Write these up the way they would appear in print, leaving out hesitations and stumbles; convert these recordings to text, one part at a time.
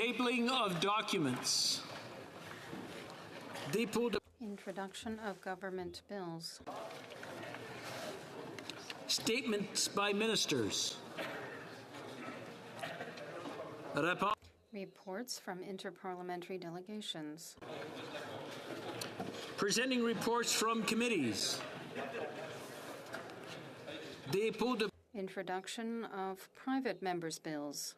Tabling of documents. Dépôt de Introduction of government bills. statements by ministers. Rapport. Reports from interparliamentary delegations. Presenting reports from committees. Dépôt de Introduction of private members' bills.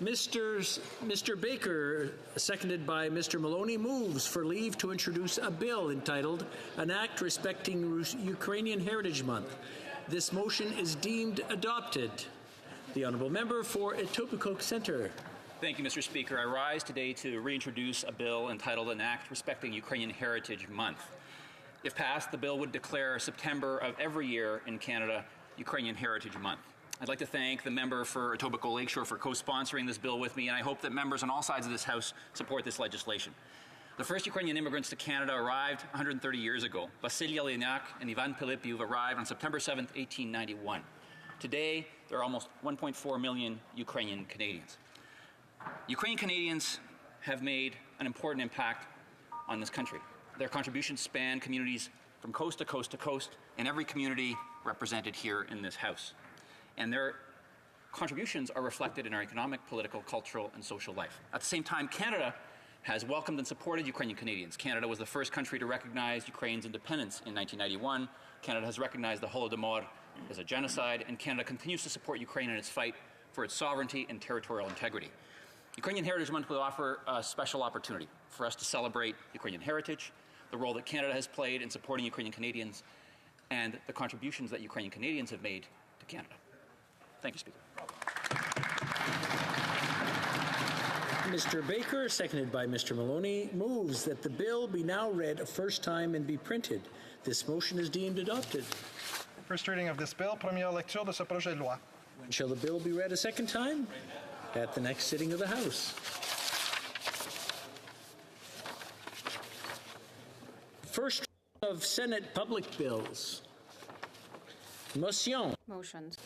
Mr. Baker, seconded by Mr. Maloney, moves for leave to introduce a bill entitled An Act Respecting Ukrainian Heritage Month. This motion is deemed adopted. The Honourable Member for Etobicoke Centre. Thank you, Mr. Speaker. I rise today to reintroduce a bill entitled An Act Respecting Ukrainian Heritage Month. If passed, the bill would declare September of every year in Canada Ukrainian Heritage Month. I'd like to thank the member for Etobicoke Lakeshore for co-sponsoring this bill with me, and I hope that members on all sides of this House support this legislation. The first Ukrainian immigrants to Canada arrived 130 years ago. Vasily Aleniak and Ivan Pilipiv arrived on September 7, 1891. Today, there are almost 1.4 million Ukrainian Canadians. Ukrainian Canadians have made an important impact on this country. Their contributions span communities from coast to coast to coast, and every community represented here in this House. And their contributions are reflected in our economic, political, cultural, and social life. At the same time, Canada has welcomed and supported Ukrainian Canadians. Canada was the first country to recognize Ukraine's independence in 1991. Canada has recognized the Holodomor as a genocide, and Canada continues to support Ukraine in its fight for its sovereignty and territorial integrity. Ukrainian Heritage Month will offer a special opportunity for us to celebrate Ukrainian heritage, the role that Canada has played in supporting Ukrainian Canadians, and the contributions that Ukrainian Canadians have made to Canada. Thank you, Speaker. Mr. Baker, seconded by Mr. Maloney, moves that the bill be now read a first time and be printed. This motion is deemed adopted. First reading of this bill, première lecture de ce projet de loi. When shall the bill be read a second time? At the next sitting of the House. First of Senate public bills. Motion. Motions.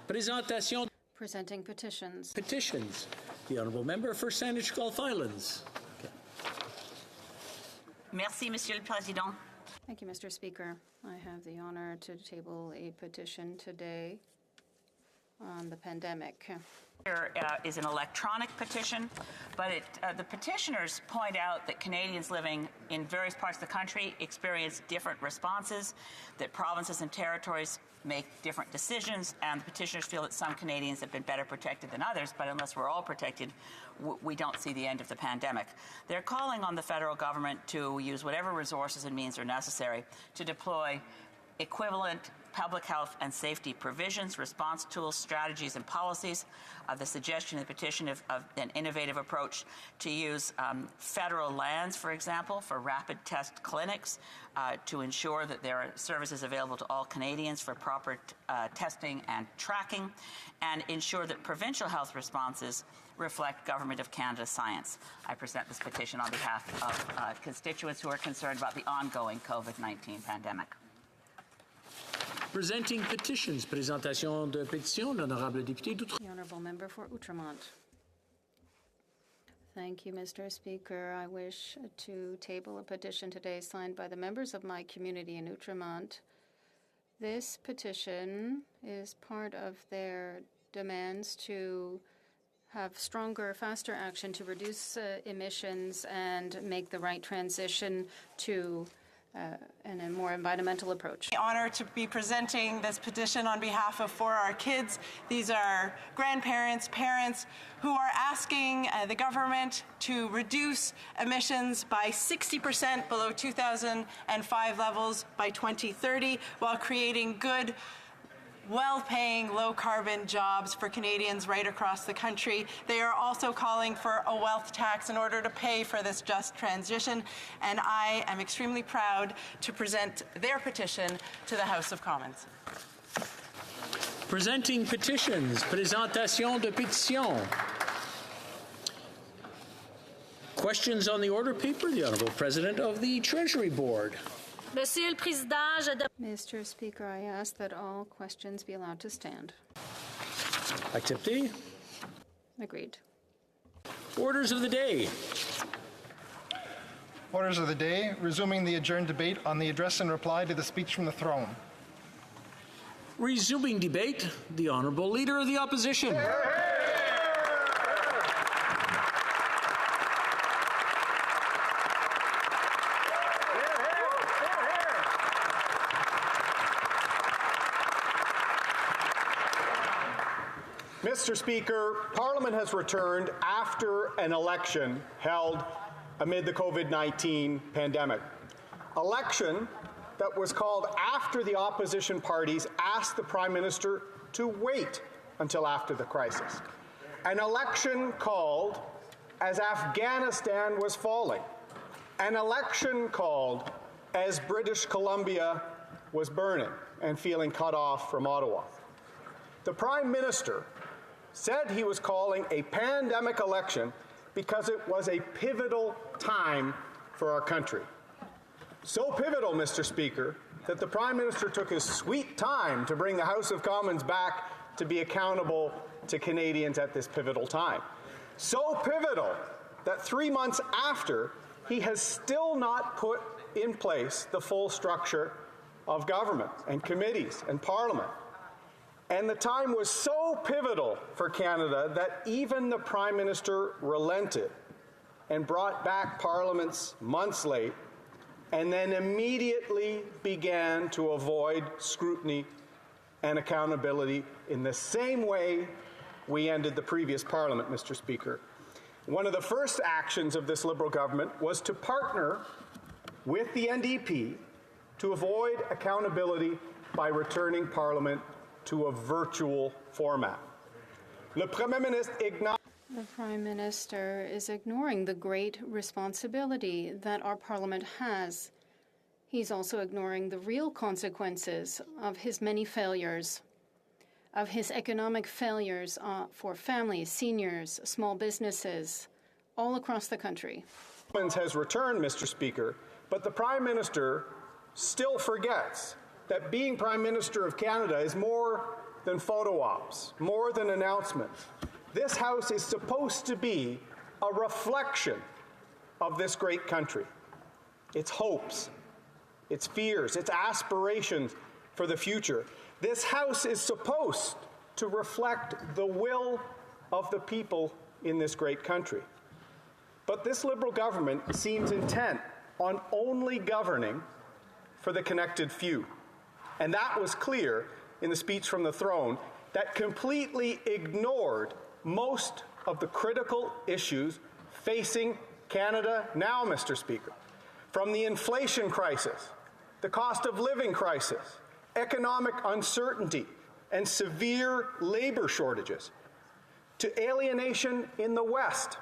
Présentation. Presenting petitions. Petitions. The Honourable Member for Saanich Gulf Islands. Merci, Monsieur le Président. Thank you, Mr. Speaker. I have the honor to table a petition today on the pandemic. Here is an electronic petition, but the petitioners point out that Canadians living in various parts of the country experience different responses, that provinces and territories make different decisions, and the petitioners feel that some Canadians have been better protected than others, but unless we're all protected, we don't see the end of the pandemic. They're calling on the federal government to use whatever resources and means are necessary to deploy equivalent public health and safety provisions, response tools, strategies, and policies. The suggestion in the petition of an innovative approach to use federal lands, for example, for rapid test clinics to ensure that there are services available to all Canadians for proper testing and tracking, and ensure that provincial health responses reflect Government of Canada science. I present this petition on behalf of constituents who are concerned about the ongoing COVID-19 pandemic. Presenting petitions. Présentation de pétition, l'honorable député d'Outre. The Honourable Member for Outremont. Thank you, Mr. Speaker. I wish to table a petition today signed by the members of my community in Outremont. This petition is part of their demands to have stronger, faster action to reduce emissions and make the right transition to and a more environmental approach. The honor to be presenting this petition on behalf of For Our Kids. These are grandparents, parents who are asking the government to reduce emissions by 60% below 2005 levels by 2030 while creating good, well-paying, low-carbon jobs for Canadians right across the country. They are also calling for a wealth tax in order to pay for this just transition, and I am extremely proud to present their petition to the House of Commons. Presenting petitions. Présentation de pétition. Questions on the order paper? The Honourable President of the Treasury Board. Monsieur le Président, Mr. Speaker, I ask that all questions be allowed to stand. Accepté. Agreed. Orders of the day. Orders of the day, resuming the adjourned debate on the address and reply to the speech from the throne. Resuming debate, the Honourable Leader of the Opposition. Mr. Speaker, Parliament has returned after an election held amid the COVID-19 pandemic. Election that was called after the opposition parties asked the Prime Minister to wait until after the crisis. An election called as Afghanistan was falling. An election called as British Columbia was burning and feeling cut off from Ottawa. The Prime Minister said he was calling a pandemic election because it was a pivotal time for our country. So pivotal, Mr. Speaker, that the Prime Minister took his sweet time to bring the House of Commons back to be accountable to Canadians at this pivotal time. So pivotal that 3 months after, he has still not put in place the full structure of government and committees and Parliament. And the time was so pivotal for Canada that even the Prime Minister relented and brought back Parliaments months late, and then immediately began to avoid scrutiny and accountability in the same way we ended the previous Parliament, Mr. Speaker. One of the first actions of this Liberal government was to partner with the NDP to avoid accountability by returning Parliament to a virtual format. Le Premier Ministre ignore. The Prime Minister is ignoring the great responsibility that our Parliament has. He's also ignoring the real consequences of his many failures, of his economic failures for families, seniors, small businesses, all across the country. Has returned, Mr. Speaker, but the Prime Minister still forgets that being Prime Minister of Canada is more than photo ops, more than announcements. This House is supposed to be a reflection of this great country, its hopes, its fears, its aspirations for the future. This House is supposed to reflect the will of the people in this great country. But this Liberal government seems intent on only governing for the connected few. And that was clear in the speech from the throne that completely ignored most of the critical issues facing Canada now, Mr. Speaker. From the inflation crisis, the cost of living crisis, economic uncertainty, and severe labor shortages, to alienation in the West,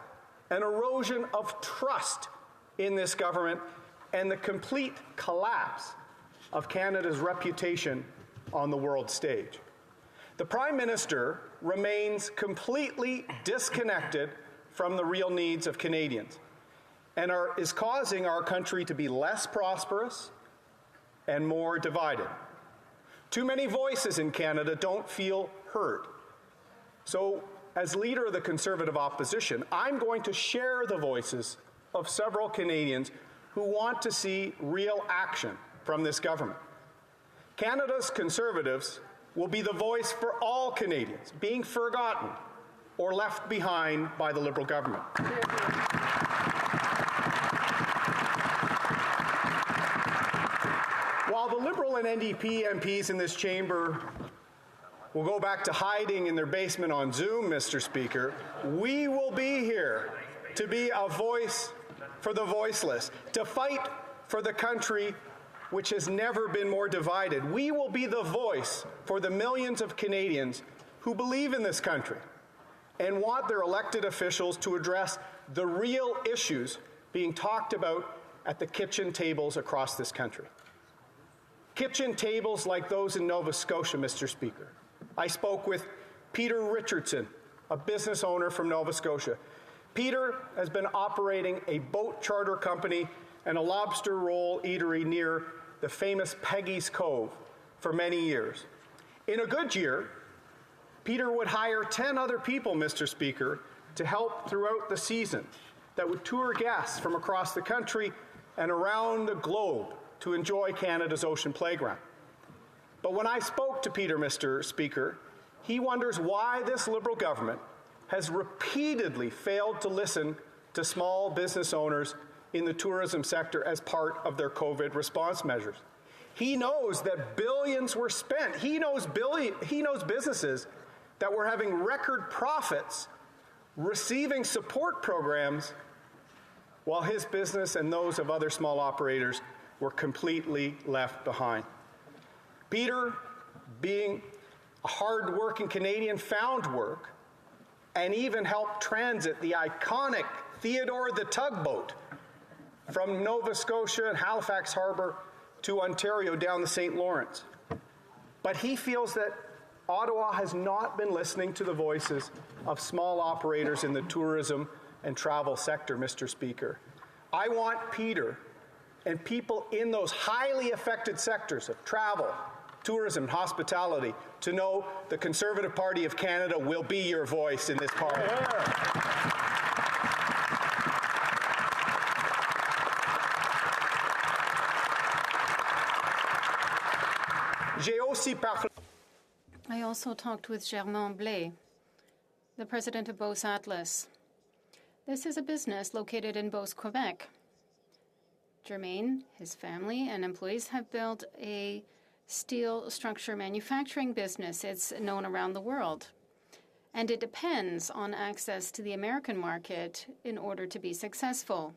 an erosion of trust in this government, and the complete collapse of Canada's reputation on the world stage. The Prime Minister remains completely disconnected from the real needs of Canadians and is causing our country to be less prosperous and more divided. Too many voices in Canada don't feel heard. So, as leader of the Conservative opposition, I'm going to share the voices of several Canadians who want to see real action from this government. Canada's Conservatives will be the voice for all Canadians being forgotten or left behind by the Liberal government. While the Liberal and NDP MPs in this chamber will go back to hiding in their basement on Zoom, Mr. Speaker, we will be here to be a voice for the voiceless, to fight for the country which has never been more divided. We will be the voice for the millions of Canadians who believe in this country and want their elected officials to address the real issues being talked about at the kitchen tables across this country. Kitchen tables like those in Nova Scotia, Mr. Speaker. I spoke with Peter Richardson, a business owner from Nova Scotia. Peter has been operating a boat charter company and a lobster roll eatery near the famous Peggy's Cove for many years. In a good year, Peter would hire 10 other people, Mr. Speaker, to help throughout the season that would tour guests from across the country and around the globe to enjoy Canada's ocean playground. But when I spoke to Peter, Mr. Speaker, he wonders why this Liberal government has repeatedly failed to listen to small business owners in the tourism sector as part of their COVID response measures. He knows that billions were spent. He knows businesses that were having record profits receiving support programs while his business and those of other small operators were completely left behind. Peter, being a hard-working Canadian, found work and even helped transit the iconic Theodore the tugboat from Nova Scotia and Halifax Harbour to Ontario down the St. Lawrence. But he feels that Ottawa has not been listening to the voices of small operators in the tourism and travel sector, Mr. Speaker. I want Peter and people in those highly affected sectors of travel, tourism, and hospitality to know the Conservative Party of Canada will be your voice in this parliament. I also talked with Germain Blais, the president of Beauce Atlas. This is a business located in Beauce, Quebec. Germain, his family, and employees have built a steel structure manufacturing business. It's known around the world. And it depends on access to the American market in order to be successful.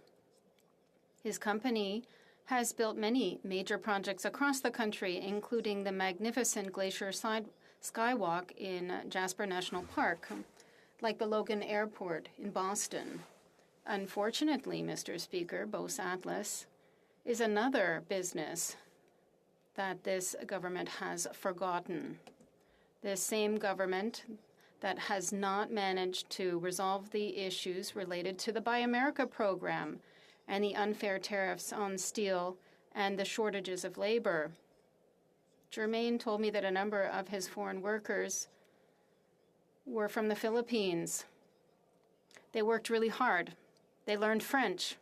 His company has built many major projects across the country, including the magnificent Glacier Skywalk in Jasper National Park, like the Logan Airport in Boston. Unfortunately, Mr. Speaker, Beauce Atlas is another business that this government has forgotten. This same government that has not managed to resolve the issues related to the Buy America program and the unfair tariffs on steel and the shortages of labor. Germain told me that a number of his foreign workers were from the Philippines. They worked really hard. They learned French.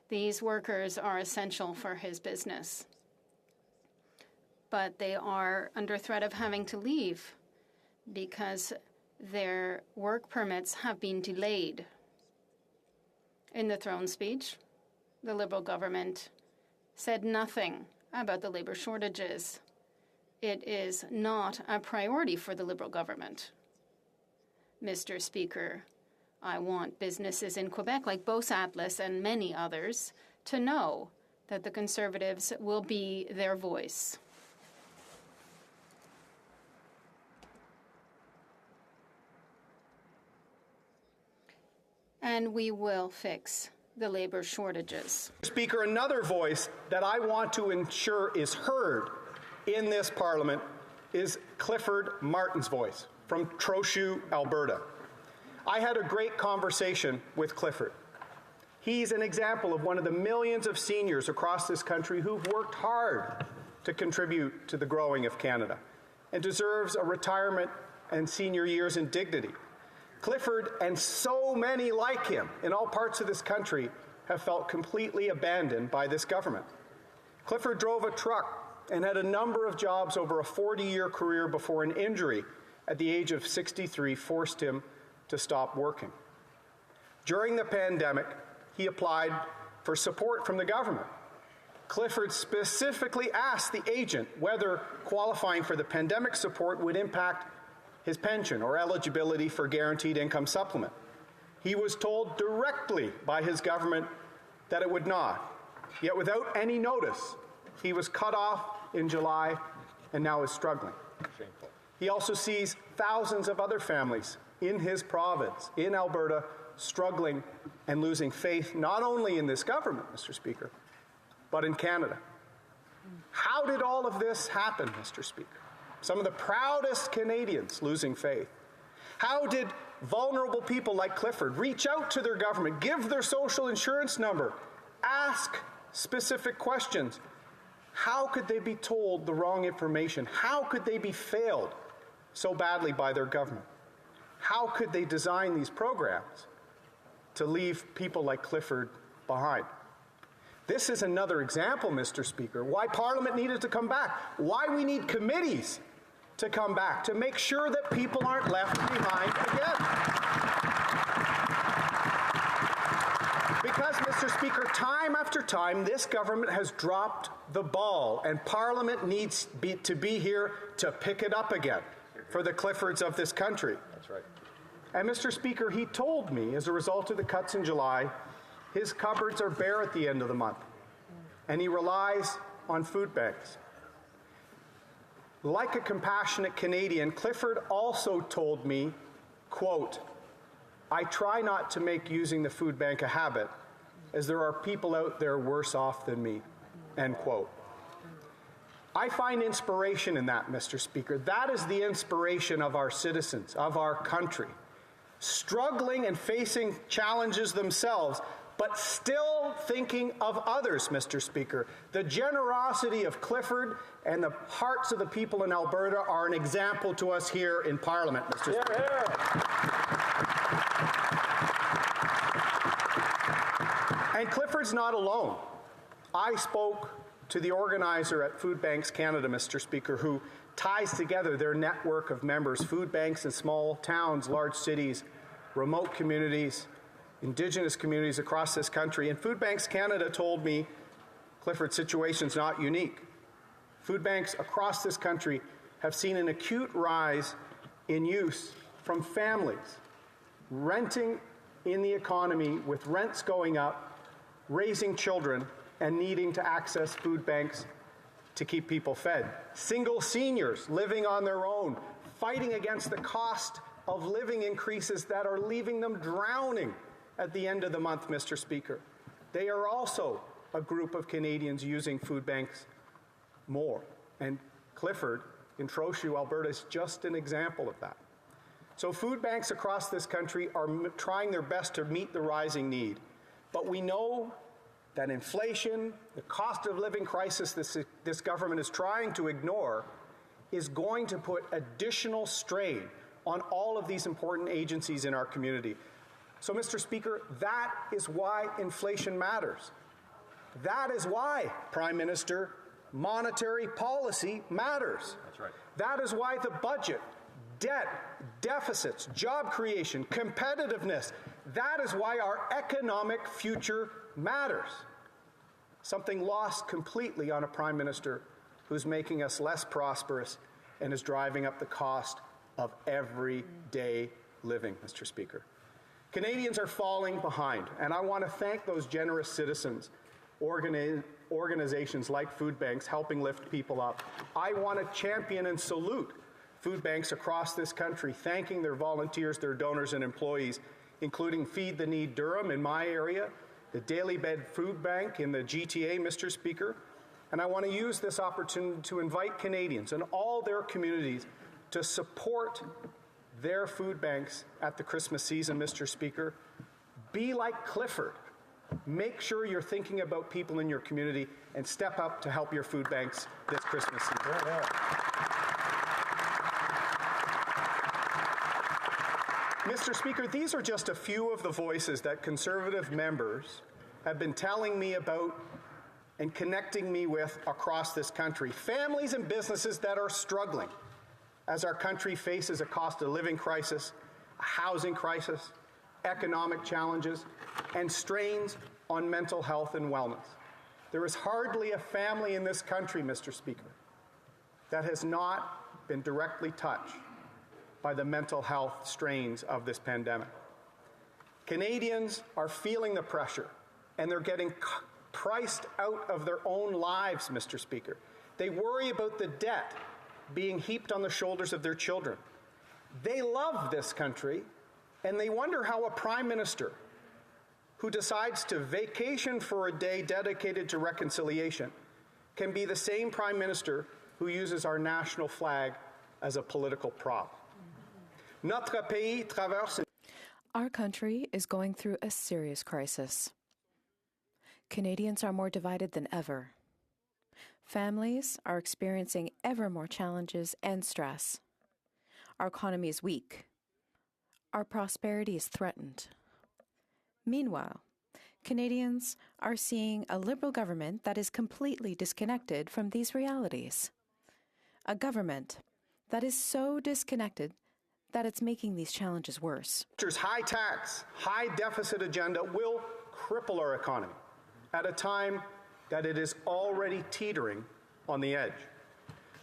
These workers are essential for his business. But they are under threat of having to leave because their work permits have been delayed. In the throne speech, the Liberal government said nothing about the labor shortages. It is not a priority for the Liberal government. Mr. Speaker, I want businesses in Quebec like Beauce Atlas and many others to know that the Conservatives will be their voice. And we will fix the labor shortages. Speaker, another voice that I want to ensure is heard in this parliament is Clifford Martin's voice from Trochu, Alberta. I had a great conversation with Clifford. He's an example of one of the millions of seniors across this country who've worked hard to contribute to the growing of Canada and deserves a retirement and senior years in dignity. Clifford and so many like him in all parts of this country have felt completely abandoned by this government. Clifford drove a truck and had a number of jobs over a 40-year career before an injury at the age of 63 forced him to stop working. During the pandemic, he applied for support from the government. Clifford specifically asked the agent whether qualifying for the pandemic support would impact his pension or eligibility for guaranteed income supplement. He was told directly by his government that it would not. Yet without any notice, he was cut off in July and now is struggling. Shameful. He also sees thousands of other families in his province, in Alberta, struggling and losing faith not only in this government, Mr. Speaker, but in Canada. How did all of this happen, Mr. Speaker? Some of the proudest Canadians losing faith. How did vulnerable people like Clifford reach out to their government, give their social insurance number, ask specific questions? How could they be told the wrong information? How could they be failed so badly by their government? How could they design these programs to leave people like Clifford behind? This is another example, Mr. Speaker, why Parliament needed to come back, why we need committees to come back, to make sure that people aren't left behind again. Because, Mr. Speaker, time after time, this government has dropped the ball, and Parliament needs to be here to pick it up again for the Cliffords of this country. That's right. And, Mr. Speaker, he told me, as a result of the cuts in July, his cupboards are bare at the end of the month, and he relies on food banks. Like a compassionate Canadian, Clifford also told me, quote, "I try not to make using the food bank a habit, as there are people out there worse off than me," end quote. I find inspiration in that, Mr. Speaker. That is the inspiration of our citizens, of our country, struggling and facing challenges themselves, but still thinking of others, Mr. Speaker. The generosity of Clifford and the hearts of the people in Alberta are an example to us here in Parliament, Mr. Speaker. And Clifford's not alone. I spoke to the organizer at Food Banks Canada, Mr. Speaker, who ties together their network of members, food banks in small towns, large cities, remote communities, Indigenous communities across this country. And Food Banks Canada told me Clifford's situation is not unique. Food banks across this country have seen an acute rise in use from families renting in the economy, with rents going up, raising children, and needing to access food banks to keep people fed. Single seniors living on their own, fighting against the cost of living increases that are leaving them drowning at the end of the month, Mr. Speaker. They are also a group of Canadians using food banks more. And Clifford in Trochu, Alberta, is just an example of that. So food banks across this country are trying their best to meet the rising need. But we know that inflation, the cost of living crisis this government is trying to ignore, is going to put additional strain on all of these important agencies in our community. So, Mr. Speaker, that is why inflation matters. That is why, Prime Minister, monetary policy matters. That's right. That is why the budget, debt, deficits, job creation, competitiveness, that is why our economic future matters. Something lost completely on a Prime Minister who's making us less prosperous and is driving up the cost of everyday living, Mr. Speaker. Canadians are falling behind, and I want to thank those generous citizens, organizations like food banks helping lift people up. I want to champion and salute food banks across this country, thanking their volunteers, their donors, and employees, including Feed the Need Durham in my area, the Daily Bed Food Bank in the GTA, Mr. Speaker. And I want to use this opportunity to invite Canadians and all their communities to support their food banks at the Christmas season, Mr. Speaker. Be like Clifford. Make sure you're thinking about people in your community and step up to help your food banks this Christmas season. Mr. Speaker, these are just a few of the voices that Conservative members have been telling me about and connecting me with across this country. Families and businesses that are struggling as our country faces a cost of living crisis, a housing crisis, economic challenges, and strains on mental health and wellness. There is hardly a family in this country, Mr. Speaker, that has not been directly touched by the mental health strains of this pandemic. Canadians are feeling the pressure, and they're getting priced out of their own lives, Mr. Speaker. They worry about the debt being heaped on the shoulders of their children. They love this country, and they wonder how a Prime Minister who decides to vacation for a day dedicated to reconciliation can be the same Prime Minister who uses our national flag as a political prop. Notre pays traverse. Our country is going through a serious crisis. Canadians are more divided than ever. Families are experiencing ever more challenges and stress. Our economy is weak. Our prosperity is threatened. Meanwhile, Canadians are seeing a Liberal government that is completely disconnected from these realities. A government that is so disconnected that it's making these challenges worse. High tax, high deficit agenda will cripple our economy at a time that it is already teetering on the edge.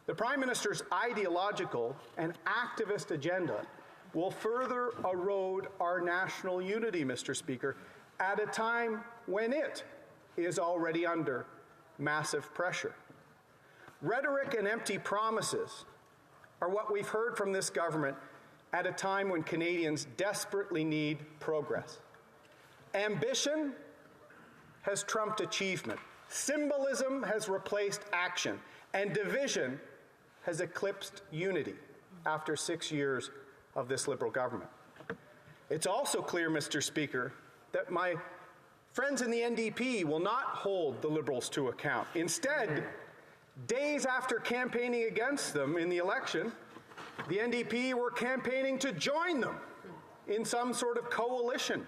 The Prime Minister's ideological and activist agenda will further erode our national unity, Mr. Speaker, at a time when it is already under massive pressure. Rhetoric and empty promises are what we've heard from this government at a time when Canadians desperately need progress. Ambition has trumped achievement. Symbolism has replaced action. And division has eclipsed unity after 6 years of this Liberal government. It's also clear, Mr. Speaker, that my friends in the NDP will not hold the Liberals to account. Instead, days after campaigning against them in the election, the NDP were campaigning to join them in some sort of coalition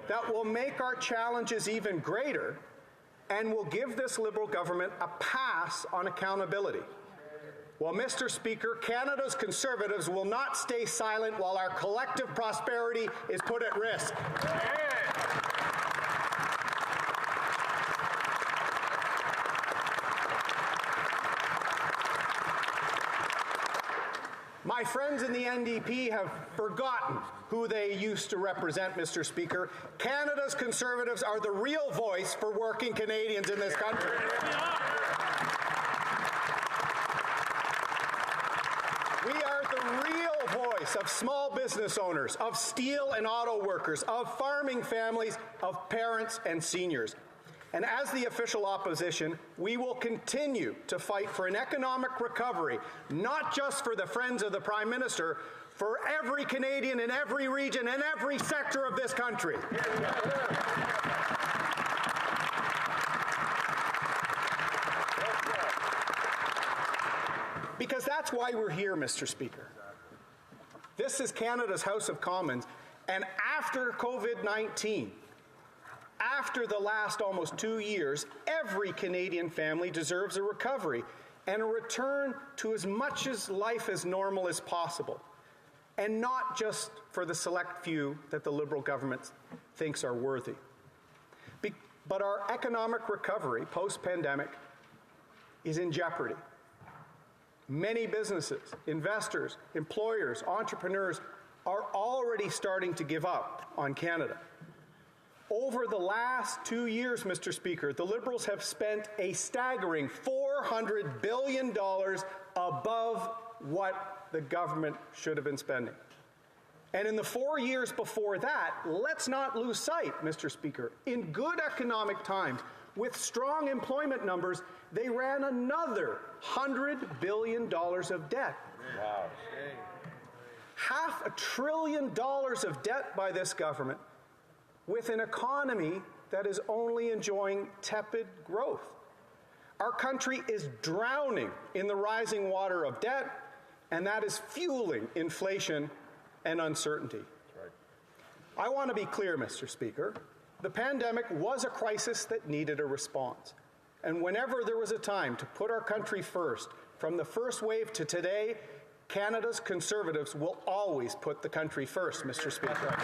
that will make our challenges even greater and will give this Liberal government a pass on accountability. Well, Mr. Speaker, Canada's Conservatives will not stay silent while our collective prosperity is put at risk. My friends in the NDP have forgotten who they used to represent, Mr. Speaker. Canada's Conservatives are the real voice for working Canadians in this country. We are the real voice of small business owners, of steel and auto workers, of farming families, of parents and seniors. And as the official opposition, we will continue to fight for an economic recovery, not just for the friends of the Prime Minister, for every Canadian in every region and every sector of this country. Because that's why we're here, Mr. Speaker. This is Canada's House of Commons, and after COVID-19, after the last almost 2 years, every Canadian family deserves a recovery and a return to as much as life as normal as possible, and not just for the select few that the Liberal government thinks are worthy. But our economic recovery post-pandemic is in jeopardy. Many businesses, investors, employers, entrepreneurs are already starting to give up on Canada. Over the last 2 years, Mr. Speaker, the Liberals have spent a staggering $400 billion above what the government should have been spending. And in the 4 years before that, let's not lose sight, Mr. Speaker, in good economic times, with strong employment numbers, they ran another $100 billion of debt. Wow. $500 billion of debt by this government, with an economy that is only enjoying tepid growth. Our country is drowning in the rising water of debt, and that is fueling inflation and uncertainty. I want to be clear, Mr. Speaker. The pandemic was a crisis that needed a response. And whenever there was a time to put our country first, from the first wave to today, Canada's Conservatives will always put the country first, Mr. Speaker.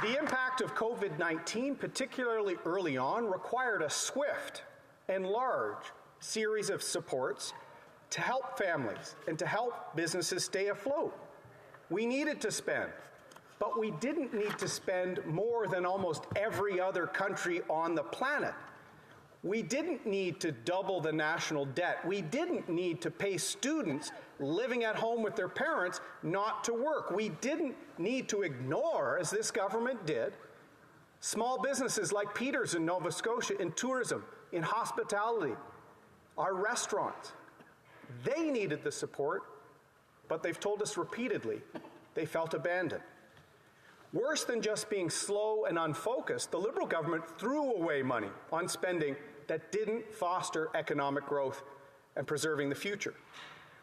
The impact of COVID-19, particularly early on, required a swift and large series of supports to help families and to help businesses stay afloat. We needed to spend, but we didn't need to spend more than almost every other country on the planet. We didn't need to double the national debt. We didn't need to pay students living at home with their parents not to work. We didn't need to ignore, as this government did, small businesses like Peters in Nova Scotia, in tourism, in hospitality, our restaurants. They needed the support, but they've told us repeatedly they felt abandoned. Worse than just being slow and unfocused, the Liberal government threw away money on spending that didn't foster economic growth and preserving the future.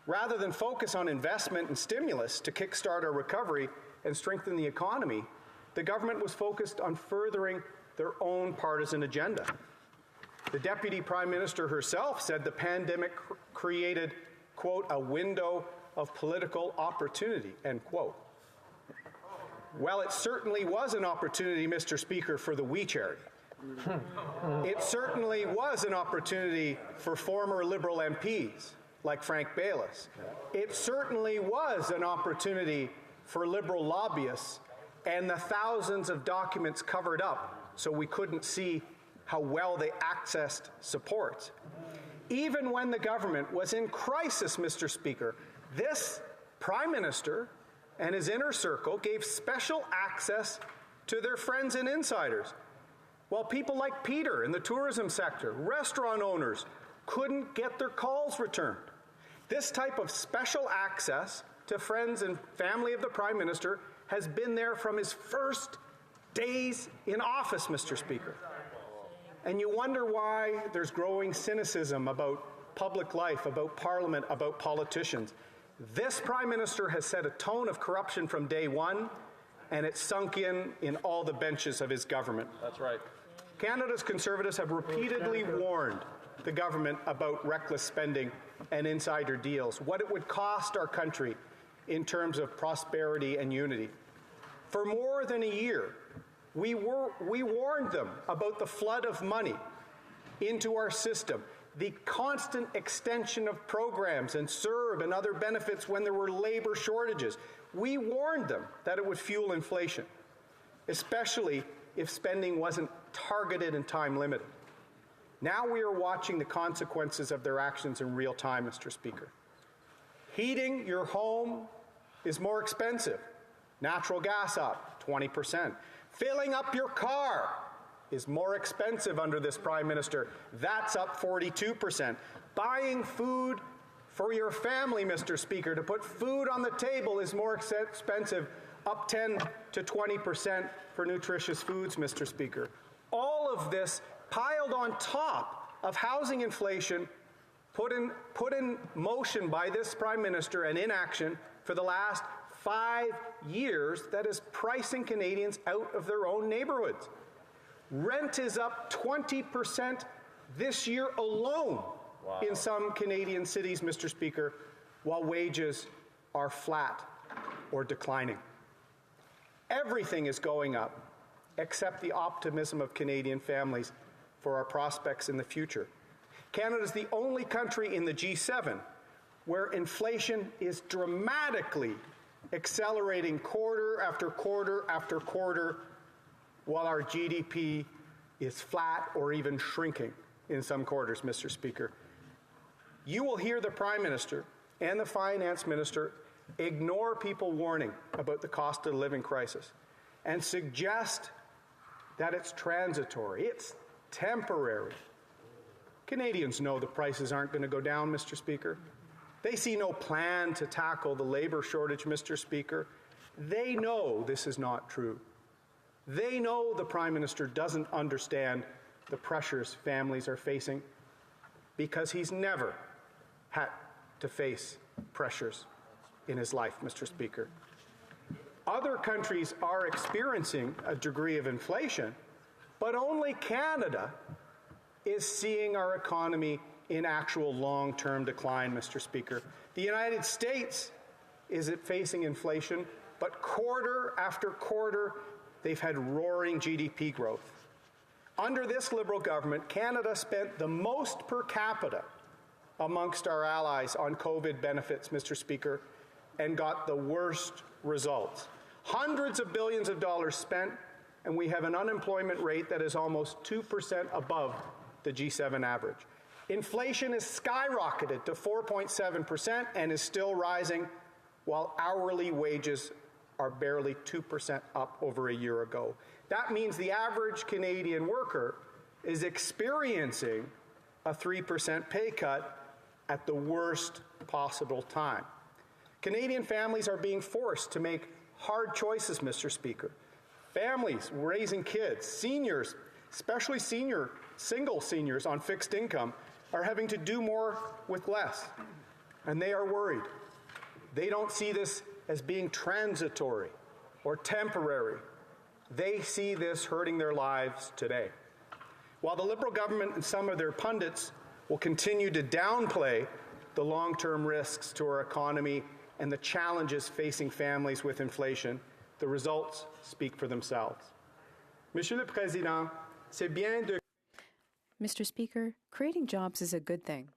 Rather than focus on investment and stimulus to kickstart our recovery and strengthen the economy, the government was focused on furthering their own partisan agenda. The Deputy Prime Minister herself said the pandemic created, quote, a window of political opportunity, end quote. Well, it certainly was an opportunity, Mr. Speaker, for the We Charity. It certainly was an opportunity for former Liberal MPs like Frank Baylis. It certainly was an opportunity for Liberal lobbyists and the thousands of documents covered up so we couldn't see how well they accessed support. Even when the government was in crisis, Mr. Speaker, this Prime Minister and his inner circle gave special access to their friends and insiders, while people like Peter in the tourism sector, restaurant owners, couldn't get their calls returned. This type of special access to friends and family of the Prime Minister has been there from his first days in office, Mr. Speaker. And you wonder why there's growing cynicism about public life, about Parliament, about politicians. This Prime Minister has set a tone of corruption from day one, and it's sunk in all the benches of his government. That's right. Canada's Conservatives have repeatedly warned the government about reckless spending and insider deals, what it would cost our country in terms of prosperity and unity. For more than a year, we warned them about the flood of money into our system, the constant extension of programs and CERB and other benefits when there were labor shortages. We warned them that it would fuel inflation, especially if spending wasn't targeted and time limited. Now we are watching the consequences of their actions in real time, Mr. Speaker. Heating your home is more expensive. Natural gas up 20%. Filling up your car is more expensive under this Prime Minister. That's up 42%. Buying food for your family, Mr. Speaker, to put food on the table is more expensive, up 10 to 20% for nutritious foods, Mr. Speaker. All of this piled on top of housing inflation put in motion by this Prime Minister and in action for the last 5 years that is pricing Canadians out of their own neighborhoods. Rent is up 20% this year alone in some Canadian cities, Mr. Speaker, while wages are flat or declining. Everything is going up except the optimism of Canadian families for our prospects in the future. Canada is the only country in the G7 where inflation is dramatically accelerating quarter after quarter after quarter, while our GDP is flat or even shrinking in some quarters, Mr. Speaker. You will hear the Prime Minister and the Finance Minister ignore people warning about the cost of living crisis and suggest that it's transitory, it's temporary. Canadians know the prices aren't going to go down, Mr. Speaker. They see no plan to tackle the labor shortage, Mr. Speaker. They know this is not true. They know the Prime Minister doesn't understand the pressures families are facing because he's never had to face pressures in his life, Mr. Speaker. Other countries are experiencing a degree of inflation, but only Canada is seeing our economy in actual long-term decline, Mr. Speaker. The United States is facing inflation, but quarter after quarter, they've had roaring GDP growth. Under this Liberal government, Canada spent the most per capita amongst our allies on COVID benefits, Mr. Speaker, and got the worst results. Hundreds of billions of dollars spent, and we have an unemployment rate that is almost 2% above the G7 average. Inflation has skyrocketed to 4.7% and is still rising, while hourly wages are barely 2% up over a year ago. That means the average Canadian worker is experiencing a 3% pay cut at the worst possible time. Canadian families are being forced to make hard choices, Mr. Speaker. Families raising kids, seniors, especially single seniors on fixed income, are having to do more with less, and they are worried. They don't see this as being transitory or temporary. They see this hurting their lives today. While the Liberal government and some of their pundits will continue to downplay the long-term risks to our economy and the challenges facing families with inflation, the results speak for themselves. Monsieur le Président, c'est bien de... Mr. Speaker, creating jobs is a good thing.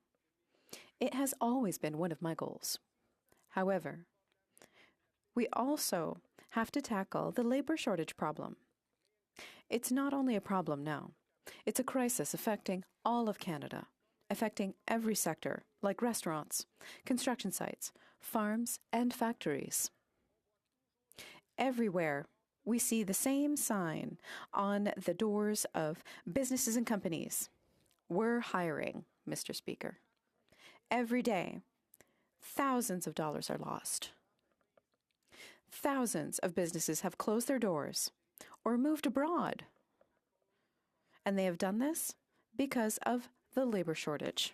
It has always been one of my goals. However, we also have to tackle the labor shortage problem. It's not only a problem now, it's a crisis affecting all of Canada, affecting every sector, like restaurants, construction sites, farms, and factories. Everywhere, we see the same sign on the doors of businesses and companies. We're hiring, Mr. Speaker. Every day, thousands of dollars are lost. Thousands of businesses have closed their doors or moved abroad. And they have done this because of the labor shortage.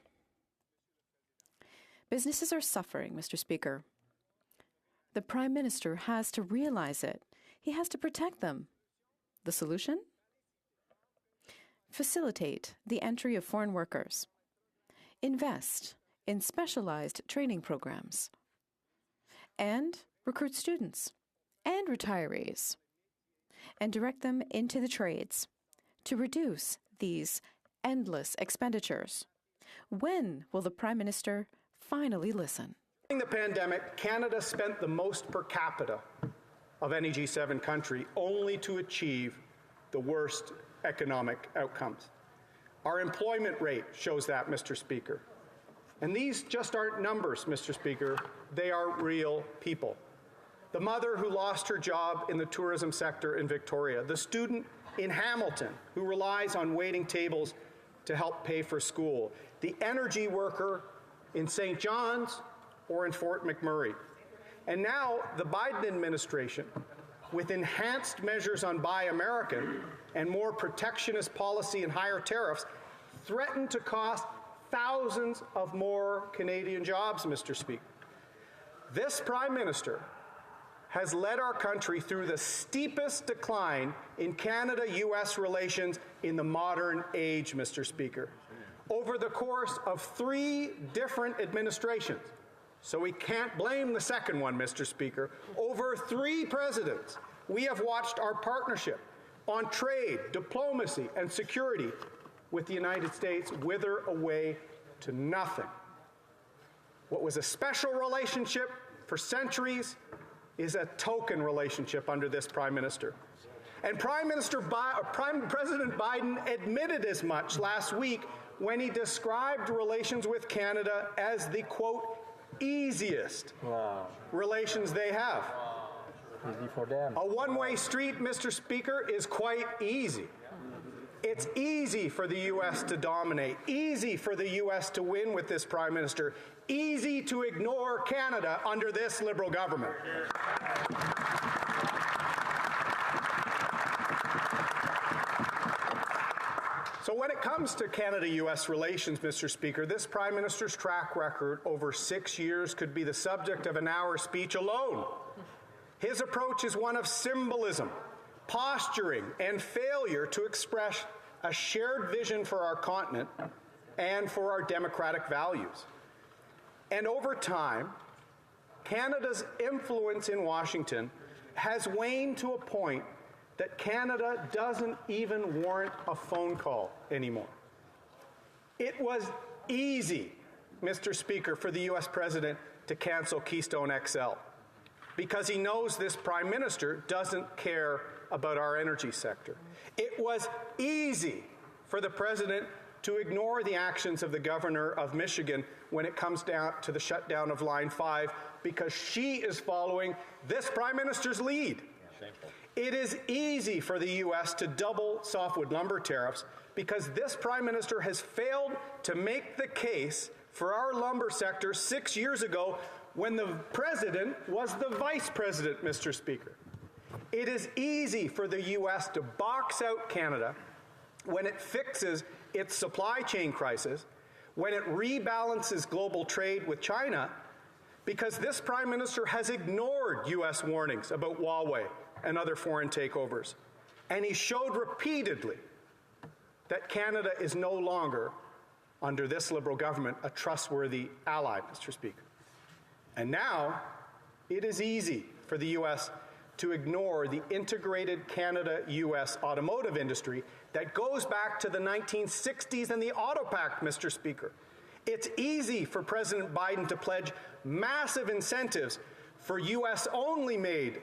Businesses are suffering, Mr. Speaker. The Prime Minister has to realize it. He has to protect them. The solution? Facilitate the entry of foreign workers. Invest in specialized training programs. And recruit students and retirees. And direct them into the trades to reduce these endless expenditures. When will the Prime Minister finally listen? During the pandemic, Canada spent the most per capita of any G7 country, only to achieve the worst economic outcomes. Our employment rate shows that, Mr. Speaker. And these just aren't numbers, Mr. Speaker. They are real people. The mother who lost her job in the tourism sector in Victoria, the student in Hamilton who relies on waiting tables to help pay for school, the energy worker in St. John's or in Fort McMurray. And now the Biden administration, with enhanced measures on Buy American and more protectionist policy and higher tariffs, threaten to cost thousands of more Canadian jobs, Mr. Speaker. This Prime Minister has led our country through the steepest decline in Canada-U.S. relations in the modern age, Mr. Speaker, over the course of 3 different administrations. So we can't blame the second one, Mr. Speaker. Over 3 presidents, we have watched our partnership on trade, diplomacy, and security with the United States wither away to nothing. What was a special relationship for centuries is a token relationship under this Prime Minister. And President Biden admitted as much last week when he described relations with Canada as the, quote, easiest relations they have. Easy for them. A one-way street, Mr. Speaker, is quite easy. It's easy for the U.S. to dominate, easy for the U.S. to win with this Prime Minister, easy to ignore Canada under this Liberal government. So when it comes to Canada-U.S. relations, Mr. Speaker, this Prime Minister's track record over 6 years could be the subject of an hour speech alone. His approach is one of symbolism, posturing, and failure to express a shared vision for our continent and for our democratic values. And over time, Canada's influence in Washington has waned to a point that Canada doesn't even warrant a phone call anymore. It was easy, Mr. Speaker, for the U.S. President to cancel Keystone XL because he knows this Prime Minister doesn't care about our energy sector. It was easy for the President to ignore the actions of the Governor of Michigan when it comes down to the shutdown of Line 5 because she is following this Prime Minister's lead. It is easy for the U.S. to double softwood lumber tariffs because this Prime Minister has failed to make the case for our lumber sector 6 years ago when the President was the Vice President, Mr. Speaker. It is easy for the U.S. to box out Canada when it fixes its supply chain crisis when it rebalances global trade with China, because this Prime Minister has ignored U.S. warnings about Huawei and other foreign takeovers. And he showed repeatedly that Canada is no longer, under this Liberal government, a trustworthy ally, Mr. Speaker. And now, it is easy for the U.S. to ignore the integrated Canada-U.S. automotive industry that goes back to the 1960s and the Auto Pact, Mr. Speaker. It's easy for President Biden to pledge massive incentives for U.S.-only made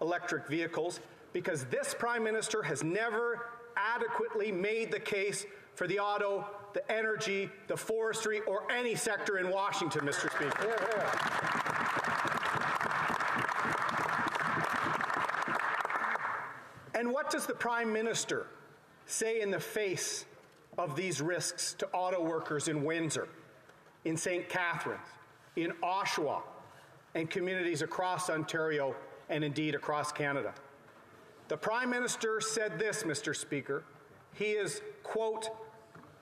electric vehicles because this Prime Minister has never adequately made the case for the auto, the energy, the forestry, or any sector in Washington, Mr. Speaker. And what does the Prime Minister say in the face of these risks to auto workers in Windsor, in St. Catharines, in Oshawa, and communities across Ontario and indeed across Canada? The Prime Minister said this, Mr. Speaker. He is, quote,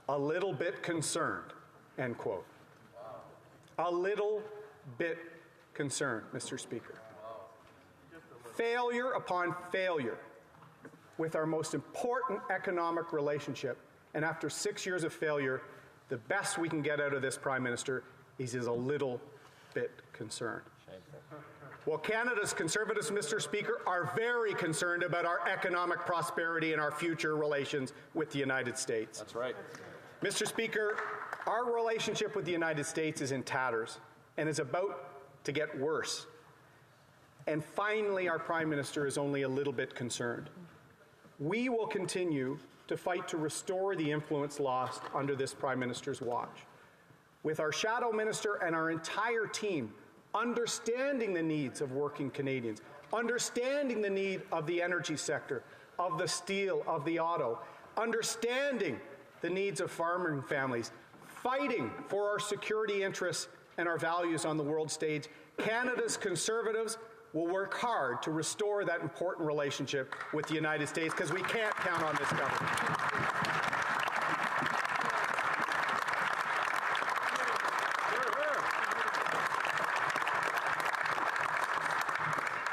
a little bit concerned, end quote. A little bit concerned, Mr. Speaker. Failure upon failure with our most important economic relationship, and after 6 years of failure, the best we can get out of this Prime Minister is he's a little bit concerned. Well, Canada's Conservatives, Mr. Speaker, are very concerned about our economic prosperity and our future relations with the United States. That's right. Mr. Speaker, our relationship with the United States is in tatters and is about to get worse. And finally, our Prime Minister is only a little bit concerned. We will continue to fight to restore the influence lost under this Prime Minister's watch, with our Shadow Minister and our entire team understanding the needs of working Canadians, understanding the need of the energy sector, of the steel, of the auto, understanding the needs of farming families, fighting for our security interests and our values on the world stage. Canada's Conservatives will work hard to restore that important relationship with the United States, because we can't count on this government.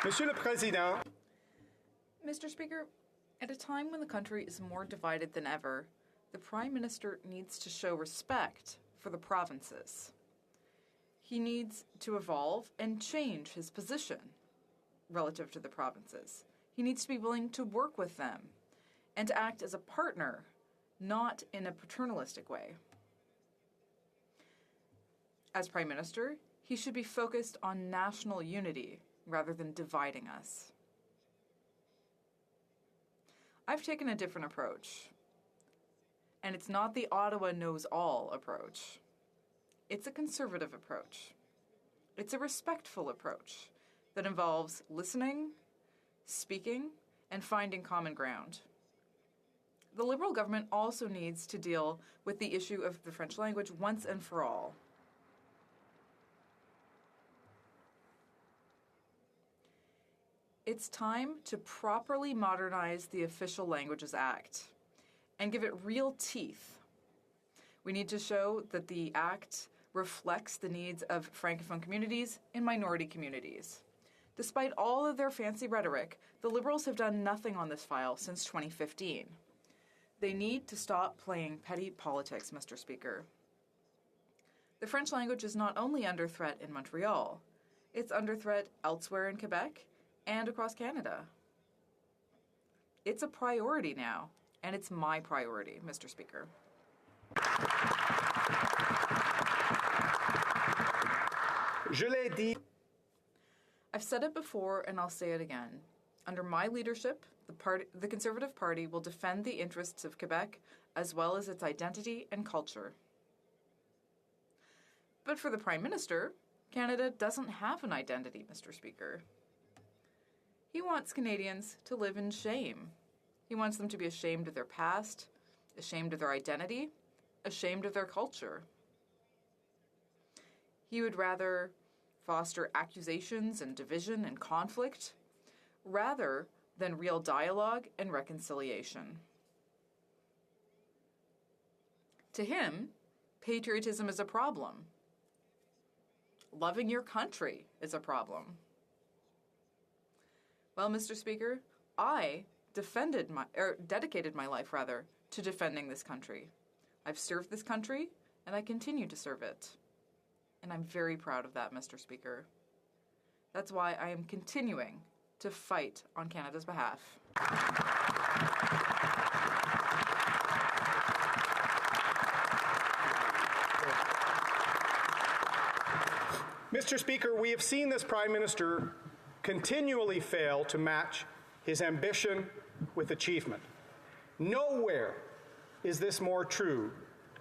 Monsieur le Président, Mr. Speaker, at a time when the country is more divided than ever, the Prime Minister needs to show respect for the provinces. He needs to evolve and change his position relative to the provinces. He needs to be willing to work with them and to act as a partner, not in a paternalistic way. As Prime Minister, he should be focused on national unity rather than dividing us. I've taken a different approach, and it's not the Ottawa knows-all approach. It's a conservative approach. It's a respectful approach that involves listening, speaking, and finding common ground. The Liberal government also needs to deal with the issue of the French language once and for all. It's time to properly modernize the Official Languages Act and give it real teeth. We need to show that the Act reflects the needs of Francophone communities and minority communities. Despite all of their fancy rhetoric, the Liberals have done nothing on this file since 2015. They need to stop playing petty politics, Mr. Speaker. The French language is not only under threat in Montreal, it's under threat elsewhere in Quebec and across Canada. It's a priority now, and it's my priority, Mr. Speaker. Je l'ai dit. I've said it before, and I'll say it again. Under my leadership, the Conservative Party will defend the interests of Quebec as well as its identity and culture. But for the Prime Minister, Canada doesn't have an identity, Mr. Speaker. He wants Canadians to live in shame. He wants them to be ashamed of their past, ashamed of their identity, ashamed of their culture. He would rather foster accusations and division and conflict rather than real dialogue and reconciliation. To him, Patriotism is a problem. Loving your country is a problem. Well, Mr. Speaker, I dedicated my life, to defending this country. I've served this country, and I continue to serve it. And I'm very proud of that, Mr. Speaker. That's why I am continuing to fight on Canada's behalf. Mr. Speaker, we have seen this Prime Minister continually fail to match his ambition with achievement. Nowhere is this more true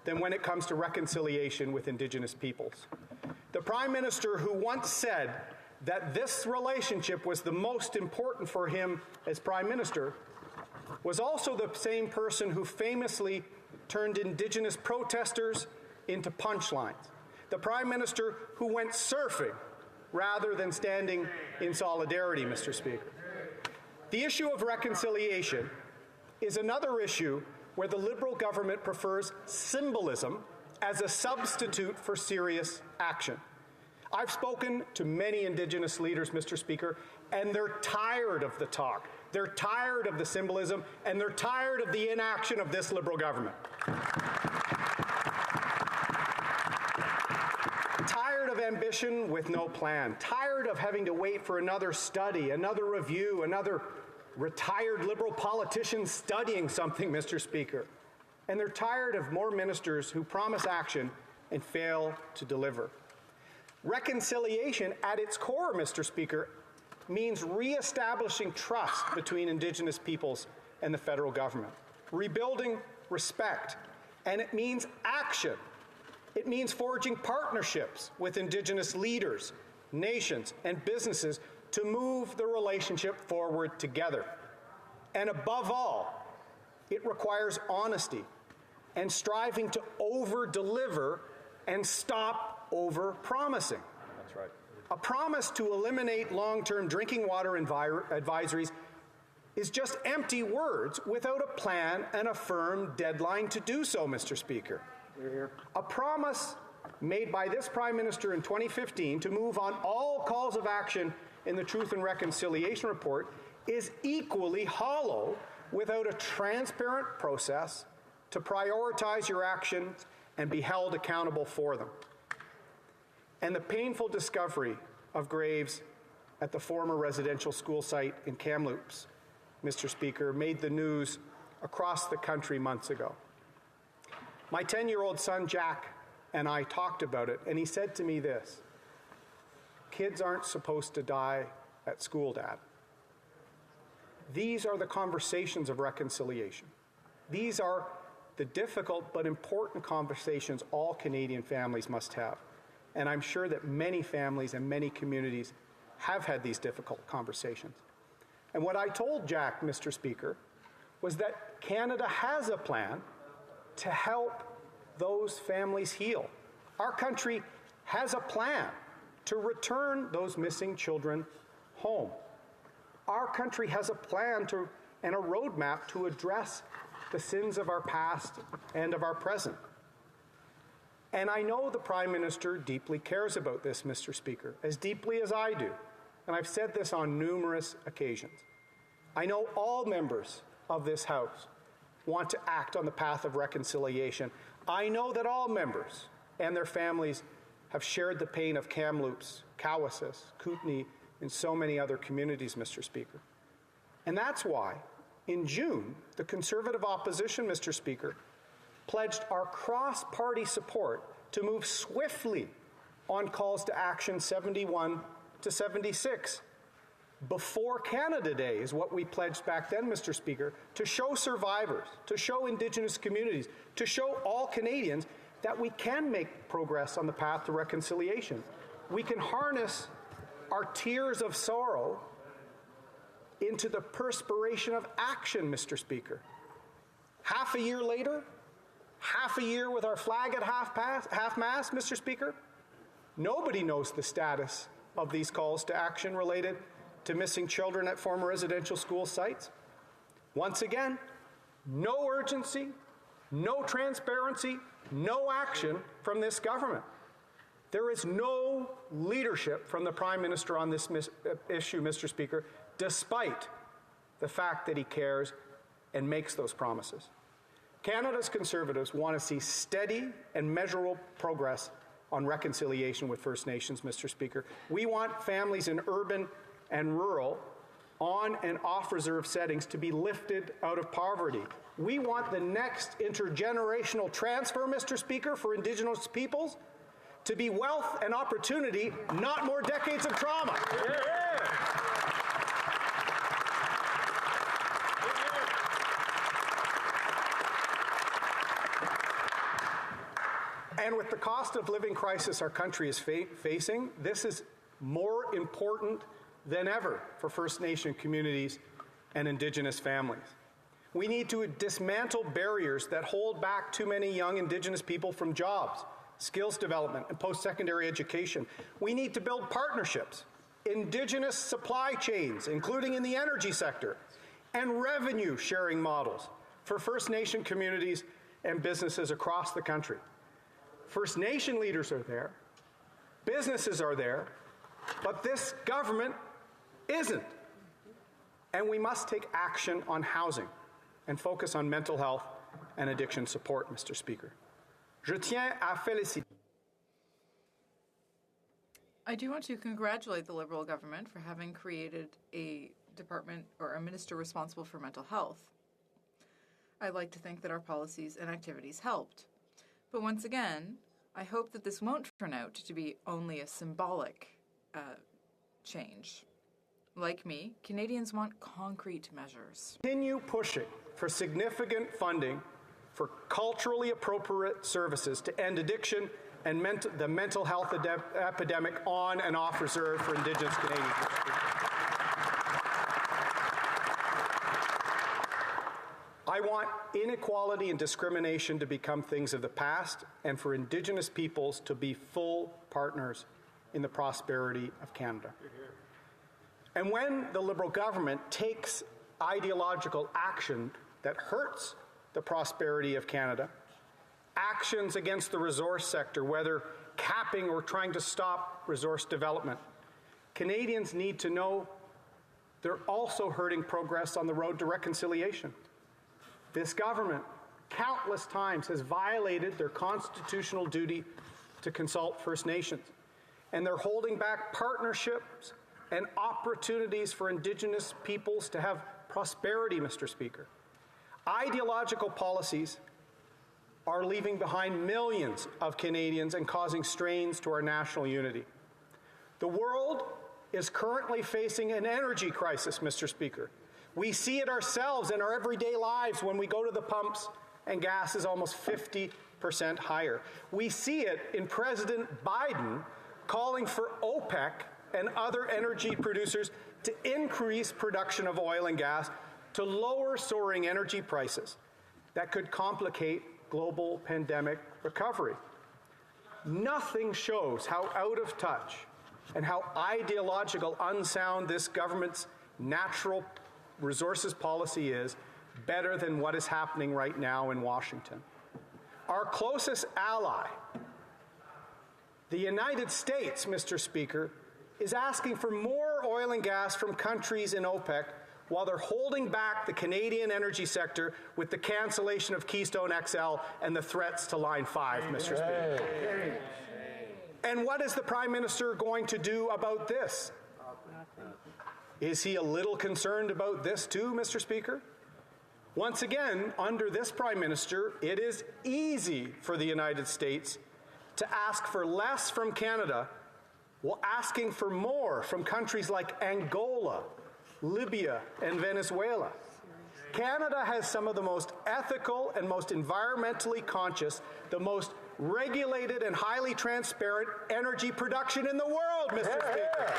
than when it comes to reconciliation with Indigenous peoples. The Prime Minister who once said that this relationship was the most important for him as Prime Minister was also the same person who famously turned Indigenous protesters into punchlines. The Prime Minister who went surfing rather than standing in solidarity, Mr. Speaker. The issue of reconciliation is another issue where the Liberal government prefers symbolism as a substitute for serious action. I've spoken to many Indigenous leaders, Mr. Speaker, and they're tired of the talk. They're tired of the symbolism, and they're tired of the inaction of this Liberal government. Tired of ambition with no plan. Tired of having to wait for another study, another review, another retired Liberal politician studying something, Mr. Speaker. And they're tired of more ministers who promise action and fail to deliver. Reconciliation at its core, Mr. Speaker, means re-establishing trust between Indigenous peoples and the federal government, rebuilding respect, and it means action. It means forging partnerships with Indigenous leaders, nations, and businesses to move the relationship forward together. And above all, it requires honesty and striving to over-deliver and stop over-promising. That's right. A promise to eliminate long-term drinking water advisories is just empty words without a plan and a firm deadline to do so, Mr. Speaker. A promise made by this Prime Minister in 2015 to move on all calls of action in the Truth and Reconciliation Report is equally hollow without a transparent process to prioritize your actions and be held accountable for them. And the painful discovery of graves at the former residential school site in Kamloops, Mr. Speaker, made the news across the country months ago. My 10-year-old son, Jack, and I talked about it, and he said to me this: "Kids aren't supposed to die at school, Dad." These are the conversations of reconciliation. These are the difficult but important conversations all Canadian families must have. And I'm sure that many families and many communities have had these difficult conversations. And what I told Jack, Mr. Speaker, was that Canada has a plan to help those families heal. Our country has a plan to return those missing children home. Our country has a plan and a roadmap to address the sins of our past and of our present. And I know the Prime Minister deeply cares about this, Mr. Speaker, as deeply as I do. And I've said this on numerous occasions. I know all members of this House want to act on the path of reconciliation. I know that all members and their families have shared the pain of Kamloops, Cowessess, Kootenay, and so many other communities, Mr. Speaker. And that's why, in June, the Conservative opposition, Mr. Speaker, pledged our cross-party support to move swiftly on calls to action 71 to 76. Before Canada Day is what we pledged back then, Mr. Speaker, to show survivors, to show Indigenous communities, to show all Canadians that we can make progress on the path to reconciliation. We can harness our tears of sorrow into the perspiration of action, Mr. Speaker. Half a year later, half a year with our flag at half-mast, Mr. Speaker, nobody knows the status of these calls to action related to missing children at former residential school sites. Once again, no urgency, no transparency, No action from this government. There is no leadership from the Prime Minister on this issue, Mr. Speaker, despite the fact that he cares and makes those promises. Canada's Conservatives want to see steady and measurable progress on reconciliation with First Nations, Mr. Speaker. We want families in urban and rural, on and off reserve settings to be lifted out of poverty. We want the next intergenerational transfer, Mr. Speaker, for Indigenous peoples to be wealth and opportunity, not more decades of trauma. And with the cost of living crisis our country is facing, this is more important than ever for First Nation communities and Indigenous families. We need to dismantle barriers that hold back too many young Indigenous people from jobs, skills development, and post-secondary education. We need to build partnerships, Indigenous supply chains, including in the energy sector, and revenue-sharing models for First Nation communities and businesses across the country. First Nation leaders are there, businesses are there, but this government isn't. And we must take action on housing and focus on mental health and addiction support, Mr. Speaker. Je tiens à féliciter. I do want to congratulate the Liberal government for having created a department or a minister responsible for mental health. I'd like to think that our policies and activities helped. But once again, I hope that this won't turn out to be only a symbolic change. Like me, Canadians want concrete measures. Continue pushing for significant funding for culturally appropriate services to end addiction and the mental health epidemic on and off reserve for Indigenous Canadians. I want inequality and discrimination to become things of the past and for Indigenous peoples to be full partners in the prosperity of Canada. And when the Liberal government takes ideological action that hurts the prosperity of Canada, actions against the resource sector, whether capping or trying to stop resource development, Canadians need to know they're also hurting progress on the road to reconciliation. This government, countless times, has violated their constitutional duty to consult First Nations, and they're holding back partnerships and opportunities for Indigenous peoples to have prosperity, Mr. Speaker. Ideological policies are leaving behind millions of Canadians and causing strains to our national unity. The world is currently facing an energy crisis, Mr. Speaker. We see it ourselves in our everyday lives when we go to the pumps and gas is almost 50% higher. We see it in President Biden calling for OPEC and other energy producers to increase production of oil and gas to lower soaring energy prices that could complicate global pandemic recovery. Nothing shows how out of touch and how ideological unsound this government's natural resources policy is better than what is happening right now in Washington. Our closest ally, the United States, Mr. Speaker, is asking for more oil and gas from countries in OPEC while they're holding back the Canadian energy sector with the cancellation of Keystone XL and the threats to Line 5, Mr. Speaker. And what is the Prime Minister going to do about this? Is he a little concerned about this too, Mr. Speaker? Once again, under this Prime Minister, it is easy for the United States to ask for less from Canada while asking for more from countries like Angola, Libya, and Venezuela. Canada has some of the most ethical and most environmentally conscious, the most regulated and highly transparent energy production in the world, Mr. Speaker.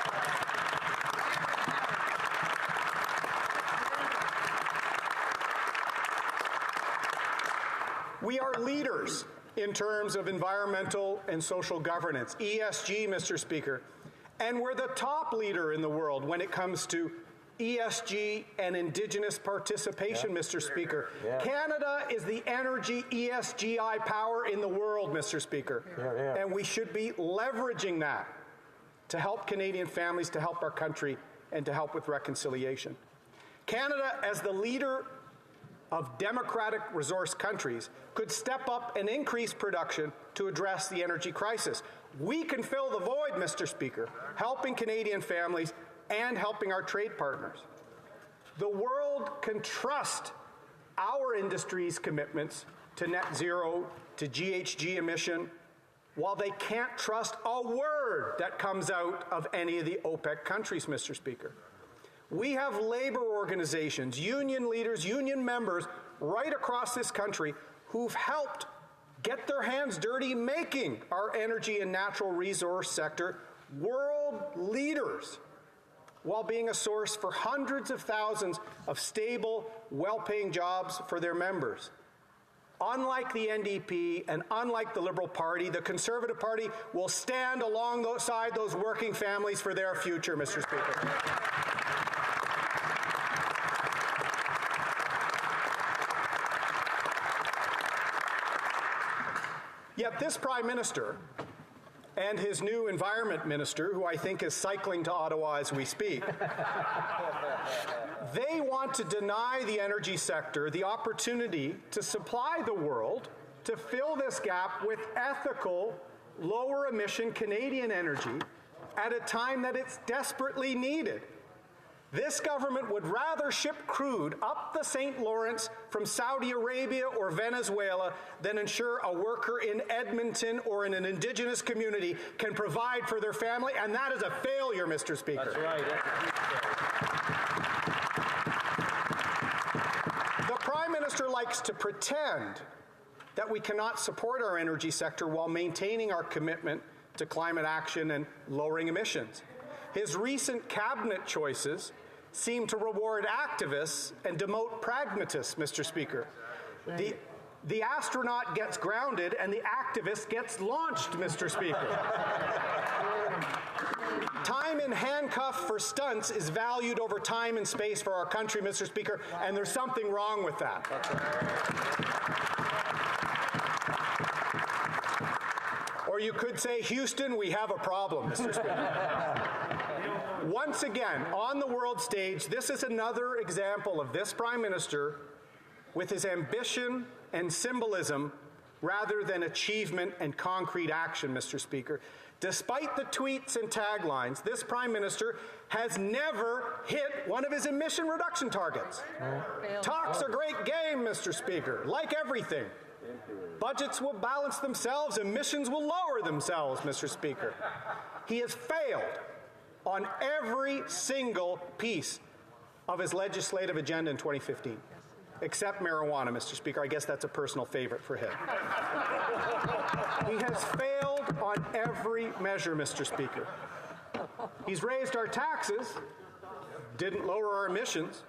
We are leaders in terms of environmental and social governance, ESG, Mr. Speaker, and we're the top leader in the world when it comes to ESG, and Indigenous participation, Mr. Speaker. Canada is the energy ESGI power in the world, Mr. Speaker. And we should be leveraging that to help Canadian families, to help our country, and to help with reconciliation. Canada, as the leader of democratic resource countries, could step up and increase production to address the energy crisis. We can fill the void, Mr. Speaker, helping Canadian families and helping our trade partners. The world can trust our industry's commitments to net zero, to GHG emission, while they can't trust a word that comes out of any of the OPEC countries, Mr. Speaker. We have labor organizations, union leaders, union members right across this country who've helped get their hands dirty making our energy and natural resource sector world leaders, while being a source for hundreds of thousands of stable, well-paying jobs for their members. Unlike the NDP and unlike the Liberal Party, the Conservative Party will stand alongside those working families for their future, Mr. Speaker. Yet this Prime Minister and his new Environment Minister, who I think is cycling to Ottawa as we speak, they want to deny the energy sector the opportunity to supply the world to fill this gap with ethical, lower-emission Canadian energy at a time that it's desperately needed. This government would rather ship crude up the St. Lawrence from Saudi Arabia or Venezuela than ensure a worker in Edmonton or in an Indigenous community can provide for their family, and that is a failure, Mr. Speaker. That's right. The Prime Minister likes to pretend that we cannot support our energy sector while maintaining our commitment to climate action and lowering emissions. His recent cabinet choices seem to reward activists and demote pragmatists, Mr. Speaker. The astronaut gets grounded and the activist gets launched, Mr. Speaker. Time in handcuff for stunts is valued over time and space for our country, Mr. Speaker, and there's something wrong with that. Or you could say, Houston, we have a problem, Mr. Speaker. Once again, on the world stage, this is another example of this Prime Minister with his ambition and symbolism rather than achievement and concrete action, Mr. Speaker. Despite the tweets and taglines, this Prime Minister has never hit one of his emission reduction targets. Talk's a great game, Mr. Speaker, like everything. Budgets will balance themselves, emissions will lower themselves, Mr. Speaker. He has failed on every single piece of his legislative agenda in 2015, except marijuana, Mr. Speaker. I guess that's a personal favorite for him. He has failed on every measure, Mr. Speaker. He's raised our taxes, didn't lower our emissions.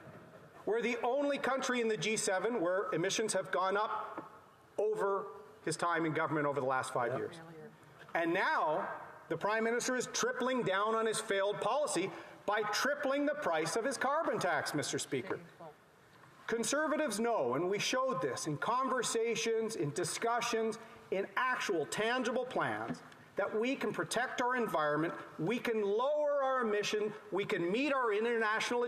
We're the only country in the G7 where emissions have gone up over his time in government over the last 5 years. And now, the Prime Minister is tripling down on his failed policy by tripling the price of his carbon tax, Mr. Speaker. Conservatives know, and we showed this in conversations, in discussions, in actual tangible plans, that we can protect our environment, we can lower our emission, we can meet our international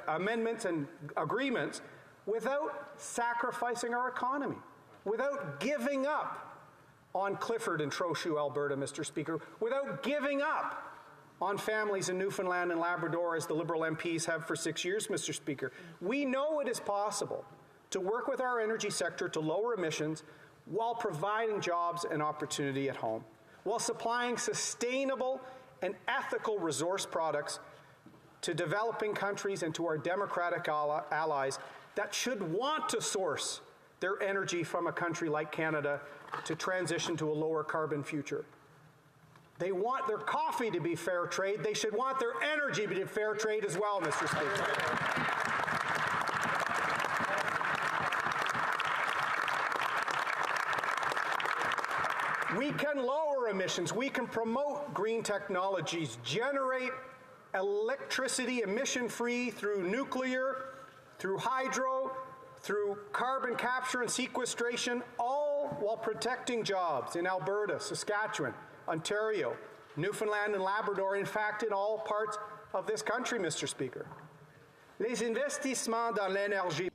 amendments and agreements without sacrificing our economy, without giving up on Clifford and Trochu, Alberta, Mr. Speaker, without giving up on families in Newfoundland and Labrador, as the Liberal MPs have for 6 years, Mr. Speaker. We know it is possible to work with our energy sector to lower emissions while providing jobs and opportunity at home, while supplying sustainable and ethical resource products to developing countries and to our democratic allies that should want to source their energy from a country like Canada to transition to a lower carbon future. They want their coffee to be fair trade. They should want their energy to be fair trade as well, Mr. Speaker. We can lower emissions. We can promote green technologies, generate electricity emission-free through nuclear, through hydro, through carbon capture and sequestration, all while protecting jobs in Alberta, Saskatchewan, Ontario, Newfoundland and Labrador, in fact, in all parts of this country, Mr. Speaker. Les investissements dans l'énergie.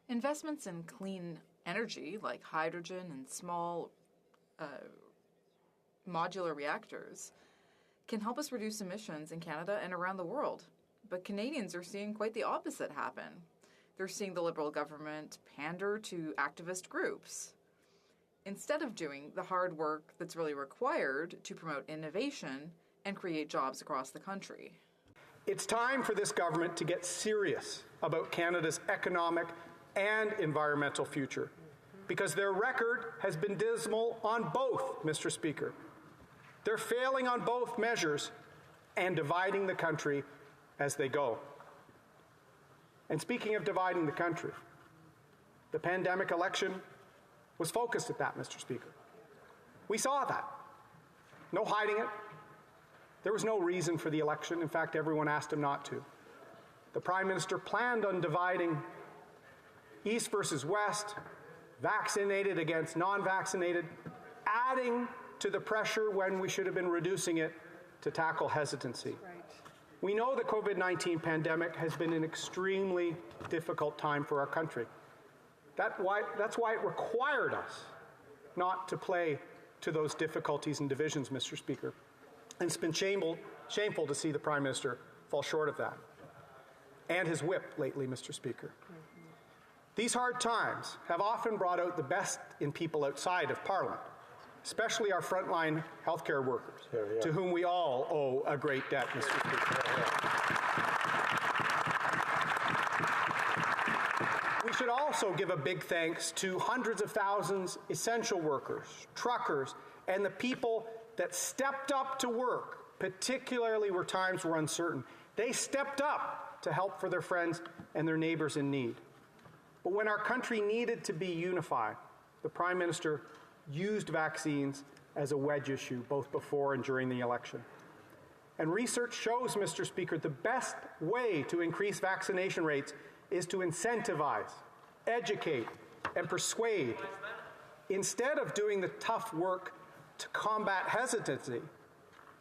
Investments in clean energy, like hydrogen and small modular reactors, can help us reduce emissions in Canada and around the world. But Canadians are seeing quite the opposite happen. They're seeing the Liberal government pander to activist groups, instead of doing the hard work that's really required to promote innovation and create jobs across the country. It's time for this government to get serious about Canada's economic and environmental future, because their record has been dismal on both, Mr. Speaker. They're failing on both measures and dividing the country as they go. And speaking of dividing the country, the pandemic election was focused at that, Mr. Speaker. We saw that. No hiding it. There was no reason for the election. In fact, everyone asked him not to. The Prime Minister planned on dividing East versus West, vaccinated against non-vaccinated, adding to the pressure when we should have been reducing it to tackle hesitancy. Right. We know the COVID-19 pandemic has been an extremely difficult time for our country. That's why it required us not to play to those difficulties and divisions, Mr. Speaker. And it's been shameful to see the Prime Minister fall short of that. And his whip lately, Mr. Speaker. Mm-hmm. These hard times have often brought out the best in people outside of Parliament, especially our frontline healthcare workers, to whom we all owe a great debt, Mr. Speaker. We should also give a big thanks to hundreds of thousands essential workers, truckers, and the people that stepped up to work, particularly where times were uncertain. They stepped up to help for their friends and their neighbors in need. But when our country needed to be unified, the Prime Minister used vaccines as a wedge issue, both before and during the election. And research shows, Mr. Speaker, the best way to increase vaccination rates is to incentivize, educate, and persuade, instead of doing the tough work to combat hesitancy,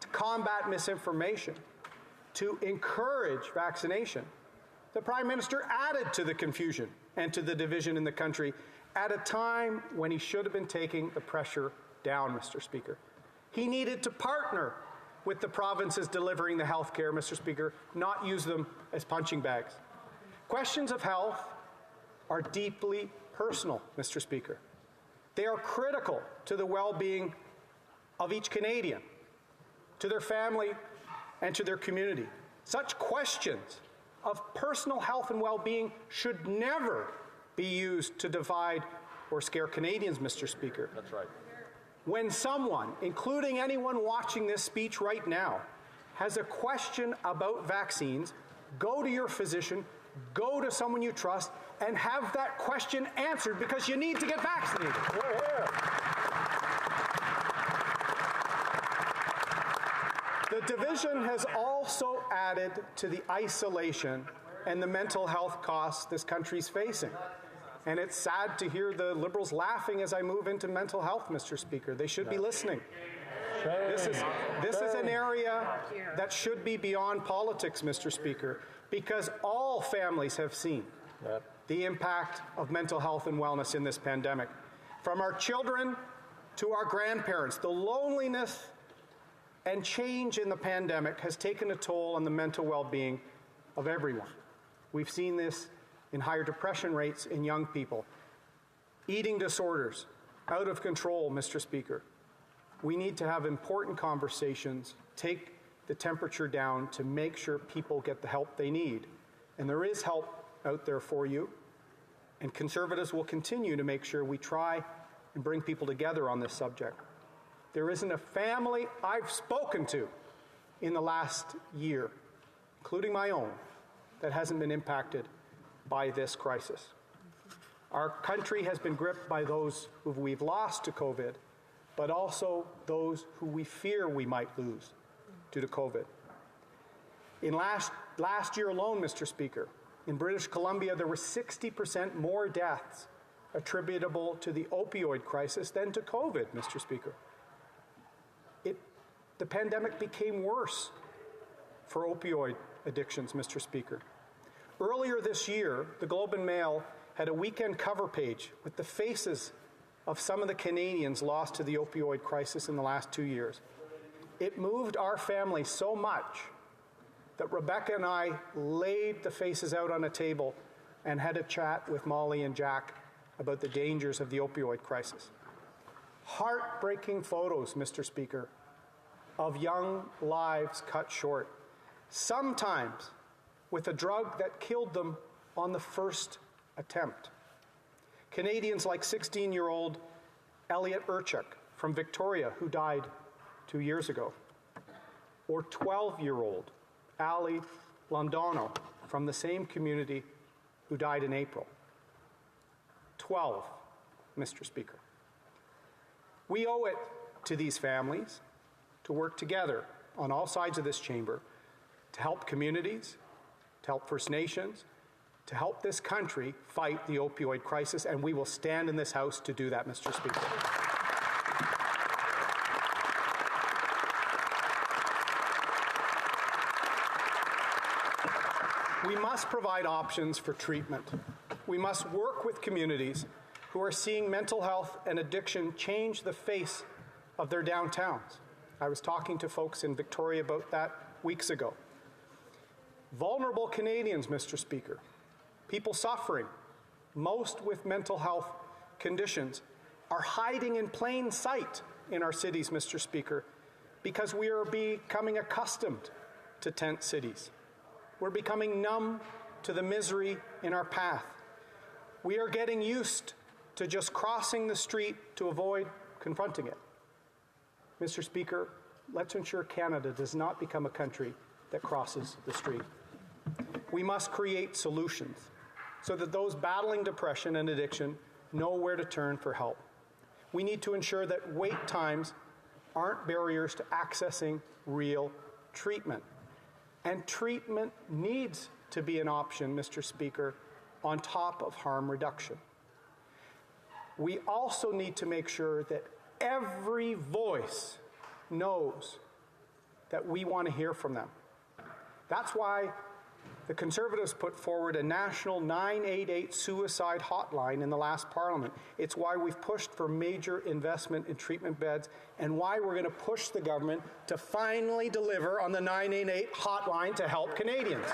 to combat misinformation, to encourage vaccination. The Prime Minister added to the confusion and to the division in the country at a time when he should have been taking the pressure down, Mr. Speaker. He needed to partner with the provinces delivering the health care, Mr. Speaker, not use them as punching bags. Questions of health are deeply personal, Mr. Speaker. They are critical to the well-being of each Canadian, to their family, and to their community. Such questions of personal health and well-being should never be used to divide or scare Canadians, Mr. Speaker. That's right. When someone, including anyone watching this speech right now, has a question about vaccines, go to your physician, go to someone you trust, and have that question answered, because you need to get vaccinated. The division has also added to the isolation and the mental health costs this country's facing. And it's sad to hear the Liberals laughing as I move into mental health, Mr. Speaker. They should be listening. This is an area that should be beyond politics, Mr. Speaker, because all families have seen the impact of mental health and wellness in this pandemic. From our children to our grandparents, the loneliness and change in the pandemic has taken a toll on the mental well-being of everyone. We've seen this in higher depression rates in young people, eating disorders, out of control, Mr. Speaker. We need to have important conversations, take the temperature down to make sure people get the help they need. And there is help out there for you, and Conservatives will continue to make sure we try and bring people together on this subject. There isn't a family I've spoken to in the last year, including my own, that hasn't been impacted by this crisis. Our country has been gripped by those who we've lost to COVID, but also those who we fear we might lose due to COVID. In last year alone, Mr. Speaker, in British Columbia, there were 60% more deaths attributable to the opioid crisis than to COVID, Mr. Speaker. The pandemic became worse for opioid addictions, Mr. Speaker. Earlier this year, the Globe and Mail had a weekend cover page with the faces of some of the Canadians lost to the opioid crisis in the last 2 years. It moved our family so much that Rebecca and I laid the faces out on a table and had a chat with Molly and Jack about the dangers of the opioid crisis. Heartbreaking photos, Mr. Speaker, of young lives cut short, sometimes with a drug that killed them on the first attempt. Canadians like 16-year-old Elliot Urchuk from Victoria, who died 2 years ago, or 12-year-old Ali Londono from the same community, who died in April. 12, Mr. Speaker. We owe it to these families to work together on all sides of this chamber to help communities, to help First Nations, to help this country fight the opioid crisis, and we will stand in this House to do that, Mr. Speaker. We must provide options for treatment. We must work with communities who are seeing mental health and addiction change the face of their downtowns. I was talking to folks in Victoria about that weeks ago. Vulnerable Canadians, Mr. Speaker, people suffering, most with mental health conditions, are hiding in plain sight in our cities, Mr. Speaker, because we are becoming accustomed to tent cities. We're becoming numb to the misery in our path. We are getting used to just crossing the street to avoid confronting it. Mr. Speaker, let's ensure Canada does not become a country that crosses the street. We must create solutions so that those battling depression and addiction know where to turn for help. We need to ensure that wait times aren't barriers to accessing real treatment. And treatment needs to be an option, Mr. Speaker, on top of harm reduction. We also need to make sure that every voice knows that we want to hear from them. That's why the Conservatives put forward a national 988 suicide hotline in the last Parliament. It's why we've pushed for major investment in treatment beds, and why we're going to push the government to finally deliver on the 988 hotline to help Canadians.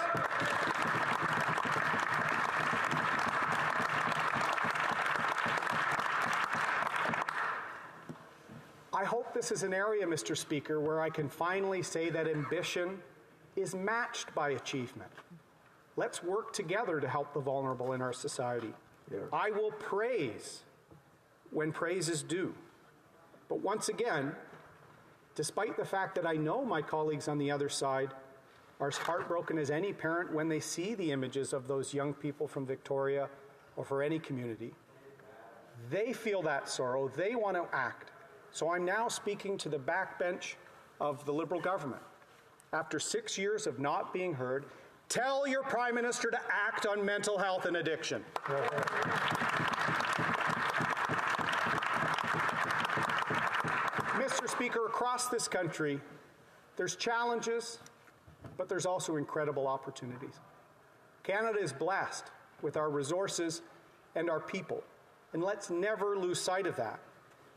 I hope this is an area, Mr. Speaker, where I can finally say that ambition is matched by achievement. Let's work together to help the vulnerable in our society. Yeah. I will praise when praise is due. But once again, despite the fact that I know my colleagues on the other side are as heartbroken as any parent when they see the images of those young people from Victoria or for any community, they feel that sorrow, they want to act. So I'm now speaking to the backbench of the Liberal government. After 6 years of not being heard, tell your Prime Minister to act on mental health and addiction. Mr. Speaker, across this country, there's challenges, but there's also incredible opportunities. Canada is blessed with our resources and our people, and let's never lose sight of that.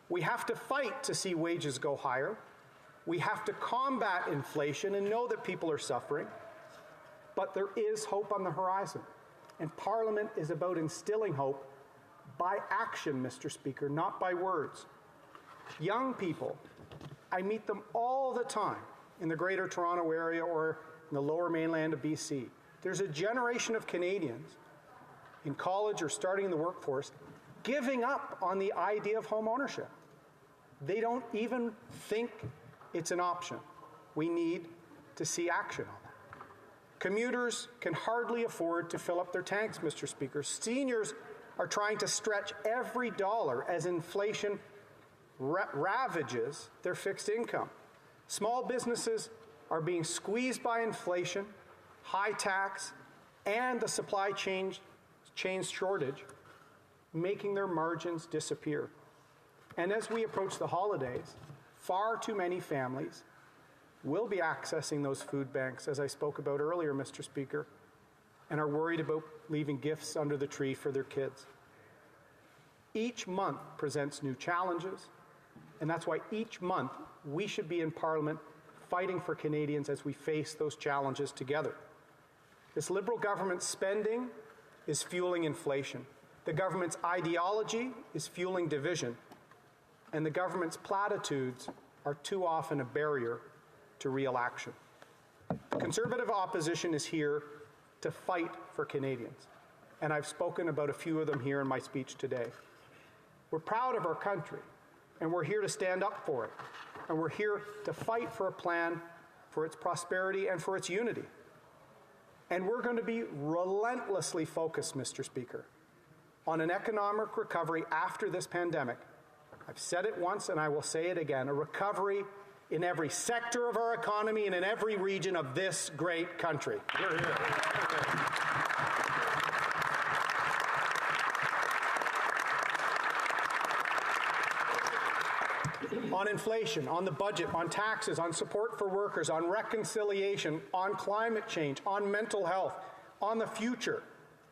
We have to fight to see wages go higher. We have to combat inflation and know that people are suffering. But there is hope on the horizon. And Parliament is about instilling hope by action, Mr. Speaker, not by words. Young people, I meet them all the time in the Greater Toronto Area or in the Lower Mainland of BC. There's a generation of Canadians in college or starting in the workforce giving up on the idea of home ownership. They don't even think it's an option. We need to see action on that. Commuters can hardly afford to fill up their tanks, Mr. Speaker. Seniors are trying to stretch every dollar as inflation ravages their fixed income. Small businesses are being squeezed by inflation, high tax, and the supply chain shortage, making their margins disappear. And as we approach the holidays, far too many families will be accessing those food banks, as I spoke about earlier, Mr. Speaker, and are worried about leaving gifts under the tree for their kids. Each month presents new challenges, and that's why each month we should be in Parliament fighting for Canadians as we face those challenges together. This Liberal government's spending is fueling inflation. The government's ideology is fueling division. And the government's platitudes are too often a barrier to real action. The Conservative opposition is here to fight for Canadians. And I've spoken about a few of them here in my speech today. We're proud of our country, and we're here to stand up for it. And we're here to fight for a plan for its prosperity and for its unity. And we're going to be relentlessly focused, Mr. Speaker, on an economic recovery after this pandemic. I've said it once and I will say it again, a recovery in every sector of our economy and in every region of this great country. Hear, hear. On inflation, on the budget, on taxes, on support for workers, on reconciliation, on climate change, on mental health, on the future.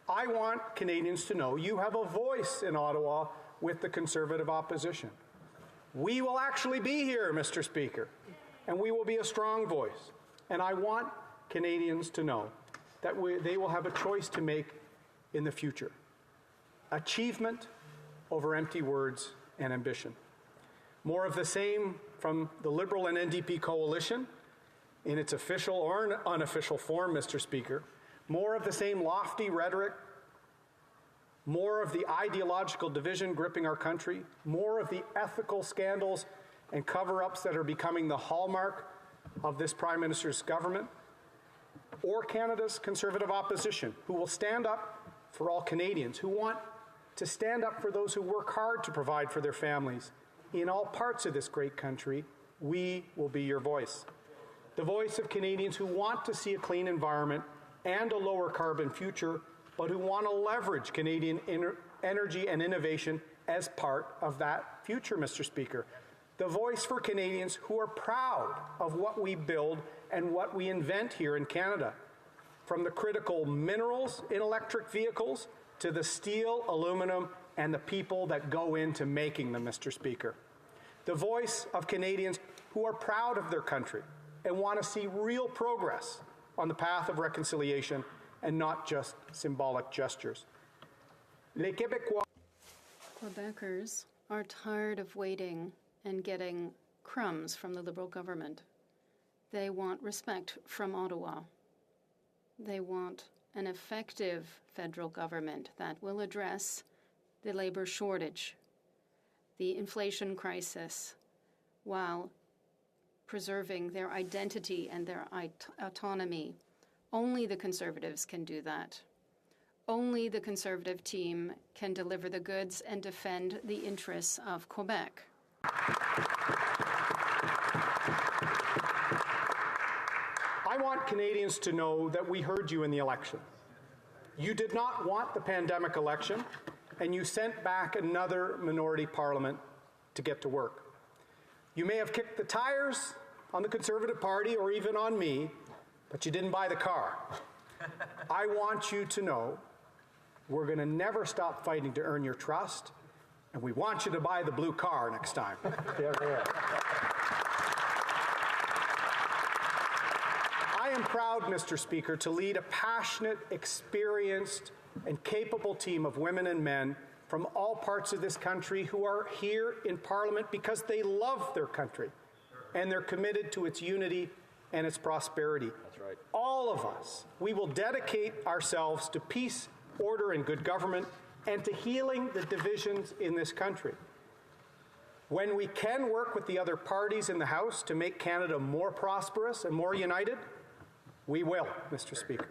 I want Canadians to know you have a voice in Ottawa with the Conservative opposition. We will actually be here, Mr. Speaker, and we will be a strong voice. And I want Canadians to know that they will have a choice to make in the future. Achievement over empty words and ambition. More of the same from the Liberal and NDP coalition in its official or unofficial form, Mr. Speaker. More of the same lofty rhetoric, more of the ideological division gripping our country, more of the ethical scandals and cover-ups that are becoming the hallmark of this Prime Minister's government, or Canada's Conservative opposition, who will stand up for all Canadians, who want to stand up for those who work hard to provide for their families. In all parts of this great country, we will be your voice. The voice of Canadians who want to see a clean environment and a lower carbon future, but who want to leverage Canadian energy and innovation as part of that future, Mr. Speaker. The voice for Canadians who are proud of what we build and what we invent here in Canada, from the critical minerals in electric vehicles to the steel, aluminum, and the people that go into making them, Mr. Speaker. The voice of Canadians who are proud of their country and want to see real progress on the path of reconciliation and not just symbolic gestures. Les Québécois. Quebecers are tired of waiting and getting crumbs from the Liberal government. They want respect from Ottawa. They want an effective federal government that will address the labor shortage, the inflation crisis, while preserving their identity and their autonomy. Only the Conservatives can do that. Only the Conservative team can deliver the goods and defend the interests of Quebec. I want Canadians to know that we heard you in the election. You did not want the pandemic election, and you sent back another minority parliament to get to work. You may have kicked the tires on the Conservative Party or even on me, but you didn't buy the car. I want you to know we're going to never stop fighting to earn your trust, and we want you to buy the blue car next time. Yeah, yeah. I am proud, Mr. Speaker, to lead a passionate, experienced, and capable team of women and men from all parts of this country who are here in Parliament because they love their country and they're committed to its unity and its prosperity. That's right. All of us, we will dedicate ourselves to peace, order, and good government, and to healing the divisions in this country. When we can work with the other parties in the House to make Canada more prosperous and more united, we will, Mr. Speaker.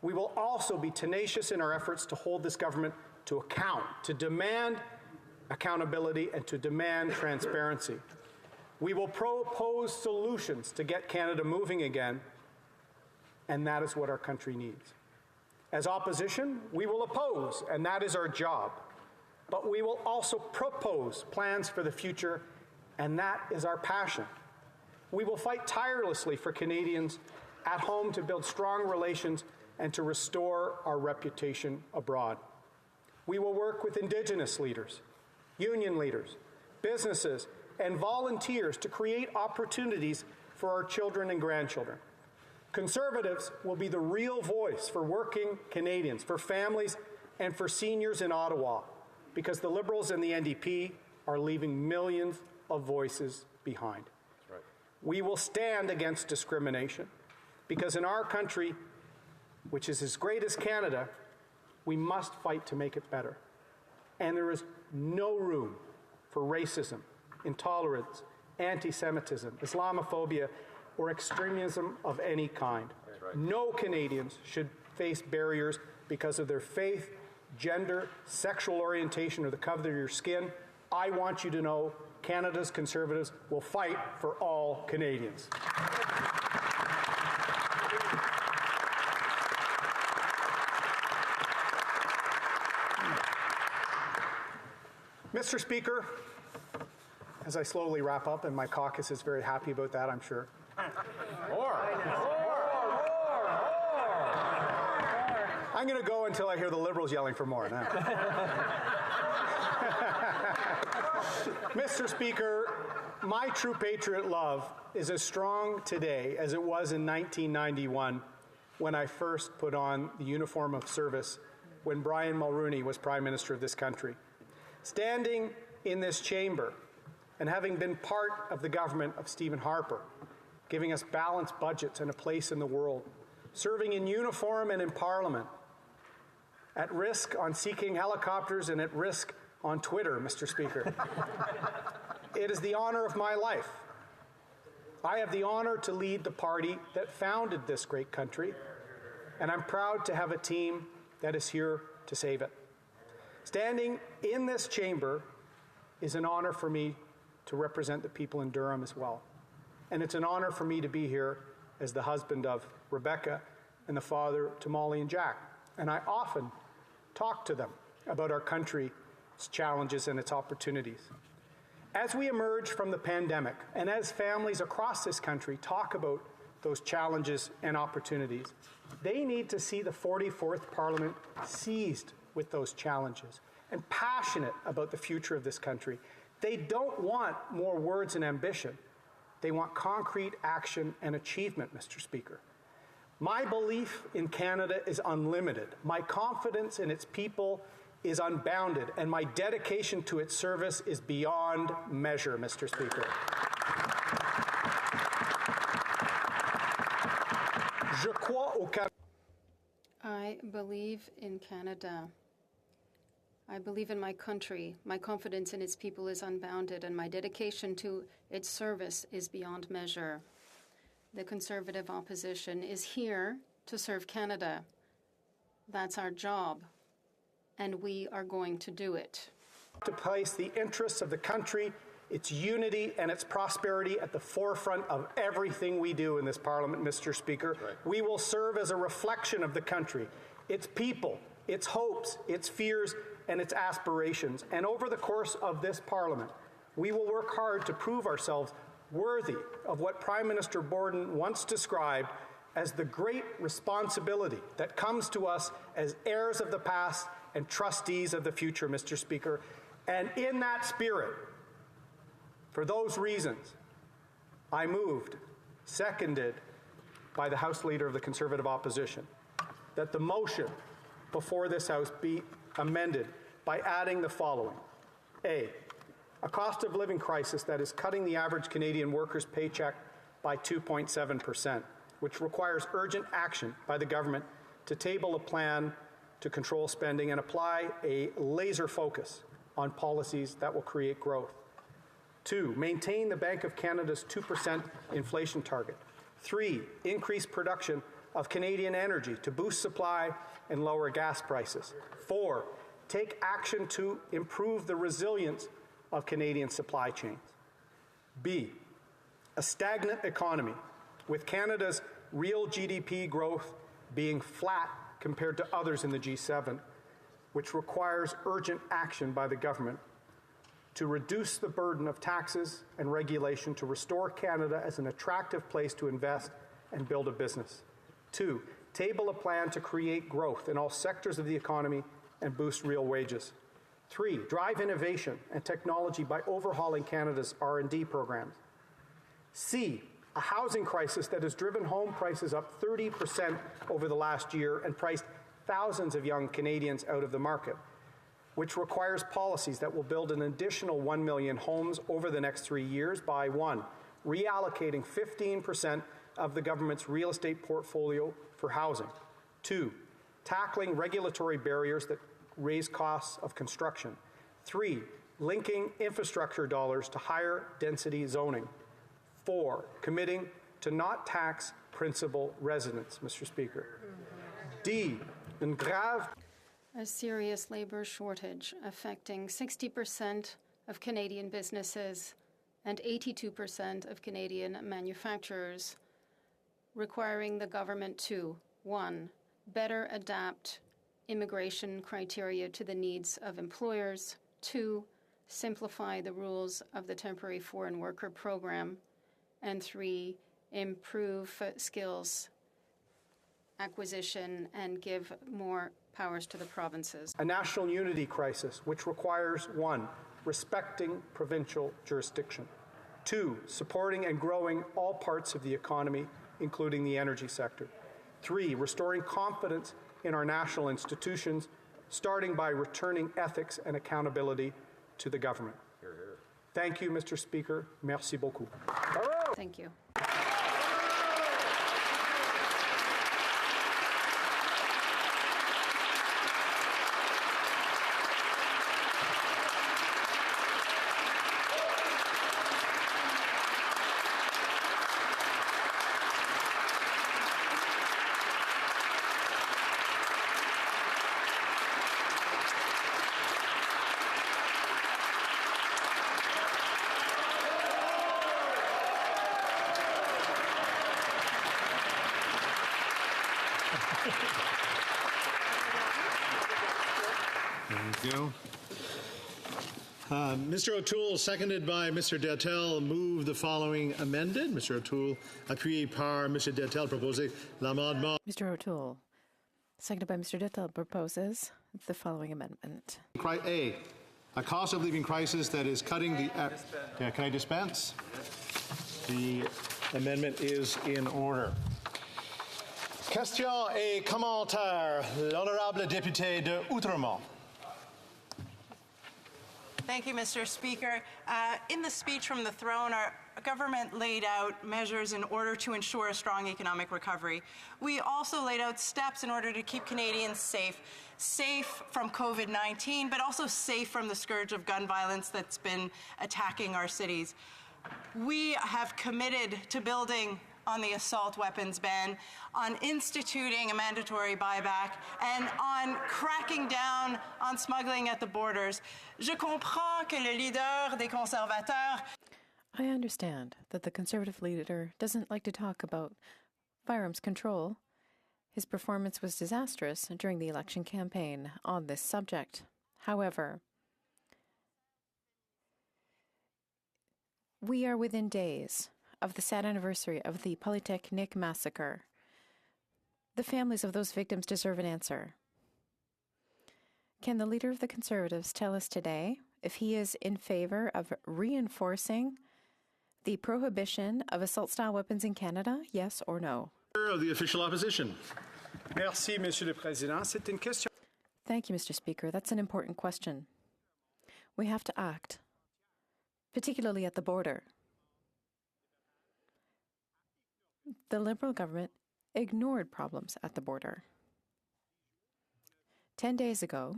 We will also be tenacious in our efforts to hold this government to account, to demand accountability, and to demand transparency. We will propose solutions to get Canada moving again, and that is what our country needs. As opposition, we will oppose, and that is our job. But we will also propose plans for the future, and that is our passion. We will fight tirelessly for Canadians at home to build strong relations and to restore our reputation abroad. We will work with Indigenous leaders, union leaders, businesses, and volunteers to create opportunities for our children and grandchildren. Conservatives will be the real voice for working Canadians, for families, and for seniors in Ottawa, because the Liberals and the NDP are leaving millions of voices behind. That's right. We will stand against discrimination, because in our country, which is as great as Canada, we must fight to make it better. And there is no room for racism, intolerance, anti-Semitism, Islamophobia, or extremism of any kind. Right. No Canadians should face barriers because of their faith, gender, sexual orientation, or the color of your skin. I want you to know Canada's Conservatives will fight for all Canadians. Mr. Speaker, as I slowly wrap up, and my caucus is very happy about that, I'm sure. I'm going to go until I hear the Liberals yelling for more now. Mr. Speaker, my true patriot love is as strong today as it was in 1991 when I first put on the uniform of service when Brian Mulroney was Prime Minister of this country. Standing in this chamber and having been part of the government of Stephen Harper, giving us balanced budgets and a place in the world, serving in uniform and in Parliament, at risk on seeking helicopters and at risk on Twitter, Mr. Speaker. It is the honor of my life. I have the honor to lead the party that founded this great country, and I'm proud to have a team that is here to save it. Standing in this chamber is an honor for me to represent the people in Durham as well. And it's an honor for me to be here as the husband of Rebecca and the father to Molly and Jack. And I often talk to them about our country's challenges and its opportunities. As we emerge from the pandemic, and as families across this country talk about those challenges and opportunities, they need to see the 44th Parliament seized with those challenges and passionate about the future of this country. They don't want more words and ambition. They want concrete action and achievement, Mr. Speaker. My belief in Canada is unlimited. My confidence in its people is unbounded, and my dedication to its service is beyond measure, Mr. Speaker. Je crois au Canada. I believe in Canada. I believe in my country. My confidence in its people is unbounded, and my dedication to its service is beyond measure. The Conservative opposition is here to serve Canada. That's our job, and we are going to do it. To place the interests of the country, its unity, and its prosperity at the forefront of everything we do in this Parliament, Mr. Speaker. Right. We will serve as a reflection of the country, its people, its hopes, its fears, and its aspirations. And over the course of this Parliament, we will work hard to prove ourselves worthy of what Prime Minister Borden once described as the great responsibility that comes to us as heirs of the past and trustees of the future, Mr. Speaker. And in that spirit, for those reasons, I moved, seconded by the House Leader of the Conservative Opposition, that the motion before this House be amended by adding the following. A cost of living crisis that is cutting the average Canadian worker's paycheck by 2.7%, which requires urgent action by the government to table a plan to control spending and apply a laser focus on policies that will create growth. 2, maintain the Bank of Canada's 2% inflation target. 3, increase production of Canadian energy to boost supply and lower gas prices. 4, take action to improve the resilience of Canadian supply chains. B, a stagnant economy with Canada's real GDP growth being flat compared to others in the G7, which requires urgent action by the government to reduce the burden of taxes and regulation to restore Canada as an attractive place to invest and build a business. 2, table a plan to create growth in all sectors of the economy and boost real wages. 3, drive innovation and technology by overhauling Canada's R&D programs. C, a housing crisis that has driven home prices up 30% over the last year and priced thousands of young Canadians out of the market, which requires policies that will build an additional 1 million homes over the next 3 years by 1, reallocating 15% of the government's real estate portfolio for housing. 2, tackling regulatory barriers that raise costs of construction. 3, linking infrastructure dollars to higher density zoning. 4, committing to not tax principal residents, Mr. Speaker. D, une grave A serious labor shortage affecting 60% of Canadian businesses and 82% of Canadian manufacturers, requiring the government to 1, better adapt immigration criteria to the needs of employers, 2, simplify the rules of the Temporary Foreign Worker Program, and 3, improve skills acquisition and give more powers to the provinces. A national unity crisis, which requires 1, respecting provincial jurisdiction. 2, supporting and growing all parts of the economy, including the energy sector. 3, restoring confidence in our national institutions, starting by returning ethics and accountability to the government. Thank you, Mr. Speaker. Merci beaucoup. Thank you. Thank you. Mr. O'Toole, seconded by Mr. Dettel, moved the following amended. Mr. O'Toole, appuyé par Mr. Dettel, proposé l'amendement. Mr. O'Toole, seconded by Mr. Dettel, proposes the following amendment. A cost of living crisis that is cutting the... can I dispense? The amendment is in order. Question et commentaire. L'honorable député de Outremont. Thank you, Mr. Speaker. In the speech from the throne, our government laid out measures in order to ensure a strong economic recovery. We also laid out steps in order to keep Canadians safe from COVID-19, but also safe from the scourge of gun violence that's been attacking our cities. We have committed to building on the assault weapons ban, on instituting a mandatory buyback, and on cracking down on smuggling at the borders. Je comprends que le leader des conservateurs... I understand that the Conservative leader doesn't like to talk about firearms control. His performance was disastrous during the election campaign on this subject. However, we are within days of the sad anniversary of the Polytechnique massacre. The families of those victims deserve an answer. Can the leader of the Conservatives tell us today if he is in favor of reinforcing the prohibition of assault-style weapons in Canada, yes or no? Of the official opposition. Merci, Monsieur le Président. C'est une question. Thank you, Mr. Speaker. That's an important question. We have to act, particularly at the border. The Liberal government ignored problems at the border. 10 days ago,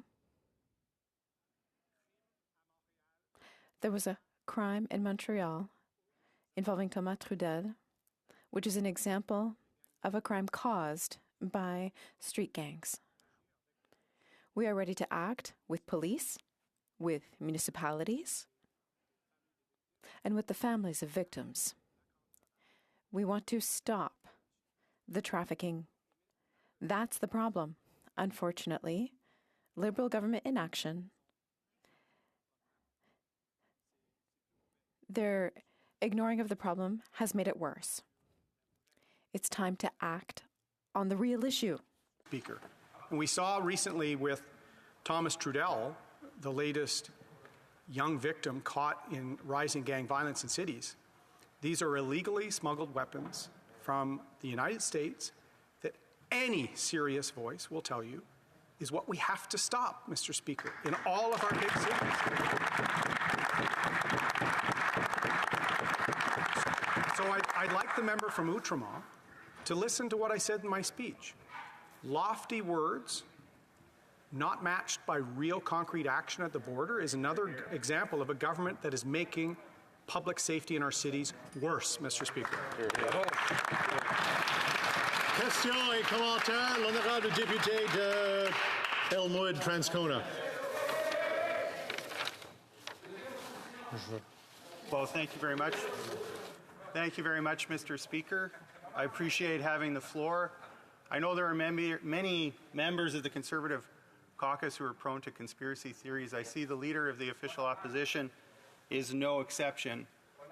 there was a crime in Montreal involving Thomas Trudel, which is an example of a crime caused by street gangs. We are ready to act with police, with municipalities, and with the families of victims. We want to stop the trafficking. That's the problem. Unfortunately, Liberal government inaction, their ignoring of the problem has made it worse. It's time to act on the real issue. Speaker. And we saw recently with Thomas Trudell, the latest young victim caught in rising gang violence in cities. These are illegally smuggled weapons from the United States that any serious voice will tell you is what we have to stop, Mr. Speaker, in all of our big cities. So I'd like the member from Outremont to listen to what I said in my speech. Lofty words not matched by real concrete action at the border is another example of a government that is making public safety in our cities worse, Mr. Speaker. Question et commentaire, l'honorable député de Elmwood, Transcona. Well, thank you very much. Thank you very much, Mr. Speaker. I appreciate having the floor. I know there are many members of the Conservative caucus who are prone to conspiracy theories. I see the leader of the official opposition is no exception.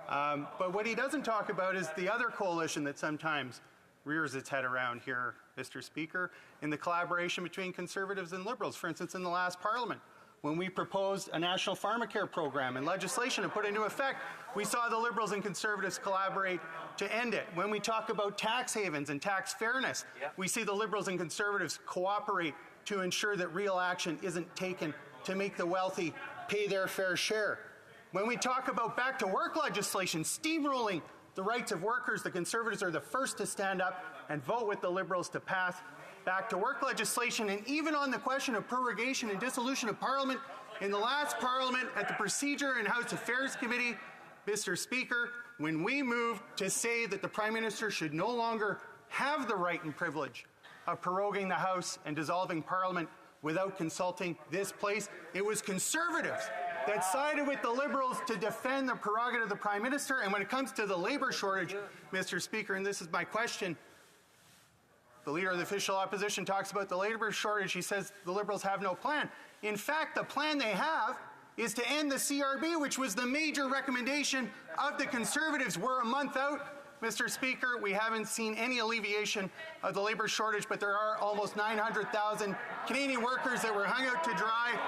But what he doesn't talk about is the other coalition that sometimes rears its head around here, Mr. Speaker, in the collaboration between Conservatives and Liberals. For instance, in the last Parliament, when we proposed a national pharmacare program and legislation to put into effect, we saw the Liberals and Conservatives collaborate to end it. When we talk about tax havens and tax fairness, we see the Liberals and Conservatives cooperate to ensure that real action isn't taken to make the wealthy pay their fair share. When we talk about back-to-work legislation, steamrolling the rights of workers, the Conservatives are the first to stand up and vote with the Liberals to pass back-to-work legislation. And even on the question of prorogation and dissolution of Parliament, in the last Parliament at the Procedure and House Affairs Committee, Mr. Speaker, when we moved to say that the Prime Minister should no longer have the right and privilege of proroguing the House and dissolving Parliament without consulting this place, it was Conservatives that sided with the Liberals to defend the prerogative of the Prime Minister. And when it comes to the labour shortage, Mr. Speaker, and this is my question, the leader of the official opposition talks about the labour shortage. He says the Liberals have no plan. In fact, the plan they have is to end the CRB, which was the major recommendation of the Conservatives. We're a month out, Mr. Speaker. We haven't seen any alleviation of the labour shortage, but there are almost 900,000 Canadian workers that were hung out to dry.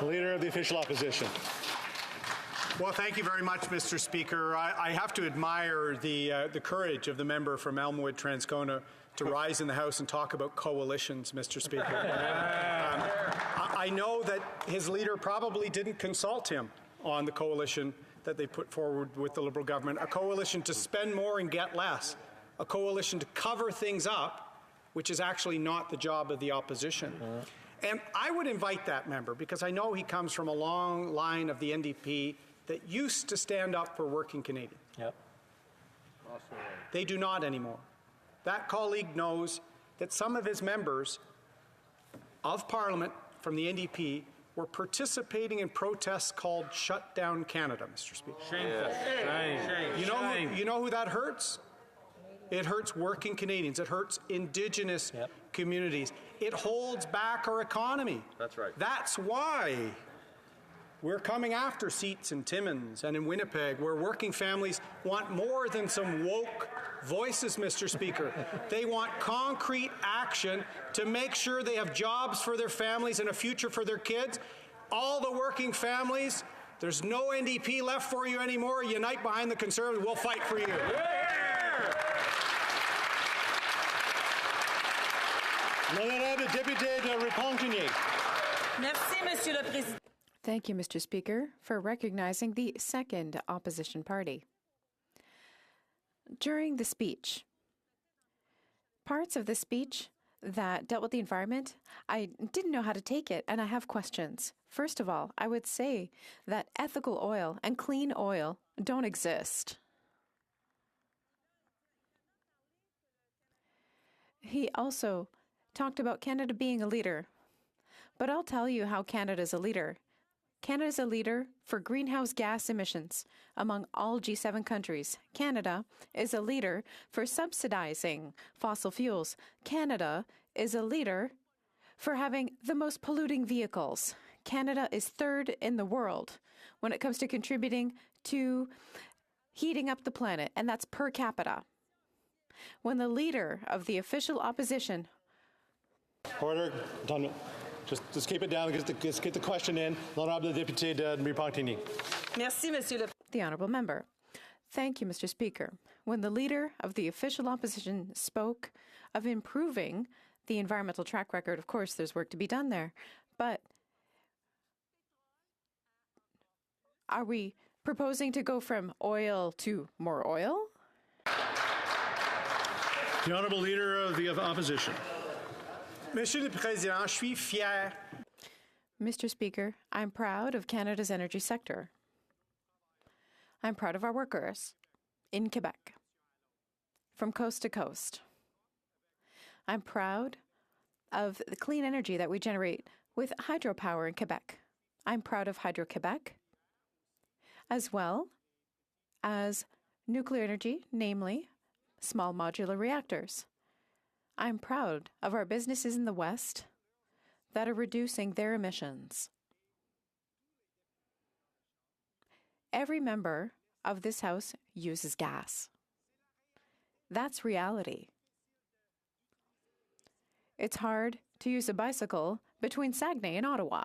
The leader of the official opposition. Well, thank you very much, Mr. Speaker. I have to admire the courage of the member from Elmwood, Transcona, to rise in the House and talk about coalitions, Mr. Speaker. I know that his leader probably didn't consult him on the coalition that they put forward with the Liberal government, a coalition to spend more and get less, a coalition to cover things up, which is actually not the job of the opposition. And I would invite that member, because I know he comes from a long line of the NDP that used to stand up for working Canadians. Yep. They do not anymore. That colleague knows that some of his members of Parliament from the NDP were participating in protests called Shut Down Canada, Mr. Speaker. Shameful. Shame. You know who that hurts? It hurts working Canadians. It hurts Indigenous communities. It holds back our economy. That's right. That's why we're coming after seats in Timmins and in Winnipeg, where working families want more than some woke voices, Mr. Speaker. They want concrete action to make sure they have jobs for their families and a future for their kids. All the working families, there's no NDP left for you anymore. Unite behind the Conservatives. We'll fight for you. L'honorable député de Repentigny. Merci, Monsieur le Président. Thank you, Mr. Speaker, for recognizing the second opposition party. During the speech, parts of the speech that dealt with the environment, I didn't know how to take it, and I have questions. First of all, I would say that ethical oil and clean oil don't exist. He also talked about Canada being a leader, but I'll tell you how Canada's a leader. Canada is a leader for greenhouse gas emissions. Among all G7 countries, Canada is a leader for subsidizing fossil fuels. Canada is a leader for having the most polluting vehicles. Canada is third in the world when it comes to contributing to heating up the planet, and that's per capita. When the leader of the official opposition... Order. Done. Just keep it down. Just get the question in. L'honorable député de Mirepontigny. Merci, Monsieur le... The honourable member. Thank you, Mr. Speaker. When the leader of the official opposition spoke of improving the environmental track record, of course, there's work to be done there. But are we proposing to go from oil to more oil? The honourable leader of the opposition. Monsieur le Président, je suis fier. Mr. Speaker, I'm proud of Canada's energy sector. I'm proud of our workers in Quebec, from coast to coast. I'm proud of the clean energy that we generate with hydropower in Quebec. I'm proud of Hydro-Quebec, as well as nuclear energy, namely small modular reactors. I'm proud of our businesses in the West that are reducing their emissions. Every member of this House uses gas. That's reality. It's hard to use a bicycle between Saguenay and Ottawa.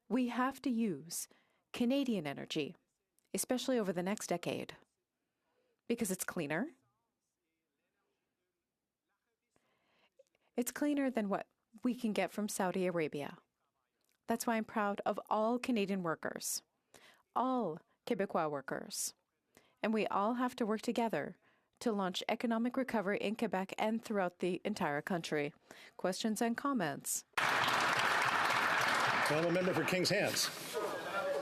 We have to use Canadian energy, especially over the next decade, because it's cleaner. It's cleaner than what we can get from Saudi Arabia. That's why I'm proud of all Canadian workers, all Quebecois workers. And we all have to work together to launch economic recovery in Quebec and throughout the entire country. Questions and comments? Honourable member for King's Hands.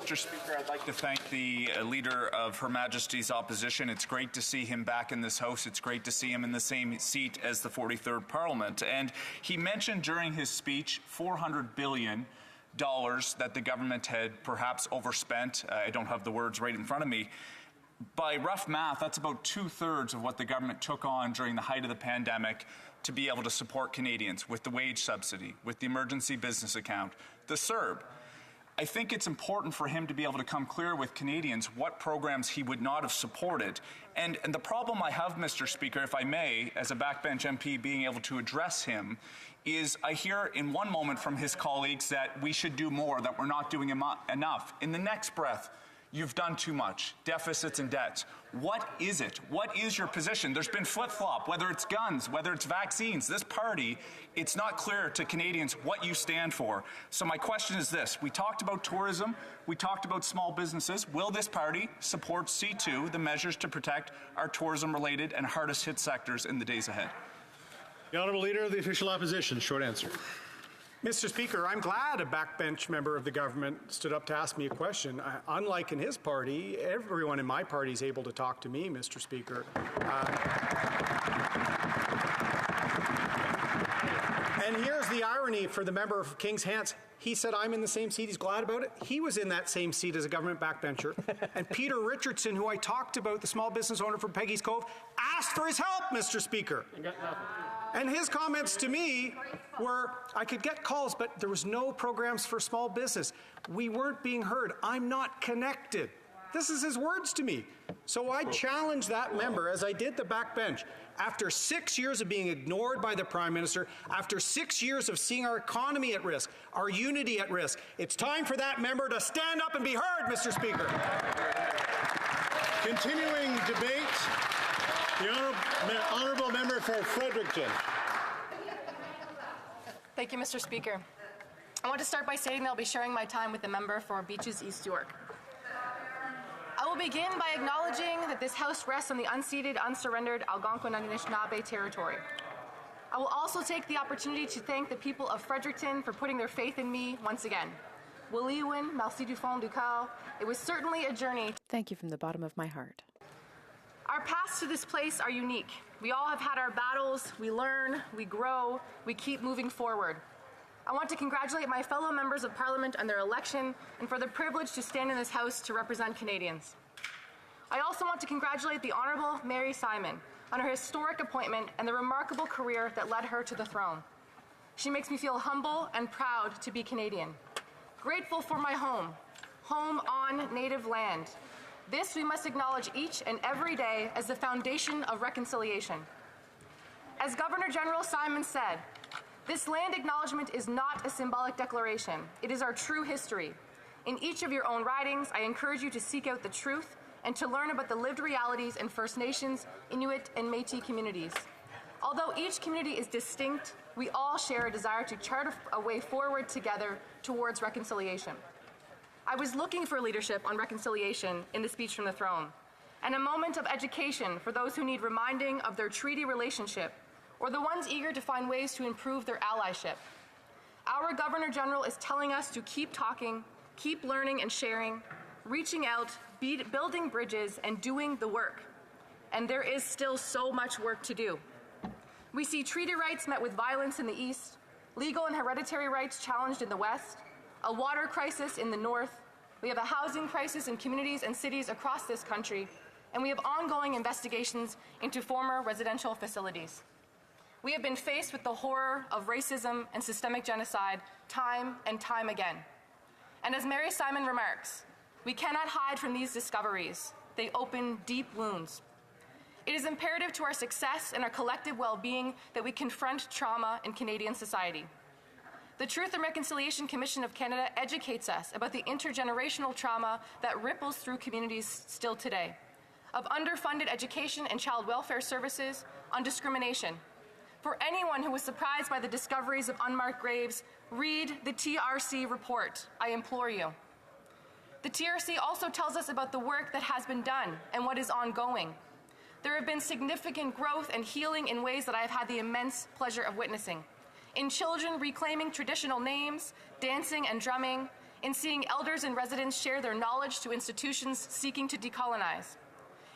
Mr. Speaker, I'd like to thank the leader of Her Majesty's opposition. It's great to see him back in this House. It's great to see him in the same seat as the 43rd Parliament. And he mentioned during his speech $400 billion that the government had perhaps overspent. I don't have the words right in front of me. By rough math, that's about 2/3 of what the government took on during the height of the pandemic to be able to support Canadians with the wage subsidy, with the emergency business account, the CERB. I think it's important for him to be able to come clear with Canadians what programs he would not have supported. And the problem I have, Mr. Speaker, if I may, as a backbench MP being able to address him, is I hear in one moment from his colleagues that we should do more, that we're not doing enough. In the next breath, you've done too much, deficits and debts. What is it? What is your position? There's been flip-flop, whether it's guns, whether it's vaccines. This party, it's not clear to Canadians what you stand for. So my question is this. We talked about tourism. We talked about small businesses. Will this party support C2, the measures to protect our tourism-related and hardest-hit sectors in the days ahead? The Honourable Leader of the Official Opposition. Short answer. Mr. Speaker, I'm glad a backbench member of the government stood up to ask me a question. Unlike in his party, everyone in my party is able to talk to me, Mr. Speaker. And here's the irony for the member of King's Hands. He said I'm in the same seat. He's glad about it. He was in that same seat as a government backbencher. And Peter Richardson, who I talked about, the small business owner from Peggy's Cove, asked for his help, Mr. Speaker. And his comments to me were, I could get calls, but there was no programs for small business. We weren't being heard. I'm not connected. This is his words to me. So I challenged that member, as I did the backbench. After 6 years of being ignored by the Prime Minister, after 6 years of seeing our economy at risk, our unity at risk, it's time for that member to stand up and be heard, Mr. Speaker. Continuing debate, the Honourable Member for Fredericton. Thank you, Mr. Speaker. I want to start by stating that I'll be sharing my time with the member for Beaches East York. I will begin by acknowledging that this House rests on the unceded, unsurrendered Algonquin and Anishinaabe territory. I will also take the opportunity to thank the people of Fredericton for putting their faith in me once again. Wiliwin, merci du fond du cœur. It was certainly a journey. Thank you from the bottom of my heart. Our paths to this place are unique. We all have had our battles, we learn, we grow, we keep moving forward. I want to congratulate my fellow members of Parliament on their election and for the privilege to stand in this House to represent Canadians. I also want to congratulate the Honourable Mary Simon on her historic appointment and the remarkable career that led her to the throne. She makes me feel humble and proud to be Canadian. Grateful for my home on native land. This we must acknowledge each and every day as the foundation of reconciliation. As Governor General Simon said, this land acknowledgement is not a symbolic declaration. It is our true history. In each of your own ridings, I encourage you to seek out the truth and to learn about the lived realities in First Nations, Inuit, and Métis communities. Although each community is distinct, we all share a desire to chart a way forward together towards reconciliation. I was looking for leadership on reconciliation in the speech from the throne, and a moment of education for those who need reminding of their treaty relationship, or the ones eager to find ways to improve their allyship. Our Governor General is telling us to keep talking, keep learning and sharing, reaching out, building bridges, and doing the work. And there is still so much work to do. We see treaty rights met with violence in the East, legal and hereditary rights challenged in the West, a water crisis in the North, we have a housing crisis in communities and cities across this country, and we have ongoing investigations into former residential facilities. We have been faced with the horror of racism and systemic genocide time and time again. And as Mary Simon remarks, we cannot hide from these discoveries. They open deep wounds. It is imperative to our success and our collective well-being that we confront trauma in Canadian society. The Truth and Reconciliation Commission of Canada educates us about the intergenerational trauma that ripples through communities still today, of underfunded education and child welfare services, on discrimination. For anyone who was surprised by the discoveries of unmarked graves, read the TRC report, I implore you. The TRC also tells us about the work that has been done and what is ongoing. There have been significant growth and healing in ways that I have had the immense pleasure of witnessing. In children reclaiming traditional names, dancing and drumming, in seeing elders and residents share their knowledge to institutions seeking to decolonize.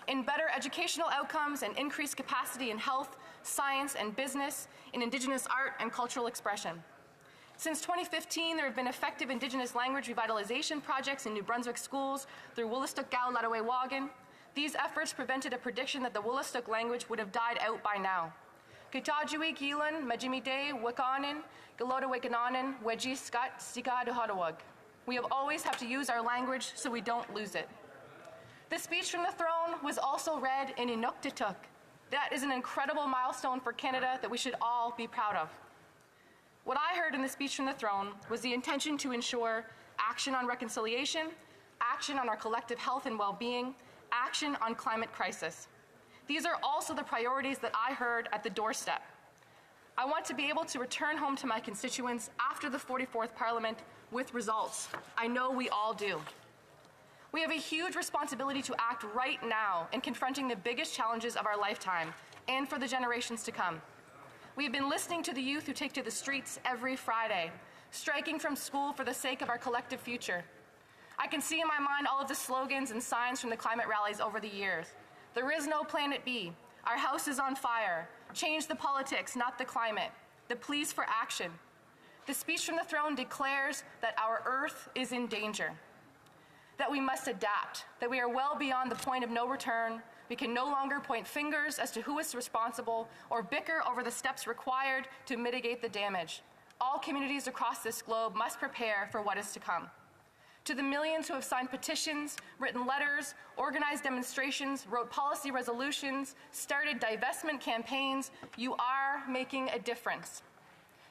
In better educational outcomes and increased capacity in health, science, and business, in Indigenous art and cultural expression. Since 2015, there have been effective Indigenous language revitalization projects in New Brunswick schools through Wolastoq Gow Ladaway-Wagan. These efforts prevented a prediction that the Wolastoq language would have died out by now. Kitajuwi Gilan, Majimide, Wakanen, Galodawekananen, Weji Skat, Sika Duhadawag. We have always have to use our language so we don't lose it. The speech from the throne was also read in Inuktitut. That is an incredible milestone for Canada that we should all be proud of. What I heard in the speech from the throne was the intention to ensure action on reconciliation, action on our collective health and well-being, action on climate crisis. These are also the priorities that I heard at the doorstep. I want to be able to return home to my constituents after the 44th Parliament with results. I know we all do. We have a huge responsibility to act right now in confronting the biggest challenges of our lifetime and for the generations to come. We have been listening to the youth who take to the streets every Friday, striking from school for the sake of our collective future. I can see in my mind all of the slogans and signs from the climate rallies over the years. There is no planet B. Our house is on fire. Change the politics, not the climate. The pleas for action. The speech from the throne declares that our Earth is in danger, that we must adapt, that we are well beyond the point of no return. We can no longer point fingers as to who is responsible or bicker over the steps required to mitigate the damage. All communities across this globe must prepare for what is to come. To the millions who have signed petitions, written letters, organized demonstrations, wrote policy resolutions, started divestment campaigns, you are making a difference.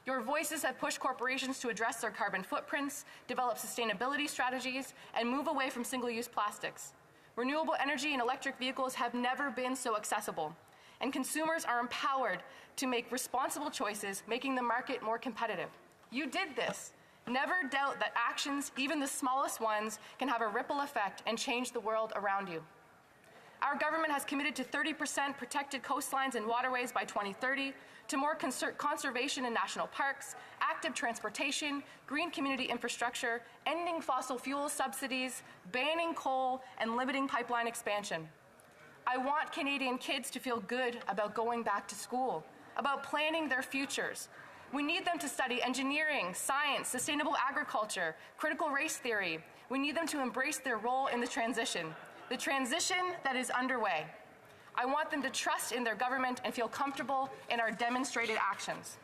Your voices have pushed corporations to address their carbon footprints, develop sustainability strategies, and move away from single-use plastics. Renewable energy and electric vehicles have never been so accessible, and consumers are empowered to make responsible choices, making the market more competitive. You did this. Never doubt that actions, even the smallest ones, can have a ripple effect and change the world around you. Our government has committed to 30% protected coastlines and waterways by 2030, to more conservation in national parks, active transportation, green community infrastructure, ending fossil fuel subsidies, banning coal, and limiting pipeline expansion. I want Canadian kids to feel good about going back to school, about planning their futures. We need them to study engineering, science, sustainable agriculture, critical race theory. We need them to embrace their role in the transition that is underway. I want them to trust in their government and feel comfortable in our demonstrated actions.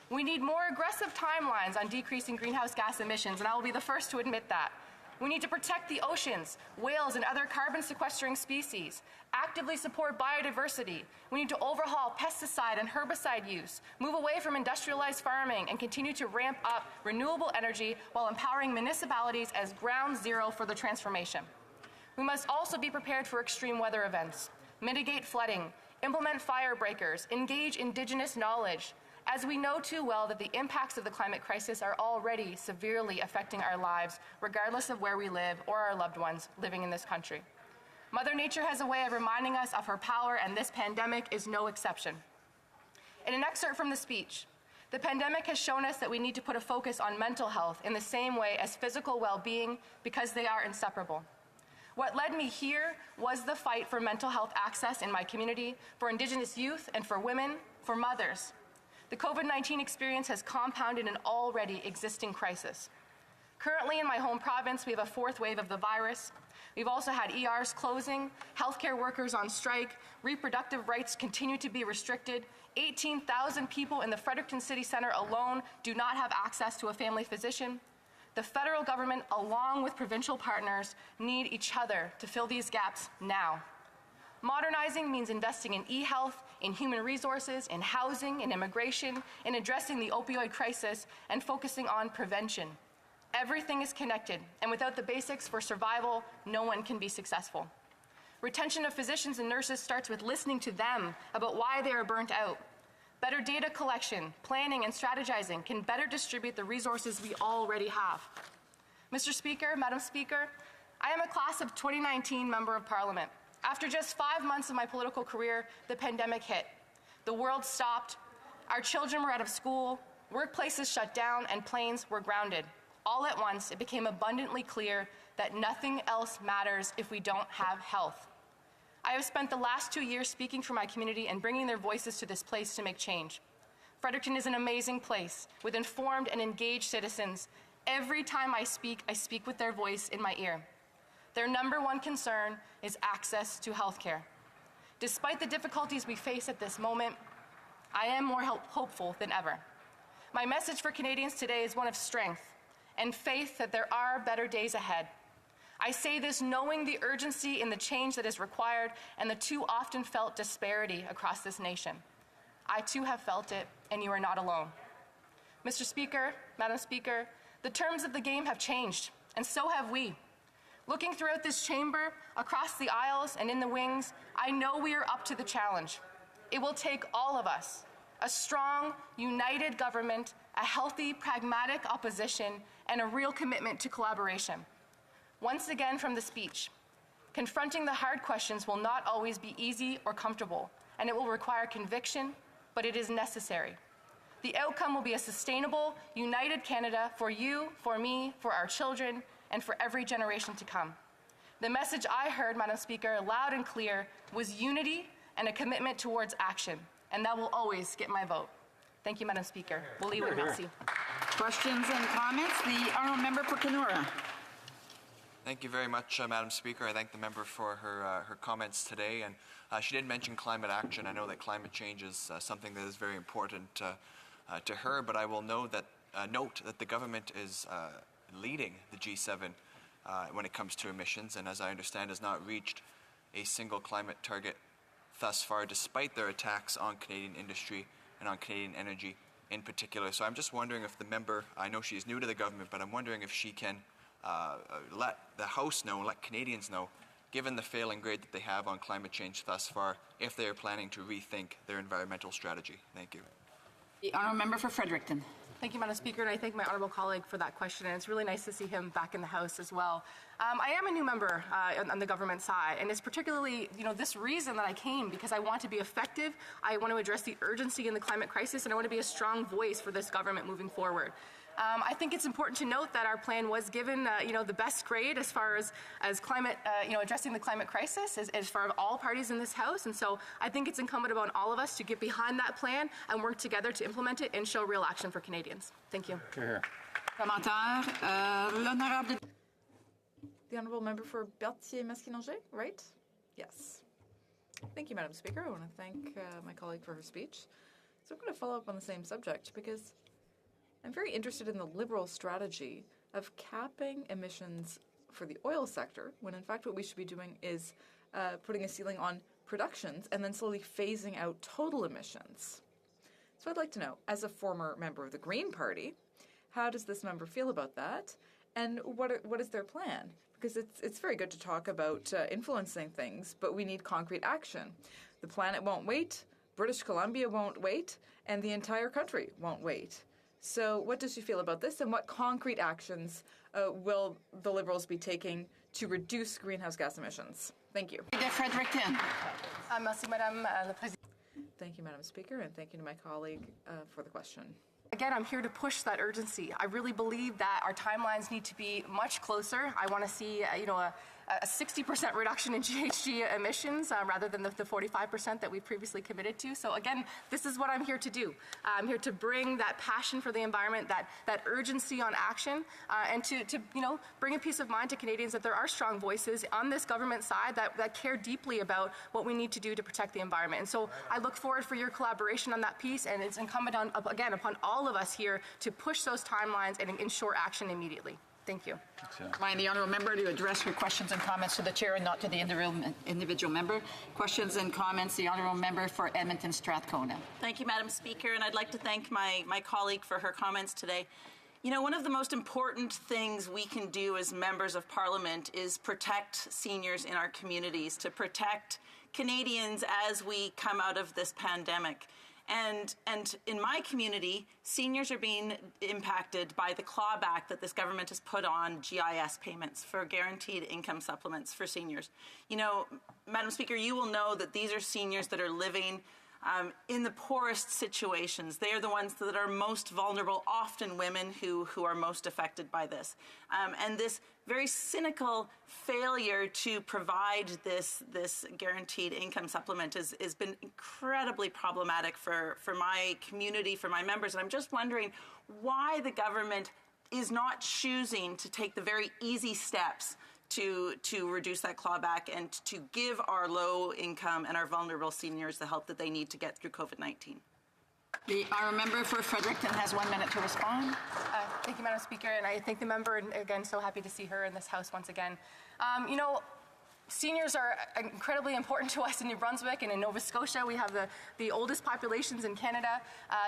We need more aggressive timelines on decreasing greenhouse gas emissions, and I will be the first to admit that. We need to protect the oceans, whales, and other carbon-sequestering species, actively support biodiversity. We need to overhaul pesticide and herbicide use, move away from industrialized farming, and continue to ramp up renewable energy while empowering municipalities as ground zero for the transformation. We must also be prepared for extreme weather events, mitigate flooding, implement fire breakers, engage Indigenous knowledge, as we know too well that the impacts of the climate crisis are already severely affecting our lives, regardless of where we live or our loved ones living in this country. Mother Nature has a way of reminding us of her power, and this pandemic is no exception. In an excerpt from the speech, the pandemic has shown us that we need to put a focus on mental health in the same way as physical well-being, because they are inseparable. What led me here was the fight for mental health access in my community, for Indigenous youth and for women, for mothers. The COVID-19 experience has compounded an already existing crisis. Currently in my home province, we have a fourth wave of the virus. We've also had ERs closing, healthcare workers on strike, reproductive rights continue to be restricted. 18,000 people in the Fredericton City Centre alone do not have access to a family physician. The federal government, along with provincial partners, need each other to fill these gaps now. Modernizing means investing in e-health, in human resources, in housing, in immigration, in addressing the opioid crisis, and focusing on prevention. Everything is connected, and without the basics for survival, no one can be successful. Retention of physicians and nurses starts with listening to them about why they are burnt out. Better data collection, planning, and strategizing can better distribute the resources we already have. Mr. Speaker, Madam Speaker, I am a class of 2019 Member of Parliament. After just 5 months of my political career, the pandemic hit. The world stopped, our children were out of school, workplaces shut down, and planes were grounded. All at once, it became abundantly clear that nothing else matters if we don't have health. I have spent the last 2 years speaking for my community and bringing their voices to this place to make change. Fredericton is an amazing place with informed and engaged citizens. Every time I speak with their voice in my ear. Their number one concern is access to health care. Despite the difficulties we face at this moment, I am more hopeful than ever. My message for Canadians today is one of strength and faith that there are better days ahead. I say this knowing the urgency in the change that is required and the too often felt disparity across this nation. I too have felt it, and you are not alone. Mr. Speaker, Madam Speaker, the terms of the game have changed, and so have we. Looking throughout this chamber, across the aisles and in the wings, I know we are up to the challenge. It will take all of us, a strong, united government, a healthy, pragmatic opposition, and a real commitment to collaboration. Once again from the speech, confronting the hard questions will not always be easy or comfortable, and it will require conviction, but it is necessary. The outcome will be a sustainable, united Canada for you, for me, for our children, and for every generation to come. The message I heard, Madam Speaker, loud and clear, was unity and a commitment towards action, and that will always get my vote. Thank you, Madam Speaker. Merci. Questions and comments? The honourable member for Kenora. Thank you very much, Madam Speaker. I thank the member for her comments today. And she did mention climate action. I know that climate change is something that is very important to her, but I will note that the government is leading the G7 when it comes to emissions, and as I understand, has not reached a single climate target thus far, despite their attacks on Canadian industry and on Canadian energy in particular. So I'm just wondering if the member, I know she's new to the government, but I'm wondering if she can let the House know, let Canadians know, given the failing grade that they have on climate change thus far, if they are planning to rethink their environmental strategy. Thank you. The honourable member for Fredericton. Thank you, Madam Speaker, and I thank my honourable colleague for that question, and it's really nice to see him back in the House as well. I am a new member on the government side, and it's particularly, this reason that I came, because I want to be effective, I want to address the urgency in the climate crisis, and I want to be a strong voice for this government moving forward. I think it's important to note that our plan was given, the best grade as far as climate, addressing the climate crisis as far as all parties in this House. And so I think it's incumbent upon all of us to get behind that plan and work together to implement it and show real action for Canadians. Thank you. Commentaire, l'honorable. The Honourable Member for Berthier-Masquinongé, right? Yes. Thank you, Madam Speaker. I want to thank my colleague for her speech. So I'm going to follow up on the same subject because I'm very interested in the Liberal strategy of capping emissions for the oil sector, when in fact what we should be doing is putting a ceiling on productions and then slowly phasing out total emissions. So I'd like to know, as a former member of the Green Party, how does this member feel about that, and what is their plan? Because it's very good to talk about influencing things, but we need concrete action. The planet won't wait, British Columbia won't wait, and the entire country won't wait. So what does she feel about this, and what concrete actions will the Liberals be taking to reduce greenhouse gas emissions? Thank you. Fredericton. Merci, Madame la Présidente. Thank you, Madam Speaker, and thank you to my colleague for the question. Again, I'm here to push that urgency. I really believe that our timelines need to be much closer. I want to see, a 60% reduction in GHG emissions rather than the 45% that we previously committed to. So again, this is what I'm here to do. I'm here to bring that passion for the environment, that urgency on action, and to bring a peace of mind to Canadians that there are strong voices on this government side that care deeply about what we need to do to protect the environment. And so I look forward for your collaboration on that piece, and it's incumbent upon all of us here to push those timelines and ensure action immediately. Thank you. Mind the honourable member to address her questions and comments to the chair and not to the individual member. Questions and comments, the honourable member for Edmonton Strathcona. Thank you, Madam Speaker, and I'd like to thank my colleague for her comments today. One of the most important things we can do as members of Parliament is protect seniors in our communities, to protect Canadians as we come out of this pandemic. And in my community, seniors are being impacted by the clawback that this government has put on GIS payments for guaranteed income supplements for seniors. Madam Speaker, you will know that these are seniors that are living in the poorest situations. They are the ones that are most vulnerable, often women who are most affected by this. And this very cynical failure to provide this guaranteed income supplement has been incredibly problematic for my community, for my members. And I'm just wondering why the government is not choosing to take the very easy steps to reduce that clawback and to give our low income and our vulnerable seniors the help that they need to get through COVID-19. Our member for Fredericton has 1 minute to respond. Thank you, Madam Speaker, and I thank the member, and again, so happy to see her in this House once again. Seniors are incredibly important to us in New Brunswick and in Nova Scotia. We have the oldest populations in Canada.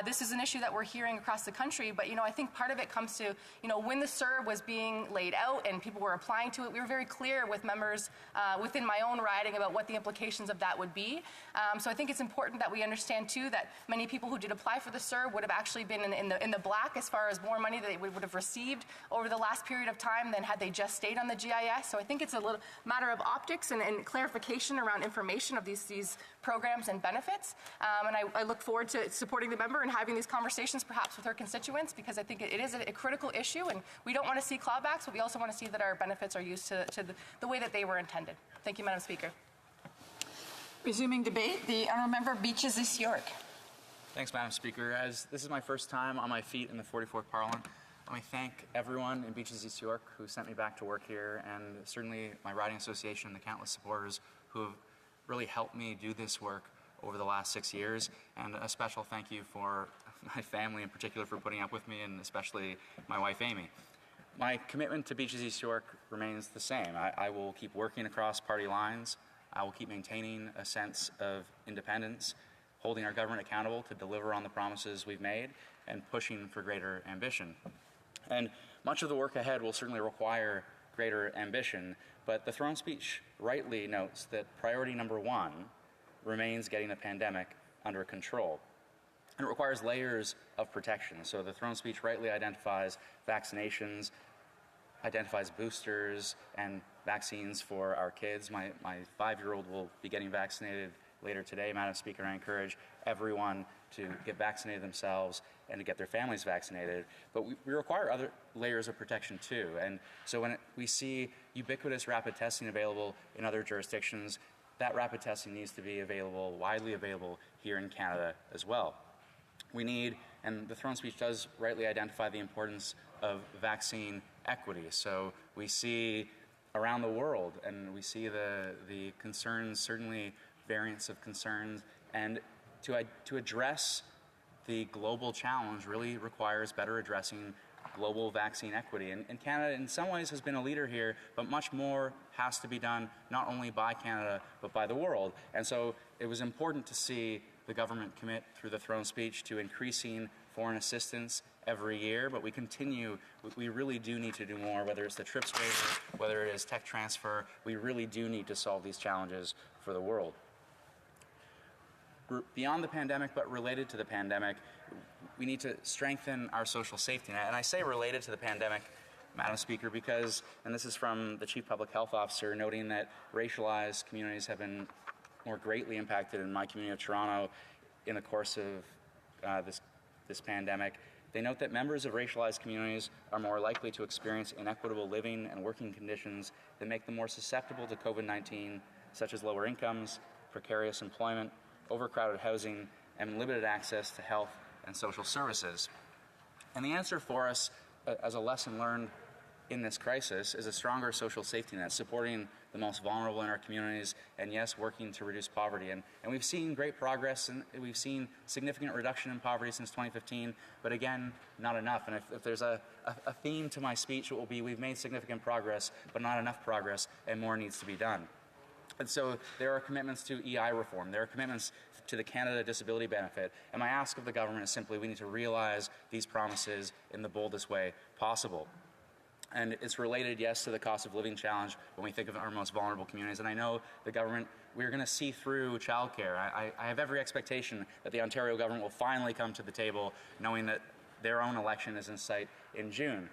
This is an issue that we're hearing across the country, but I think part of it comes to, when the CERB was being laid out and people were applying to it, we were very clear with members within my own riding about what the implications of that would be. So I think it's important that we understand too that many people who did apply for the CERB would have actually been in the black as far as more money that they would have received over the last period of time than had they just stayed on the GIS. So I think it's a little matter of optics and clarification around information of these programs and benefits. And I look forward to supporting the member and having these conversations perhaps with her constituents, because I think it is a critical issue, and we don't want to see clawbacks, but we also want to see that our benefits are used to the way that they were intended. Thank you, Madam Speaker. Resuming debate, the honourable member Beaches East York. Thanks, Madam Speaker. As this is my first time on my feet in the 44th Parliament, let me thank everyone in Beaches East York who sent me back to work here, and certainly my riding association and the countless supporters who have really helped me do this work over the last 6 years. And a special thank you for my family in particular for putting up with me, and especially my wife Amy. My commitment to Beaches East York remains the same. I will keep working across party lines. I will keep maintaining a sense of independence, holding our government accountable to deliver on the promises we've made, and pushing for greater ambition. And much of the work ahead will certainly require greater ambition, but the throne speech rightly notes that priority number one remains getting the pandemic under control. And it requires layers of protection. So the throne speech rightly identifies vaccinations, identifies boosters and vaccines for our kids. My 5-year-old will be getting vaccinated later today, Madam Speaker, I encourage everyone to get vaccinated themselves and to get their families vaccinated. But we require other layers of protection too. And so when we see ubiquitous rapid testing available in other jurisdictions, that rapid testing needs to be available, widely available here in Canada as well. We need, and the throne speech does rightly identify the importance of vaccine equity. So we see around the world, and we see the concerns, certainly variants of concerns, and to address the global challenge really requires better addressing global vaccine equity. And Canada, in some ways, has been a leader here, but much more has to be done not only by Canada, but by the world. And so it was important to see the government commit through the throne speech to increasing foreign assistance every year, but we really do need to do more, whether it's the TRIPS waiver, whether it is tech transfer. We really do need to solve these challenges for the world. Beyond the pandemic, but related to the pandemic, we need to strengthen our social safety net. And I say related to the pandemic, Madam Speaker, because, and this is from the Chief Public Health Officer, noting that racialized communities have been more greatly impacted in my community of Toronto in the course of this pandemic. They note that members of racialized communities are more likely to experience inequitable living and working conditions that make them more susceptible to COVID-19, such as lower incomes, precarious employment, overcrowded housing, and limited access to health and social services. And the answer for us, as a lesson learned in this crisis, is a stronger social safety net, supporting the most vulnerable in our communities, and yes, working to reduce poverty. And we've seen great progress, and we've seen significant reduction in poverty since 2015, but again, not enough. And if there's a theme to my speech, it will be we've made significant progress, but not enough progress, and more needs to be done. And so there are commitments to EI reform. There are commitments to the Canada Disability Benefit. And my ask of the government is simply we need to realize these promises in the boldest way possible. And it's related, yes, to the cost of living challenge when we think of our most vulnerable communities. And I know the government, we're going to see through childcare. I have every expectation that the Ontario government will finally come to the table knowing that their own election is in sight in June.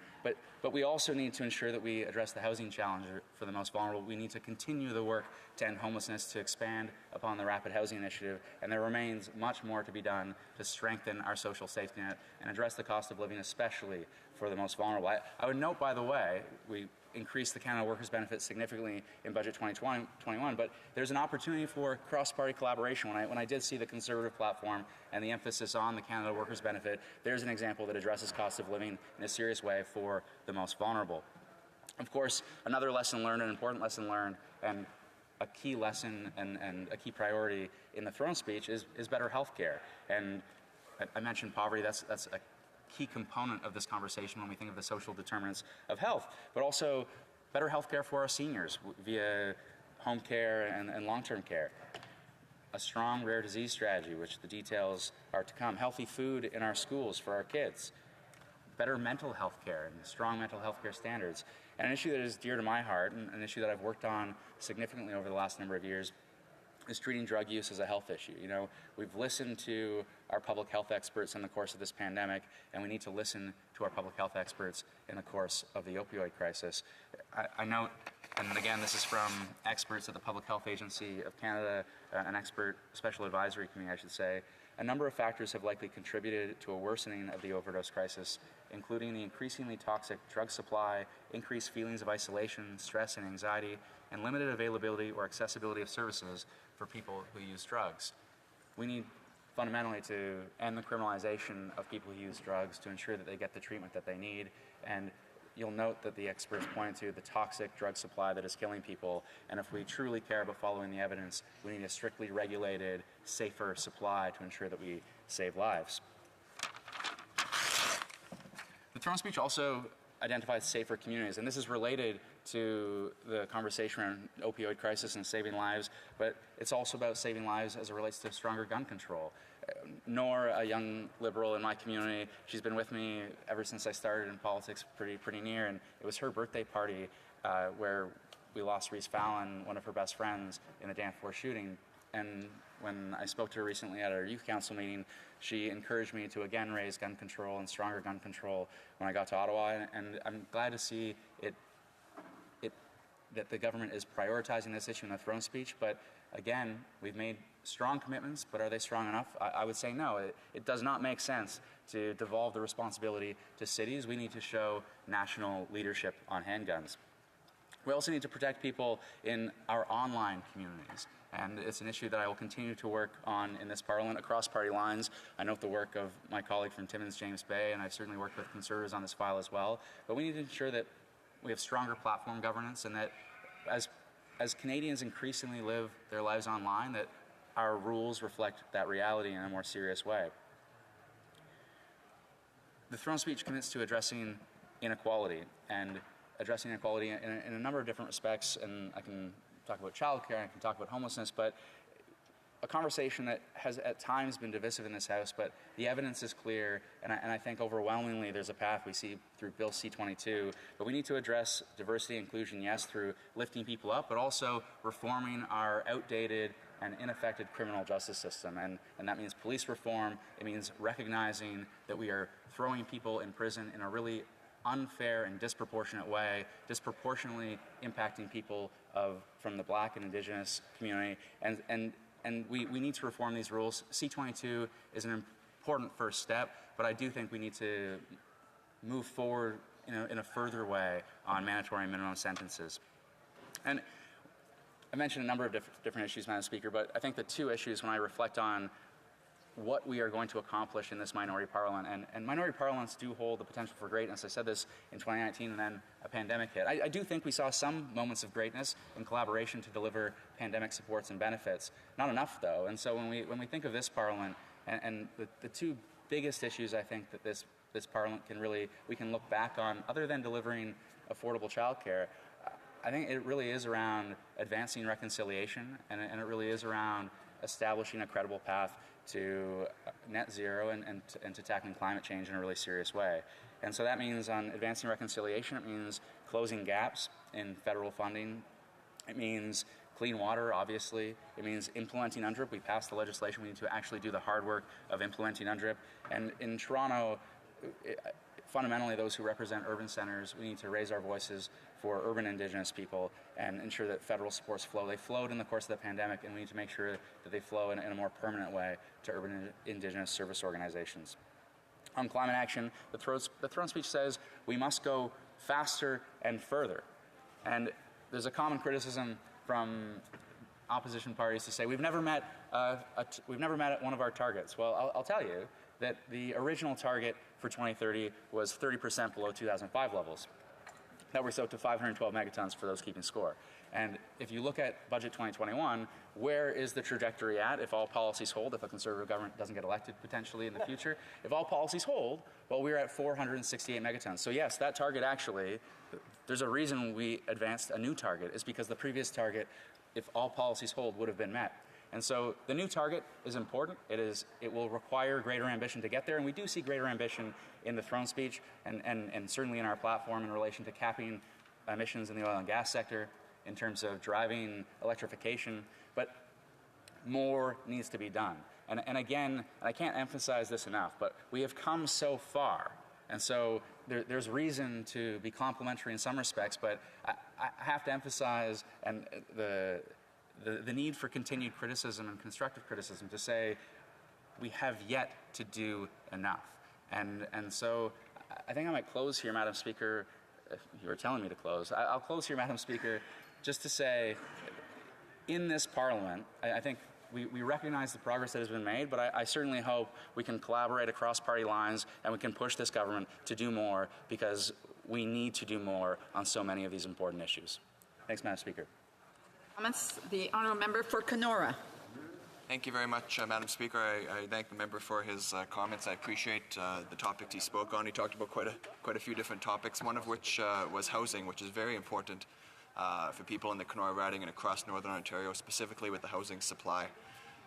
But we also need to ensure that we address the housing challenge for the most vulnerable. We need to continue the work to end homelessness, to expand upon the Rapid Housing Initiative, and there remains much more to be done to strengthen our social safety net and address the cost of living, especially for the most vulnerable. I would note, by the way, we increased the Canada Workers' Benefit significantly in Budget 2021, but there's an opportunity for cross-party collaboration. When I did see the Conservative platform and the emphasis on the Canada Workers' Benefit, there's an example that addresses cost of living in a serious way for the most vulnerable. Of course, another lesson learned, an important lesson learned, and a key lesson and a key priority in the throne speech is better health care. And I mentioned poverty. That's a key component of this conversation when we think of the social determinants of health, but also better health care for our seniors via home care and long-term care. A strong rare disease strategy, which the details are to come. Healthy food in our schools for our kids. Better mental health care and strong mental health care standards. And an issue that is dear to my heart and an issue that I've worked on significantly over the last number of years is treating drug use as a health issue. You know, we've listened to our public health experts in the course of this pandemic, and we need to listen to our public health experts in the course of the opioid crisis. I note, and again, this is from experts at the Public Health Agency of Canada, an expert special advisory committee, I should say, a number of factors have likely contributed to a worsening of the overdose crisis, including the increasingly toxic drug supply, increased feelings of isolation, stress and anxiety, and limited availability or accessibility of services for people who use drugs. We need fundamentally to end the criminalization of people who use drugs to ensure that they get the treatment that they need. And you'll note that the experts pointed to the toxic drug supply that is killing people. And if we truly care about following the evidence, we need a strictly regulated, safer supply to ensure that we save lives. The throne speech also identifies safer communities, and this is related to the conversation around opioid crisis and saving lives, but it's also about saving lives as it relates to stronger gun control. Nor, a young Liberal in my community, she's been with me ever since I started in politics pretty near, and it was her birthday party where we lost Reese Fallon, one of her best friends, in the Danforth shooting. And when I spoke to her recently at our youth council meeting, she encouraged me to again raise gun control and stronger gun control when I got to Ottawa, and I'm glad to see that the government is prioritizing this issue in the throne speech, but again, we've made strong commitments, but are they strong enough? I would say no. It does not make sense to devolve the responsibility to cities. We need to show national leadership on handguns. We also need to protect people in our online communities. And it's an issue that I will continue to work on in this Parliament across party lines. I note the work of my colleague from Timmins, James Bay, and I've certainly worked with Conservatives on this file as well. But we need to ensure that we have stronger platform governance, and that as Canadians increasingly live their lives online, that our rules reflect that reality in a more serious way. The throne speech commits to addressing inequality, and addressing inequality in a number of different respects, and I can talk about childcare, I can talk about homelessness, but a conversation that has at times been divisive in this House, but the evidence is clear, and I think overwhelmingly there's a path we see through Bill C-22, but we need to address diversity and inclusion, yes, through lifting people up, but also reforming our outdated and ineffective criminal justice system, and that means police reform. It means recognizing that we are throwing people in prison in a really unfair and disproportionate way, disproportionately impacting people from the Black and Indigenous community, and we need to reform these rules. C-22 is an important first step, but I do think we need to move forward in a further way on mandatory minimum sentences. And I mentioned a number of different issues, Madam Speaker, but I think the two issues when I reflect on what we are going to accomplish in this minority parliament, and minority parliaments do hold the potential for greatness. I said this in 2019 and then a pandemic hit. I do think we saw some moments of greatness in collaboration to deliver pandemic supports and benefits. Not enough, though, and so when we think of this parliament and the two biggest issues I think that this parliament we can look back on, other than delivering affordable childcare, I think it really is around advancing reconciliation, and it really is around establishing a credible path to net zero and to tackling climate change in a really serious way. And so that means on advancing reconciliation, it means closing gaps in federal funding. It means clean water, obviously. It means implementing UNDRIP. We passed the legislation. We need to actually do the hard work of implementing UNDRIP. And in Toronto, fundamentally, those who represent urban centres, we need to raise our voices for urban Indigenous people and ensure that federal supports flow. They flowed in the course of the pandemic, and we need to make sure that they flow in a more permanent way to urban Indigenous service organizations. On climate action, the throne speech says we must go faster and further. And there's a common criticism from opposition parties to say we've never met at one of our targets. Well, I'll tell you that the original target for 2030 was 30% below 2005 levels. That works out to 512 megatons for those keeping score. And if you look at Budget 2021, where is the trajectory at if all policies hold, if a Conservative government doesn't get elected potentially in the future? If all policies hold, well, we're at 468 megatons. So yes, that target actually, there's a reason we advanced a new target. It's because the previous target, if all policies hold, would have been met. And so the new target is important. It will require greater ambition to get there, and we do see greater ambition in the throne speech and certainly in our platform in relation to capping emissions in the oil and gas sector, in terms of driving electrification, but more needs to be done. And again, I can't emphasize this enough, but we have come so far, and so there's reason to be complimentary in some respects, but I have to emphasize the need for continued criticism and constructive criticism to say we have yet to do enough. And so I think I might close here, Madam Speaker. If you were telling me to close, I'll close here, Madam Speaker, just to say in this Parliament, I think we recognize the progress that has been made, but I certainly hope we can collaborate across party lines and we can push this government to do more, because we need to do more on so many of these important issues. Thanks, Madam Speaker. Comments? The honourable member for Kenora. Thank you very much, Madam Speaker. I thank the member for his comments. I appreciate the topics he spoke on. He talked about quite a few different topics, one of which was housing, which is very important for people in the Kenora riding and across Northern Ontario, specifically with the housing supply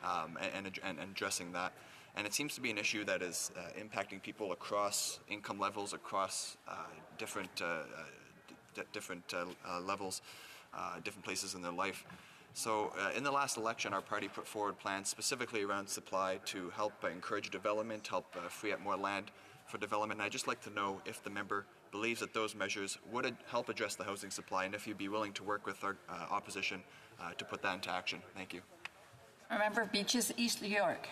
and addressing that. And it seems to be an issue that is impacting people across income levels, across different levels, different places in their life. So in the last election, our party put forward plans specifically around supply to help encourage development, help free up more land for development. And I'd just like to know if the member believes that those measures would help address the housing supply, and if you'd be willing to work with our opposition to put that into action. Thank you. Member of Beaches East York.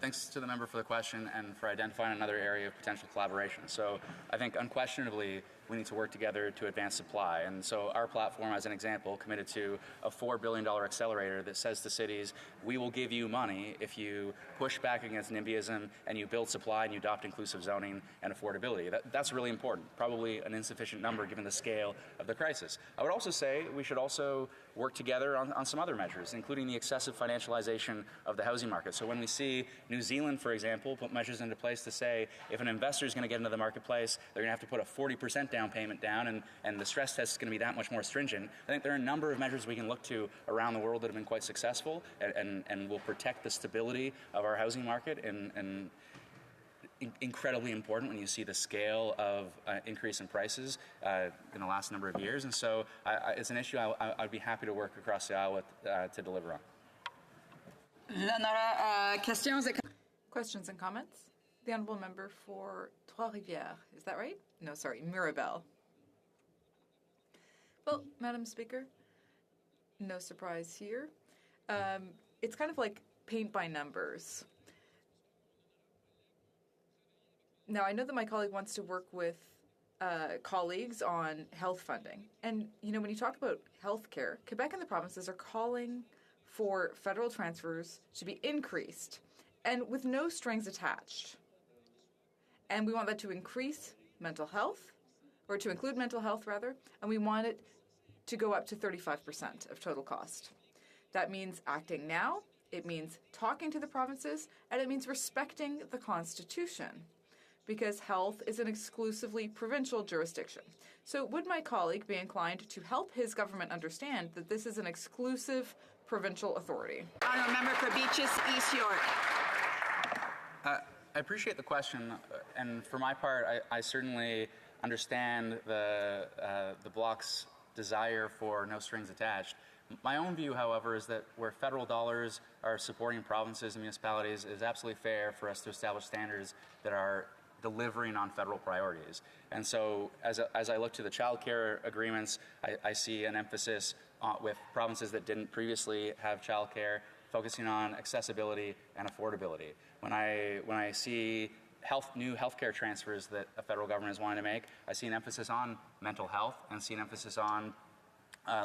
Thanks to the member for the question and for identifying another area of potential collaboration. So I think unquestionably we need to work together to advance supply. And so our platform, as an example, committed to a $4 billion accelerator that says to cities, we will give you money if you push back against NIMBYism and you build supply and you adopt inclusive zoning and affordability. That's really important, probably an insufficient number given the scale of the crisis. I would also say we should also work together on some other measures, including the excessive financialization of the housing market. So when we see New Zealand, for example, put measures into place to say if an investor is going to get into the marketplace, they're going to have to put a 40% down payment down, and the stress test is going to be that much more stringent. I think there are a number of measures we can look to around the world that have been quite successful and will protect the stability of our housing market and incredibly important when you see the scale of increase in prices in the last number of years. And so it's an issue I'd be happy to work across the aisle with to deliver on. Questions and comments? The Honourable Member for Trois-Rivières. Is that right? No, sorry, Mirabel. Well, Madam Speaker, no surprise here. It's kind of like paint by numbers. Now, I know that my colleague wants to work with colleagues on health funding. And, you know, when you talk about health care, Quebec and the provinces are calling for federal transfers to be increased and with no strings attached. And we want that to increase mental health, or to include mental health, rather, and we want it to go up to 35% of total cost. That means acting now, it means talking to the provinces, and it means respecting the Constitution, because health is an exclusively provincial jurisdiction. So would my colleague be inclined to help his government understand that this is an exclusive provincial authority? Honourable Member for Beaches East York. I appreciate the question, and for my part, I certainly understand the Bloc's desire for no strings attached. My own view, however, is that where federal dollars are supporting provinces and municipalities, it is absolutely fair for us to establish standards that are delivering on federal priorities. And so as I look to the child care agreements, I see an emphasis with provinces that didn't previously have child care, focusing on accessibility and affordability. When I see new healthcare transfers that a federal government is wanting to make, I see an emphasis on mental health and see an emphasis on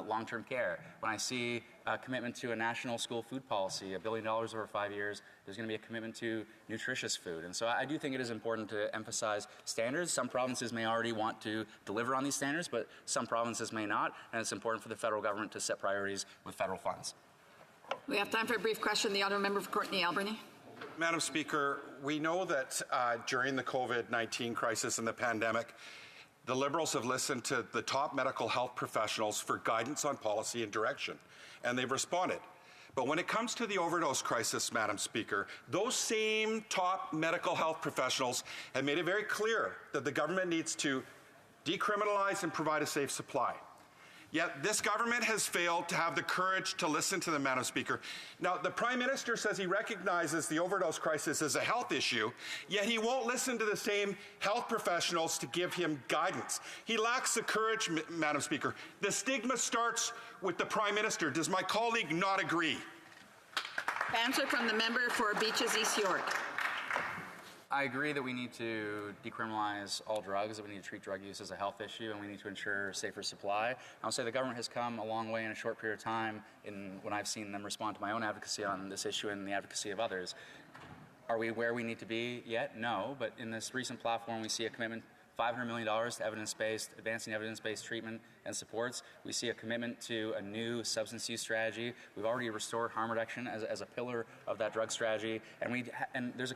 long-term care. When I see a commitment to a national school food policy, $1 billion over 5 years, there's going to be a commitment to nutritious food. And so I do think it is important to emphasize standards. Some provinces may already want to deliver on these standards, but some provinces may not, and it's important for the federal government to set priorities with federal funds. We have time for a brief question. The Honourable Member for Courtenay Alberni. Madam Speaker, we know that during the COVID-19 crisis and the pandemic, the Liberals have listened to the top medical health professionals for guidance on policy and direction, and they've responded. But when it comes to the overdose crisis, Madam Speaker, those same top medical health professionals have made it very clear that the government needs to decriminalize and provide a safe supply. Yet this government has failed to have the courage to listen to them, Madam Speaker. Now, the Prime Minister says he recognizes the overdose crisis as a health issue, yet he won't listen to the same health professionals to give him guidance. He lacks the courage, Madam Speaker. The stigma starts with the Prime Minister. Does my colleague not agree? Answer from the member for Beaches East York. I agree that we need to decriminalize all drugs, that we need to treat drug use as a health issue, and we need to ensure safer supply. I'll say the government has come a long way in a short period of time when I've seen them respond to my own advocacy on this issue and the advocacy of others. Are we where we need to be yet? No, but in this recent platform we see a commitment $500 million to advancing evidence-based treatment and supports. We see a commitment to a new substance use strategy. We've already restored harm reduction as a pillar of that drug strategy. And there's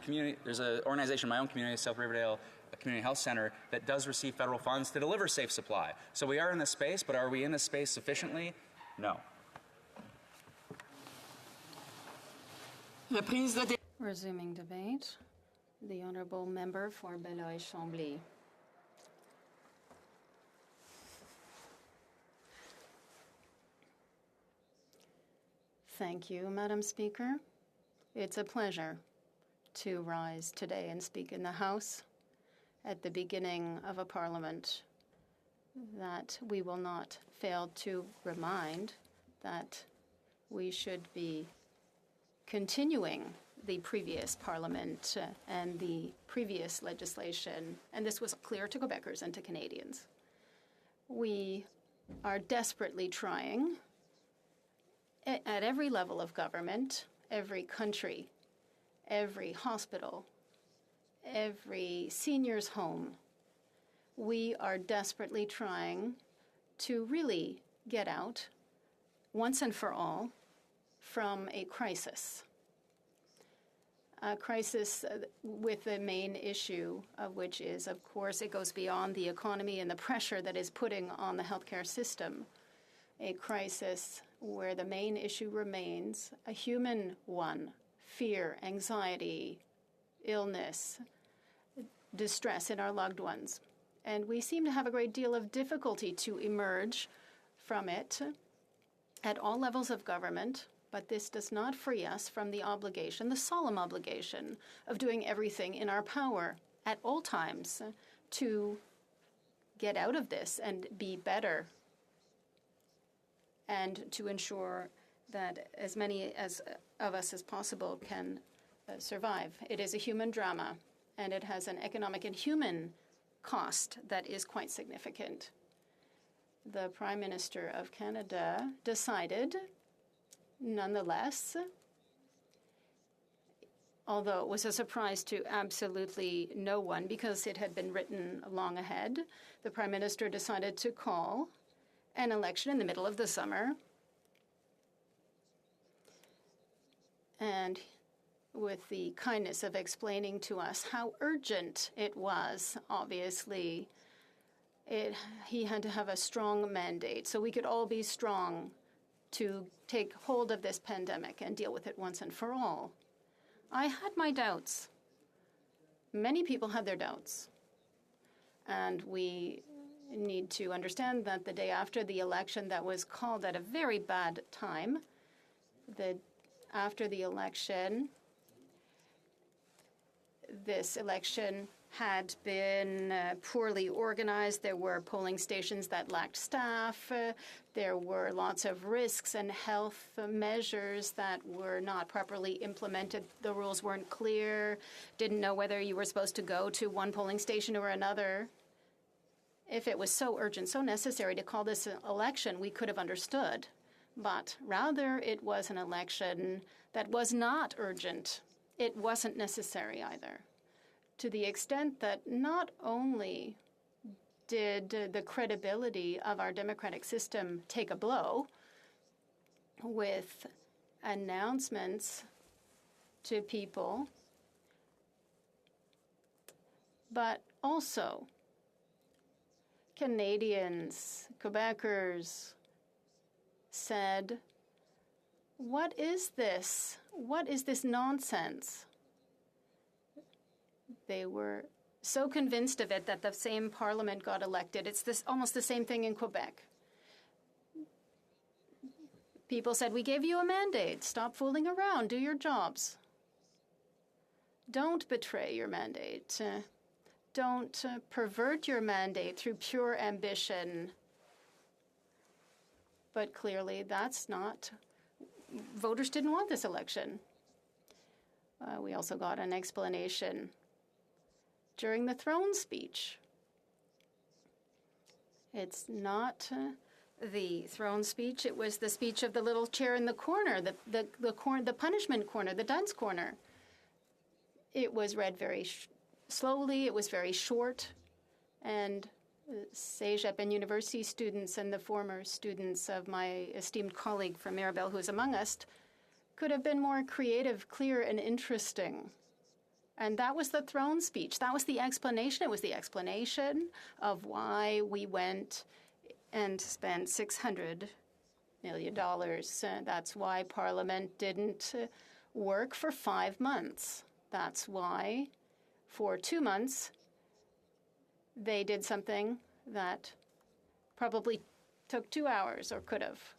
an organization in my own community, South Riverdale Community Health Center, that does receive federal funds to deliver safe supply. So we are in this space, but are we in this space sufficiently? No. Resuming debate, the Honourable Member for Beloeil-Chambly. Thank you, Madam Speaker. It's a pleasure to rise today and speak in the House at the beginning of a parliament that we will not fail to remind that we should be continuing the previous parliament and the previous legislation, and this was clear to Quebecers and to Canadians. We are desperately trying at every level of government, every country, every hospital, every senior's home. We are desperately trying to really get out, once and for all, from a crisis. A crisis with the main issue of which is, of course, it goes beyond the economy and the pressure that is putting on the healthcare system. A crisis where the main issue remains a human one: fear, anxiety, illness, distress in our loved ones. And we seem to have a great deal of difficulty to emerge from it at all levels of government, but this does not free us from the obligation, the solemn obligation, of doing everything in our power at all times to get out of this and be better, and to ensure that as many of us as possible can survive. It is a human drama, and it has an economic and human cost that is quite significant. The Prime Minister of Canada decided, nonetheless, although it was a surprise to absolutely no one because it had been written long ahead, the Prime Minister decided to call an election in the middle of the summer. And with the kindness of explaining to us how urgent it was, obviously, he had to have a strong mandate so we could all be strong to take hold of this pandemic and deal with it once and for all. I had my doubts. Many people had their doubts. And we need to understand that the day after the election that was called at a very bad time, after the election, this election had been poorly organized. There were polling stations that lacked staff. There were lots of risks and health measures that were not properly implemented. The rules weren't clear. Didn't know whether you were supposed to go to one polling station or another. If it was so urgent, so necessary to call this election, we could have understood. But rather, it was an election that was not urgent. It wasn't necessary either, to the extent that not only did the credibility of our democratic system take a blow with announcements to people, but also Canadians, Quebecers said, "What is this? What is this nonsense?" They were so convinced of it that the same parliament got elected. It's almost the same thing in Quebec. People said, "We gave you a mandate. Stop fooling around. Do your jobs. Don't betray your mandate. Don't pervert your mandate through pure ambition." But clearly, that's not. Voters didn't want this election. We also got an explanation during the throne speech. It's not the throne speech. It was the speech of the little chair in the corner, the punishment corner, the dunce corner. It was read very slowly. It was very short, and CEGEP and university students and the former students of my esteemed colleague from Mirabel, who is among us, could have been more creative, clear, and interesting. And that was the throne speech. That was the explanation. It was the explanation of why we went and spent $600 million. That's why Parliament didn't work for 5 months. That's why for 2 months they did something that probably took 2 hours or could have.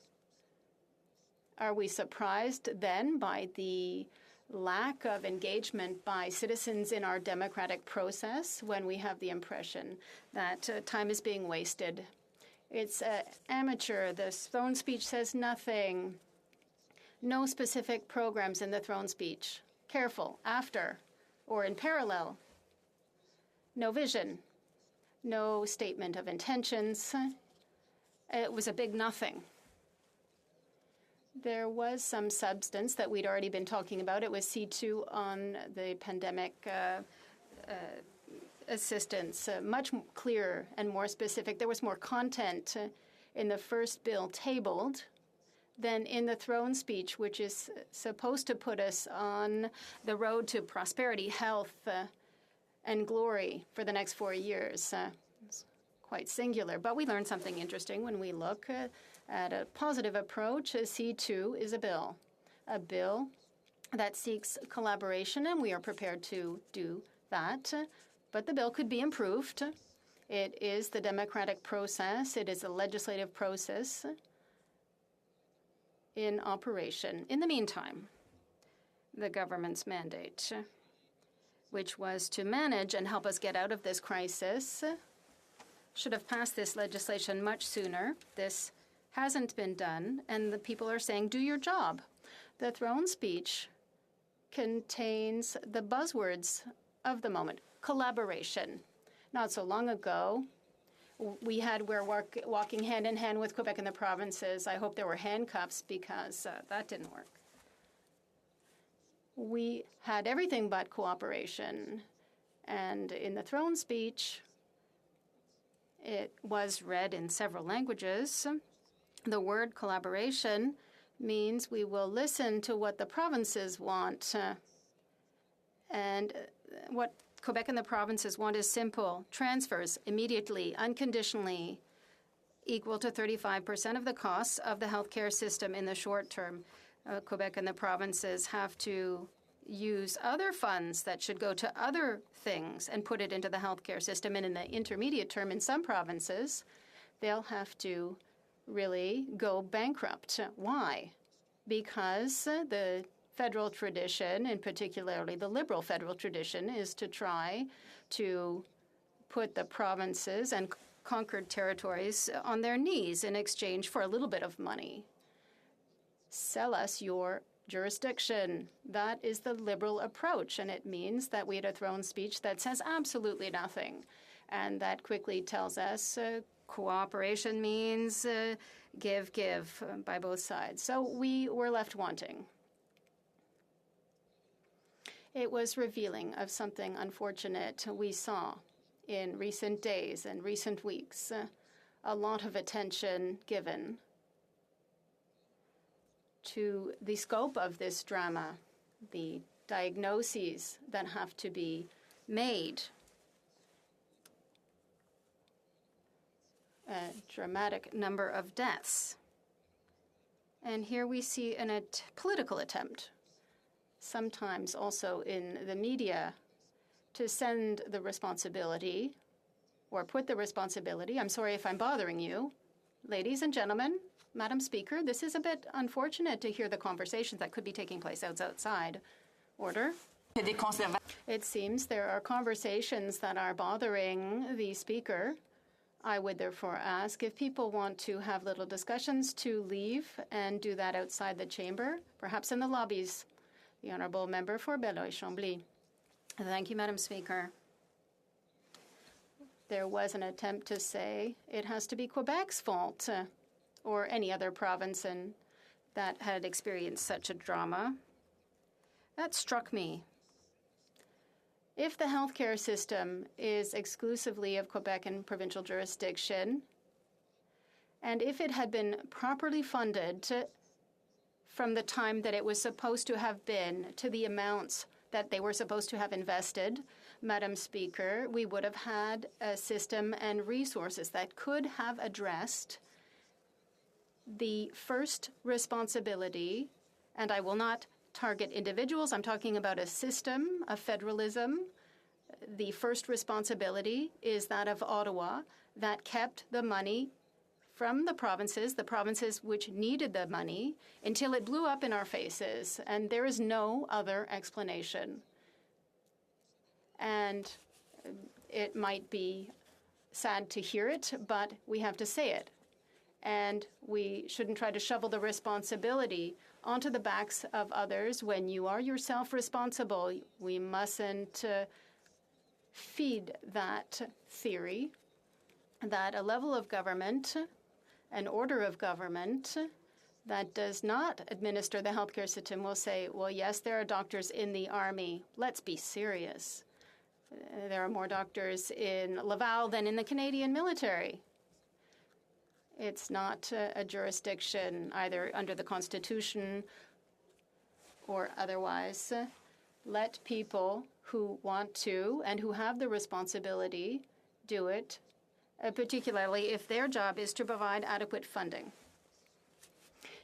Are we surprised then by the lack of engagement by citizens in our democratic process when we have the impression that time is being wasted? It's amateur. The throne speech says nothing. No specific programs in the throne speech. Careful, after, or in parallel. No vision. No statement of intentions. It was a big nothing. There was some substance that we'd already been talking about. It was C2 on the pandemic assistance, much clearer and more specific. There was more content in the first bill tabled than in the throne speech, which is supposed to put us on the road to prosperity, health, and glory for the next 4 years. It's quite singular, but we learned something interesting when we look at a positive approach. C2 is a bill that seeks collaboration, and we are prepared to do that. But the bill could be improved. It is the democratic process. It is a legislative process in operation. In the meantime, the government's mandate, which was to manage and help us get out of this crisis, should have passed this legislation much sooner. This hasn't been done, and the people are saying, do your job. The throne speech contains the buzzwords of the moment. Collaboration. Not so long ago, we're walking hand in hand with Quebec and the provinces. I hope there were handcuffs because that didn't work. We had everything but cooperation. And in the throne speech, it was read in several languages. The word collaboration means we will listen to what the provinces want. And what Quebec and the provinces want is simple. Transfers immediately, unconditionally, equal to 35% of the costs of the healthcare system in the short term. Quebec and the provinces have to use other funds that should go to other things and put it into the healthcare system. And in the intermediate term, in some provinces, they'll have to really go bankrupt. Why? Because the federal tradition, and particularly the liberal federal tradition, is to try to put the provinces and conquered territories on their knees in exchange for a little bit of money. Sell us your jurisdiction. That is the liberal approach, and it means that we had a throne speech that says absolutely nothing, and that quickly tells us cooperation means give by both sides. So we were left wanting. It was revealing of something unfortunate we saw in recent days and recent weeks. A lot of attention given to the scope of this drama, the diagnoses that have to be made. A dramatic number of deaths. And here we see a political attempt, sometimes also in the media, to send the responsibility or put the responsibility. I'm sorry if I'm bothering you. Ladies and gentlemen, Madam Speaker, this is a bit unfortunate to hear the conversations that could be taking place outside. Order. It seems there are conversations that are bothering the Speaker. I would therefore ask if people want to have little discussions to leave and do that outside the chamber, perhaps in the lobbies. The Honourable Member for Beloeil-Chambly. Thank you, Madam Speaker. There was an attempt to say it has to be Quebec's fault or any other province that had experienced such a drama. That struck me. If the healthcare system is exclusively of Quebec and provincial jurisdiction, and if it had been properly funded from the time that it was supposed to have been to the amounts that they were supposed to have invested, Madam Speaker, we would have had a system and resources that could have addressed the first responsibility, and I will not target individuals. I'm talking about a system of federalism. The first responsibility is that of Ottawa that kept the money from the provinces which needed the money, until it blew up in our faces. And there is no other explanation. And it might be sad to hear it, but we have to say it. And we shouldn't try to shovel the responsibility onto the backs of others when you are yourself responsible. We mustn't feed that theory that a level of government, an order of government that does not administer the healthcare system will say, well, yes, there are doctors in the army. Let's be serious. There are more doctors in Laval than in the Canadian military. It's not a jurisdiction either under the Constitution or otherwise. Let people who want to and who have the responsibility do it, particularly if their job is to provide adequate funding.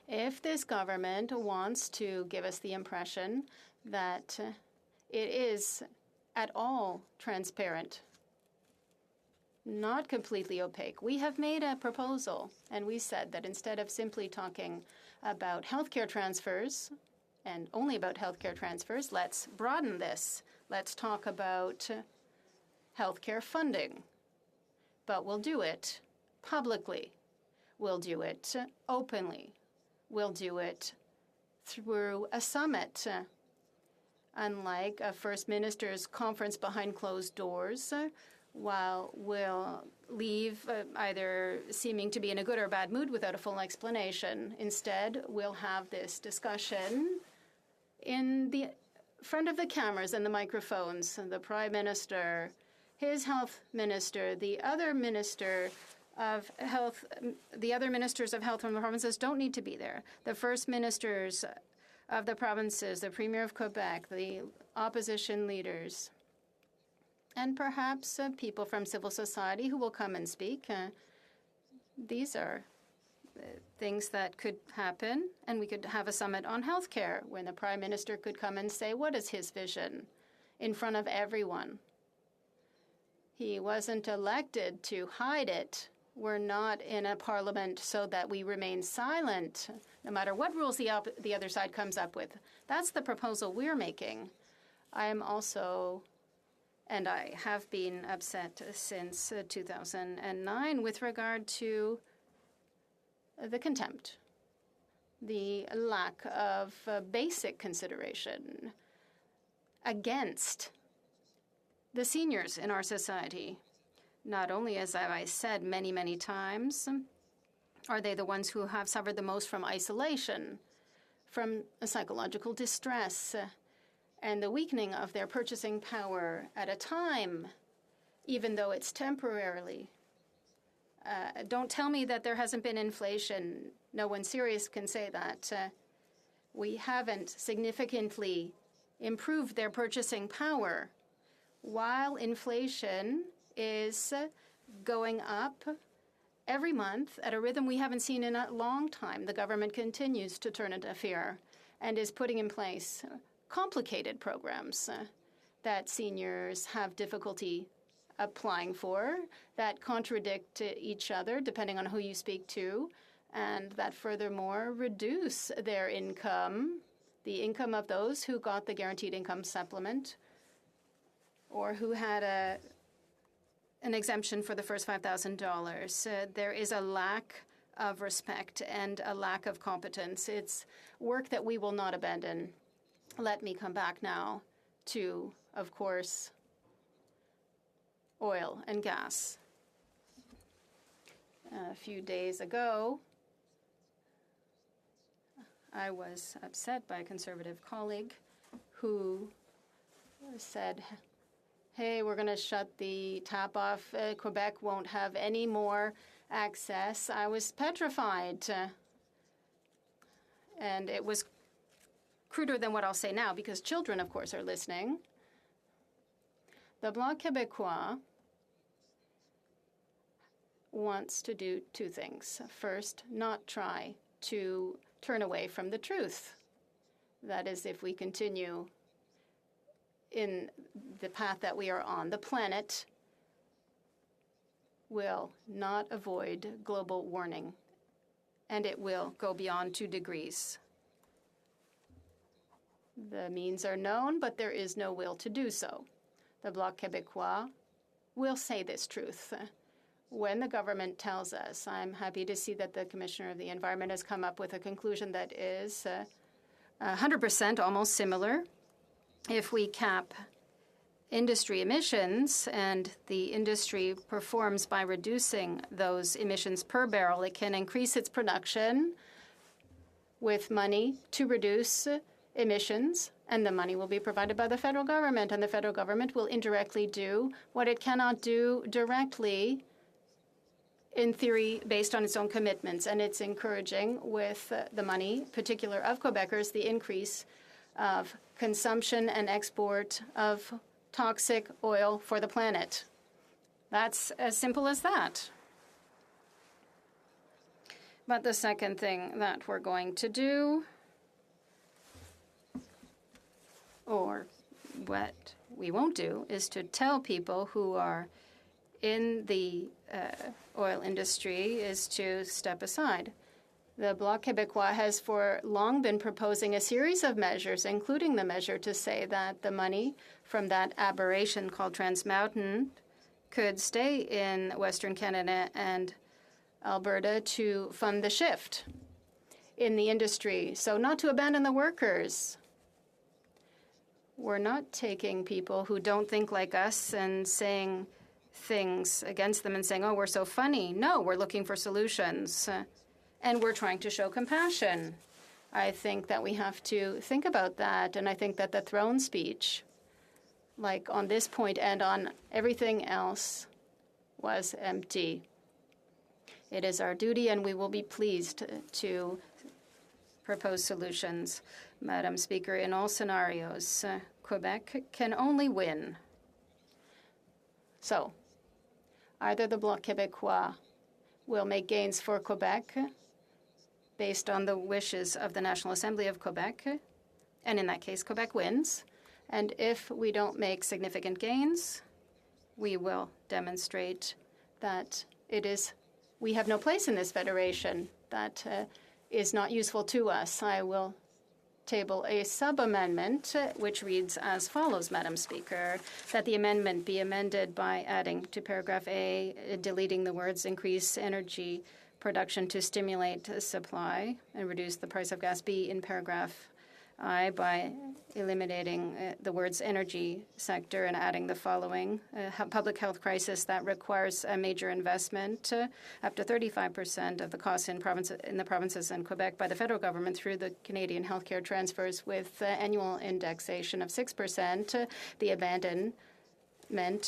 If this government wants to give us the impression that it is at all transparent, not completely opaque, we have made a proposal, and we said that instead of simply talking about healthcare transfers and only about healthcare transfers, let's broaden this. Let's talk about healthcare funding. But we'll do it publicly. We'll do it openly. We'll do it through a summit. Unlike a First Minister's conference behind closed doors, while we'll leave either seeming to be in a good or bad mood without a full explanation. Instead, we'll have this discussion in the front of the cameras and the microphones. The Prime Minister, his health minister, the other minister of health, the other ministers of health from the provinces don't need to be there. The first ministers of the provinces, the Premier of Quebec, the opposition leaders, and perhaps people from civil society who will come and speak. These are things that could happen, and we could have a summit on healthcare when the Prime Minister could come and say what is his vision in front of everyone. He wasn't elected to hide it. We're not in a parliament so that we remain silent, no matter what rules the other side comes up with. That's the proposal we're making. I am also, and I have been upset since 2009 with regard to the contempt, the lack of basic consideration against the seniors in our society. Not only, as I said many, many times, are they the ones who have suffered the most from isolation, from psychological distress, and the weakening of their purchasing power at a time, even though it's temporarily. Don't tell me that there hasn't been inflation. No one serious can say that. We haven't significantly improved their purchasing power, while inflation is going up every month at a rhythm we haven't seen in a long time. The government continues to turn a deaf ear and is putting in place complicated programs that seniors have difficulty applying for, that contradict each other depending on who you speak to, and that furthermore reduce their income, the income of those who got the guaranteed income supplement or who had an exemption for the first $5,000. There is a lack of respect and a lack of competence. It's work that we will not abandon. Let me come back now to, of course, oil and gas. A few days ago, I was upset by a Conservative colleague who said, hey, we're going to shut the tap off. Quebec won't have any more access. I was petrified. And it was cruder than what I'll say now, because children, of course, are listening. The Bloc Québécois wants to do two things. First, not try to turn away from the truth. That is, if we continue in the path that we are on, the planet will not avoid global warming, and it will go beyond 2 degrees. The means are known, but there is no will to do so. The Bloc Québécois will say this truth. When the government tells us, I'm happy to see that the Commissioner of the Environment has come up with a conclusion that is 100% almost similar. If we cap industry emissions and the industry performs by reducing those emissions per barrel, it can increase its production with money to reduce emissions, and the money will be provided by the federal government, and the federal government will indirectly do what it cannot do directly in theory based on its own commitments. And it's encouraging with the money, particular of Quebecers, the increase of consumption and export of toxic oil for the planet. That's as simple as that. But the second thing that we're going to do, or what we won't do, is to tell people who are in the oil industry is to step aside. The Bloc Québécois has for long been proposing a series of measures, including the measure to say that the money from that aberration called Trans Mountain could stay in Western Canada and Alberta to fund the shift in the industry. So not to abandon the workers. We're not taking people who don't think like us and saying things against them and saying, oh, we're so funny. No, we're looking for solutions. And we're trying to show compassion. I think that we have to think about that. And I think that the throne speech, like on this point and on everything else, was empty. It is our duty, and we will be pleased to propose solutions. Madam Speaker, in all scenarios, Quebec can only win. So, either the Bloc Québécois will make gains for Quebec based on the wishes of the National Assembly of Quebec, and in that case, Quebec wins. And if we don't make significant gains, we will demonstrate that we have no place in this federation. That is not useful to us. I will table a sub-amendment which reads as follows, Madam Speaker, that the amendment be amended by adding to paragraph A, deleting the words increase energy production to stimulate supply and reduce the price of gas. B, in paragraph I, by eliminating the words energy sector and adding the following, public health crisis that requires a major investment, up to 35% of the costs in the provinces and Quebec by the federal government through the Canadian healthcare transfers with annual indexation of 6%, the abandonment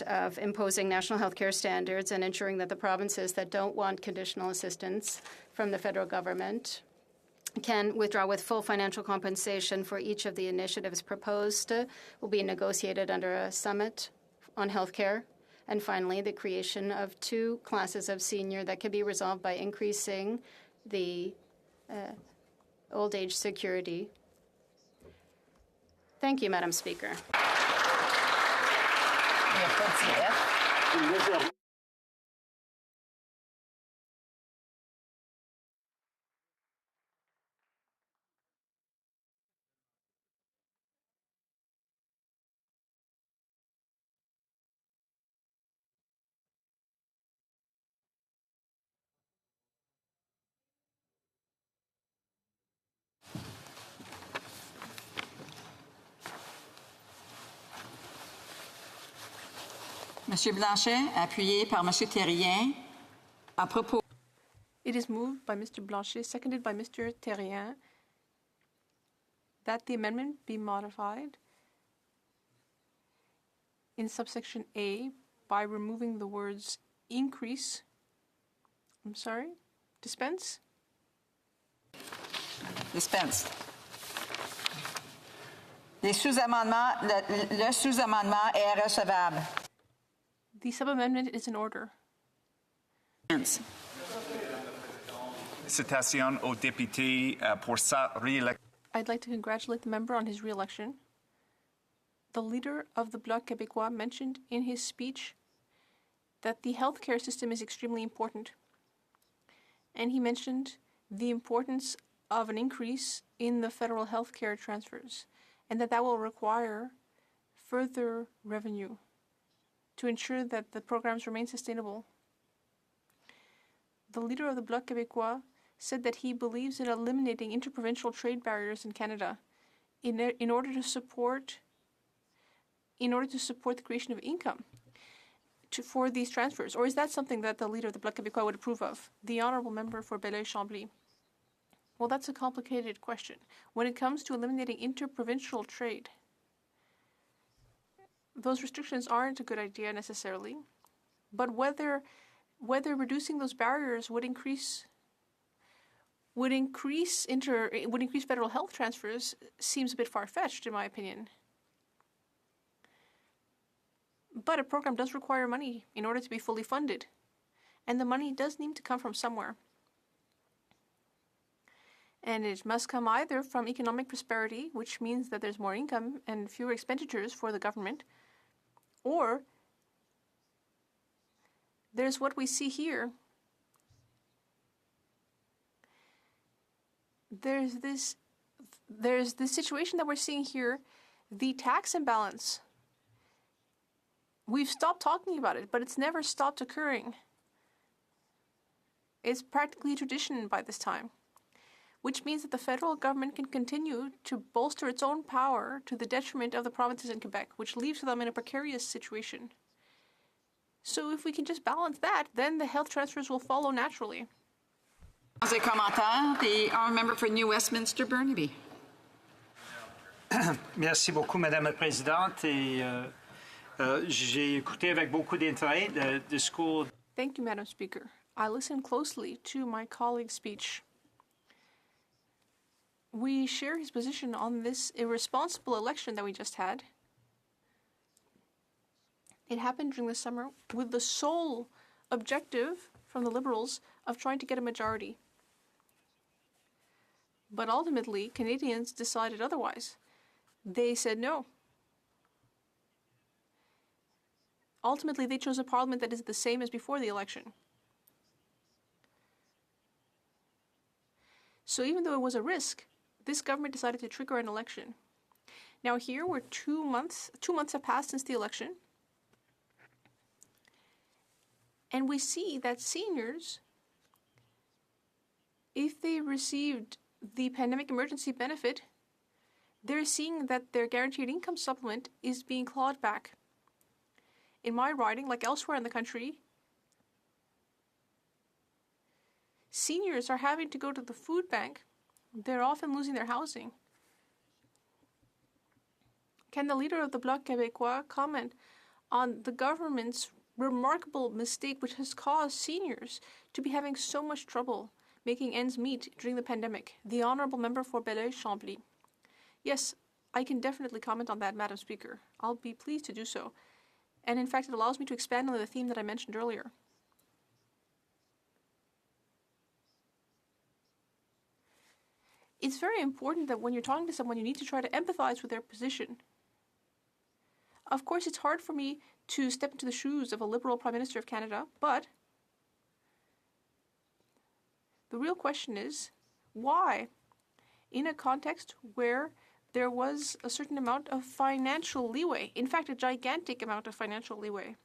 of imposing national healthcare standards and ensuring that the provinces that don't want conditional assistance from the federal government can withdraw with full financial compensation for each of the initiatives proposed, will be negotiated under a summit on healthcare. And finally, the creation of 2 classes of senior that can be resolved by increasing the old age security. Thank you, Madam Speaker. Monsieur Blanchet, appuyé par Monsieur Thérien, à propos. It is moved by Mr. Blanchet, seconded by Mr. Thérien, that the amendment be modified in subsection A by removing the words increase. Dispense? Dispense. Le sous-amendement est recevable. The sub-amendment is in order. Citation au député pour sa réélection. I'd like to congratulate the member on his re-election. The leader of the Bloc Québécois mentioned in his speech that the healthcare system is extremely important. And he mentioned the importance of an increase in the federal healthcare transfers, and that will require further revenue to ensure that the programs remain sustainable. The leader of the Bloc Québécois said that he believes in eliminating interprovincial trade barriers in Canada in order to support the creation of income for these transfers? Or is that something that the leader of the Bloc Québécois would approve of? The honourable member for Belleuil-Chambly. Well, that's a complicated question. When it comes to eliminating interprovincial trade, those restrictions aren't a good idea necessarily, but whether reducing those barriers would increase federal health transfers seems a bit far-fetched, in my opinion. But a program does require money in order to be fully funded, and the money does need to come from somewhere. And it must come either from economic prosperity, which means that there's more income and fewer expenditures for the government, or there's what we see here. There's this situation that we're seeing here, the tax imbalance. We've stopped talking about it, but it's never stopped occurring. It's practically a tradition by this time, which means that the federal government can continue to bolster its own power to the detriment of the provinces in Quebec, which leaves them in a precarious situation. So if we can just balance that, then the health transfers will follow naturally. As a commentaire, the honourable member for New Westminster, Burnaby. Merci beaucoup, Madame la Présidente. Et j'ai écouté avec beaucoup d'intérêt le discours. Thank you, Madam Speaker. I listened closely to my colleague's speech. We share his position on this irresponsible election that we just had. It happened during the summer with the sole objective from the Liberals of trying to get a majority. But ultimately, Canadians decided otherwise. They said no. Ultimately, they chose a parliament that is the same as before the election. So even though it was a risk, this government decided to trigger an election. Now here we're 2 months have passed since the election. And we see that seniors, if they received the pandemic emergency benefit, they're seeing that their guaranteed income supplement is being clawed back. In my riding, like elsewhere in the country, seniors are having to go to the food bank. They're often losing their housing. Can the leader of the Bloc Québécois comment on the government's remarkable mistake which has caused seniors to be having so much trouble making ends meet during the pandemic? The honourable member for Belleuil-Chambly. Yes, I can definitely comment on that, Madam Speaker. I'll be pleased to do so. And in fact, it allows me to expand on the theme that I mentioned earlier. It's very important that when you're talking to someone, you need to try to empathize with their position. Of course, it's hard for me to step into the shoes of a Liberal Prime Minister of Canada, but the real question is, why, in a context where there was a certain amount of financial leeway, in fact, a gigantic amount of financial leeway,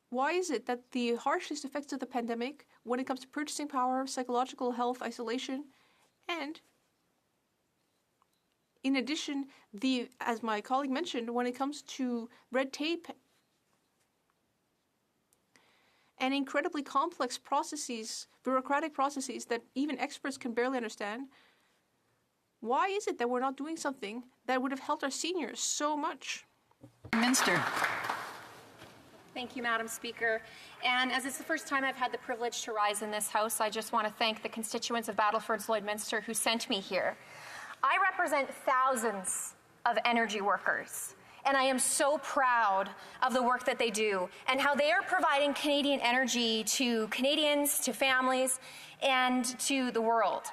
why is it that the harshest effects of the pandemic, when it comes to purchasing power, psychological health, isolation, and in addition, as my colleague mentioned, when it comes to red tape and incredibly complex processes, bureaucratic processes that even experts can barely understand, why is it that we're not doing something that would have helped our seniors so much? Minister. Thank you, Madam Speaker. And as it's the first time I've had the privilege to rise in this House, I just want to thank the constituents of Battleford's Lloydminster who sent me here. I represent thousands of energy workers, and I am so proud of the work that they do and how they are providing Canadian energy to Canadians, to families, and to the world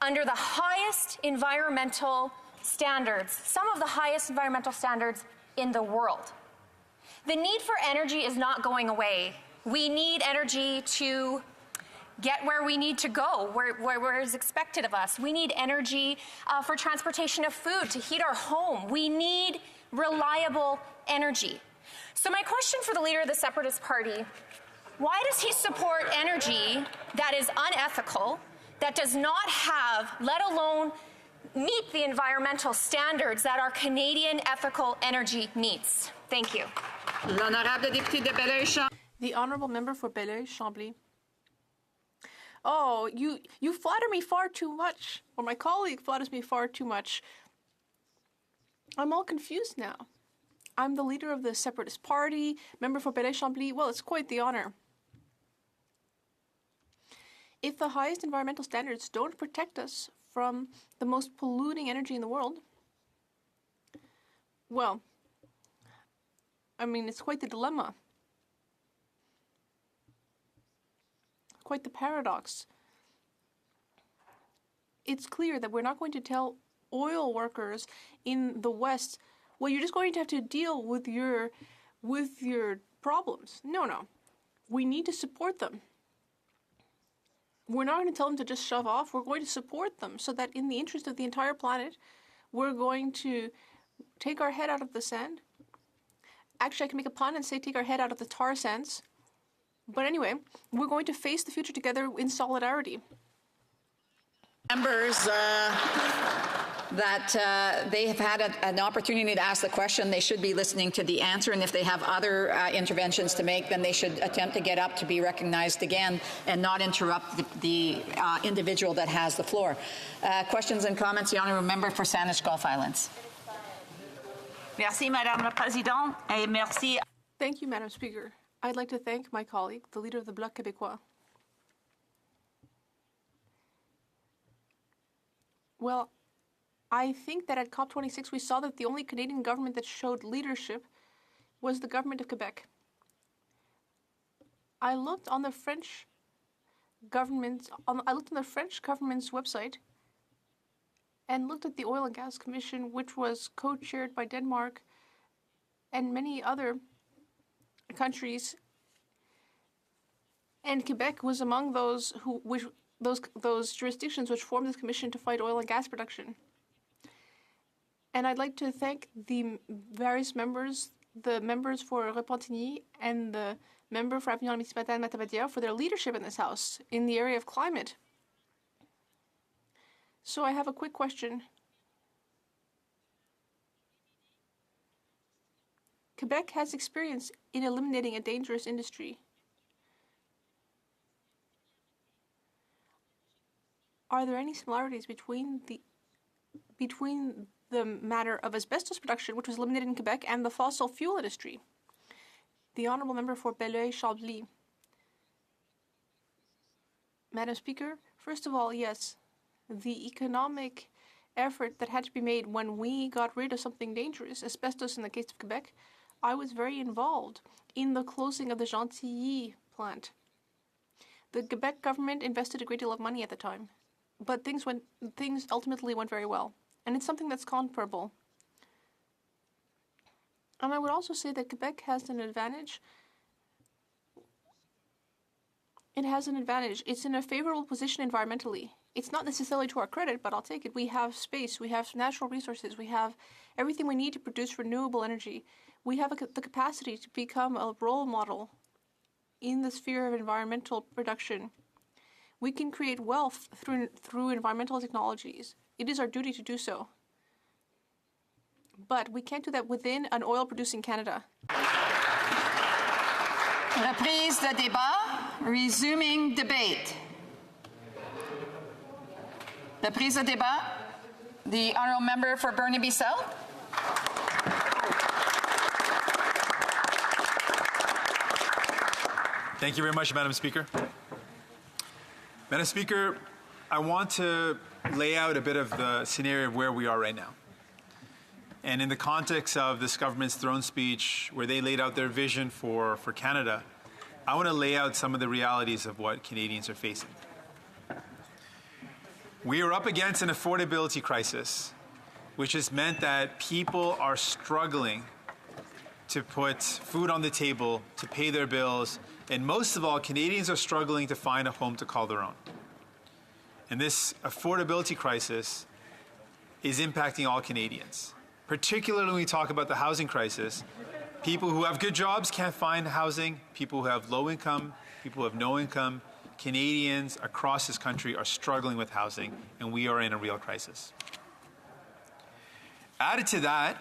under the highest environmental standards, some of the highest environmental standards in the world. The need for energy is not going away. We need energy to get where we need to go, where is expected of us. We need energy for transportation of food, to heat our home. We need reliable energy. So my question for the leader of the Separatist Party, Why does he support energy that is unethical, that does not have, let alone meet the environmental standards that our Canadian ethical energy meets? Thank you. The honourable member for Belleuil-Chambly. Oh, you flatter me far too much, or my colleague flatters me far too much. I'm all confused now. I'm the leader of the Separatist Party, member for Belleuil-Chambly. Well, it's quite the honour. If the highest environmental standards don't protect us from the most polluting energy in the world, well, I mean, it's quite the dilemma. Quite the paradox. It's clear that we're not going to tell oil workers in the West, well, you're just going to have to deal with your problems. No. We need to support them. We're not going to tell them to just shove off. We're going to support them so that in the interest of the entire planet, we're going to take our head out of the sand. Actually, I can make a pun and say take our head out of the tar sands. But anyway, we're going to face the future together in solidarity. Members that they have had an opportunity to ask the question, they should be listening to the answer, and if they have other interventions to make, then they should attempt to get up to be recognized again and not interrupt the individual that has the floor. Questions and comments? The honourable member for Saanich Gulf Islands. Merci, Madame la Présidente, et merci. Thank you, Madam Speaker. I'd like to thank my colleague, the leader of the Bloc Québécois. Well, I think that at COP26 we saw that the only Canadian government that showed leadership was the government of Quebec. I looked on the French government's website and looked at the Oil and Gas Commission, which was co-chaired by Denmark and many other countries, and Quebec was among those those jurisdictions which formed this commission to fight oil and gas production. And I'd like to thank the various members, the members for Repentigny and the member for Avignon-Missisquoi-Matapédia for their leadership in this House in the area of climate. So I have a quick question. Quebec has experience in eliminating a dangerous industry. Are there any similarities between the matter of asbestos production, which was eliminated in Quebec, and the fossil fuel industry? The honourable member for Belleuil-Chambly. Madam Speaker, first of all, yes, the economic effort that had to be made when we got rid of something dangerous, asbestos in the case of Quebec, I was very involved in the closing of the Gentilly plant. The Quebec government invested a great deal of money at the time, but things ultimately went very well, and it's something that's comparable. And I would also say that Quebec has an advantage. It has an advantage. It's in a favorable position environmentally. It's not necessarily to our credit, but I'll take it. We have space, we have natural resources, we have everything we need to produce renewable energy. We have the capacity to become a role model in the sphere of environmental production. We can create wealth through environmental technologies. It is our duty to do so. But we can't do that within an oil-producing Canada. Reprise de débat, resuming debate. Reprise de débat, the honourable member for Burnaby South. Thank you very much, Madam Speaker. Madam Speaker, I want to lay out a bit of the scenario of where we are right now. And in the context of this government's throne speech, where they laid out their vision for Canada, I want to lay out some of the realities of what Canadians are facing. We are up against an affordability crisis, which has meant that people are struggling to put food on the table, to pay their bills, and most of all, Canadians are struggling to find a home to call their own. And this affordability crisis is impacting all Canadians. Particularly when we talk about the housing crisis, people who have good jobs can't find housing, people who have low income people who have no income, Canadians across this country are struggling with housing, and we are in a real crisis. Added to that,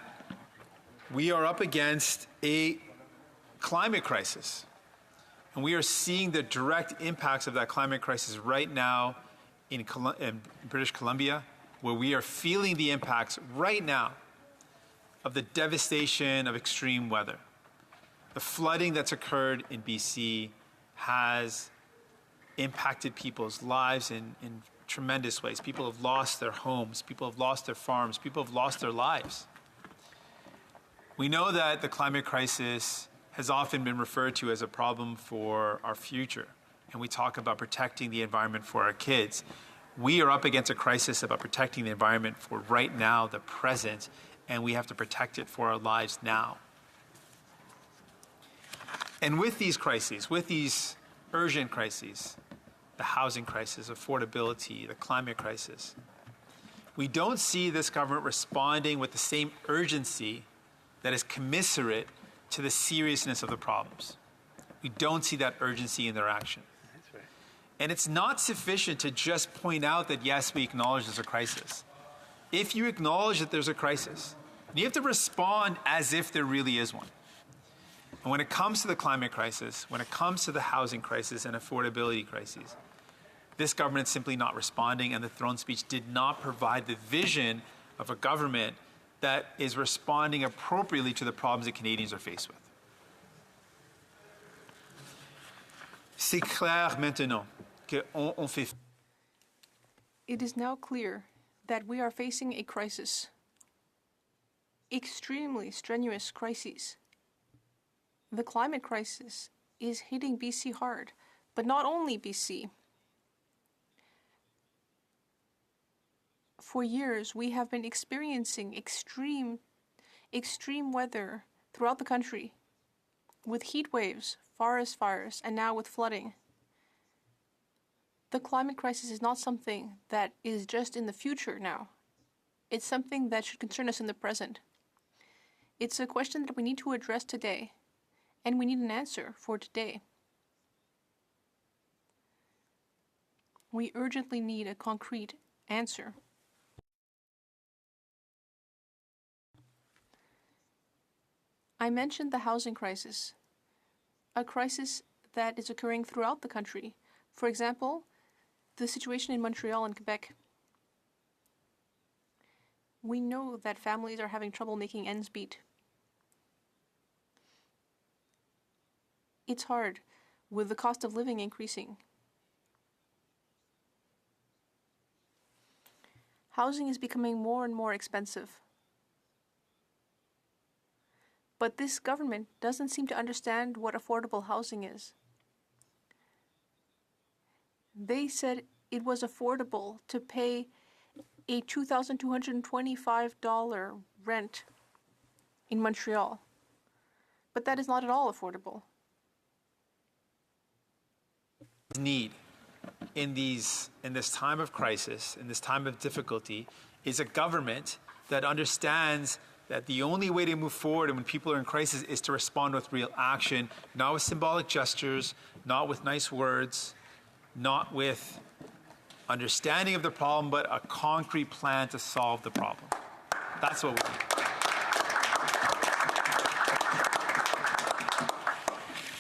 we are up against a climate crisis. And we are seeing the direct impacts of that climate crisis right now in British Columbia, where we are feeling the impacts right now of the devastation of extreme weather. The flooding that's occurred in BC has impacted people's lives in tremendous ways. People have lost their homes, people have lost their farms, people have lost their lives. We know that the climate crisis has often been referred to as a problem for our future, and we talk about protecting the environment for our kids. We are up against a crisis about protecting the environment for right now, the present, and we have to protect it for our lives now. And with these crises, with these urgent crises, the housing crisis, affordability, the climate crisis, we don't see this government responding with the same urgency that is commensurate to the seriousness of the problems. We don't see that urgency in their action. That's right. And it's not sufficient to just point out that, yes, we acknowledge there's a crisis. If you acknowledge that there's a crisis, you have to respond as if there really is one. And when it comes to the climate crisis, when it comes to the housing crisis and affordability crises, this government is simply not responding, and the throne speech did not provide the vision of a government that is responding appropriately to the problems that Canadians are faced with. C'est clair maintenant qu'on fait. It is now clear that we are facing a crisis. Extremely strenuous crises. The climate crisis is hitting BC hard, but not only BC. For years, we have been experiencing extreme weather throughout the country, with heat waves, forest fires, and now with flooding. The climate crisis is not something that is just in the future now. It's something that should concern us in the present. It's a question that we need to address today, and we need an answer for today. We urgently need a concrete answer. I mentioned the housing crisis, a crisis that is occurring throughout the country. For example, the situation in Montreal and Quebec. We know that families are having trouble making ends meet. It's hard with the cost of living increasing. Housing is becoming more and more expensive. But this government doesn't seem to understand what affordable housing is. They said it was affordable to pay a $2,225 rent in Montreal. But that is not at all affordable. Need in this time of crisis, in this time of difficulty, is a government that understands that the only way to move forward and when people are in crisis is to respond with real action, not with symbolic gestures, not with nice words, not with understanding of the problem, but a concrete plan to solve the problem. That's what we need.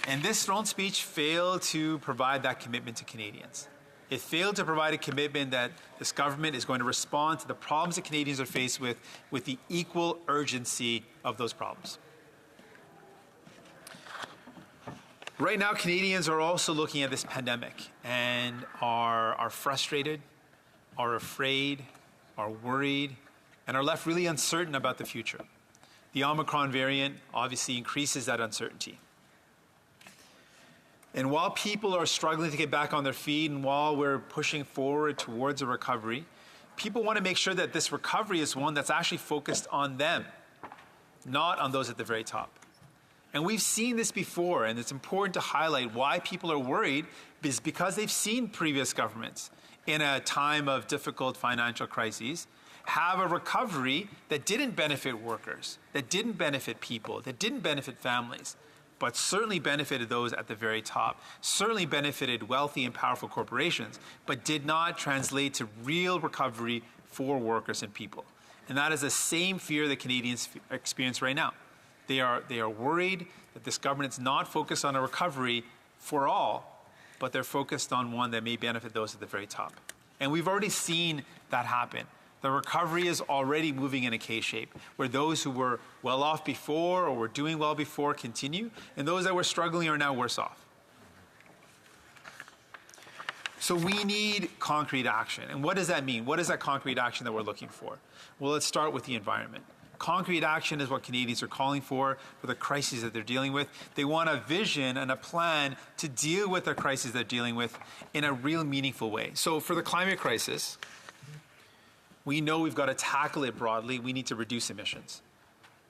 And this throne speech failed to provide that commitment to Canadians. It failed to provide a commitment that this government is going to respond to the problems that Canadians are faced with the equal urgency of those problems. Right now, Canadians are also looking at this pandemic and are frustrated, are afraid, are worried, and are left really uncertain about the future. The Omicron variant obviously increases that uncertainty. And while people are struggling to get back on their feet and while we're pushing forward towards a recovery, people want to make sure that this recovery is one that's actually focused on them, not on those at the very top. And we've seen this before, and it's important to highlight why people are worried is because they've seen previous governments in a time of difficult financial crises have a recovery that didn't benefit workers, that didn't benefit people, that didn't benefit families. but certainly benefited those at the very top, certainly benefited wealthy and powerful corporations, but did not translate to real recovery for workers and people. And that is the same fear that Canadians experience right now. They are worried that this government is not focused on a recovery for all, but they're focused on one that may benefit those at the very top. And we've already seen that happen. The recovery is already moving in a K-shape, where those who were well off before or were doing well before continue, and those that were struggling are now worse off. So we need concrete action. And what does that mean? What is that concrete action that we're looking for? Well, let's start with the environment. Concrete action is what Canadians are calling for the crises that they're dealing with. They want a vision and a plan to deal with the crises they're dealing with in a real meaningful way. So for the climate crisis, we know we've got to tackle it broadly. We need to reduce emissions.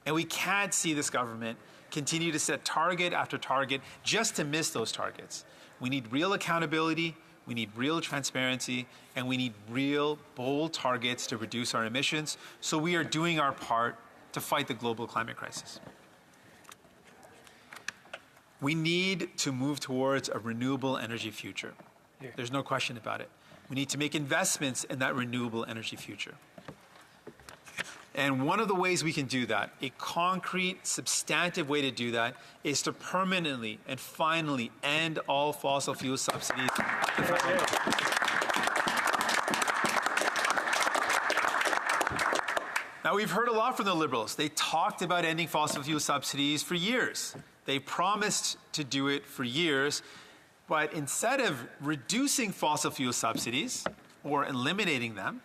And we can't see this government continue to set target after target just to miss those targets. We need real accountability, we need real transparency, and we need real, bold targets to reduce our emissions. So we are doing our part to fight the global climate crisis. We need to move towards a renewable energy future. There's no question about it. We need to make investments in that renewable energy future. And one of the ways we can do that, a concrete, substantive way to do that, is to permanently and finally end all fossil fuel subsidies. Now, we've heard a lot from the Liberals. They talked about ending fossil fuel subsidies for years. They promised to do it for years. But instead of reducing fossil fuel subsidies or eliminating them,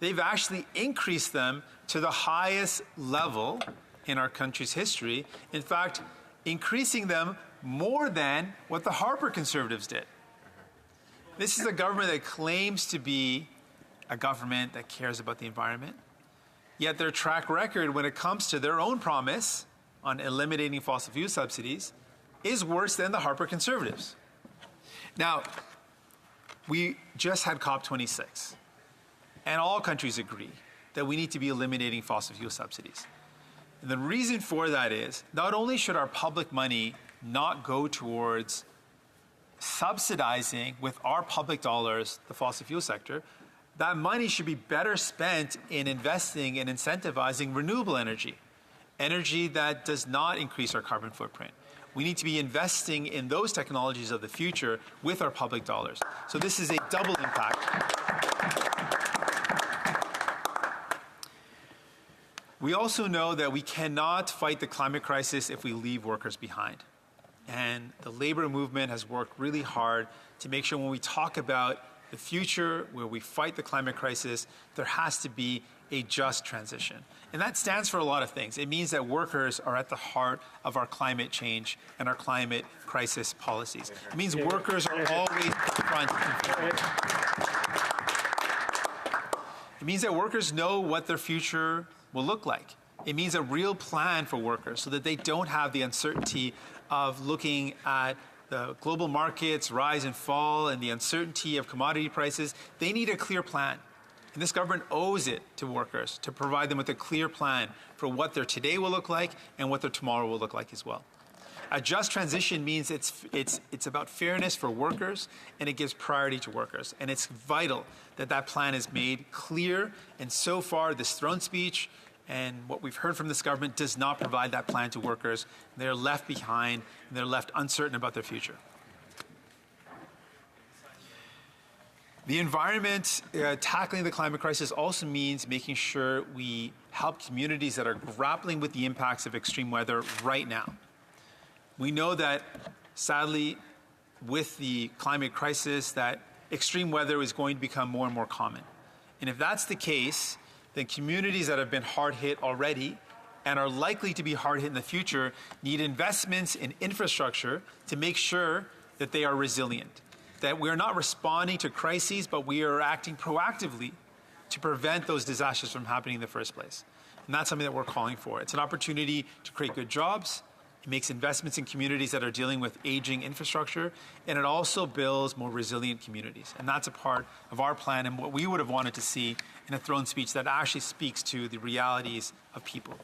they've actually increased them to the highest level in our country's history. In fact, increasing them more than what the Harper Conservatives did. This is a government that claims to be a government that cares about the environment, yet their track record when it comes to their own promise on eliminating fossil fuel subsidies is worse than the Harper Conservatives. Now, we just had COP26, and all countries agree that we need to be eliminating fossil fuel subsidies. And the reason for that is not only should our public money not go towards subsidizing with our public dollars the fossil fuel sector, that money should be better spent in investing and incentivizing renewable energy, energy that does not increase our carbon footprint. We need to be investing in those technologies of the future with our public dollars. So this is a double impact. We also know that we cannot fight the climate crisis if we leave workers behind. And the labor movement has worked really hard to make sure when we talk about the future, where we fight the climate crisis, there has to be a just transition. And that stands for a lot of things. It means that workers are at the heart of our climate change and our climate crisis policies. It means workers are always front and forward. It means that workers know what their future will look like. It means a real plan for workers so that they don't have the uncertainty of looking at the global markets rise and fall and the uncertainty of commodity prices. They need a clear plan. And this government owes it to workers to provide them with a clear plan for what their today will look like and what their tomorrow will look like as well. A just transition means it's about fairness for workers, and it gives priority to workers. And it's vital that that plan is made clear. And so far, this throne speech and what we've heard from this government does not provide that plan to workers. They're left behind, and they're left uncertain about their future. The environment, tackling the climate crisis also means making sure we help communities that are grappling with the impacts of extreme weather right now. We know that, sadly, with the climate crisis, that extreme weather is going to become more and more common. And if that's the case, then communities that have been hard hit already and are likely to be hard hit in the future need investments in infrastructure to make sure that they are resilient, that we're not responding to crises, but we are acting proactively to prevent those disasters from happening in the first place. And that's something that we're calling for. It's an opportunity to create good jobs. It makes investments in communities that are dealing with aging infrastructure, and it also builds more resilient communities. And that's a part of our plan and what we would have wanted to see in a throne speech that actually speaks to the realities of people.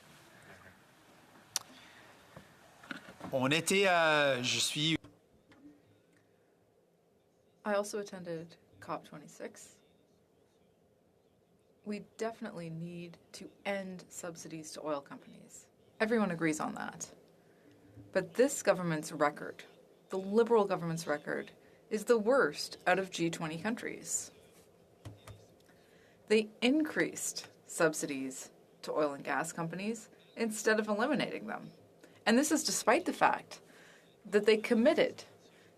I also attended COP26. We definitely need to end subsidies to oil companies. Everyone agrees on that. But this government's record, the Liberal government's record, is the worst out of G20 countries. They increased subsidies to oil and gas companies instead of eliminating them. And this is despite the fact that they committed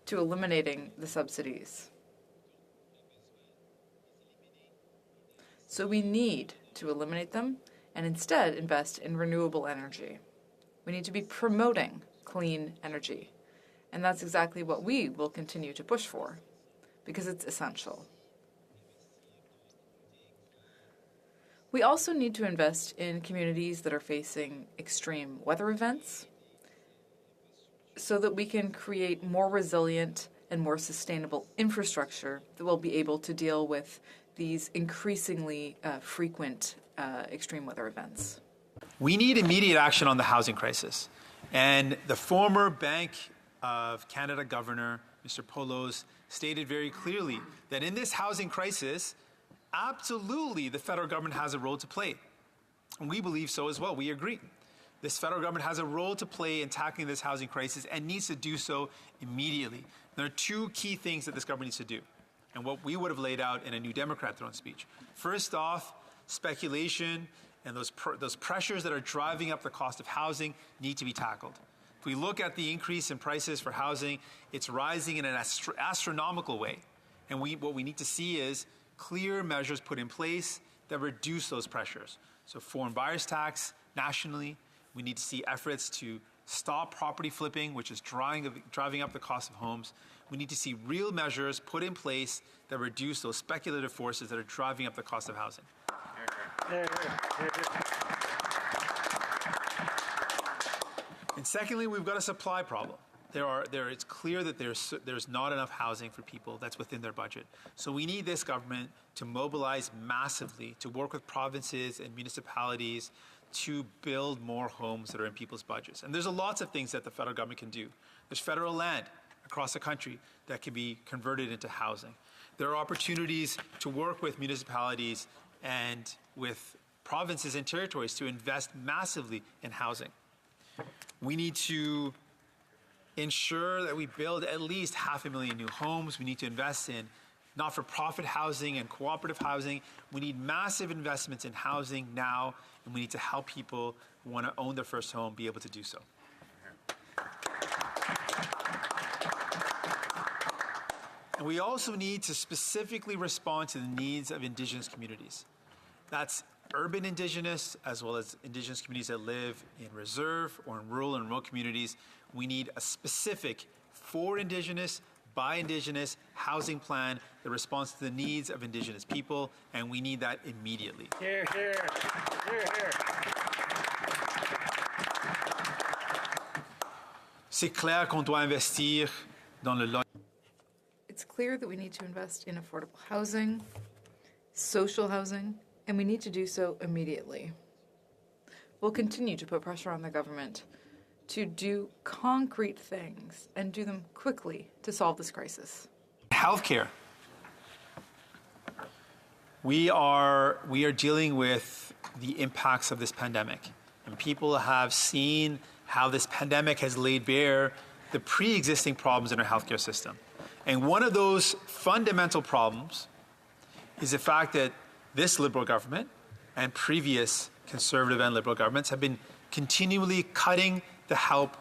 to eliminating the subsidies. So we need to eliminate them and instead invest in renewable energy. We need to be promoting clean energy. And that's exactly what we will continue to push for, because it's essential. We also need to invest in communities that are facing extreme weather events so that we can create more resilient and more sustainable infrastructure that will be able to deal with these increasingly frequent extreme weather events. We need immediate action on the housing crisis. And the former Bank of Canada Governor, Mr. Poloz, stated very clearly that in this housing crisis, absolutely the federal government has a role to play. And we believe so as well. We agree. This federal government has a role to play in tackling this housing crisis and needs to do so immediately. There are two key things that this government needs to do, and what we would have laid out in a New Democrat throne speech. First off, speculation and those pressures that are driving up the cost of housing need to be tackled. If we look at the increase in prices for housing, it's rising in an astronomical way. And what we need to see is clear measures put in place that reduce those pressures. So foreign buyers tax nationally. We need to see efforts to stop property flipping, which is driving up the cost of homes. We need to see real measures put in place that reduce those speculative forces that are driving up the cost of housing. And secondly, we've got a supply problem. It's clear that there's not enough housing for people that's within their budget. So we need this government to mobilize massively to work with provinces and municipalities to build more homes that are in people's budgets. And there's lots of things that the federal government can do. There's federal land across the country that can be converted into housing. There are opportunities to work with municipalities and with provinces and territories to invest massively in housing. We need to ensure that we build at least 500,000 new homes. We need to invest in not-for-profit housing and cooperative housing. We need massive investments in housing now, and we need to help people who want to own their first home be able to do so. And we also need to specifically respond to the needs of Indigenous communities. That's urban Indigenous as well as Indigenous communities that live in reserve or in rural and remote communities. We need a specific for Indigenous, by Indigenous housing plan that responds to the needs of Indigenous people, and we need that immediately. Hear, hear. Hear, hear. C'est clair qu'on doit investir dans le logement. It's clear that we need to invest in affordable housing, social housing, and we need to do so immediately. We'll continue to put pressure on the government to do concrete things and do them quickly to solve this crisis. Healthcare. We are dealing with the impacts of this pandemic, and people have seen how this pandemic has laid bare the pre-existing problems in our healthcare system. And one of those fundamental problems is the fact that this Liberal government and previous Conservative and Liberal governments have been continually cutting the help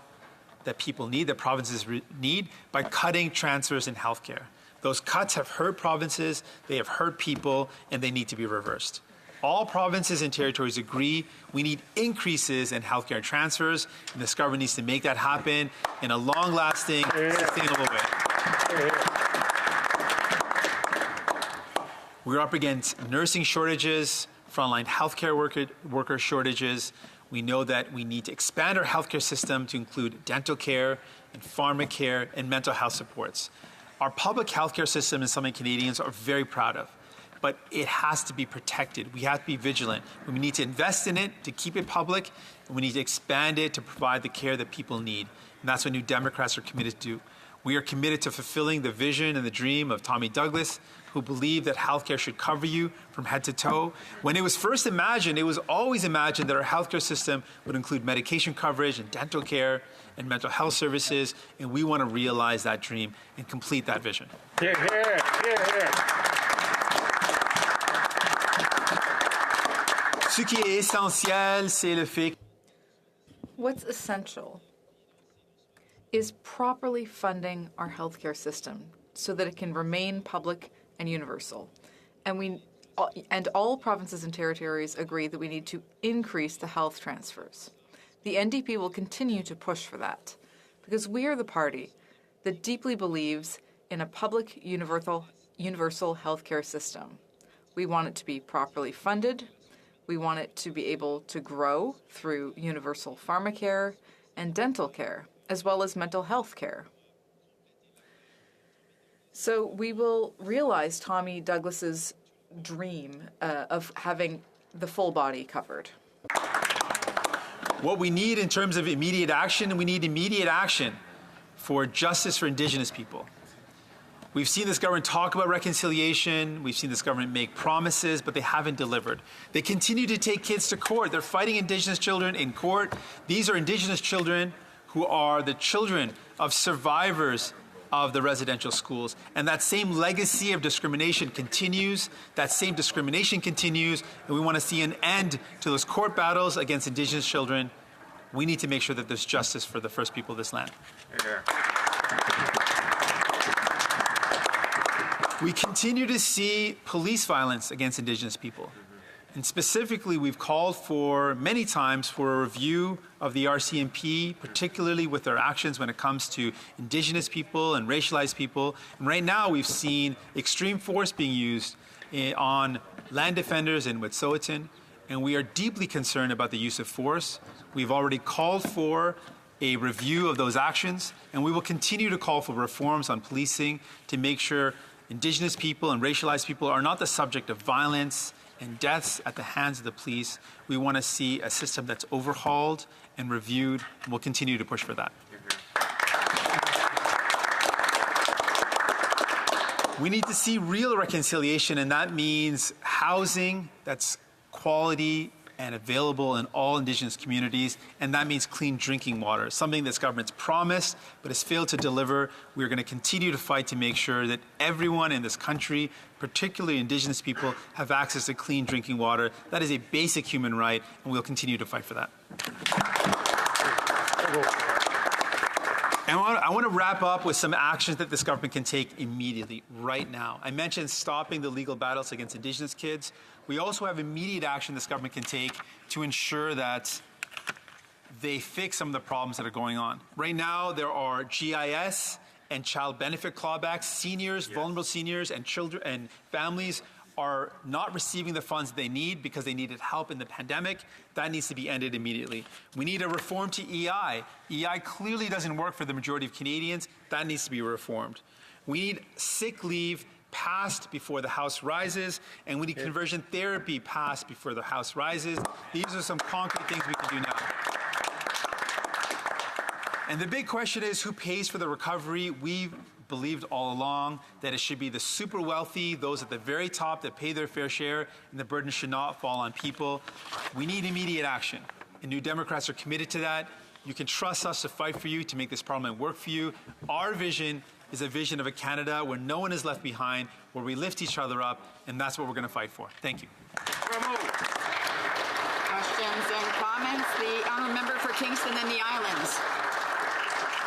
that people need, that provinces need, by cutting transfers in healthcare. Those cuts have hurt provinces, they have hurt people, and they need to be reversed. All provinces and territories agree we need increases in healthcare transfers, and this government needs to make that happen in a long-lasting, sustainable way. We're up against nursing shortages, frontline healthcare worker shortages. We know that we need to expand our healthcare system to include dental care and pharma care and mental health supports. Our public healthcare system is something Canadians are very proud of, but it has to be protected. We have to be vigilant. We need to invest in it to keep it public, and we need to expand it to provide the care that people need. And that's what New Democrats are committed to do. We are committed to fulfilling the vision and the dream of Tommy Douglas, who believed that healthcare should cover you from head to toe. When it was first imagined, it was always imagined that our healthcare system would include medication coverage and dental care and mental health services, and we want to realize that dream and complete that vision. Hear, hear, hear, hear. Ce qui est essentiel, c'est le fait. What's essential is properly funding our healthcare system so that it can remain public and universal. And all provinces and territories agree that we need to increase the health transfers. The NDP will continue to push for that because we are the party that deeply believes in a public universal healthcare system. We want it to be properly funded. We want it to be able to grow through universal pharmacare and dental care, as well as mental health care. So we will realize Tommy Douglas's dream of having the full body covered. What we need in terms of immediate action, we need immediate action for justice for Indigenous people. We've seen this government talk about reconciliation. We've seen this government make promises, but they haven't delivered. They continue to take kids to court. They're fighting Indigenous children in court. These are Indigenous children who are the children of survivors of the residential schools. And that same legacy of discrimination continues. That same discrimination continues. And we want to see an end to those court battles against Indigenous children. We need to make sure that there's justice for the first people of this land. We continue to see police violence against Indigenous people. And specifically, we've called for, many times, for a review of the RCMP, particularly with their actions when it comes to Indigenous people and racialized people. And right now, we've seen extreme force being used on land defenders in Wet'suwet'en, and we are deeply concerned about the use of force. We've already called for a review of those actions, and we will continue to call for reforms on policing to make sure Indigenous people and racialized people are not the subject of violence and deaths at the hands of the police. We want to see a system that's overhauled and reviewed, and we'll continue to push for that. We need to see real reconciliation, and that means housing that's quality and available in all Indigenous communities, and that means clean drinking water, something this government's promised but has failed to deliver. We're going to continue to fight to make sure that everyone in this country, particularly Indigenous people, have access to clean drinking water. That is a basic human right, and we'll continue to fight for that. And I want to wrap up with some actions that this government can take immediately, right now. I mentioned stopping the legal battles against Indigenous kids. We also have immediate action this government can take to ensure that they fix some of the problems that are going on. Right now, there are GIS and child benefit clawbacks. Seniors, vulnerable seniors and children and families are not receiving the funds they need because they needed help in the pandemic. That needs to be ended immediately. We need a reform to EI. EI clearly doesn't work for the majority of Canadians. That needs to be reformed. We need sick leave passed before the House rises, and we need conversion therapy passed before the House rises. These are some concrete things we can do now. And the big question is, who pays for the recovery? We've believed all along that it should be the super wealthy, those at the very top that pay their fair share, and the burden should not fall on people. We need immediate action, and New Democrats are committed to that. You can trust us to fight for you, to make this parliament work for you. Our vision is a vision of a Canada where no one is left behind, where we lift each other up, and that's what we're going to fight for. Thank you. Questions and comments? The honourable member for Kingston and the Islands.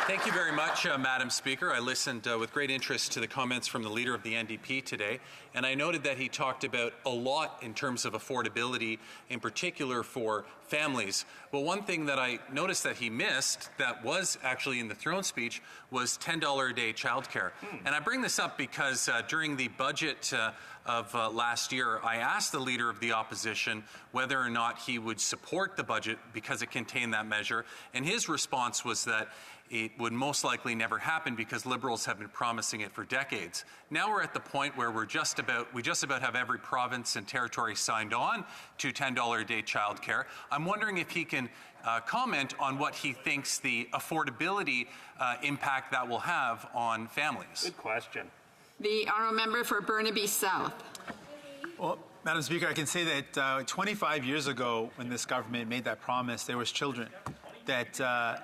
Thank you very much, Madam Speaker. I listened with great interest to the comments from the Leader of the NDP today, and I noted that he talked about a lot in terms of affordability, in particular for families. Well, one thing that I noticed that he missed that was actually in the throne speech was $10 a day childcare. And I bring this up because during the budget of last year, I asked the Leader of the Opposition whether or not he would support the budget because it contained that measure, and his response was that it would most likely never happen because Liberals have been promising it for decades. Now we're at the point where we just about have every province and territory signed on to $10 a day childcare. I'm wondering if he can comment on what he thinks the affordability impact that will have on families. Good question. The honourable member for Burnaby South. Well, Madam Speaker, I can say that 25 years ago, when this government made that promise, there was children that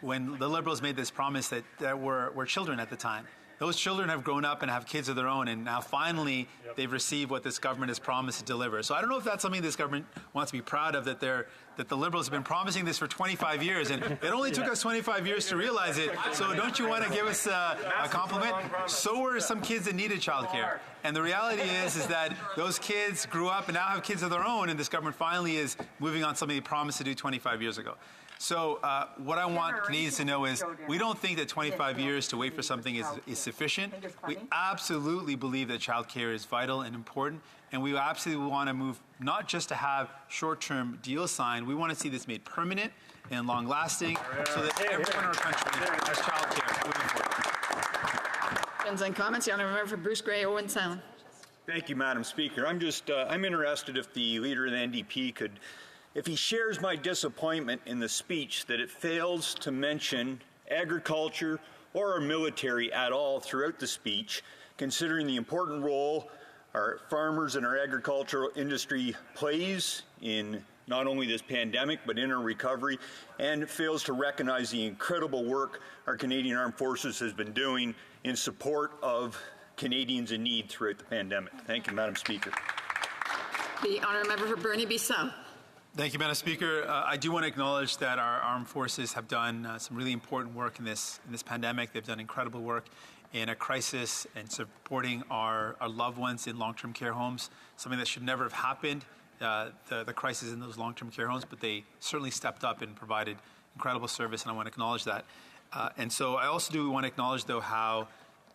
when the Liberals made this promise that were children at the time. Those children have grown up and have kids of their own, and now finally they've received what this government has promised to deliver. So I don't know if that's something this government wants to be proud of, that the Liberals have been promising this for 25 years, and it only took us 25 years to realize it. So don't you want to give us a compliment? So were some kids that needed childcare. And the reality is that those kids grew up and now have kids of their own, and this government finally is moving on something they promised to do 25 years ago. So what I want Canadians to know is we don't think that 25 years to wait for something is sufficient. We absolutely believe that childcare is vital and important, and we absolutely want to move not just to have short-term deals signed. We want to see this made permanent and long-lasting so that everyone in our country has childcare moving forward. Questions and comments? The honourable member for Bruce Grey, Owen Sound. Thank you, Madam Speaker. I'm interested if the Leader of the NDP could, if he shares my disappointment in the speech that it fails to mention agriculture or our military at all throughout the speech, considering the important role our farmers and our agricultural industry plays in not only this pandemic but in our recovery, and fails to recognize the incredible work our Canadian Armed Forces has been doing in support of Canadians in need throughout the pandemic. Thank you, Madam Speaker. The honourable member for Burnaby South. Thank you, Madam Speaker. I do want to acknowledge that our armed forces have done some really important work in this pandemic. They've done incredible work in a crisis and supporting our loved ones in long-term care homes, something that should never have happened, the crisis in those long-term care homes, but they certainly stepped up and provided incredible service, and I want to acknowledge that. And so I also do want to acknowledge, though, how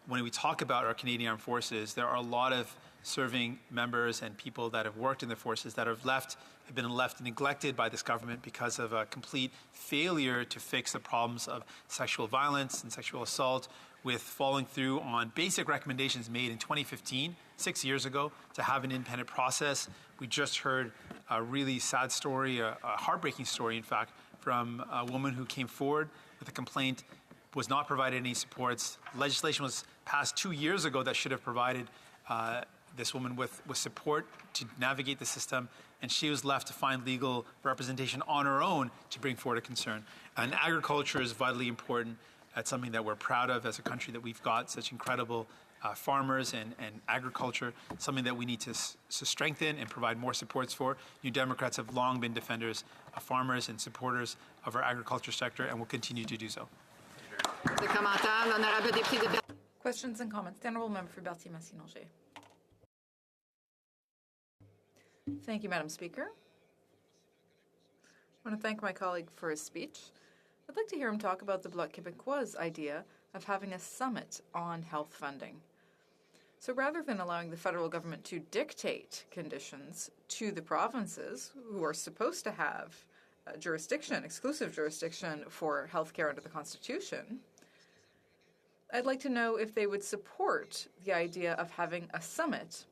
when we talk about our Canadian Armed Forces, there are a lot of serving members and people that have worked in the forces that have been left neglected by this government because of a complete failure to fix the problems of sexual violence and sexual assault, with following through on basic recommendations made in 2015, 6 years ago, to have an independent process. We just heard a really sad story, a heartbreaking story, in fact, from a woman who came forward with a complaint, was not provided any supports. Legislation was passed 2 years ago that should have provided this woman with support to navigate the system, and she was left to find legal representation on her own to bring forward a concern. And agriculture is vitally important. That's something that we're proud of as a country, that we've got such incredible farmers and agriculture, something that we need to strengthen and provide more supports for. New Democrats have long been defenders of farmers and supporters of our agriculture sector, and will continue to do so. Questions and comments. The honourable member for Berthier-Massy-Nongé. Thank you, Madam Speaker. I want to thank my colleague for his speech. I'd like to hear him talk about the Bloc Québécois' idea of having a summit on health funding. So rather than allowing the federal government to dictate conditions to the provinces, who are supposed to have jurisdiction, exclusive jurisdiction for healthcare under the Constitution, I'd like to know if they would support the idea of having a summit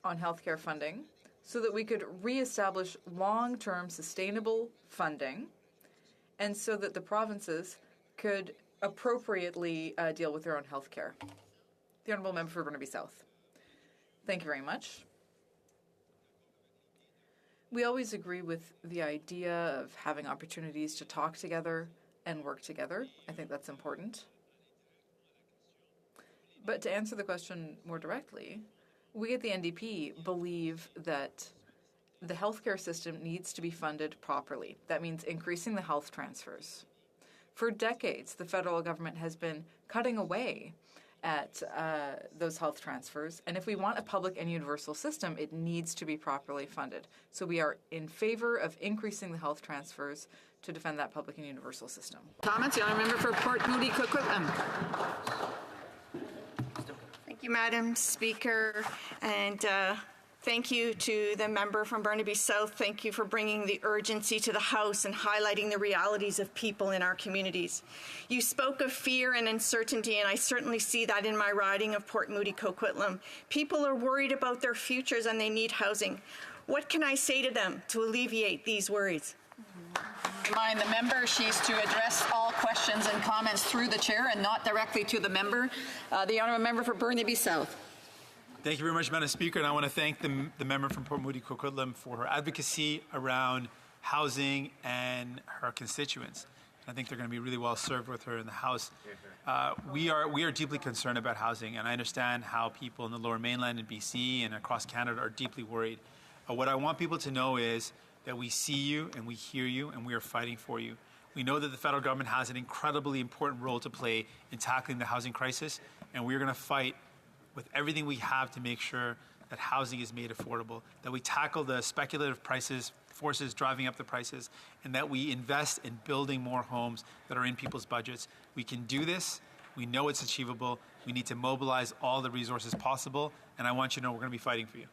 on healthcare funding so that we could reestablish long-term sustainable funding, and so that the provinces could appropriately deal with their own health care. The honourable member for Burnaby South. Thank you very much. We always agree with the idea of having opportunities to talk together and work together. I think that's important. But to answer the question more directly, we at the NDP believe that the healthcare system needs to be funded properly. That means increasing the health transfers. For decades, the federal government has been cutting away at those health transfers, and if we want a public and universal system, it needs to be properly funded. So we are in favor of increasing the health transfers to defend that public and universal system. Comments? The honourable member for Port Moody Coquitlam. Thank Thank you, Madam Speaker, and thank you to the member from Burnaby South. Thank you for bringing the urgency to the House and highlighting the realities of people in our communities. You spoke of fear and uncertainty, and I certainly see that in my riding of Port Moody Coquitlam. People are worried about their futures and they need housing. What can I say to them to alleviate these worries? Remind the member she's to address all questions and comments through the chair and not directly to the member. The honourable member for Burnaby South. Thank you very much, Madam Speaker, and I want to thank the member from Port Moody Coquitlam for her advocacy around housing and her constituents. I think they're going to be really well served with her in the House. We are deeply concerned about housing, and I understand how people in the Lower Mainland in BC and across Canada are deeply worried. What I want people to know is that we see you and we hear you and we are fighting for you. We know that the federal government has an incredibly important role to play in tackling the housing crisis, and we're going to fight with everything we have to make sure that housing is made affordable, that we tackle the speculative forces driving up the prices, and that we invest in building more homes that are in people's budgets. We can do this. We know it's achievable. We need to mobilize all the resources possible, and I want you to know we're going to be fighting for you.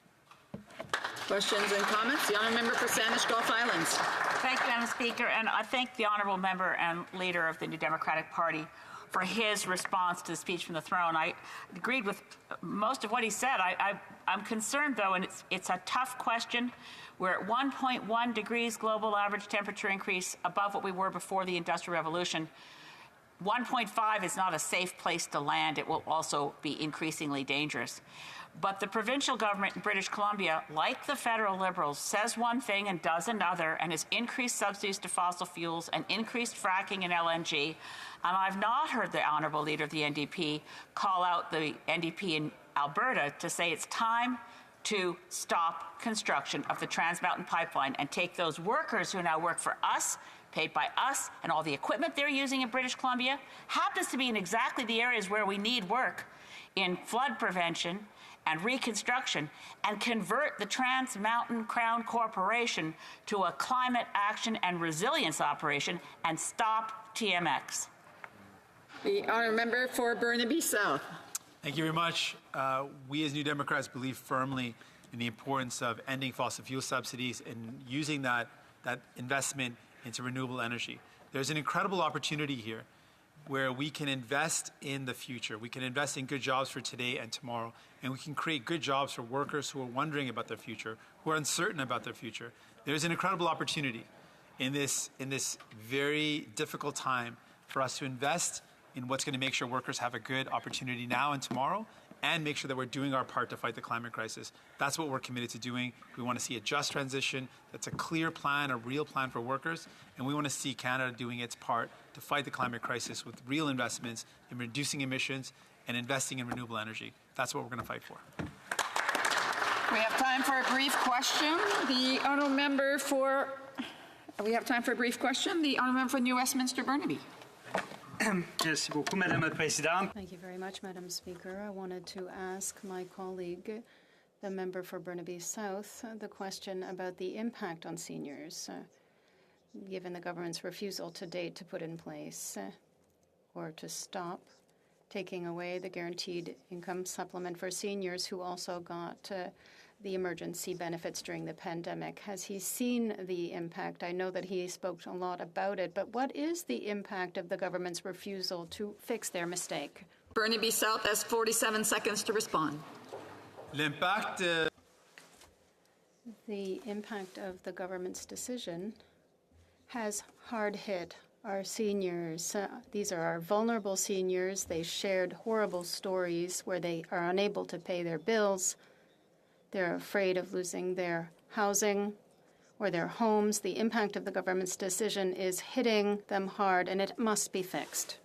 Questions and comments? The honourable member for Sandwich Gulf Islands. Thank you, Madam Speaker, and I thank the honourable member and leader of the New Democratic Party for his response to the speech from the throne. I agreed with most of what he said. I'm concerned, though, and it's a tough question. We're at 1.1 degrees global average temperature increase above what we were before the Industrial Revolution. 1.5 is not a safe place to land. It will also be increasingly dangerous. But the provincial government in British Columbia, like the federal Liberals, says one thing and does another, and has increased subsidies to fossil fuels and increased fracking and LNG. And I've not heard the honourable leader of the NDP call out the NDP in Alberta to say it's time to stop construction of the Trans Mountain Pipeline and take those workers who now work for us, paid by us, and all the equipment they're using in British Columbia happens to be in exactly the areas where we need work, in flood prevention and reconstruction, and convert the Trans Mountain Crown Corporation to a climate action and resilience operation and stop TMX. The honourable member for Burnaby South. Thank you very much. We as New Democrats believe firmly in the importance of ending fossil fuel subsidies and using that investment into renewable energy. There's an incredible opportunity here where we can invest in the future. We can invest in good jobs for today and tomorrow, and we can create good jobs for workers who are wondering about their future, who are uncertain about their future. There's an incredible opportunity in this very difficult time for us to invest in what's going to make sure workers have a good opportunity now and tomorrow, and make sure that we're doing our part to fight the climate crisis. That's what we're committed to doing. We want to see a just transition that's a clear plan, a real plan for workers, and we want to see Canada doing its part to fight the climate crisis with real investments in reducing emissions and investing in renewable energy. That's what we're going to fight for. We have time for a brief question. The honourable member for... We have time for a brief question. The honourable member for New Westminster Burnaby. Merci beaucoup, Madame la Présidente. Thank you very much, Madam Speaker. I wanted to ask my colleague, the member for Burnaby South, the question about the impact on seniors, given the government's refusal to date to put in place or to stop taking away the guaranteed income supplement for seniors who also got the emergency benefits during the pandemic. Has he seen the impact? I know that he spoke a lot about it, but what is the impact of the government's refusal to fix their mistake? Burnaby South has 47 seconds to respond. L'impact. The impact of the government's decision has hard hit our seniors. These are our vulnerable seniors. They shared horrible stories where they are unable to pay their bills. They're afraid of losing their housing or their homes. The impact of the government's decision is hitting them hard, and it must be fixed.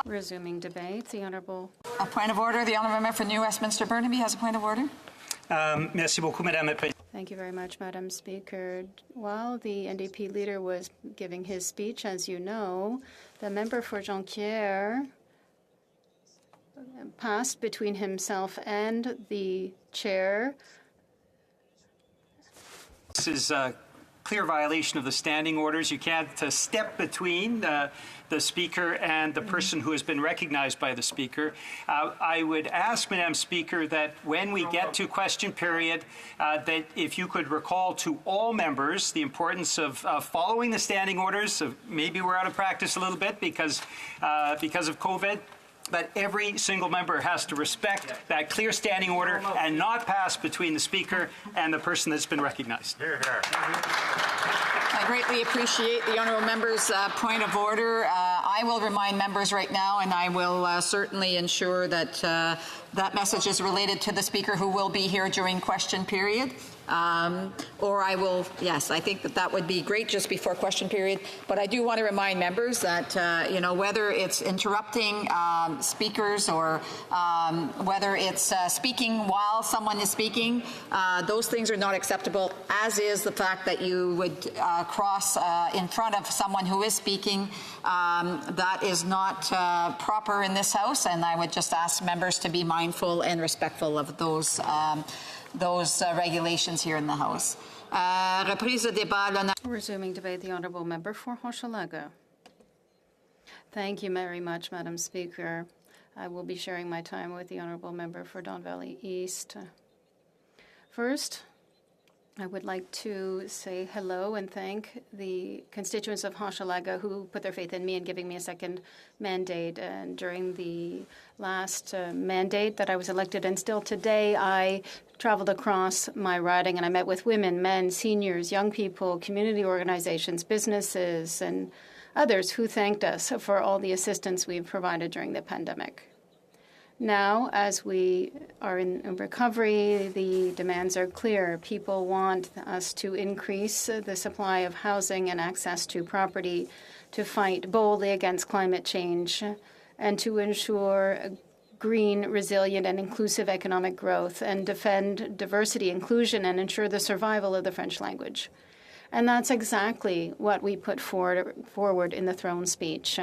Resuming debate, the Honourable. A point of order. The honourable member for New Westminster Burnaby has a point of order. Merci beaucoup, Madame la Présidente. Thank you very much, Madam Speaker. While the NDP leader was giving his speech, as you know, the member for Jonquière passed between himself and the chair. This is clear violation of the standing orders. You can't step between the Speaker and the person who has been recognized by the Speaker. I would ask, Madam Speaker, that when we get to question period, that if you could recall to all members the importance of following the standing orders. Maybe we're out of practice a little bit because of COVID. But every single member has to respect that clear standing order and not pass between the Speaker and the person that's been recognized. I greatly appreciate the honourable member's point of order. I will remind members right now, and I will certainly ensure that that message is related to the Speaker who will be here during question period. Or I will, yes, I think that would be great just before question period. But I do want to remind members that, whether it's interrupting speakers or whether it's speaking while someone is speaking, those things are not acceptable, as is the fact that you would cross in front of someone who is speaking. That is not proper in this House, and I would just ask members to be mindful and respectful of those regulations here in the House. Resuming debate, the honourable member for Hochelaga. Thank you very much, Madam Speaker. I will be sharing my time with the honourable member for Don Valley East. First, I would like to say hello and thank the constituents of Hochelaga who put their faith in me in giving me a second mandate. And during the last mandate that I was elected, and still today, I traveled across my riding and I met with women, men, seniors, young people, community organizations, businesses, and others who thanked us for all the assistance we've provided during the pandemic. Now, as we are in recovery, the demands are clear. People want us to increase the supply of housing and access to property, to fight boldly against climate change, and to ensure green, resilient, and inclusive economic growth, and defend diversity, inclusion, and ensure the survival of the French language. And that's exactly what we put forward in the throne speech.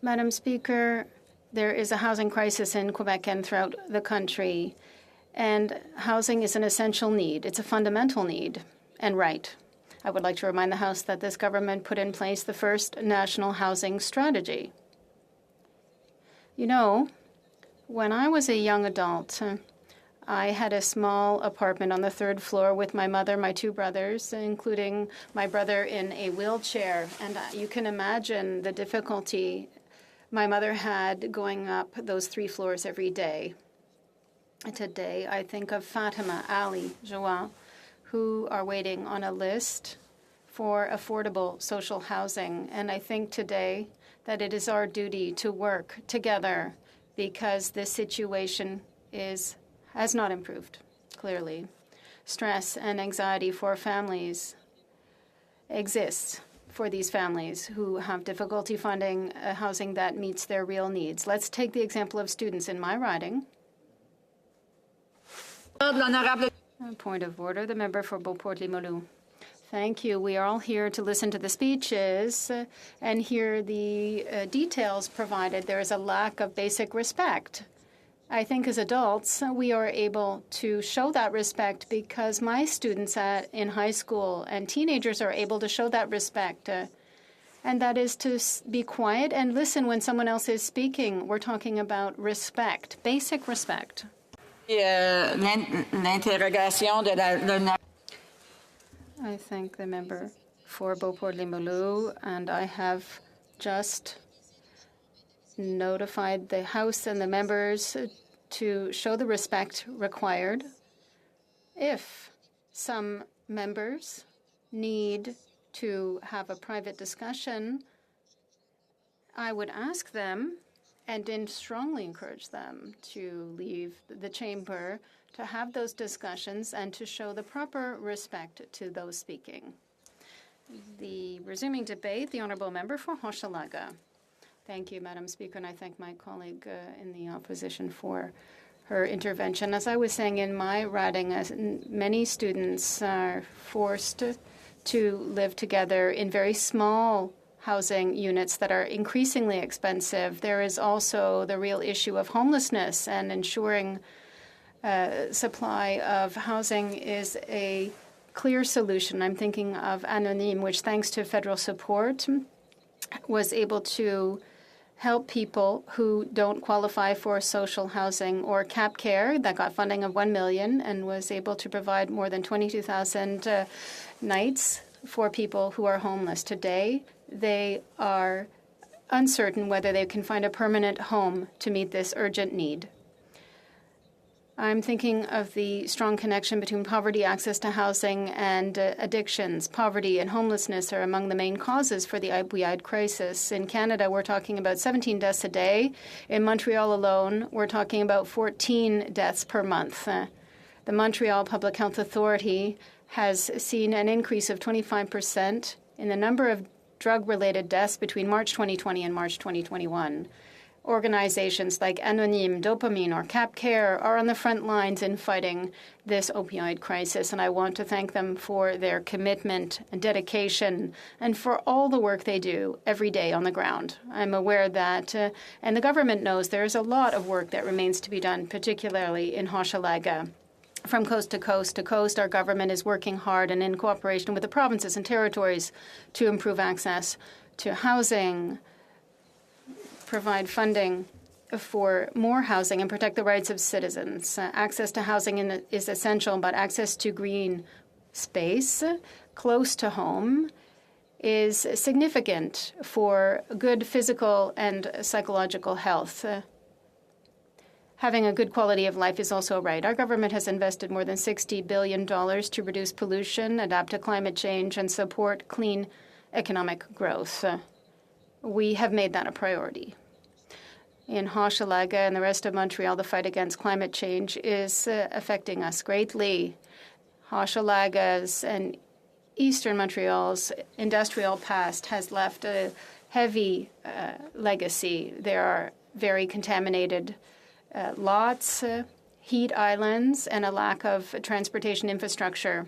Madam Speaker, there is a housing crisis in Quebec and throughout the country, and housing is an essential need. It's a fundamental need and right. I would like to remind the House that this government put in place the first national housing strategy. You know, when I was a young adult, I had a small apartment on the third floor with my mother, my two brothers, including my brother in a wheelchair. And you can imagine the difficulty my mother had going up those 3 floors every day. Today, I think of Fatima, Ali, Joan, who are waiting on a list for affordable social housing. And I think today that it is our duty to work together because this situation has not improved, clearly. Stress and anxiety for families exists for these families who have difficulty finding housing that meets their real needs. Let's take the example of students in my riding. Point of order, the member for Beauport-Limoilou. Thank you. We are all here to listen to the speeches and hear the details provided. There is a lack of basic respect. I think as adults, we are able to show that respect because my students in high school and teenagers are able to show that respect. And that is to be quiet and listen when someone else is speaking. We're talking about respect, basic respect. I thank the member for Beauport-Limoilou, and I have just notified the House and the members to show the respect required. If some members need to have a private discussion, I would ask them and then strongly encourage them to leave the chamber to have those discussions and to show the proper respect to those speaking. The resuming debate, the honourable member for Hochelaga. Thank you, Madam Speaker, and I thank my colleague in the opposition for her intervention. As I was saying in my riding, many students are forced to live together in very small housing units that are increasingly expensive. There is also the real issue of homelessness, and ensuring supply of housing is a clear solution. I'm thinking of Anonyme, which, thanks to federal support, was able to help people who don't qualify for social housing, or Cap Care, that got funding of $1 million and was able to provide more than 22,000 nights for people who are homeless. Today, they are uncertain whether they can find a permanent home to meet this urgent need. I'm thinking of the strong connection between poverty, access to housing, and addictions. Poverty and homelessness are among the main causes for the opioid crisis. In Canada, we're talking about 17 deaths a day. In Montreal alone, we're talking about 14 deaths per month. The Montreal Public Health Authority has seen an increase of 25% in the number of drug-related deaths between March 2020 and March 2021. Organizations like Anonyme, Dopamine, or Cap Care are on the front lines in fighting this opioid crisis, and I want to thank them for their commitment and dedication and for all the work they do every day on the ground. I'm aware that, and the government knows, there's a lot of work that remains to be done, particularly in Hochelaga. From coast to coast to coast, our government is working hard and in cooperation with the provinces and territories to improve access to housing, provide funding for more housing, and protect the rights of citizens. Access to housing is essential, but access to green space close to home is significant for good physical and psychological health. Having a good quality of life is also a right. Our government has invested more than $60 billion to reduce pollution, adapt to climate change, and support clean economic growth. We have made that a priority. In Hochelaga and the rest of Montreal, the fight against climate change is affecting us greatly. Hochelaga's and Eastern Montreal's industrial past has left a heavy legacy. There are very contaminated lots, heat islands, and a lack of transportation infrastructure.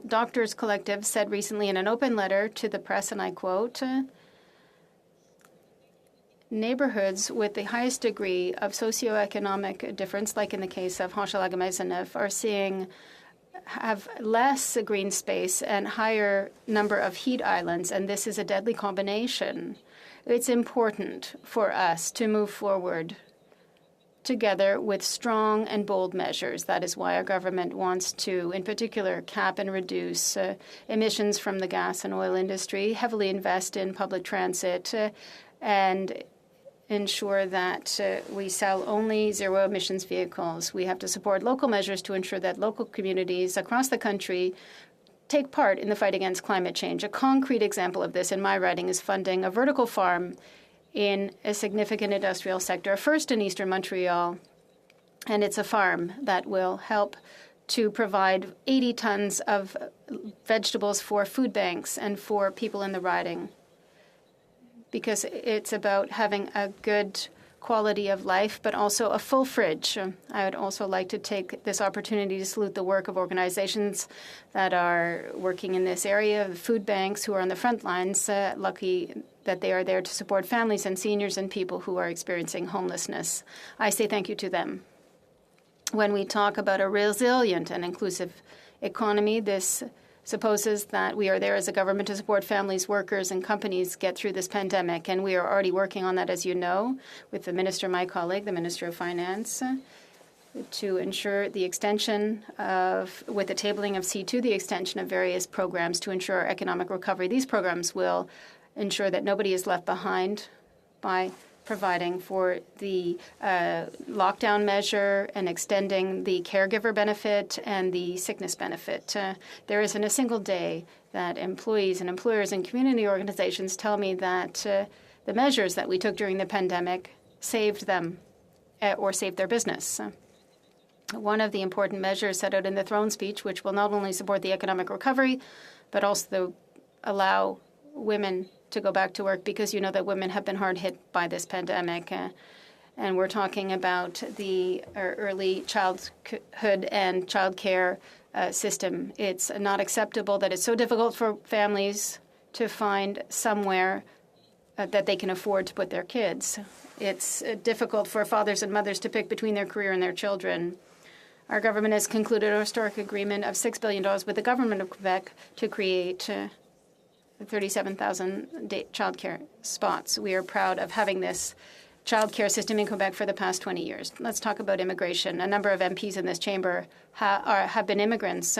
Doctors Collective said recently in an open letter to the press, and I quote, "Neighborhoods with the highest degree of socioeconomic difference, like in the case of Hochelaga Maisonneuve, have less green space and higher number of heat islands, and this is a deadly combination. It's important for us to move forward together with strong and bold measures. That is why our government wants to, in particular, cap and reduce emissions from the gas and oil industry, heavily invest in public transit, and ensure that we sell only zero-emissions vehicles. We have to support local measures to ensure that local communities across the country take part in the fight against climate change. A concrete example of this in my riding is funding a vertical farm in a significant industrial sector, first in Eastern Montreal, and it's a farm that will help to provide 80 tons of vegetables for food banks and for people in the riding, because it's about having a good quality of life, but also a full fridge. I would also like to take this opportunity to salute the work of organizations that are working in this area, the food banks who are on the front lines, lucky that they are there to support families and seniors and people who are experiencing homelessness. I say thank you to them. When we talk about a resilient and inclusive economy, this supposes that we are there as a government to support families, workers, and companies get through this pandemic, and we are already working on that, as you know, with the Minister, my colleague, the Minister of Finance, to ensure the extension of, with the tabling of C2, the extension of various programs to ensure economic recovery. These programs will ensure that nobody is left behind by providing for the lockdown measure and extending the caregiver benefit and the sickness benefit. There isn't a single day that employees and employers and community organizations tell me that the measures that we took during the pandemic saved them or saved their business. One of the important measures set out in the throne speech, which will not only support the economic recovery, but also allow women to go back to work, because you know that women have been hard hit by this pandemic. And we're talking about the early childhood and child care system. It's not acceptable that it's so difficult for families to find somewhere that they can afford to put their kids. It's difficult for fathers and mothers to pick between their career and their children. Our government has concluded a historic agreement of $6 billion with the government of Quebec to create 37,000 childcare spots. We are proud of having this childcare system in Quebec for the past 20 years. Let's talk about immigration. A number of MPs in this chamber have been immigrants.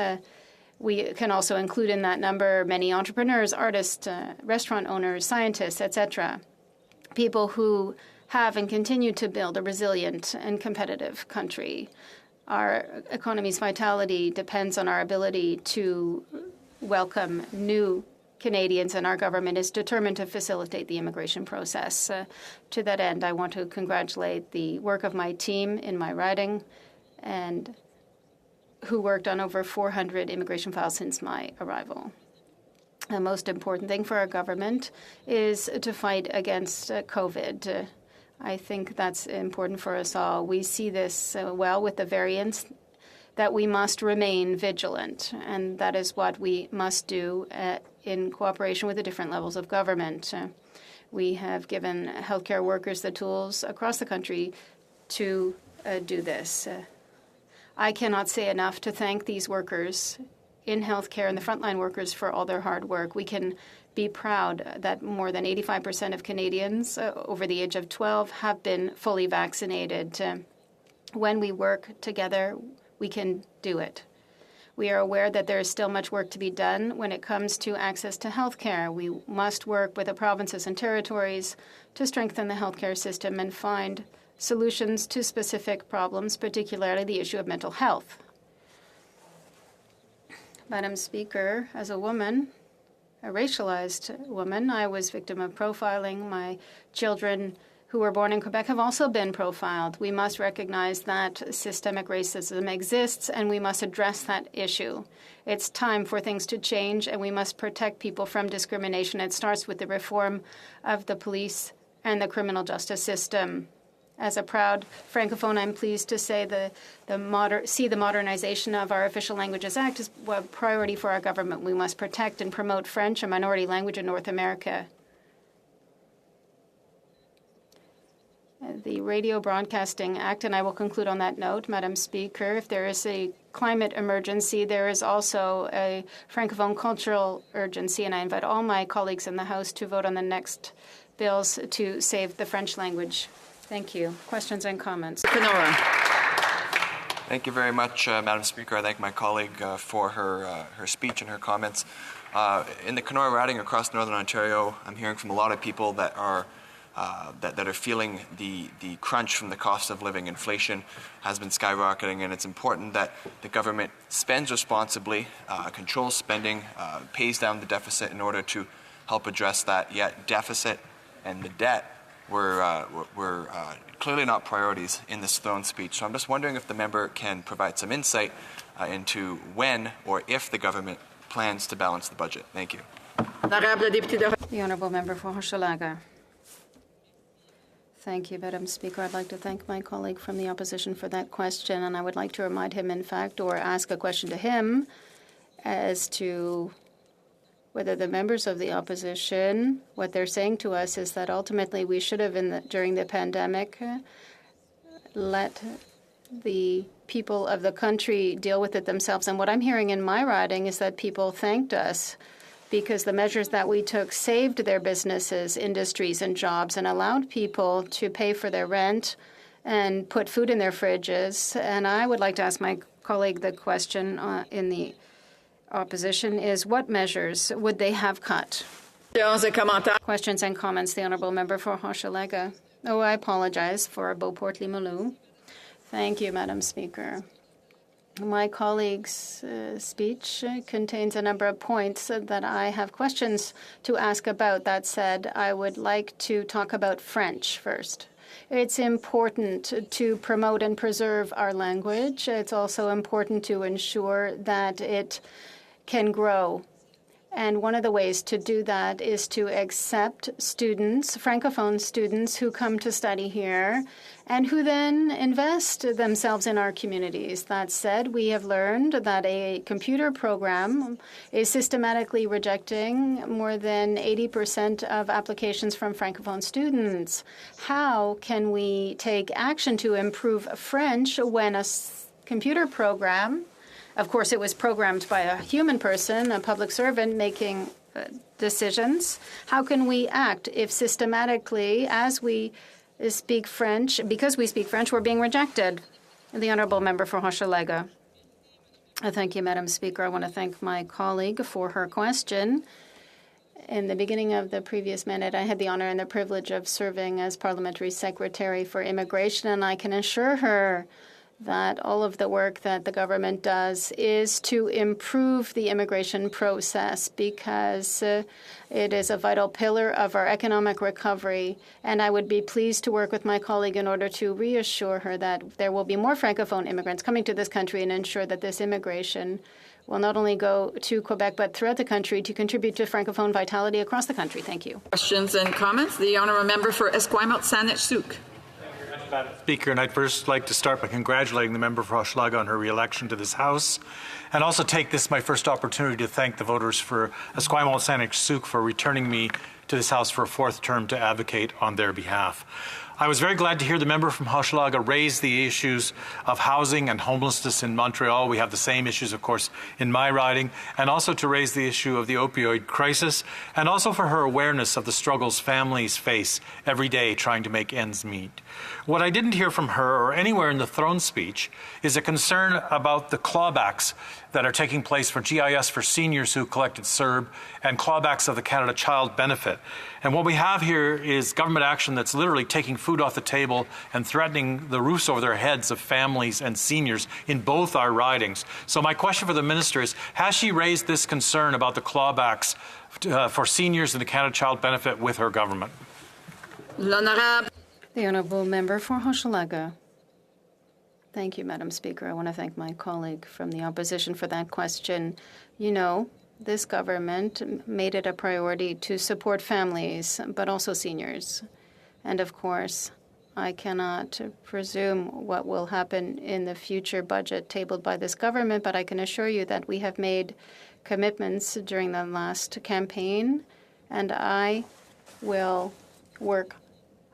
We can also include in that number many entrepreneurs, artists, restaurant owners, scientists, etc. People who have and continue to build a resilient and competitive country. Our economy's vitality depends on our ability to welcome new Canadians, and our government is determined to facilitate the immigration process. To that end, I want to congratulate the work of my team in my riding and who worked on over 400 immigration files since my arrival. The most important thing for our government is to fight against COVID. I think that's important for us all. We see this well with the variants, that we must remain vigilant, and that is what we must do in cooperation with the different levels of government. We have given healthcare workers the tools across the country to do this. I cannot say enough to thank these workers in healthcare and the frontline workers for all their hard work. We can be proud that more than 85% of Canadians over the age of 12 have been fully vaccinated. When we work together, we can do it. We are aware that there is still much work to be done when it comes to access to health care. We must work with the provinces and territories to strengthen the healthcare system and find solutions to specific problems, particularly the issue of mental health. Madam Speaker, as a woman, a racialized woman, I was victim of profiling. My children who were born in Quebec have also been profiled. We must recognize that systemic racism exists, and we must address that issue. It's time for things to change, and we must protect people from discrimination. It starts with the reform of the police and the criminal justice system. As a proud Francophone, I'm pleased to say the modernization of our Official Languages Act is a priority for our government. We must protect and promote French, a minority language in North America. The Radio Broadcasting Act, and I will conclude on that note, Madam Speaker, if there is a climate emergency, there is also a Francophone cultural urgency, and I invite all my colleagues in the House to vote on the next bills to save the French language. Thank you. Questions and comments? Kenora. Thank you very much, Madam Speaker. I thank my colleague for her speech and her comments. In the Kenora riding across Northern Ontario, I'm hearing from a lot of people that are feeling the crunch from the cost of living. Inflation has been skyrocketing, and it's important that the government spends responsibly, controls spending, pays down the deficit in order to help address that. Yet deficit and the debt were clearly not priorities in this throne speech. So I'm just wondering if the member can provide some insight into when or if the government plans to balance the budget. Thank you. The Honourable Member for Hochelaga. Thank you, Madam Speaker. I'd like to thank my colleague from the opposition for that question, and I would like to remind him, in fact, or ask a question to him as to whether the members of the opposition, what they're saying to us is that ultimately we should have, during the pandemic, let the people of the country deal with it themselves. And what I'm hearing in my riding is that people thanked us because the measures that we took saved their businesses, industries, and jobs and allowed people to pay for their rent and put food in their fridges. And I would like to ask my colleague the question in the opposition is what measures would they have cut? Questions and comments. The Honourable Member for Hochelaga. Oh, I apologize for Beauport-Limoilou. Thank you, Madam Speaker. My colleague's speech contains a number of points that I have questions to ask about. That said, I would like to talk about French first. It's important to promote and preserve our language. It's also important to ensure that it can grow. And one of the ways to do that is to accept students, Francophone students, who come to study here and who then invest themselves in our communities. That said, we have learned that a computer program is systematically rejecting more than 80% of applications from Francophone students. How can we take action to improve French when a computer program. Of course, it was programmed by a human person, a public servant, making decisions. How can we act if systematically, as we speak French, because we speak French, we're being rejected? The Honourable Member for Hochelaga. Thank you, Madam Speaker. I want to thank my colleague for her question. In the beginning of the previous mandate, I had the honor and the privilege of serving as Parliamentary Secretary for Immigration, and I can assure her that all of the work that the government does is to improve the immigration process because it is a vital pillar of our economic recovery. And I would be pleased to work with my colleague in order to reassure her that there will be more Francophone immigrants coming to this country and ensure that this immigration will not only go to Quebec but throughout the country to contribute to Francophone vitality across the country. Thank you. Questions and comments? The Honourable Member for Esquimalt-Saanich-Sooke. Madam Speaker, and I'd first like to start by congratulating the member for Hochelaga on her re-election to this House, and also take this my first opportunity to thank the voters for Esquimalt-Saanich-Sooke for returning me to this House for a fourth term to advocate on their behalf. I was very glad to hear the member from Hochelaga raise the issues of housing and homelessness in Montreal. We have the same issues, of course, in my riding, and also to raise the issue of the opioid crisis, and also for her awareness of the struggles families face every day trying to make ends meet. What I didn't hear from her or anywhere in the throne speech is a concern about the clawbacks that are taking place for GIS for seniors who collected CERB and clawbacks of the Canada Child Benefit. And what we have here is government action that's literally taking food off the table and threatening the roofs over their heads of families and seniors in both our ridings. So my question for the minister is, has she raised this concern about the clawbacks for seniors and the Canada Child Benefit with her government? The Honourable Member for Hochelaga. Thank you, Madam Speaker. I want to thank my colleague from the opposition for that question. You know, this government made it a priority to support families, but also seniors. And of course, I cannot presume what will happen in the future budget tabled by this government, but I can assure you that we have made commitments during the last campaign, and I will work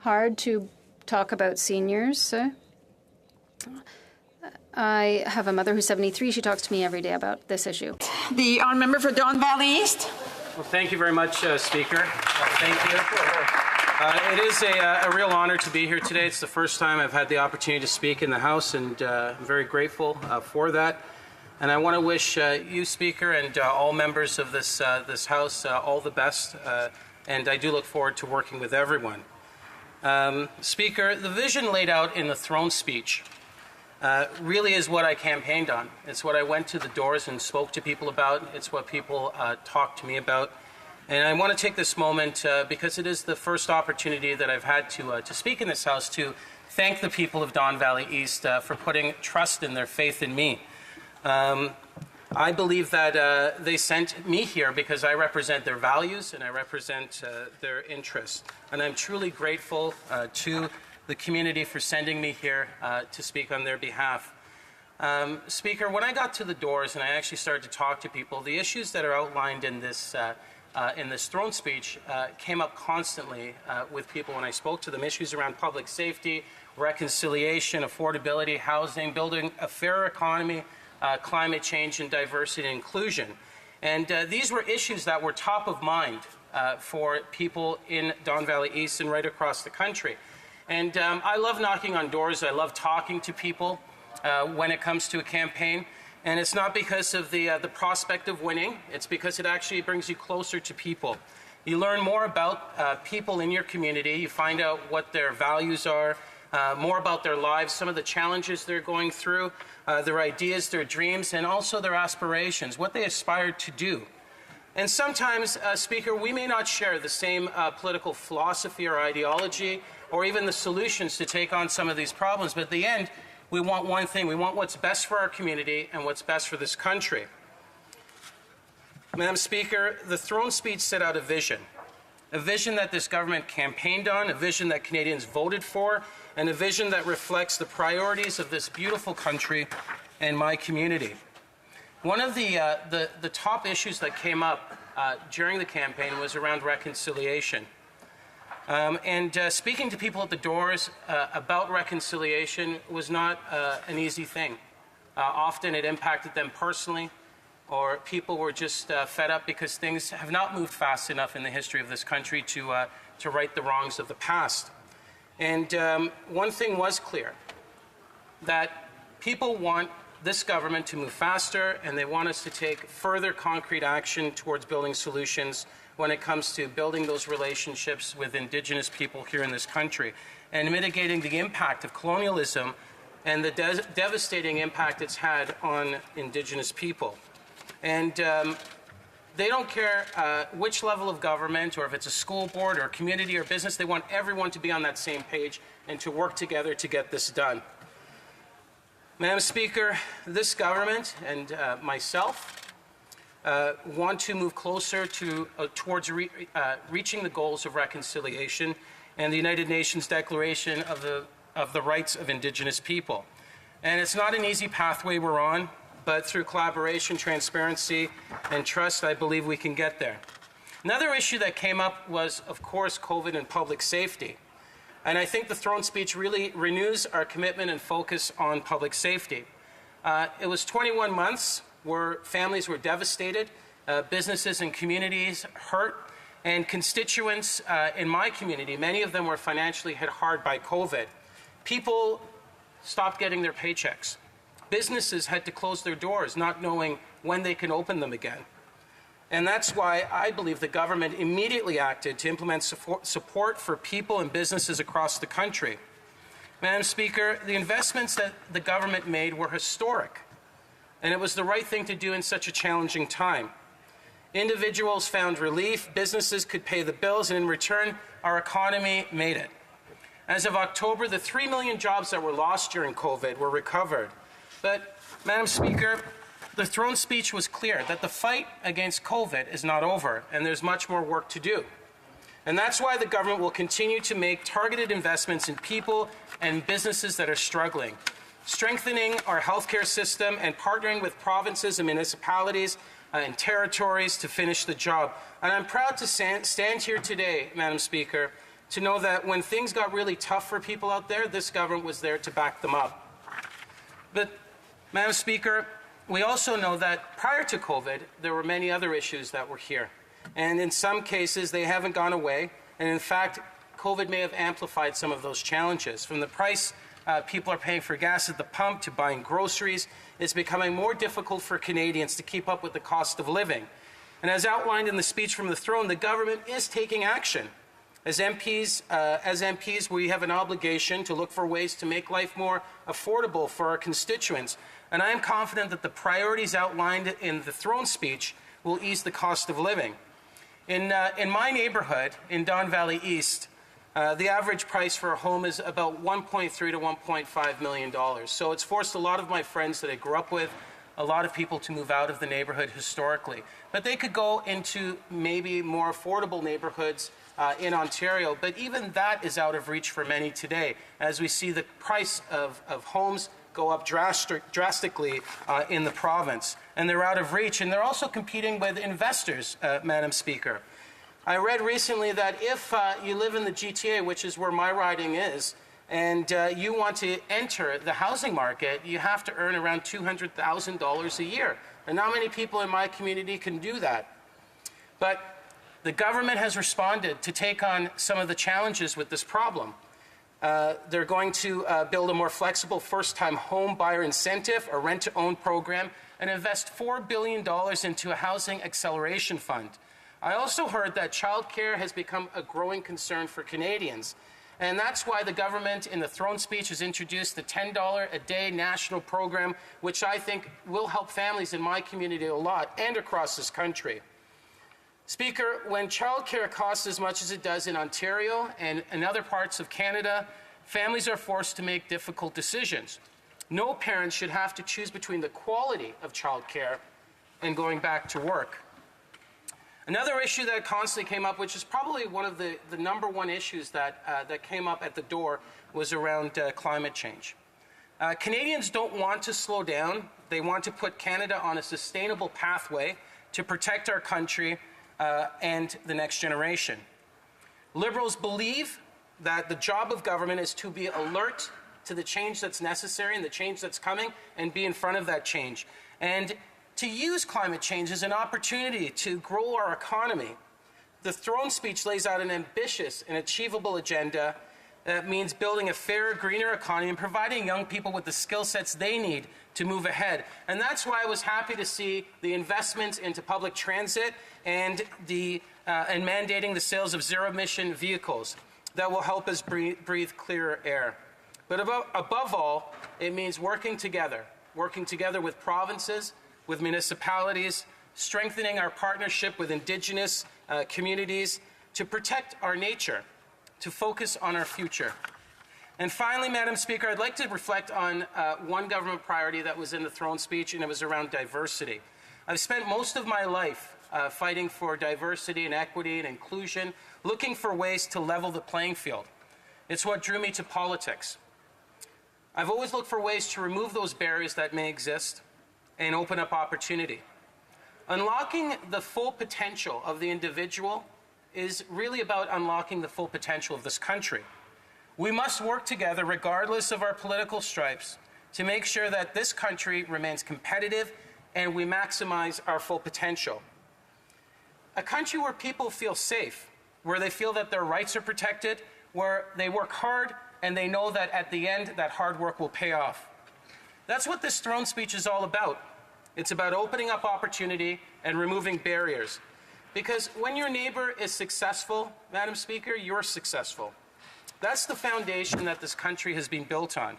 hard to talk about seniors. I have a mother who's 73. She talks to me every day about this issue. The Honourable Member for Don Valley East. Well, thank you very much, Speaker. Thank you. It is a real honor to be here today. It's the first time I've had the opportunity to speak in the House, and I'm very grateful for that. And I want to wish you, Speaker, and all members of this House all the best, and I do look forward to working with everyone. Speaker, the vision laid out in the throne speech really is what I campaigned on. It's what I went to the doors and spoke to people about. It's what people talked to me about. And I want to take this moment, because it is the first opportunity that I've had to speak in this House, to thank the people of Don Valley East for putting trust in their faith in me. I believe that they sent me here because I represent their values and I represent their interests. And I'm truly grateful to the community for sending me here to speak on their behalf. Speaker, when I got to the doors and I actually started to talk to people, the issues that are outlined in this throne speech came up constantly with people when I spoke to them. Issues around public safety, reconciliation, affordability, housing, building a fairer economy, climate change, and diversity and inclusion. And these were issues that were top of mind for people in Don Valley East and right across the country. And I love knocking on doors. I love talking to people when it comes to a campaign. And it's not because of the prospect of winning. It's because it actually brings you closer to people. You learn more about people in your community. You find out what their values are, more about their lives, some of the challenges they're going through, their ideas, their dreams, and also their aspirations, what they aspire to do. And sometimes, Speaker, we may not share the same political philosophy or ideology or even the solutions to take on some of these problems, but at the end, we want one thing. We want what's best for our community and what's best for this country. Madam Speaker, the throne speech set out a vision that this government campaigned on, a vision that Canadians voted for, and a vision that reflects the priorities of this beautiful country and my community. One of the top issues that came up during the campaign was around reconciliation. Speaking to people at the doors about reconciliation was not an easy thing. Often it impacted them personally, or people were just fed up because things have not moved fast enough in the history of this country to right the wrongs of the past. And one thing was clear, that people want this government to move faster, and they want us to take further concrete action towards building solutions when it comes to building those relationships with Indigenous people here in this country and mitigating the impact of colonialism and the devastating impact it's had on Indigenous people. And they don't care which level of government, or if it's a school board or a community or business. They want everyone to be on that same page and to work together to get this done. Madam Speaker, this government and myself want to move closer towards reaching the goals of reconciliation and the United Nations Declaration of the Rights of Indigenous People. And it's not an easy pathway we're on, but through collaboration, transparency, and trust, I believe we can get there. Another issue that came up was, of course, COVID and public safety. And I think the throne speech really renews our commitment and focus on public safety. It was 21 months where families were devastated, businesses and communities hurt, and constituents in my community, many of them were financially hit hard by COVID. People stopped getting their paychecks. Businesses had to close their doors, not knowing when they can open them again. And that's why I believe the government immediately acted to implement support for people and businesses across the country. Madam Speaker, the investments that the government made were historic, and it was the right thing to do in such a challenging time. Individuals found relief, businesses could pay the bills, and in return, our economy made it. As of October, the 3 million jobs that were lost during COVID were recovered. But, Madam Speaker, the throne speech was clear that the fight against COVID is not over, and there's much more work to do. And that's why the government will continue to make targeted investments in people and businesses that are struggling, strengthening our healthcare system and partnering with provinces and municipalities and territories to finish the job. And I'm proud to stand here today, Madam Speaker, to know that when things got really tough for people out there, this government was there to back them up. But, Madam Speaker, we also know that prior to COVID, there were many other issues that were here. And in some cases, they haven't gone away. And in fact, COVID may have amplified some of those challenges. From the price people are paying for gas at the pump to buying groceries, it's becoming more difficult for Canadians to keep up with the cost of living. And as outlined in the speech from the throne, the government is taking action. As MPs, we have an obligation to look for ways to make life more affordable for our constituents. And I am confident that the priorities outlined in the throne speech will ease the cost of living. In my neighborhood, in Don Valley East, the average price for a home is about $1.3 to $1.5 million. So it's forced a lot of my friends that I grew up with, a lot of people to move out of the neighborhood historically. But they could go into maybe more affordable neighborhoods in Ontario, but even that is out of reach for many today, as we see the price of homes go up drastically in the province. And they're out of reach, and they're also competing with investors, Madam Speaker. I read recently that if you live in the GTA, which is where my riding is, and you want to enter the housing market, you have to earn around $200,000 a year. And not many people in my community can do that. But the government has responded to take on some of the challenges with this problem. They're going to build a more flexible first-time home buyer incentive, a rent-to-own program, and invest $4 billion into a housing acceleration fund. I also heard that childcare has become a growing concern for Canadians. And that's why the government in the throne speech has introduced the $10 a day national program, which I think will help families in my community a lot and across this country. Speaker, when childcare costs as much as it does in Ontario and in other parts of Canada, families are forced to make difficult decisions. No parent should have to choose between the quality of childcare and going back to work. Another issue that constantly came up, which is probably one of the number one issues that came up at the door, was around climate change. Canadians don't want to slow down. They want to put Canada on a sustainable pathway to protect our country and the next generation. Liberals believe that the job of government is to be alert to the change that's necessary and the change that's coming and be in front of that change. And to use climate change as an opportunity to grow our economy. The throne speech lays out an ambitious and achievable agenda that means building a fairer, greener economy and providing young people with the skill sets they need to move ahead. And that's why I was happy to see the investments into public transit and mandating the sales of zero-emission vehicles that will help us breathe clearer air. But above all, it means working together with provinces, with municipalities, strengthening our partnership with Indigenous communities to protect our nature, to focus on our future. And finally, Madam Speaker, I'd like to reflect on one government priority that was in the throne speech, and it was around diversity. I've spent most of my life fighting for diversity and equity and inclusion, looking for ways to level the playing field. It's what drew me to politics. I've always looked for ways to remove those barriers that may exist and open up opportunity. Unlocking the full potential of the individual is really about unlocking the full potential of this country. We must work together, regardless of our political stripes, to make sure that this country remains competitive and we maximize our full potential. A country where people feel safe, where they feel that their rights are protected, where they work hard and they know that at the end that hard work will pay off. That's what this throne speech is all about. It's about opening up opportunity and removing barriers. Because when your neighbor is successful, Madam Speaker, you're successful. That's the foundation that this country has been built on.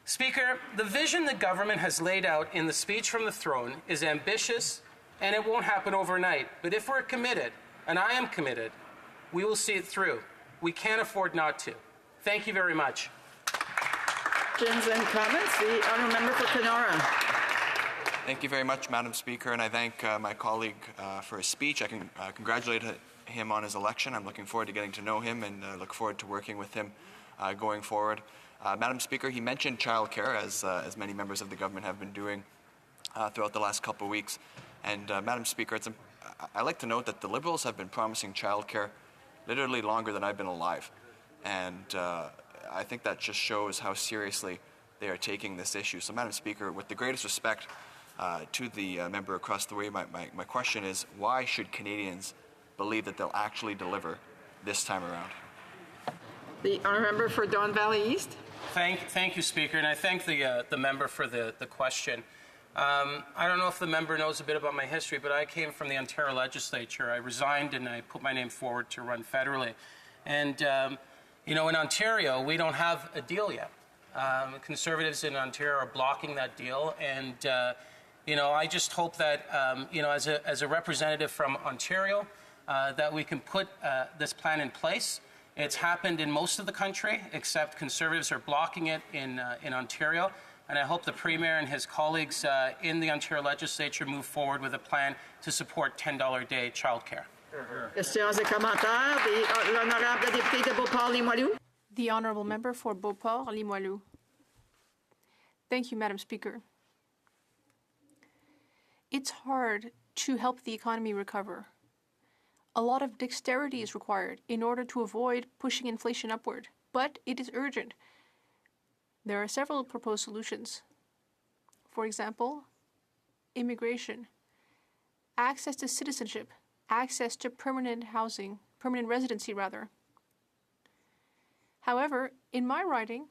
Speaker, the vision the government has laid out in the speech from the throne is ambitious, and it won't happen overnight. But if we're committed, and I am committed, we will see it through. We can't afford not to. Thank you very much. Questions and comments? The honourable member for Kenora. Thank you very much, Madam Speaker, and I thank my colleague for his speech. I can congratulate him on his election. I'm looking forward to getting to know him and look forward to working with him going forward. Madam Speaker, he mentioned childcare, as many members of the government have been doing throughout the last couple of weeks. And Madam Speaker, I like to note that the Liberals have been promising childcare literally longer than I've been alive. And I think that just shows how seriously they are taking this issue. So, Madam Speaker, with the greatest respect to the member across the way, my question is, why should Canadians believe that they'll actually deliver this time around? The honourable member for Don Valley East. Thank you, Speaker, and I thank the member for the question. I don't know if the member knows a bit about my history, but I came from the Ontario legislature. I resigned and I put my name forward to run federally. And, you know, in Ontario, we don't have a deal yet. Conservatives in Ontario are blocking that deal. And, you know, I just hope that, you know, as a representative from Ontario, that we can put this plan in place. It's happened in most of the country, except Conservatives are blocking it in Ontario. And I hope the Premier and his colleagues in the Ontario legislature move forward with a plan to support $10 a day childcare. Questions et commentaires. L'honorable député de Beauport-Limoilou. The honourable member for Beauport-Limoilou. Thank you, Madam Speaker. It's hard to help the economy recover. A lot of dexterity is required in order to avoid pushing inflation upward, but it is urgent. There are several proposed solutions. For example, immigration, access to citizenship, access to permanent housing, permanent residency rather. However, in my riding,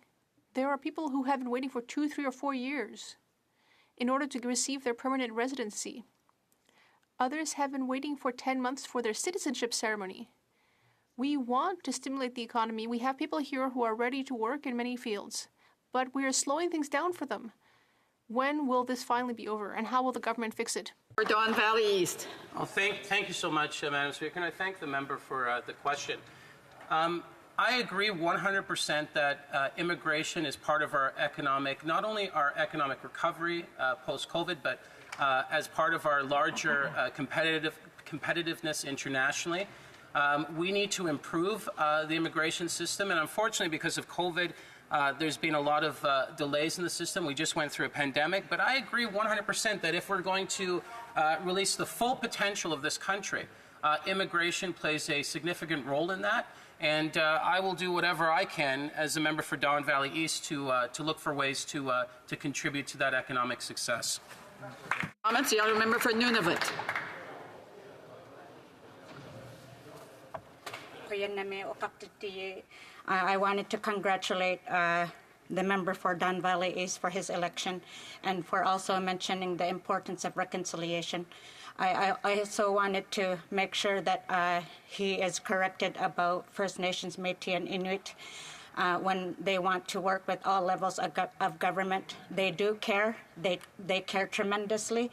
there are people who have been waiting for 2, 3, or 4 years in order to receive their permanent residency. Others have been waiting for 10 months for their citizenship ceremony. We want to stimulate the economy. We have people here who are ready to work in many fields, but we are slowing things down for them. When will this finally be over, and how will the government fix it? For Don Valley East. Well, thank you so much, Madam Speaker, and I thank the member for the question. I agree 100% that immigration is part of our economic, not only our economic recovery post-COVID, but as part of our larger competitiveness internationally. We need to improve the immigration system, and unfortunately, because of COVID, There's been a lot of delays in the system. We just went through a pandemic, but I agree 100% that if we're going to release the full potential of this country, immigration plays a significant role in that. And I will do whatever I can as a member for Don Valley East to look for ways to contribute to that economic success. Comments? The honourable member for Nunavut. I wanted to congratulate the member for Don Valley East for his election and for also mentioning the importance of reconciliation. I also wanted to make sure that he is corrected about First Nations, Métis, and Inuit. When they want to work with all levels of government, they do care. They care tremendously,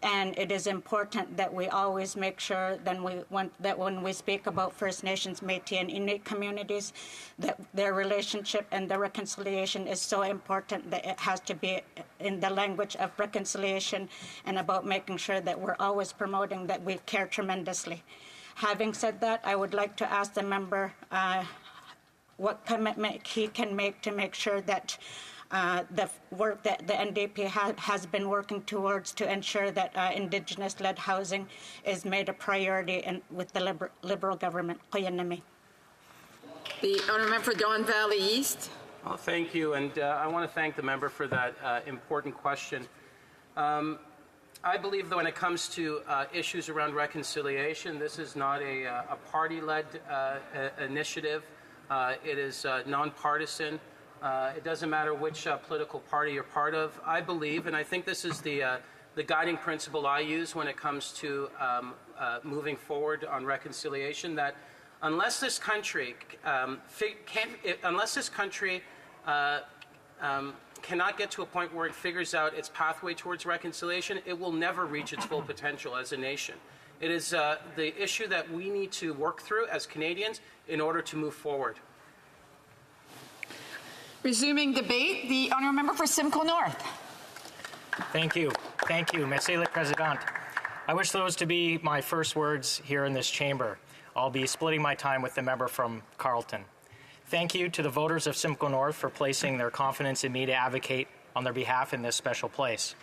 and it is important that we always make sure that when we speak about First Nations, Métis, and Inuit communities, that their relationship and the reconciliation is so important that it has to be in the language of reconciliation and about making sure that we're always promoting that we care tremendously. Having said that, I would like to ask the member what commitment he can make to make sure that the work that the NDP has been working towards to ensure that Indigenous-led housing is made a priority with the Liberal government. The honourable member for Don Valley East. Well, thank you, and I want to thank the member for that important question. I believe that when it comes to issues around reconciliation, this is not a party-led initiative. It is nonpartisan. It doesn't matter which political party you're part of. I believe, and I think this is the guiding principle I use when it comes to moving forward on reconciliation, that unless this country cannot get to a point where it figures out its pathway towards reconciliation, it will never reach its full potential as a nation. It is the issue that we need to work through as Canadians in order to move forward. Resuming debate, the honourable member for Simcoe North. Thank you. Thank you. Merci le Président. I wish those to be my first words here in this chamber. I'll be splitting my time with the member from Carleton. Thank you to the voters of Simcoe North for placing their confidence in me to advocate on their behalf in this special place.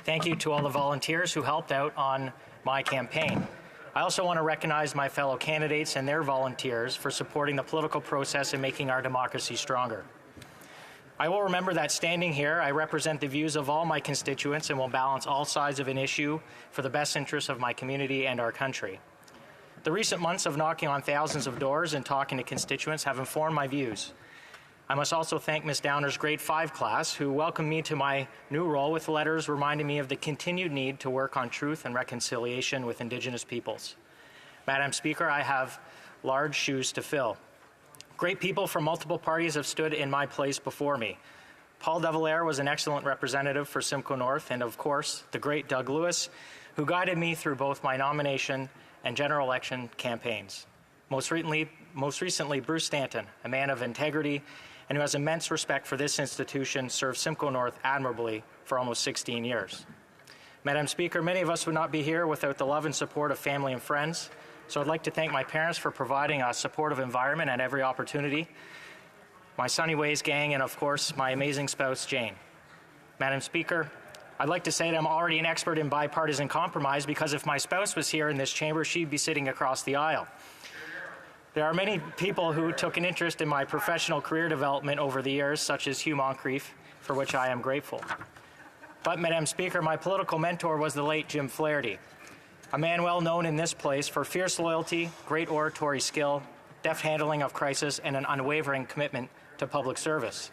Thank you to all the volunteers who helped out on my campaign. I also want to recognize my fellow candidates and their volunteers for supporting the political process and making our democracy stronger. I will remember that standing here, I represent the views of all my constituents and will balance all sides of an issue for the best interests of my community and our country. The recent months of knocking on thousands of doors and talking to constituents have informed my views. I must also thank Ms. Downer's grade 5 class, who welcomed me to my new role with letters reminding me of the continued need to work on truth and reconciliation with Indigenous peoples. Madam Speaker, I have large shoes to fill. Great people from multiple parties have stood in my place before me. Paul De Valera was an excellent representative for Simcoe North, and of course, the great Doug Lewis, who guided me through both my nomination and general election campaigns. Most recently, Bruce Stanton, a man of integrity and who has immense respect for this institution, served Simcoe North admirably for almost 16 years. Madam Speaker, many of us would not be here without the love and support of family and friends, so I'd like to thank my parents for providing a supportive environment at every opportunity, my Sunny Ways gang, and of course, my amazing spouse, Jane. Madam Speaker, I'd like to say that I'm already an expert in bipartisan compromise because if my spouse was here in this chamber, she'd be sitting across the aisle. There are many people who took an interest in my professional career development over the years, such as Hugh Moncrief, for which I am grateful. But, Madam Speaker, my political mentor was the late Jim Flaherty, a man well known in this place for fierce loyalty, great oratory skill, deft handling of crisis, and an unwavering commitment to public service.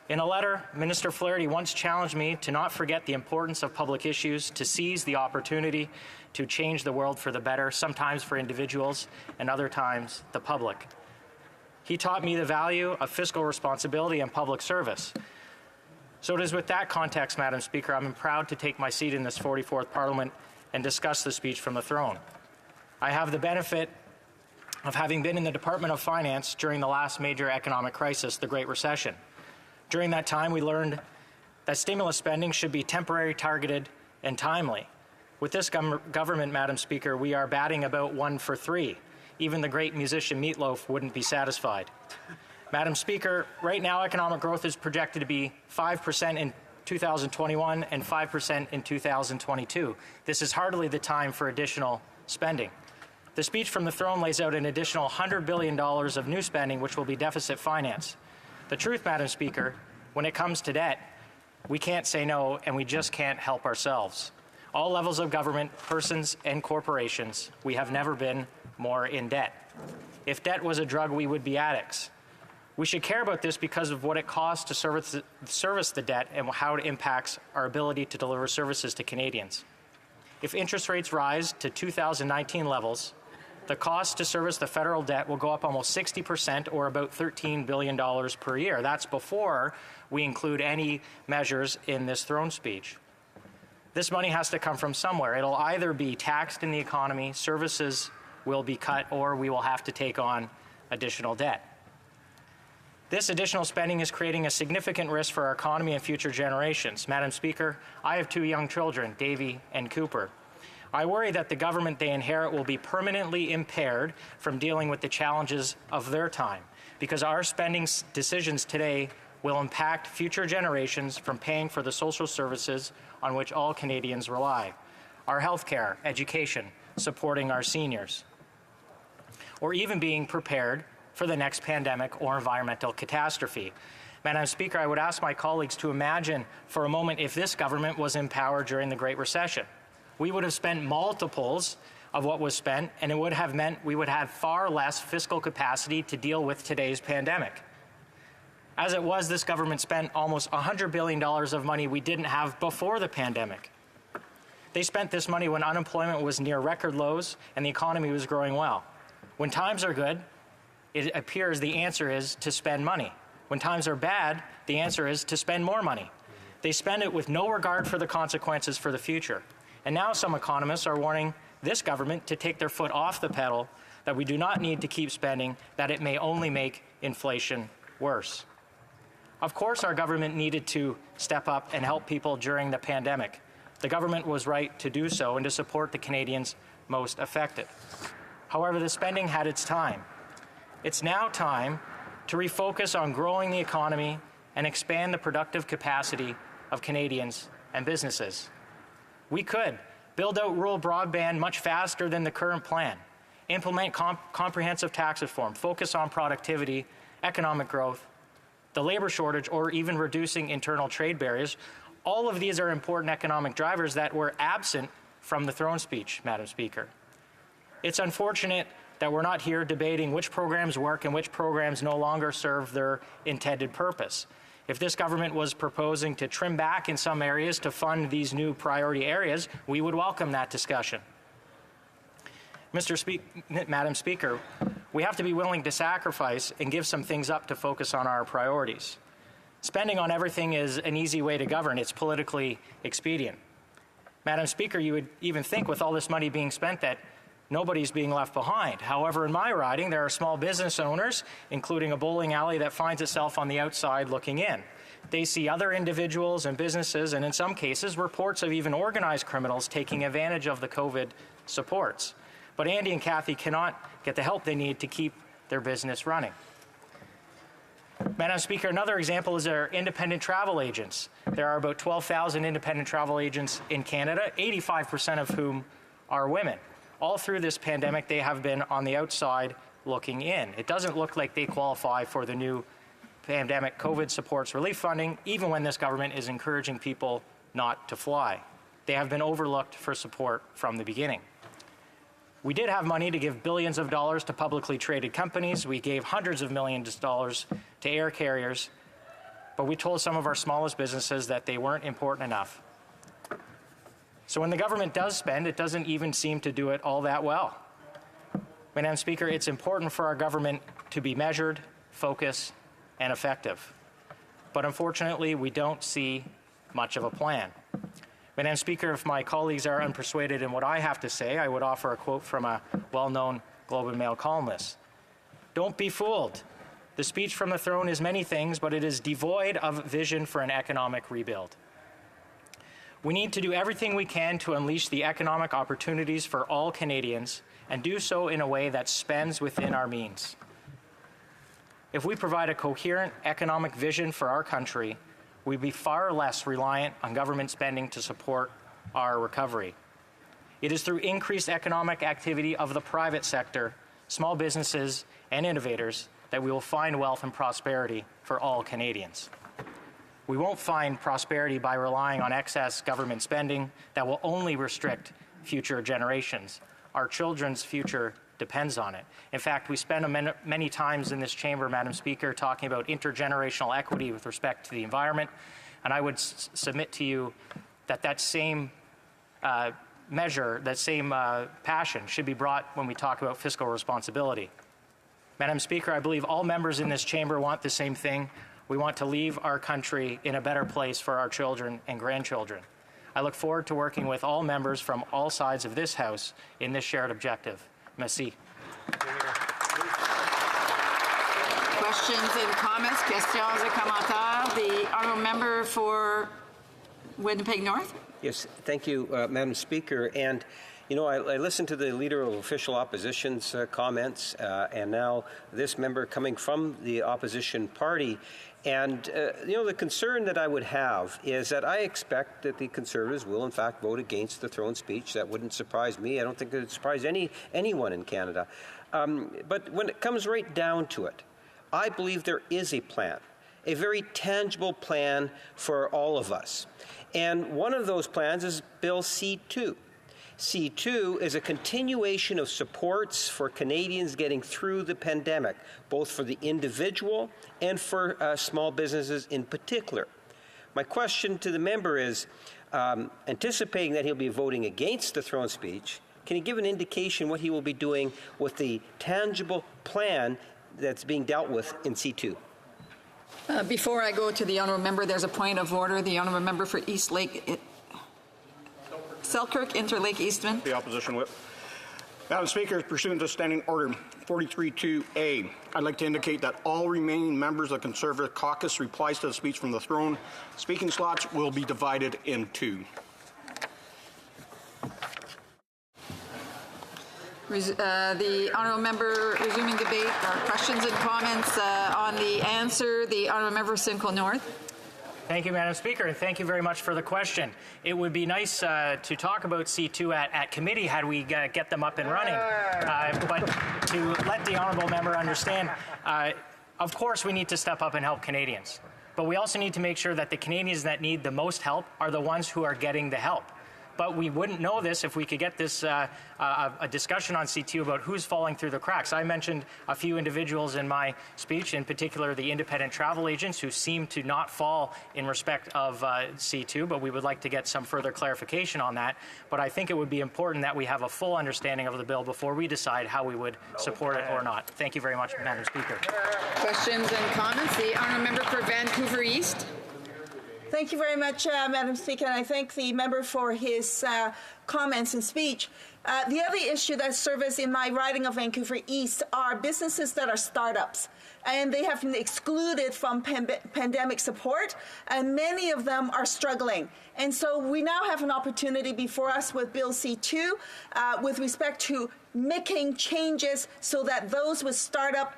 In a letter, Minister Flaherty once challenged me to not forget the importance of public issues, to seize the opportunity to change the world for the better, sometimes for individuals and other times the public. He taught me the value of fiscal responsibility and public service. So it is with that context, Madam Speaker, I'm proud to take my seat in this 44th Parliament and discuss the speech from the throne. I have the benefit of having been in the Department of Finance during the last major economic crisis, the Great Recession. During that time, we learned that stimulus spending should be temporary, targeted, and timely. With this government, Madam Speaker, we are batting about 1 for 3. Even the great musician Meat Loaf wouldn't be satisfied. Madam Speaker, right now economic growth is projected to be 5% in 2021 and 5% in 2022. This is hardly the time for additional spending. The speech from the throne lays out an additional $100 billion of new spending, which will be deficit finance. The truth, Madam Speaker, when it comes to debt, we can't say no, and we just can't help ourselves. All levels of government, persons and corporations, we have never been more in debt. If debt was a drug, we would be addicts. We should care about this because of what it costs to service the debt and how it impacts our ability to deliver services to Canadians. If interest rates rise to 2019 levels, the cost to service the federal debt will go up almost 60%, or about $13 billion per year. That's before we include any measures in this throne speech. This money has to come from somewhere. It'll either be taxed in the economy, services will be cut, or we will have to take on additional debt. This additional spending is creating a significant risk for our economy and future generations. Madam Speaker, I have 2 young children, Davy and Cooper. I worry that the government they inherit will be permanently impaired from dealing with the challenges of their time, because our spending decisions today will impact future generations from paying for the social services on which all Canadians rely: our health care, education, supporting our seniors, or even being prepared for the next pandemic or environmental catastrophe. Madam Speaker, I would ask my colleagues to imagine for a moment if this government was in power during the Great Recession. We would have spent multiples of what was spent, and it would have meant we would have far less fiscal capacity to deal with today's pandemic. As it was, this government spent almost $100 billion of money we didn't have before the pandemic. They spent this money when unemployment was near record lows and the economy was growing well. When times are good, it appears the answer is to spend money. When times are bad, the answer is to spend more money. They spend it with no regard for the consequences for the future. And now some economists are warning this government to take their foot off the pedal, that we do not need to keep spending, that it may only make inflation worse. Of course, our government needed to step up and help people during the pandemic. The government was right to do so and to support the Canadians most affected. However, the spending had its time. It's now time to refocus on growing the economy and expand the productive capacity of Canadians and businesses. We could build out rural broadband much faster than the current plan, implement comprehensive tax reform, focus on productivity, economic growth, the labor shortage, or even reducing internal trade barriers. All of these are important economic drivers that were absent from the throne speech, Madam Speaker. It's unfortunate that we're not here debating which programs work and which programs no longer serve their intended purpose. If this government was proposing to trim back in some areas to fund these new priority areas, we would welcome that discussion. Madam Speaker, we have to be willing to sacrifice and give some things up to focus on our priorities. Spending on everything is an easy way to govern. It's politically expedient. Madam Speaker, you would even think with all this money being spent that nobody's being left behind. However, in my riding, there are small business owners, including a bowling alley that finds itself on the outside looking in. They see other individuals and businesses, and in some cases, reports of even organized criminals taking advantage of the COVID supports. But Andy and Kathy cannot get the help they need to keep their business running. Madam Speaker, another example is our independent travel agents. There are about 12,000 independent travel agents in Canada, 85% of whom are women. All through this pandemic, they have been on the outside looking in. It doesn't look like they qualify for the new pandemic COVID supports relief funding, even when this government is encouraging people not to fly. They have been overlooked for support from the beginning. We did have money to give billions of dollars to publicly traded companies. We gave hundreds of millions of dollars to air carriers, but we told some of our smallest businesses that they weren't important enough. So when the government does spend, it doesn't even seem to do it all that well. Madam Speaker, it's important for our government to be measured, focused, and effective. But unfortunately, we don't see much of a plan. Madam Speaker, if my colleagues are unpersuaded in what I have to say, I would offer a quote from a well-known Globe and Mail columnist. Don't be fooled. The speech from the throne is many things, but it is devoid of vision for an economic rebuild. We need to do everything we can to unleash the economic opportunities for all Canadians and do so in a way that spends within our means. If we provide a coherent economic vision for our country, we'd be far less reliant on government spending to support our recovery. It is through increased economic activity of the private sector, small businesses, and innovators that we will find wealth and prosperity for all Canadians. We won't find prosperity by relying on excess government spending that will only restrict future generations. Our children's future depends on it. In fact, we spend many times in this chamber, Madam Speaker, talking about intergenerational equity with respect to the environment, and I would submit to you that that same measure, that same passion should be brought when we talk about fiscal responsibility. Madam Speaker, I believe all members in this chamber want the same thing. We want to leave our country in a better place for our children and grandchildren. I look forward to working with all members from all sides of this House in this shared objective. Merci. Questions and comments? Questions et commentaires? The honourable member for Winnipeg North. Yes, thank you, Madam Speaker. And you know, I listened to the Leader of Official Opposition's comments, and now this member coming from the opposition party. And, you know, the concern that I would have is that I expect that the Conservatives will, in fact, vote against the throne speech. That wouldn't surprise me. I don't think it would surprise anyone in Canada. But when it comes right down to it, I believe there is a plan, a very tangible plan for all of us. And one of those plans is Bill C-2. C-2 is a continuation of supports for Canadians getting through the pandemic, both for the individual and for small businesses in particular. My question to the member is, anticipating that he'll be voting against the throne speech, can he give an indication what he will be doing with the tangible plan that's being dealt with in C-2? Before I go to the honourable member, there's a point of order. The honourable member for East Lake, Selkirk, Interlake, Eastman. The opposition whip. Madam Speaker, pursuant to Standing Order 43.2a, I'd like to indicate that all remaining members of the Conservative caucus replies to the speech from the throne. Speaking slots will be divided in two. The honourable member resuming debate. Or questions and comments on the answer. The honourable member for Simcoe North. Thank you, Madam Speaker, and thank you very much for the question. It would be nice to talk about C2 at committee had we get them up and running. But to let the honourable member understand, of course we need to step up and help Canadians. But we also need to make sure that the Canadians that need the most help are the ones who are getting the help. But we wouldn't know this if we could get this a discussion on C2 about who's falling through the cracks. I mentioned a few individuals in my speech, in particular the independent travel agents who seem to not fall in respect of C2, but we would like to get some further clarification on that. But I think it would be important that we have a full understanding of the bill before we decide how we would support it or not. Thank you very much, Madam Speaker. Questions and comments? The honourable member for Vancouver East. Thank you very much, Madam Speaker, and I thank the member for his comments and speech. The other issue that serves in my riding of Vancouver East are businesses that are startups, and they have been excluded from pandemic support, and many of them are struggling. And so we now have an opportunity before us with Bill C-2 with respect to making changes so that those with startup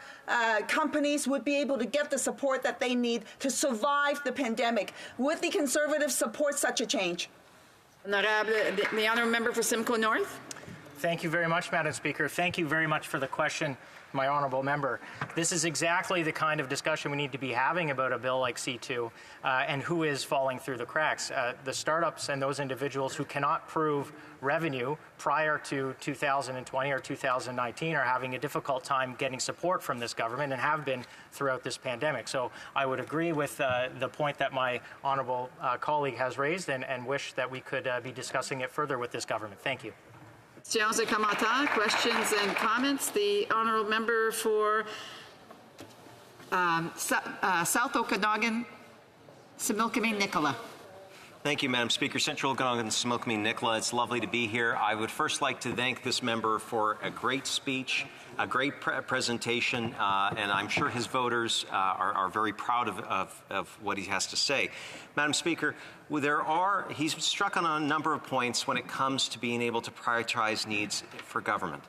companies would be able to get the support that they need to survive the pandemic. Would the Conservatives support such a change? The honourable member for Simcoe North. Thank you very much, Madam Speaker. Thank you very much for the question, my honourable member. This is exactly the kind of discussion we need to be having about a bill like C2 and who is falling through the cracks. The startups and those individuals who cannot prove revenue prior to 2020 or 2019 are having a difficult time getting support from this government and have been throughout this pandemic. So I would agree with the point that my honourable colleague has raised and wish that we could be discussing it further with this government. Thank you. Questions and comments. The honourable member for South Okanagan, Similkameen Nicola. Thank you, Madam Speaker. Central Okanagan, Similkameen Nicola. It's lovely to be here. I would first like to thank this member for a great speech, a great presentation, and I'm sure his voters are very proud of what he has to say. Madam Speaker, he's struck on a number of points when it comes to being able to prioritize needs for government.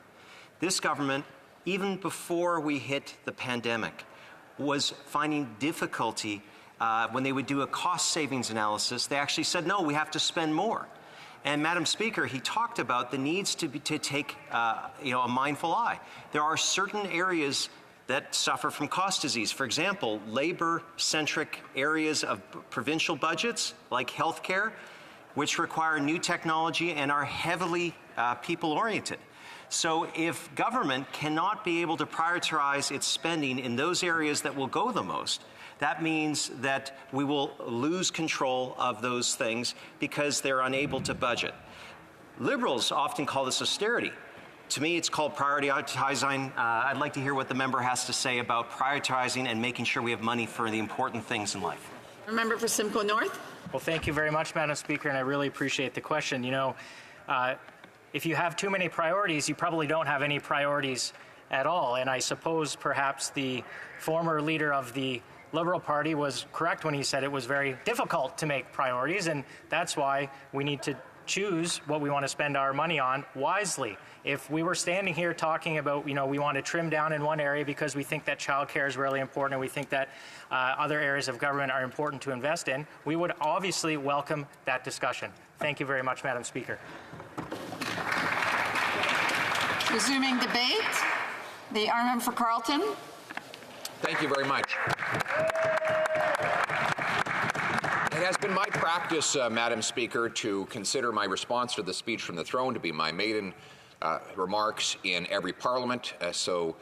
This government, even before we hit the pandemic, was finding difficulty when they would do a cost savings analysis. They actually said, no, we have to spend more. And Madam Speaker, he talked about the needs to take a mindful eye. There are certain areas that suffer from cost disease. For example, labor-centric areas of provincial budgets like healthcare, which require new technology and are heavily people-oriented. So if government cannot be able to prioritize its spending in those areas that will go the most, that means that we will lose control of those things because they're unable to budget. Liberals often call this austerity. To me, it's called prioritizing. I'd like to hear what the member has to say about prioritizing and making sure we have money for the important things in life. Member for Simcoe North. Well, thank you very much, Madam Speaker, and I really appreciate the question. You know, if you have too many priorities, you probably don't have any priorities at all. And I suppose perhaps the former leader of the Liberal Party was correct when he said it was very difficult to make priorities, and that's why we need to choose what we want to spend our money on wisely. If we were standing here talking about, you know, we want to trim down in one area because we think that childcare is really important and we think that other areas of government are important to invest in, we would obviously welcome that discussion. Thank you very much, Madam Speaker. Resuming debate, the honourable member for Carleton. Thank you very much. It has been my practice, Madam Speaker, to consider my response to the speech from the throne to be my maiden remarks in every parliament. So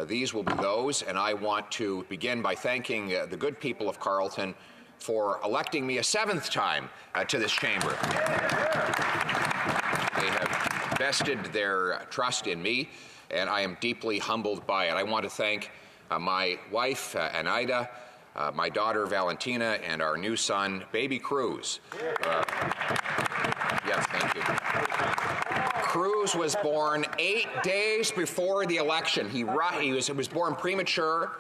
these will be those, and I want to begin by thanking the good people of Carleton for electing me a 7th time to this chamber. They have vested their trust in me, and I am deeply humbled by it. I want to thank my wife, Anaida, my daughter, Valentina, and our new son, baby Cruz. Yes, thank you. Cruz was born 8 days before the election. He was born premature,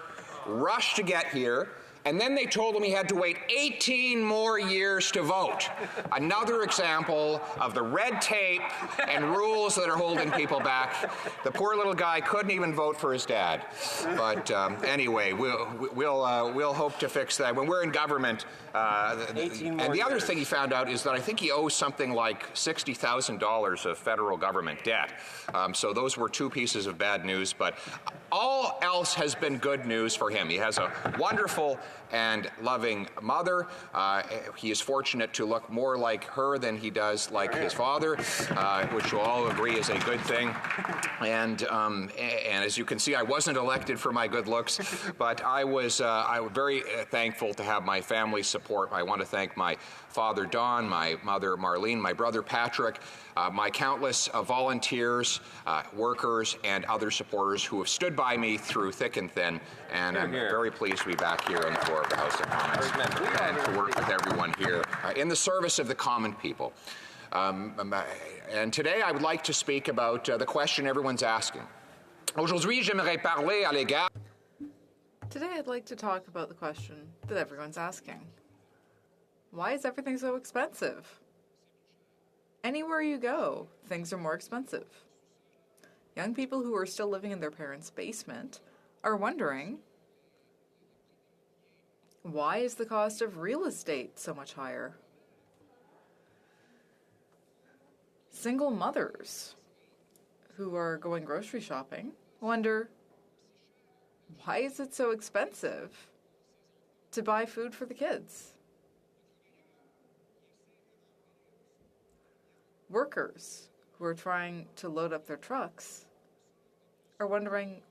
rushed to get here, and then they told him he had to wait 18 more years to vote. Another example of the red tape and rules that are holding people back. The poor little guy couldn't even vote for his dad. But anyway, we'll hope to fix that. When we're in government, and the other thing he found out is that I think he owes something like $60,000 of federal government debt. So those were 2 pieces of bad news, but all else has been good news for him. He has a wonderful and loving mother. He is fortunate to look more like her than he does like his father, which we'll all agree is a good thing. And as you can see, I wasn't elected for my good looks, but I was very thankful to have my family's support. I want to thank my father, Don, my mother, Marlene, my brother, Patrick, my countless volunteers, workers, and other supporters who have stood by me through thick and thin. And I'm very pleased to be back here on the floor of the House of Commons and to work with everyone here in the service of the common people. And today I would like to speak about the question everyone's asking. Aujourd'hui, j'aimerais parler à l'égard. Today I'd like to talk about the question that everyone's asking. Why is everything so expensive? Anywhere you go, things are more expensive. Young people who are still living in their parents' basement are wondering, why is the cost of real estate so much higher? Single mothers who are going grocery shopping wonder, why is it so expensive to buy food for the kids? Workers who are trying to load up their trucks are wondering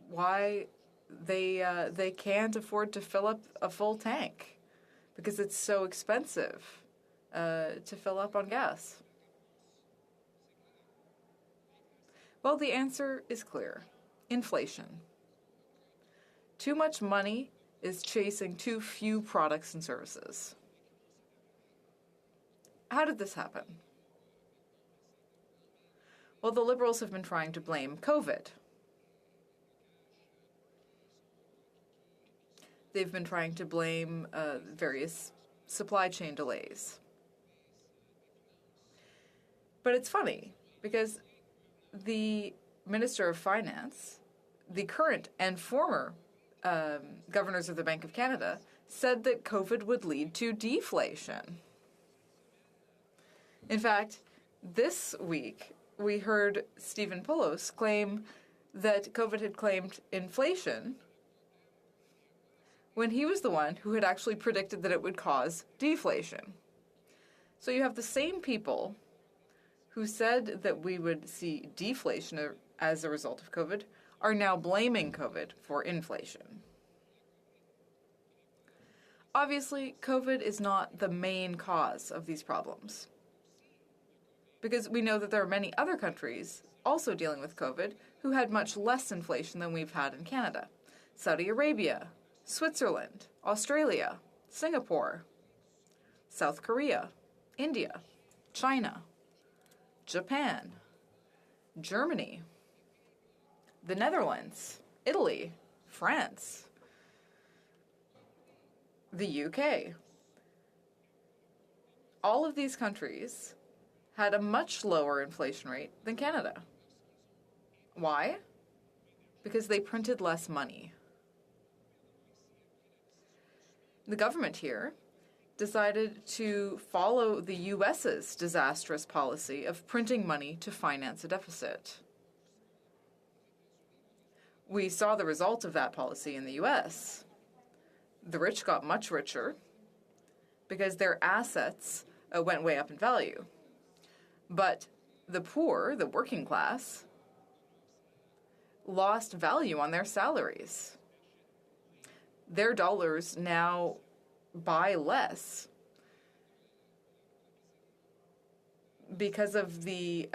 why they can't afford to fill up a full tank because it's so expensive to fill up on gas. Well, the answer is clear. Inflation. Too much money is chasing too few products and services. How did this happen? Well, the Liberals have been trying to blame COVID. They've been trying to blame various supply chain delays. But it's funny, because the Minister of Finance the current and former governors of the Bank of Canada said that COVID would lead to deflation. In fact, this week, we heard Stephen Pullos claim that COVID had claimed inflation when he was the one who had actually predicted that it would cause deflation. So you have the same people who said that we would see deflation as a result of COVID are now blaming COVID for inflation. Obviously, COVID is not the main cause of these problems, because we know that there are many other countries also dealing with COVID who had much less inflation than we've had in Canada. Saudi Arabia, Switzerland, Australia, Singapore, South Korea, India, China, Japan, Germany, the Netherlands, Italy, France, the UK. All of these countries had a much lower inflation rate than Canada. Why? Because they printed less money. The government here decided to follow the US's disastrous policy of printing money to finance a deficit. We saw the result of that policy in the US. The rich got much richer because their assets went way up in value. But the poor, the working class, lost value on their salaries. Their dollars now buy less because of the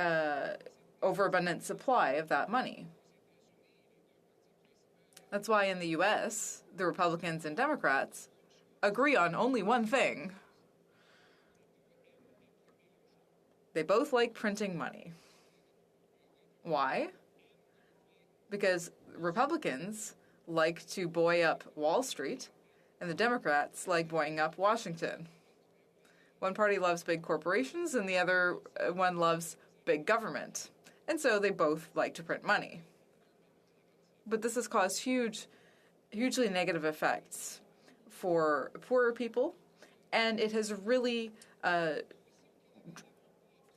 overabundant supply of that money. That's why in the US, the Republicans and Democrats agree on only one thing. They both like printing money. Why? Because Republicans like to buoy up Wall Street, and the Democrats like buoying up Washington. One party loves big corporations, and the other one loves big government. And so they both like to print money. But this has caused hugely negative effects for poorer people, and it has really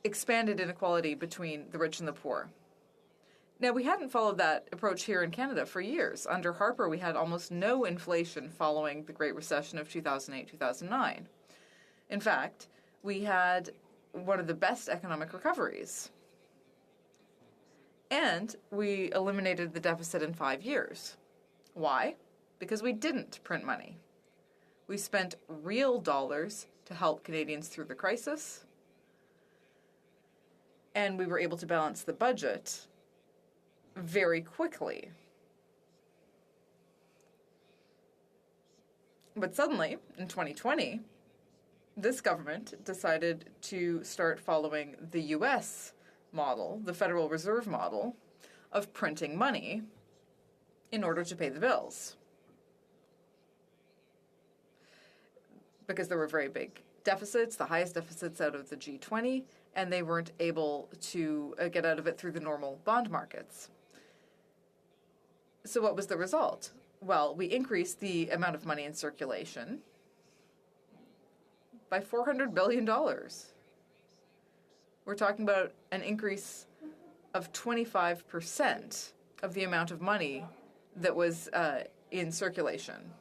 expanded inequality between the rich and the poor. Now, we hadn't followed that approach here in Canada for years. Under Harper, we had almost no inflation following the Great Recession of 2008-2009. In fact, we had one of the best economic recoveries. And we eliminated the deficit in 5 years. Why? Because we didn't print money. We spent real dollars to help Canadians through the crisis, and we were able to balance the budget very quickly. But suddenly, in 2020, this government decided to start following the U.S. model, the Federal Reserve model, of printing money in order to pay the bills. Because there were very big deficits, the highest deficits out of the G20, and they weren't able to get out of it through the normal bond markets. So what was the result? Well, we increased the amount of money in circulation by $400 billion. We're talking about an increase of 25% of the amount of money that was in circulation.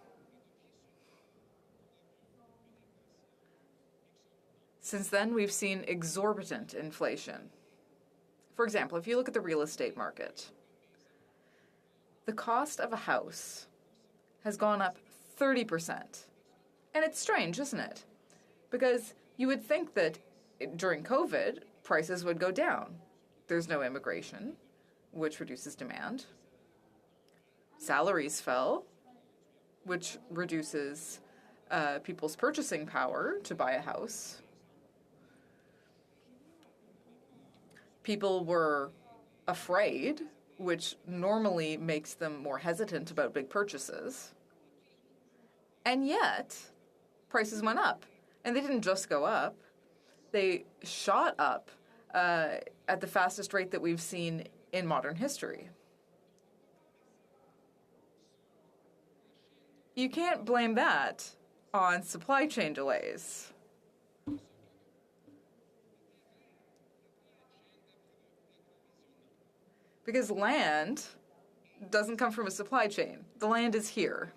Since then, we've seen exorbitant inflation. For example, if you look at the real estate market, the cost of a house has gone up 30%. And it's strange, isn't it? Because you would think that during COVID, prices would go down. There's no immigration, which reduces demand. Salaries fell, which reduces people's purchasing power to buy a house. People were afraid, which normally makes them more hesitant about big purchases. And yet, prices went up. And they didn't just go up. They shot up at the fastest rate that we've seen in modern history. you can't blame that on supply chain delays. Because land doesn't come from a supply chain. The land is here.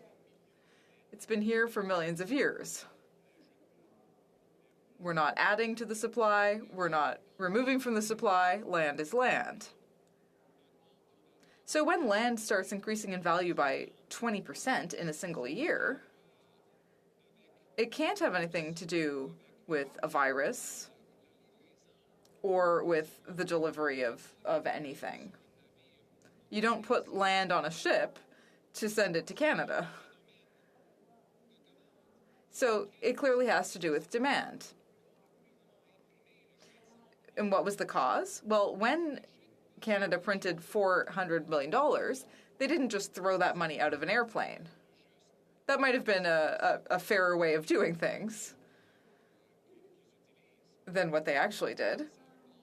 It's been here for millions of years. We're not adding to the supply. We're not removing from the supply. Land is land. So when land starts increasing in value by 20% in a single year, it can't have anything to do with a virus or with the delivery of anything. You don't put land on a ship to send it to Canada. So it clearly has to do with demand. And what was the cause? Well, when Canada printed $400 million, they didn't just throw that money out of an airplane. That might have been a fairer way of doing things than what they actually did.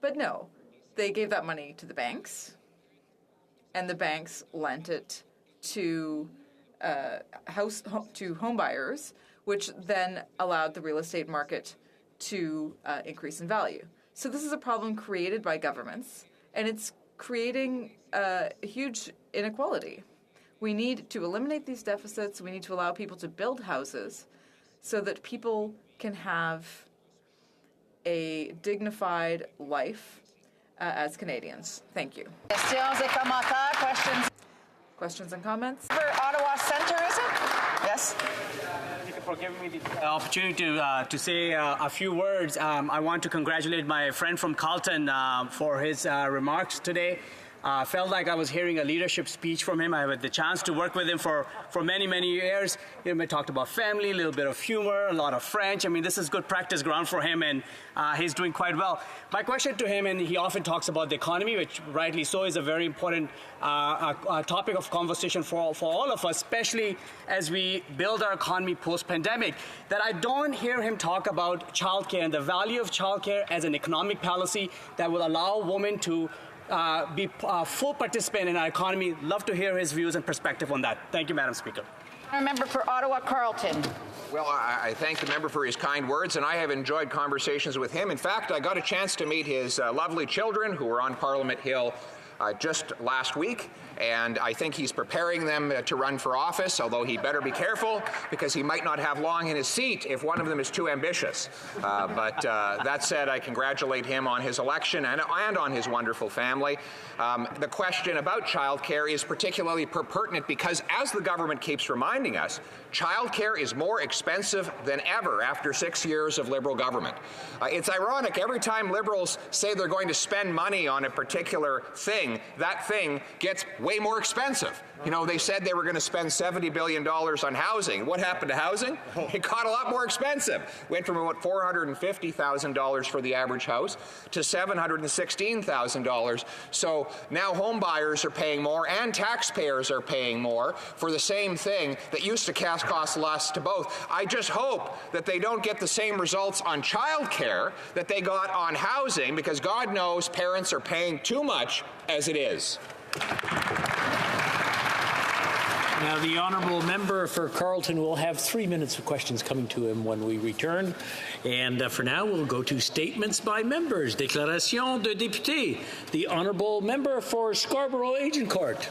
But no, they gave that money to the banks, and the banks lent it to home buyers, which then allowed the real estate market to increase in value. So this is a problem created by governments, and it's creating a huge inequality. We need to eliminate these deficits. We need to allow people to build houses so that people can have a dignified life as Canadians. Thank you. Questions and comments? For Ottawa Centre, is it? Yes. Thank you for giving me the opportunity to say a few words. I want to congratulate my friend from Carleton for his remarks today. Felt like I was hearing a leadership speech from him. I had the chance to work with him for many, many years. We talked about family, a little bit of humor, a lot of French. I mean, this is good practice ground for him, and he's doing quite well. My question to him, and he often talks about the economy, which rightly so is a very important topic of conversation for all of us, especially as we build our economy post-pandemic, that I don't hear him talk about childcare and the value of childcare as an economic policy that will allow women to be a full participant in our economy. Love to hear his views and perspective on that. Thank you, Madam Speaker. A member for Ottawa Carleton. Well, I thank the member for his kind words, and I have enjoyed conversations with him. In fact, I got a chance to meet his lovely children who were on Parliament Hill just last week, and I think he's preparing them to run for office, although he better be careful because he might not have long in his seat if one of them is too ambitious. But that said, I congratulate him on his election and on his wonderful family. The question about childcare is particularly pertinent because, as the government keeps reminding us, childcare is more expensive than ever after 6 years of Liberal government. It's ironic, every time Liberals say they're going to spend money on a particular thing, that thing gets way more expensive. You know, they said they were going to spend $70 billion on housing. What happened to housing? It got a lot more expensive. Went from about $450,000 for the average house to $716,000. So now home buyers are paying more and taxpayers are paying more for the same thing that used to cost less to both. I just hope that they don't get the same results on child care that they got on housing, because God knows parents are paying too much as it is. Now, the honourable member for Carleton will have 3 minutes of questions coming to him when we return. And for now, we'll go to statements by members. Déclaration de député. The honourable member for Scarborough Agincourt.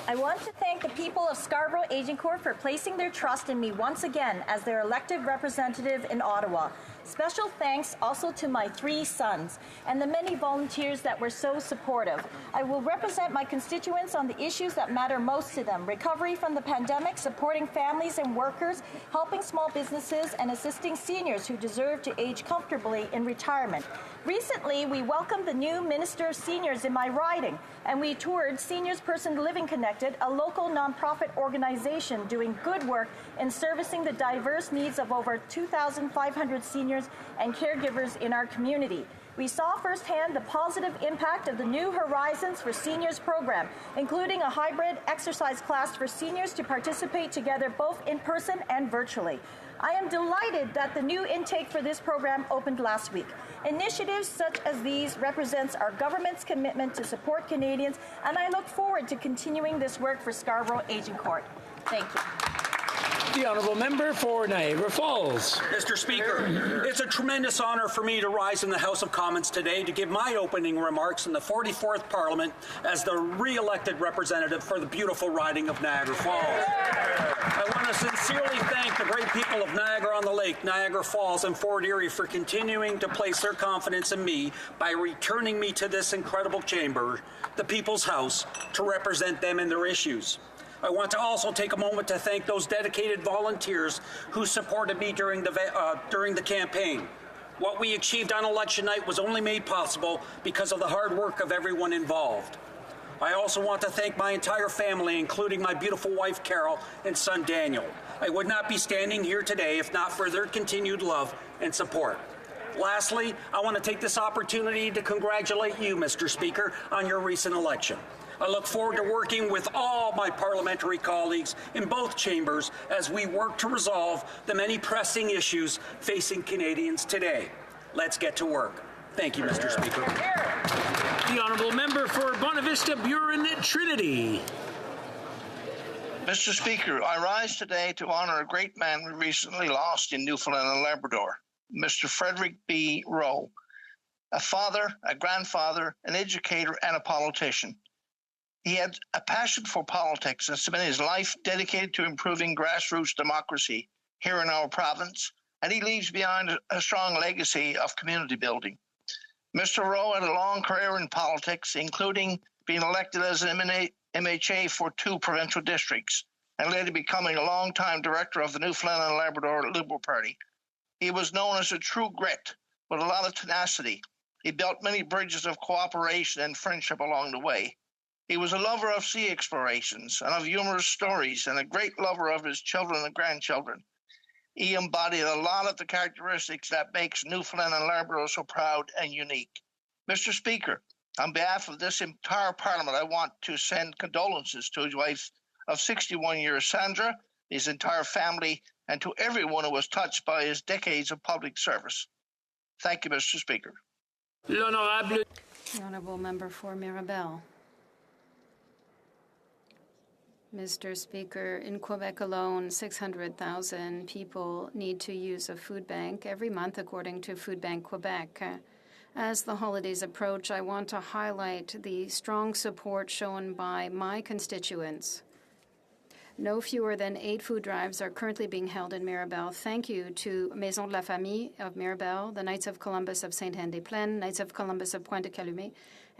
I want to thank the people of Scarborough Agincourt for placing their trust in me once again as their elected representative in Ottawa. Special thanks also to my 3 sons and the many volunteers that were so supportive. I will represent my constituents on the issues that matter most to them: recovery from the pandemic, supporting families and workers, helping small businesses, and assisting seniors who deserve to age comfortably in retirement. Recently, we welcomed the new Minister of Seniors in my riding, and we toured Seniors Person Living Connected, a local nonprofit organization doing good work in servicing the diverse needs of over 2,500 seniors and caregivers in our community. We saw firsthand the positive impact of the New Horizons for Seniors program, including a hybrid exercise class for seniors to participate together both in person and virtually. I am delighted that the new intake for this program opened last week. Initiatives such as these represents our government's commitment to support Canadians, and I look forward to continuing this work for Scarborough Agincourt. Thank you. The Honourable Member for Niagara Falls. Mr. Speaker, it's a tremendous honour for me to rise in the House of Commons today to give my opening remarks in the 44th Parliament as the re-elected representative for the beautiful riding of Niagara Falls. I want to sincerely thank the great people of Niagara-on-the-Lake, Niagara Falls, and Fort Erie for continuing to place their confidence in me by returning me to this incredible chamber, the People's House, to represent them and their issues. I want to also take a moment to thank those dedicated volunteers who supported me during the campaign. What we achieved on election night was only made possible because of the hard work of everyone involved. I also want to thank my entire family, including my beautiful wife, Carol, and son, Daniel. I would not be standing here today if not for their continued love and support. Lastly, I want to take this opportunity to congratulate you, Mr. Speaker, on your recent election. I look forward to working with all my parliamentary colleagues in both chambers as we work to resolve the many pressing issues facing Canadians today. Let's get to work. Thank you, Mr. Speaker. The Honourable Member for Bonavista Burin Trinity. Mr. Speaker, I rise today to honour a great man we recently lost in Newfoundland and Labrador, Mr. Frederick B. Rowe, a father, a grandfather, an educator, and a politician. He had a passion for politics and spent his life dedicated to improving grassroots democracy here in our province, and he leaves behind a strong legacy of community building. Mr. Rowe had a long career in politics, including being elected as an MHA for 2 provincial districts, and later becoming a long-time director of the Newfoundland and Labrador Liberal Party. He was known as a true grit, with a lot of tenacity. He built many bridges of cooperation and friendship along the way. He was a lover of sea explorations and of humorous stories, and a great lover of his children and grandchildren. He embodied a lot of the characteristics that makes Newfoundland and Labrador so proud and unique. Mr. Speaker, on behalf of this entire Parliament, I want to send condolences to his wife of 61 years, Sandra, his entire family, and to everyone who was touched by his decades of public service. Thank you, Mr. Speaker. The Honourable Member for Mirabel. Mr. Speaker, in Quebec alone, 600,000 people need to use a food bank every month, according to Food Bank Quebec. As the holidays approach, I want to highlight the strong support shown by my constituents. No fewer than 8 food drives are currently being held in Mirabel. Thank you to Maison de la Famille of Mirabel, the Knights of Columbus of Sainte-Anne-des-Plaines, Knights of Columbus of Pointe-de-Calumet,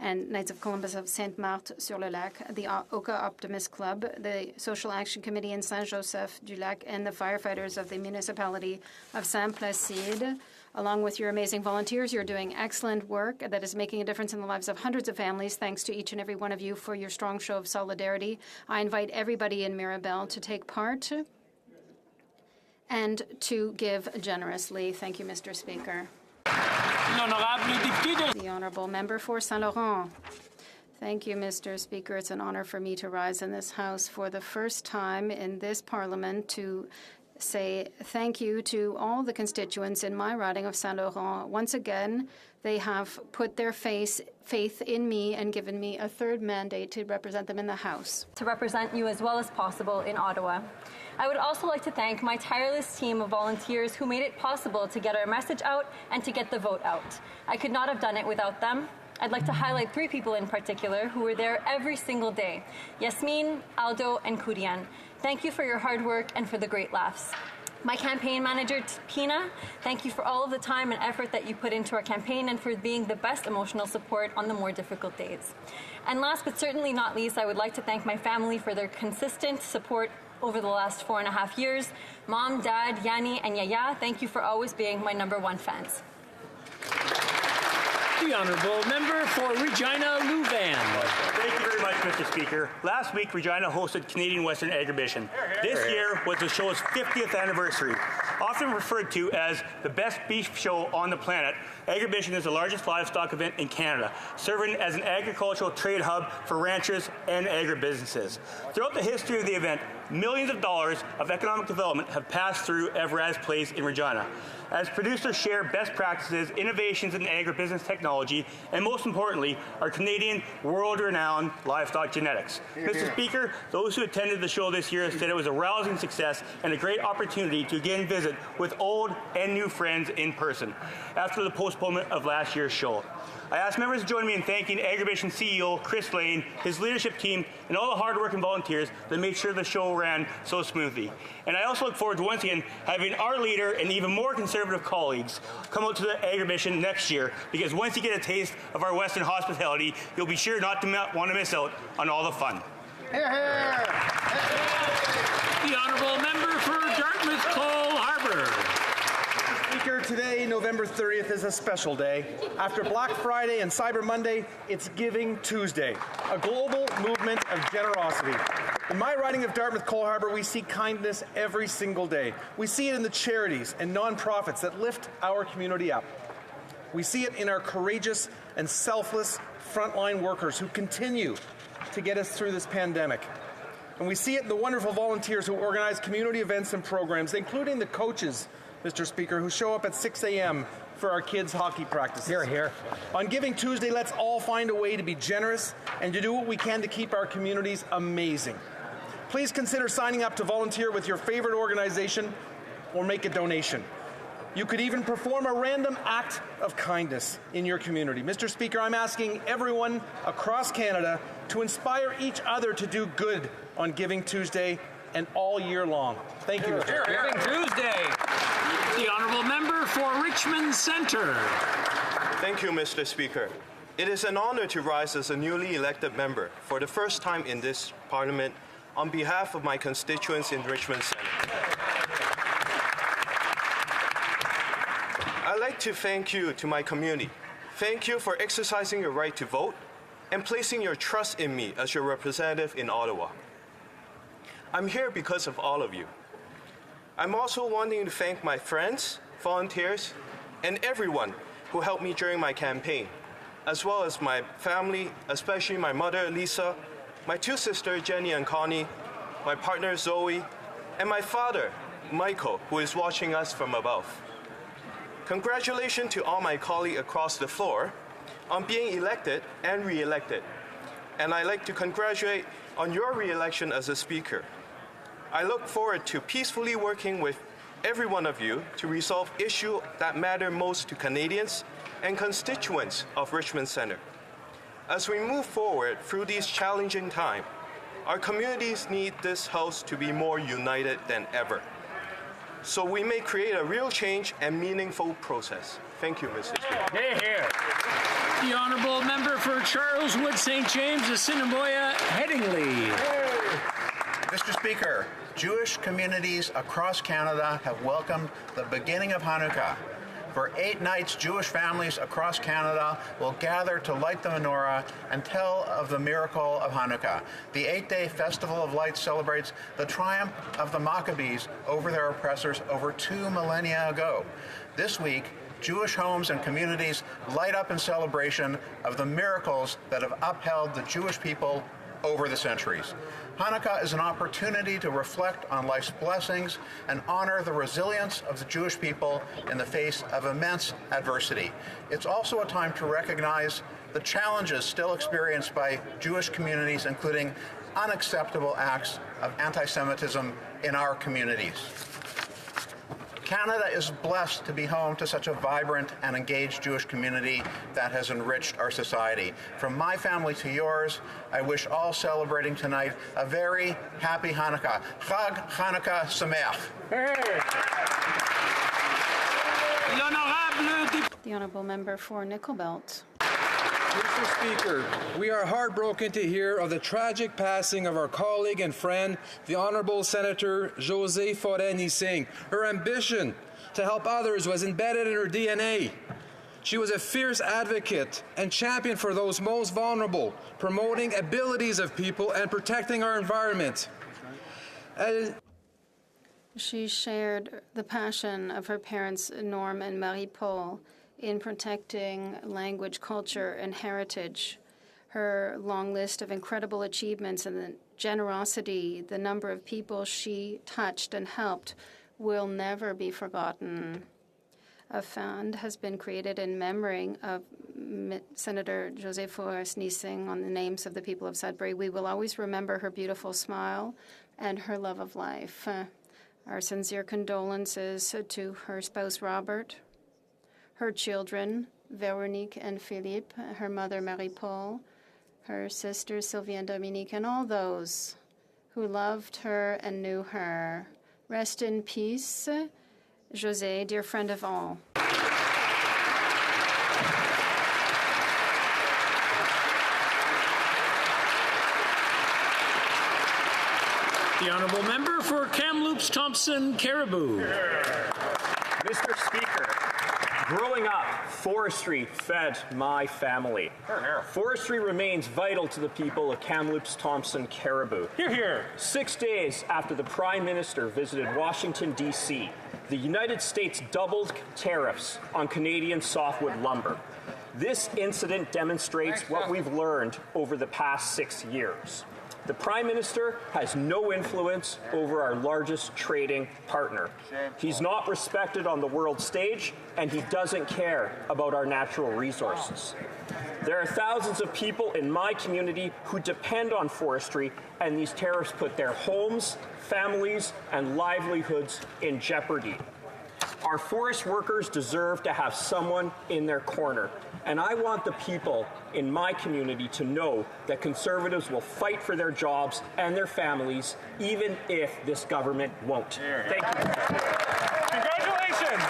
and Knights of Columbus of Sainte-Marthe-sur-le-Lac, the Oka Optimist Club, the Social Action Committee in Saint-Joseph-du-Lac, and the firefighters of the municipality of Saint-Placide. Along with your amazing volunteers, you're doing excellent work that is making a difference in the lives of hundreds of families. Thanks to each and every one of you for your strong show of solidarity. I invite everybody in Mirabel to take part and to give generously. Thank you, Mr. Speaker. The Honourable Member for Saint-Laurent. Thank you, Mr. Speaker. It's an honour for me to rise in this House for the first time in this Parliament to say thank you to all the constituents in my riding of Saint-Laurent. Once again, they have put their faith in me and given me a 3rd mandate to represent them in the House. To represent you as well as possible in Ottawa. I would also like to thank my tireless team of volunteers who made it possible to get our message out and to get the vote out. I could not have done it without them. I'd like to highlight 3 people in particular who were there every single day: Yasmin, Aldo, and Kurian. Thank you for your hard work and for the great laughs. My campaign manager, Pina, thank you for all of the time and effort that you put into our campaign and for being the best emotional support on the more difficult days. And last but certainly not least, I would like to thank my family for their consistent support over the last 4.5 years. Mom, Dad, Yanni, and Yaya, thank you for always being my #1 fans. The Honourable Member for Regina Louvain. Thank you very much, Mr. Speaker. Last week, Regina hosted Canadian Western Agribition. This year was the show's 50th anniversary. Often referred to as the best beef show on the planet, Agribition is the largest livestock event in Canada, serving as an agricultural trade hub for ranchers and agribusinesses. Throughout the history of the event, millions of dollars of economic development have passed through Evraz Place in Regina, as producers share best practices, innovations in agribusiness technology, and most importantly, our Canadian world-renowned livestock genetics. Mr. Speaker, those who attended the show this year said it was a rousing success and a great opportunity to again visit with old and new friends in person after the postponement of last year's show. I ask members to join me in thanking Agribition CEO Chris Lane, his leadership team, and all the hard-working volunteers that made sure the show ran so smoothly. And I also look forward to once again having our leader and even more conservative colleagues come out to the Agribition next year, because once you get a taste of our Western hospitality, you'll be sure not to want to miss out on all the fun. Hear, hear. The honourable member for Dartmouth Cole Harbour. Speaker, today, November 30th, is a special day. After Black Friday and Cyber Monday, it's Giving Tuesday, a global movement of generosity. In my riding of Dartmouth Cole Harbour, we see kindness every single day. We see it in the charities and nonprofits that lift our community up. We see it in our courageous and selfless frontline workers who continue to get us through this pandemic. And we see it in the wonderful volunteers who organize community events and programs, including the coaches, Mr. Speaker, who show up at 6 a.m. for our kids' hockey practices. Here, here. On Giving Tuesday, let's all find a way to be generous and to do what we can to keep our communities amazing. Please consider signing up to volunteer with your favorite organization or make a donation. You could even perform a random act of kindness in your community. Mr. Speaker, I'm asking everyone across Canada to inspire each other to do good on Giving Tuesday and all year long. Thank you, Mr. Speaker. Giving Tuesday. The honourable member for Richmond Centre. Thank you, Mr. Speaker. It is an honour to rise as a newly elected member for the first time in this Parliament on behalf of my constituents in Richmond Centre. I'd like to thank you to my community. Thank you for exercising your right to vote and placing your trust in me as your representative in Ottawa. I'm here because of all of you. I'm also wanting to thank my friends, volunteers, and everyone who helped me during my campaign, as well as my family, especially my mother, Lisa, my two sisters, Jenny and Connie, my partner, Zoe, and my father, Michael, who is watching us from above. Congratulations to all my colleagues across the floor on being elected and re-elected. And I'd like to congratulate on your re-election as a speaker. I look forward to peacefully working with every one of you to resolve issues that matter most to Canadians and constituents of Richmond Centre. As we move forward through these challenging times, our communities need this House to be more united than ever, so we may create a real change and meaningful process. Thank you, Mr. Speaker. Hear, hear. The honourable member for Charleswood St. James, Assiniboia, Headingley. Mr. Speaker, Jewish communities across Canada have welcomed the beginning of Hanukkah. For 8 nights, Jewish families across Canada will gather to light the menorah and tell of the miracle of Hanukkah. The 8-day Festival of Lights celebrates the triumph of the Maccabees over their oppressors over 2 millennia ago. This week, Jewish homes and communities light up in celebration of the miracles that have upheld the Jewish people over the centuries. Hanukkah is an opportunity to reflect on life's blessings and honor the resilience of the Jewish people in the face of immense adversity. It's also a time to recognize the challenges still experienced by Jewish communities, including unacceptable acts of anti-Semitism in our communities. Canada is blessed to be home to such a vibrant and engaged Jewish community that has enriched our society. From my family to yours, I wish all celebrating tonight a very happy Hanukkah. Chag Hanukkah Sameach. The honourable member for Nickel Belt. Mr. Speaker, we are heartbroken to hear of the tragic passing of our colleague and friend, the Honourable Senator Josée Forêt-Nising. Her ambition to help others was embedded in her DNA. She was a fierce advocate and champion for those most vulnerable, promoting abilities of people and protecting our environment. She shared the passion of her parents, Norm and Marie-Paul, in protecting language, culture, and heritage. Her long list of incredible achievements and the generosity, the number of people she touched and helped, will never be forgotten. A fund has been created in memory of Senator José Forest-Nising on the names of the people of Sudbury. We will always remember her beautiful smile and her love of life. Our sincere condolences to her spouse, Robert, her children, Veronique and Philippe, her mother, Marie-Paul, her sisters, Sylvie and Dominique, and all those who loved her and knew her. Rest in peace, José, dear friend of all. The honourable member for Kamloops Thompson Caribou. Mr. Speaker, growing up, forestry fed my family. Forestry remains vital to the people of Kamloops Thompson Caribou. Hear, hear. 6 days after the Prime Minister visited Washington, D.C., the United States doubled tariffs on Canadian softwood lumber. This incident demonstrates what we've learned over the past 6 years. The Prime Minister has no influence over our largest trading partner. He's not respected on the world stage, and he doesn't care about our natural resources. There are thousands of people in my community who depend on forestry, and these tariffs put their homes, families, and livelihoods in jeopardy. Our forest workers deserve to have someone in their corner. And I want the people in my community to know that Conservatives will fight for their jobs and their families, even if this government won't. Thank you. Congratulations!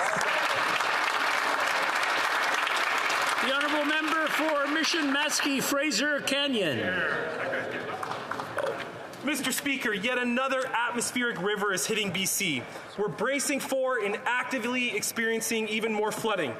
The honourable member for Mission Maskey Fraser Canyon. Mr. Speaker, yet another atmospheric river is hitting BC. We're bracing for and actively experiencing even more flooding.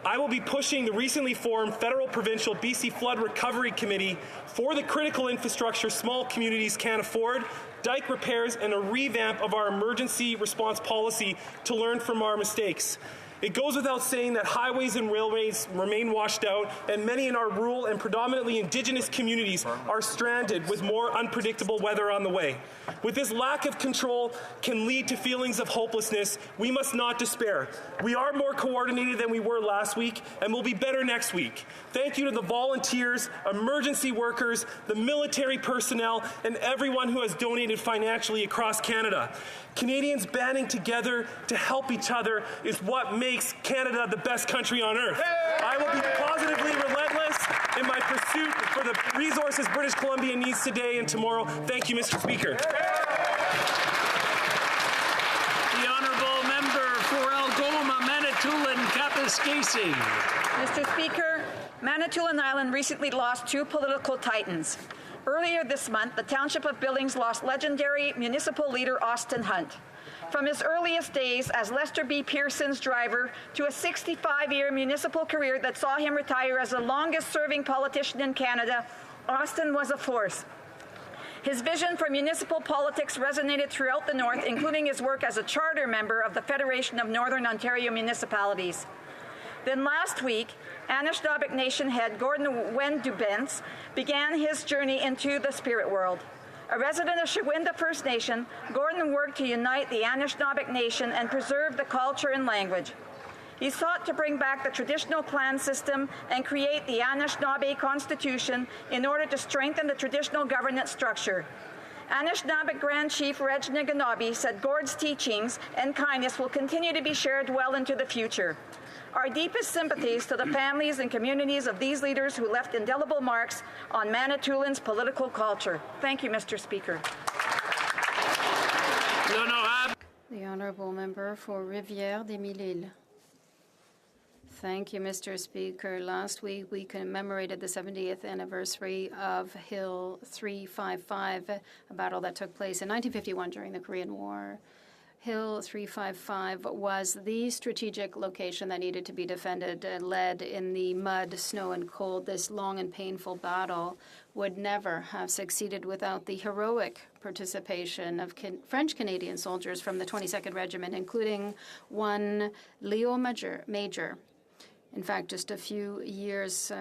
I will be pushing the recently formed Federal Provincial BC Flood Recovery Committee for the critical infrastructure small communities can't afford, dike repairs, and a revamp of our emergency response policy to learn from our mistakes. It goes without saying that highways and railways remain washed out, and many in our rural and predominantly Indigenous communities are stranded with more unpredictable weather on the way. With this lack of control can lead to feelings of hopelessness, we must not despair. We are more coordinated than we were last week, and we'll be better next week. Thank you to the volunteers, emergency workers, the military personnel, and everyone who has donated financially across Canada. Canadians banding together to help each other is what makes Canada the best country on earth. I will be positively relentless in my pursuit for the resources British Columbia needs today and tomorrow. Thank you, Mr. Speaker. The honourable member for Algoma, Manitoulin, Kapuskasing. Mr. Speaker, Manitoulin Island recently lost two political titans. Earlier this month, the Township of Billings lost legendary municipal leader Austin Hunt. From his earliest days as Lester B. Pearson's driver to a 65-year municipal career that saw him retire as the longest-serving politician in Canada, Austin was a force. His vision for municipal politics resonated throughout the North, including his work as a charter member of the Federation of Northern Ontario Municipalities. Then last week, Anishinaabe Nation head Gordon Wendubens began his journey into the spirit world. A resident of Shawinda First Nation, Gordon worked to unite the Anishinaabe Nation and preserve the culture and language. He sought to bring back the traditional clan system and create the Anishinaabe Constitution in order to strengthen the traditional governance structure. Anishinaabe Grand Chief Reg Niganabi said Gord's teachings and kindness will continue to be shared well into the future. Our deepest sympathies to the families and communities of these leaders who left indelible marks on Manitoulin's political culture. Thank you, Mr. Speaker. The honourable member for Rivière-des-Mille-Îles. Thank you, Mr. Speaker. Last week, we commemorated the 70th anniversary of Hill 355, a battle that took place in 1951 during the Korean War. Hill 355 was the strategic location that needed to be defended, led in the mud, snow, and cold. This long and painful battle would never have succeeded without the heroic participation of French-Canadian soldiers from the 22nd Regiment, including one Leo Major. In fact, just a few years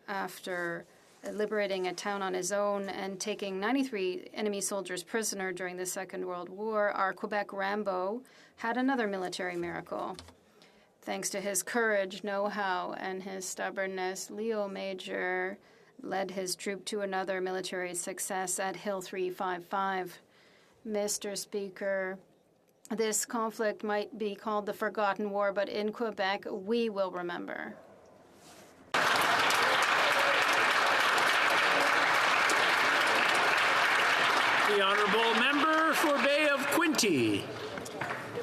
after liberating a town on his own and taking 93 enemy soldiers prisoner during the Second World War, our Quebec Rambo had another military miracle. Thanks to his courage, know-how, and his stubbornness, Leo Major led his troop to another military success at Hill 355. Mr. Speaker, this conflict might be called the Forgotten War, but in Quebec, we will remember. The honourable member for Bay of Quinte.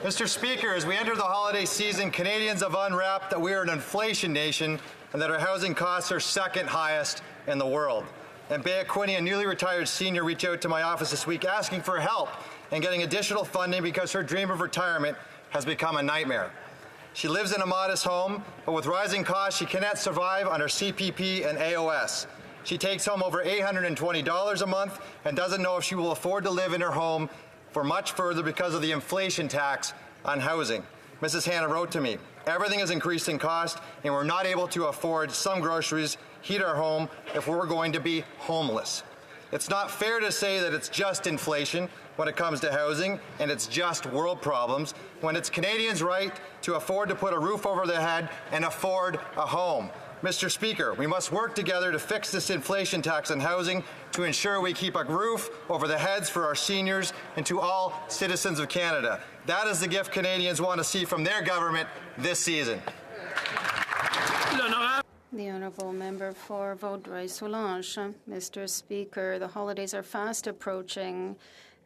Mr. Speaker, as we enter the holiday season, Canadians have unwrapped that we are an inflation nation and that our housing costs are second highest in the world. And Bay of Quinte, a newly retired senior, reached out to my office this week asking for help in getting additional funding because her dream of retirement has become a nightmare. She lives in a modest home, but with rising costs, she cannot survive on her CPP and AOS. She takes home over $820 a month and doesn't know if she will afford to live in her home for much further because of the inflation tax on housing. Mrs. Hanna wrote to me, everything has increased in cost and we're not able to afford some groceries, heat our home if we're going to be homeless. It's not fair to say that it's just inflation when it comes to housing and it's just world problems when it's Canadians' right to afford to put a roof over their head and afford a home. Mr. Speaker, we must work together to fix this inflation tax on housing to ensure we keep a roof over the heads for our seniors and to all citizens of Canada. That is the gift Canadians want to see from their government this season. The honourable member for Vaudreuil-Soulanges. Mr. Speaker, the holidays are fast approaching,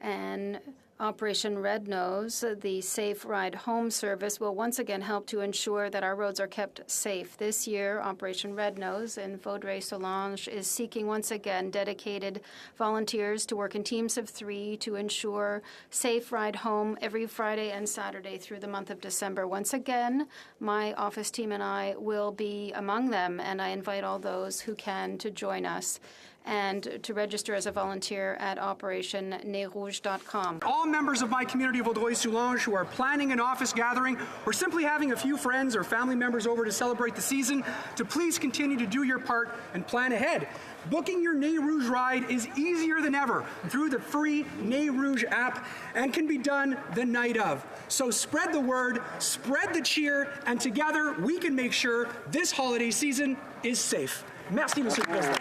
and Operation Red Nose, the Safe Ride Home service, will once again help to ensure that our roads are kept safe. This year, Operation Red Nose in Vaudreuil-Soulanges is seeking once again dedicated volunteers to work in teams of 3 to ensure safe ride home every Friday and Saturday through the month of December. Once again, my office team and I will be among them, and I invite all those who can to join us and to register as a volunteer at OperationNezRouge.com. All members of my community of Vaudreuil-Soulanges who are planning an office gathering or simply having a few friends or family members over to celebrate the season, to please continue to do your part and plan ahead. Booking your Nez Rouge ride is easier than ever through the free Nez Rouge app and can be done the night of. So spread the word, spread the cheer, and together we can make sure this holiday season is safe. Merci, Monsieur le Président.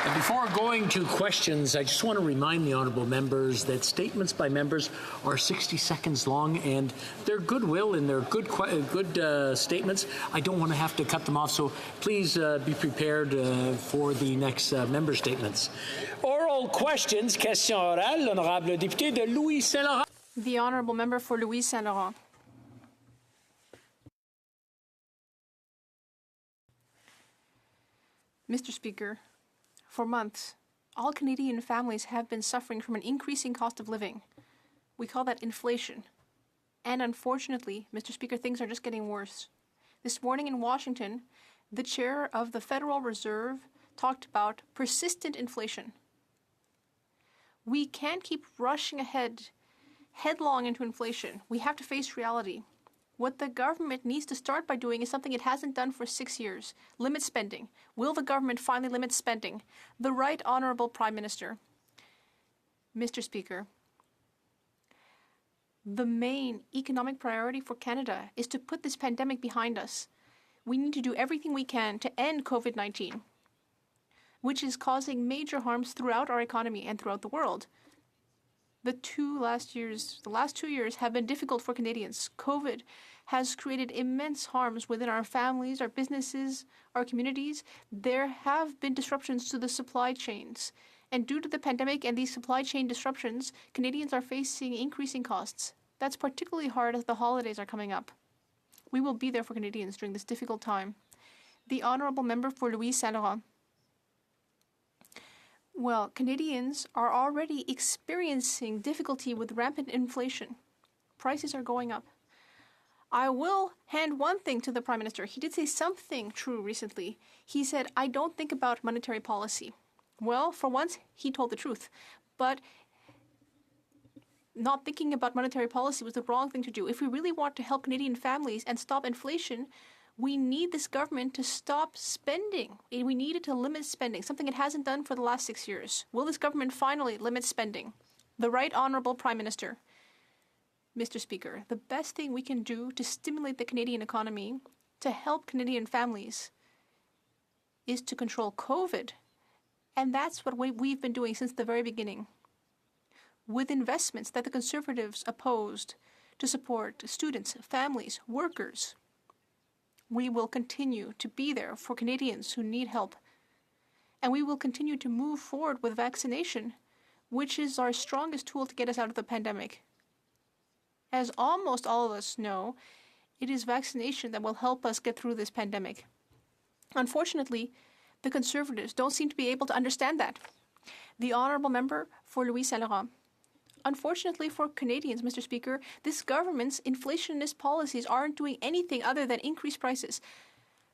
And before going to questions, I just want to remind the honourable members that statements by members are 60 seconds long, and they're goodwill and they're good statements. I don't want to have to cut them off, so please be prepared for the next member statements. Oral questions, question orale, l'honorable député de Louis Saint-Laurent. The honourable member for Louis Saint-Laurent. Mr. Speaker, for months, all Canadian families have been suffering from an increasing cost of living. We call that inflation. And unfortunately, Mr. Speaker, things are just getting worse. This morning in Washington, the chair of the Federal Reserve talked about persistent inflation. We can't keep rushing ahead, headlong into inflation. We have to face reality. What the government needs to start by doing is something it hasn't done for 6 years. Limit spending. Will the government finally limit spending? The Right Honourable Prime Minister. Mr. Speaker, the main economic priority for Canada is to put this pandemic behind us. We need to do everything we can to end COVID-19, which is causing major harms throughout our economy and throughout the world. The last 2 years have been difficult for Canadians. COVID has created immense harms within our families, our businesses, our communities. There have been disruptions to the supply chains. And due to the pandemic and these supply chain disruptions, Canadians are facing increasing costs. That's particularly hard as the holidays are coming up. We will be there for Canadians during this difficult time. The honourable member for Louis Saint-Laurent. Well, Canadians are already experiencing difficulty with rampant inflation. Prices are going up. I will hand one thing to the Prime Minister. He did say something true recently. He said, I don't think about monetary policy. Well, for once, he told the truth. But not thinking about monetary policy was the wrong thing to do. If we really want to help Canadian families and stop inflation, we need this government to stop spending. We need it to limit spending, something it hasn't done for the last 6 years. Will this government finally limit spending? The Right Honourable Prime Minister. Mr. Speaker, the best thing we can do to stimulate the Canadian economy, to help Canadian families, is to control COVID. And that's what we've been doing since the very beginning. With investments that the Conservatives opposed to support students, families, workers, we will continue to be there for Canadians who need help. And we will continue to move forward with vaccination, which is our strongest tool to get us out of the pandemic. As almost all of us know, it is vaccination that will help us get through this pandemic. Unfortunately, the Conservatives don't seem to be able to understand that. The Honourable Member for Louis Saint Laurent. Unfortunately for Canadians, Mr. Speaker, this government's inflationist policies aren't doing anything other than increase prices.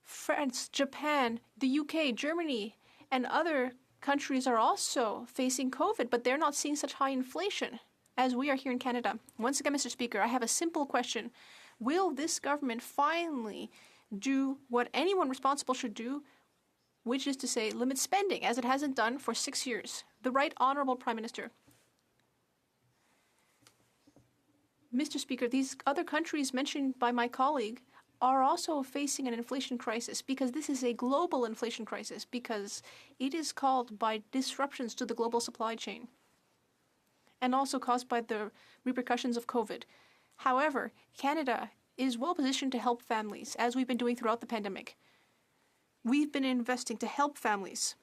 France, Japan, the UK, Germany, and other countries are also facing COVID, but they're not seeing such high inflation as we are here in Canada. Once again, Mr. Speaker, I have a simple question. Will this government finally do what anyone responsible should do, which is to say limit spending, as it hasn't done for 6 years? The Right Honourable Prime Minister. Mr. Speaker, these other countries mentioned by my colleague are also facing an inflation crisis, because this is a global inflation crisis, because it is caused by disruptions to the global supply chain and also caused by the repercussions of COVID. However, Canada is well positioned to help families, as we've been doing throughout the pandemic. We've been investing to help families.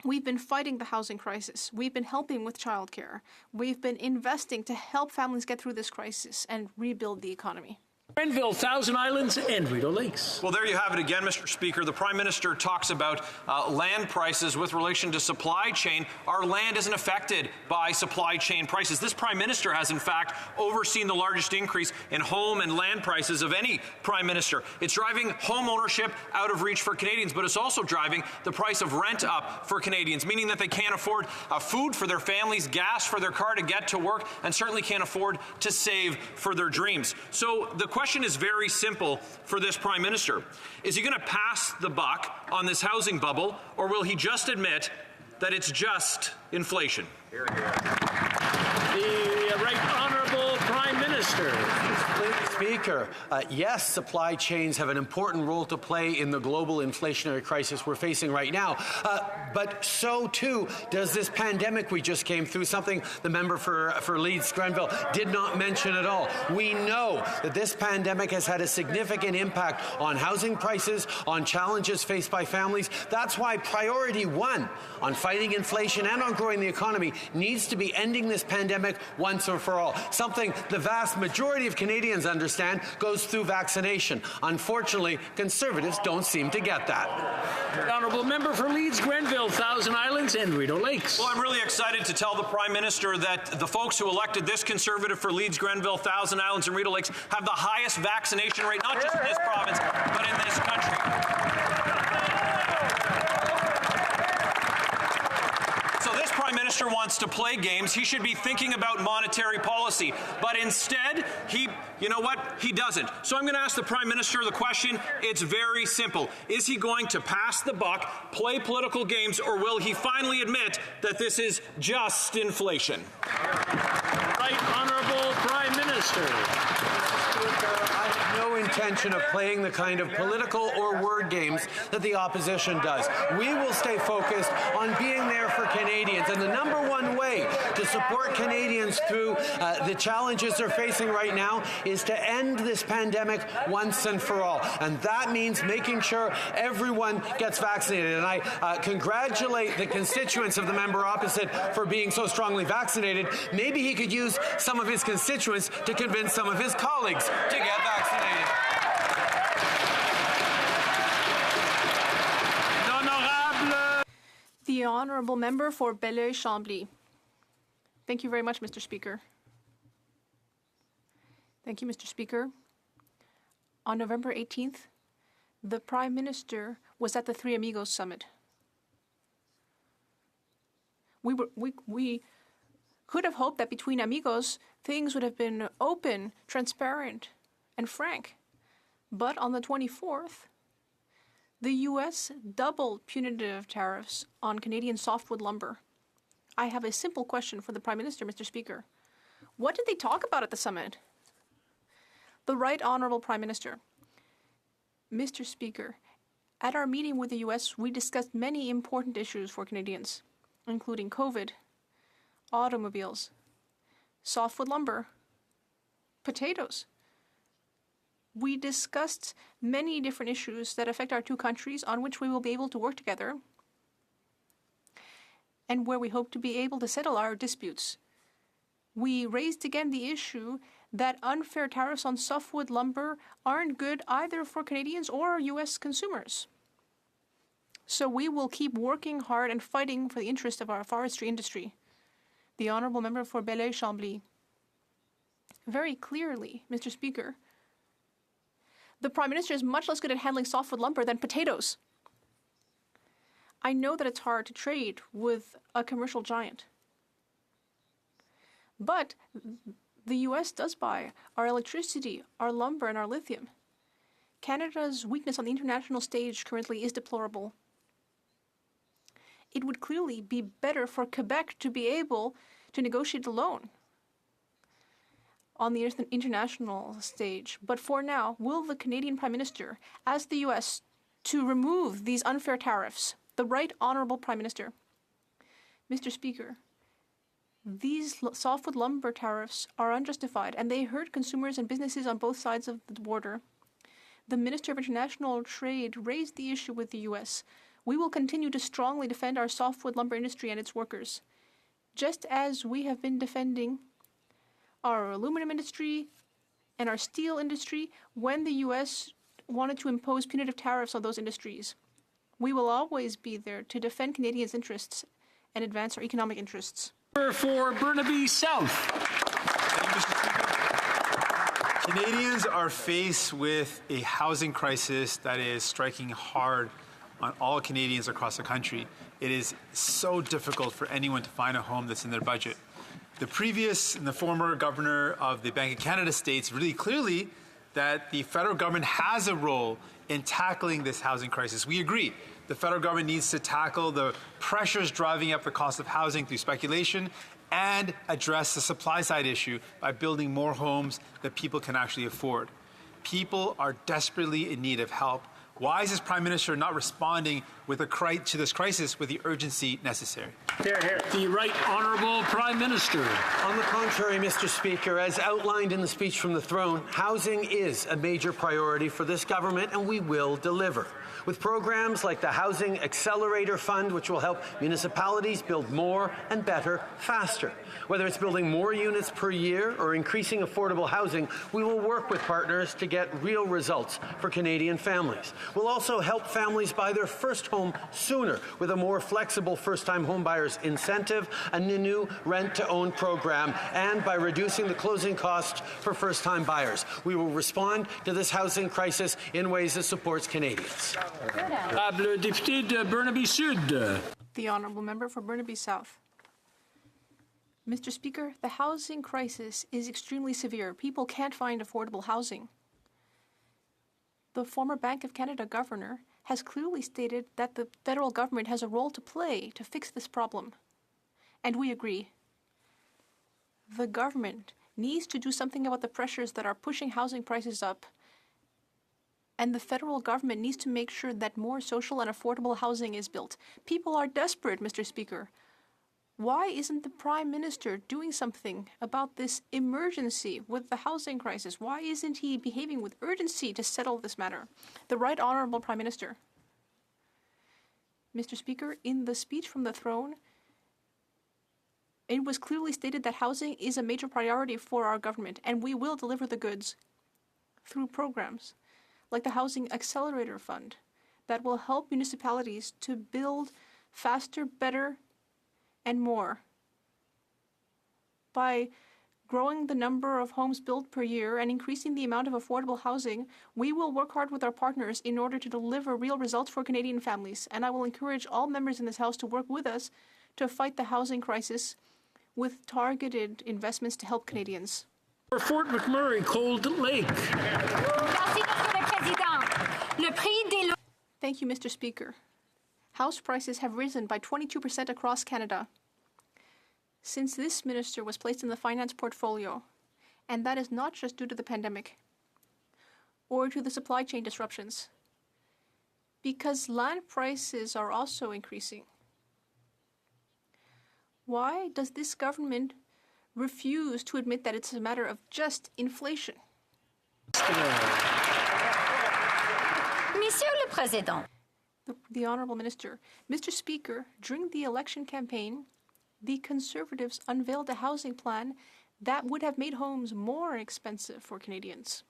We've been fighting the housing crisis. We've been helping with childcare. We've been investing to help families get through this crisis and rebuild the economy. Grenville, Thousand Islands, and Rideau Lakes. Well, there you have it again, Mr. Speaker. The Prime Minister talks about land prices with relation to supply chain. Our land isn't affected by supply chain prices. This Prime Minister has, in fact, overseen the largest increase in home and land prices of any Prime Minister. It's driving home ownership out of reach for Canadians, but it's also driving the price of rent up for Canadians, meaning that they can't afford food for their families, gas for their car to get to work, and certainly can't afford to save for their dreams. So the question is very simple for this Prime Minister. Is he going to pass the buck on this housing bubble, or will he just admit that it's just inflation? The Right Honourable Prime Minister. Speaker, yes, supply chains have an important role to play in the global inflationary crisis we're facing right now. But so, too, does this pandemic we just came through, something the member for Leeds Grenville did not mention at all. We know that this pandemic has had a significant impact on housing prices, on challenges faced by families. That's why priority one on fighting inflation and on growing the economy needs to be ending this pandemic once and for all, something the vast majority of Canadians understand goes through vaccination. Unfortunately, Conservatives don't seem to get that. The Honourable Member for Leeds, Grenville, Thousand Islands, and Rideau Lakes. Well, I'm really excited to tell the Prime Minister that the folks who elected this Conservative for Leeds, Grenville, Thousand Islands, and Rideau Lakes have the highest vaccination rate, not just in this province, but in this country. So this Prime Minister wants to play games. He should be thinking about monetary policy. But instead, you know what? He doesn't. So I'm going to ask the Prime Minister the question. It's very simple. Is he going to pass the buck, play political games, or will he finally admit that this is just inflation? Right Honourable Prime Minister. I have no intention of playing the kind of political or word games that the opposition does. We will stay focused on being there for Canadians, and the number one way to support Canadians through the challenges they're facing right now is to end this pandemic once and for all. And that means making sure everyone gets vaccinated. And I congratulate the constituents of the member opposite for being so strongly vaccinated. Maybe he could use some of his constituents to convince some of his colleagues to get vaccinated. The honourable member for Belleuil-Chambly. Thank you very much, Mr. Speaker. Thank you, Mr. Speaker. On November 18th, the Prime Minister was at the Three Amigos Summit. We could have hoped that between amigos, things would have been open, transparent, and frank. But on the 24th, the U.S. doubled punitive tariffs on Canadian softwood lumber. I have a simple question for the Prime Minister, Mr. Speaker. What did they talk about at the summit? The Right Honourable Prime Minister. Mr. Speaker, at our meeting with the U.S., we discussed many important issues for Canadians, including COVID, automobiles, softwood lumber, potatoes. We discussed many different issues that affect our two countries on which we will be able to work together and where we hope to be able to settle our disputes. We raised again the issue that unfair tariffs on softwood lumber aren't good either for Canadians or U.S. consumers. So we will keep working hard and fighting for the interest of our forestry industry. The Honourable Member for Belleuil-Chambly. Very clearly, Mr. Speaker, the Prime Minister is much less good at handling softwood lumber than potatoes. I know that it's hard to trade with a commercial giant. But the U.S. does buy our electricity, our lumber, and our lithium. Canada's weakness on the international stage currently is deplorable. It would clearly be better for Quebec to be able to negotiate alone on the international stage. But for now, will the Canadian Prime Minister ask the U.S. to remove these unfair tariffs? The Right Honourable Prime Minister. Mr. Speaker, these softwood lumber tariffs are unjustified and they hurt consumers and businesses on both sides of the border. The Minister of International Trade raised the issue with the U.S. We will continue to strongly defend our softwood lumber industry and its workers, just as we have been defending our aluminum industry and our steel industry when the U.S. wanted to impose punitive tariffs on those industries. We will always be there to defend Canadians' interests and advance our economic interests. For Burnaby South. Canadians are faced with a housing crisis that is striking hard on all Canadians across the country. It is so difficult for anyone to find a home that's in their budget. The previous and the former governor of the Bank of Canada states really clearly that the federal government has a role in tackling this housing crisis. We agree. The federal government needs to tackle the pressures driving up the cost of housing through speculation and address the supply side issue by building more homes that people can actually afford. People are desperately in need of help. Why is this Prime Minister not responding with to this crisis with the urgency necessary? Here, here. The Right Honourable Prime Minister. On the contrary, Mr. Speaker, as outlined in the speech from the throne, housing is a major priority for this government, and we will deliver. With programs like the Housing Accelerator Fund, which will help municipalities build more and better faster. Whether it's building more units per year or increasing affordable housing, we will work with partners to get real results for Canadian families. We'll also help families buy their first home sooner with a more flexible first-time homebuyers incentive, a new rent-to-own program, and by reducing the closing costs for first-time buyers. We will respond to this housing crisis in ways that supports Canadians. Le député de Burnaby Sud. The Honourable Member for Burnaby South. Mr. Speaker, the housing crisis is extremely severe. People can't find affordable housing. The former Bank of Canada governor has clearly stated that the federal government has a role to play to fix this problem. And we agree. The government needs to do something about the pressures that are pushing housing prices up. And the federal government needs to make sure that more social and affordable housing is built. People are desperate, Mr. Speaker. Why isn't the Prime Minister doing something about this emergency with the housing crisis? Why isn't he behaving with urgency to settle this matter? The Right Honourable Prime Minister. Mr. Speaker, in the speech from the throne, it was clearly stated that housing is a major priority for our government, and we will deliver the goods through programs like the Housing Accelerator Fund that will help municipalities to build faster, better, and more. By growing the number of homes built per year and increasing the amount of affordable housing, we will work hard with our partners in order to deliver real results for Canadian families. And I will encourage all members in this House to work with us to fight the housing crisis with targeted investments to help Canadians. For Fort McMurray, Cold Lake. Thank you, Mr. Speaker. House prices have risen by 22% across Canada since this minister was placed in the finance portfolio, and that is not just due to the pandemic or to the supply chain disruptions, because land prices are also increasing. Why does this government refuse to admit that it's a matter of just inflation? Monsieur le Président. The Honourable Minister. Mr. Speaker, during the election campaign, the Conservatives unveiled a housing plan that would have made homes more expensive for Canadians.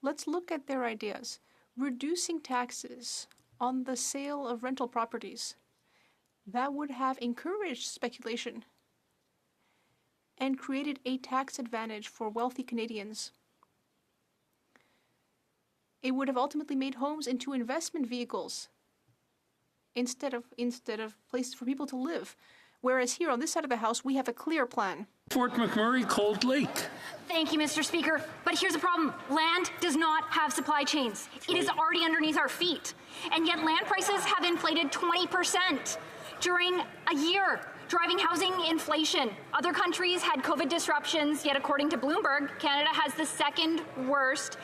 Let's look at their ideas. Reducing taxes on the sale of rental properties. That would have encouraged speculation and created a tax advantage for wealthy Canadians. It would have ultimately made homes into investment vehicles instead of places for people to live. Whereas here on this side of the House, we have a clear plan. Fort McMurray, Cold Lake. Thank you, Mr. Speaker. But here's the problem. Land does not have supply chains. It is already underneath our feet. And yet land prices have inflated 20% during a year, driving housing inflation. Other countries had COVID disruptions, yet according to Bloomberg, Canada has the second worst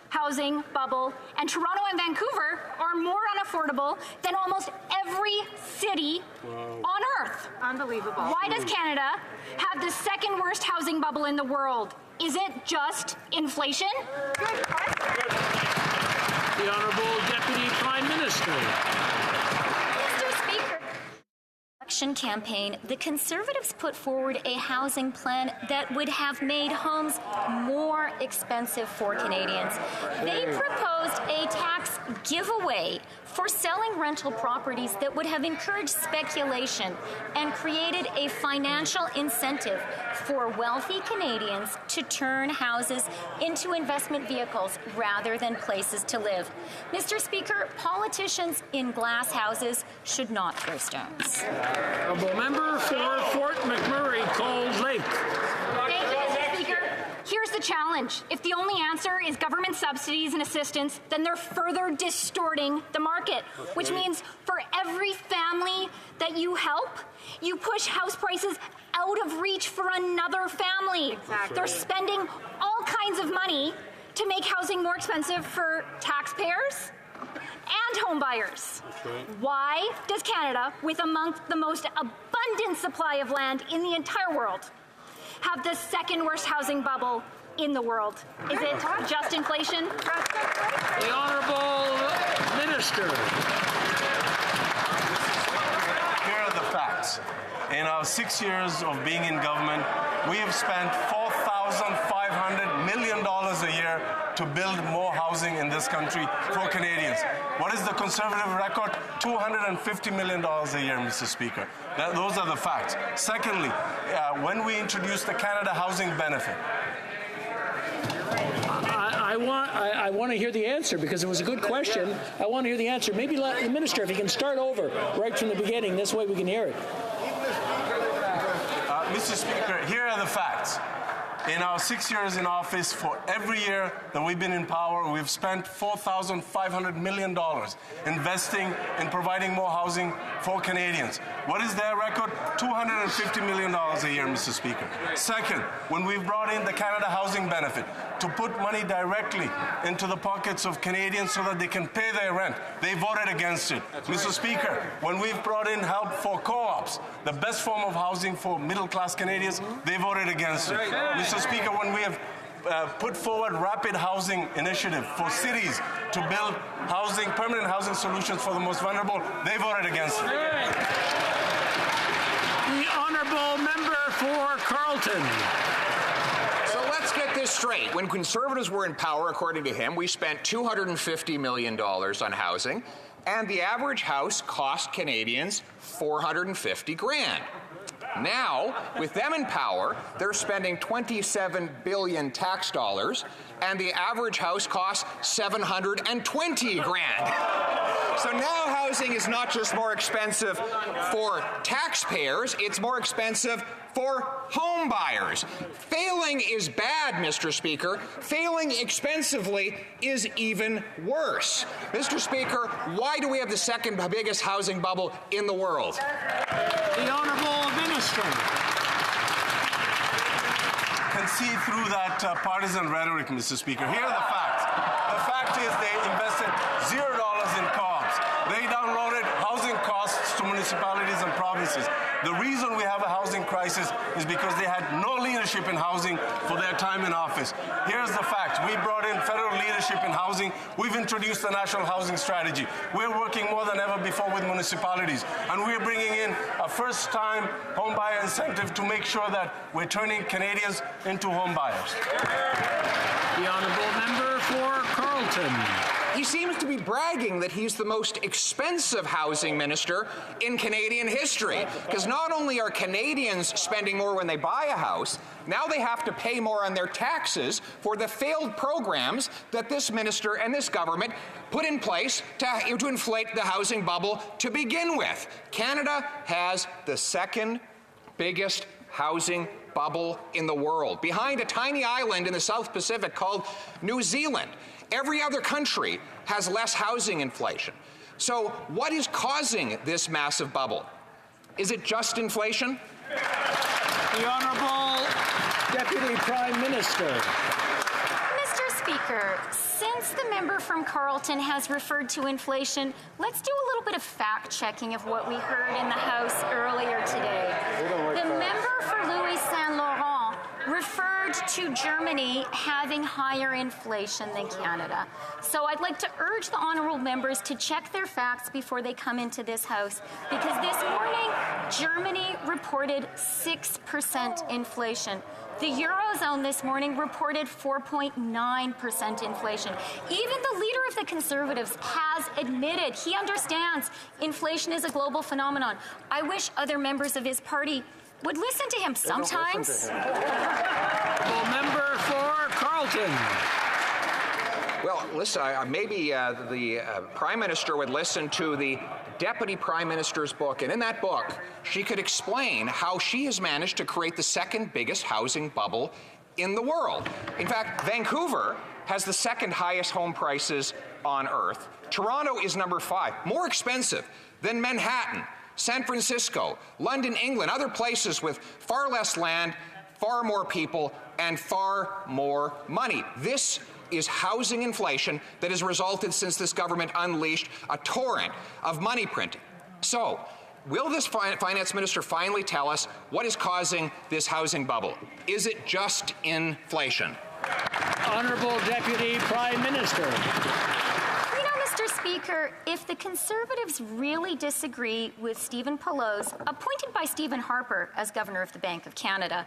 housing bubble, and Toronto and Vancouver are more unaffordable than almost every city on Earth. Unbelievable. Why does Canada have the second worst housing bubble in the world? Is it just inflation? Good question. The Honourable Deputy Prime Minister. Mr. Speaker. Election campaign, the Conservatives put forward a housing plan that would have made homes more expensive for Canadians. They proposed a tax giveaway for selling rental properties that would have encouraged speculation and created a financial incentive for wealthy Canadians to turn houses into investment vehicles rather than places to live. Mr. Speaker, politicians in glass houses should not throw stones. Honourable Member for Fort McMurray, Cold Lake. Thank you, Mr. Speaker. Here's the challenge. If the only answer is government subsidies and assistance, then they're further distorting the market, which means for every family that you help, you push house prices out of reach for another family. Exactly. They're spending all kinds of money to make housing more expensive for taxpayers and home buyers. Okay. Why does Canada, with among the most abundant supply of land in the entire world, have the second worst housing bubble in the world? Is it just inflation? The Honourable Minister. Here are the facts. In our 6 years of being in government, we have spent $4,500 million a year to build more housing in this country for Canadians. What is the Conservative record? $250 million a year, Mr. Speaker. Those are the facts. Secondly, when we introduced the Canada Housing Benefit, I want to hear the answer because it was a good question. I want to hear the answer. Maybe let the Minister, if he can start over right from the beginning, this way we can hear it. Mr. Speaker, here are the facts. In our 6 years in office, for every year that we've been in power, we've spent $4,500 million investing in providing more housing for Canadians. What is their record? $250 million a year, Mr. Speaker. Second, when we've brought in the Canada Housing Benefit to put money directly into the pockets of Canadians so that they can pay their rent, they voted against it. Mr. Speaker, when we've brought in help for co-ops, the best form of housing for middle-class Canadians, they voted against it. Mr. Speaker, when we have put forward rapid housing initiative for cities to build housing, permanent housing solutions for the most vulnerable, they voted against it. The Honourable Member for Carleton. So let's get this straight. When Conservatives were in power, according to him, we spent $250 million on housing. and the average house cost Canadians $450 grand. Now, with them in power, they're spending $27 billion tax dollars, and the average house costs $720 grand. So now housing is not just more expensive for taxpayers, it's more expensive for home buyers. Failing is bad, Mr. Speaker. Failing expensively is even worse. Mr. Speaker, why do we have the second biggest housing bubble in the world? The Honourable Minister. Can see through that partisan rhetoric, Mr. Speaker. Here are the facts. The fact is they invested $0 in COBS. They downloaded housing costs to municipalities and provinces. The reason we have a housing crisis is because they had no leadership in housing for their time in office. Here's the fact. We brought in federal leadership in housing. We've introduced the National Housing Strategy. We're working more than ever before with municipalities. And we're bringing in a first-time home buyer incentive to make sure that we're turning Canadians into home buyers. The Honourable Member for Carleton. He seems to be bragging that he's the most expensive housing minister in Canadian history, because not only are Canadians spending more when they buy a house, now they have to pay more on their taxes for the failed programs that this minister and this government put in place to inflate the housing bubble to begin with. Canada has the second biggest housing bubble in the world, behind a tiny island in the South Pacific called New Zealand. Every other country has less housing inflation. So what is causing this massive bubble? Is it just inflation? The Honourable Deputy Prime Minister. Mr. Speaker, since the member from Carleton has referred to inflation, let's do a little bit of fact-checking of what we heard in the House earlier today. The member for Louis Saint Laurent referred to Germany having higher inflation than Canada. So I'd like to urge the honourable members to check their facts before they come into this House, because this morning Germany reported 6% inflation. The Eurozone this morning reported 4.9% inflation. Even the leader of the Conservatives has admitted he understands inflation is a global phenomenon. I wish other members of his party would listen to him sometimes. Member for Carleton. Well, listen, maybe the Prime Minister would listen to the Deputy Prime Minister's book, and in that book, she could explain how she has managed to create the second biggest housing bubble in the world. In fact, Vancouver has the second highest home prices on earth. Toronto is number 5, more expensive than Manhattan, San Francisco, London, England, other places with far less land, far more people, and far more money. This is housing inflation that has resulted since this government unleashed a torrent of money printing. So, will this finance minister finally tell us what is causing this housing bubble? Is it just inflation? Honourable Deputy Prime Minister. You know, Mr. Speaker, if the Conservatives really disagree with Stephen Poloz, appointed by Stephen Harper as Governor of the Bank of Canada,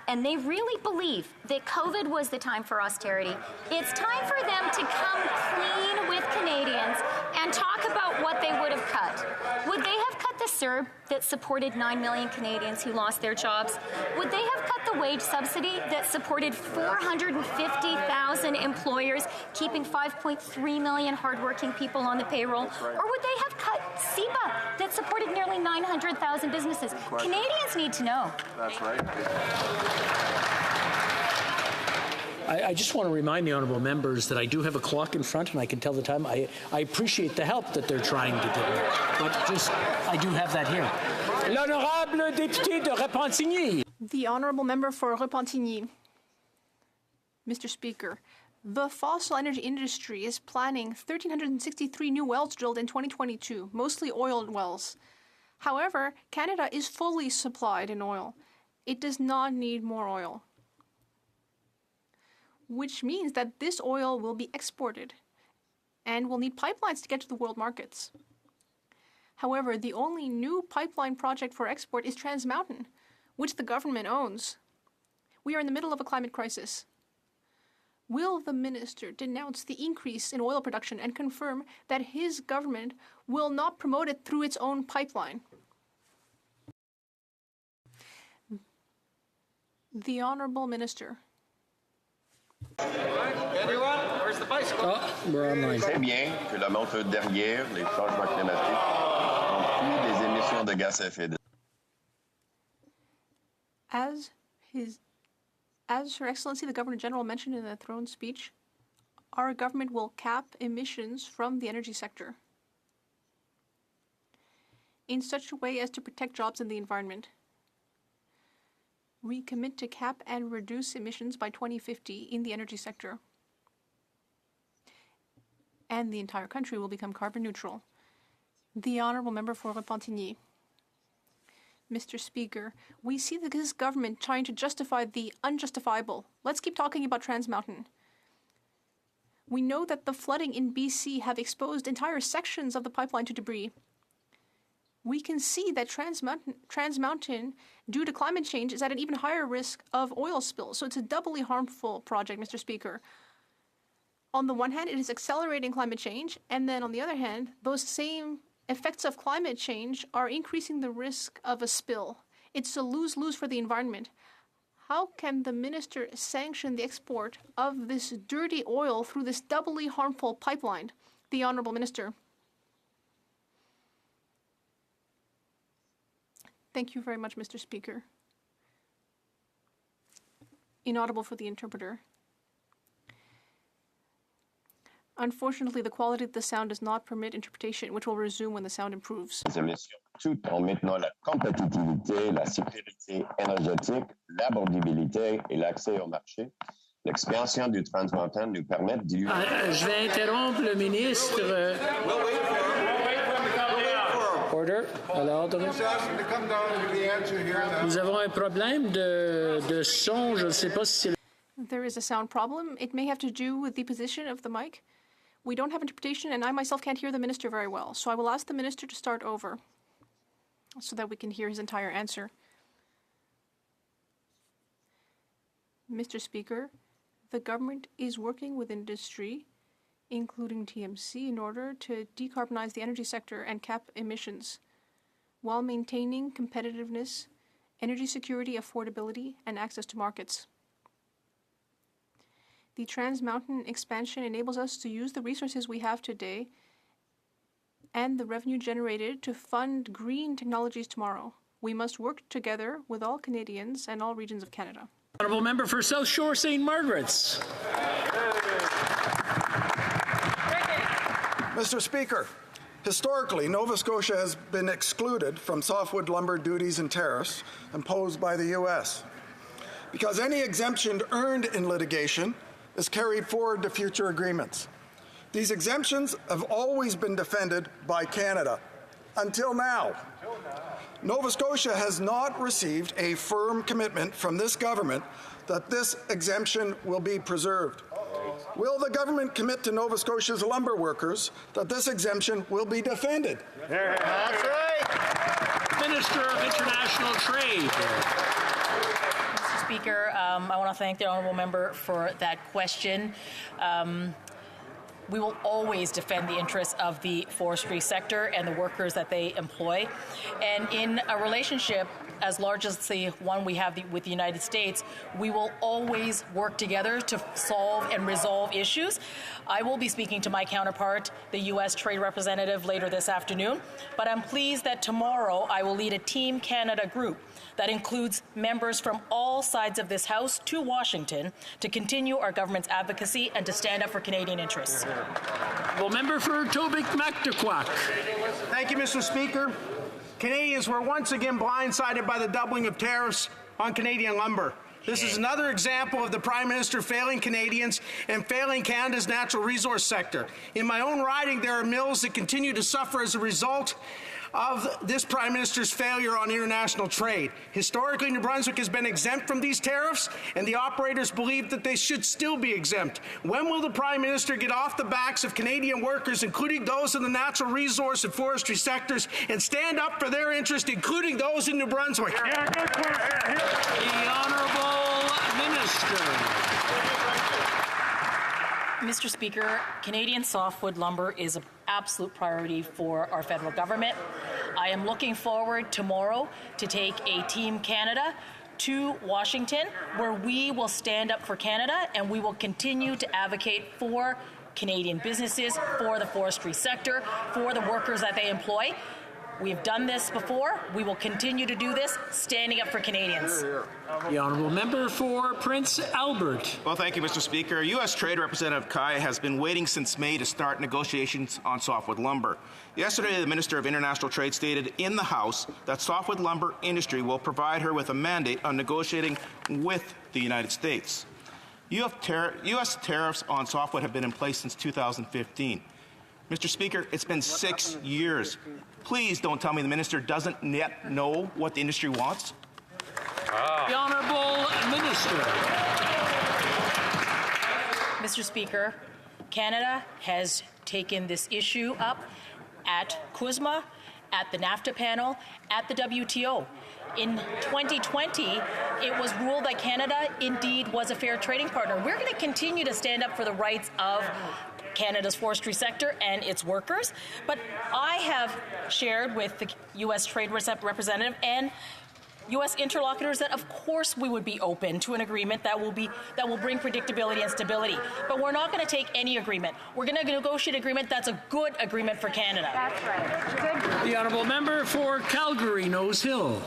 and they really believe that COVID was the time for austerity, it's time for them to come clean with Canadians and talk about what they would have cut. Would they have cut the CERB that supported 9 million Canadians who lost their jobs? Would they have cut the wage subsidy that supported 450,000 employers, keeping 5.3 million hardworking people on the payroll? Or would they have cut CEBA that supported nearly 900,000 businesses? Canadians need to know. That's right. I just want to remind the honourable members that I do have a clock in front and I can tell the time. I appreciate the help that they're trying to give me, but I do have that here. L'honorable député de Repentigny. The honourable member for Repentigny. Mr. Speaker, the fossil energy industry is planning 1,363 new wells drilled in 2022, mostly oil wells. However, Canada is fully supplied in oil. It does not need more oil, which means that this oil will be exported and will need pipelines to get to the world markets. However, the only new pipeline project for export is Trans Mountain, which the government owns. We are in the middle of a climate crisis. Will the minister denounce the increase in oil production and confirm that his government will not promote it through its own pipeline? The Honourable Minister. Anyone? Where's the bicycle? We're online. C'est bien que le montre derrière les changements climatiques ont des émissions de gaz à effet de As Her Excellency the Governor General mentioned in the throne speech, our government will cap emissions from the energy sector in such a way as to protect jobs and the environment. We commit to cap and reduce emissions by 2050 in the energy sector, and the entire country will become carbon neutral. The Honourable Member for Repentigny. Mr. Speaker, we see this government trying to justify the unjustifiable. Let's keep talking about Trans Mountain. We know that the flooding in BC have exposed entire sections of the pipeline to debris. We can see that Trans Mountain, due to climate change, is at an even higher risk of oil spills. So it's a doubly harmful project, Mr. Speaker. On the one hand, it is accelerating climate change, and then on the other hand, those same effects of climate change are increasing the risk of a spill. It's a lose-lose for the environment. How can the minister sanction the export of this dirty oil through this doubly harmful pipeline? The Honourable Minister. Thank you very much, Mr. Speaker. Inaudible for the interpreter. Unfortunately, the quality of the sound does not permit interpretation, which will resume when the sound improves. Les émissions, tout en maintenant la compétitivité, la sécurité énergétique, l'abordabilité et l'accès au marché. L'expansion du Trans Mountain nous permet d'illustrer. Je vais interrompre le ministre. Order. Alors, nous avons un problème de son. Je ne sais pas si c'est. There is a sound problem. It may have to do with the position of the mic. We don't have interpretation, and I myself can't hear the minister very well. So I will ask the minister to start over so that we can hear his entire answer. Mr. Speaker, the government is working with industry, including TMC, in order to decarbonize the energy sector and cap emissions while maintaining competitiveness, energy security, affordability, and access to markets. The Trans Mountain expansion enables us to use the resources we have today and the revenue generated to fund green technologies tomorrow. We must work together with all Canadians and all regions of Canada. Honourable Member for South Shore St. Margaret's. Mr. Speaker, historically, Nova Scotia has been excluded from softwood lumber duties and tariffs imposed by the U.S. because any exemption earned in litigation is carried forward to future agreements. These exemptions have always been defended by Canada, until now. Nova Scotia has not received a firm commitment from this government that this exemption will be preserved. Will the government commit to Nova Scotia's lumber workers that this exemption will be defended? That's right. Minister of International Trade. Speaker, I want to thank the honourable member for that question. We will always defend the interests of the forestry sector and the workers that they employ. And in a relationship as large as the one we have with the United States, we will always work together to solve and resolve issues. I will be speaking to my counterpart, the U.S. Trade Representative, later this afternoon. But I'm pleased that tomorrow I will lead a Team Canada group that includes members from all sides of this House to Washington to continue our government's advocacy and to stand up for Canadian interests. Well, member for Tobic-Mactaquac. Thank you, Mr. Speaker. Canadians were once again blindsided by the doubling of tariffs on Canadian lumber. This is another example of the Prime Minister failing Canadians and failing Canada's natural resource sector. In my own riding, there are mills that continue to suffer as a result of this Prime Minister's failure on international trade. Historically, New Brunswick has been exempt from these tariffs, and the operators believe that they should still be exempt. When will the Prime Minister get off the backs of Canadian workers, including those in the natural resource and forestry sectors, and stand up for their interest, including those in New Brunswick? Yeah, good question. The Honourable Minister. Mr. Speaker, Canadian softwood lumber is an absolute priority for our federal government. I am looking forward tomorrow to take a Team Canada to Washington, where we will stand up for Canada and we will continue to advocate for Canadian businesses, for the forestry sector, for the workers that they employ. We've done this before. We will continue to do this, standing up for Canadians. The honourable member for Prince Albert. Well, thank you, Mr. Speaker. U.S. Trade Representative Kai has been waiting since May to start negotiations on softwood lumber. Yesterday, the Minister of International Trade stated in the House that softwood lumber industry will provide her with a mandate on negotiating with the United States. U.S. tariffs on softwood have been in place since 2015. Mr. Speaker, it's been 6 years. Please don't tell me the minister doesn't yet know what the industry wants. The Honourable Minister. Mr. Speaker, Canada has taken this issue up at CUSMA, at the NAFTA panel, at the WTO. In 2020, it was ruled that Canada indeed was a fair trading partner. We're going to continue to stand up for the rights of Canada's forestry sector and its workers. But I have shared with the U.S. Trade Representative and U.S. interlocutors that, of course, we would be open to an agreement that will bring predictability and stability. But we're not going to take any agreement. We're going to negotiate an agreement that's a good agreement for Canada. That's right. Good. The honourable member for Calgary, Nose Hill.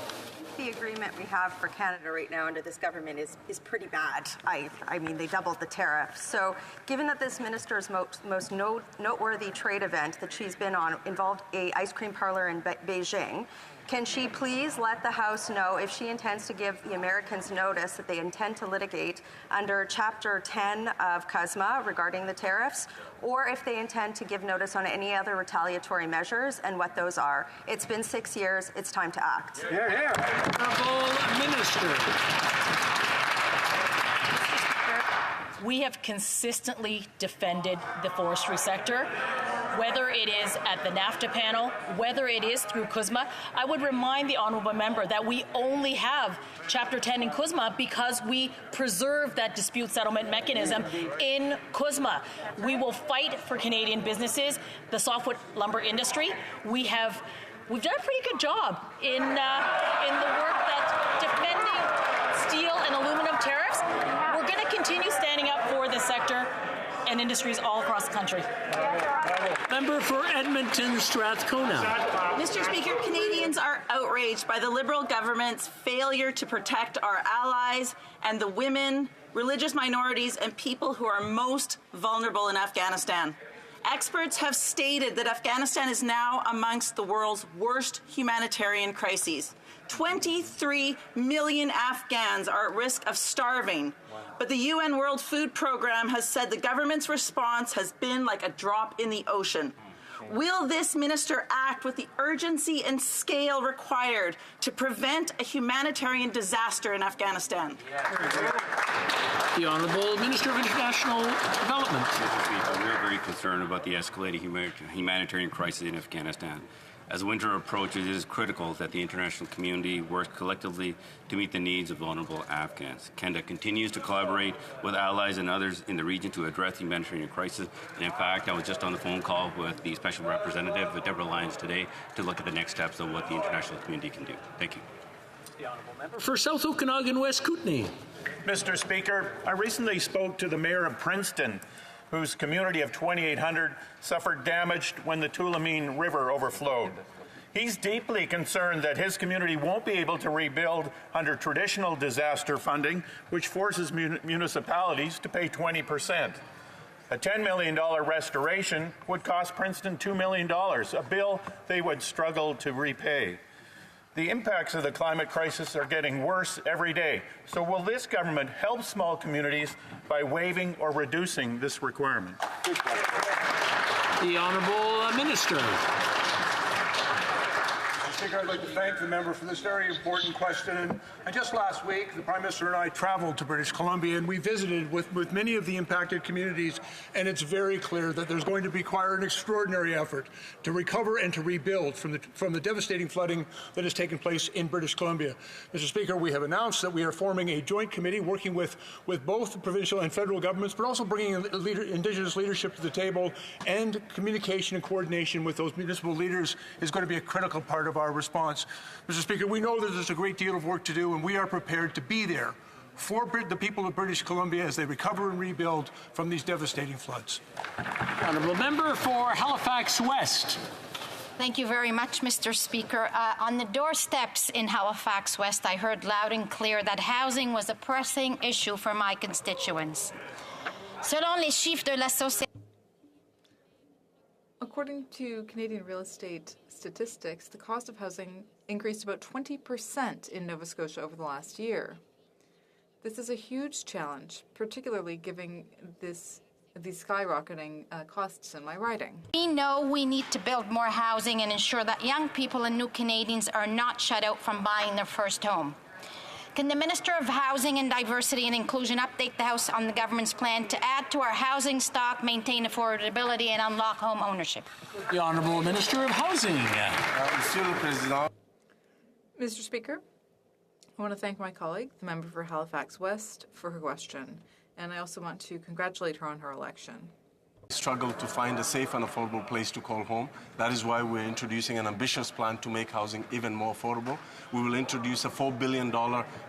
The agreement we have for Canada right now under this government is pretty bad. I mean, they doubled the tariff. So given that this minister's most noteworthy trade event that she's been on involved a ice cream parlor in Beijing, can she please let the House know if she intends to give the Americans notice that they intend to litigate under Chapter 10 of CUSMA regarding the tariffs, or if they intend to give notice on any other retaliatory measures and what those are? It's been 6 years. It's time to act. Honourable Minister. We have consistently defended the forestry sector, whether it is at the NAFTA panel, whether it is through CUSMA. I would remind the honourable member that we only have Chapter 10 in CUSMA because we preserve that dispute settlement mechanism in CUSMA. We will fight for Canadian businesses, the softwood lumber industry. We've done a pretty good job in the work that defending steel and aluminum tariffs. We're going to continue standing up for the sector and industries all across the country. Member for Edmonton Strathcona. Mr. Speaker, Canadians are outraged by the Liberal government's failure to protect our allies and the women, religious minorities, and people who are most vulnerable in Afghanistan. Experts have stated that Afghanistan is now amongst the world's worst humanitarian crises. 23 million Afghans are at risk of starving. But the UN World Food Programme has said the government's response has been like a drop in the ocean. Will this minister act with the urgency and scale required to prevent a humanitarian disaster in Afghanistan? The Honourable Minister of International Development. We're very concerned about the escalating humanitarian crisis in Afghanistan. As winter approaches, it is critical that the international community works collectively to meet the needs of vulnerable Afghans. Canada continues to collaborate with allies and others in the region to address the humanitarian crisis. And in fact, I was just on the phone call with the Special Representative, Deborah Lyons, today to look at the next steps of what the international community can do. Thank you. The honourable member for South Okanagan, West Kootenay. Mr. Speaker, I recently spoke to the mayor of Princeton, whose community of 2,800 suffered damage when the Tulameen River overflowed. He's deeply concerned that his community won't be able to rebuild under traditional disaster funding, which forces municipalities to pay 20%. A $10 million restoration would cost Princeton $2 million, a bill they would struggle to repay. The impacts of the climate crisis are getting worse every day. So will this government help small communities by waiving or reducing this requirement? The Honourable Minister. Mr. Speaker, I'd like to thank the member for this very important question. And just last week, the Prime Minister and I traveled to British Columbia, and we visited with many of the impacted communities, and it's very clear that there's going to require an extraordinary effort to recover and to rebuild from the devastating flooding that has taken place in British Columbia. Mr. Speaker, we have announced that we are forming a joint committee working with both the provincial and federal governments, but also bringing Indigenous leadership to the table, and communication and coordination with those municipal leaders is going to be a critical part of our response. Mr. Speaker, we know that there's a great deal of work to do, and we are prepared to be there for the people of British Columbia as they recover and rebuild from these devastating floods. Honourable member for Halifax West. Thank you very much, Mr. Speaker. On the doorsteps in Halifax West, I heard loud and clear that housing was a pressing issue for my constituents. Selon les chiffres de la société. According to Canadian real estate statistics, the cost of housing increased about 20% in Nova Scotia over the last year. This is a huge challenge, particularly given these skyrocketing costs in my riding. We know we need to build more housing and ensure that young people and new Canadians are not shut out from buying their first home. Can the Minister of Housing and Diversity and Inclusion update the House on the government's plan to add to our housing stock, maintain affordability, and unlock home ownership? The Honourable Minister of Housing. Mr. Speaker, I want to thank my colleague, the member for Halifax West, for her question, and I also want to congratulate her on her election. Struggle to find a safe and affordable place to call home. That is why we're introducing an ambitious plan to make housing even more affordable. We will introduce a $4 billion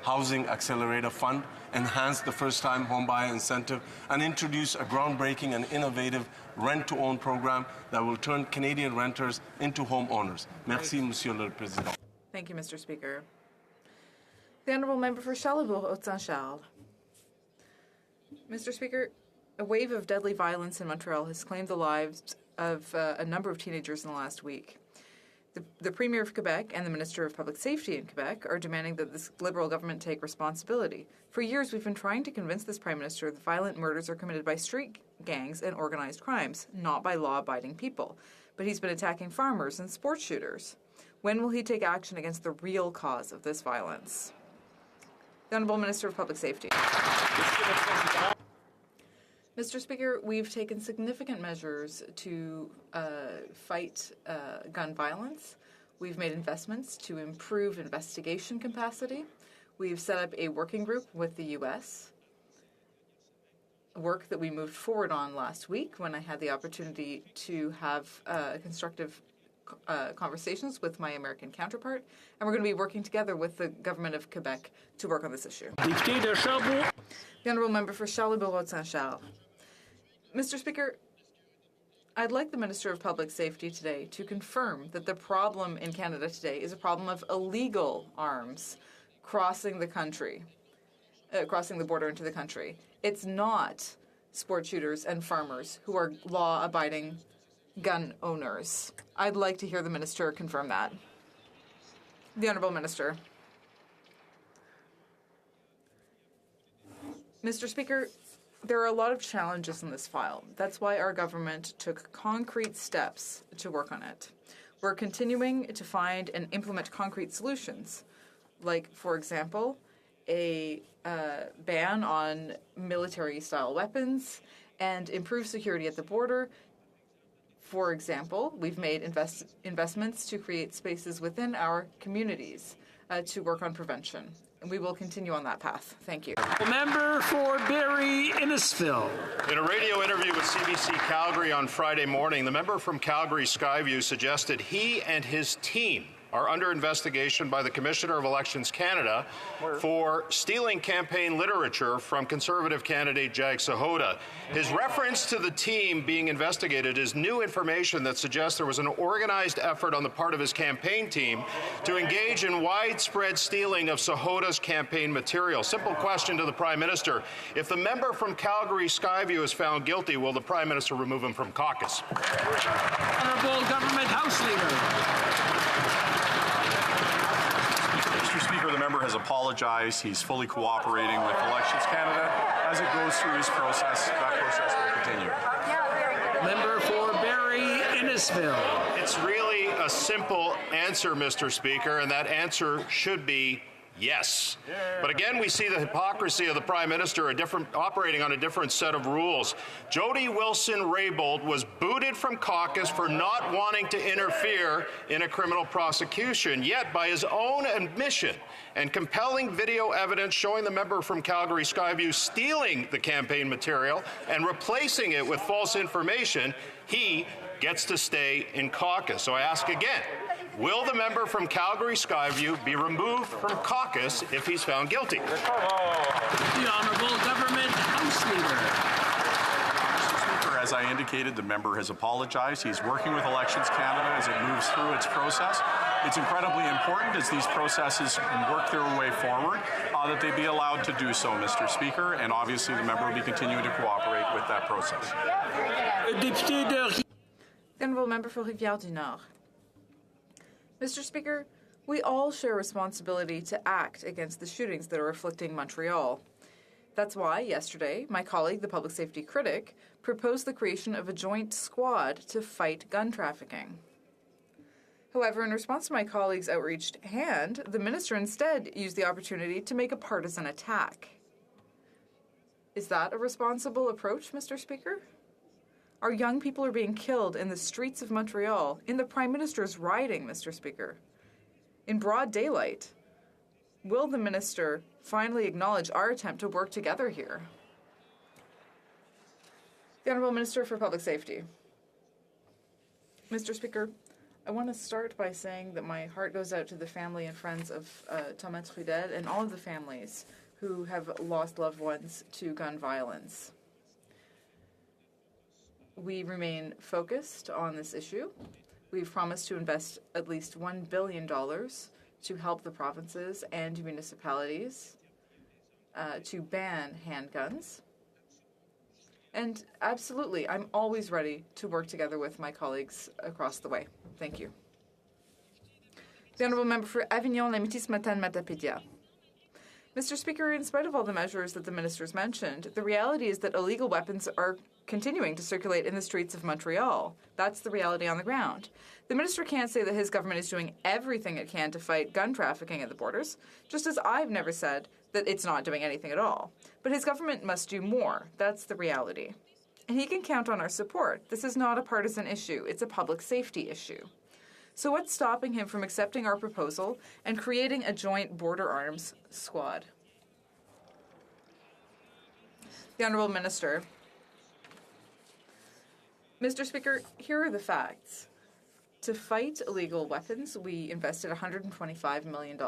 housing accelerator fund, enhance the first-time homebuyer incentive, and introduce a groundbreaking and innovative rent-to-own program that will turn Canadian renters into homeowners. Merci, Monsieur le Président. Thank you, Mr. Speaker. The Honourable Member for Charlebourg-Haute-Saint-Charles. Mr. Speaker, a wave of deadly violence in Montreal has claimed the lives of a number of teenagers in the last week. The Premier of Quebec and the Minister of Public Safety in Quebec are demanding that this Liberal government take responsibility. For years, we've been trying to convince this Prime Minister that violent murders are committed by street gangs and organized crimes, not by law-abiding people. But he's been attacking farmers and sports shooters. When will he take action against the real cause of this violence? The Honourable Minister of Public Safety. Mr. Speaker, we've taken significant measures to fight gun violence. We've made investments to improve investigation capacity. We've set up a working group with the U.S., work that we moved forward on last week when I had the opportunity to have constructive conversations with my American counterpart, and we're going to be working together with the government of Quebec to work on this issue. The Honourable Member for Charlebourg-Haute-Saint-Charles. Mr. Speaker, I'd like the Minister of Public Safety today to confirm that the problem in Canada today is a problem of illegal arms crossing the country, crossing the border into the country. It's not sport shooters and farmers who are law-abiding gun owners. I'd like to hear the Minister confirm that. The Honourable Minister. Mr. Speaker, there are a lot of challenges in this file. That's why our government took concrete steps to work on it. We're continuing to find and implement concrete solutions, like, for example, a ban on military-style weapons and improved security at the border. For example, we've made investments to create spaces within our communities to work on prevention. And we will continue on that path. Thank you. Member for Barrie Innisfil. In a radio interview with CBC Calgary on Friday morning, the member from Calgary Skyview suggested he and his team are under investigation by the Commissioner of Elections Canada for stealing campaign literature from Conservative candidate Jag Sahota. His reference to the team being investigated is new information that suggests there was an organized effort on the part of his campaign team to engage in widespread stealing of Sahota's campaign material. Simple question to the Prime Minister. If the member from Calgary Skyview is found guilty, will the Prime Minister remove him from caucus? Honourable Government House Leader. Mr. Speaker, the member has apologized. He's fully cooperating with Elections Canada. As it goes through his process, that process will continue. Member for Barrie Innisfil. It's really only a simple answer, Mr. Speaker, and that answer should be yes. But again, we see the hypocrisy of the Prime Minister operating on a different set of rules. Jody Wilson-Raybould was booted from caucus for not wanting to interfere in a criminal prosecution, yet by his own admission and compelling video evidence showing the member from Calgary Skyview stealing the campaign material and replacing it with false information, he gets to stay in caucus. So I ask again, will the member from Calgary Skyview be removed from caucus if he's found guilty? The Honourable Government House Leader. As I indicated, the member has apologized. He's working with Elections Canada as it moves through its process. It's incredibly important as these processes work their way forward that they be allowed to do so, Mr. Speaker, and obviously the member will be continuing to cooperate with that process. The Honourable Member for Rivière-du-Nord. Mr. Speaker, we all share responsibility to act against the shootings that are afflicting Montreal. That's why, yesterday, my colleague, the public safety critic, proposed the creation of a joint squad to fight gun trafficking. However, in response to my colleague's outreached hand, the minister instead used the opportunity to make a partisan attack. Is that a responsible approach, Mr. Speaker? Our young people are being killed in the streets of Montreal, in the Prime Minister's riding, Mr. Speaker, in broad daylight. Will the minister finally acknowledge our attempt to work together here? The Honourable Minister for Public Safety. Mr. Speaker, I want to start by saying that my heart goes out to the family and friends of Thomas Trudel and all of the families who have lost loved ones to gun violence. We remain focused on this issue. We've promised to invest at least $1 billion to help the provinces and municipalities to ban handguns. And absolutely, I'm always ready to work together with my colleagues across the way. Thank you. The Honourable Member for Avignon-Lamitis-Matane-Matapédia. Mr. Speaker, in spite of all the measures that the ministers mentioned, the reality is that illegal weapons are continuing to circulate in the streets of Montreal. That's the reality on the ground. The minister can't say that his government is doing everything it can to fight gun trafficking at the borders, just as I've never said that it's not doing anything at all. But his government must do more. That's the reality. And he can count on our support. This is not a partisan issue. It's a public safety issue. So what's stopping him from accepting our proposal and creating a joint border arms squad? The Honourable Minister. Mr. Speaker, here are the facts. To fight illegal weapons, we invested $125 million.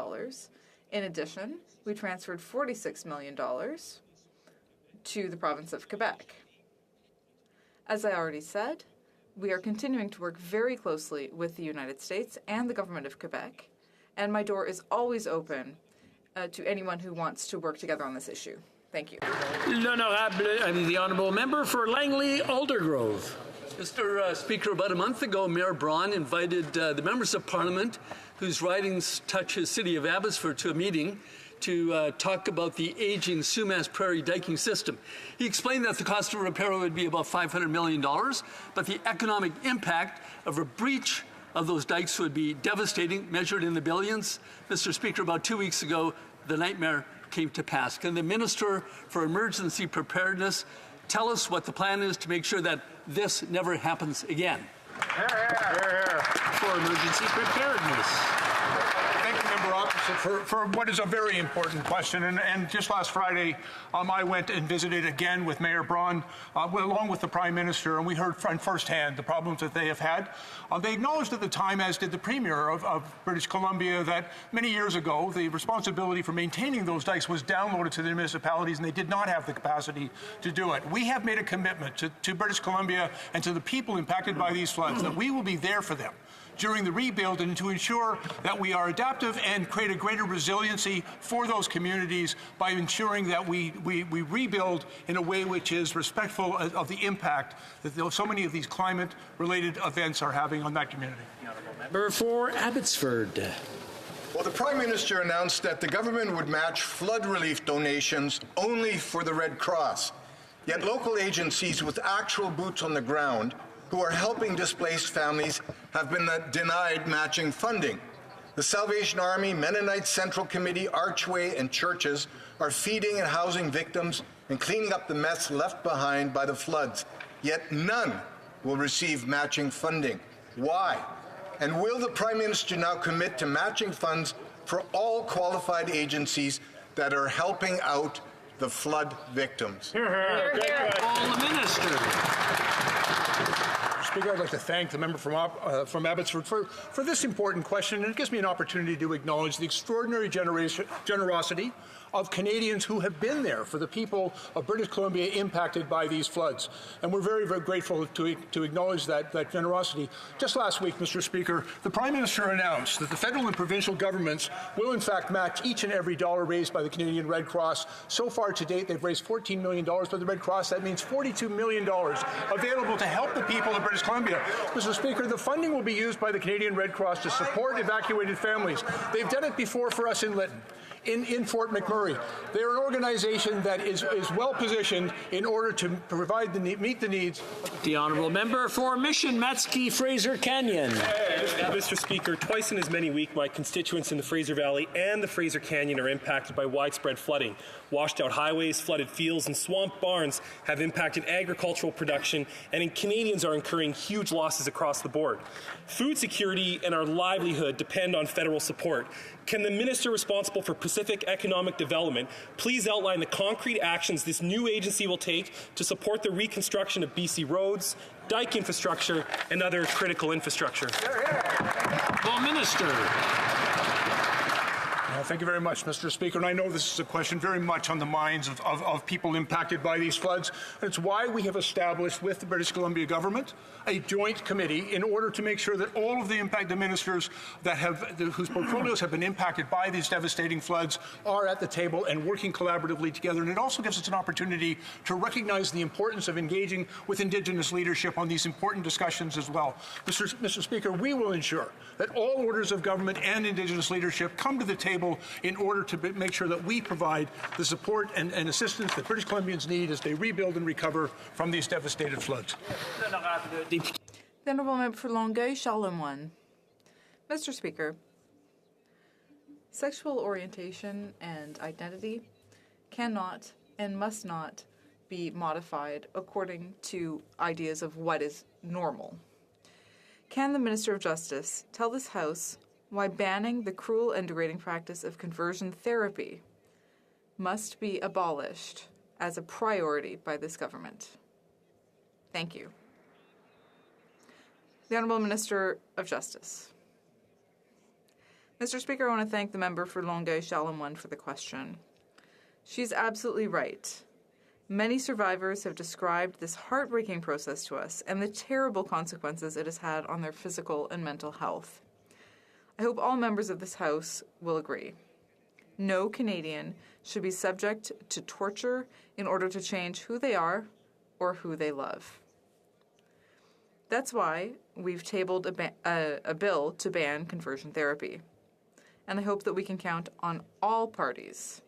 In addition, we transferred $46 million to the province of Quebec. As I already said, we are continuing to work very closely with the United States and the government of Quebec, and my door is always open to anyone who wants to work together on this issue. Thank you. The Honourable Member for Langley-Aldergrove. Mr. Speaker, about a month ago, Mayor Braun invited the members of Parliament whose ridings touch his city of Abbotsford to a meeting to talk about the aging Sumas Prairie diking system. He explained that the cost of repair would be about $500 million, but the economic impact of a breach of those dikes would be devastating, measured in the billions. Mr. Speaker, about 2 weeks ago, the nightmare came to pass. Can the Minister for Emergency Preparedness tell us what the plan is to make sure that this never happens again? For emergency preparedness. Thank you, Member Opposite, for what is a very important question. And just last Friday, I went and visited again with Mayor Braun, along with the Prime Minister, and we heard from firsthand the problems that they have had. They acknowledged at the time, as did the Premier of British Columbia, that many years ago, the responsibility for maintaining those dikes was downloaded to the municipalities, and they did not have the capacity to do it. We have made a commitment to British Columbia and to the people impacted by these floods that we will be there for them during the rebuild and to ensure that we are adaptive and create a greater resiliency for those communities by ensuring that we rebuild in a way which is respectful of the impact that so many of these climate-related events are having on that community. Member for Abbotsford. Well, the Prime Minister announced that the government would match flood relief donations only for the Red Cross. Yet local agencies with actual boots on the ground who are helping displaced families have been denied matching funding. The Salvation Army, Mennonite Central Committee, Archway, and churches are feeding and housing victims and cleaning up the mess left behind by the floods. Yet none will receive matching funding. Why? And will the Prime Minister now commit to matching funds for all qualified agencies that are helping out the flood victims? Hear, hear. Good, good. All the minister. Speaker, I'd like to thank the member from Abbotsford for this important question, and it gives me an opportunity to acknowledge the extraordinary generosity of Canadians who have been there for the people of British Columbia impacted by these floods. And we're very, very grateful to acknowledge that generosity. Just last week, Mr. Speaker, the Prime Minister announced that the federal and provincial governments will in fact match each and every dollar raised by the Canadian Red Cross. So far to date, they've raised $14 million by the Red Cross. That means $42 million available to help the people of British Columbia. Mr. Speaker, the funding will be used by the Canadian Red Cross to support evacuated families. They've done it before for us in Lytton. In Fort McMurray. They're an organization that is well positioned in order to meet the needs. The honourable member for Mission Metzke Fraser Canyon. Mr. Speaker, twice in as many weeks, my constituents in the Fraser Valley and the Fraser Canyon are impacted by widespread flooding. Washed out highways, flooded fields, and swamp barns have impacted agricultural production, and Canadians are incurring huge losses across the board. Food security and our livelihood depend on federal support. Can the minister responsible for Pacific Economic Development please outline the concrete actions this new agency will take to support the reconstruction of BC roads, dike infrastructure, and other critical infrastructure? The minister. Thank you very much, Mr. Speaker. And I know this is a question very much on the minds of people impacted by these floods. And it's why we have established with the British Columbia government a joint committee in order to make sure that all of the impacted ministers whose portfolios have been impacted by these devastating floods are at the table and working collaboratively together. And it also gives us an opportunity to recognize the importance of engaging with Indigenous leadership on these important discussions as well. Mr. Speaker, we will ensure that all orders of government and Indigenous leadership come to the table in order to make sure that we provide the support and assistance that British Columbians need as they rebuild and recover from these devastated floods. The honourable member for Longueuil, Charlemagne. Mr. Speaker, sexual orientation and identity cannot and must not be modified according to ideas of what is normal. Can the Minister of Justice tell this House why banning the cruel and degrading practice of conversion therapy must be abolished as a priority by this government? Thank you. The Honourable Minister of Justice. Mr. Speaker, I want to thank the member for Longueuil-Charlemagne for the question. She's absolutely right. Many survivors have described this heartbreaking process to us and the terrible consequences it has had on their physical and mental health. I hope all members of this House will agree. No Canadian should be subject to torture in order to change who they are or who they love. That's why we've tabled a bill to ban conversion therapy, and I hope that we can count on all parties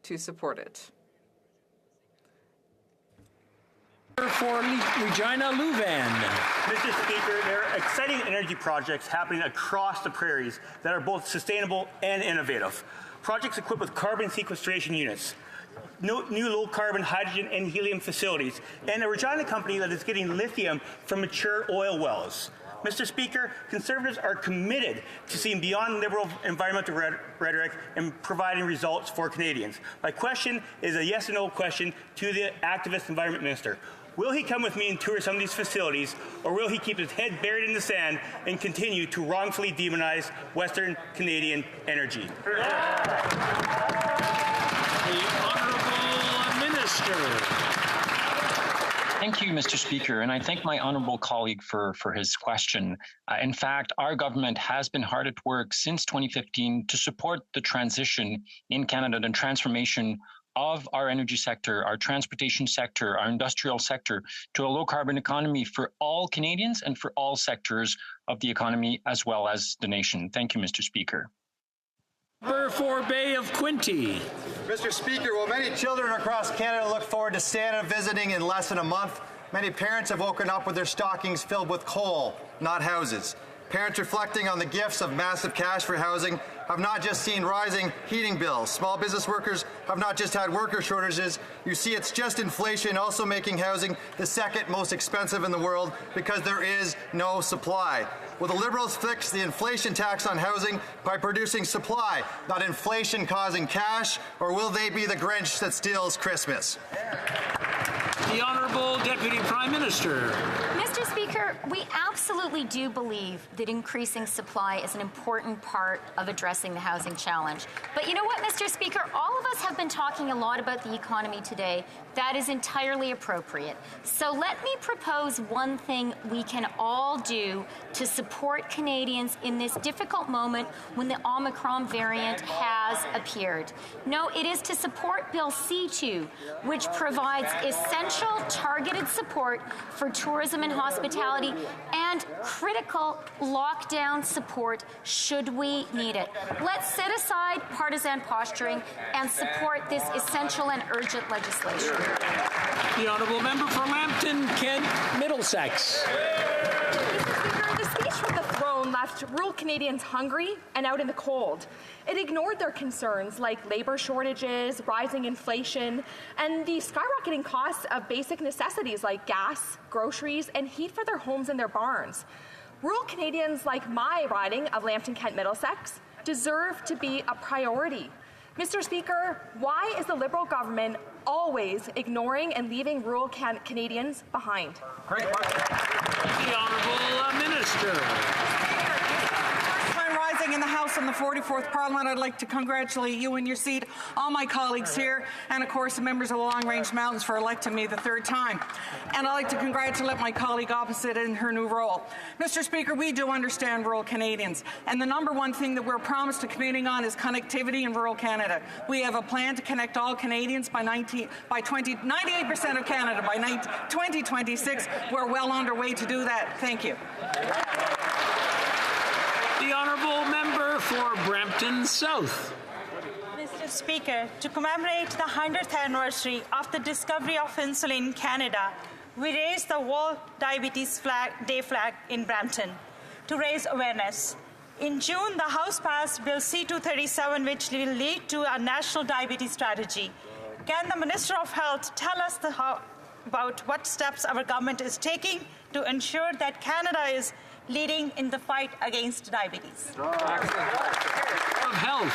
to support it. For Regina Louvain. Mr. Speaker, there are exciting energy projects happening across the prairies that are both sustainable and innovative. Projects equipped with carbon sequestration units, new low-carbon hydrogen and helium facilities, and a Regina company that is getting lithium from mature oil wells. Mr. Speaker, Conservatives are committed to seeing beyond liberal environmental rhetoric and providing results for Canadians. My question is a yes or no question to the activist Environment Minister. Will he come with me and tour some of these facilities, or will he keep his head buried in the sand and continue to wrongfully demonize Western Canadian energy? The Honourable Minister. Thank you, Mr. Speaker, and I thank my honourable colleague for his question. In fact, our government has been hard at work since 2015 to support the transition in Canada, the transformation of our energy sector, our transportation sector, our industrial sector, to a low-carbon economy for all Canadians and for all sectors of the economy as well as the nation. Thank you, Mr. Speaker. For Bay of Quinte. Mr. Speaker, while many children across Canada look forward to Santa visiting in less than a month, Many parents have woken up with their stockings filled with coal, not houses. Parents reflecting on the gifts of massive cash for housing have not just seen rising heating bills. Small business workers have not just had worker shortages. You see, it's just inflation also making housing the second most expensive in the world because there is no supply. Will the Liberals fix the inflation tax on housing by producing supply, not inflation causing cash, or will they be the Grinch that steals Christmas? The Honourable Deputy Prime Minister. Mr. Speaker, we absolutely do believe that increasing supply is an important part of addressing the housing challenge. But you know what, Mr. Speaker? All of us have been talking a lot about the economy today. That is entirely appropriate. So let me propose one thing we can all do to support Canadians in this difficult moment when the Omicron variant has appeared. No, it is to support Bill C2, which provides essential targeted support for tourism and hospitality and critical lockdown support should we need it. Let's set aside partisan posturing and support this essential and urgent legislation. The Honourable Member for Lambton, Kent, Middlesex. The speech from the throne left rural Canadians hungry and out in the cold. It ignored their concerns like labour shortages, rising inflation, and the skyrocketing costs of basic necessities like gas, groceries, and heat for their homes and their barns. Rural Canadians like my riding of Lambton, Kent, Middlesex deserve to be a priority. Mr. Speaker, why is the Liberal government always ignoring and leaving rural Canadians behind? Great question. The Honourable Minister. In the House in the 44th Parliament, I'd like to congratulate you in your seat, all my colleagues here, and of course the members of the Long Range Mountains for electing me the third time. And I'd like to congratulate my colleague opposite in her new role. Mr. Speaker, we do understand rural Canadians, and the number one thing that we're promised to commuting on is connectivity in rural Canada. We have a plan to connect all Canadians by 98% of Canada by 2026. We're well underway to do that. Thank you. The Honourable Member for Brampton South. Mr. Speaker, to commemorate the 100th anniversary of the discovery of insulin in Canada, we raised the World Diabetes Day flag in Brampton to raise awareness. In June, the House passed Bill C-237, which will lead to a national diabetes strategy. Can the Minister of Health tell us about what steps our government is taking to ensure that Canada is leading in the fight against diabetes? Of Health.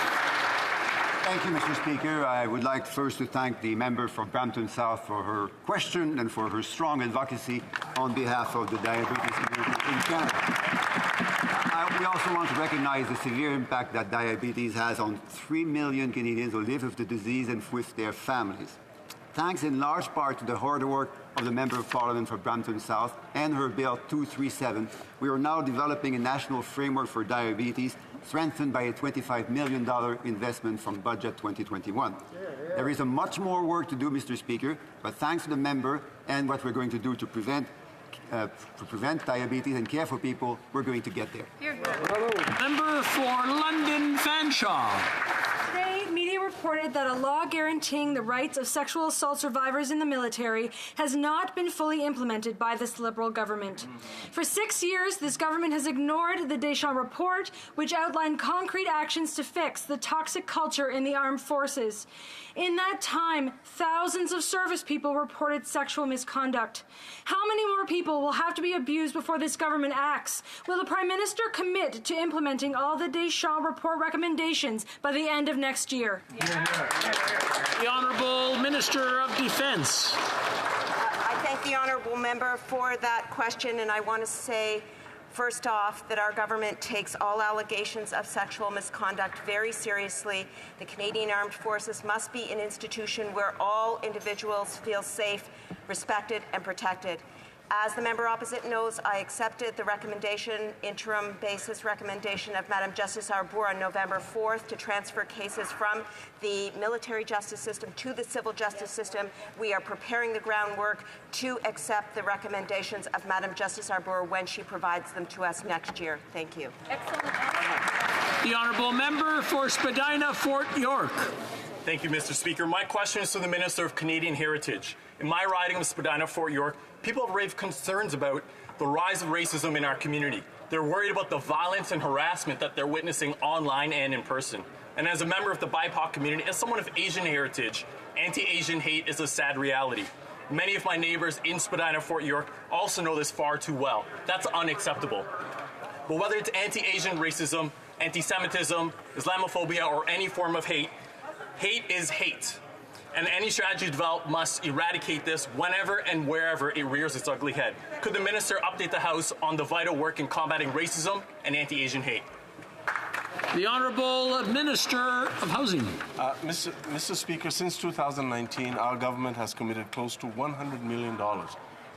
Thank you, Mr. Speaker. I would like first to thank the member from Brampton South for her question and for her strong advocacy on behalf of the diabetes community in Canada. We also want to recognize the severe impact that diabetes has on 3 million Canadians who live with the disease and with their families. Thanks in large part to the hard work of the Member of Parliament for Brampton South and her Bill 237, we are now developing a national framework for diabetes, strengthened by a $25 million investment from Budget 2021. There is much more work to do, Mr. Speaker, but thanks to the member and what we're going to do to prevent diabetes and care for people, we're going to get there. Member for London Fanshawe. Today, media reported that a law guaranteeing the rights of sexual assault survivors in the military has not been fully implemented by this Liberal government. For 6 years, this government has ignored the Deschamps report, which outlined concrete actions to fix the toxic culture in the armed forces. In that time, thousands of service people reported sexual misconduct. How many more people will have to be abused before this government acts? Will the Prime Minister commit to implementing all the Deschamps report recommendations by the end of next year? The Honourable Minister of Defence. I thank the Honourable Member for that question, and I want to say first off, that our government takes all allegations of sexual misconduct very seriously. The Canadian Armed Forces must be an institution where all individuals feel safe, respected, and protected. As the member opposite knows, I accepted the interim basis recommendation of Madam Justice Arbour on November 4th to transfer cases from the military justice system to the civil justice system. We are preparing the groundwork to accept the recommendations of Madam Justice Arbour when she provides them to us next year. Thank you. The Honourable Member for Spadina, Fort York. Thank you, Mr. Speaker. My question is to the Minister of Canadian Heritage. In my riding of Spadina-Fort York, people have raised concerns about the rise of racism in our community. They're worried about the violence and harassment that they're witnessing online and in person. And as a member of the BIPOC community, as someone of Asian heritage, anti-Asian hate is a sad reality. Many of my neighbors in Spadina-Fort York also know this far too well. That's unacceptable. But whether it's anti-Asian racism, anti-Semitism, Islamophobia, or any form of hate, hate is hate. And any strategy developed must eradicate this whenever and wherever it rears its ugly head. Could the Minister update the House on the vital work in combating racism and anti-Asian hate? The Honourable Minister of Housing. Mr. Speaker, since 2019, our government has committed close to $100 million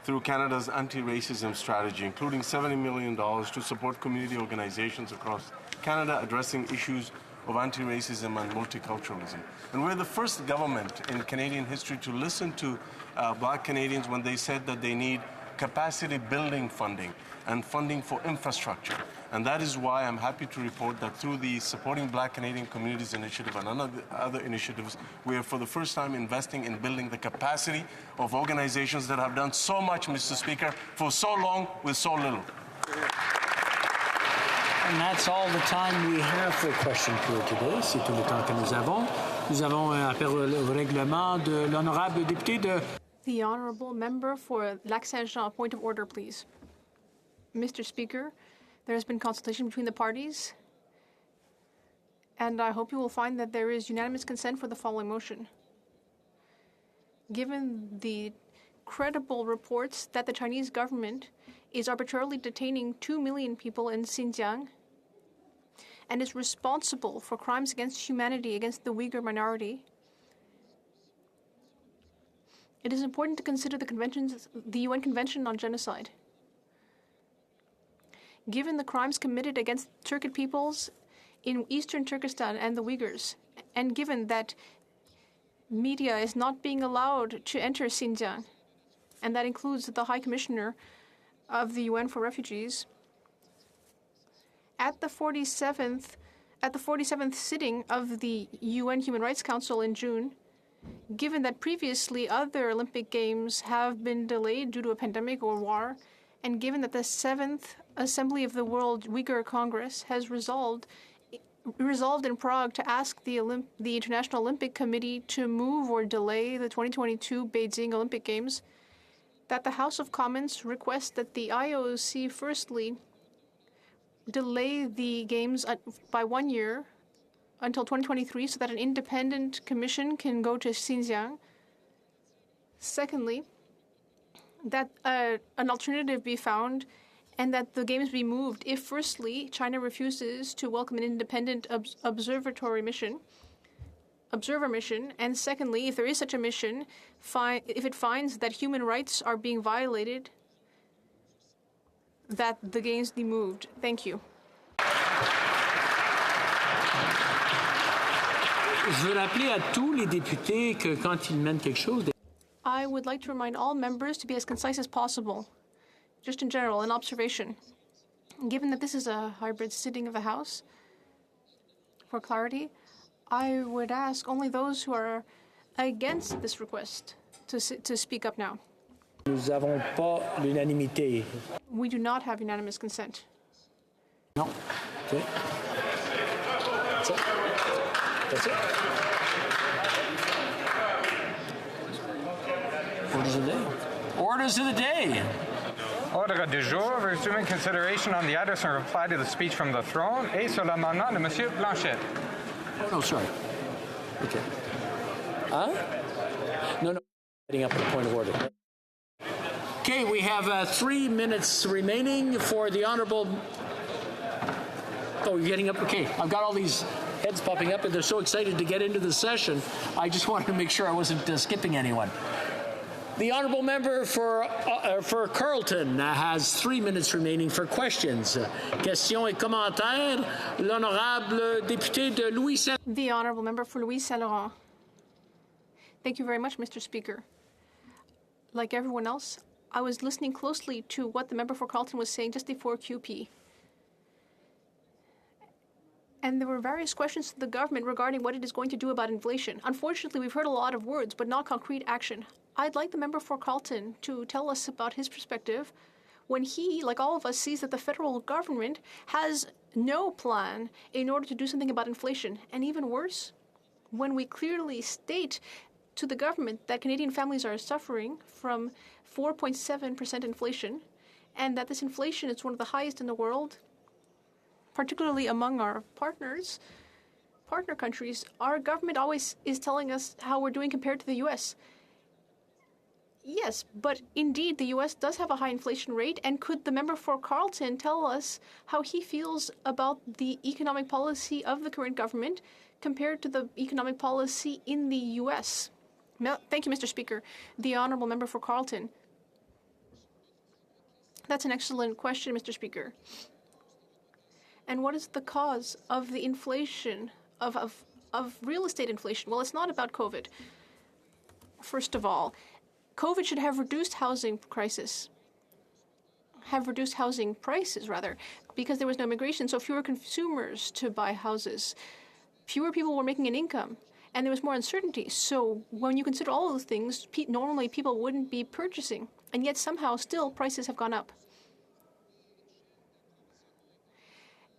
through Canada's anti-racism strategy, including $70 million to support community organizations across Canada addressing issues of anti-racism and multiculturalism. And we're the first government in Canadian history to listen to Black Canadians when they said that they need capacity building funding and funding for infrastructure. And that is why I'm happy to report that through the Supporting Black Canadian Communities Initiative and other initiatives, we are for the first time investing in building the capacity of organizations that have done so much, Mr. Speaker, for so long with so little. And that's all the time we have for question period today. C'est tout le temps que nous avons. Nous avons un appel au règlement de l'honorable député de... The Honourable Member for Lac-Saint-Jean, a point of order, please. Mr. Speaker, there has been consultation between the parties, and I hope you will find that there is unanimous consent for the following motion. Given the credible reports that the Chinese government is arbitrarily detaining 2 million people in Xinjiang and is responsible for crimes against humanity against the Uyghur minority, it is important to consider the UN Convention on Genocide. Given the crimes committed against Turkic peoples in eastern Turkestan and the Uyghurs, and given that media is not being allowed to enter Xinjiang, and that includes the High Commissioner of the UN for Refugees, at the 47th sitting of the UN Human Rights Council in June, given that previously other Olympic Games have been delayed due to a pandemic or war, and given that the 7th Assembly of the World Uyghur Congress has resolved in Prague to ask the International Olympic Committee to move or delay the 2022 Beijing Olympic Games, that the House of Commons requests that the IOC firstly delay the Games by 1 year until 2023 so that an independent commission can go to Xinjiang. Secondly, that an alternative be found and that the Games be moved if, firstly, China refuses to welcome an independent observer mission, and secondly, if there is such a mission, if it finds that human rights are being violated, that the Games be moved. Thank you. Je veux rappeler à tous les députés que quand ils mènent quelque chose... I would like to remind all members to be as concise as possible. Just in general, an observation. Given that this is a hybrid sitting of the House, for clarity, I would ask only those who are against this request to speak up now. Nous n'avons pas l'unanimité. We do not have unanimous consent. No. Okay. That's it. That's it. Orders of the day. Orders of the day. Ordre du jour, resuming consideration on the items in reply to the speech from the throne et sur l'amendement de Monsieur Blanchet. Oh, no, sorry. Okay. Huh? No. Getting up at a point of order. Okay, we have 3 minutes remaining for the Honourable... Oh, you're getting up? Okay, I've got all these heads popping up, and they're so excited to get into the session. I just wanted to make sure I wasn't skipping anyone. The Honourable Member for Carleton has 3 minutes remaining for questions. Questions et commentaires. L'Honourable Député de Louis Saint... The Honourable Member for Louis Saint-Laurent. Thank you very much, Mr. Speaker. Like everyone else, I was listening closely to what the member for Carleton was saying just before QP. And there were various questions to the government regarding what it is going to do about inflation. Unfortunately, we've heard a lot of words, but not concrete action. I'd like the member for Carleton to tell us about his perspective when he, like all of us, sees that the federal government has no plan in order to do something about inflation. And even worse, when we clearly state to the government that Canadian families are suffering from 4.7% inflation, and that this inflation is one of the highest in the world, particularly among our partner countries, our government always is telling us how we're doing compared to the U.S. Yes, but indeed, the U.S. does have a high inflation rate, and could the member for Carleton tell us how he feels about the economic policy of the current government compared to the economic policy in the U.S.? Thank you, Mr. Speaker. The honourable member for Carleton. That's an excellent question, Mr. Speaker. And what is the cause of the inflation, of real estate inflation? Well, it's not about COVID. First of all, COVID should have reduced housing prices, because there was no immigration, so fewer consumers to buy houses. Fewer people were making an income, and there was more uncertainty. So when you consider all of those things, normally people wouldn't be purchasing, and yet somehow still prices have gone up.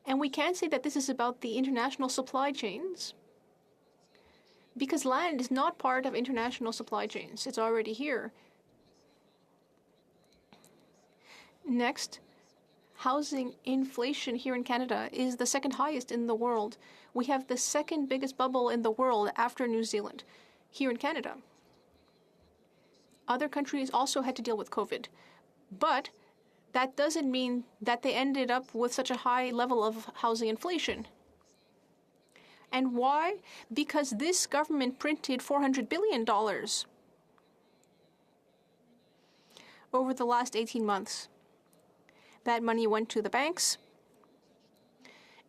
And we can't say that this is about the international supply chains, because land is not part of international supply chains. It's already here. Next, housing inflation here in Canada is the second highest in the world. We have the second biggest bubble in the world after New Zealand, here in Canada. Other countries also had to deal with COVID, but that doesn't mean that they ended up with such a high level of housing inflation. And why? Because this government printed $400 billion over the last 18 months. That money went to the banks.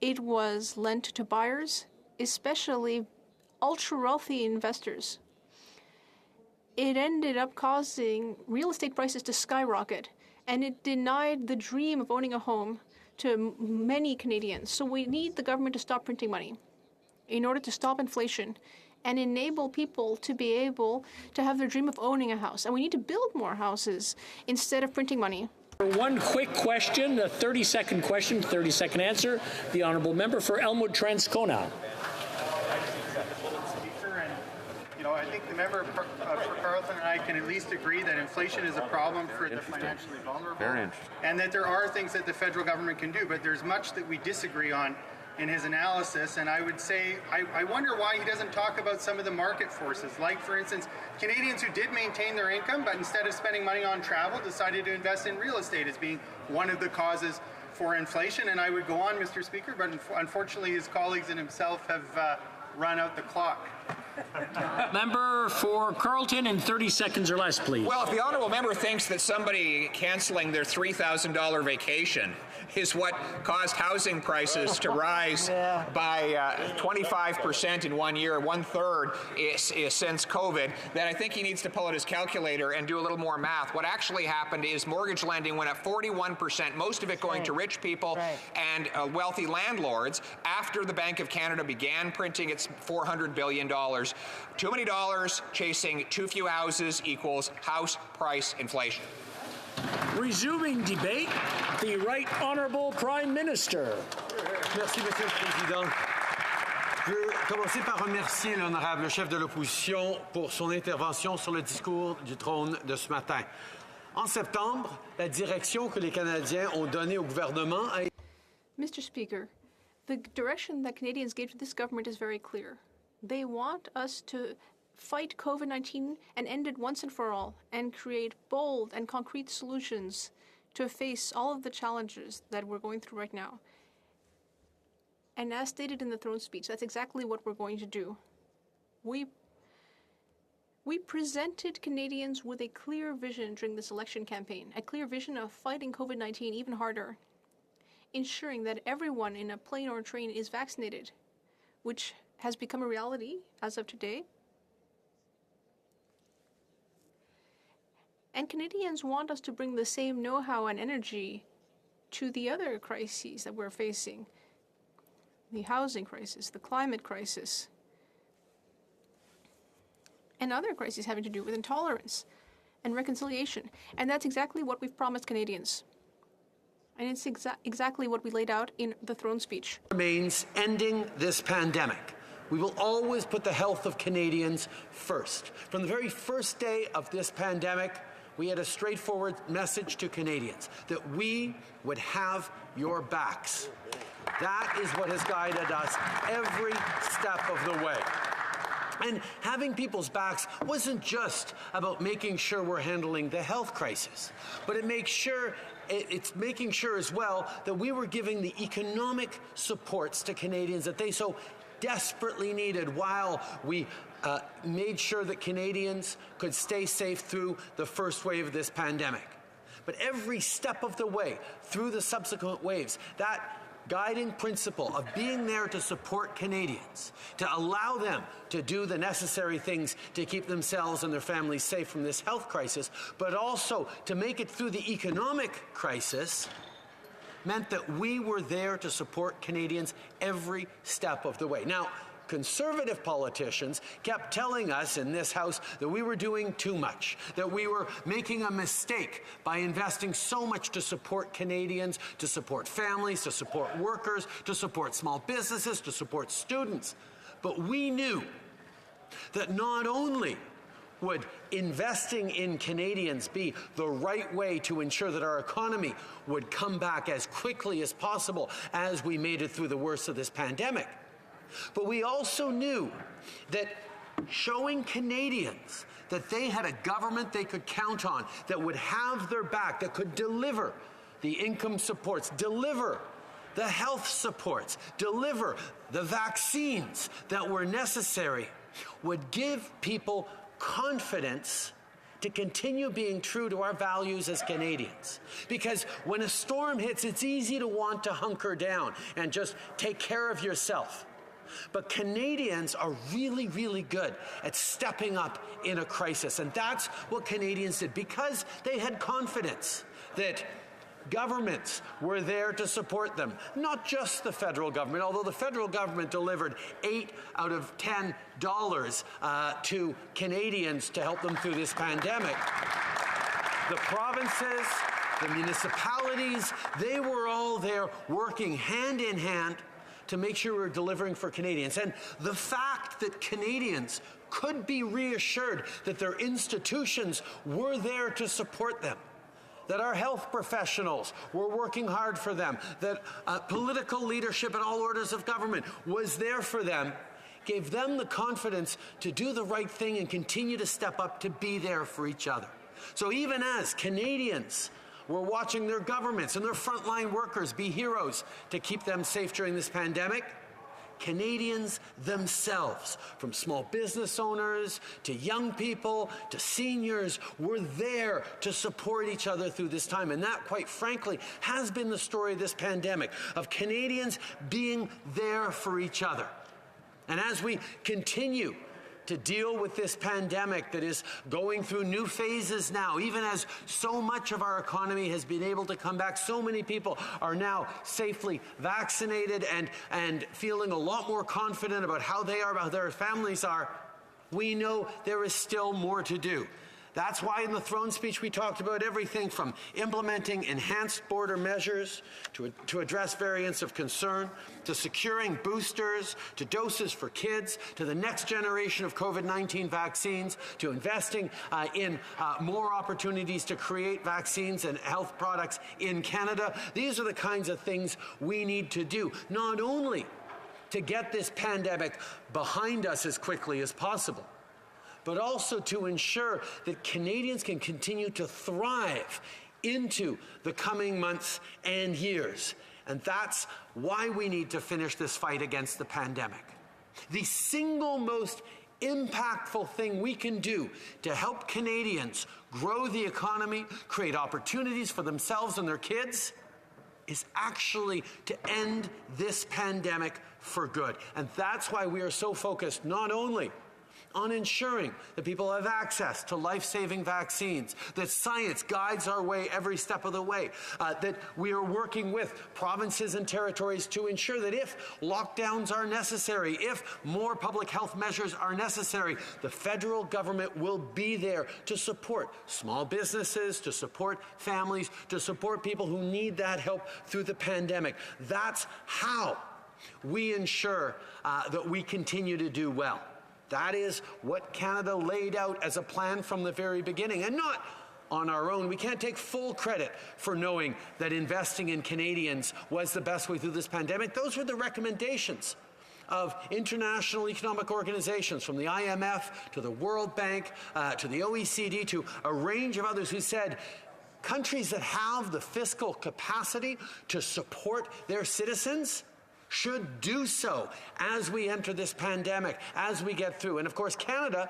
It was lent to buyers, especially ultra-wealthy investors. It ended up causing real estate prices to skyrocket, and it denied the dream of owning a home to many Canadians. So we need the government to stop printing money in order to stop inflation and enable people to be able to have their dream of owning a house. And we need to build more houses instead of printing money. One quick question, a 30-second question, 30-second answer. The honourable member for Elmwood-Transcona. I think the member for Carleton and I can at least agree that inflation is a problem for the financially vulnerable. Very interesting. And that there are things that the federal government can do, but there's much that we disagree on in his analysis. And I would say, I wonder why he doesn't talk about some of the market forces. Like, for instance, Canadians who did maintain their income, but instead of spending money on travel, decided to invest in real estate as being one of the causes for inflation. And I would go on, Mr. Speaker, but unfortunately his colleagues and himself have run out the clock. Member for Carleton in 30 seconds or less, please. Well, if the honourable member thinks that somebody cancelling their $3,000 vacation is what caused housing prices to rise by 25% in 1 year, 1/3 is since COVID, then I think he needs to pull out his calculator and do a little more math. What actually happened is mortgage lending went up 41%, most of it going to rich people and wealthy landlords after the Bank of Canada began printing its $400 billion. Too many dollars chasing too few houses equals house price inflation. Resuming debate, the Right Honourable Prime Minister. Merci, Monsieur le Président. Je veux commencer par remercier l'honorable chef de l'opposition pour son intervention sur le discours du trône de ce matin. En septembre, la direction que les Canadiens ont donnée au gouvernement a été... Mr. Speaker, the direction that Canadians gave to this government is very clear. They want us to fight COVID-19 and end it once and for all, and create bold and concrete solutions to face all of the challenges that we're going through right now. And as stated in the throne speech, that's exactly what we're going to do. We presented Canadians with a clear vision during this election campaign, a clear vision of fighting COVID-19 even harder, ensuring that everyone in a plane or a train is vaccinated, which has become a reality as of today. And Canadians want us to bring the same know-how and energy to the other crises that we're facing. the housing crisis, the climate crisis, and other crises having to do with intolerance and reconciliation. And that's exactly what we've promised Canadians. And it's exactly what we laid out in the throne speech. Remains ending this pandemic. We will always put the health of Canadians first. From the very first day of this pandemic, we had a straightforward message to Canadians that we would have your backs. That is what has guided us every step of the way. And having people's backs wasn't just about making sure we're handling the health crisis, but it's making sure as well that we were giving the economic supports to Canadians that they so desperately needed while we made sure that Canadians could stay safe through the first wave of this pandemic. But every step of the way through the subsequent waves, that guiding principle of being there to support Canadians, to allow them to do the necessary things to keep themselves and their families safe from this health crisis, but also to make it through the economic crisis, meant that we were there to support Canadians every step of the way. Now, Conservative politicians kept telling us in this House that we were doing too much, that we were making a mistake by investing so much to support Canadians, to support families, to support workers, to support small businesses, to support students. But we knew that not only would investing in Canadians be the right way to ensure that our economy would come back as quickly as possible as we made it through the worst of this pandemic, but we also knew that showing Canadians that they had a government they could count on, that would have their back, that could deliver the income supports, deliver the health supports, deliver the vaccines that were necessary, would give people confidence to continue being true to our values as Canadians. Because when a storm hits, it's easy to want to hunker down and just take care of yourself. But Canadians are really, really good at stepping up in a crisis. And that's what Canadians did, because they had confidence that governments were there to support them. Not just the federal government, although the federal government delivered $8 out of $10 to Canadians to help them through this pandemic. The provinces, the municipalities, they were all there working hand in hand to make sure we're delivering for Canadians. And the fact that Canadians could be reassured that their institutions were there to support them, that our health professionals were working hard for them, that political leadership at all orders of government was there for them, gave them the confidence to do the right thing and continue to step up to be there for each other. So even as Canadians were watching their governments and their frontline workers be heroes to keep them safe during this pandemic, Canadians themselves, from small business owners to young people to seniors, were there to support each other through this time. And that, quite frankly, has been the story of this pandemic, of Canadians being there for each other. And as we continue to deal with this pandemic that is going through new phases now, even as so much of our economy has been able to come back, so many people are now safely vaccinated and feeling a lot more confident about how they are, how their families are, we know there is still more to do. That's why in the throne speech we talked about everything from implementing enhanced border measures to address variants of concern, to securing boosters, to doses for kids, to the next generation of COVID-19 vaccines, to investing in more opportunities to create vaccines and health products in Canada. These are the kinds of things we need to do, not only to get this pandemic behind us as quickly as possible, but also to ensure that Canadians can continue to thrive into the coming months and years. And that's why we need to finish this fight against the pandemic. The single most impactful thing we can do to help Canadians grow the economy, create opportunities for themselves and their kids, is actually to end this pandemic for good. And that's why we are so focused not only on ensuring that people have access to life-saving vaccines, that science guides our way every step of the way, that we are working with provinces and territories to ensure that if lockdowns are necessary, if more public health measures are necessary, the federal government will be there to support small businesses, to support families, to support people who need that help through the pandemic. That's how we ensure that we continue to do well. That is what Canada laid out as a plan from the very beginning, and not on our own. We can't take full credit for knowing that investing in Canadians was the best way through this pandemic. Those were the recommendations of international economic organizations, from the IMF to the World Bank to the OECD to a range of others, who said countries that have the fiscal capacity to support their citizens should do so as we enter this pandemic, as we get through. And of course, Canada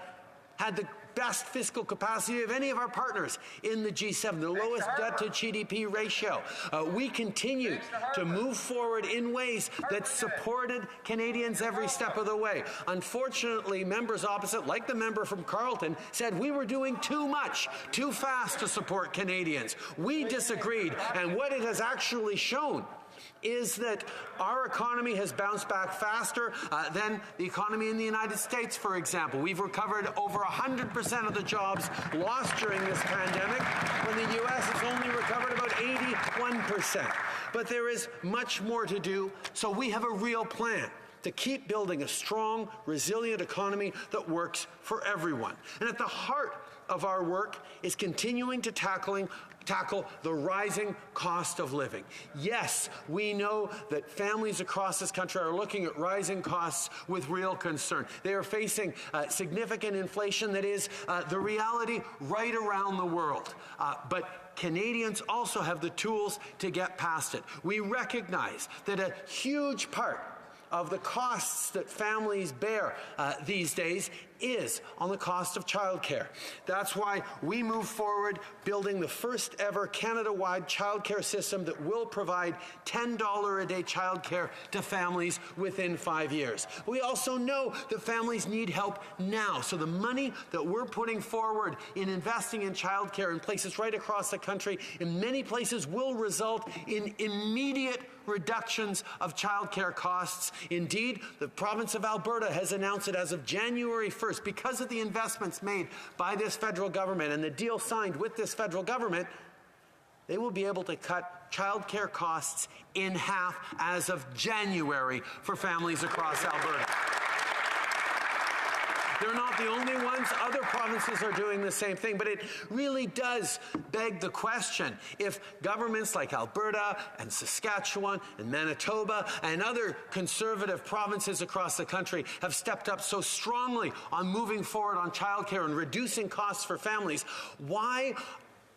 had the best fiscal capacity of any of our partners in the G7, the lowest debt to GDP ratio. We continue to move forward in ways that supported Canadians every step of the way. Unfortunately, members opposite, like the member from Carleton, said we were doing too much, too fast to support Canadians. We disagreed, and what it has actually shown is that our economy has bounced back faster than the economy in the United States, for example. We've recovered over 100% of the jobs lost during this pandemic, when the U.S. has only recovered about 81%. But there is much more to do, so we have a real plan to keep building a strong, resilient economy that works for everyone. And at the heart of our work is continuing to tackle the rising cost of living. Yes, we know that families across this country are looking at rising costs with real concern. They are facing significant inflation that is the reality right around the world. But Canadians also have the tools to get past it. We recognize that a huge part of the costs that families bear these days is on the cost of childcare. That's why we move forward building the first ever Canada-wide childcare system that will provide $10 a day childcare to families within 5 years. We also know that families need help now, so the money that we're putting forward in investing in childcare in places right across the country, in many places, will result in immediate reductions of childcare costs. Indeed, the province of Alberta has announced that as of January 1st, because of the investments made by this federal government and the deal signed with this federal government, they will be able to cut childcare costs in half as of January for families across Alberta. They're not the only ones. Other provinces are doing the same thing, but it really does beg the question, if governments like Alberta and Saskatchewan and Manitoba and other conservative provinces across the country have stepped up so strongly on moving forward on childcare and reducing costs for families, why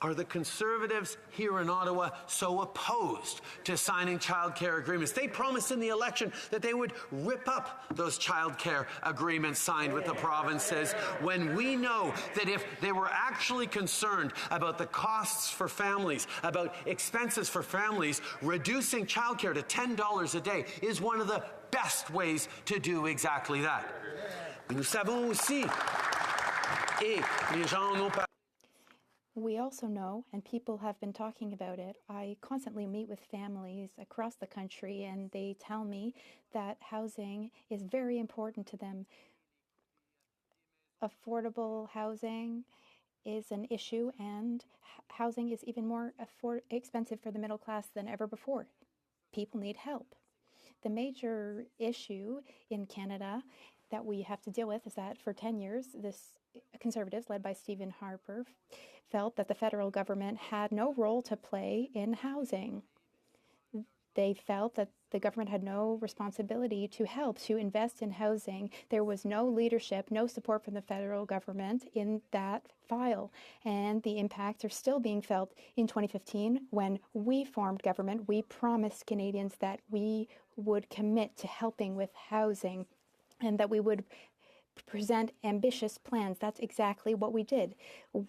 are the Conservatives here in Ottawa so opposed to signing childcare agreements? They promised in the election that they would rip up those childcare agreements signed with the provinces, when we know that if they were actually concerned about the costs for families, about expenses for families, reducing childcare to $10 a day is one of the best ways to do exactly that. Nous savons aussi, et les gens en ont parlé. We also know, and people have been talking about it, I constantly meet with families across the country, and they tell me that housing is very important to them. Affordable housing is an issue, and housing is even more expensive for the middle class than ever before. People need help. The major issue in Canada that we have to deal with is that for 10 years, this Conservatives, led by Stephen Harper, felt that the federal government had no role to play in housing. They felt that the government had no responsibility to help to invest in housing. There was no leadership, no support from the federal government in that file. And the impacts are still being felt. In 2015, when we formed government, we promised Canadians that we would commit to helping with housing and that we would present ambitious plans. That's exactly what we did.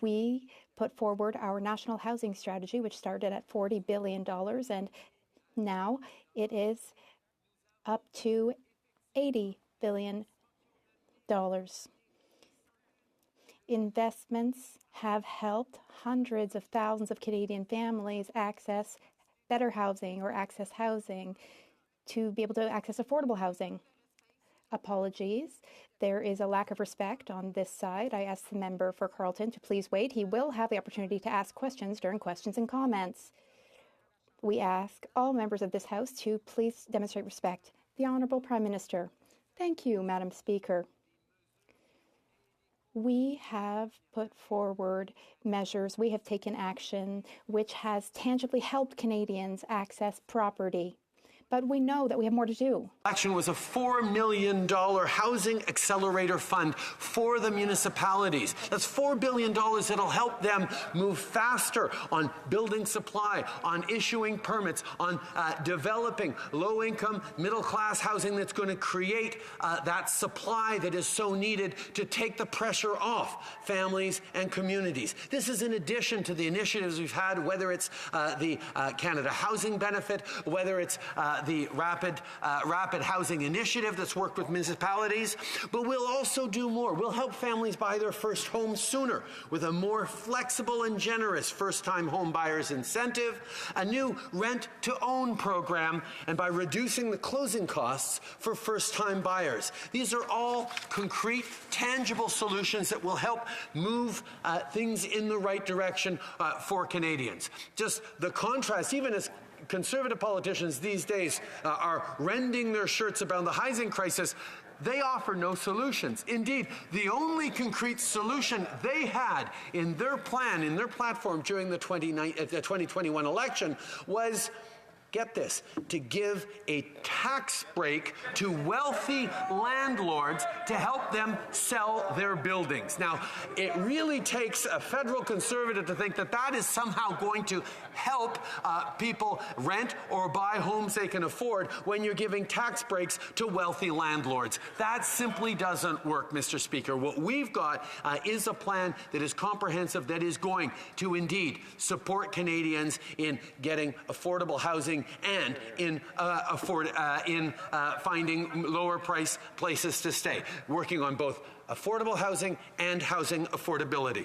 We put forward our national housing strategy, which started at $40 billion, and now it is up to $80 billion. Investments have helped hundreds of thousands of Canadian families access better housing or access housing to be able to access affordable housing. Apologies. There is a lack of respect on this side. I ask the member for Carleton to please wait. He will have the opportunity to ask questions during questions and comments. We ask all members of this House to please demonstrate respect. The Honourable Prime Minister. Thank you, Madam Speaker. We have put forward measures, we have taken action which has tangibly helped Canadians access property. But we know that we have more to do. Election was a $4 million housing accelerator fund for the municipalities. That's $4 billion that'll help them move faster on building supply, on issuing permits, on developing low-income, middle-class housing that's going to create that supply that is so needed to take the pressure off families and communities. This is in addition to the initiatives we've had, whether it's the Canada Housing Benefit, whether it's the Rapid Housing Initiative that's worked with municipalities, but we'll also do more. We'll help families buy their first home sooner with a more flexible and generous first-time home buyers incentive, a new rent-to-own program, and by reducing the closing costs for first-time buyers. These are all concrete, tangible solutions that will help move things in the right direction for Canadians. Just the contrast, even as Conservative politicians these days are rending their shirts about the housing crisis, they offer no solutions. Indeed, the only concrete solution they had in their plan, in their platform during the 2021 election was, get this, to give a tax break to wealthy landlords to help them sell their buildings. Now, it really takes a federal Conservative to think that that is somehow going to help people rent or buy homes they can afford when you're giving tax breaks to wealthy landlords. That simply doesn't work, Mr. Speaker. What we've got is a plan that is comprehensive, that is going to indeed support Canadians in getting affordable housing and in finding lower price places to stay, working on both affordable housing and housing affordability.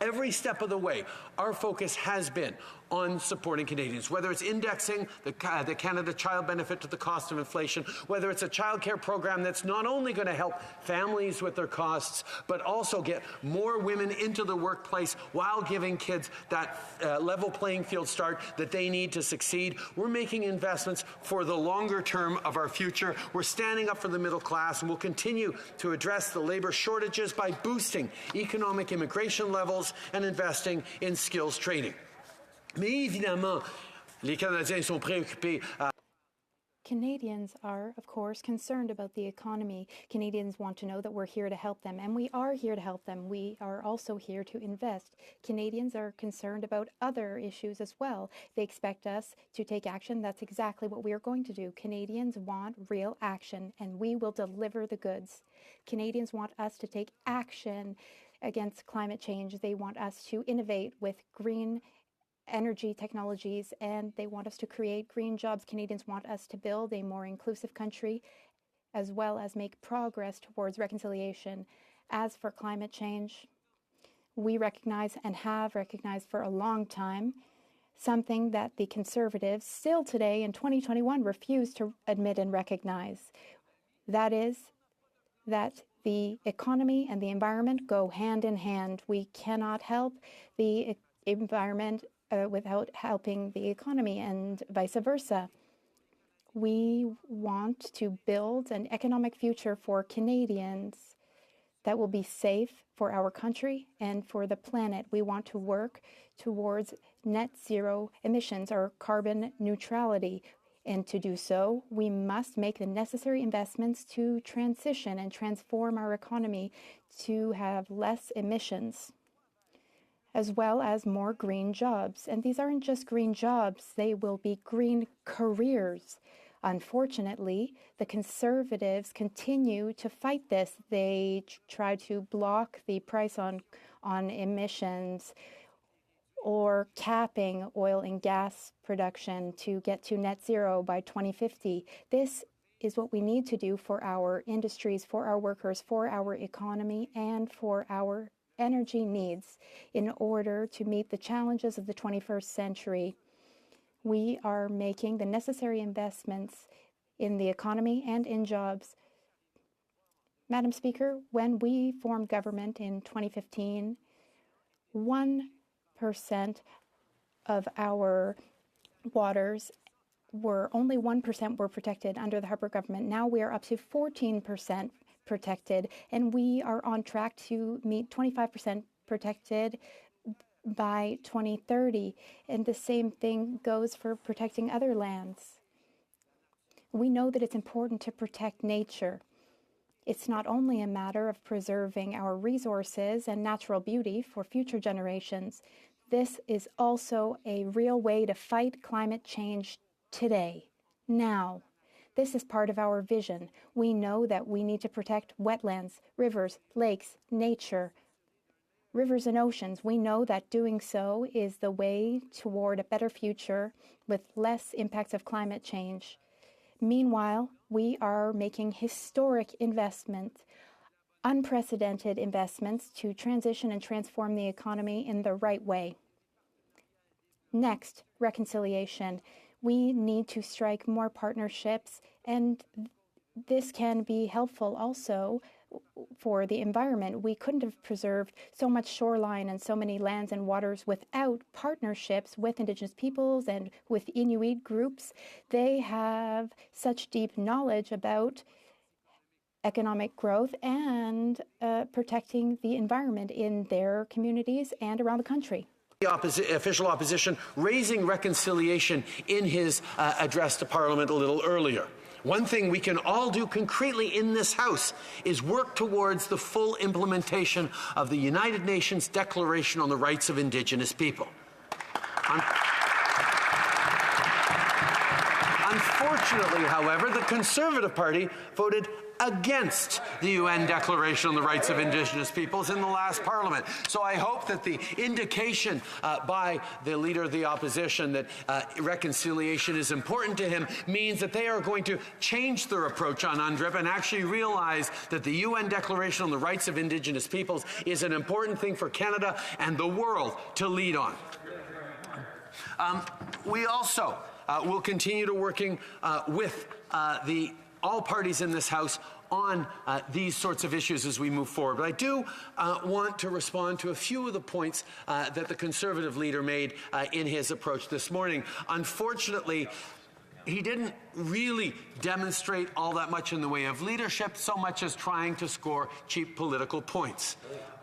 Every step of the way, our focus has been on supporting Canadians, whether it's indexing the Canada Child Benefit to the cost of inflation, whether it's a childcare program that's not only going to help families with their costs, but also get more women into the workplace while giving kids that level playing field start that they need to succeed. We're making investments for the longer term of our future. We're standing up for the middle class, and we'll continue to address the labor shortages by boosting economic immigration levels and investing in skills training. Mais évidemment, les Canadiens sont préoccupés. Canadians are, of course, concerned about the economy. Canadians want to know that we're here to help them, and we are here to help them. We are also here to invest. Canadians are concerned about other issues as well. They expect us to take action. That's exactly what we are going to do. Canadians want real action, and we will deliver the goods. Canadians want us to take action against climate change. They want us to innovate with green energy technologies, and they want us to create green jobs. Canadians want us to build a more inclusive country, as well as make progress towards reconciliation. As for climate change, we recognize and have recognized for a long time something that the Conservatives still today in 2021 refuse to admit and recognize. That is that the economy and the environment go hand in hand. We cannot help the environment without helping the economy, and vice versa. We want to build an economic future for Canadians that will be safe for our country and for the planet. We want to work towards net zero emissions or carbon neutrality. And to do so, we must make the necessary investments to transition and transform our economy to have less emissions, as well as more green jobs. And these aren't just green jobs, they will be green careers. Unfortunately, the Conservatives continue to fight this. They try to block the price on emissions or capping oil and gas production to get to net zero by 2050. This is what we need to do for our industries, for our workers, for our economy, and for our energy needs in order to meet the challenges of the 21st century. We are making the necessary investments in the economy and in jobs. Madam Speaker, when we formed government in 2015, 1% of our waters only 1% were protected under the Harper government. Now we are up to 14% protected, and we are on track to meet 25% protected by 2030. And the same thing goes for protecting other lands. We know that it's important to protect nature. It's not only a matter of preserving our resources and natural beauty for future generations. This is also a real way to fight climate change today, now. This is part of our vision. We know that we need to protect wetlands, rivers, lakes, nature, rivers and oceans. We know that doing so is the way toward a better future with less impacts of climate change. Meanwhile, we are making historic investments, unprecedented investments to transition and transform the economy in the right way. Next, reconciliation. We need to strike more partnerships, and this can be helpful also for the environment. We couldn't have preserved so much shoreline and so many lands and waters without partnerships with Indigenous peoples and with Inuit groups. They have such deep knowledge about economic growth and protecting the environment in their communities and around the country. Official opposition raising reconciliation in his address to Parliament a little earlier. One thing we can all do concretely in this House is work towards the full implementation of the United Nations Declaration on the Rights of Indigenous People. Unfortunately, however, the Conservative Party voted against the UN Declaration on the Rights of Indigenous Peoples in the last Parliament. So I hope that the indication by the Leader of the Opposition that reconciliation is important to him means that they are going to change their approach on UNDRIP and actually realize that the UN Declaration on the Rights of Indigenous Peoples is an important thing for Canada and the world to lead on. We also will continue to working with all parties in this House on these sorts of issues as we move forward. But I do want to respond to a few of the points that the Conservative leader made in his approach this morning. Unfortunately, he didn't really demonstrate all that much in the way of leadership, so much as trying to score cheap political points.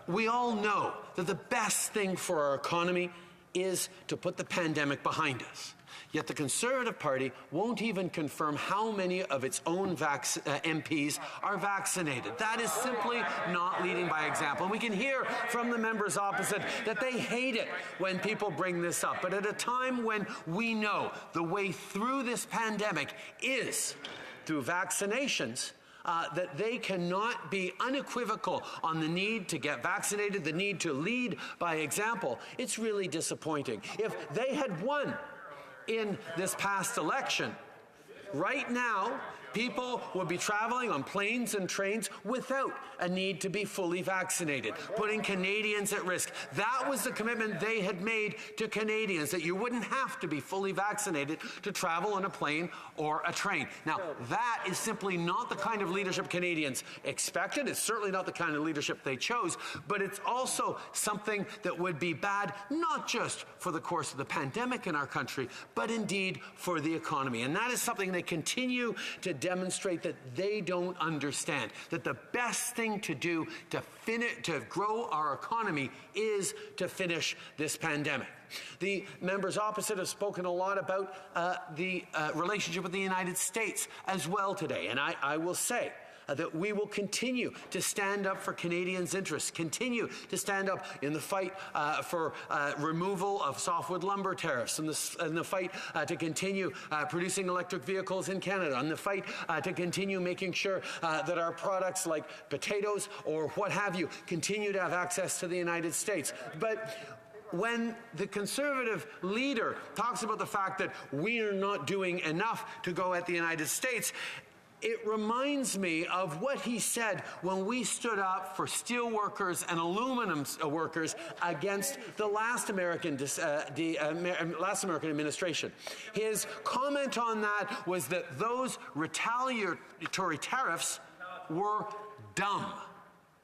We all know that the best thing for our economy is to put the pandemic behind us. Yet the Conservative Party won't even confirm how many of its own MPs are vaccinated. That is simply not leading by example. And we can hear from the members opposite that they hate it when people bring this up. But at a time when we know the way through this pandemic is through vaccinations, that they cannot be unequivocal on the need to get vaccinated, the need to lead by example, it's really disappointing. If they had won in this past election, right now, people would be traveling on planes and trains without a need to be fully vaccinated, putting Canadians at risk. That was the commitment they had made to Canadians, that you wouldn't have to be fully vaccinated to travel on a plane or a train. Now, that is simply not the kind of leadership Canadians expected. It's certainly not the kind of leadership they chose, but it's also something that would be bad, not just for the course of the pandemic in our country, but indeed for the economy. And that is something they continue to demonstrate that they don't understand, that the best thing to do to grow our economy is to finish this pandemic. The members opposite have spoken a lot about the relationship with the United States as well today, and I will say that we will continue to stand up for Canadians' interests, continue to stand up in the fight for removal of softwood lumber tariffs, and the fight to continue producing electric vehicles in Canada, and the fight to continue making sure that our products like potatoes or what have you continue to have access to the United States. But when the Conservative leader talks about the fact that we are not doing enough to go at the United States, it reminds me of what he said when we stood up for steel workers and aluminum workers against the last American administration. His comment on that was that those retaliatory tariffs were dumb.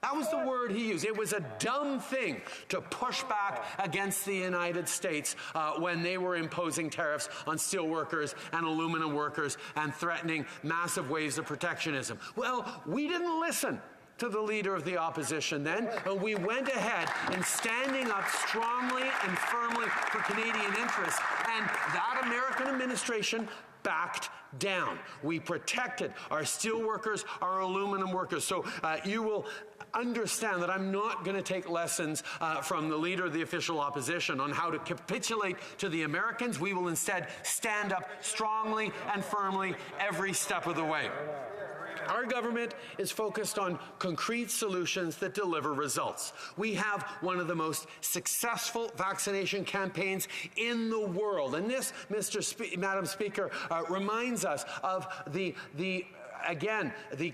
That was the word he used. It was a dumb thing to push back against the United States when they were imposing tariffs on steel workers and aluminum workers and threatening massive waves of protectionism. Well, we didn't listen to the leader of the opposition then, and we went ahead in standing up strongly and firmly for Canadian interests, and that American administration backed down. We protected our steel workers, our aluminum workers. So you will understand that I'm not going to take lessons from the leader of the official opposition on how to capitulate to the Americans. We will instead stand up strongly and firmly every step of the way. Our government is focused on concrete solutions that deliver results. We have one of the most successful vaccination campaigns in the world. And this, Madam Speaker, reminds us of the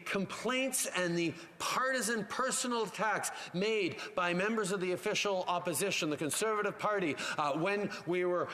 complaints and the partisan personal attacks made by members of the official opposition, the Conservative Party, when we were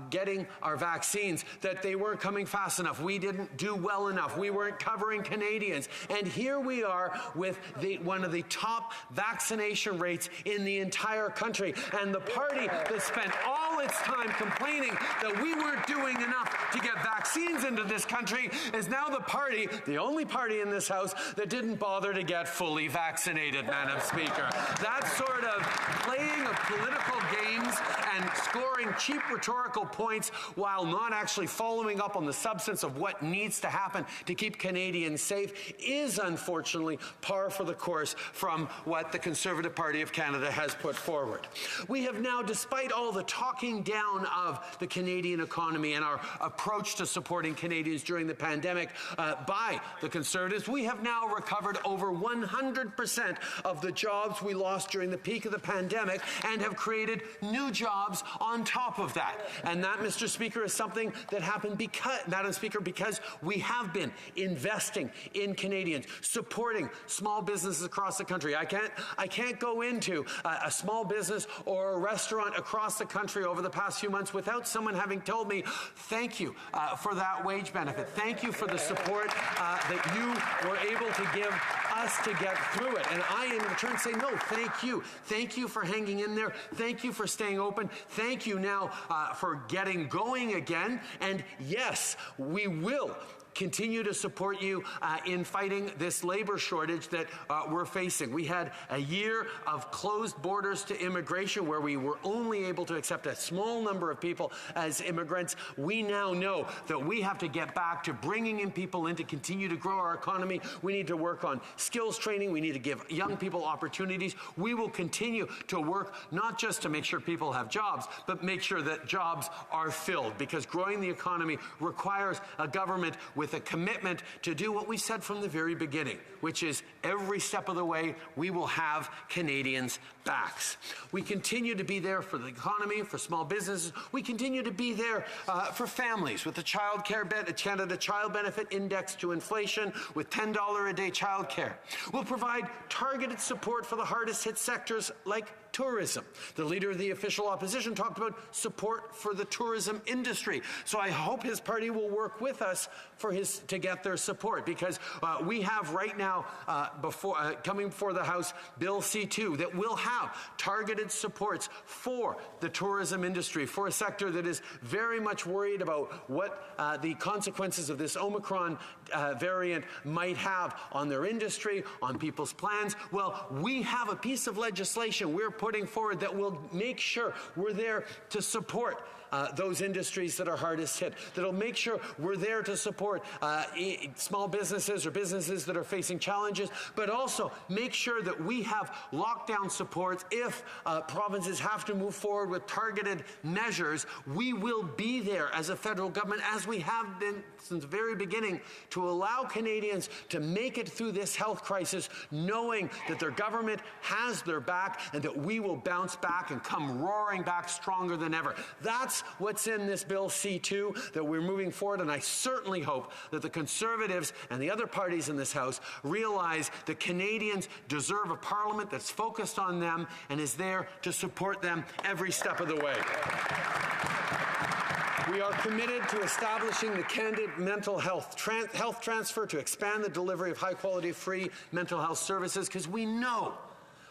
getting our vaccines, that they weren't coming fast enough. We didn't do well enough. We weren't covering Canadians. And here we are with one of the top vaccination rates in the entire country. And the party that spent all its time complaining that we weren't doing enough to get vaccines into this country is now the only party in this House that didn't bother to get fully vaccinated, Madam Speaker. That sort of playing of political games and scoring cheap rhetorical points while not actually following up on the substance of what needs to happen to keep Canadians safe is unfortunately par for the course from what the Conservative Party of Canada has put forward. We have now, despite all the talking down of the Canadian economy and our approach to supporting Canadians during the pandemic by the Conservatives, we have now recovered over 100% of the jobs we lost during the peak of the pandemic and have created new jobs on top of that. And that, Mr. Speaker, is something that happened because we have been investing in Canadians, supporting small businesses across the country. I can't go into a small business or a restaurant across the country over the past few months without someone having told me, thank you for that wage benefit. Thank you for the support that you were able to give us to get through it. And I, in return, say, no, thank you. Thank you for hanging in there. Thank you for staying open. Thank you now for getting going again. And yes, we will continue to support you in fighting this labor shortage that we're facing. We had a year of closed borders to immigration where we were only able to accept a small number of people as immigrants. We now know that we have to get back to bringing in people in to continue to grow our economy. We need to work on skills training. We need to give young people opportunities. We will continue to work not just to make sure people have jobs, but make sure that jobs are filled, because growing the economy requires a government with a commitment to do what we said from the very beginning, which is every step of the way we will have Canadians' backs. We continue to be there for the economy, for small businesses. We continue to be there for families with the Canada Child Benefit Index to inflation with $10 a day childcare. We'll provide targeted support for the hardest hit sectors like tourism. The leader of the official opposition talked about support for the tourism industry. So I hope his party will work with us to get their support, because we have right now coming before the House Bill C-2 that will have targeted supports for the tourism industry, for a sector that is very much worried about what the consequences of this Omicron variant might have on their industry, on people's plans. Well, we have a piece of legislation we're putting forward that will make sure we're there to support those industries that are hardest hit, that'll make sure we're there to support small businesses or businesses that are facing challenges, but also make sure that we have lockdown supports. If provinces have to move forward with targeted measures, we will be there as a federal government, as we have been since the very beginning, to allow Canadians to make it through this health crisis, knowing that their government has their back and that we will bounce back and come roaring back stronger than ever. That's That's what's in this Bill C2 that we're moving forward, and I certainly hope that the Conservatives and the other parties in this House realize that Canadians deserve a parliament that's focused on them and is there to support them every step of the way. We are committed to establishing the Canada Mental Health Transfer to expand the delivery of high-quality, free mental health services, because we know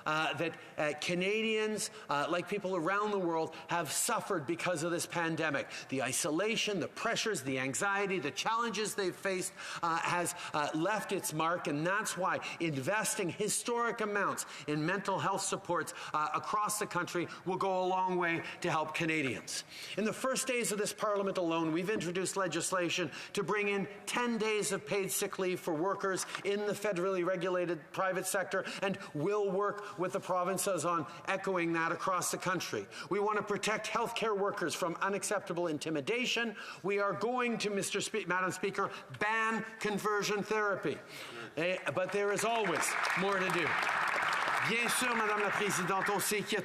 that Canadians, like people around the world, have suffered because of this pandemic. The isolation, the pressures, the anxiety, the challenges they've faced has left its mark, and that's why investing historic amounts in mental health supports across the country will go a long way to help Canadians. In the first days of this Parliament alone, we've introduced legislation to bring in 10 days of paid sick leave for workers in the federally regulated private sector, and will work with the provinces on echoing that across the country. We want to protect healthcare workers from unacceptable intimidation. We are going to, Madam Speaker, ban conversion therapy. But there is always more to do. Bien sûr, Madame la Présidente, on sait qu'il y a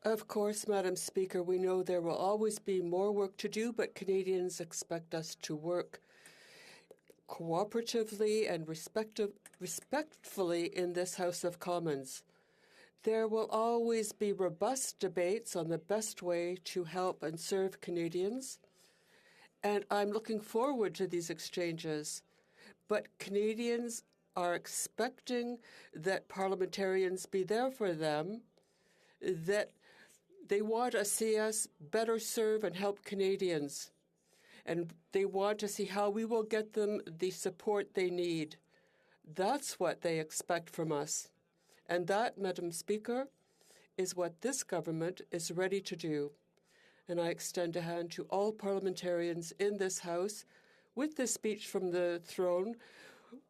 Of course, Madam Speaker, we know there will always be more work to do, but Canadians expect us to work cooperatively and respectfully in this House of Commons. There will always be robust debates on the best way to help and serve Canadians, and I'm looking forward to these exchanges. But Canadians are expecting that parliamentarians be there for them, that they want to see us better serve and help Canadians, and they want to see how we will get them the support they need. That's what they expect from us. And that, Madam Speaker, is what this government is ready to do. And I extend a hand to all parliamentarians in this House with this speech from the throne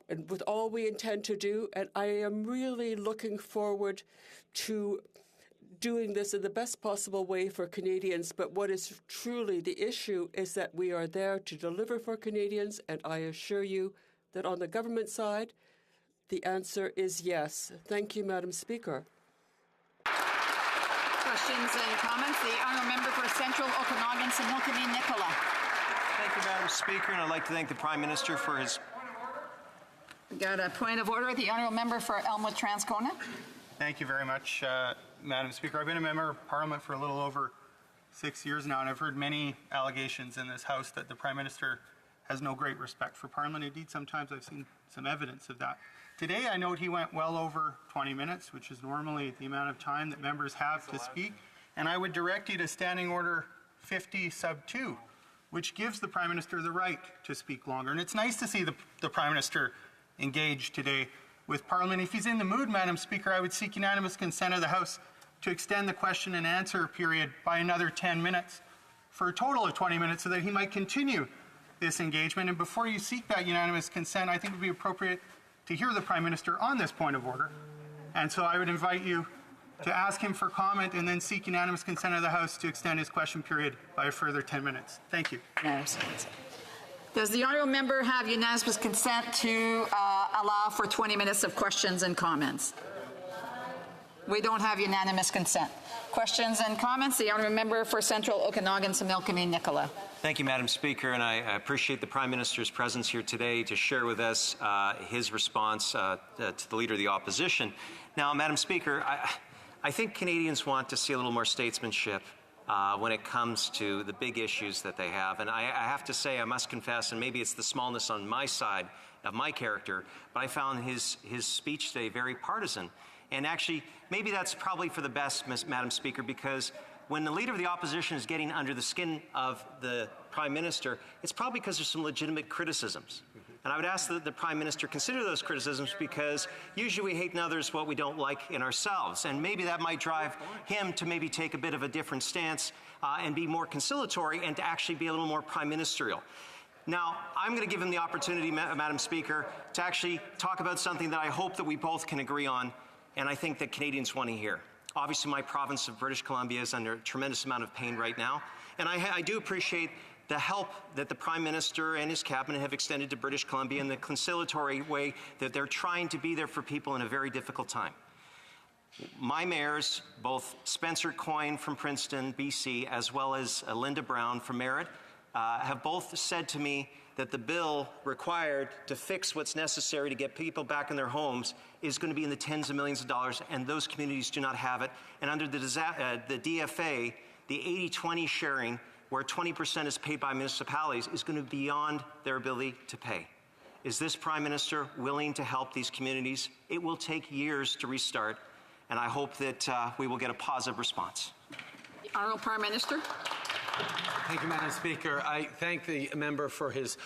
and with all we intend to do. And I am really looking forward to doing this in the best possible way for Canadians. But what is truly the issue is that we are there to deliver for Canadians. And I assure you that on the government side, the answer is yes. Thank you, Madam Speaker. Questions and comments? The honourable member for Central Okanagan, Similkameen Nicola. Thank you, Madam Speaker, and I'd like to thank the Prime Minister for his... Got a point of order. The honourable member for Elmwood Transcona. Thank you very much, Madam Speaker. I've been a member of Parliament for a little over 6 years now, and I've heard many allegations in this House that the Prime Minister has no great respect for Parliament. Indeed, sometimes I've seen some evidence of that. Today, I note he went well over 20 minutes, which is normally the amount of time that members have to speak. And I would direct you to Standing Order 50 sub 2, which gives the Prime Minister the right to speak longer. And it's nice to see the Prime Minister engaged today with Parliament. If he's in the mood, Madam Speaker, I would seek unanimous consent of the House to extend the question and answer period by another 10 minutes for a total of 20 minutes so that he might continue this engagement. And before you seek that unanimous consent, I think it would be appropriate to hear the Prime Minister on this point of order. And so I would invite you to ask him for comment and then seek unanimous consent of the House to extend his question period by a further 10 minutes. Thank you. Does the honourable member have unanimous consent to allow for 20 minutes of questions and comments? We don't have unanimous consent. Questions and comments? The honourable member for Central Okanagan, Similkameen Nicola. Thank you, Madam Speaker, and I appreciate the Prime Minister's presence here today to share with us his response to the Leader of the Opposition. Now, Madam Speaker, I think Canadians want to see a little more statesmanship when it comes to the big issues that they have. And I have to say, I must confess, and maybe it's the smallness on my side of my character, but I found his speech today very partisan. And actually, maybe that's probably for the best, Madam Speaker, because when the Leader of the Opposition is getting under the skin of the Prime Minister, it's probably because there's some legitimate criticisms. And I would ask that the Prime Minister consider those criticisms, because usually we hate in others what we don't like in ourselves. And maybe that might drive him to maybe take a bit of a different stance and be more conciliatory and to actually be a little more prime ministerial. Now, I'm going to give him the opportunity, Madam Speaker, to actually talk about something that I hope that we both can agree on, and I think that Canadians want to hear. Obviously, my province of British Columbia is under a tremendous amount of pain right now, and I do appreciate the help that the Prime Minister and his cabinet have extended to British Columbia in the conciliatory way that they're trying to be there for people in a very difficult time. My mayors, both Spencer Coyne from Princeton, BC, as well as Linda Brown from Merritt, have both said to me that the bill required to fix what's necessary to get people back in their homes is going to be in the tens of millions of dollars, and those communities do not have it. And under the DFA, the 80-20 sharing, where 20% is paid by municipalities, is going to be beyond their ability to pay. Is this Prime Minister willing to help these communities? It will take years to restart, and I hope that we will get a positive response. Honourable Prime Minister. Thank you, Madam Speaker. I thank the member for his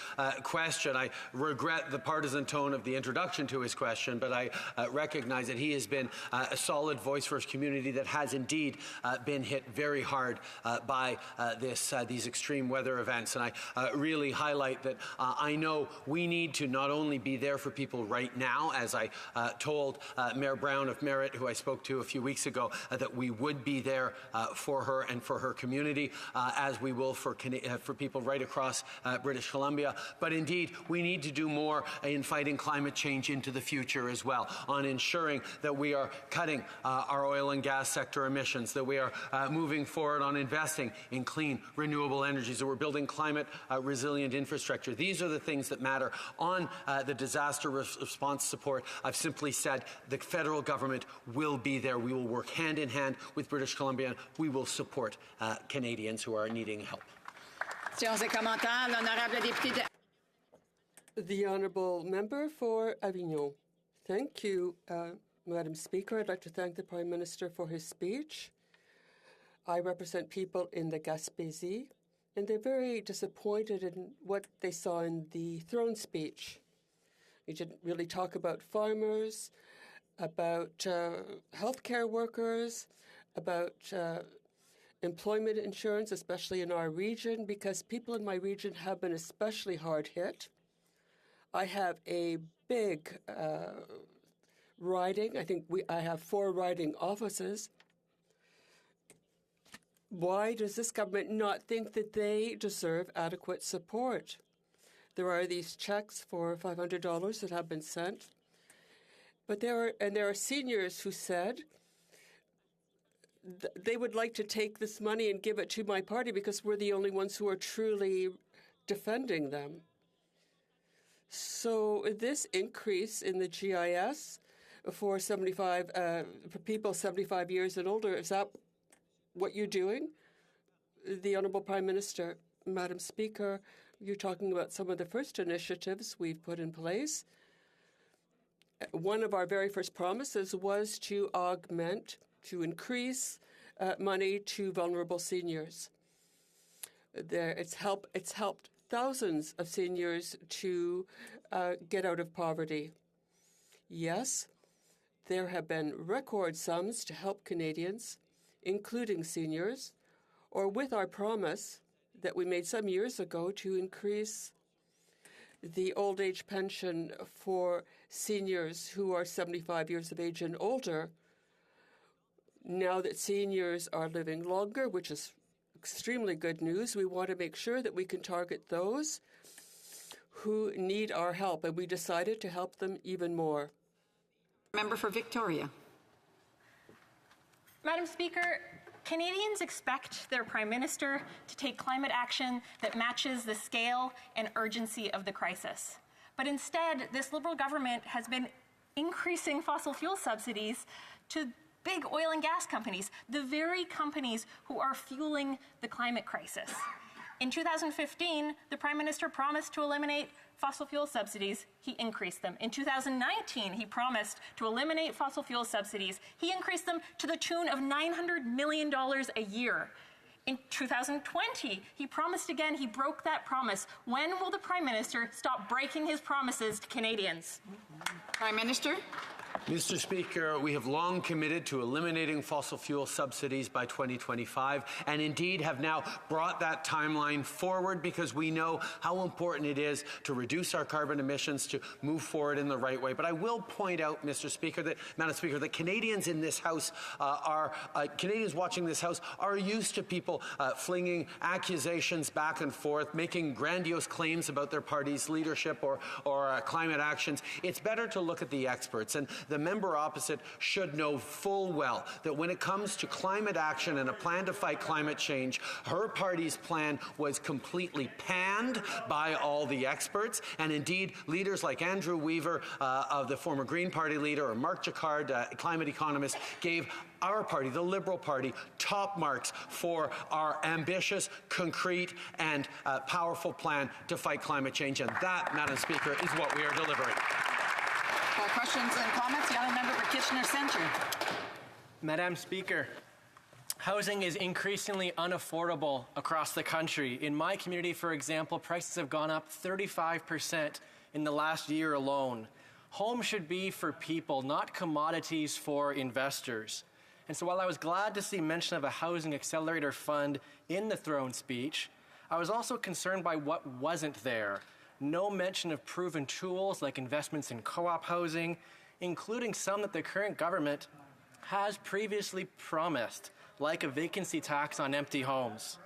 question. I regret the partisan tone of the introduction to his question, but I recognize that he has been a solid voice for his community that has indeed been hit very hard by these extreme weather events. And I really highlight that I know we need to not only be there for people right now, as I told Mayor Brown of Merritt, who I spoke to a few weeks ago, that we would be there for her and for her community, as we will for people right across British Columbia. But indeed, we need to do more in fighting climate change into the future as well, on ensuring that we are cutting our oil and gas sector emissions, that we are moving forward on investing in clean, renewable energies, that we're building climate resilient infrastructure. These are the things that matter. On the disaster response support, I've simply said the federal government will be there. We will work hand in hand with British Columbia. We will support Canadians who are needing help. The Honourable Member for Avignon. Thank you, Madam Speaker. I'd like to thank the Prime Minister for his speech. I represent people in the Gaspésie, and they're very disappointed in what they saw in the throne speech. He didn't really talk about farmers, about healthcare workers, about employment insurance, especially in our region, because people in my region have been especially hard hit. I have a big riding. I think I have 4 riding offices. Why does this government not think that they deserve adequate support? There are these checks for $500 that have been sent, but there are seniors who said they would like to take this money and give it to my party because we're the only ones who are truly defending them. So this increase in the GIS for people 75 years and older, is that what you're doing? The Honourable Prime Minister, Madam Speaker, you're talking about some of the first initiatives we've put in place. One of our very first promises was to increase money to vulnerable seniors. It's helped thousands of seniors to get out of poverty. Yes, there have been record sums to help Canadians, including seniors, or with our promise that we made some years ago to increase the old age pension for seniors who are 75 years of age and older. Now that seniors are living longer, which is extremely good news, we want to make sure that we can target those who need our help, and we decided to help them even more. Member for Victoria. Madam Speaker, Canadians expect their Prime Minister to take climate action that matches the scale and urgency of the crisis. But instead, this Liberal government has been increasing fossil fuel subsidies to big oil and gas companies, the very companies who are fueling the climate crisis. In 2015, the Prime Minister promised to eliminate fossil fuel subsidies. He increased them. In 2019, he promised to eliminate fossil fuel subsidies. He increased them to the tune of $900 million a year. In 2020, he promised again. He broke that promise. When will the Prime Minister stop breaking his promises to Canadians? Prime Minister. Mr. Speaker, we have long committed to eliminating fossil fuel subsidies by 2025 and indeed have now brought that timeline forward because we know how important it is to reduce our carbon emissions, to move forward in the right way. But I will point out, Mr. Speaker, Madam Speaker, that Canadians in this House Canadians watching this House are used to people flinging accusations back and forth, making grandiose claims about their party's leadership or climate actions. It's better to look at the experts. And the member opposite should know full well that when it comes to climate action and a plan to fight climate change, her party's plan was completely panned by all the experts, and indeed leaders like Andrew Weaver, of the former Green Party leader, or Mark Jaccard, climate economist, gave our party, the Liberal Party, top marks for our ambitious, concrete, and powerful plan to fight climate change. And that, Madam Speaker, is what we are delivering. Questions and comments? The honourable member for Kitchener Centre. Madam Speaker, housing is increasingly unaffordable across the country. In my community, for example, prices have gone up 35% in the last year alone. Home should be for people, not commodities for investors. And so while I was glad to see mention of a housing accelerator fund in the throne speech, I was also concerned by what wasn't there. No mention of proven tools like investments in co-op housing, including some that the current government has previously promised, like a vacancy tax on empty homes.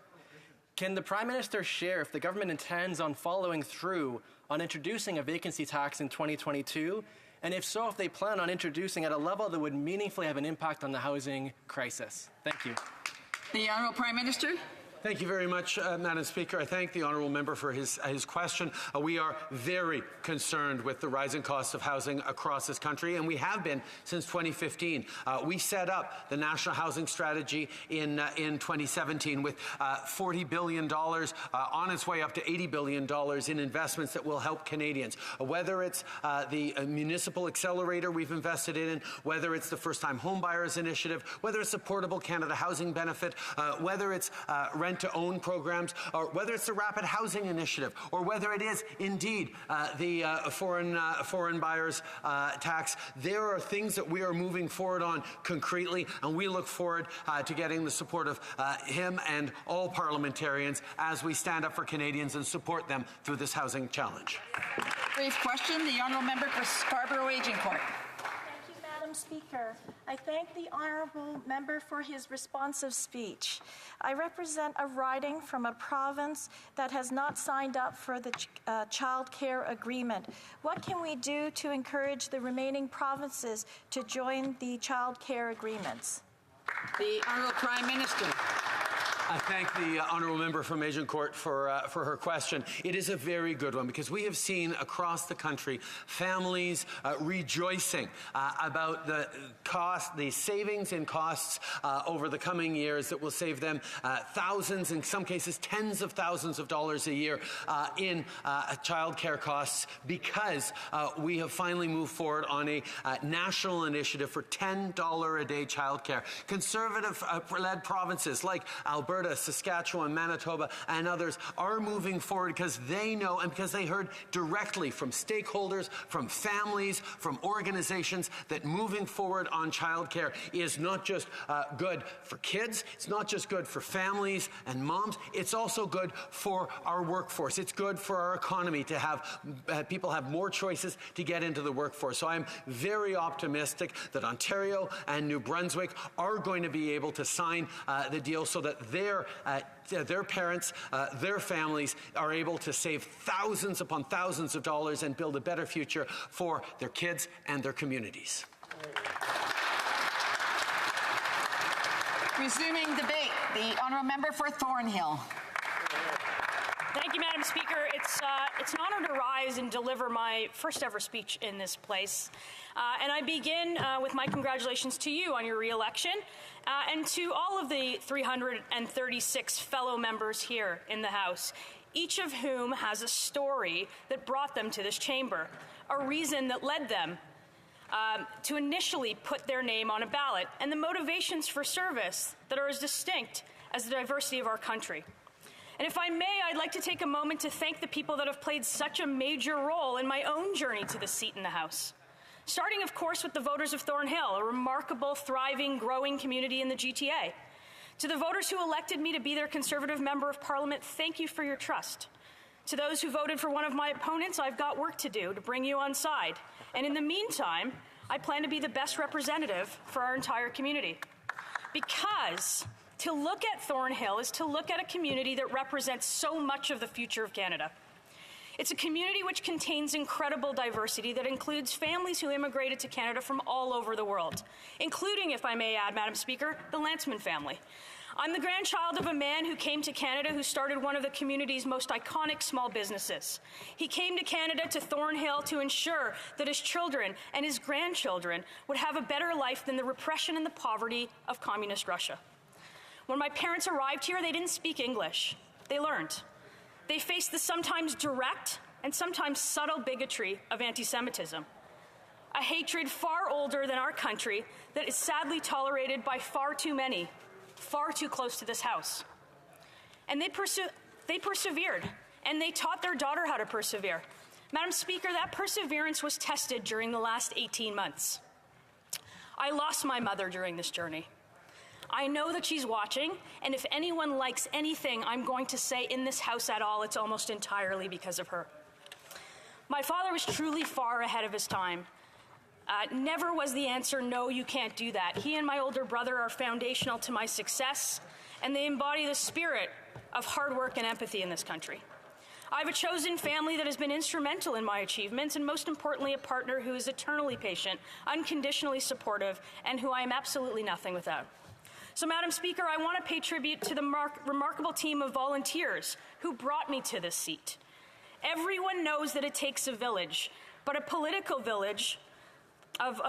Can the Prime Minister share if the government intends on following through on introducing a vacancy tax in 2022? And if so, if they plan on introducing at a level that would meaningfully have an impact on the housing crisis? Thank you. The Honourable Prime Minister. Thank you very much, Madam Speaker. I thank the honourable member for his question. We are very concerned with the rising costs of housing across this country, and we have been since 2015. We set up the National Housing Strategy in 2017 with $40 billion on its way up to $80 billion in investments that will help Canadians. Whether it's the municipal accelerator we've invested in, whether it's the First-Time Homebuyers Initiative, whether it's the Portable Canada Housing Benefit, whether it's rent-to-own programs, or whether it's the Rapid Housing Initiative, or whether it is indeed the foreign buyers tax. There are things that we are moving forward on concretely, and we look forward to getting the support of him and all parliamentarians as we stand up for Canadians and support them through this housing challenge. Brief question. The honourable member for Scarborough Agincourt. Madam Speaker, I thank the honourable member for his responsive speech. I represent a riding from a province that has not signed up for the child care agreement. What can we do to encourage the remaining provinces to join the child care agreements? The Honourable Prime Minister. I thank the honourable member from Agincourt for her question. It is a very good one because we have seen across the country families rejoicing about the savings in costs over the coming years that will save them thousands, in some cases tens of thousands of dollars a year in childcare costs because we have finally moved forward on a national initiative for $10 a day childcare. Conservative-led provinces like Alberta, Saskatchewan, Manitoba, and others are moving forward because they know and because they heard directly from stakeholders, from families, from organizations that moving forward on childcare is not just good for kids, it's not just good for families and moms, it's also good for our workforce. It's good for our economy to have people have more choices to get into the workforce. So I'm very optimistic that Ontario and New Brunswick are going to be able to sign the deal so that their parents, their families are able to save thousands upon thousands of dollars and build a better future for their kids and their communities. Resuming debate, the honourable member for Thornhill. Thank you, Madam Speaker. It's an honor to rise and deliver my first ever speech in this place. And I begin with my congratulations to you on your re-election and to all of the 336 fellow members here in the House, each of whom has a story that brought them to this chamber, a reason that led them to initially put their name on a ballot, and the motivations for service that are as distinct as the diversity of our country. And if I may, I'd like to take a moment to thank the people that have played such a major role in my own journey to the seat in the House. Starting, of course, with the voters of Thornhill, a remarkable, thriving, growing community in the GTA. To the voters who elected me to be their Conservative Member of Parliament, thank you for your trust. To those who voted for one of my opponents, I've got work to do to bring you on side. And in the meantime, I plan to be the best representative for our entire community. Because to look at Thornhill is to look at a community that represents so much of the future of Canada. It's a community which contains incredible diversity that includes families who immigrated to Canada from all over the world, including, if I may add, Madam Speaker, the Lantzman family. I'm the grandchild of a man who came to Canada who started one of the community's most iconic small businesses. He came to Canada, to Thornhill, to ensure that his children and his grandchildren would have a better life than the repression and the poverty of communist Russia. When my parents arrived here, they didn't speak English. They learned. They faced the sometimes direct and sometimes subtle bigotry of anti-Semitism, a hatred far older than our country that is sadly tolerated by far too many, far too close to this House. And they persevered, and they taught their daughter how to persevere. Madam Speaker, that perseverance was tested during the last 18 months. I lost my mother during this journey. I know that she's watching, and if anyone likes anything I'm going to say in this House at all, it's almost entirely because of her. My father was truly far ahead of his time. Never was the answer, no, you can't do that. He and my older brother are foundational to my success, and they embody the spirit of hard work and empathy in this country. I have a chosen family that has been instrumental in my achievements, and most importantly, a partner who is eternally patient, unconditionally supportive, and who I am absolutely nothing without. So, Madam Speaker, I want to pay tribute to the remarkable team of volunteers who brought me to this seat. Everyone knows that it takes a village, but a political village of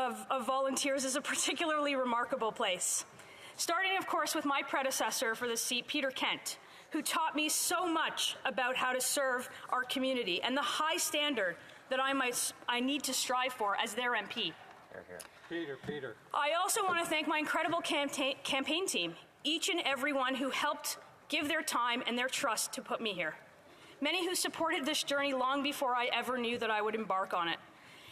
volunteers is a particularly remarkable place. Starting, of course, with my predecessor for this seat, Peter Kent, who taught me so much about how to serve our community and the high standard that I need to strive for as their MP. Peter. I also want to thank my incredible campaign team, each and every one who helped give their time and their trust to put me here. Many who supported this journey long before I ever knew that I would embark on it.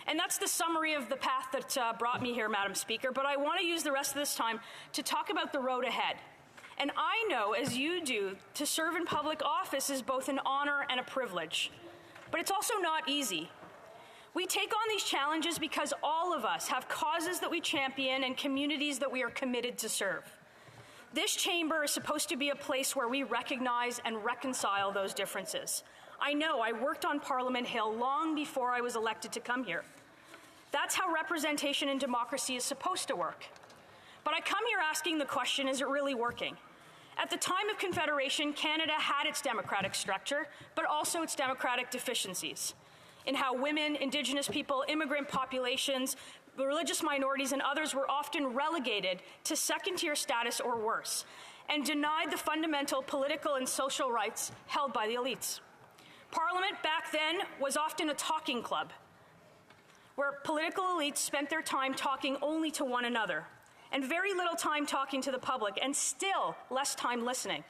And that's the summary of the path that brought me here, Madam Speaker, but I want to use the rest of this time to talk about the road ahead. And I know, as you do, to serve in public office is both an honor and a privilege. But it's also not easy. We take on these challenges because all of us have causes that we champion and communities that we are committed to serve. This chamber is supposed to be a place where we recognize and reconcile those differences. I know I worked on Parliament Hill long before I was elected to come here. That's how representation in democracy is supposed to work. But I come here asking the question, is it really working? At the time of Confederation, Canada had its democratic structure, but also its democratic deficiencies in how women, Indigenous people, immigrant populations, religious minorities, and others were often relegated to second-tier status or worse, and denied the fundamental political and social rights held by the elites. Parliament back then was often a talking club, where political elites spent their time talking only to one another, and very little time talking to the public, and still less time listening.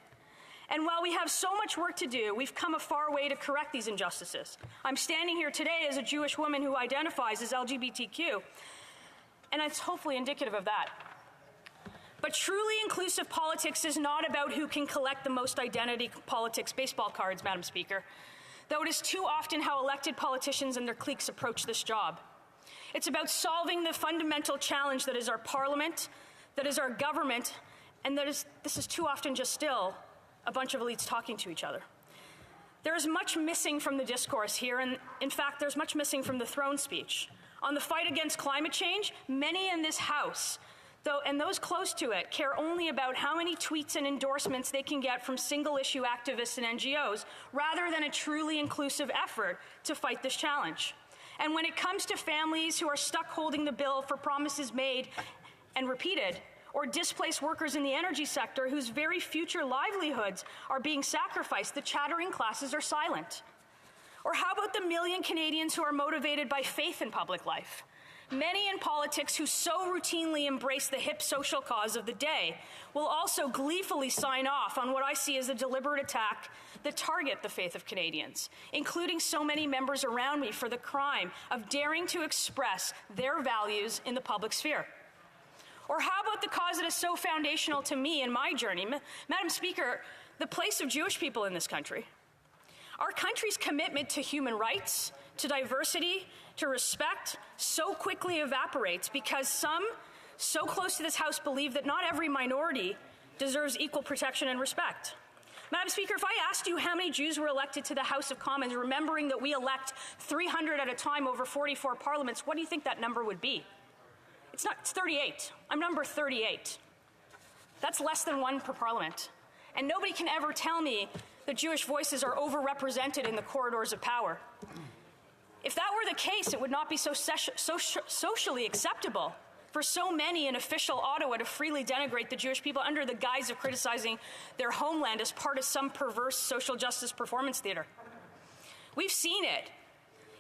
And while we have so much work to do, we've come a far way to correct these injustices. I'm standing here today as a Jewish woman who identifies as LGBTQ, and it's hopefully indicative of that. But truly inclusive politics is not about who can collect the most identity politics baseball cards, Madam Speaker, though it is too often how elected politicians and their cliques approach this job. It's about solving the fundamental challenge that is our parliament, that is our government, and this is too often just still a bunch of elites talking to each other. There is much missing from the discourse here, and in fact, there's much missing from the throne speech. On the fight against climate change, many in this House, and those close to it, care only about how many tweets and endorsements they can get from single-issue activists and NGOs, rather than a truly inclusive effort to fight this challenge. And when it comes to families who are stuck holding the bill for promises made and repeated, or displaced workers in the energy sector whose very future livelihoods are being sacrificed, the chattering classes are silent. Or how about the million Canadians who are motivated by faith in public life? Many in politics who so routinely embrace the hip social cause of the day will also gleefully sign off on what I see as a deliberate attack that target the faith of Canadians, including so many members around me for the crime of daring to express their values in the public sphere. Or how about the cause that is so foundational to me in my journey? Madam Speaker, the place of Jewish people in this country. Our country's commitment to human rights, to diversity, to respect, so quickly evaporates because some so close to this House believe that not every minority deserves equal protection and respect. Madam Speaker, if I asked you how many Jews were elected to the House of Commons, remembering that we elect 300 at a time over 44 parliaments, what do you think that number would be? It's 38. I'm number 38. That's less than one per parliament. And nobody can ever tell me that Jewish voices are overrepresented in the corridors of power. If that were the case, it would not be so socially acceptable for so many in official Ottawa to freely denigrate the Jewish people under the guise of criticizing their homeland as part of some perverse social justice performance theater. We've seen it.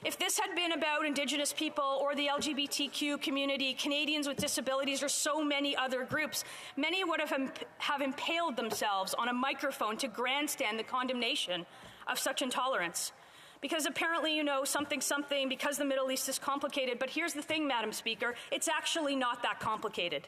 If this had been about Indigenous people or the LGBTQ community, Canadians with disabilities, or so many other groups, many would have impaled themselves on a microphone to grandstand the condemnation of such intolerance. Because apparently you know something, because the Middle East is complicated. But here's the thing, Madam Speaker, it's actually not that complicated.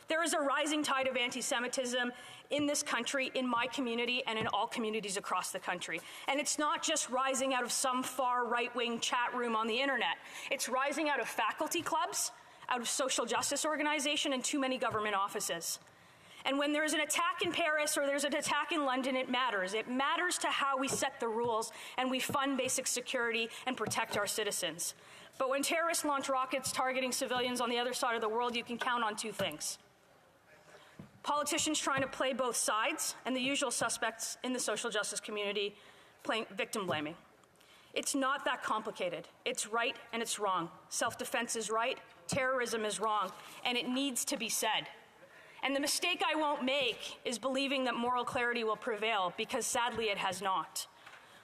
There is a rising tide of anti-Semitism in this country, in my community, and in all communities across the country. And it's not just rising out of some far right-wing chat room on the internet. It's rising out of faculty clubs, out of social justice organization, and too many government offices. And when there's an attack in Paris or there's an attack in London, it matters. It matters to how we set the rules and we fund basic security and protect our citizens. But when terrorists launch rockets targeting civilians on the other side of the world, you can count on two things. Politicians trying to play both sides, and the usual suspects in the social justice community playing victim blaming. It's not that complicated. It's right and it's wrong. Self-defense is right, terrorism is wrong, and it needs to be said. And the mistake I won't make is believing that moral clarity will prevail, because sadly it has not.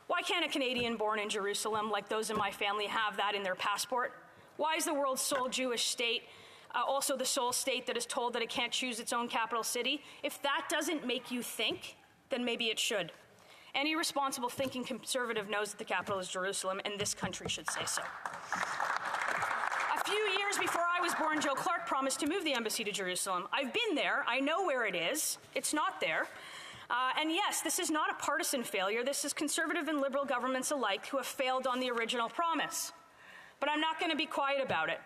Why can't a Canadian born in Jerusalem, like those in my family, have that in their passport? Why is the world's sole Jewish state also the sole state that is told that it can't choose its own capital city? If that doesn't make you think, then maybe it should. Any responsible thinking conservative knows that the capital is Jerusalem, and this country should say so. A few years before I was born, Joe Clark promised to move the embassy to Jerusalem. I've been there. I know where it is. It's not there. And yes, this is not a partisan failure. This is conservative and liberal governments alike who have failed on the original promise. But I'm not going to be quiet about it,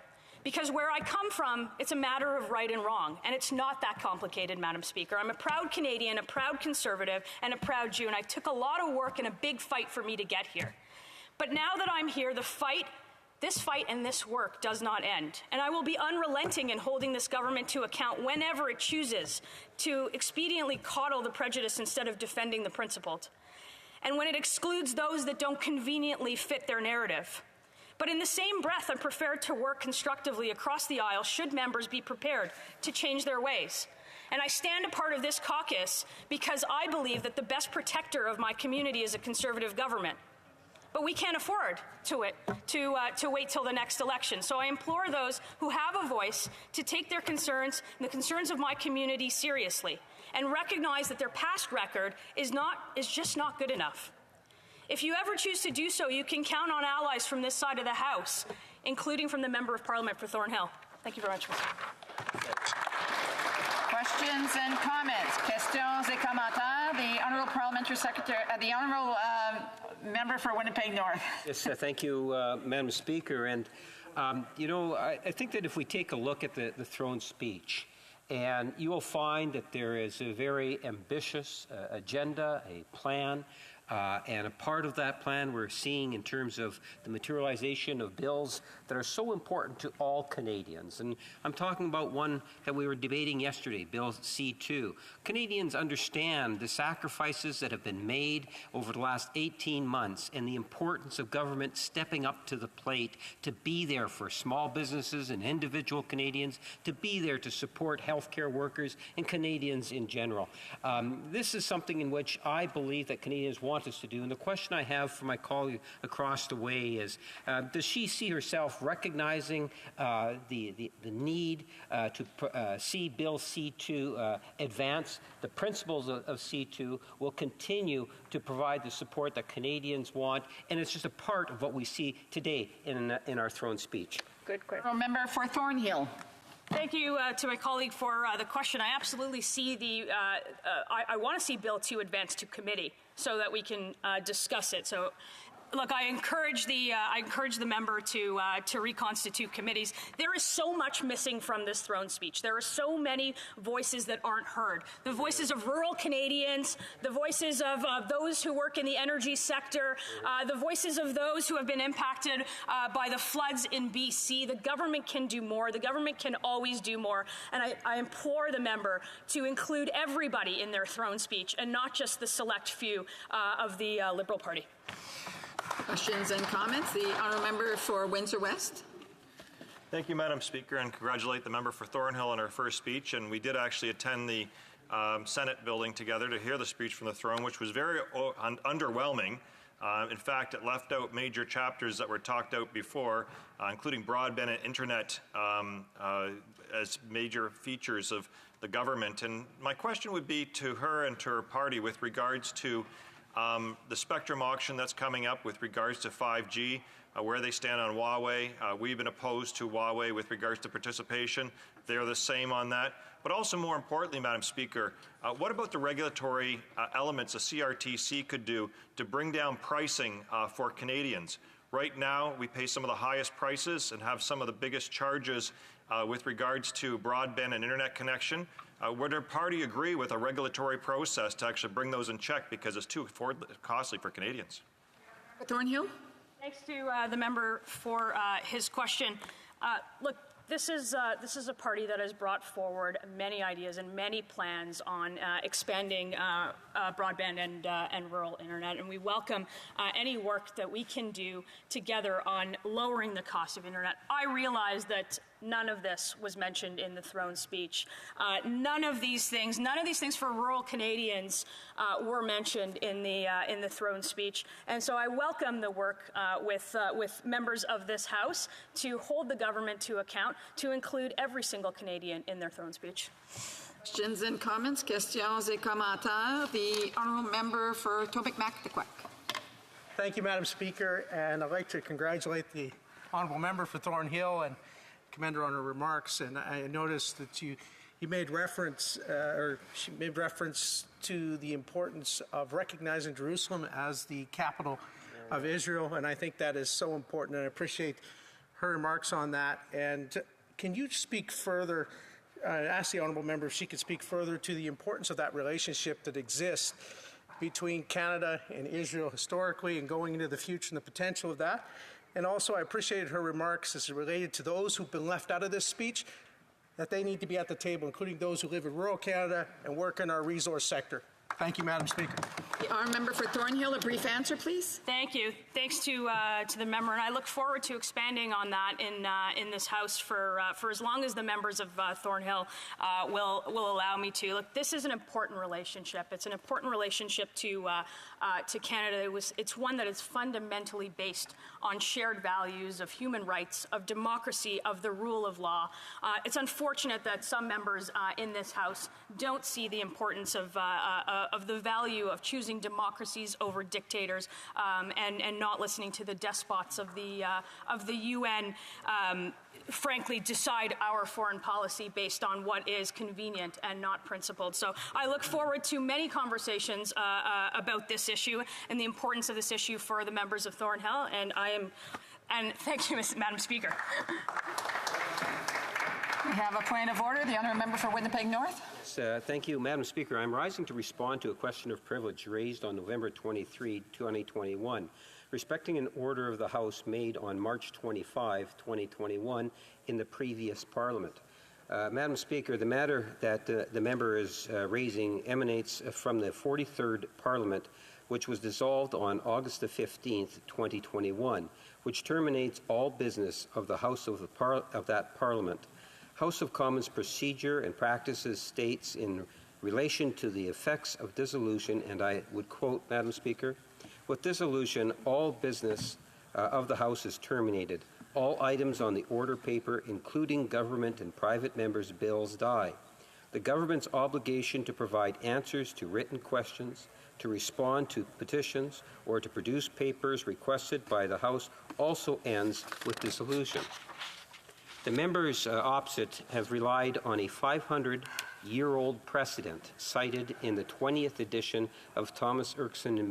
because where I come from, it's a matter of right and wrong. And it's not that complicated, Madam Speaker. I'm a proud Canadian, a proud conservative, and a proud Jew. And I took a lot of work and a big fight for me to get here. But now that I'm here, this fight and this work does not end. And I will be unrelenting in holding this government to account whenever it chooses to expediently coddle the prejudice instead of defending the principled. And when it excludes those that don't conveniently fit their narrative. But in the same breath, I'm prepared to work constructively across the aisle should members be prepared to change their ways. And I stand a part of this caucus because I believe that the best protector of my community is a conservative government. But we can't afford to wait till the next election. So I implore those who have a voice to take their concerns and the concerns of my community seriously and recognize that their past record is just not good enough. If you ever choose to do so, you can count on allies from this side of the House, including from the Member of Parliament for Thornhill. Thank you very much, Mr. Questions and comments. Questions et commentaires. The Honourable Parliamentary Secretary, the Honourable Member for Winnipeg North. Yes, thank you, Madam Speaker. And, I think that if we take a look at the throne speech, and you will find that there is a very ambitious agenda, a plan, and a part of that plan we're seeing in terms of the materialization of bills that are so important to all Canadians. And I'm talking about one that we were debating yesterday, Bill C-2. Canadians understand the sacrifices that have been made over the last 18 months and the importance of government stepping up to the plate to be there for small businesses and individual Canadians, to be there to support healthcare workers and Canadians in general. This is something in which I believe that Canadians want us to do. And the question I have for my colleague across the way is, does she see herself recognizing the need to see Bill C-2 advance? The principles of C-2 will continue to provide the support that Canadians want, and it's just a part of what we see today in our throne speech. Good question. Member for Thornhill. Thank you to my colleague for the question. I absolutely see I want to see Bill 2 advance to committee so that we can discuss it. So look, I encourage the member to reconstitute committees. There is so much missing from this throne speech. There are so many voices that aren't heard. The voices of rural Canadians, the voices of those who work in the energy sector, the voices of those who have been impacted by the floods in BC. The government can do more. The government can always do more. And I implore the member to include everybody in their throne speech and not just the select few of the Liberal Party. Questions and comments? The honourable member for Windsor West. Thank you, Madam Speaker, and congratulate the member for Thornhill on her first speech. And we did actually attend the Senate building together to hear the speech from the throne, which was very underwhelming. In fact, it left out major chapters that were talked out before, including broadband and internet as major features of the government. And my question would be to her and to her party with regards to the spectrum auction that's coming up with regards to 5G, where they stand on Huawei. We've been opposed to Huawei with regards to participation. They're the same on that. But also more importantly, Madam Speaker, what about the regulatory elements a CRTC could do to bring down pricing for Canadians? Right now, we pay some of the highest prices and have some of the biggest charges with regards to broadband and internet connection. Would her party agree with a regulatory process to actually bring those in check because it's too costly for Canadians? Thornhill. Thanks to the member for his question. Look, this is a party that has brought forward many ideas and many plans on expanding broadband and rural internet, and we welcome any work that we can do together on lowering the cost of internet. I realize that none of this was mentioned in the throne speech. None of these things for rural Canadians were mentioned in the throne speech. And so I welcome the work with members of this House to hold the government to account, to include every single Canadian in their throne speech. Questions and comments? Questions et commentaires. The honourable member for Etobicoke-Mactaquac. Thank you, Madam Speaker, and I'd like to congratulate the honourable member for Thornhill and commend her on her remarks. And I noticed that she made reference to the importance of recognizing Jerusalem as the capital of Israel, and I think that is so important, and I appreciate her remarks on that. And can you speak further, ask the honourable member if she could speak further to the importance of that relationship that exists between Canada and Israel historically and going into the future and the potential of that? And also, I appreciated her remarks as it related to those who've been left out of this speech, that they need to be at the table, including those who live in rural Canada and work in our resource sector. Thank you, Madam Speaker. The honourable member for Thornhill, a brief answer, please. Thank you. Thanks to the member, and I look forward to expanding on that in this House for as long as the members of Thornhill will allow me to. Look, this is an important relationship. It's an important relationship to Canada. It's one that is fundamentally based on shared values of human rights, of democracy, of the rule of law. It's unfortunate that some members in this House don't see the importance of the value of choosing democracies over dictators and not listening to the despots of the UN. Frankly, decide our foreign policy based on what is convenient and not principled. So I look forward to many conversations about this issue and the importance of this issue for the members of Thornhill. And thank you, Madam Speaker. We have a point of order. The honourable member for Winnipeg North. Thank you, Madam Speaker. I'm rising to respond to a question of privilege raised on November 23, 2021, respecting an order of the House made on March 25, 2021, in the previous Parliament. Madam Speaker, the matter that the member is raising emanates from the 43rd Parliament, which was dissolved on August 15, 2021, which terminates all business of the House of that Parliament. House of Commons procedure and practices states in relation to the effects of dissolution, and I would quote, Madam Speaker, with dissolution, all business of the House is terminated. All items on the order paper, including government and private members' bills, die. The government's obligation to provide answers to written questions, to respond to petitions, or to produce papers requested by the House also ends with dissolution. The members opposite have relied on a 500-year-old precedent cited in the 20th edition of Thomas Erskine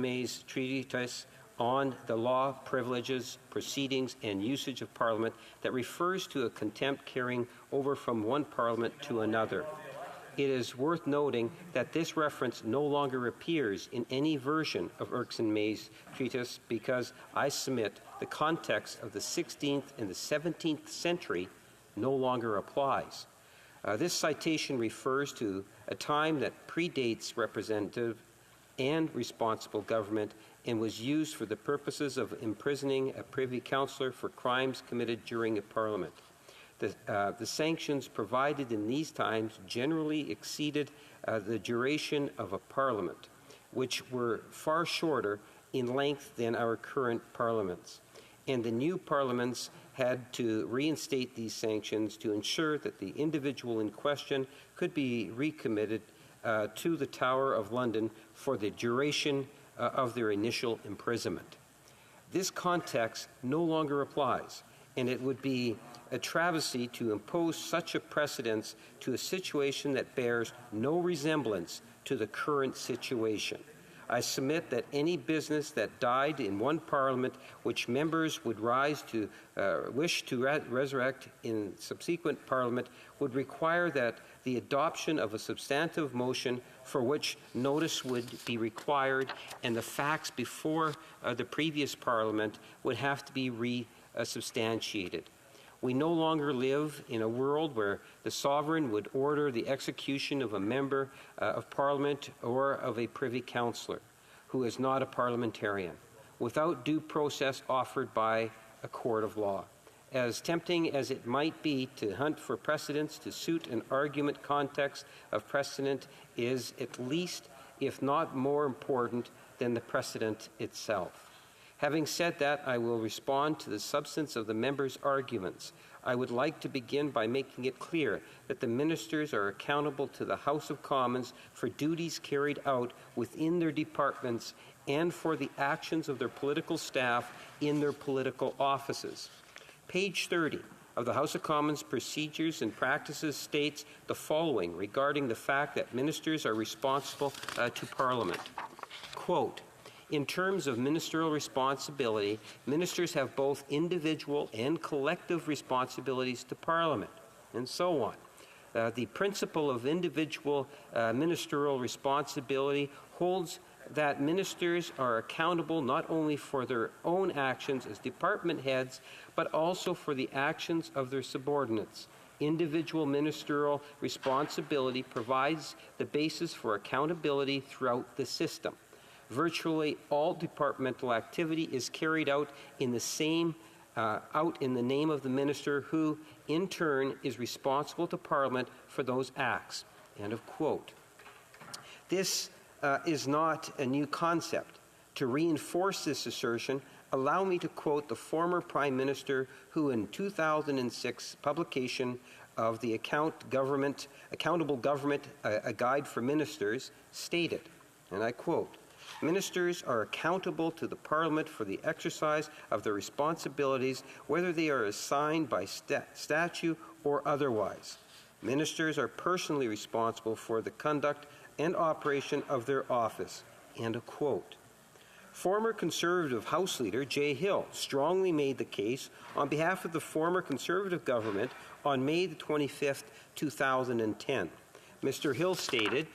May's Treatise on the law, privileges, proceedings, and usage of Parliament that refers to a contempt carrying over from one Parliament to another. It is worth noting that this reference no longer appears in any version of Erskine May's treatise because I submit the context of the 16th and the 17th century no longer applies. This citation refers to a time that predates representative and responsible government and was used for the purposes of imprisoning a Privy Councillor for crimes committed during a Parliament. The sanctions provided in these times generally exceeded the duration of a Parliament, which were far shorter in length than our current Parliaments. And the new Parliaments had to reinstate these sanctions to ensure that the individual in question could be recommitted to the Tower of London for the duration of their initial imprisonment. This context no longer applies, and it would be a travesty to impose such a precedence to a situation that bears no resemblance to the current situation. I submit that any business that died in one Parliament which members would rise to wish to resurrect in subsequent Parliament would require that the adoption of a substantive motion for which notice would be required and the facts before the previous Parliament would have to be substantiated. We no longer live in a world where the sovereign would order the execution of a member of Parliament or of a Privy Councillor who is not a parliamentarian, without due process offered by a court of law. As tempting as it might be to hunt for precedents to suit an argument context of precedent is at least, if not more important than the precedent itself. Having said that, I will respond to the substance of the members' arguments. I would like to begin by making it clear that the ministers are accountable to the House of Commons for duties carried out within their departments and for the actions of their political staff in their political offices. Page 30 of the House of Commons Procedures and Practices states the following regarding the fact that ministers are responsible to Parliament. Quote, in terms of ministerial responsibility, ministers have both individual and collective responsibilities to Parliament, and so on. The principle of individual ministerial responsibility holds that ministers are accountable not only for their own actions as department heads, but also for the actions of their subordinates. Individual ministerial responsibility provides the basis for accountability throughout the system. Virtually all departmental activity is carried out in the name of the minister who, in turn, is responsible to Parliament for those acts. End of quote. This is not a new concept. To reinforce this assertion, allow me to quote the former Prime Minister who in 2006 publication of the Accountable Government, a Guide for Ministers, stated, and I quote, ministers are accountable to the Parliament for the exercise of their responsibilities, whether they are assigned by statute or otherwise. Ministers are personally responsible for the conduct and operation of their office. End of quote. Former Conservative House Leader Jay Hill strongly made the case on behalf of the former Conservative government on May the 25th, 2010. Mr. Hill stated,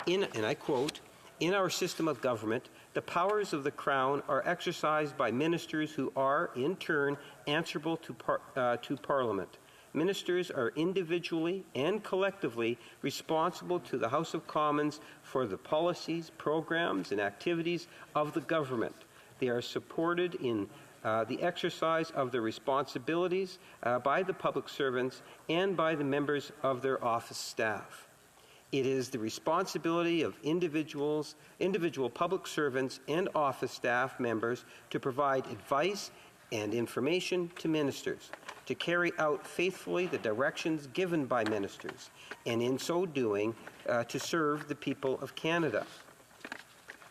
and I quote, in our system of government, the powers of the Crown are exercised by ministers who are, in turn, answerable to Parliament. Ministers are individually and collectively responsible to the House of Commons for the policies, programs, and activities of the government. They are supported in the exercise of their responsibilities by the public servants and by the members of their office staff. It is the responsibility of individual public servants and office staff members to provide advice and information to ministers, to carry out faithfully the directions given by ministers, and in so doing, to serve the people of Canada.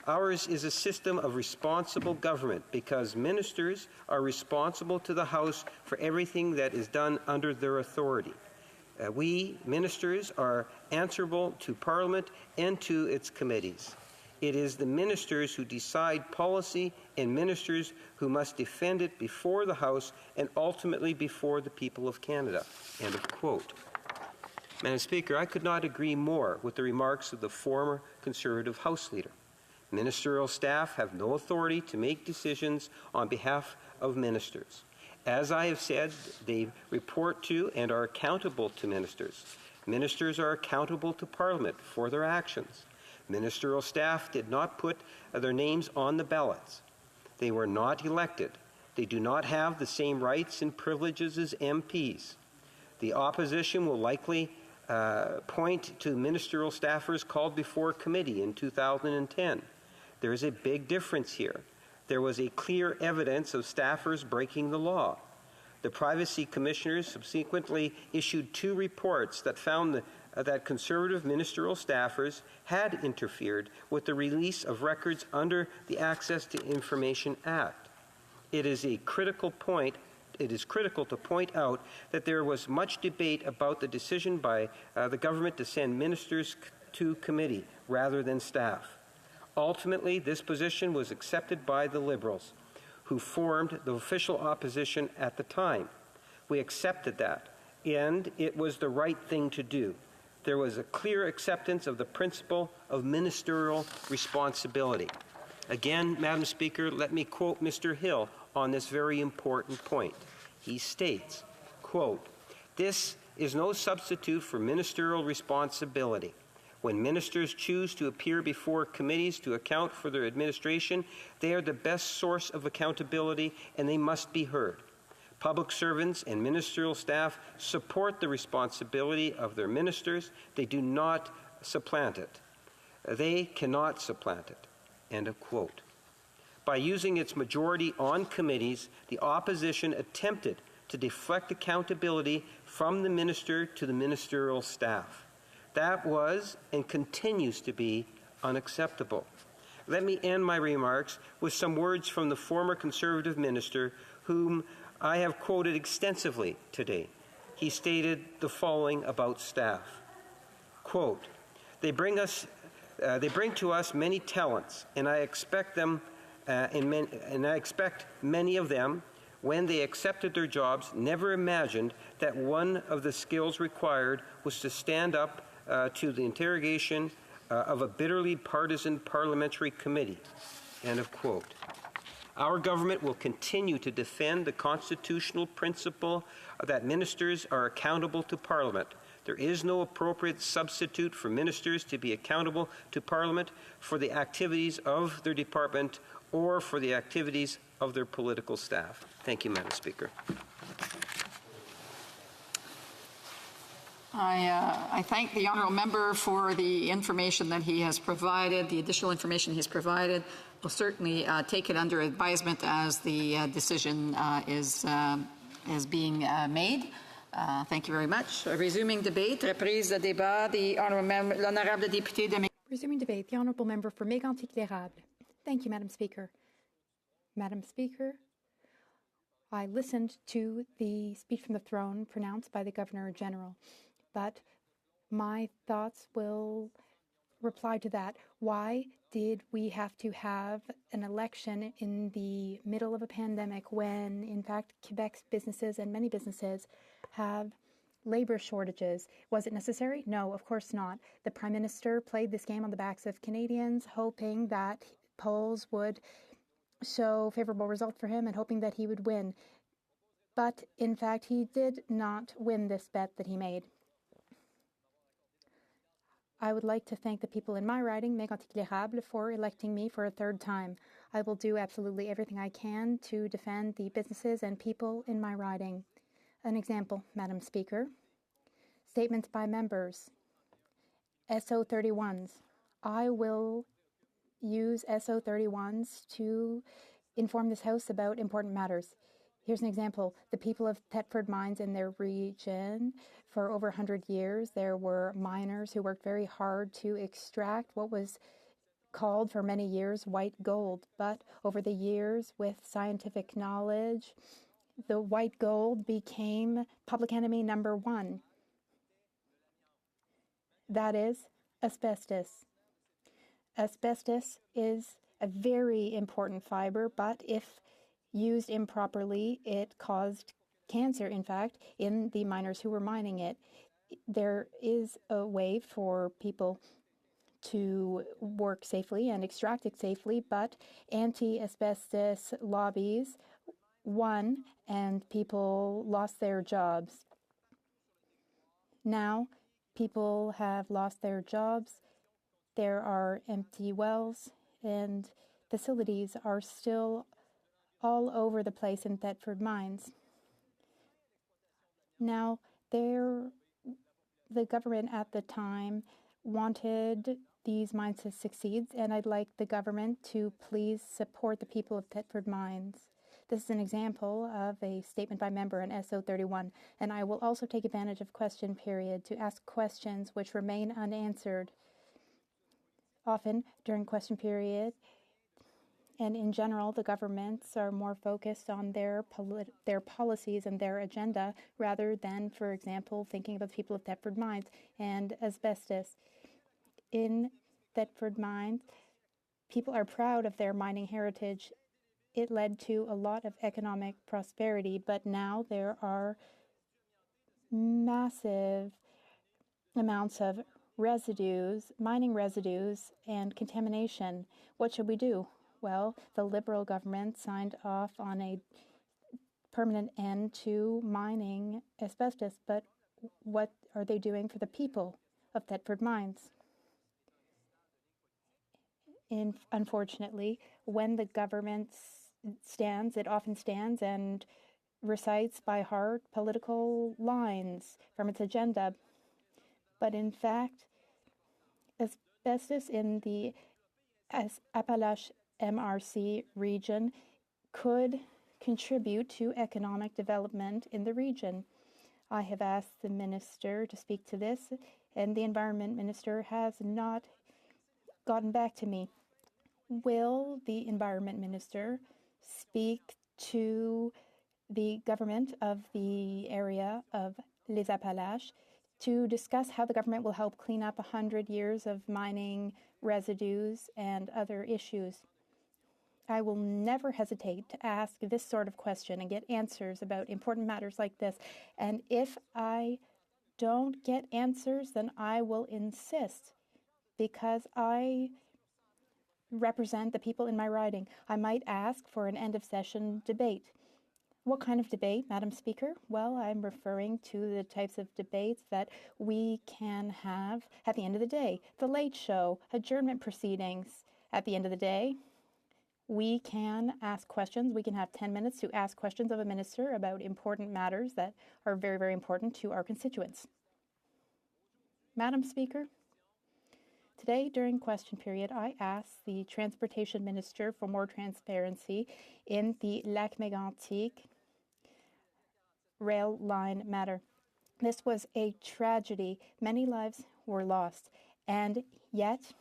Ours is a system of responsible government because ministers are responsible to the House for everything that is done under their authority. We, ministers, are answerable to Parliament and to its committees. It is the ministers who decide policy and ministers who must defend it before the House and ultimately before the people of Canada." End of quote. Madam Speaker, I could not agree more with the remarks of the former Conservative House Leader. Ministerial staff have no authority to make decisions on behalf of ministers. As I have said, they report to and are accountable to ministers. Ministers are accountable to Parliament for their actions. Ministerial staff did not put their names on the ballots. They were not elected. They do not have the same rights and privileges as MPs. The opposition will likely point to ministerial staffers called before committee in 2010. There is a big difference here. There was a clear evidence of staffers breaking the law. The privacy commissioners subsequently issued 2 reports that found that Conservative ministerial staffers had interfered with the release of records under the Access to Information Act. It is critical to point out that there was much debate about the decision by the government to send ministers to committee rather than staff. Ultimately, this position was accepted by the Liberals, who formed the official opposition at the time. We accepted that, and it was the right thing to do. There was a clear acceptance of the principle of ministerial responsibility. Again, Madam Speaker, let me quote Mr. Hill on this very important point. He states, quote, "This is no substitute for ministerial responsibility. When ministers choose to appear before committees to account for their administration, they are the best source of accountability and they must be heard. Public servants and ministerial staff support the responsibility of their ministers. They do not supplant it. They cannot supplant it." End of quote. By using its majority on committees, the opposition attempted to deflect accountability from the minister to the ministerial staff. That was and continues to be unacceptable. Let me end my remarks with some words from the former Conservative minister, whom I have quoted extensively today. He stated the following about staff. Quote, they bring to us many talents, and I expect many of them, when they accepted their jobs, never imagined that one of the skills required was to stand up to the interrogation of a bitterly partisan parliamentary committee. End of quote. Our government will continue to defend the constitutional principle that ministers are accountable to Parliament. There is no appropriate substitute for ministers to be accountable to Parliament for the activities of their department or for the activities of their political staff. Thank you, Madam Speaker. I thank the honourable member for the information that he has provided, the additional information he's provided. We'll certainly take it under advisement as the decision is being made. Thank you very much. Resuming debate, reprise de débat, l'honorable député de... Resuming debate, the honourable member for Mégantic-l'Érable. Thank you, Madam Speaker. Madam Speaker, I listened to the speech from the throne pronounced by the Governor General, but my thoughts will reply to that. Why did we have to have an election in the middle of a pandemic when, in fact, Quebec's businesses and many businesses have labor shortages? Was it necessary? No, of course not. The Prime Minister played this game on the backs of Canadians, hoping that polls would show favorable results for him and hoping that he would win. But, in fact, he did not win this bet that he made. I would like to thank the people in my riding, Mégantic-l'Érable, for electing me for a third time. I will do absolutely everything I can to defend the businesses and people in my riding. An example, Madam Speaker. Statements by members. SO31s. I will use SO31s to inform this House about important matters. Here's an example. The people of Thetford Mines in their region, for over 100 years, there were miners who worked very hard to extract what was called for many years white gold. But over the years, with scientific knowledge, the white gold became public enemy number one. That is asbestos. Asbestos is a very important fiber, but if used improperly, it caused cancer, in fact, in the miners who were mining it. There is a way for people to work safely and extract it safely, but anti-asbestos lobbies won and people lost their jobs. Now, people have lost their jobs. There are empty wells, and facilities are still all over the place in Thetford Mines. Now, the government at the time wanted these mines to succeed, and I'd like the government to please support the people of Thetford Mines. This is an example of a statement by member in SO 31, and I will also take advantage of question period to ask questions which remain unanswered. Often during question period, and in general, the governments are more focused on their policies and their agenda rather than, for example, thinking about the people of Thetford Mines and asbestos. In Thetford Mines, people are proud of their mining heritage. It led to a lot of economic prosperity, but now there are massive amounts of residues, mining residues, and contamination. What should we do? Well, the Liberal government signed off on a permanent end to mining asbestos, but what are they doing for the people of Thetford Mines? Unfortunately, when the government stands, it often stands and recites by heart political lines from its agenda. But in fact, asbestos in the Appalachian MRC region could contribute to economic development in the region. I have asked the minister to speak to this, and the environment minister has not gotten back to me. Will the environment minister speak to the government of the area of Les Appalaches to discuss how the government will help clean up 100 years of mining residues and other issues? I will never hesitate to ask this sort of question and get answers about important matters like this. And if I don't get answers, then I will insist, because I represent the people in my riding. I might ask for an end-of-session debate. What kind of debate, Madam Speaker? Well, I'm referring to the types of debates that we can have at the end of the day. The Late Show, adjournment proceedings. At the end of the day, we can ask questions. We can have 10 minutes to ask questions of a minister about important matters that are very, very important to our constituents. Madam Speaker, today during question period, I asked the Transportation Minister for more transparency in the Lac Mégantic rail line matter. This was a tragedy. Many lives were lost, and yet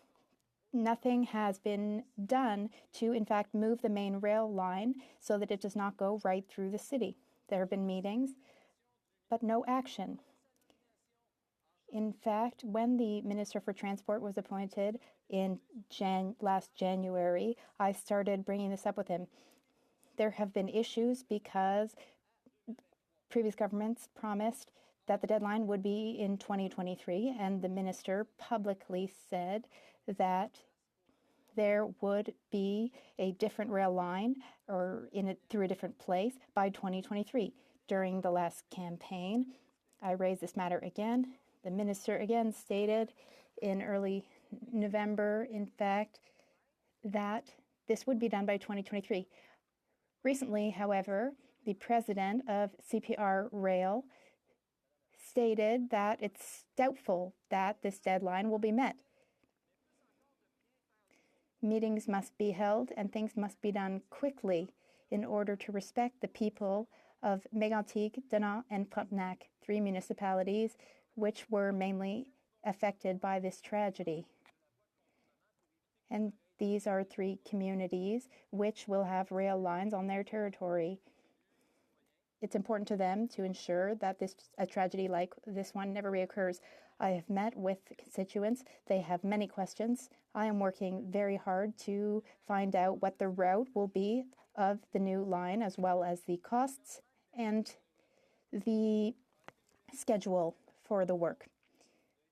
nothing has been done to, in fact, move the main rail line so that it does not go right through the city. There have been meetings, but no action. In fact, when the Minister for Transport was appointed in last January, I started bringing this up with him. There have been issues because previous governments promised that the deadline would be in 2023, and the minister publicly said that there would be a different rail line or through a different place by 2023. During the last campaign, I raised this matter again. The minister again stated in early November, in fact, that this would be done by 2023. Recently, however, the president of CPR Rail stated that it's doubtful that this deadline will be met. Meetings must be held and things must be done quickly in order to respect the people of Mégantic, Donat, and Frontenac, 3 municipalities which were mainly affected by this tragedy. And these are 3 communities which will have rail lines on their territory. it's important to them to ensure that a tragedy like this one never reoccurs. I have met with constituents. They have many questions. I am working very hard to find out what the route will be of the new line, as well as the costs and the schedule for the work.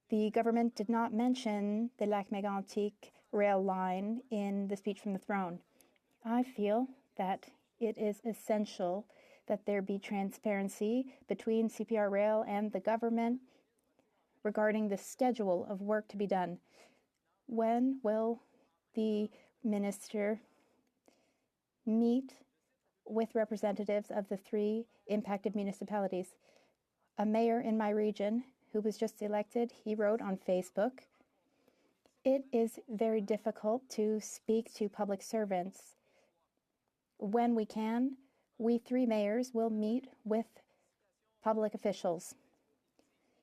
The government did not mention the Lac Mégantic rail line in the speech from the throne. I feel that it is essential that there be transparency between CPR Rail and the government regarding the schedule of work to be done. When will the minister meet with representatives of the 3 impacted municipalities? A mayor in my region who was just elected, he wrote on Facebook, "It is very difficult to speak to public servants. When we can, we 3 mayors will meet with public officials."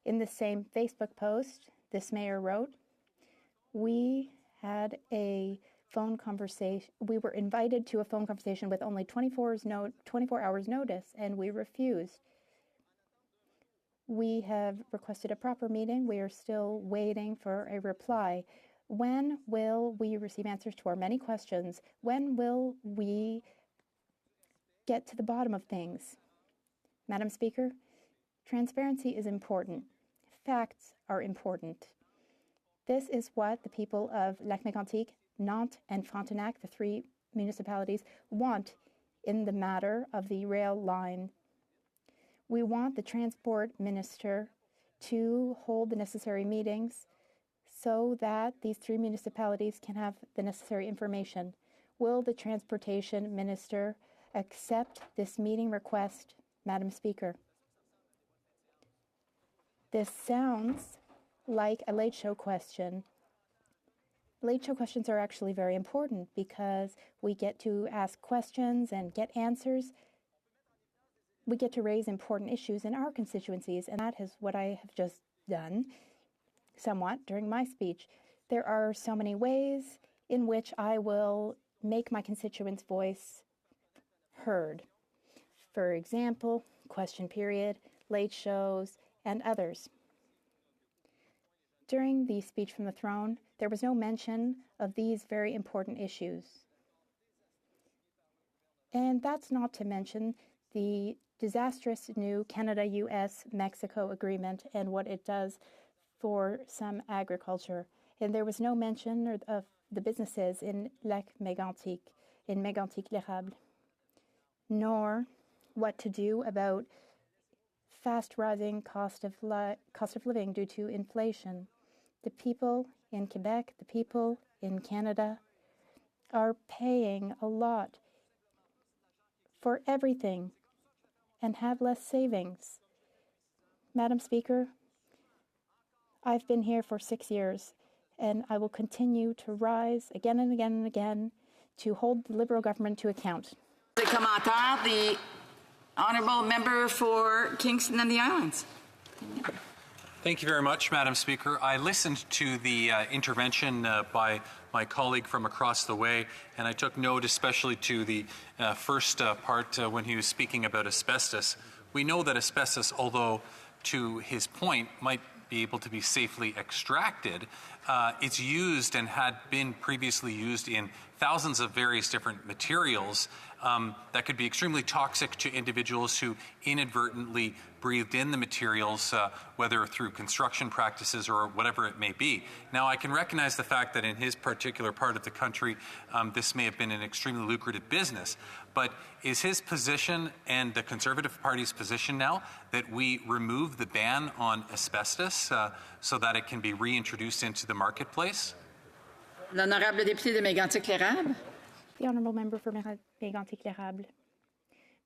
In the same Facebook post, this mayor wrote, "We had a phone conversation. We were invited to a phone conversation with only 24 hours notice, and we refused. We have requested a proper meeting. We are still waiting for a reply. When will we receive answers to our many questions? When will we get to the bottom of things?" Madam Speaker, transparency is important. Facts are important. This is what the people of Lac Mégantic, Nantes, and Frontenac, the 3 municipalities, want in the matter of the rail line. We want the transport minister to hold the necessary meetings so that these 3 municipalities can have the necessary information. Will the transportation minister accept this meeting request, Madam Speaker? This sounds like a late show question. Late show questions are actually very important because we get to ask questions and get answers. We get to raise important issues in our constituencies, and that is what I have just done somewhat during my speech. There are so many ways in which I will make my constituents' voice heard. For example, question period, late shows, and others. During the speech from the throne, there was no mention of these very important issues. And that's not to mention the disastrous new Canada-US-Mexico agreement and what it does for some agriculture. And there was no mention of the businesses in Lac Mégantic, in Mégantic-l'Érable, nor what to do about fast rising cost of living due to inflation. The people in Quebec, the people in Canada are paying a lot for everything and have less savings. Madam Speaker, I've been here for 6 years, and I will continue to rise again and again and again to hold the Liberal government to account. The honourable member for Kingston and the Islands. Thank you very much, Madam Speaker. I listened to the intervention by my colleague from across the way, and I took note especially to the first part when he was speaking about asbestos. We know that asbestos, although to his point might be able to be safely extracted, it's used and had been previously used in thousands of various different materials that could be extremely toxic to individuals who inadvertently breathed in the materials, whether through construction practices or whatever it may be. Now, I can recognize the fact that in his particular part of the country, this may have been an extremely lucrative business, but is his position and the Conservative Party's position now that we remove the ban on asbestos so that it can be reintroduced into the marketplace? L'honorable député de Mégantic-l'Érable. The honourable member for Mégantic-l'Érable.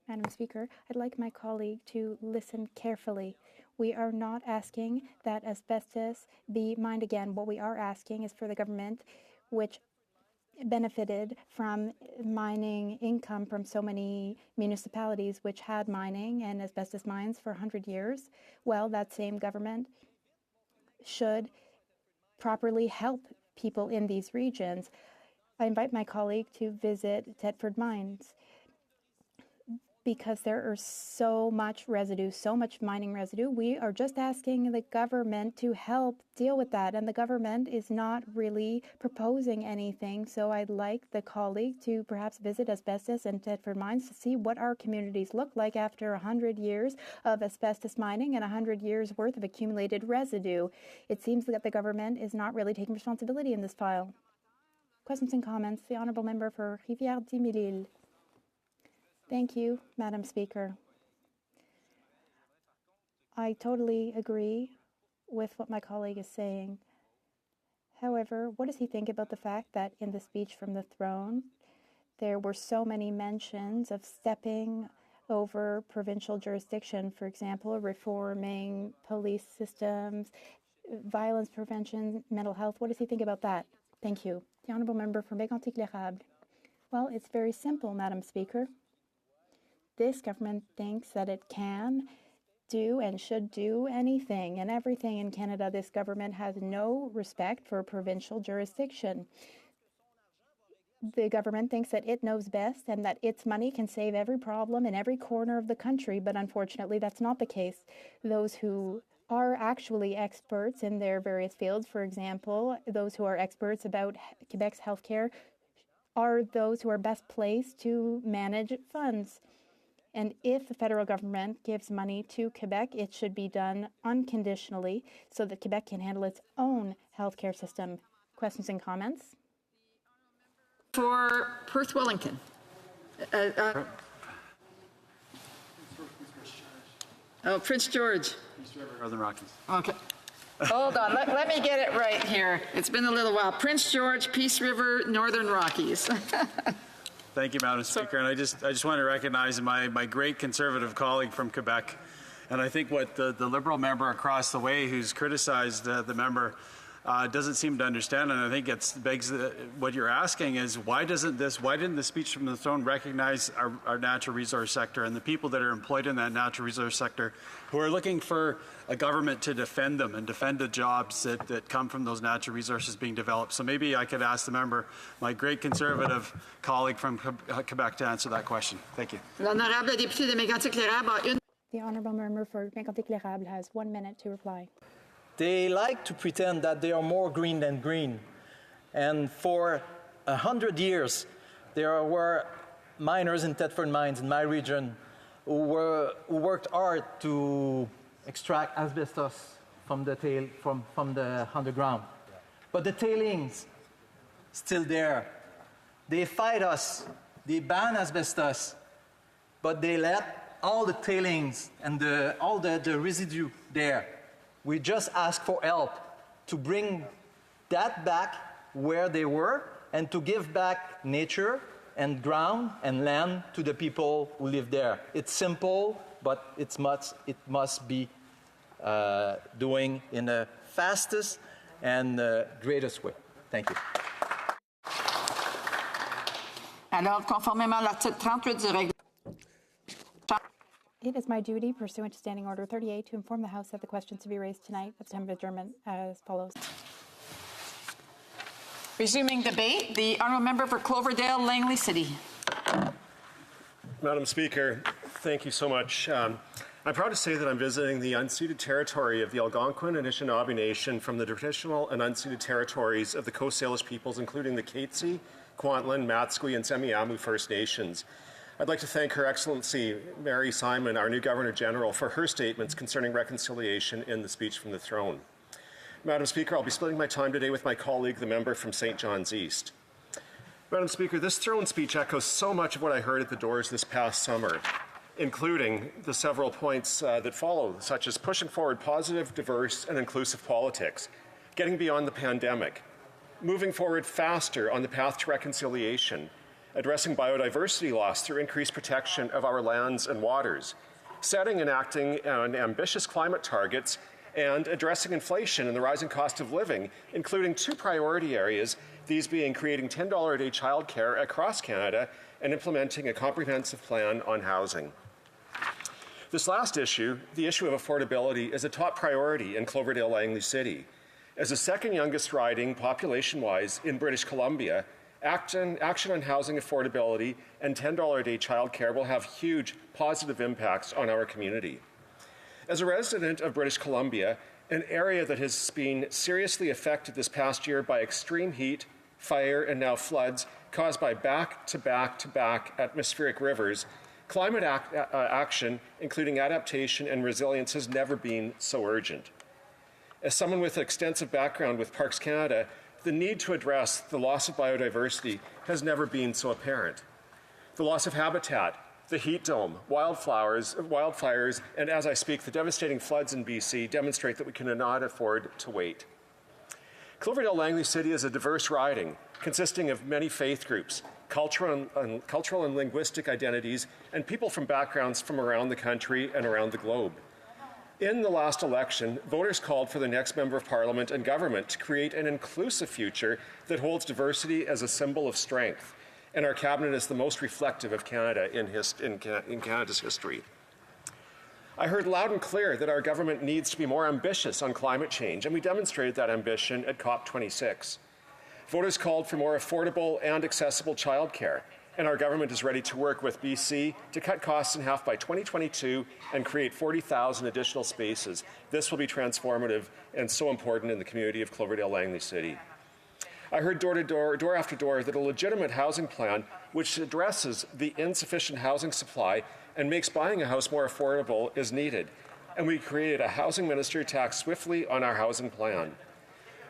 Madam Speaker, I'd like my colleague to listen carefully. We are not asking that asbestos be mined again. What we are asking is for the government, which benefited from mining income from so many municipalities which had mining and asbestos mines for 100 years, well, that same government should properly help people in these regions. I invite my colleague to visit Thetford Mines. because there are so much residue, so much mining residue. We are just asking the government to help deal with that, and the government is not really proposing anything. So I'd like the colleague to perhaps visit asbestos and Thetford mines to see what our communities look like after 100 years of asbestos mining and 100 years worth of accumulated residue. It seems that the government is not really taking responsibility in this file. Questions and comments? The Honourable Member for Rivière-des-Mille-Îles. Thank you, Madam Speaker. I totally agree with what my colleague is saying. However, what does he think about the fact that in the speech from the throne, there were so many mentions of stepping over provincial jurisdiction, for example, reforming police systems, violence prevention, mental health? What does he think about that? Thank you. The Honourable Member for Mégantic-L'Érable. Well, it's very simple, Madam Speaker. This government thinks that it can do and should do anything and everything in Canada. This government has no respect for provincial jurisdiction. The government thinks that it knows best and that its money can save every problem in every corner of the country, but unfortunately that's not the case. Those who are actually experts in their various fields, for example, those who are experts about Quebec's healthcare, are those who are best placed to manage funds. And if the federal government gives money to Quebec, it should be done unconditionally so that Quebec can handle its own healthcare system. Questions and comments? For Perth Wellington. Prince George. Northern Rockies. Okay. Hold on. Let me get it right here. It's been a little while. Prince George, Peace River, Northern Rockies. Thank you, Madam Speaker. And I just want to recognize my great Conservative colleague from Quebec. And I think what the Liberal member across the way who's criticized the member doesn't seem to understand, and I think it begs what you're asking is why didn't the speech from the throne recognize our natural resource sector and the people that are employed in that natural resource sector who are looking for a government to defend them and defend the jobs that come from those natural resources being developed. So maybe I could ask the member, my great Conservative colleague from Quebec, to answer that question. Thank you. The Honourable Member for Mégantic-L'Érable has 1 minute to reply. They like to pretend that they are more green than green. And for 100 years, there were miners in Thetford mines in my region who worked hard to extract asbestos from the underground. But the tailings still there. They fight us. They ban asbestos, but they let all the tailings and all the residue there. We just ask for help to bring that back where they were and to give back nature and ground and land to the people who live there. It's simple, but it must be doing in the fastest and greatest way. Thank you. Alors, conformément à l'article 38 du règlement. It is my duty, pursuant to Standing Order 38, to inform the House that the questions to be raised tonight at the time of adjournment as follows. Resuming debate, the Honourable Member for Cloverdale, Langley City. Madam Speaker, thank you so much. I'm proud to say that I'm visiting the unceded territory of the Algonquin and Anishinaabe Nation from the traditional and unceded territories of the Coast Salish peoples, including the Katzie, Kwantlen, Matsqui, and Semiahmoo First Nations. I'd like to thank Her Excellency Mary Simon, our new Governor General, for her statements concerning reconciliation in the speech from the throne. Madam Speaker, I'll be splitting my time today with my colleague, the member from St. John's East. Madam Speaker, this throne speech echoes so much of what I heard at the doors this past summer, including the several points that follow, such as pushing forward positive, diverse, and inclusive politics, getting beyond the pandemic, moving forward faster on the path to reconciliation, addressing biodiversity loss through increased protection of our lands and waters, setting and acting on ambitious climate targets, and addressing inflation and the rising cost of living, including 2 priority areas, these being creating $10 a day childcare across Canada and implementing a comprehensive plan on housing. This last issue, the issue of affordability, is a top priority in Cloverdale Langley City. As the second youngest riding population-wise in British Columbia, Action on housing affordability and $10 a day childcare will have huge positive impacts on our community. As a resident of British Columbia, an area that has been seriously affected this past year by extreme heat, fire, and now floods caused by back-to-back atmospheric rivers, climate action, including adaptation and resilience, has never been so urgent. As someone with extensive background with Parks Canada, the need to address the loss of biodiversity has never been so apparent. The loss of habitat, the heat dome, wildfires, and as I speak, the devastating floods in BC demonstrate that we cannot afford to wait. Cloverdale-Langley City is a diverse riding consisting of many faith groups, cultural and linguistic identities, and people from backgrounds from around the country and around the globe. In the last election, voters called for the next Member of Parliament and government to create an inclusive future that holds diversity as a symbol of strength, and our cabinet is the most reflective of Canada in Canada's history. I heard loud and clear that our government needs to be more ambitious on climate change, and we demonstrated that ambition at COP26. Voters called for more affordable and accessible childcare, and our government is ready to work with BC to cut costs in half by 2022 and create 40,000 additional spaces. This will be transformative and so important in the community of Cloverdale-Langley City. I heard door after door, that a legitimate housing plan which addresses the insufficient housing supply and makes buying a house more affordable is needed. And we created a housing minister to act swiftly on our housing plan.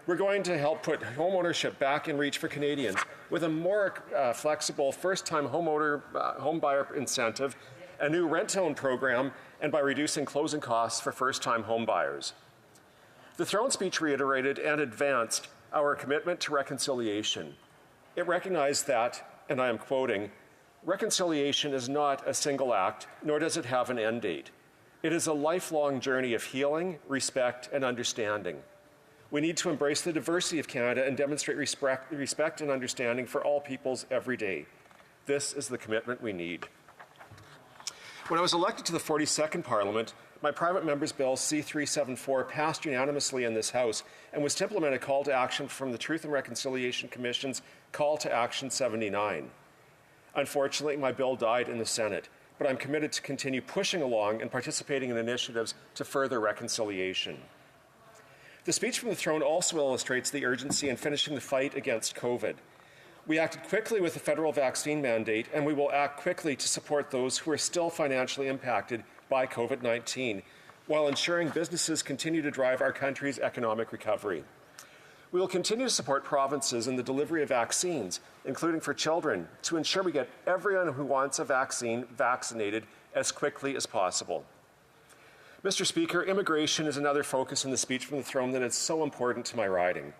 We're going to help put home ownership back in reach for Canadians with a more flexible first-time home buyer incentive, a new rent-to-own program, and by reducing closing costs for first-time home buyers. The throne speech reiterated and advanced our commitment to reconciliation. It recognized that, and I am quoting, "Reconciliation is not a single act, nor does it have an end date. It is a lifelong journey of healing, respect, and understanding. We need to embrace the diversity of Canada and demonstrate respect and understanding for all peoples every day. This is the commitment we need." When I was elected to the 42nd Parliament, my private member's bill C-374 passed unanimously in this House and was to implement a call to action from the Truth and Reconciliation Commission's Call to Action 79. Unfortunately, my bill died in the Senate, but I'm committed to continue pushing along and participating in initiatives to further reconciliation. The speech from the throne also illustrates the urgency in finishing the fight against COVID. We acted quickly with the federal vaccine mandate, and we will act quickly to support those who are still financially impacted by COVID-19, while ensuring businesses continue to drive our country's economic recovery. We will continue to support provinces in the delivery of vaccines, including for children, to ensure we get everyone who wants a vaccine vaccinated as quickly as possible. Mr. Speaker, immigration is another focus in the speech from the throne that is so important to my riding.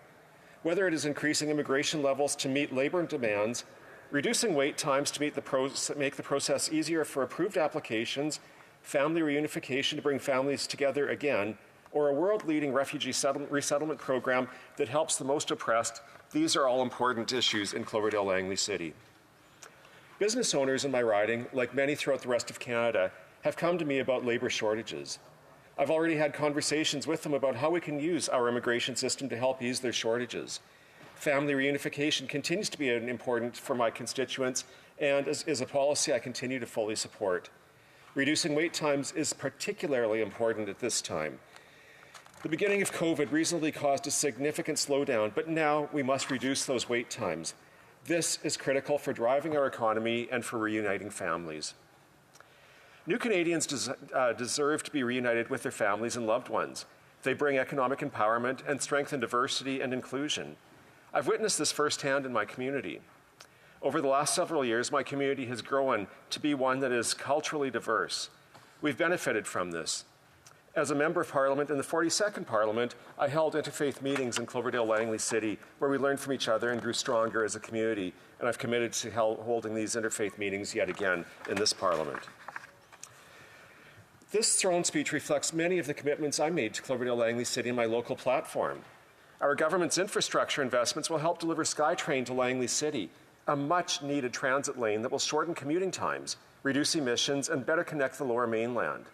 Whether it is increasing immigration levels to meet labour demands, reducing wait times to make the process easier for approved applications, family reunification to bring families together again, or a world-leading refugee resettlement program that helps the most oppressed, these are all important issues in Cloverdale-Langley City. Business owners in my riding, like many throughout the rest of Canada, have come to me about labour shortages. I've already had conversations with them about how we can use our immigration system to help ease their shortages. Family reunification continues to be important for my constituents and is a policy I continue to fully support. Reducing wait times is particularly important at this time. The beginning of COVID reasonably caused a significant slowdown, but now we must reduce those wait times. This is critical for driving our economy and for reuniting families. New Canadians deserve to be reunited with their families and loved ones. They bring economic empowerment and strengthen diversity and inclusion. I've witnessed this firsthand in my community. Over the last several years, my community has grown to be one that is culturally diverse. We've benefited from this. As a Member of Parliament in the 42nd Parliament, I held interfaith meetings in Cloverdale-Langley City where we learned from each other and grew stronger as a community, and I've committed to holding these interfaith meetings yet again in this Parliament. This throne speech reflects many of the commitments I made to Cloverdale-Langley City in my local platform. Our government's infrastructure investments will help deliver SkyTrain to Langley City, a much-needed transit lane that will shorten commuting times, reduce emissions, and better connect the Lower Mainland.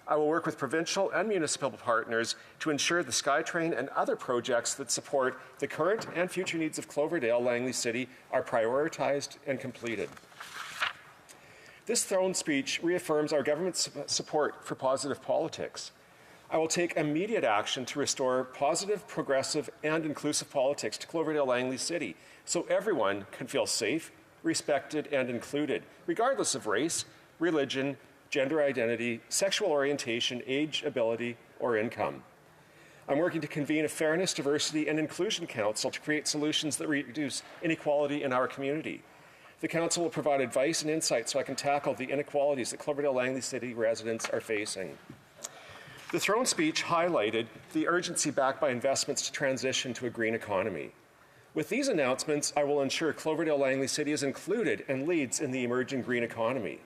I will work with provincial and municipal partners to ensure the SkyTrain and other projects that support the current and future needs of Cloverdale Langley City are prioritized and completed. This throne speech reaffirms our government's support for positive politics. I will take immediate action to restore positive, progressive, and inclusive politics to Cloverdale Langley City so everyone can feel safe, respected, and included, regardless of race, religion, gender identity, sexual orientation, age, ability, or income. I'm working to convene a Fairness, Diversity, and Inclusion Council to create solutions that reduce inequality in our community. The Council will provide advice and insight so I can tackle the inequalities that Cloverdale Langley City residents are facing. The throne speech highlighted the urgency backed by investments to transition to a green economy. With these announcements, I will ensure Cloverdale Langley City is included and leads in the emerging green economy.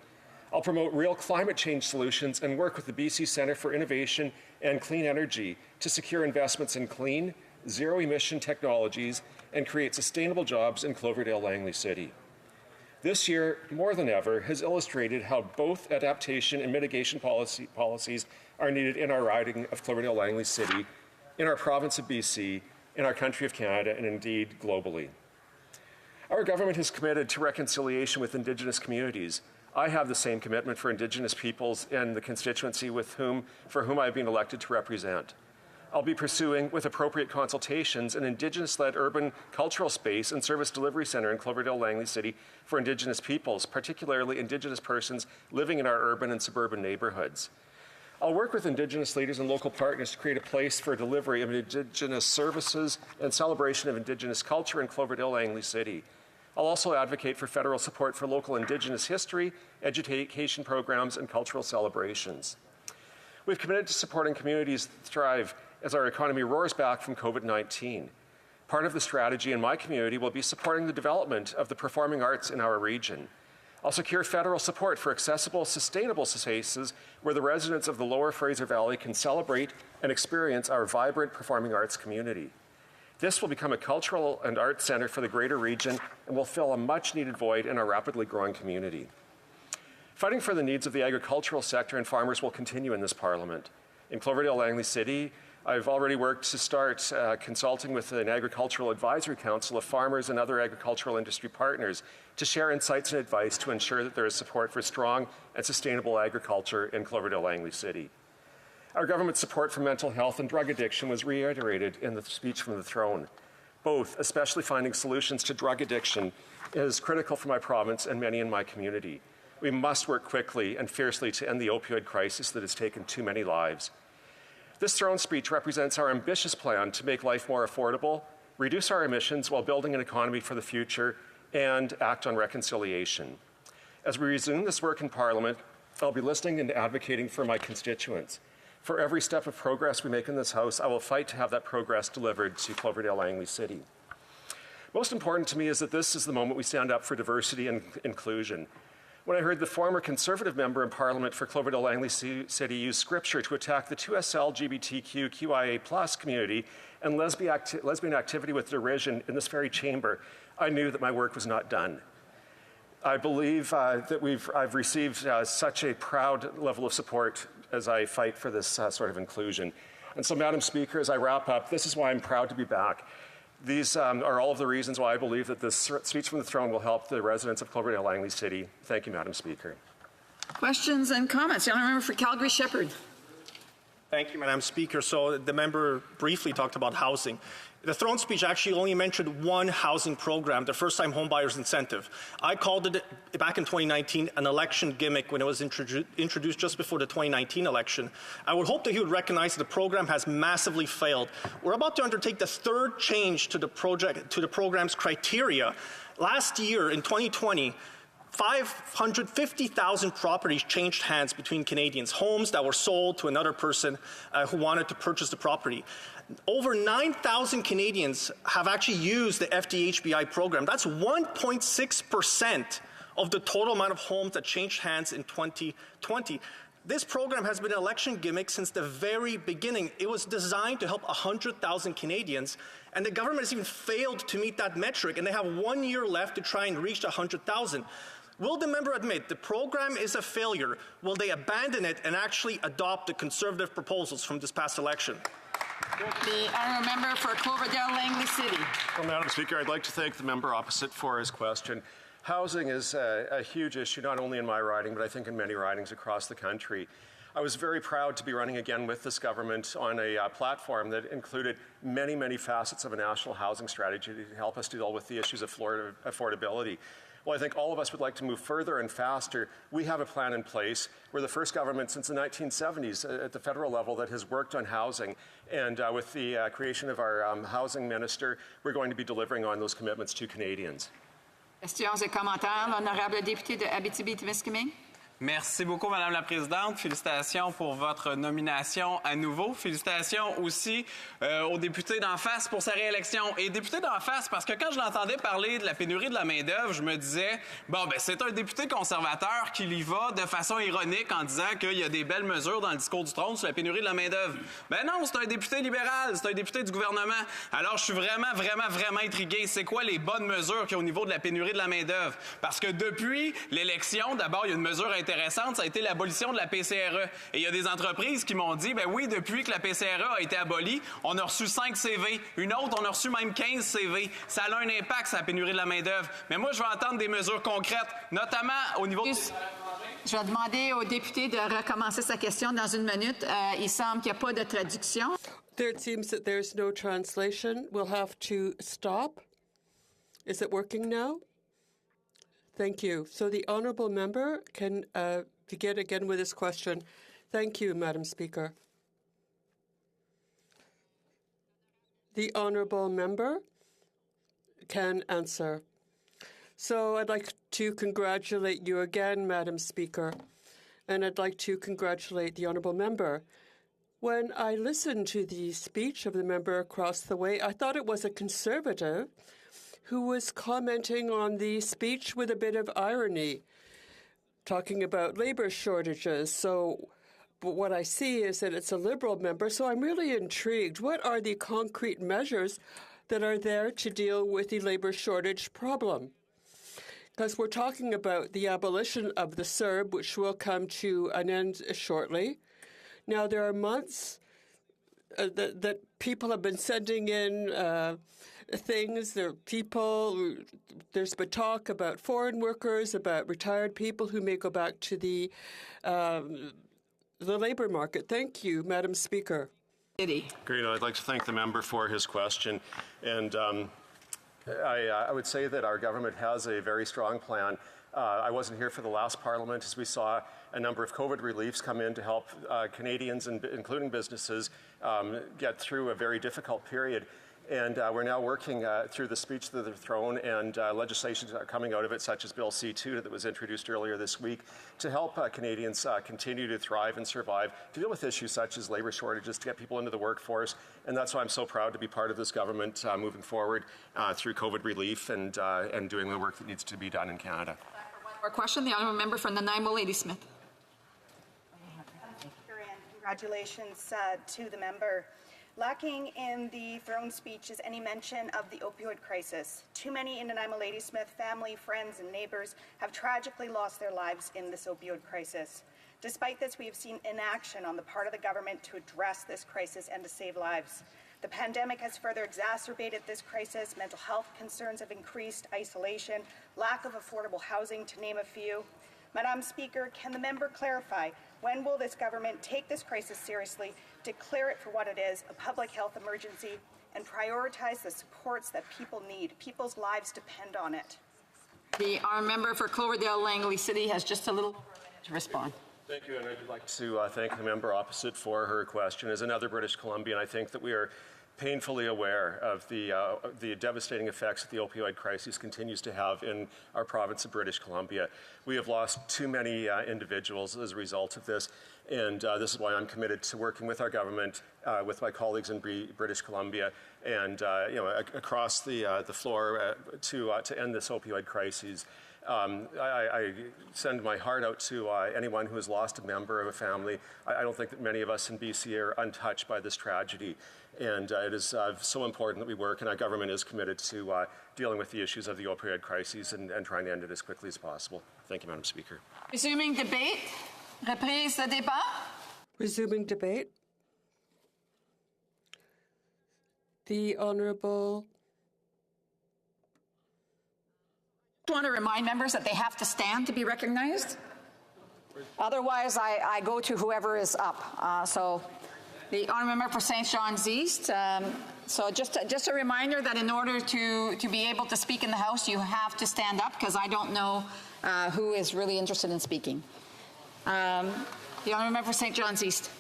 I'll promote real climate change solutions and work with the BC Centre for Innovation and Clean Energy to secure investments in clean, zero-emission technologies and create sustainable jobs in Cloverdale Langley City. This year, more than ever, has illustrated how both adaptation and mitigation policies are needed in our riding of Cloverdale Langley City, in our province of BC, in our country of Canada, and indeed globally. Our government is committed to reconciliation with Indigenous communities. I have the same commitment for Indigenous peoples and the constituency for whom I have been elected to represent. I'll be pursuing, with appropriate consultations, an Indigenous-led urban cultural space and service delivery centre in Cloverdale Langley City for Indigenous peoples, particularly Indigenous persons living in our urban and suburban neighbourhoods. I'll work with Indigenous leaders and local partners to create a place for delivery of Indigenous services and celebration of Indigenous culture in Cloverdale Langley City. I'll also advocate for federal support for local Indigenous history, education programs, and cultural celebrations. We've committed to supporting communities that thrive as our economy roars back from COVID-19. Part of the strategy in my community will be supporting the development of the performing arts in our region. I'll secure federal support for accessible, sustainable spaces where the residents of the Lower Fraser Valley can celebrate and experience our vibrant performing arts community. This will become a cultural and arts centre for the greater region and will fill a much-needed void in our rapidly growing community. Fighting for the needs of the agricultural sector and farmers will continue in this Parliament. In Cloverdale Langley City, I've already worked to start consulting with an agricultural advisory council of farmers and other agricultural industry partners to share insights and advice to ensure that there is support for strong and sustainable agriculture in Cloverdale Langley City. Our government's support for mental health and drug addiction was reiterated in the speech from the throne. Both, especially finding solutions to drug addiction, is critical for my province and many in my community. We must work quickly and fiercely to end the opioid crisis that has taken too many lives. This throne speech represents our ambitious plan to make life more affordable, reduce our emissions while building an economy for the future, and act on reconciliation. As we resume this work in Parliament, I'll be listening and advocating for my constituents. For every step of progress we make in this House, I will fight to have that progress delivered to Cloverdale Langley City. Most important to me is that this is the moment we stand up for diversity and inclusion. When I heard the former Conservative member in Parliament for Cloverdale Langley City use scripture to attack the 2SL LGBTQ QIA+ community and lesbian activity with derision in this very chamber, I knew that my work was not done. I believe that I've received such a proud level of support as I fight for this sort of inclusion. And so, Madam Speaker, as I wrap up, this is why I'm proud to be back. These are all of the reasons why I believe that this speech from the throne will help the residents of Cloverdale Langley City. Thank you, Madam Speaker. Questions and comments. The honourable member for Calgary Shepherd. Thank you, Madam Speaker. So the member briefly talked about housing. The throne speech actually only mentioned one housing program, the first-time homebuyers incentive. I called it back in 2019 an election gimmick when it was introduced just before the 2019 election. I would hope that he would recognize that the program has massively failed. We're about to undertake the third change to the program's criteria. Last year, in 2020, 550,000 properties changed hands between Canadians, homes that were sold to another person who wanted to purchase the property. Over 9,000 Canadians have actually used the FDHBI program. That's 1.6% of the total amount of homes that changed hands in 2020. This program has been an election gimmick since the very beginning. It was designed to help 100,000 Canadians, and the government has even failed to meet that metric, and they have 1 year left to try and reach 100,000. Will the member admit the program is a failure? Will they abandon it and actually adopt the conservative proposals from this past election? The honourable member for Cloverdale Langley City. Well, Madam Speaker, I'd like to thank the member opposite for his question. Housing is a huge issue, not only in my riding, but I think in many ridings across the country. I was very proud to be running again with this government on a platform that included many, many facets of a national housing strategy to help us deal with the issues of affordability. Well, I think all of us would like to move further and faster. We have a plan in place. We're the first government since the 1970s at the federal level that has worked on housing. And with the creation of our housing minister, we're going to be delivering on those commitments to Canadians. Questions et commentaires, l'honorable député de Abitibi-Témiscamingue. Merci beaucoup, Madame la Présidente. Félicitations pour votre nomination à nouveau. Félicitations aussi au député d'en face pour sa réélection. Et député d'en face, parce que quand je l'entendais parler de la pénurie de la main-d'œuvre, je me disais, bon, ben c'est un député conservateur qui y va de façon ironique en disant qu'il y a des belles mesures dans le discours du trône sur la pénurie de la main-d'œuvre. Ben non, c'est un député libéral, c'est un député du gouvernement. Alors, je suis vraiment intrigué. C'est quoi les bonnes mesures qu'il y a au niveau de la pénurie de la main-d'œuvre? Parce que depuis l'élection, d'abord, il y a une mesure intéressante, ça a été l'abolition de la PCRE. Et il y a des entreprises qui m'ont dit, ben oui, depuis que la PCRE a été abolie, on a reçu 5 CV. Une autre, on a reçu même 15 CV. Ça a un impact sur la pénurie de la main-d'œuvre. Mais moi, je veux entendre des mesures concrètes, notamment au niveau... Je vais demander au député de recommencer sa question dans une minute. Il semble qu'il n'y a pas de traduction. It seems that there's no translation. We'll have to stop. Is it working now? Thank you. So the honourable member can begin again with his question. Thank you, Madam Speaker. The honourable member can answer. So I'd like to congratulate you again, Madam Speaker, and I'd like to congratulate the honourable member. When I listened to the speech of the member across the way, I thought it was a Conservative who was commenting on the speech with a bit of irony, talking about labour shortages. But what I see is that it's a Liberal member, so I'm really intrigued. What are the concrete measures that are there to deal with the labour shortage problem? Because we're talking about the abolition of the CERB, which will come to an end shortly. Now, there are months that people have been sending in things. There's been talk about foreign workers, about retired people who may go back to the labour market. Thank you, Madam Speaker. Great. I'd like to thank the member for his question. And I would say that our government has a very strong plan. I wasn't here for the last Parliament as we saw a number of COVID reliefs come in to help Canadians, and including businesses, get through a very difficult period. And we're now working through the speech to the throne and legislation coming out of it, such as Bill C-2 that was introduced earlier this week, to help Canadians continue to thrive and survive, to deal with issues such as labour shortages, to get people into the workforce. And that's why I'm so proud to be part of this government moving forward through COVID relief and doing the work that needs to be done in Canada. One more question, the honourable member from Nanaimo, Ladysmith. Congratulations to the member. Lacking in the throne speech is any mention of the opioid crisis. Too many in Nanaimo Ladysmith family, friends, and neighbours have tragically lost their lives in this opioid crisis. Despite this, we have seen inaction on the part of the government to address this crisis and to save lives. The pandemic has further exacerbated this crisis. Mental health concerns have increased, isolation, lack of affordable housing, to name a few. Madam Speaker, can the member clarify, when will this government take this crisis seriously, declare it for what it is, a public health emergency, and prioritize the supports that people need? People's lives depend on it. Our member for Cloverdale Langley City has just a little to respond. Thank you, and I'd like to thank the member opposite for her question. As another British Columbian, I think that we are painfully aware of the devastating effects that the opioid crisis continues to have in our province of British Columbia. We have lost too many individuals as a result of this, and this is why I'm committed to working with our government, with my colleagues in British Columbia, and across the floor to end this opioid crisis. I send my heart out to anyone who has lost a member of a family. I don't think that many of us in BC are untouched by this tragedy. And it is so important that we work, and our government is committed to dealing with the issues of the opioid crises and trying to end it as quickly as possible. Thank you, Madam Speaker. Resuming debate. Reprise de débat. Resuming debate. The Honourable. I want to remind members that they have to stand to be recognized. Otherwise, I go to whoever is up. So the Honourable Member for St. John's East. So just a reminder that in order to be able to speak in the House, you have to stand up, because I don't know who is really interested in speaking. The Honourable Member for St. John's East.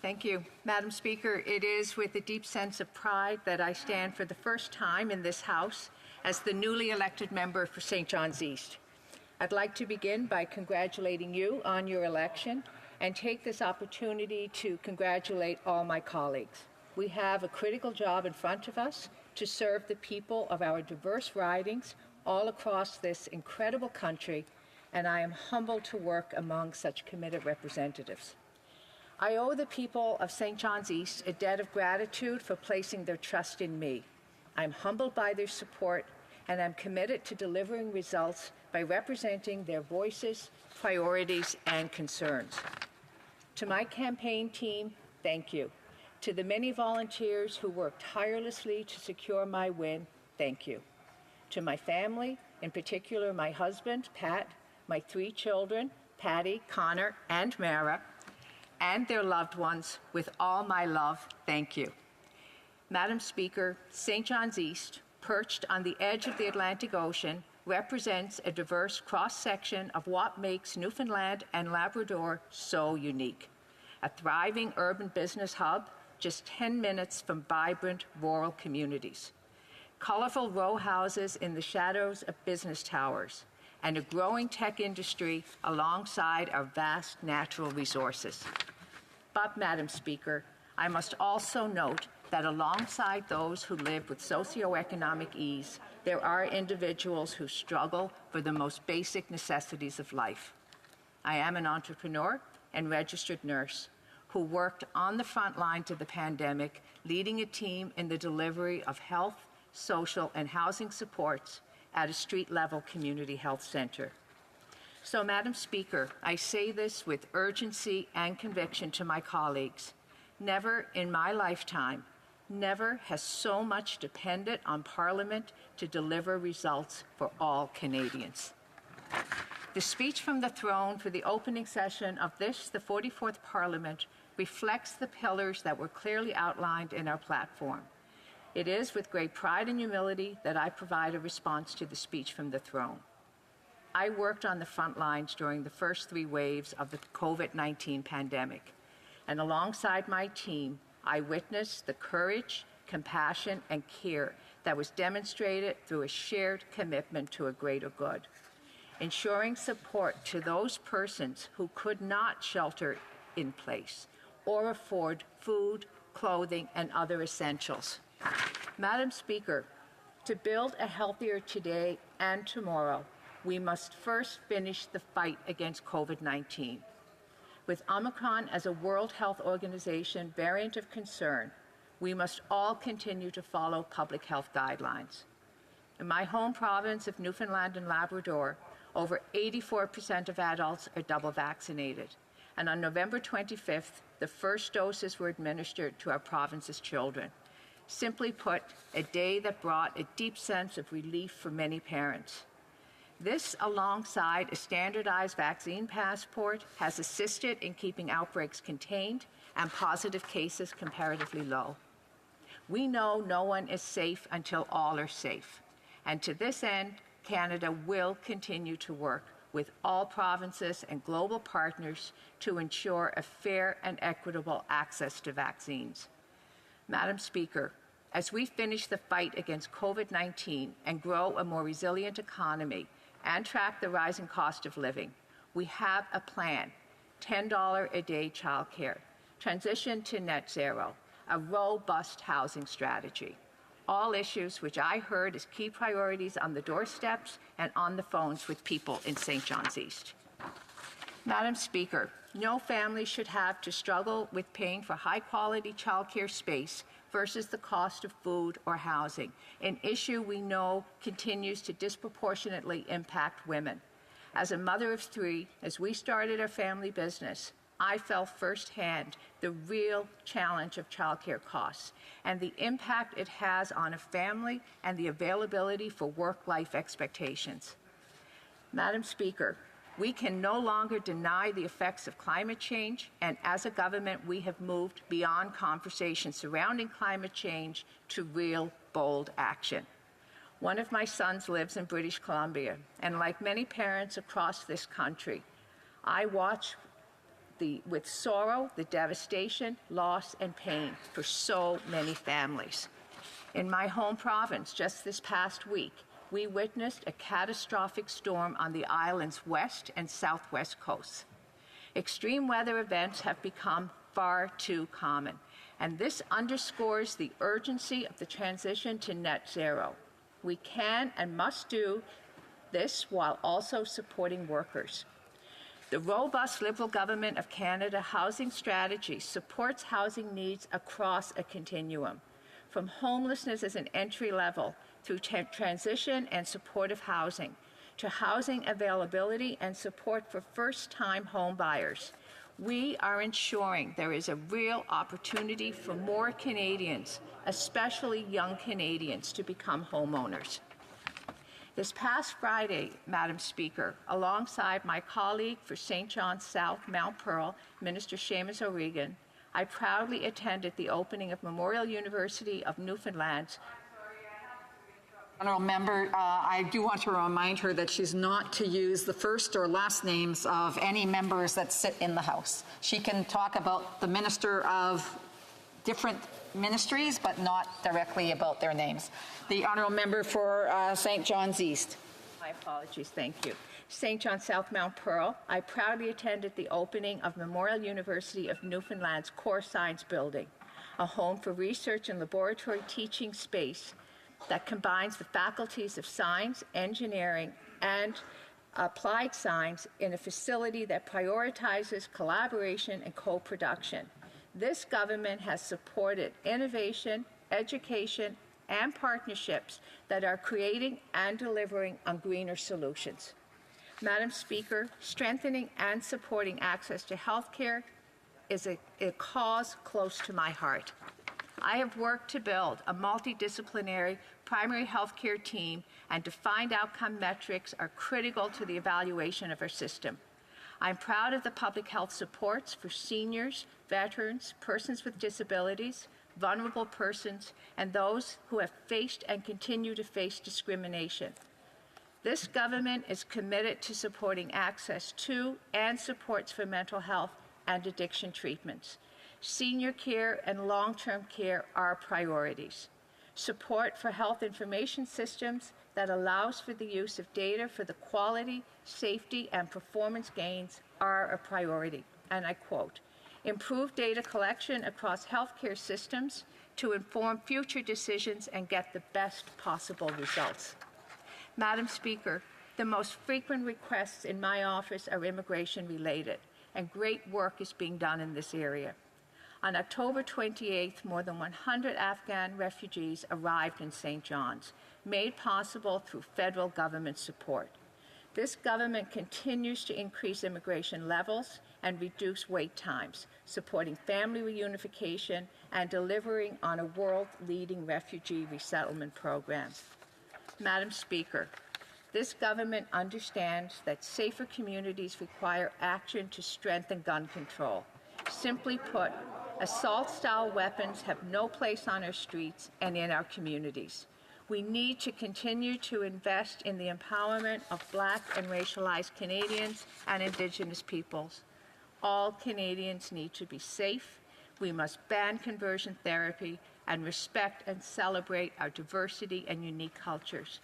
Thank you. Madam Speaker, it is with a deep sense of pride that I stand for the first time in this House as the newly elected member for St. John's East. I'd like to begin by congratulating you on your election and take this opportunity to congratulate all my colleagues. We have a critical job in front of us to serve the people of our diverse ridings all across this incredible country, and I am humbled to work among such committed representatives. I owe the people of St. John's East a debt of gratitude for placing their trust in me. I'm humbled by their support, and I'm committed to delivering results by representing their voices, priorities, and concerns. To my campaign team, thank you. To the many volunteers who worked tirelessly to secure my win, thank you. To my family, in particular my husband, Pat, my 3 children, Patty, Connor, and Mara, and their loved ones, with all my love, thank you. Madam Speaker, St. John's East, perched on the edge of the Atlantic Ocean, represents a diverse cross-section of what makes Newfoundland and Labrador so unique. A thriving urban business hub, just 10 minutes from vibrant rural communities. Colorful row houses in the shadows of business towers, and a growing tech industry alongside our vast natural resources. But, Madam Speaker, I must also note that alongside those who live with socioeconomic ease, there are individuals who struggle for the most basic necessities of life. I am an entrepreneur and registered nurse who worked on the front lines of the pandemic, leading a team in the delivery of health, social, and housing supports at a street-level community health center. So, Madam Speaker, I say this with urgency and conviction to my colleagues. Never in my lifetime, never has so much depended on Parliament to deliver results for all Canadians. The speech from the throne for the opening session of this, the 44th Parliament, reflects the pillars that were clearly outlined in our platform. It is with great pride and humility that I provide a response to the speech from the throne. I worked on the front lines during the first 3 waves of the COVID-19 pandemic, and alongside my team, I witnessed the courage, compassion, and care that was demonstrated through a shared commitment to a greater good, ensuring support to those persons who could not shelter in place or afford food, clothing, and other essentials. Madam Speaker, to build a healthier today and tomorrow, we must first finish the fight against COVID-19. With Omicron as a World Health Organization variant of concern, we must all continue to follow public health guidelines. In my home province of Newfoundland and Labrador, over 84% of adults are double vaccinated. And on November 25th, the first doses were administered to our province's children. Simply put, a day that brought a deep sense of relief for many parents. This, alongside a standardized vaccine passport, has assisted in keeping outbreaks contained and positive cases comparatively low. We know no one is safe until all are safe. And to this end, Canada will continue to work with all provinces and global partners to ensure a fair and equitable access to vaccines. Madam Speaker, as we finish the fight against COVID-19 and grow a more resilient economy and track the rising cost of living, we have a plan: $10 a day childcare, transition to net zero, a robust housing strategy. all issues which I heard as key priorities on the doorsteps and on the phones with people in St. John's East. Madam Speaker, no family should have to struggle with paying for high-quality childcare space versus the cost of food or housing, an issue we know continues to disproportionately impact women. As a mother of three, as we started our family business, I felt firsthand the real challenge of childcare costs and the impact it has on a family and the availability for work-life expectations. Madam Speaker, we can no longer deny the effects of climate change, and as a government, we have moved beyond conversations surrounding climate change to real, bold action. One of my sons lives in British Columbia, and like many parents across this country, I watch with sorrow the devastation, loss, and pain for so many families. In my home province, just this past week, we witnessed a catastrophic storm on the island's west and southwest coasts. Extreme weather events have become far too common, and this underscores the urgency of the transition to net zero. We can and must do this while also supporting workers. The robust Liberal Government of Canada housing strategy supports housing needs across a continuum, from homelessness as an entry level through transition and supportive housing, to housing availability and support for first-time home buyers. We are ensuring there is a real opportunity for more Canadians, especially young Canadians, to become homeowners. This past Friday, Madam Speaker, alongside my colleague for St. John's South, Mount Pearl, Minister Seamus O'Regan, I proudly attended the opening of Memorial University of Newfoundland's. Honourable Member, I do want to remind her that she's not to use the first or last names of any members that sit in the House. She can talk about the Minister of different ministries, but not directly about their names. The Honourable Member for St. John's East. My apologies, thank you. St. John's South, Mount Pearl, I proudly attended the opening of Memorial University of Newfoundland's Core Science Building, a home for research and laboratory teaching space that combines the faculties of science, engineering, and applied science in a facility that prioritizes collaboration and co-production. This government has supported innovation, education, and partnerships that are creating and delivering on greener solutions. Madam Speaker, strengthening and supporting access to health care is a cause close to my heart. I have worked to build a multidisciplinary primary health care team, and defined outcome metrics are critical to the evaluation of our system. I'm proud of the public health supports for seniors, veterans, persons with disabilities, vulnerable persons, and those who have faced and continue to face discrimination. This government is committed to supporting access to and supports for mental health and addiction treatments. Senior care and long-term care are priorities. Support for health information systems that allows for the use of data for the quality, safety, and performance gains are a priority. And I quote, "Improve data collection across healthcare systems to inform future decisions and get the best possible results." Madam Speaker, the most frequent requests in my office are immigration-related, and great work is being done in this area. On October 28th, more than 100 Afghan refugees arrived in St. John's, made possible through federal government support. This government continues to increase immigration levels and reduce wait times, supporting family reunification and delivering on a world-leading refugee resettlement program. Madam Speaker, this government understands that safer communities require action to strengthen gun control. Simply put, assault-style weapons have no place on our streets and in our communities. We need to continue to invest in the empowerment of Black and racialized Canadians and Indigenous peoples. All Canadians need to be safe. We must ban conversion therapy and respect and celebrate our diversity and unique cultures.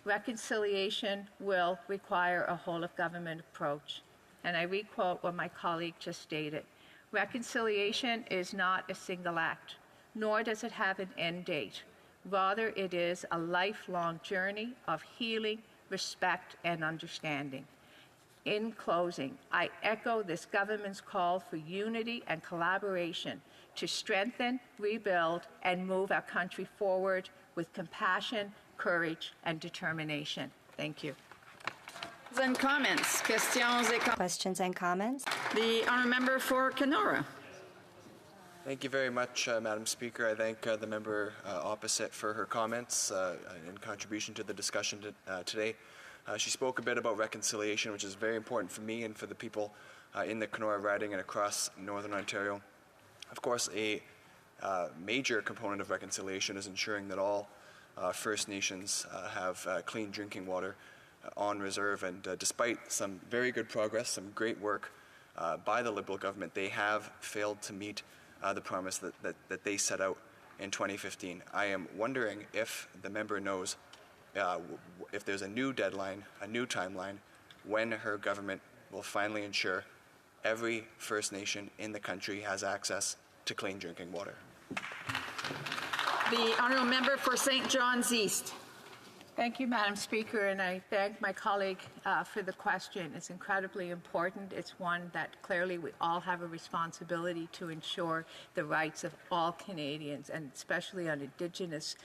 Reconciliation will require a whole-of-government approach. And I re-quote what my colleague just stated. Reconciliation is not a single act, nor does it have an end date. Rather, it is a lifelong journey of healing, respect, and understanding. In closing, I echo this government's call for unity and collaboration to strengthen, rebuild, and move our country forward with compassion, courage, and determination. Thank you. And comments. Questions and comments. The honourable member for Kenora. Thank you very much, Madam Speaker. I thank the member opposite for her comments and contribution to the discussion today. She spoke a bit about reconciliation, which is very important for me and for the people in the Kenora riding and across Northern Ontario. Of course, a major component of reconciliation is ensuring that all First Nations have clean drinking water on reserve, and despite some very good progress, some great work by the Liberal government, they have failed to meet the promise that they set out in 2015. I am wondering if the member knows if there's a new deadline, a new timeline, when her government will finally ensure every First Nation in the country has access to clean drinking water. The honourable member for St. John's East. Thank you, Madam Speaker, and I thank my colleague for the question. It's incredibly important. It's one that clearly we all have a responsibility to ensure the rights of all Canadians, and especially on Indigenous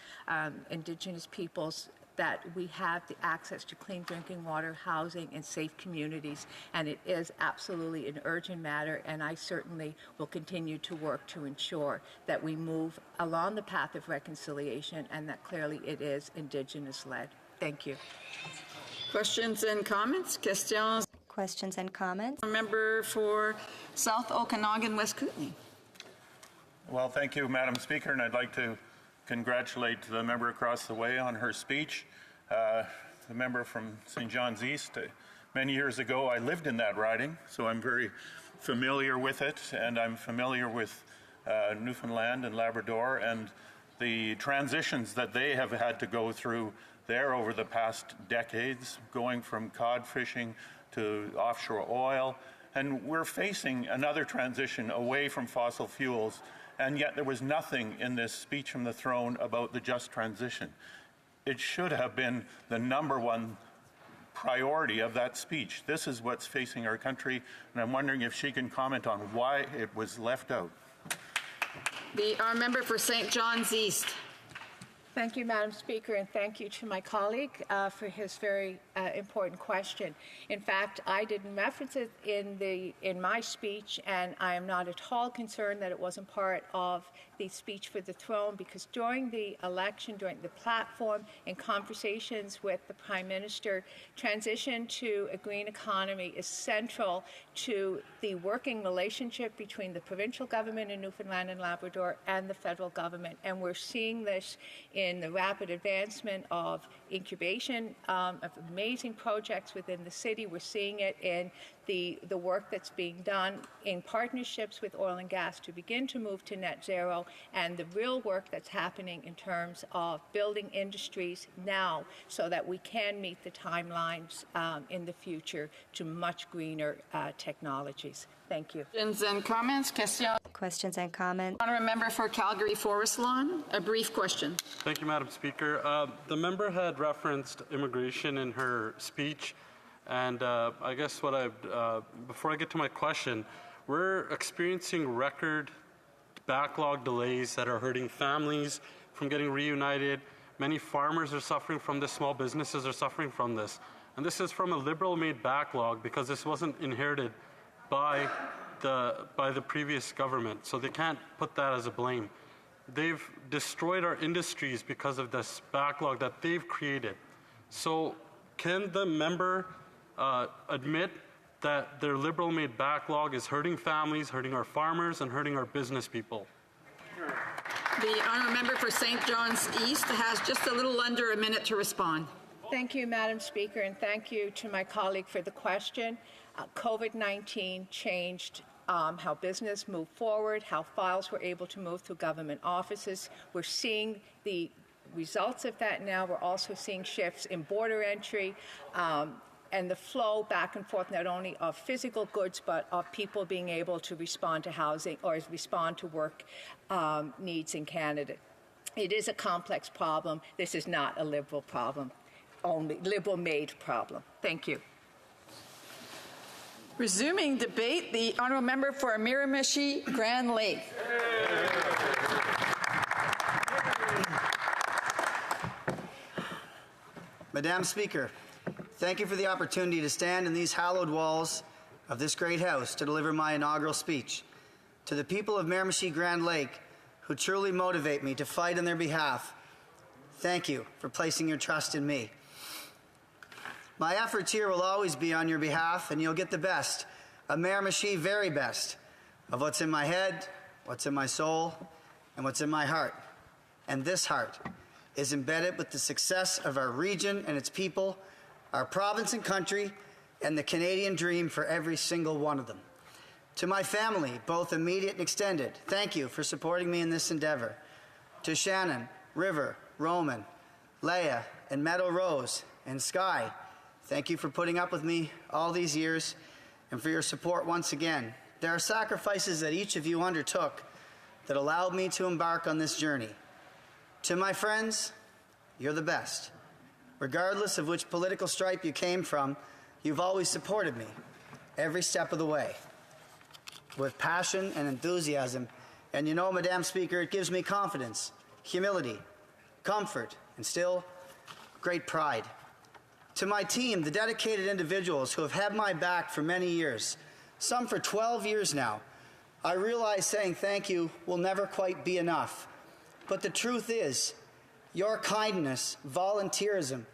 peoples, that we have the access to clean drinking water, housing, and safe communities. And it is absolutely an urgent matter, and I certainly will continue to work to ensure that we move along the path of reconciliation and that clearly it is Indigenous-led. Thank you. Questions and comments? Questions? Questions and comments. Member for South Okanagan, West Kootenay. Well, thank you, Madam Speaker, and I'd like to congratulate the member across the way on her speech. The member from St. John's East, many years ago I lived in that riding, so I'm very familiar with it, and I'm familiar with Newfoundland and Labrador and the transitions that they have had to go through there over the past decades, going from cod fishing to offshore oil, and we're facing another transition away from fossil fuels. And yet there was nothing in this speech from the throne about the just transition. It should have been the #1 priority of that speech. This is what's facing our country, and I'm wondering if she can comment on why it was left out. Our member for St. John's East. Thank you, Madam Speaker, and thank you to my colleague for his very important question. In fact, I didn't reference it in my speech, and I am not at all concerned that it wasn't part of the speech for the throne, because during the election, during the platform, in conversations with the Prime Minister, transition to a green economy is central to the working relationship between the provincial government in Newfoundland and Labrador and the federal government. And we're seeing this in the rapid advancement of incubation of amazing projects within the city. We're seeing it in the work that's being done in partnerships with oil and gas to begin to move to net zero, and the real work that's happening in terms of building industries now so that we can meet the timelines in the future to much greener technologies. Thank you. Questions and comments? Questions and comments. Honourable member for Calgary Forest Lawn, a brief question. Thank you, Madam Speaker. The member had referenced immigration in her speech, and I guess before I get to my question, we're experiencing record backlog delays that are hurting families from getting reunited. Many farmers are suffering from this. Small businesses are suffering from this. And this is from a Liberal-made backlog because this wasn't inherited by the previous government. So they can't put that as a blame. They've destroyed our industries because of this backlog that they've created. So can the member admit that their Liberal-made backlog is hurting families, hurting our farmers, and hurting our business people? The honourable member for St. John's East has just a little under a minute to respond. Thank you, Madam Speaker, and thank you to my colleague for the question. COVID-19 changed how business moved forward, how files were able to move through government offices. We're seeing the results of that now. We're also seeing shifts in border entry and the flow back and forth, not only of physical goods, but of people being able to respond to housing or respond to work needs in Canada. It is a complex problem. This is not a Liberal problem, only Liberal-made problem. Thank you. Resuming debate, the honourable member for Miramichi Grand Lake. Madam Speaker, thank you for the opportunity to stand in these hallowed walls of this great house to deliver my inaugural speech. To the people of Miramichi Grand Lake, who truly motivate me to fight on their behalf, thank you for placing your trust in me. My efforts here will always be on your behalf, and you'll get the best, a Miramichi very best, of what's in my head, what's in my soul, and what's in my heart. And this heart is embedded with the success of our region and its people, our province and country, and the Canadian dream for every single one of them. To my family, both immediate and extended, thank you for supporting me in this endeavor. To Shannon, River, Roman, Leah, and Meadow Rose, and Sky, thank you for putting up with me all these years and for your support once again. There are sacrifices that each of you undertook that allowed me to embark on this journey. To my friends, you're the best. Regardless of which political stripe you came from, you've always supported me every step of the way with passion and enthusiasm. And you know, Madam Speaker, it gives me confidence, humility, comfort, and still great pride. To my team, the dedicated individuals who have had my back for many years, some for 12 years now, I realize saying thank you will never quite be enough. But the truth is, your kindness, volunteerism,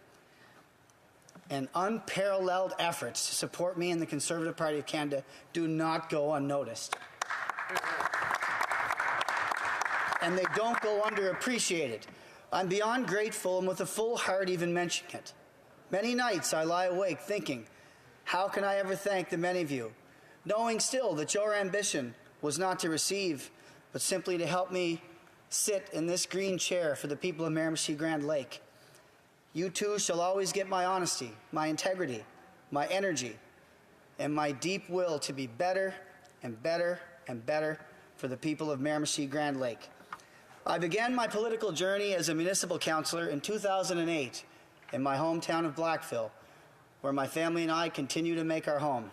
and unparalleled efforts to support me and the Conservative Party of Canada do not go unnoticed. And they don't go underappreciated. I'm beyond grateful and with a full heart even mentioning it. Many nights I lie awake thinking, how can I ever thank the many of you, knowing still that your ambition was not to receive, but simply to help me sit in this green chair for the people of Miramichi Grand Lake. You too shall always get my honesty, my integrity, my energy, and my deep will to be better and better and better for the people of Miramichi Grand Lake. I began my political journey as a municipal councillor in 2008 in my hometown of Blackville, where my family and I continue to make our home.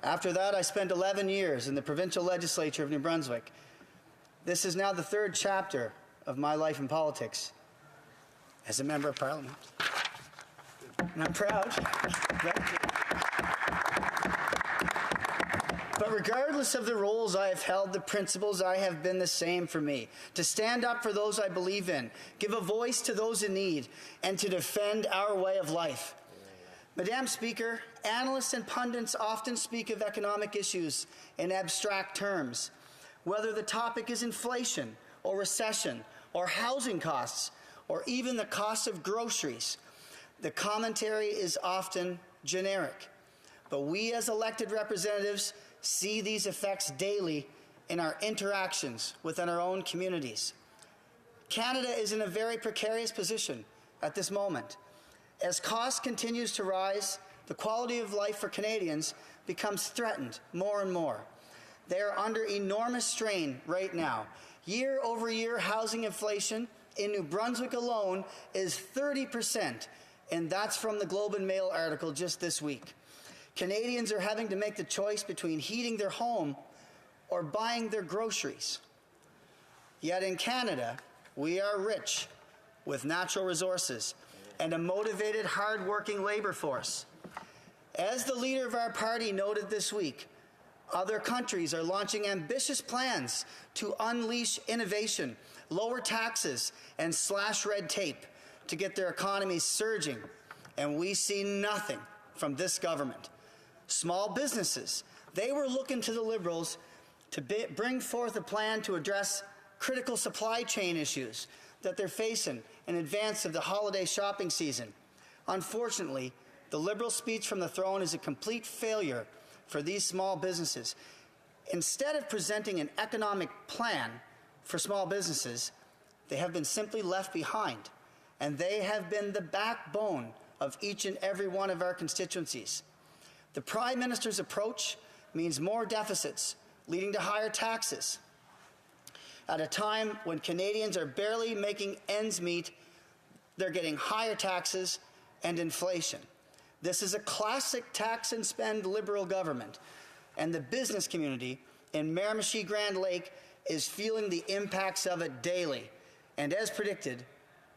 After that, I spent 11 years in the provincial legislature of New Brunswick. This is now the third chapter of my life in politics as a member of Parliament. And I'm proud. But regardless of the roles I have held, the principles I have been the same for me. To stand up for those I believe in, give a voice to those in need, and to defend our way of life. Madam Speaker, analysts and pundits often speak of economic issues in abstract terms. Whether the topic is inflation, or recession, or housing costs, or even the cost of groceries, the commentary is often generic. But we as elected representatives see these effects daily in our interactions within our own communities. Canada is in a very precarious position at this moment. As cost continues to rise, the quality of life for Canadians becomes threatened more and more. They are under enormous strain right now. Year over year housing inflation in New Brunswick alone is 30%, and that's from the Globe and Mail article just this week. Canadians are having to make the choice between heating their home or buying their groceries. Yet in Canada, we are rich with natural resources and a motivated, hard-working labor force. As the leader of our party noted this week, other countries are launching ambitious plans to unleash innovation, lower taxes, and slash red tape to get their economies surging, and we see nothing from this government. Small businesses, they were looking to the Liberals to bring forth a plan to address critical supply chain issues that they're facing in advance of the holiday shopping season. Unfortunately, the Liberal speech from the throne is a complete failure for these small businesses. Instead of presenting an economic plan for small businesses, they have been simply left behind, and they have been the backbone of each and every one of our constituencies. The Prime Minister's approach means more deficits, leading to higher taxes. At a time when Canadians are barely making ends meet, they're getting higher taxes and inflation. This is a classic tax and spend Liberal government, and the business community in Miramichi-Grand Lake is feeling the impacts of it daily. And as predicted,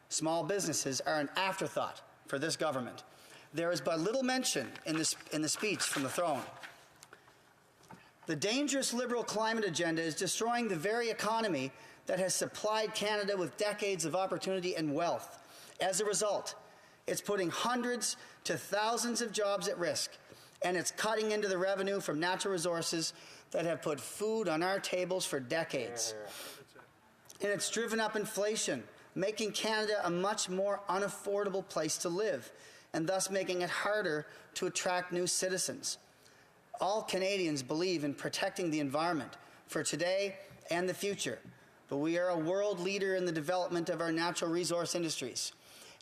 small businesses are an afterthought for this government. There is but little mention in the speech from the throne. The dangerous Liberal climate agenda is destroying the very economy that has supplied Canada with decades of opportunity and wealth. As a result, it's putting hundreds to thousands of jobs at risk, and it's cutting into the revenue from natural resources that have put food on our tables for decades. And it's driven up inflation, making Canada a much more unaffordable place to live, and thus making it harder to attract new citizens. All Canadians believe in protecting the environment for today and the future, but we are a world leader in the development of our natural resource industries,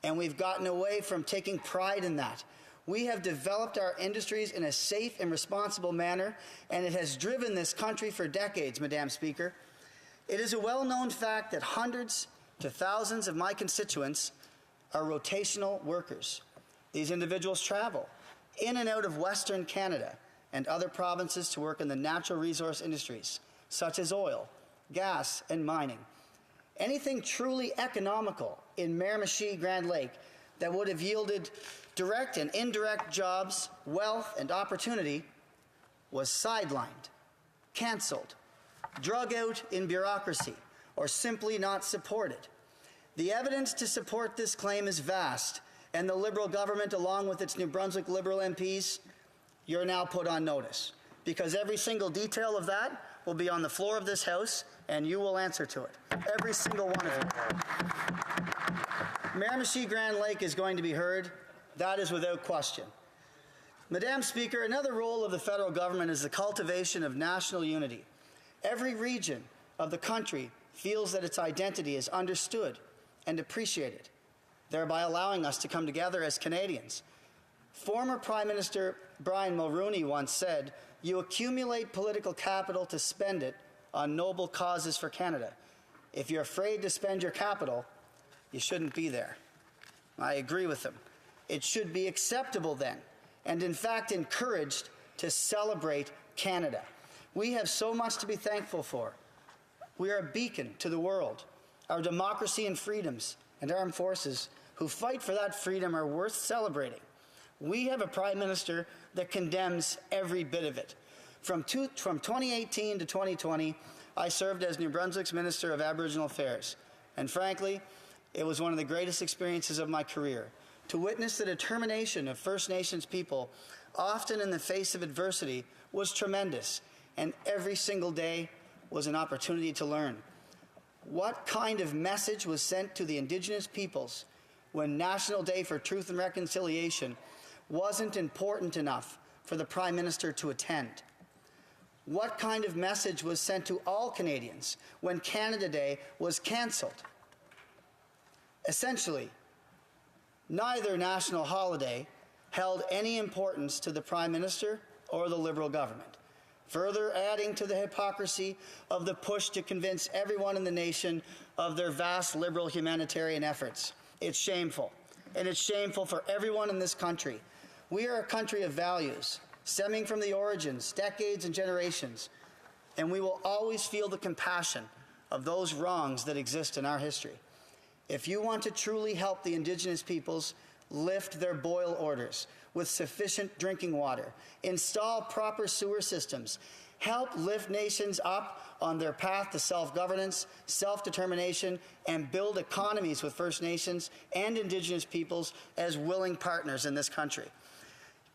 and we've gotten away from taking pride in that. We have developed our industries in a safe and responsible manner, and it has driven this country for decades, Madam Speaker. It is a well-known fact that hundreds to thousands of my constituents are rotational workers. These individuals travel in and out of Western Canada and other provinces to work in the natural resource industries, such as oil, gas, and mining. Anything truly economical in Miramichi-Grand Lake that would have yielded direct and indirect jobs, wealth, and opportunity was sidelined, cancelled, drug out in bureaucracy, or simply not supported. The evidence to support this claim is vast, and the Liberal government, along with its New Brunswick Liberal MPs, you're now put on notice, because every single detail of that will be on the floor of this House, and you will answer to it. Every single one of you. Miramichi-Grand Lake is going to be heard. That is without question. Madam Speaker, another role of the federal government is the cultivation of national unity. Every region of the country feels that its identity is understood and appreciated, thereby allowing us to come together as Canadians. Former Prime Minister Brian Mulroney once said, "You accumulate political capital to spend it on noble causes for Canada. If you're afraid to spend your capital, you shouldn't be there." I agree with him. It should be acceptable then, and in fact encouraged, to celebrate Canada. We have so much to be thankful for. We are a beacon to the world. Our democracy and freedoms and armed forces who fight for that freedom are worth celebrating. We have a Prime Minister that condemns every bit of it. From 2018 to 2020, I served as New Brunswick's Minister of Aboriginal Affairs, and frankly, it was one of the greatest experiences of my career. To witness the determination of First Nations people, often in the face of adversity, was tremendous, and every single day was an opportunity to learn. What kind of message was sent to the Indigenous peoples when National Day for Truth and Reconciliation wasn't important enough for the Prime Minister to attend? What kind of message was sent to all Canadians when Canada Day was cancelled? Essentially, neither national holiday held any importance to the Prime Minister or the Liberal government, further adding to the hypocrisy of the push to convince everyone in the nation of their vast Liberal humanitarian efforts. It's shameful, and it's shameful for everyone in this country. We are a country of values, stemming from the origins, decades and generations, and we will always feel the compassion of those wrongs that exist in our history. If you want to truly help the Indigenous peoples lift their boil orders with sufficient drinking water, install proper sewer systems, help lift nations up on their path to self-governance, self-determination, and build economies with First Nations and Indigenous peoples as willing partners in this country.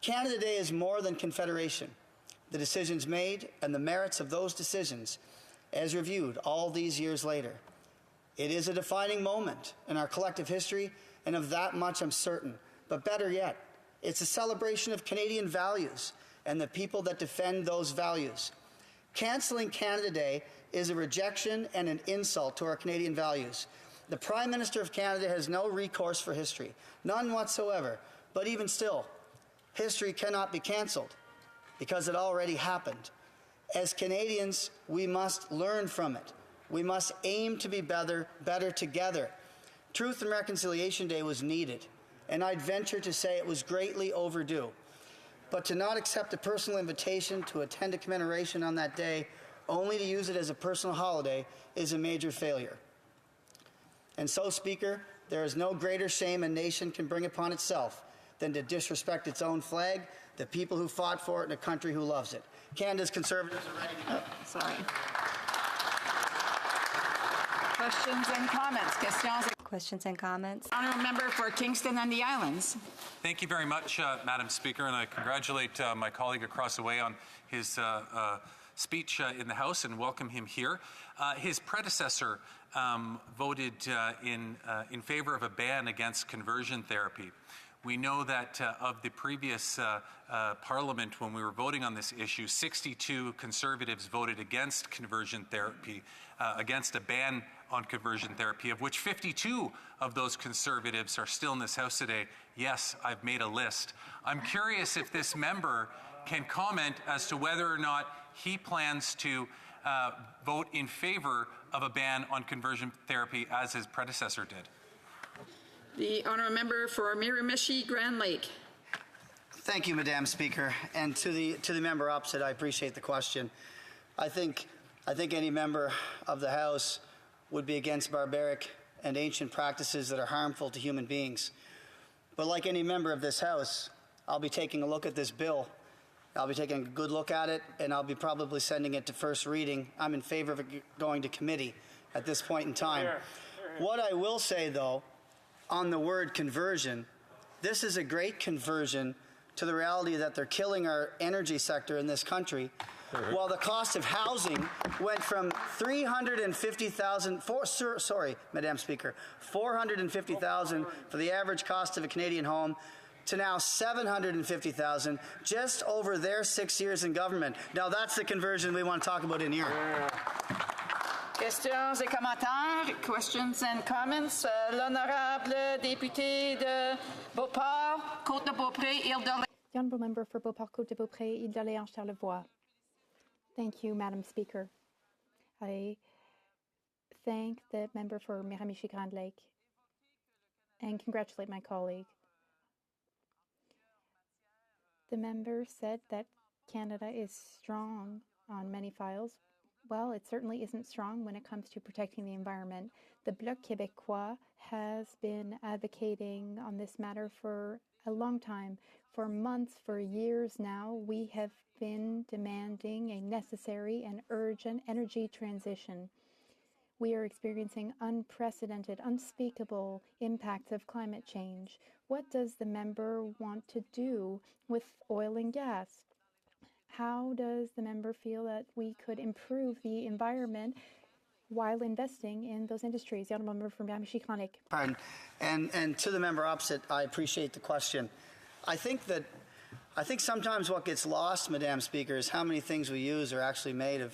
Canada Day is more than Confederation. The decisions made and the merits of those decisions, as reviewed all these years later. It is a defining moment in our collective history, and of that much I'm certain. But better yet, it's a celebration of Canadian values and the people that defend those values. Cancelling Canada Day is a rejection and an insult to our Canadian values. The Prime Minister of Canada has no recourse for history, none whatsoever. But even still, history cannot be cancelled because it already happened. As Canadians, we must learn from it, We must aim to be better together. Truth and Reconciliation Day was needed, and I'd venture to say it was greatly overdue. But to not accept a personal invitation to attend a commemoration on that day, only to use it as a personal holiday, is a major failure. And so, Speaker, there is no greater shame a nation can bring upon itself than to disrespect its own flag, the people who fought for it, and a country who loves it. Canada's Conservatives are ready to go. Sorry. Questions and comments? Questions and comments. Honourable member for Kingston and the Islands. Thank you very much, Madam Speaker, and I congratulate my colleague across the way on his speech in the House and welcome him here. His predecessor voted in favor of a ban against conversion therapy. We know that of the previous Parliament, when we were voting on this issue, 62 Conservatives voted against conversion therapy, against a ban on conversion therapy, of which 52 of those Conservatives are still in this House today. Yes, I've made a list. I'm curious if this member can comment as to whether or not he plans to vote in favor of a ban on conversion therapy as his predecessor did. The honourable member for Miramichi Grand Lake. Thank you, Madam Speaker, and to the member opposite, I appreciate the question. I think any member of the House would be against barbaric and ancient practices that are harmful to human beings. But like any member of this House, I'll be taking a look at this bill. I'll be taking a good look at it, and I'll be probably sending it to first reading. I'm in favor of it going to committee at this point in time. What I will say, though, on the word conversion, this is a great conversion to the reality that they're killing our energy sector in this country, while the cost of housing went from $450,000 for the average cost of a Canadian home to now $750,000 just over their 6 years in government. Now that's the conversion we want to talk about in here. Questions et commentaires? Questions and comments? L'honorable député de Beauport, Côte-de-Beaupré, Île-d'Orléans. The honourable member for Beauport-Côte-de-Beaupré, Île-d'Orléans, Charlevoix. Thank you, Madam Speaker. I thank the member for Miramichi Grand Lake and congratulate my colleague. The member said that Canada is strong on many files. Well, it certainly isn't strong when it comes to protecting the environment. The Bloc Québécois has been advocating on this matter for a long time. For months, for years now, we have been demanding a necessary and urgent energy transition. We are experiencing unprecedented, unspeakable impacts of climate change. What does the member want to do with oil and gas? How does the member feel that we could improve the environment while investing in those industries? The honourable member from Miramichi Grand Lake. Pardon. And to the member opposite, I appreciate the question. I think sometimes what gets lost, Madam Speaker, is how many things we use are actually made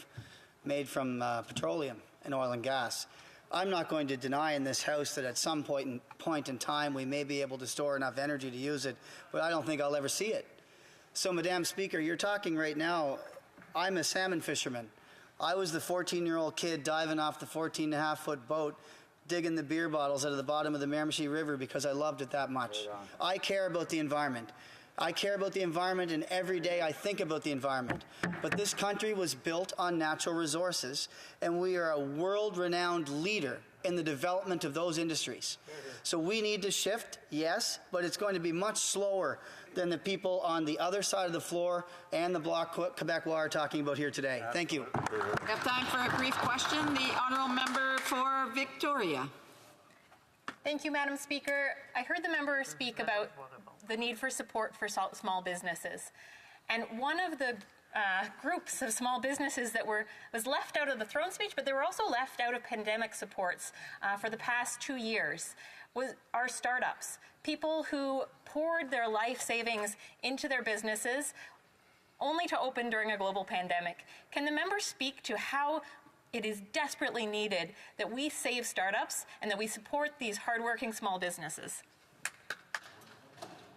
from petroleum and oil and gas. I'm not going to deny in this House that at some point in time we may be able to store enough energy to use it, but I don't think I'll ever see it. So, Madam Speaker, you're talking right now, I'm a salmon fisherman. I was the 14-year-old kid diving off the 14.5-foot boat, digging the beer bottles out of the bottom of the Miramichi River because I loved it that much. I care about the environment. I care about the environment, and every day I think about the environment. But this country was built on natural resources, and we are a world-renowned leader in the development of those industries. So we need to shift, yes, but it's going to be much slower than the people on the other side of the floor and the Bloc Québécois are talking about here today. Thank you. We have time for a brief question. The honourable member for Victoria. Thank you, Madam Speaker. I heard the member speak about the need for support for small businesses. And one of the groups of small businesses that was left out of the throne speech, but they were also left out of pandemic supports for the past 2 years, are startups. People who poured their life savings into their businesses only to open during a global pandemic. Can the member speak to how it is desperately needed that we save startups and that we support these hardworking small businesses?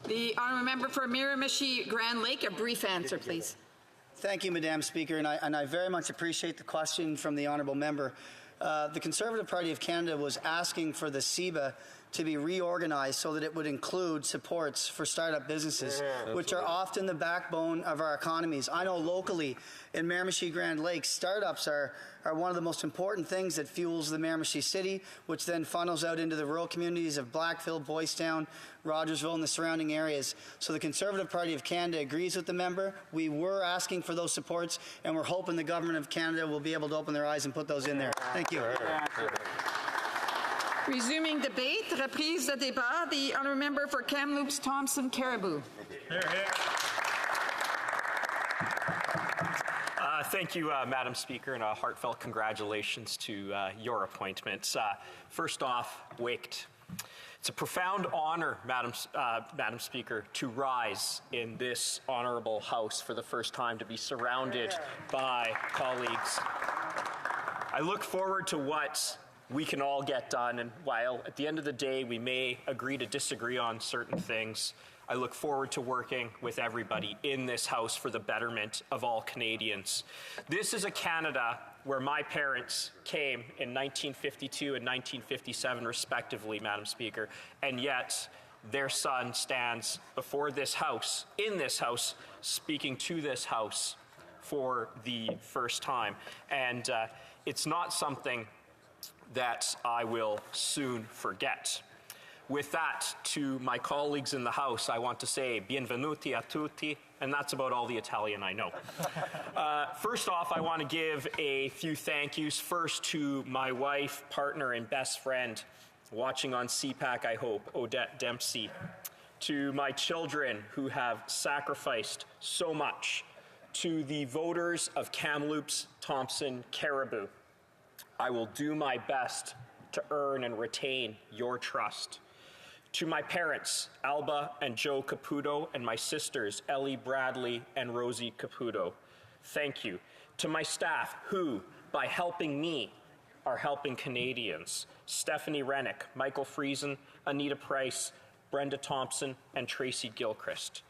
The honourable member for Miramichi Grand Lake, a brief answer, please. Thank you, Madam Speaker, and I very much appreciate the question from the honourable member. the Conservative Party of Canada was asking for the CEBA to be reorganized so that it would include supports for startup businesses, which are often the backbone of our economies. I know locally in Miramichi Grand Lakes, startups are one of the most important things that fuels the Miramichi City, which then funnels out into the rural communities of Blackville, Boyce Town, Rogersville, and the surrounding areas. So the Conservative Party of Canada agrees with the member. We were asking for those supports, and we're hoping the Government of Canada will be able to open their eyes and put those in there. Thank you. Resuming debate, reprise de débat, the honourable member for Kamloops Thompson Caribou. Thank you, Madam Speaker, and a heartfelt congratulations to your appointment. First off, waked. It's a profound honor, Madam Speaker, to rise in this honourable House for the first time, to be surrounded by colleagues. I look forward to what we can all get done, and while at the end of the day we may agree to disagree on certain things, I look forward to working with everybody in this House for the betterment of all Canadians. This is a Canada where my parents came in 1952 and 1957 respectively, Madam Speaker, and yet their son stands before this House, in this House, speaking to this House for the first time. And it's not something that I will soon forget. With that, to my colleagues in the House, I want to say bienvenuti a tutti, and that's about all the Italian I know. First off, I want to give a few thank yous. First to my wife, partner, and best friend, watching on CPAC, I hope, Odette Dempsey. To my children who have sacrificed so much. To the voters of Kamloops, Thompson, Caribou. I will do my best to earn and retain your trust. To my parents, Alba and Joe Caputo, and my sisters, Ellie Bradley and Rosie Caputo, thank you. To my staff, who, by helping me, are helping Canadians, Stephanie Rennick, Michael Friesen, Anita Price, Brenda Thompson, and Tracy Gilchrist.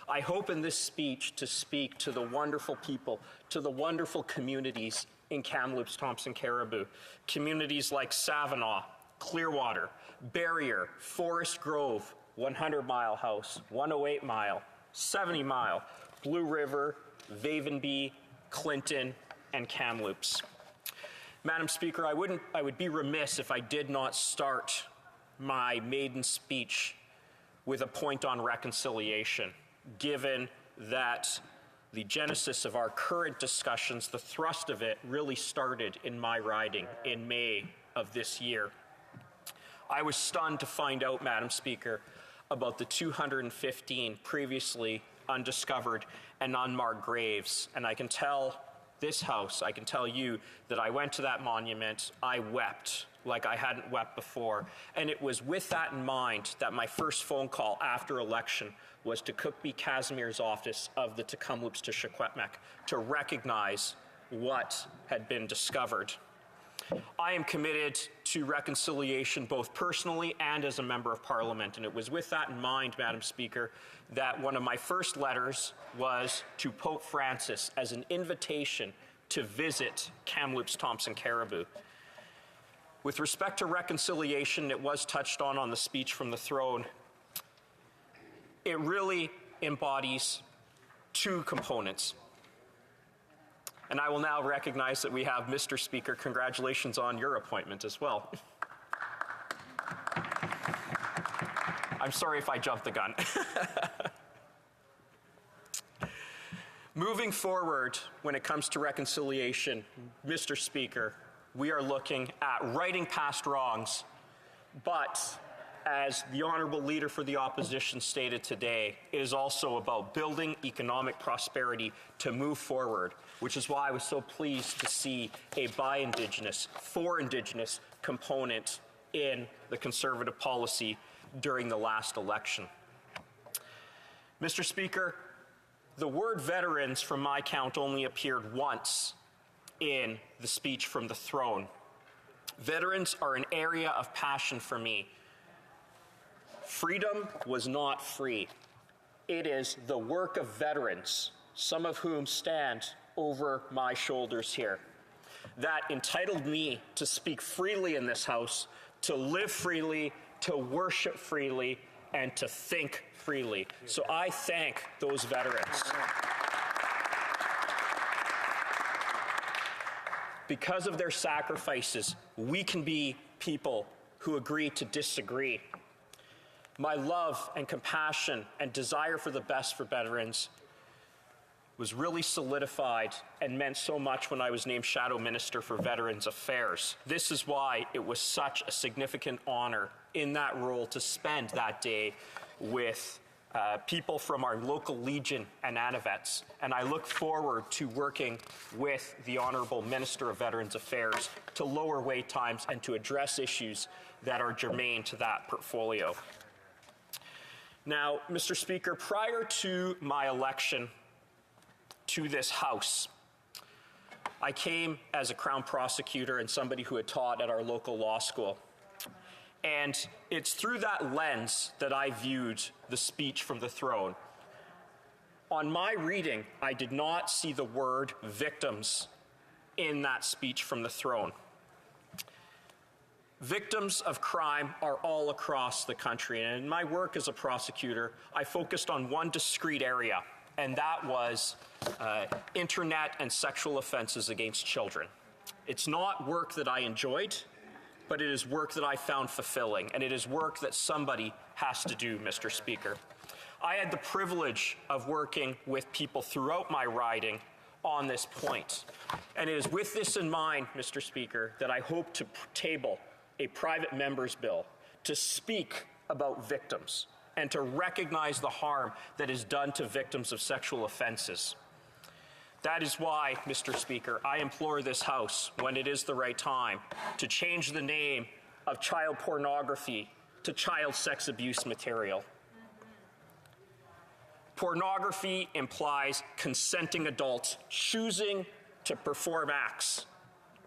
I hope in this speech to speak to the wonderful people, to the wonderful communities in Kamloops, Thompson, Caribou. Communities like Savinaw, Clearwater, Barrier, Forest Grove, 100 Mile House, 108 Mile, 70 Mile, Blue River, Vavenby, Clinton, and Kamloops. Madam Speaker, I would be remiss if I did not start my maiden speech with a point on reconciliation, given that the genesis of our current discussions, the thrust of it, really started in my riding in May of this year. I was stunned to find out, Madam Speaker, about the 215 previously undiscovered and unmarked graves. And I can tell this House, I can tell you that I went to that monument, I wept like I hadn't wept before. And it was with that in mind that my first phone call after election was to Cook B. Casimir's office of the Tecumloops to Secwepemc to recognize what had been discovered. I am committed to reconciliation both personally and as a member of Parliament, and it was with that in mind, Madam Speaker, that one of my first letters was to Pope Francis as an invitation to visit Kamloops Thompson Caribou. With respect to reconciliation, it was touched on the speech from the throne. It really embodies two components. And I will now recognize that we have Mr. Speaker. Congratulations on your appointment as well. I'm sorry if I jumped the gun. Moving forward, when it comes to reconciliation, Mr. Speaker, we are looking at righting past wrongs, but as the Honourable Leader for the Opposition stated today, it is also about building economic prosperity to move forward, which is why I was so pleased to see a by-Indigenous, for-Indigenous component in the Conservative policy during the last election. Mr. Speaker, the word veterans, from my count, only appeared once in the speech from the throne. Veterans are an area of passion for me. Freedom was not free. It is the work of veterans, some of whom stand over my shoulders here. that entitled me to speak freely in this House, to live freely, to worship freely, and to think freely. So I thank those veterans. Because of their sacrifices, we can be people who agree to disagree. My love and compassion and desire for the best for veterans was really solidified and meant so much when I was named Shadow Minister for Veterans Affairs. This is why it was such a significant honor in that role to spend that day with people from our local Legion and Anavets. And I look forward to working with the Honourable Minister of Veterans Affairs to lower wait times and to address issues that are germane to that portfolio. Now, Mr. Speaker, prior to my election to this House, I came as a Crown prosecutor and somebody who had taught at our local law school. And it's through that lens that I viewed the speech from the throne. On my reading, I did not see the word victims in that speech from the throne. Victims of crime are all across the country, and in my work as a prosecutor, I focused on one discrete area, and that was internet and sexual offenses against children. It's not work that I enjoyed, but it is work that I found fulfilling, and it is work that somebody has to do, Mr. Speaker. I had the privilege of working with people throughout my riding on this point, and it is with this in mind, Mr. Speaker, that I hope to table a private member's bill to speak about victims and to recognize the harm that is done to victims of sexual offenses. That is why, Mr. Speaker, I implore this House, when it is the right time, to change the name of child pornography to child sex abuse material. Pornography implies consenting adults choosing to perform acts.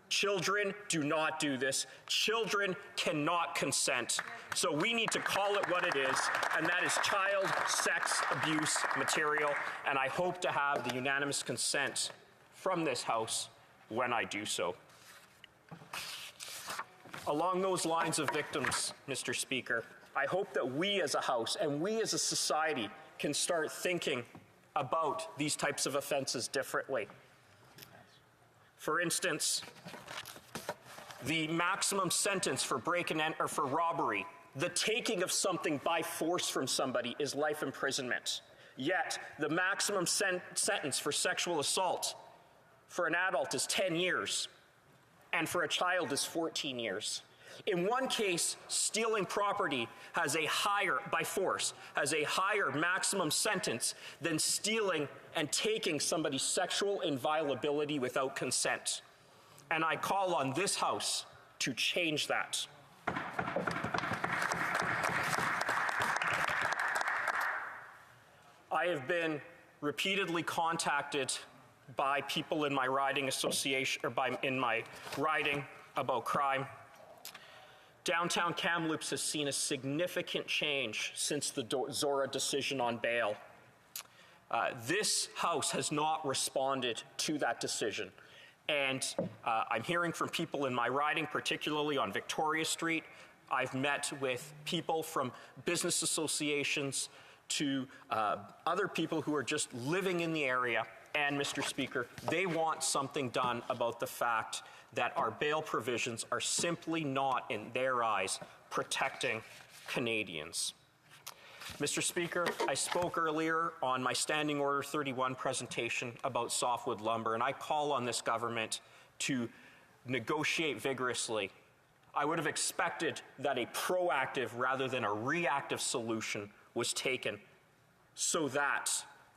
Children do not do this. Children cannot consent. So we need to call it what it is, and that is child sex abuse material. And I hope to have the unanimous consent from this House when I do so. Along those lines of victims, Mr. Speaker, I hope that we as a House and we as a society can start thinking about these types of offenses differently. For instance, the maximum sentence for break and enter, or for robbery, the taking of something by force from somebody, is life imprisonment. Yet, the maximum sentence for sexual assault for an adult is 10 years, and for a child is 14 years. In one case, stealing property has a higher, by force, has a higher maximum sentence than stealing and taking somebody's sexual inviolability without consent. And I call on this House to change that. I have been repeatedly contacted by people in my riding association, or in my riding about crime. Downtown Kamloops has seen a significant change since the Zora decision on bail. This House has not responded to that decision. And I'm hearing from people in my riding, particularly on Victoria Street. I've met with people from business associations to other people who are just living in the area. And, Mr. Speaker, they want something done about the fact that our bail provisions are simply not, in their eyes, protecting Canadians. Mr. Speaker, I spoke earlier on my Standing Order 31 presentation about softwood lumber, and I call on this government to negotiate vigorously. I would have expected that a proactive rather than a reactive solution was taken so that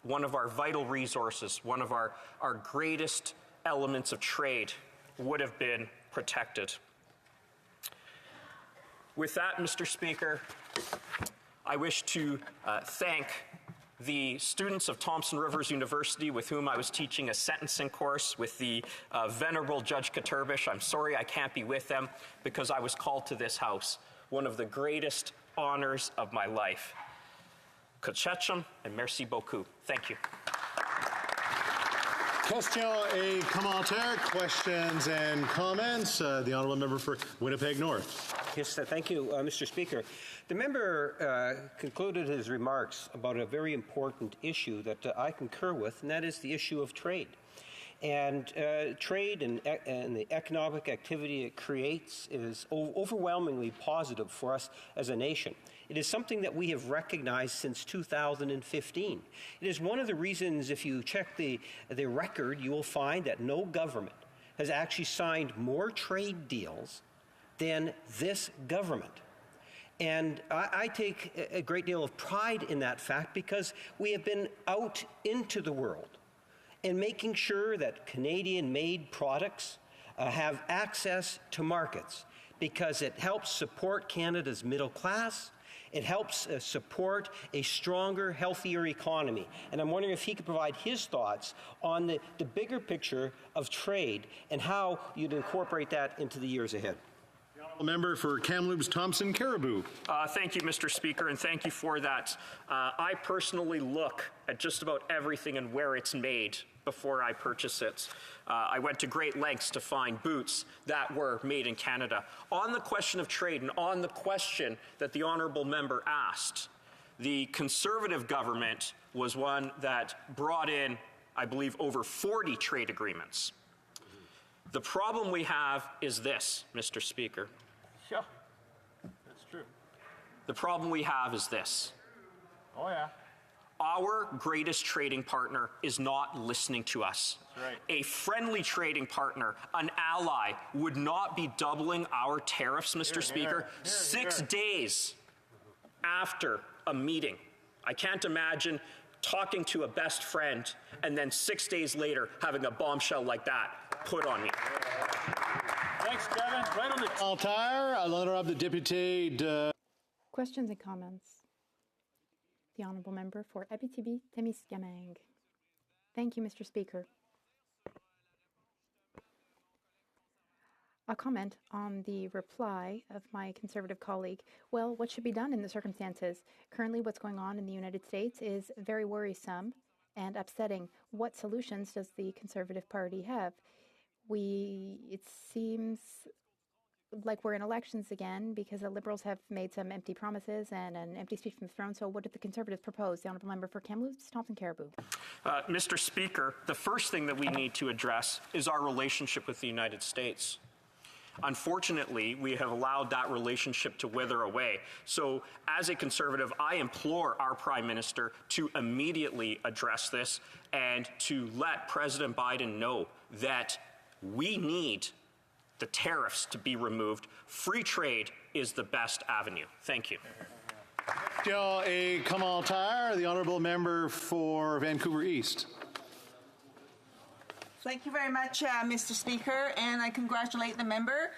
one of our vital resources, one of our greatest elements of trade, would have been protected. With that, Mr. Speaker, I wish to thank the students of Thompson Rivers University with whom I was teaching a sentencing course with the Venerable Judge Katurbish. I'm sorry I can't be with them because I was called to this House, one of the greatest honors of my life. Kachecham and merci beaucoup. Thank you. Question et commentaire, questions and comments. The honourable member for Winnipeg North. Yes, thank you, Mr. Speaker. The member concluded his remarks about a very important issue that I concur with, and that is the issue of trade. And trade and the economic activity it creates is overwhelmingly positive for us as a nation. It is something that we have recognized since 2015. It is one of the reasons, if you check the record, you will find that no government has actually signed more trade deals than this government. And I take a great deal of pride in that fact because we have been out into the world and making sure that Canadian-made products have access to markets because it helps support Canada's middle class. It helps support a stronger, healthier economy. And I'm wondering if he could provide his thoughts on the bigger picture of trade and how you'd incorporate that into the years ahead. Member for Kamloops Thompson Caribou. Thank you, Mr. Speaker, and thank you for that. I personally look at just about everything and where it's made before I purchase it. I went to great lengths to find boots that were made in Canada. On the question of trade and on the question that the honourable member asked, the Conservative government was one that brought in, I believe, over 40 trade agreements. The problem we have is this, Mr. Speaker. Yeah, that's true. The problem we have is this. Oh, yeah. Our greatest trading partner is not listening to us. That's right. A friendly trading partner, an ally, would not be doubling our tariffs, Mr. Speaker, 6 days after a meeting. I can't imagine talking to a best friend and then 6 days later having a bombshell like that put on me. Thanks, Kevin. Right on the Altair, l'honorable député de... Questions and comments? The honourable member for Abitibi-Témiscamingue. Thank you, Mr. Speaker. A comment on the reply of my Conservative colleague. Well, what should be done in the circumstances? Currently, what's going on in the United States is very worrisome and upsetting. What solutions does the Conservative Party have? It seems like we're in elections again because the Liberals have made some empty promises and an empty speech from the throne. So what did the Conservatives propose? The honourable member for Kamloops Thompson Caribou. Mr. Speaker, the first thing that we need to address is our relationship with the United States. Unfortunately, we have allowed that relationship to wither away. So as a Conservative, I implore our Prime Minister to immediately address this and to let President Biden know that we need the tariffs to be removed. Free trade is the best avenue. Thank you. A commentaire, the honourable member for Vancouver East. Thank you very much, Mr. Speaker, and I congratulate the member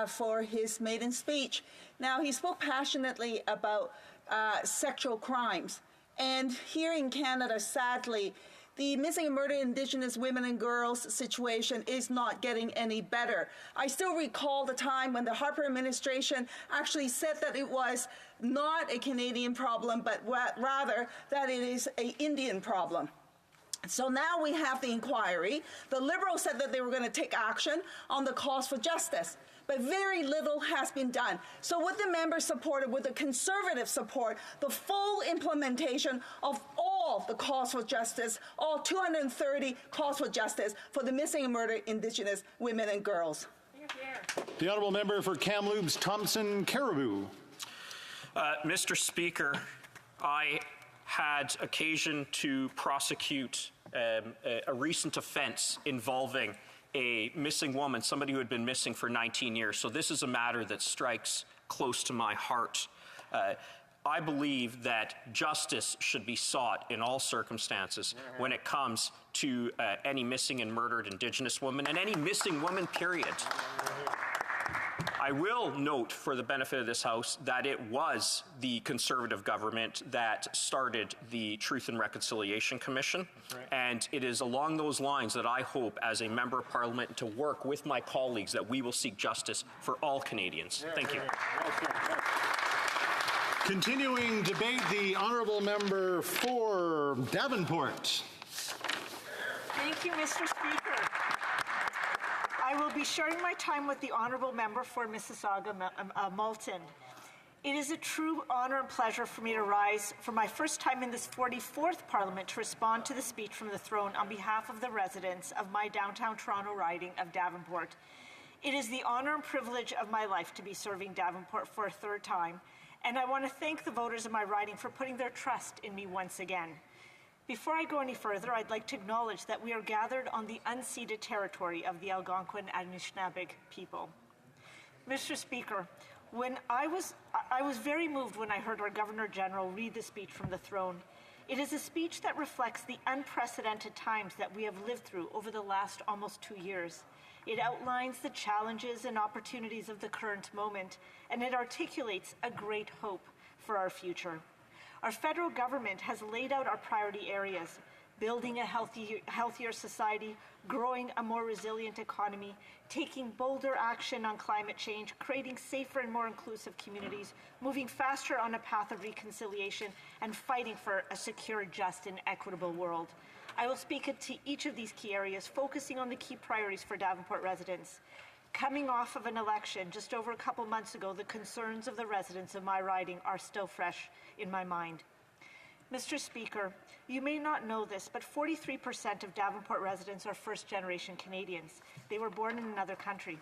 for his maiden speech. Now, he spoke passionately about sexual crimes, and here in Canada, sadly, the missing and murdered Indigenous women and girls situation is not getting any better. I still recall the time when the Harper administration actually said that it was not a Canadian problem, but rather that it is an Indian problem. So now we have the inquiry. The Liberals said that they were going to take action on the cause for justice, but very little has been done. So with the members supported, with the Conservative support, the full implementation of all the calls for justice, all 230 calls for justice for the missing and murdered Indigenous women and girls. The honourable member for Kamloops Thompson Caribou. Mr. Speaker, I had occasion to prosecute a recent offense involving a missing woman, somebody who had been missing for 19 years. So this is a matter that strikes close to my heart. I believe that justice should be sought in all circumstances when it comes to any missing and murdered Indigenous woman and any missing woman, period. I will note, for the benefit of this House, that it was the Conservative government that started the Truth and Reconciliation Commission, and it is along those lines that I hope, as a Member of Parliament, to work with my colleagues that we will seek justice for all Canadians. Thank you. Continuing debate, the honourable member for Davenport. Thank you, Mr. Speaker. I will be sharing my time with the honourable member for Mississauga Malton. It is a true honour and pleasure for me to rise for my first time in this 44th Parliament to respond to the speech from the throne on behalf of the residents of my downtown Toronto riding of Davenport. It is the honour and privilege of my life to be serving Davenport for a third time, and I want to thank the voters of my riding for putting their trust in me once again. Before I go any further, I'd like to acknowledge that we are gathered on the unceded territory of the Algonquin and Anishinaabe people. Mr. Speaker, I was very moved when I heard our Governor General read the speech from the throne. It is a speech that reflects the unprecedented times that we have lived through over the last almost 2 years. It outlines the challenges and opportunities of the current moment, and it articulates a great hope for our future. Our federal government has laid out our priority areas: building a healthier society, growing a more resilient economy, taking bolder action on climate change, creating safer and more inclusive communities, moving faster on a path of reconciliation, and fighting for a secure, just, and equitable world. I will speak to each of these key areas, focusing on the key priorities for Davenport residents. Coming off of an election just over a couple months ago, the concerns of the residents of my riding are still fresh in my mind. Mr. Speaker, you may not know this, but 43% of Davenport residents are first-generation Canadians. They were born in another country.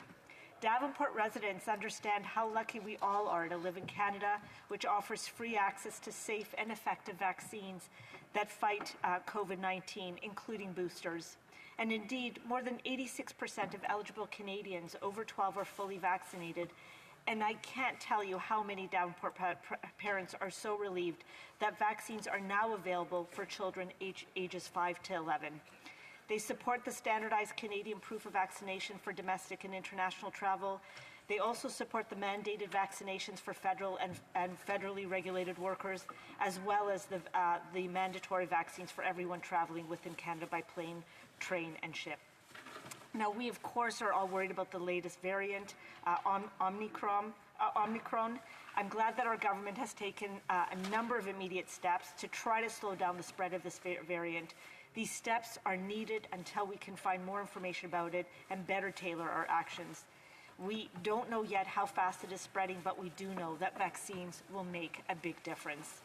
Davenport residents understand how lucky we all are to live in Canada, which offers free access to safe and effective vaccines that fight COVID-19, including boosters. And indeed, more than 86% of eligible Canadians over 12 are fully vaccinated. And I can't tell you how many Davenport parents are so relieved that vaccines are now available for children ages 5 to 11. They support the standardized Canadian proof of vaccination for domestic and international travel. They also support the mandated vaccinations for federal and federally regulated workers, as well as the mandatory vaccines for everyone traveling within Canada by plane, train, and ship. Now, we, of course, are all worried about the latest variant, Omicron. I'm glad that our government has taken a number of immediate steps to try to slow down the spread of this variant. These steps are needed until we can find more information about it and better tailor our actions. We don't know yet how fast it is spreading, but we do know that vaccines will make a big difference.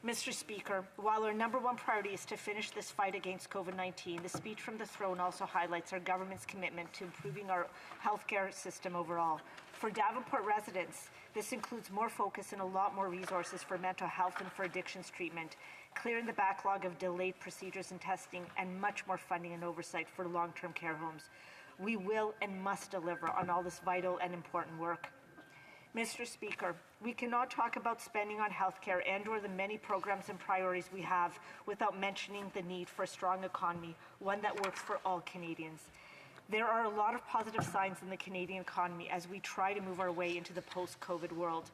Mr. Speaker, while our number one priority is to finish this fight against COVID-19, the speech from the throne also highlights our government's commitment to improving our healthcare system overall. For Davenport residents, this includes more focus and a lot more resources for mental health and for addictions treatment, clearing the backlog of delayed procedures and testing, and much more funding and oversight for long-term care homes. We will and must deliver on all this vital and important work. Mr. Speaker, we cannot talk about spending on healthcare and/or the many programs and priorities we have without mentioning the need for a strong economy, one that works for all Canadians. There are a lot of positive signs in the Canadian economy as we try to move our way into the post-COVID world.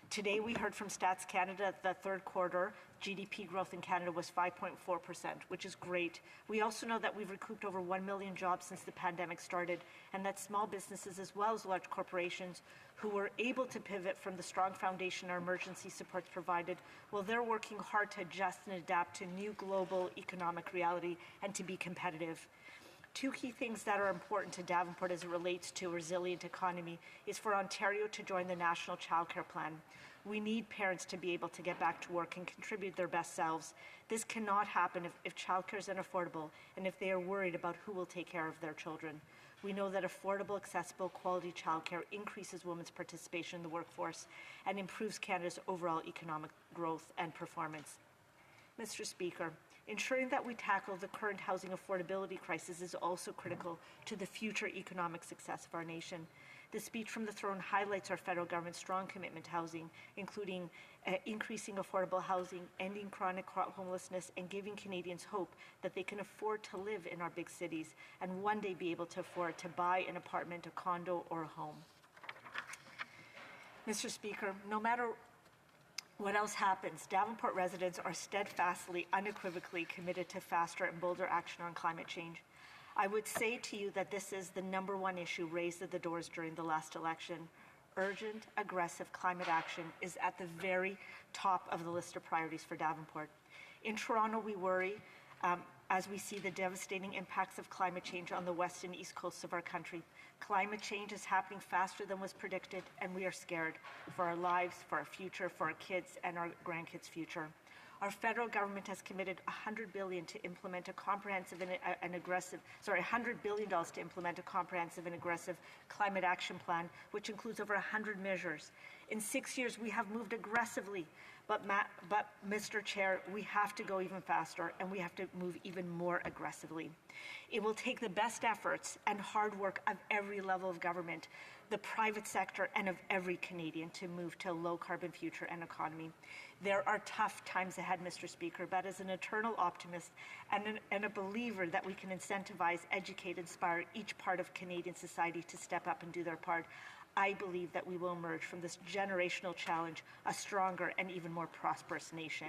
Today, we heard from Stats Canada that the third quarter GDP growth in Canada was 5.4%, which is great. We also know that we've recouped over 1 million jobs since the pandemic started, and that small businesses as well as large corporations who were able to pivot from the strong foundation our emergency supports provided, well, they're working hard to adjust and adapt to new global economic reality and to be competitive. Two key things that are important to Davenport as it relates to a resilient economy is for Ontario to join the National Childcare Plan. We need parents to be able to get back to work and contribute their best selves. This cannot happen if childcare is unaffordable and if they are worried about who will take care of their children. We know that affordable, accessible, quality childcare increases women's participation in the workforce and improves Canada's overall economic growth and performance. Mr. Speaker, ensuring that we tackle the current housing affordability crisis is also critical to the future economic success of our nation. The speech from the throne highlights our federal government's strong commitment to housing, including increasing affordable housing, ending chronic homelessness, and giving Canadians hope that they can afford to live in our big cities and one day be able to afford to buy an apartment, a condo, or a home. Mr. Speaker, no matter what else happens, Davenport residents are steadfastly, unequivocally committed to faster and bolder action on climate change. I would say to you that this is the number one issue raised at the doors during the last election. Urgent, aggressive climate action is at the very top of the list of priorities for Davenport. In Toronto, we worry as we see the devastating impacts of climate change on the west and east coasts of our country. Climate change is happening faster than was predicted, and we are scared for our lives, for our future, for our kids and our grandkids' future. Our federal government has committed $100 billion to implement a comprehensive and aggressive, $100 billion to implement a comprehensive and aggressive climate action plan, which includes over 100 measures. In 6 years, we have moved aggressively, but Mr. Chair, we have to go even faster, and we have to move even more aggressively. It will take the best efforts and hard work of every level of government, the private sector, and of every Canadian to move to a low-carbon future and economy. There are tough times ahead, Mr. Speaker, but as an eternal optimist and a believer that we can incentivize, educate, inspire each part of Canadian society to step up and do their part, I believe that we will emerge from this generational challenge a stronger and even more prosperous nation.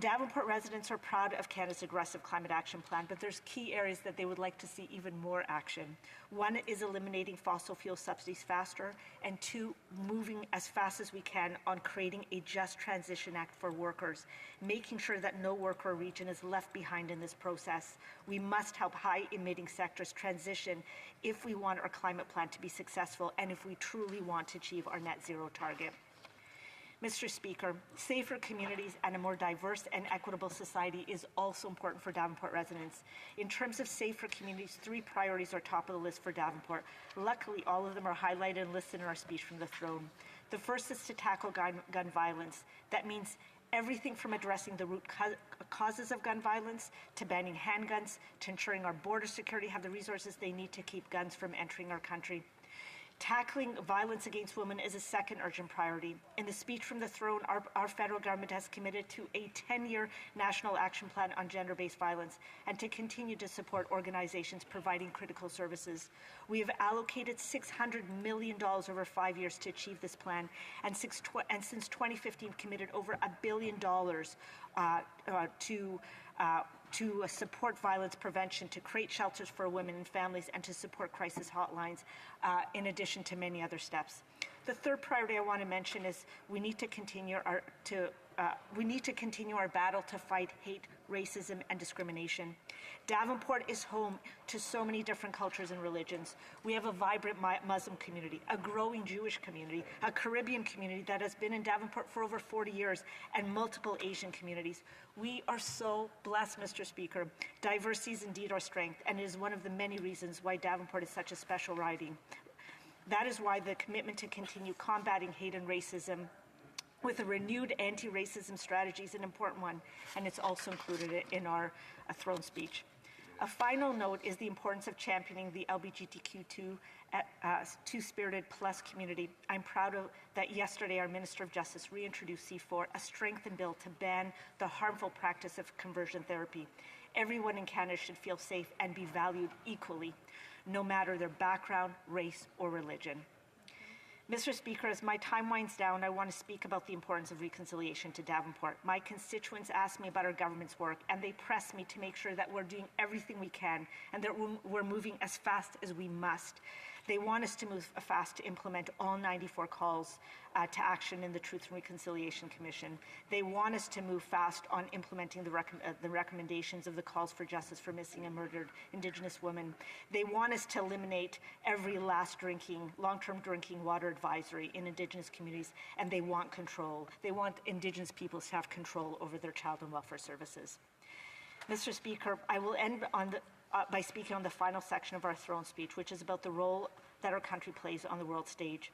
Davenport residents are proud of Canada's aggressive climate action plan, but there's key areas that they would like to see even more action. One is eliminating fossil fuel subsidies faster, and two, moving as fast as we can on creating a Just Transition Act for workers, making sure that no worker or region is left behind in this process. We must help high-emitting sectors transition if we want our climate plan to be successful and if we truly want to achieve our net zero target. Mr. Speaker, safer communities and a more diverse and equitable society is also important for Davenport residents. In terms of safer communities, 3 priorities are top of the list for Davenport. Luckily, all of them are highlighted and listed in our speech from the throne. The first is to tackle gun violence. That means everything from addressing the root causes of gun violence, to banning handguns, to ensuring our border security have the resources they need to keep guns from entering our country. Tackling violence against women is a second urgent priority. In the speech from the throne, our federal government has committed to a 10-year national action plan on gender-based violence and to continue to support organizations providing critical services. We have allocated $600 million over 5 years to achieve this plan, and since 2015 committed over $1 billion to support violence prevention, to create shelters for women and families, and to support crisis hotlines, in addition to many other steps. The third priority I want to mention is we need to continue our battle to fight hate, racism, and discrimination. Davenport is home to so many different cultures and religions. We have a vibrant Muslim community, a growing Jewish community, a Caribbean community that has been in Davenport for over 40 years, and multiple Asian communities. We are so blessed, Mr. Speaker. Diversity is indeed our strength, and it is one of the many reasons why Davenport is such a special riding. That is why the commitment to continue combating hate and racism with a renewed anti-racism strategy is an important one, and it's also included in our throne speech. A final note is the importance of championing the LGBTQ2 two-spirited plus community. I'm proud that yesterday our Minister of Justice reintroduced C4, a strengthened bill to ban the harmful practice of conversion therapy. Everyone in Canada should feel safe and be valued equally, no matter their background, race, or religion. Mr. Speaker, as my time winds down, I want to speak about the importance of reconciliation to Davenport. My constituents ask me about our government's work, and they press me to make sure that we're doing everything we can and that we're moving as fast as we must. They want us to move fast to implement all 94 calls to action in the Truth and Reconciliation Commission. They want us to move fast on implementing the recommendations of the calls for justice for missing and murdered Indigenous women. They want us to eliminate every last long-term drinking water advisory in Indigenous communities, and they want control. They want Indigenous peoples to have control over their child and welfare services. Mr. Speaker, I will end by speaking on the final section of our throne speech, which is about the role that our country plays on the world stage.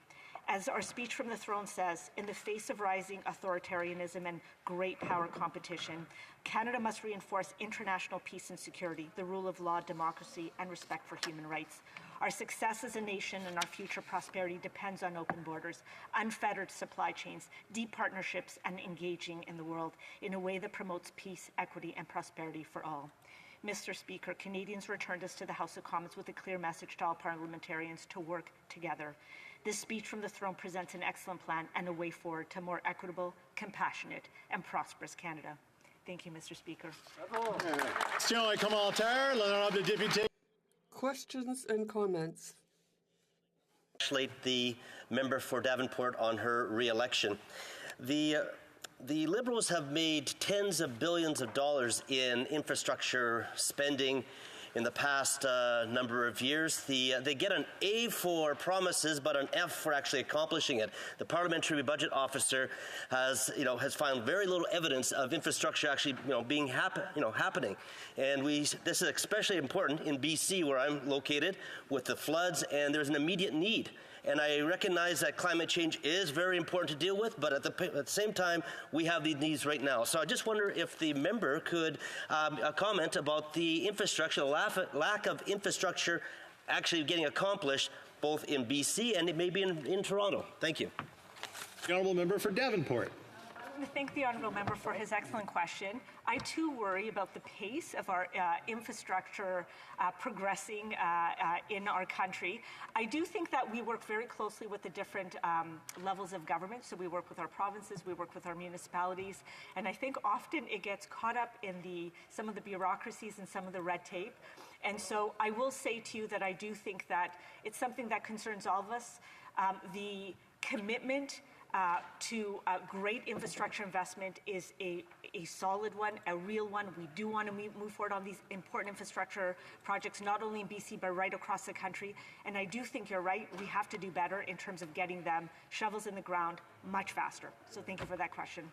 As our speech from the throne says, in the face of rising authoritarianism and great power competition, Canada must reinforce international peace and security, the rule of law, democracy, and respect for human rights. Our success as a nation and our future prosperity depends on open borders, unfettered supply chains, deep partnerships, and engaging in the world in a way that promotes peace, equity, and prosperity for all. Mr. Speaker, Canadians returned us to the House of Commons with a clear message to all parliamentarians to work together. This speech from the throne presents an excellent plan and a way forward to more equitable, compassionate, and prosperous Canada. Thank you, Mr. Speaker. Questions and comments? Congratulate the member for Davenport on her re-election. the Liberals have made tens of billions of dollars in infrastructure spending in the past number of years. They get an A for promises, but an F for actually accomplishing it. The Parliamentary Budget Officer has found very little evidence of infrastructure actually, being happening. And this is especially important in BC, where I'm located, with the floods, and there's an immediate need. And I recognize that climate change is very important to deal with, but at the same time, we have these needs right now. So I just wonder if the member could comment about the infrastructure, the lack of infrastructure actually getting accomplished both in BC and maybe in Toronto. Thank you. The honourable member for Davenport. I want to thank the honourable member for his excellent question. I too worry about the pace of our infrastructure progressing in our country. I do think that we work very closely with the different levels of government. So we work with our provinces, we work with our municipalities, and I think often it gets caught up in some of the bureaucracies and some of the red tape. And so I will say to you that I do think that it's something that concerns all of us. The commitment to great infrastructure investment is a solid one, a real one. We do want to move forward on these important infrastructure projects, not only in BC, but right across the country. And I do think you're right. We have to do better in terms of getting them shovels in the ground much faster. So thank you for that question.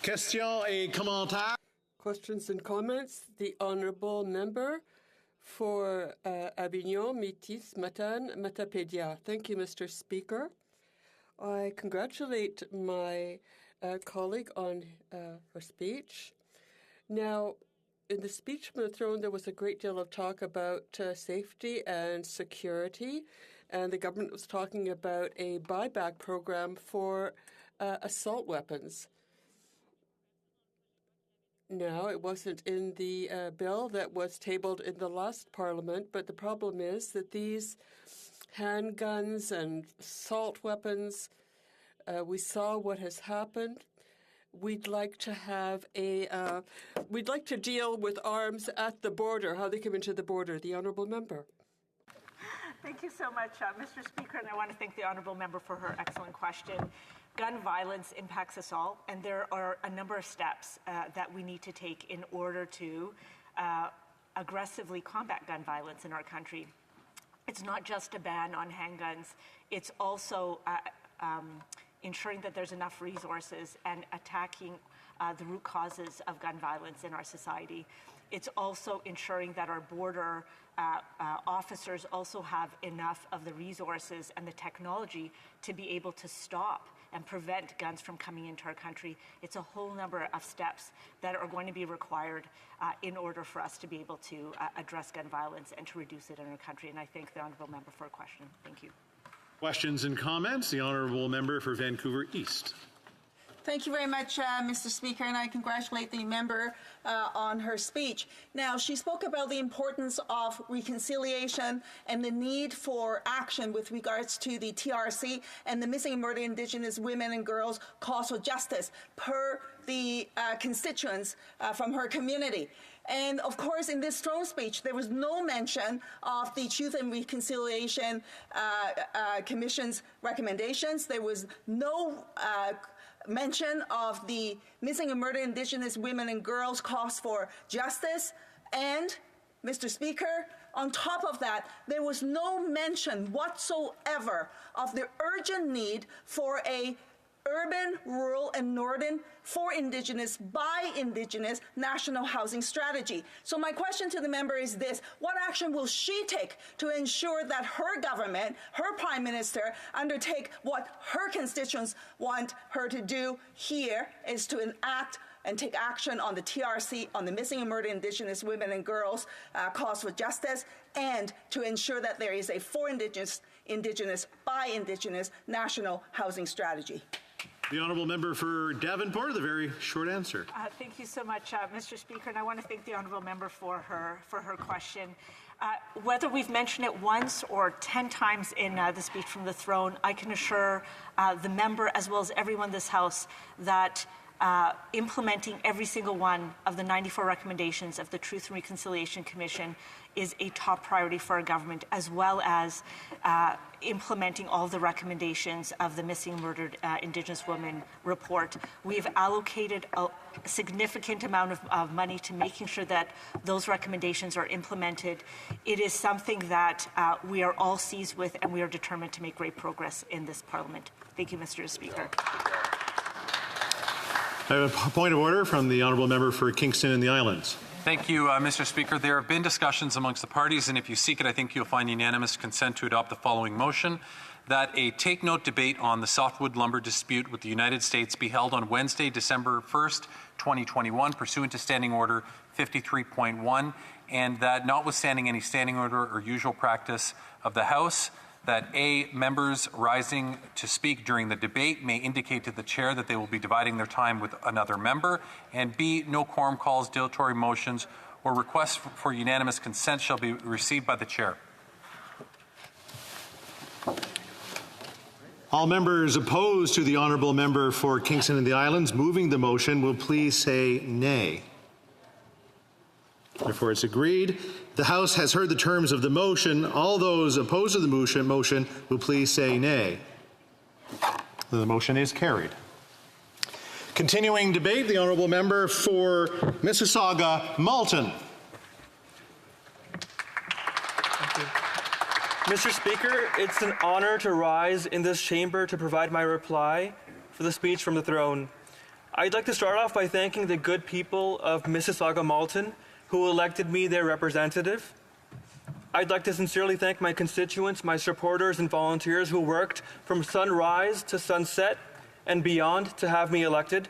Questions et commentaires. Questions and comments. The honourable member for Avignon, Métis, Matane, Matapédia. Thank you, Mr. Speaker. I congratulate my colleague on her speech. Now, in the speech from the throne, there was a great deal of talk about safety and security, and the government was talking about a buyback program for assault weapons. Now, it wasn't in the bill that was tabled in the last Parliament, but the problem is that these handguns and assault weapons, we saw what has happened. We'd like to have we'd like to deal with arms at the border, how they come into the border. The honourable member. Thank you so much, Mr. Speaker, and I want to thank the honourable member for her excellent question. Gun violence impacts us all, and there are a number of steps that we need to take in order to aggressively combat gun violence in our country. It's not just a ban on handguns. It's also ensuring that there's enough resources and attacking the root causes of gun violence in our society. It's also ensuring that our border officers also have enough of the resources and the technology to be able to stop and prevent guns from coming into our country. It's a whole number of steps that are going to be required in order for us to be able to address gun violence and to reduce it in our country. And I thank the honourable member for a question. Thank you. Questions and comments. The honourable member for Vancouver East. Thank you very much, Mr. Speaker, and I congratulate the member on her speech. Now, she spoke about the importance of reconciliation and the need for action with regards to the TRC and the missing and murdered Indigenous women and girls cause for justice per the constituents from her community. And of course, in this throne speech, there was no mention of the Truth and Reconciliation Commission's recommendations. There was no mention of the missing and murdered Indigenous women and girls cause for justice. And, Mr. Speaker, on top of that, there was no mention whatsoever of the urgent need for a urban, rural, and northern for Indigenous, by Indigenous national housing strategy. So my question to the member is this: what action will she take to ensure that her government, her Prime Minister, undertake what her constituents want her to do here, is to enact and take action on the TRC, on the missing and murdered Indigenous women and girls cause for justice, and to ensure that there is a for Indigenous, by Indigenous national housing strategy? The honourable member for Davenport, the very short answer. Thank you so much, Mr. Speaker, and I want to thank the honourable member for her question. Whether we've mentioned it once or 10 times in the speech from the throne, I can assure the member, as well as everyone in this House, that implementing every single one of the 94 recommendations of the Truth and Reconciliation Commission is a top priority for our government, as well as implementing all of the recommendations of the Missing and Murdered Indigenous Women report. We've allocated a significant amount of money to making sure that those recommendations are implemented. It is something that we are all seized with, and we are determined to make great progress in this Parliament. Thank you, Mr. Speaker. I have a point of order from the Honourable Member for Kingston and the Islands. Thank you, Mr. Speaker. There have been discussions amongst the parties, and if you seek it, I think you'll find unanimous consent to adopt the following motion: that a take-note debate on the softwood lumber dispute with the United States be held on Wednesday, December 1st, 2021, pursuant to Standing Order 53.1, and that notwithstanding any standing order or usual practice of the House, that A, members rising to speak during the debate may indicate to the chair that they will be dividing their time with another member, and B, no quorum calls, dilatory motions, or requests for unanimous consent shall be received by the chair. All members opposed to the Honourable Member for Kingston and the Islands moving the motion will please say nay. Therefore, it's agreed. The House has heard the terms of the motion. All those opposed to the motion will please say nay. The motion is carried. Continuing debate, the Honourable Member for Mississauga-Malton. Mr. Speaker, it's an honor to rise in this chamber to provide my reply for the speech from the throne. I'd like to start off by thanking the good people of Mississauga-Malton who elected me their representative. I'd like to sincerely thank my constituents, my supporters, and volunteers who worked from sunrise to sunset and beyond to have me elected.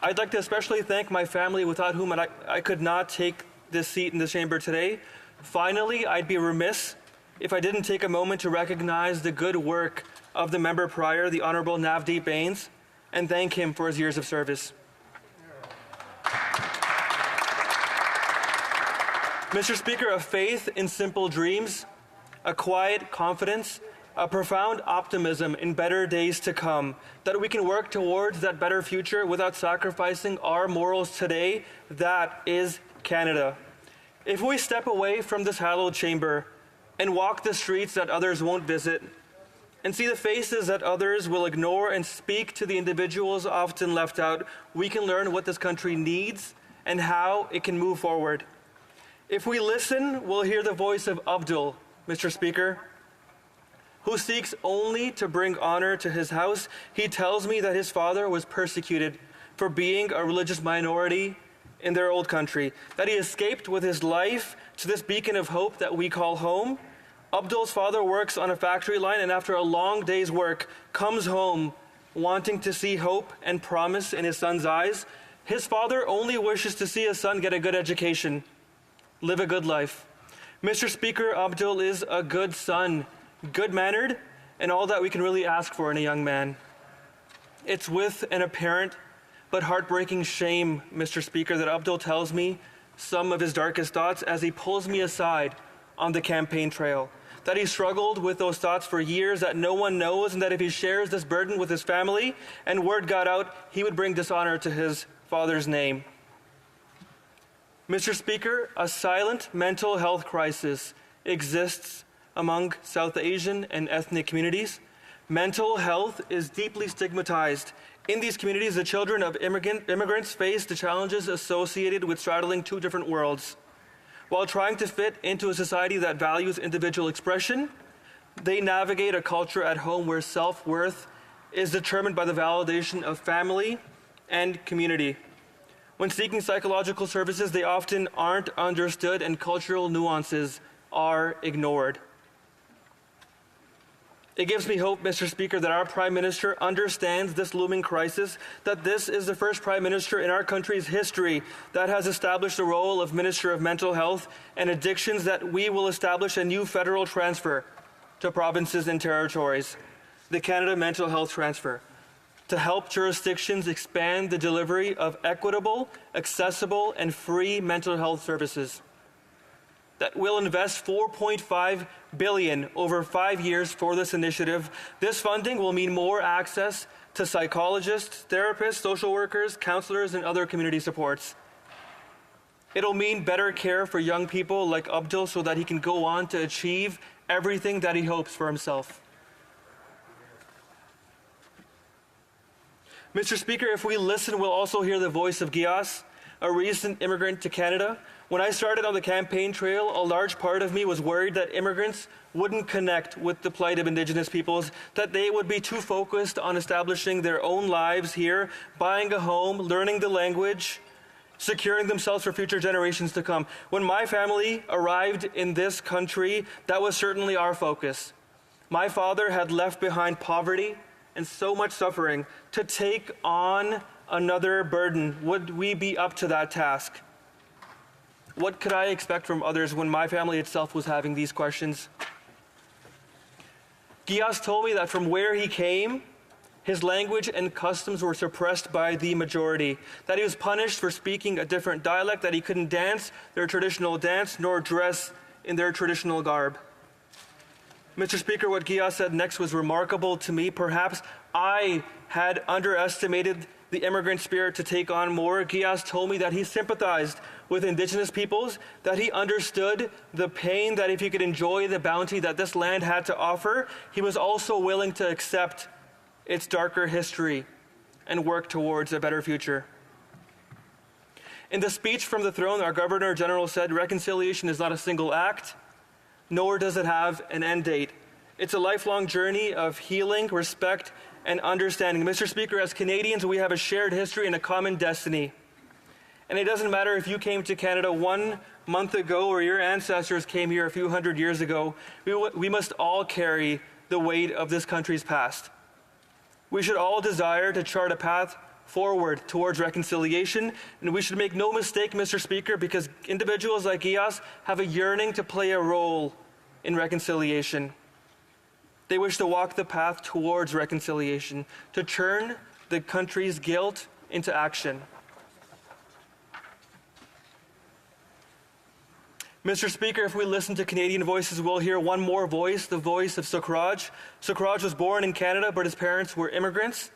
I'd like to especially thank my family, without whom I could not take this seat in the chamber today. Finally, I'd be remiss if I didn't take a moment to recognize the good work of the member prior, the Honourable Navdeep Bains, and thank him for his years of service. Mr. Speaker, a faith in simple dreams, a quiet confidence, a profound optimism in better days to come, that we can work towards that better future without sacrificing our morals today, that is Canada. If we step away from this hallowed chamber and walk the streets that others won't visit, and see the faces that others will ignore and speak to the individuals often left out, we can learn what this country needs and how it can move forward. If we listen, we'll hear the voice of Abdul, Mr. Speaker, who seeks only to bring honor to his house. He tells me that his father was persecuted for being a religious minority in their old country, that he escaped with his life to this beacon of hope that we call home. Abdul's father works on a factory line, and after a long day's work, comes home wanting to see hope and promise in his son's eyes. His father only wishes to see his son get a good education, live a good life. Mr. Speaker, Abdul is a good son, good-mannered, and all that we can really ask for in a young man. It's with an apparent but heartbreaking shame, Mr. Speaker, that Abdul tells me some of his darkest thoughts as he pulls me aside on the campaign trail, that he struggled with those thoughts for years, that no one knows, and that if he shares this burden with his family and word got out, he would bring dishonor to his father's name. Mr. Speaker, a silent mental health crisis exists among South Asian and ethnic communities. Mental health is deeply stigmatized. In these communities, the children of immigrants face the challenges associated with straddling two different worlds. While trying to fit into a society that values individual expression, they navigate a culture at home where self-worth is determined by the validation of family and community. When seeking psychological services, they often aren't understood and cultural nuances are ignored. It gives me hope, Mr. Speaker, that our Prime Minister understands this looming crisis, that this is the first Prime Minister in our country's history that has established the role of Minister of Mental Health and Addictions, that we will establish a new federal transfer to provinces and territories, the Canada Mental Health Transfer, to help jurisdictions expand the delivery of equitable, accessible, and free mental health services. That will invest $4.5 billion over 5 years for this initiative. This funding will mean more access to psychologists, therapists, social workers, counselors, and other community supports. It'll mean better care for young people like Abdul so that he can go on to achieve everything that he hopes for himself. Mr. Speaker, if we listen, we'll also hear the voice of Gias, a recent immigrant to Canada. When I started on the campaign trail, a large part of me was worried that immigrants wouldn't connect with the plight of Indigenous peoples, that they would be too focused on establishing their own lives here, buying a home, learning the language, securing themselves for future generations to come. When my family arrived in this country, that was certainly our focus. My father had left behind poverty and so much suffering. To take on another burden, would we be up to that task? What could I expect from others when my family itself was having these questions? Gias told me that from where he came, his language and customs were suppressed by the majority, that he was punished for speaking a different dialect, that he couldn't dance their traditional dance nor dress in their traditional garb. Mr. Speaker, what Gias said next was remarkable to me. Perhaps I had underestimated the immigrant spirit to take on more. Gias told me that he sympathized with Indigenous peoples, that he understood the pain, that if he could enjoy the bounty that this land had to offer, he was also willing to accept its darker history and work towards a better future. In the speech from the throne, our Governor General said reconciliation is not a single act, nor does it have an end date. It's a lifelong journey of healing, respect, and understanding. Mr. Speaker, as Canadians, we have a shared history and a common destiny. And it doesn't matter if you came to Canada 1 month ago or your ancestors came here a few hundred years ago, we must all carry the weight of this country's past. We should all desire to chart a path forward towards reconciliation, and we should make no mistake, Mr. Speaker, because individuals like Gias have a yearning to play a role in reconciliation. They wish to walk the path towards reconciliation, to turn the country's guilt into action. Mr. Speaker, if we listen to Canadian voices, we'll hear one more voice, the voice of Sukraj. Sukraj was born in Canada, but his parents were immigrants.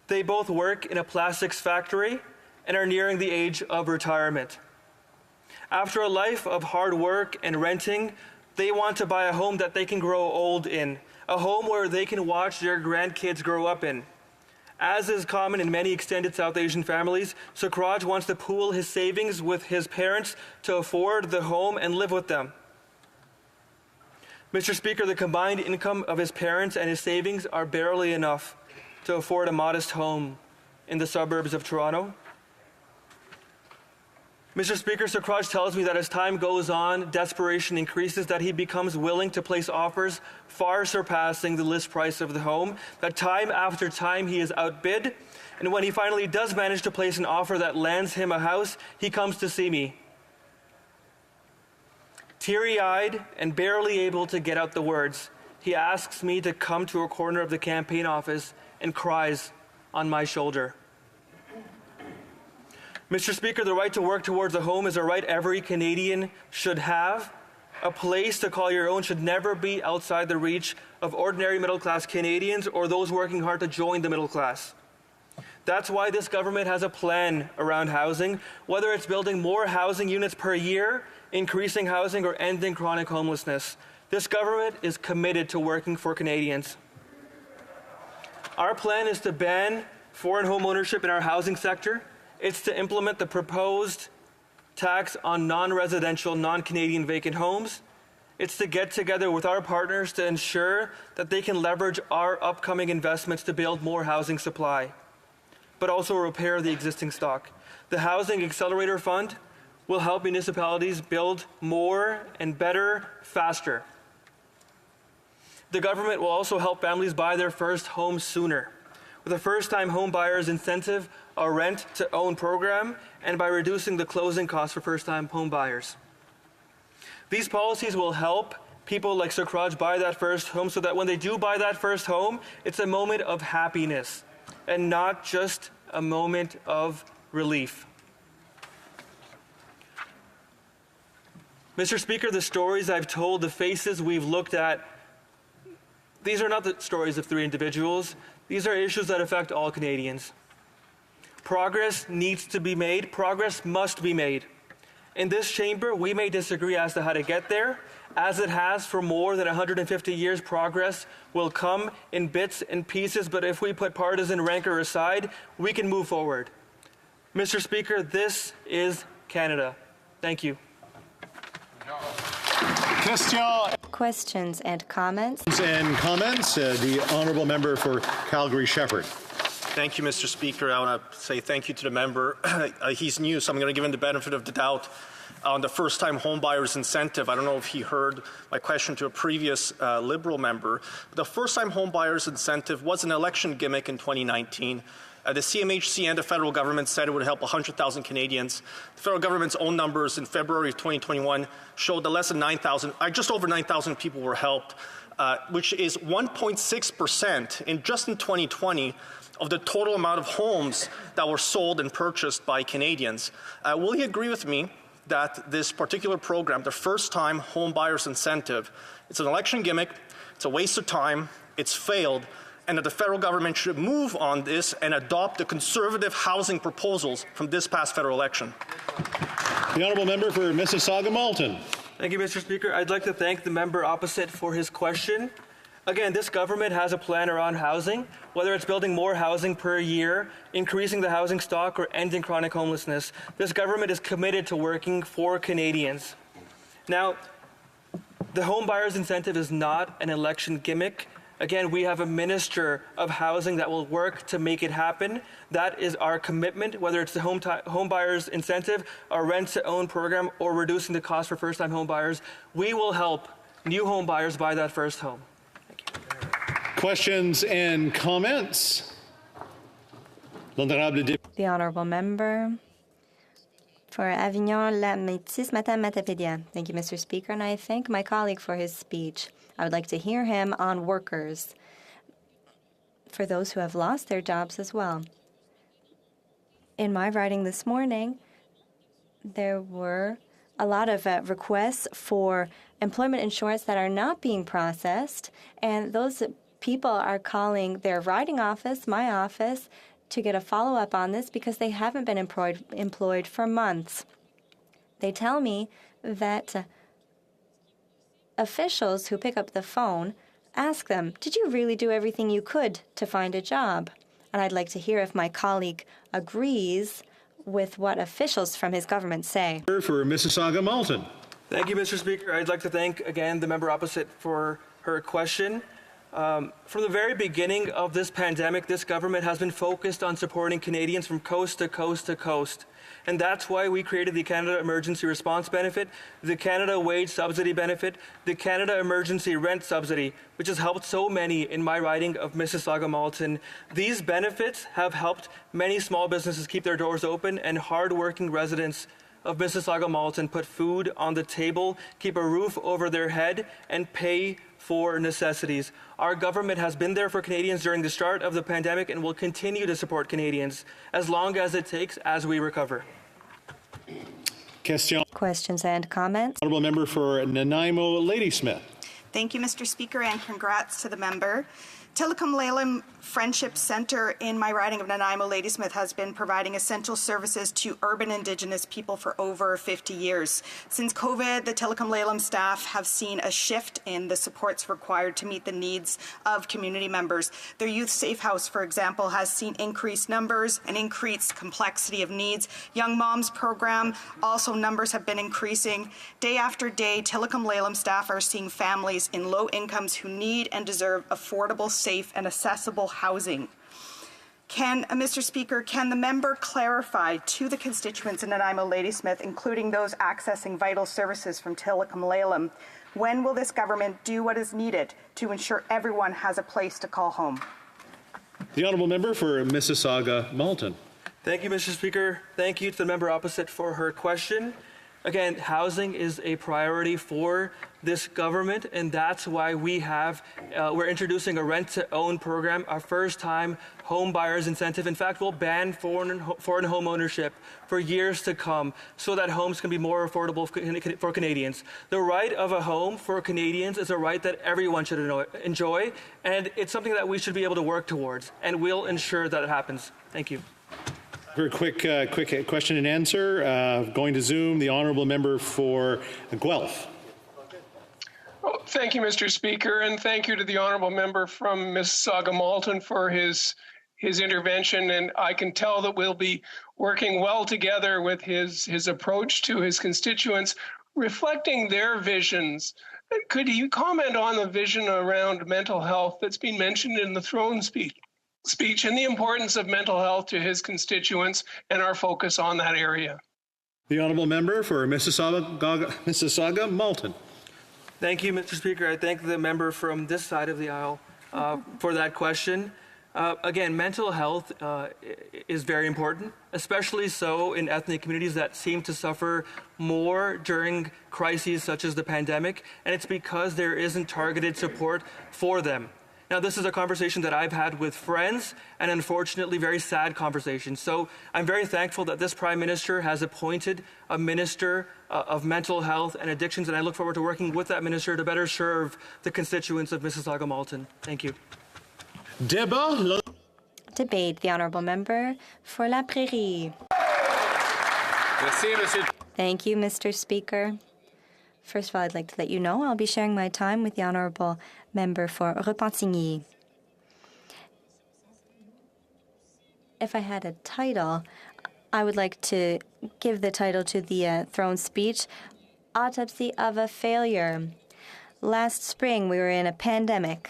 They both work in a plastics factory and are nearing the age of retirement. After a life of hard work and renting, they want to buy a home that they can grow old in, a home where they can watch their grandkids grow up in. As is common in many extended South Asian families, Sukraj wants to pool his savings with his parents to afford the home and live with them. Mr. Speaker, the combined income of his parents and his savings are barely enough to afford a modest home in the suburbs of Toronto. Mr. Speaker, Sukraj tells me that as time goes on, desperation increases, that he becomes willing to place offers far surpassing the list price of the home, that time after time he is outbid, and when he finally does manage to place an offer that lands him a house, he comes to see me. Teary-eyed and barely able to get out the words, he asks me to come to a corner of the campaign office and cries on my shoulder. Mr. Speaker, the right to work towards a home is a right every Canadian should have. A place to call your own should never be outside the reach of ordinary middle-class Canadians or those working hard to join the middle class. That's why this government has a plan around housing, whether it's building more housing units per year, increasing housing, or ending chronic homelessness. This government is committed to working for Canadians. Our plan is to ban foreign home ownership in our housing sector. It's to implement the proposed tax on non-residential, non-Canadian vacant homes. It's to get together with our partners to ensure that they can leverage our upcoming investments to build more housing supply, but also repair the existing stock. The Housing Accelerator Fund will help municipalities build more and better faster. The government will also help families buy their first home sooner, with a first-time home buyer's incentive, a rent-to-own program, and by reducing the closing costs for first-time home buyers. These policies will help people like Sukraj buy that first home so that when they do buy that first home, it's a moment of happiness and not just a moment of relief. Mr. Speaker, the stories I've told, the faces we've looked at, these are not the stories of three individuals. These are issues that affect all Canadians. Progress needs to be made. Progress must be made. In this chamber, we may disagree as to how to get there. As it has for more than 150 years, progress will come in bits and pieces, but if we put partisan rancor aside, we can move forward. Mr. Speaker, this is Canada. Thank you. Questions and comments? The honourable member for Calgary-Shepherd. Thank you, Mr. Speaker. I want to say thank you to the member. He's new, so I'm going to give him the benefit of the doubt on the first-time homebuyers incentive. I don't know if he heard my question to a previous Liberal member. The first-time homebuyers incentive was an election gimmick in 2019. The CMHC and the federal government said it would help 100,000 Canadians. The federal government's own numbers in February of 2021 showed that less than 9,000, just over 9,000 people were helped, which is 1.6% in 2020 of the total amount of homes that were sold and purchased by Canadians. Will he agree with me that this particular program, the first-time home buyers incentive, it's an election gimmick, it's a waste of time, it's failed, and that the federal government should move on this and adopt the conservative housing proposals from this past federal election? The honourable member for Mississauga-Malton. Thank you, Mr. Speaker. I'd like to thank the member opposite for his question. Again, this government has a plan around housing, whether it's building more housing per year, increasing the housing stock, or ending chronic homelessness. This government is committed to working for Canadians. Now, the home buyers incentive is not an election gimmick. Again, we have a minister of housing that will work to make it happen. That is our commitment, whether it's the home buyers incentive, our rent-to-own program, or reducing the cost for first-time home buyers. We will help new home buyers buy that first home. Questions and comments? The honourable member for Avignon-La Métis, Matapédia. Thank you, Mr. Speaker, and I thank my colleague for his speech. I would like to hear him on workers, for those who have lost their jobs as well. In my writing this morning, there were a lot of requests for employment insurance that are not being processed, and those people are calling their riding office, my office, to get a follow-up on this because they haven't been employed for months. They tell me that officials who pick up the phone ask them, did you really do everything you could to find a job? And I'd like to hear if my colleague agrees with what officials from his government say. For Mississauga-Malton. Thank you, Mr. Speaker. I'd like to thank, again, the member opposite for her question. From the very beginning of this pandemic, this government has been focused on supporting Canadians from coast to coast to coast. And that's why we created the Canada Emergency Response Benefit, the Canada Wage Subsidy Benefit, the Canada Emergency Rent Subsidy, which has helped so many in my riding of Mississauga-Malton. These benefits have helped many small businesses keep their doors open, and hard-working residents of Mississauga-Malton put food on the table, keep a roof over their head, and pay for necessities. Our government has been there for Canadians during the start of the pandemic and will continue to support Canadians as long as it takes as we recover. Questions and comments? Honourable member for Nanaimo-Ladysmith. Thank you, Mr. Speaker, and congrats to the member. Tilikum Lalem Friendship Centre in my riding of Nanaimo-Ladysmith has been providing essential services to urban Indigenous people for over 50 years. Since COVID, the Tilikum Lalem staff have seen a shift in the supports required to meet the needs of community members. Their Youth Safe House, for example, has seen increased numbers and increased complexity of needs. Young Moms program, also numbers have been increasing. Day after day, Tilikum Lalem staff are seeing families in low incomes who need and deserve affordable, safe, and accessible housing. Mr. Speaker, can the member clarify to the constituents in Nanaimo-Ladysmith, including those accessing vital services from Tilikum Lalem, when will this government do what is needed to ensure everyone has a place to call home? The honourable member for Mississauga-Malton. Thank you, Mr. Speaker. Thank you to the member opposite for her question. Again, housing is a priority for this government, and that's why we're introducing a rent-to-own program, our first-time home buyers incentive. In fact, we'll ban foreign home ownership for years to come so that homes can be more affordable for Canadians. The right of a home for Canadians is a right that everyone should enjoy, and it's something that we should be able to work towards, and we'll ensure that it happens. Thank you. Very quick question and answer. Going to Zoom, the honourable member for Guelph. Well, thank you, Mr. Speaker, and thank you to the honourable member from Mississauga-Malton for his intervention. And I can tell that we'll be working well together with his approach to his constituents, reflecting their visions. Could you comment on the vision around mental health that's been mentioned in the throne speech and the importance of mental health to his constituents and our focus on that area? The honourable member for Mississauga-Malton. Thank you, Mr. Speaker. I thank the member from this side of the aisle for that question. Again, mental health is very important, especially so in ethnic communities that seem to suffer more during crises such as the pandemic, and it's because there isn't targeted support for them. Now, this is a conversation that I've had with friends, and unfortunately very sad conversation. So I'm very thankful that this Prime Minister has appointed a Minister of Mental Health and Addictions, and I look forward to working with that Minister to better serve the constituents of Mississauga-Malton. Thank you. Debate, the honourable member for La Prairie. Thank you, Mr. Speaker. First of all, I'd like to let you know I'll be sharing my time with the honourable member for Repentigny. If I had a title, I would like to give the title to the throne speech, Autopsy of a Failure. Last spring, we were in a pandemic.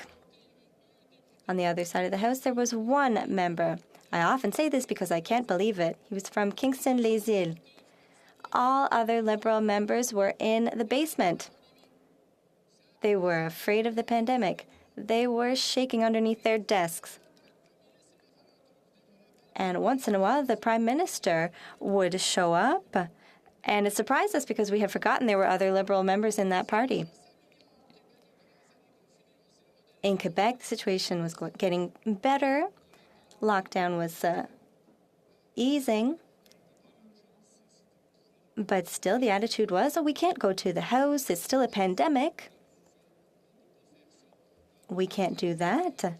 On the other side of the House, there was one member. I often say this because I can't believe it. He was from Kingston-Les-Îles. All other Liberal members were in the basement. They were afraid of the pandemic. They were shaking underneath their desks. And once in a while, the Prime Minister would show up. And it surprised us because we had forgotten there were other Liberal members in that party. In Quebec, the situation was getting better. Lockdown was easing. But still, the attitude was, oh, we can't go to the House. It's still a pandemic. We can't do that.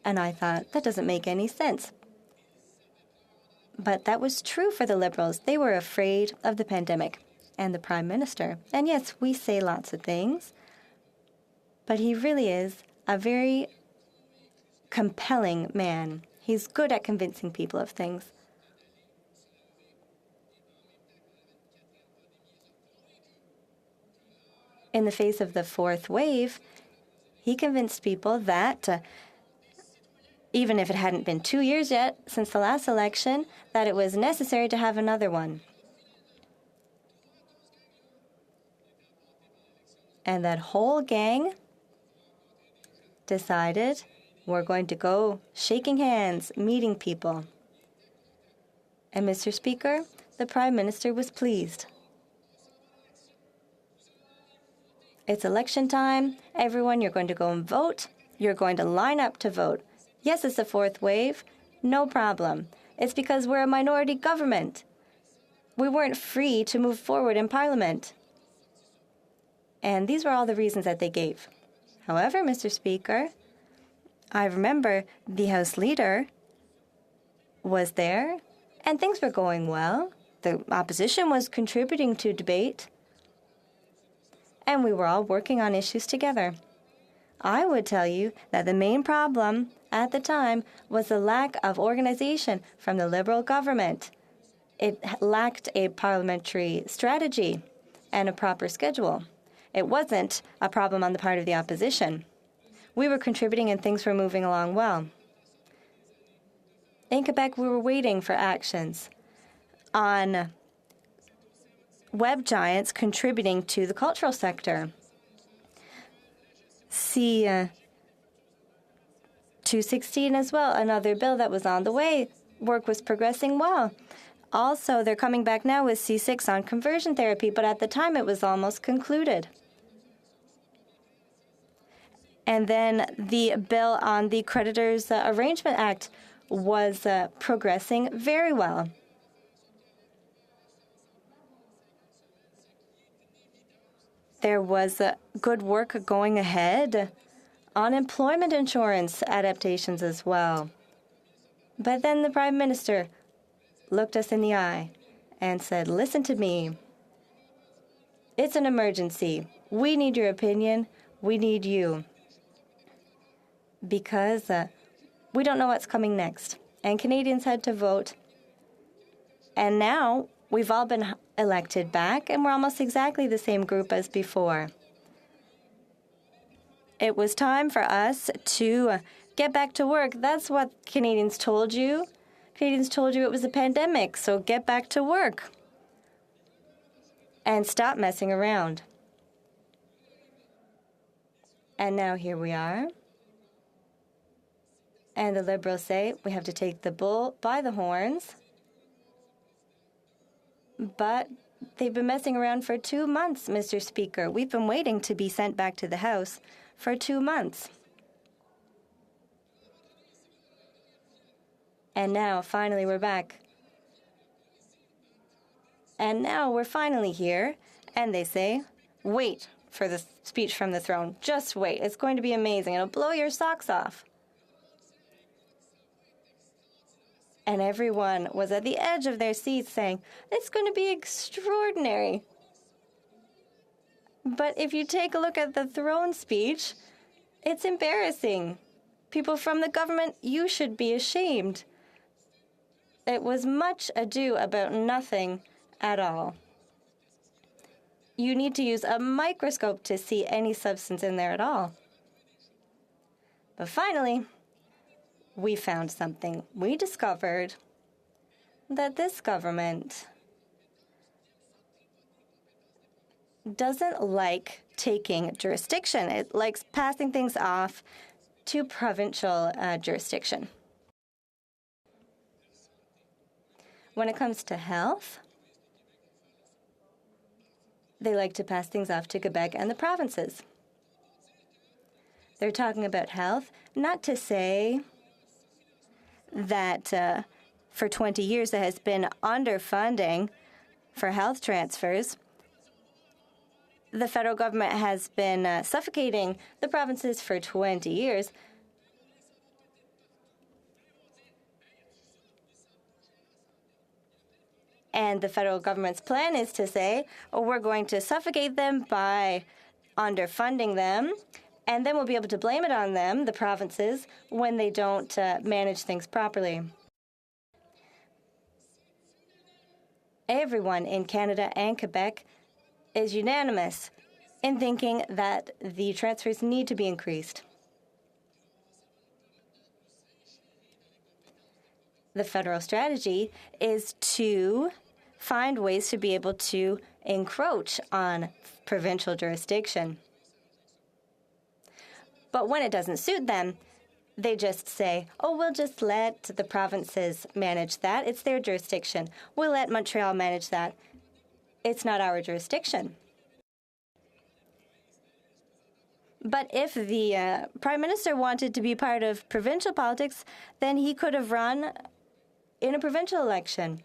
And I thought, that doesn't make any sense. But that was true for the Liberals. They were afraid of the pandemic and the Prime Minister. And yes, we say lots of things, but he really is a very compelling man. He's good at convincing people of things. In the face of the fourth wave, he convinced people that even if it hadn't been 2 years yet since the last election, that it was necessary to have another one. And that whole gang decided we're going to go shaking hands, meeting people. And Mr. Speaker, the Prime Minister was pleased. It's election time. Everyone, you're going to go and vote. You're going to line up to vote. Yes, it's the fourth wave. No problem. It's because we're a minority government. We weren't free to move forward in Parliament. And these were all the reasons that they gave. However, Mr. Speaker, I remember the House Leader was there, and things were going well. The opposition was contributing to debate, and we were all working on issues together. I would tell you that the main problem at the time was the lack of organization from the Liberal government. It lacked a parliamentary strategy and a proper schedule. It wasn't a problem on the part of the opposition. We were contributing and things were moving along well. In Quebec, we were waiting for actions on web giants contributing to the cultural sector. C216 as well, another bill that was on the way work was progressing well. Also, they're coming back now with C6 on conversion therapy, but at the time it was almost concluded. And then the bill on the Creditors Arrangement Act was progressing very well. There was good work going ahead on employment insurance adaptations as well. But then the Prime Minister looked us in the eye and said, "Listen to me. It's an emergency. We need your opinion. We need you. Because we don't know what's coming next." And Canadians had to vote. And now we've all been elected back, and we're almost exactly the same group as before. It was time for us to get back to work. That's what Canadians told you. Canadians told you it was a pandemic, so get back to work. And stop messing around. And now here we are. And the Liberals say we have to take the bull by the horns. But they've been messing around for 2 months, Mr. Speaker. We've been waiting to be sent back to the House for 2 months. And now, finally, we're back. And now we're finally here. And they say, wait for the speech from the throne. Just wait. It's going to be amazing. It'll blow your socks off. And everyone was at the edge of their seats saying, it's going to be extraordinary. But if you take a look at the throne speech, it's embarrassing. People from the government, you should be ashamed. It was much ado about nothing at all. You need to use a microscope to see any substance in there at all. But finally, we found something. We discovered that this government doesn't like taking jurisdiction. It likes passing things off to provincial jurisdiction. When it comes to health, they like to pass things off to Quebec and the provinces. They're talking about health, not to say that for 20 years there has been underfunding for health transfers. The federal government has been suffocating the provinces for 20 years. And the federal government's plan is to say, oh, we're going to suffocate them by underfunding them, and then we'll be able to blame it on them, the provinces, when they don't manage things properly. Everyone in Canada and Quebec is unanimous in thinking that the transfers need to be increased. The federal strategy is to find ways to be able to encroach on provincial jurisdiction. But when it doesn't suit them, they just say, oh, we'll just let the provinces manage that. It's their jurisdiction. We'll let Montreal manage that. It's not our jurisdiction. But if the Prime Minister wanted to be part of provincial politics, then he could have run in a provincial election.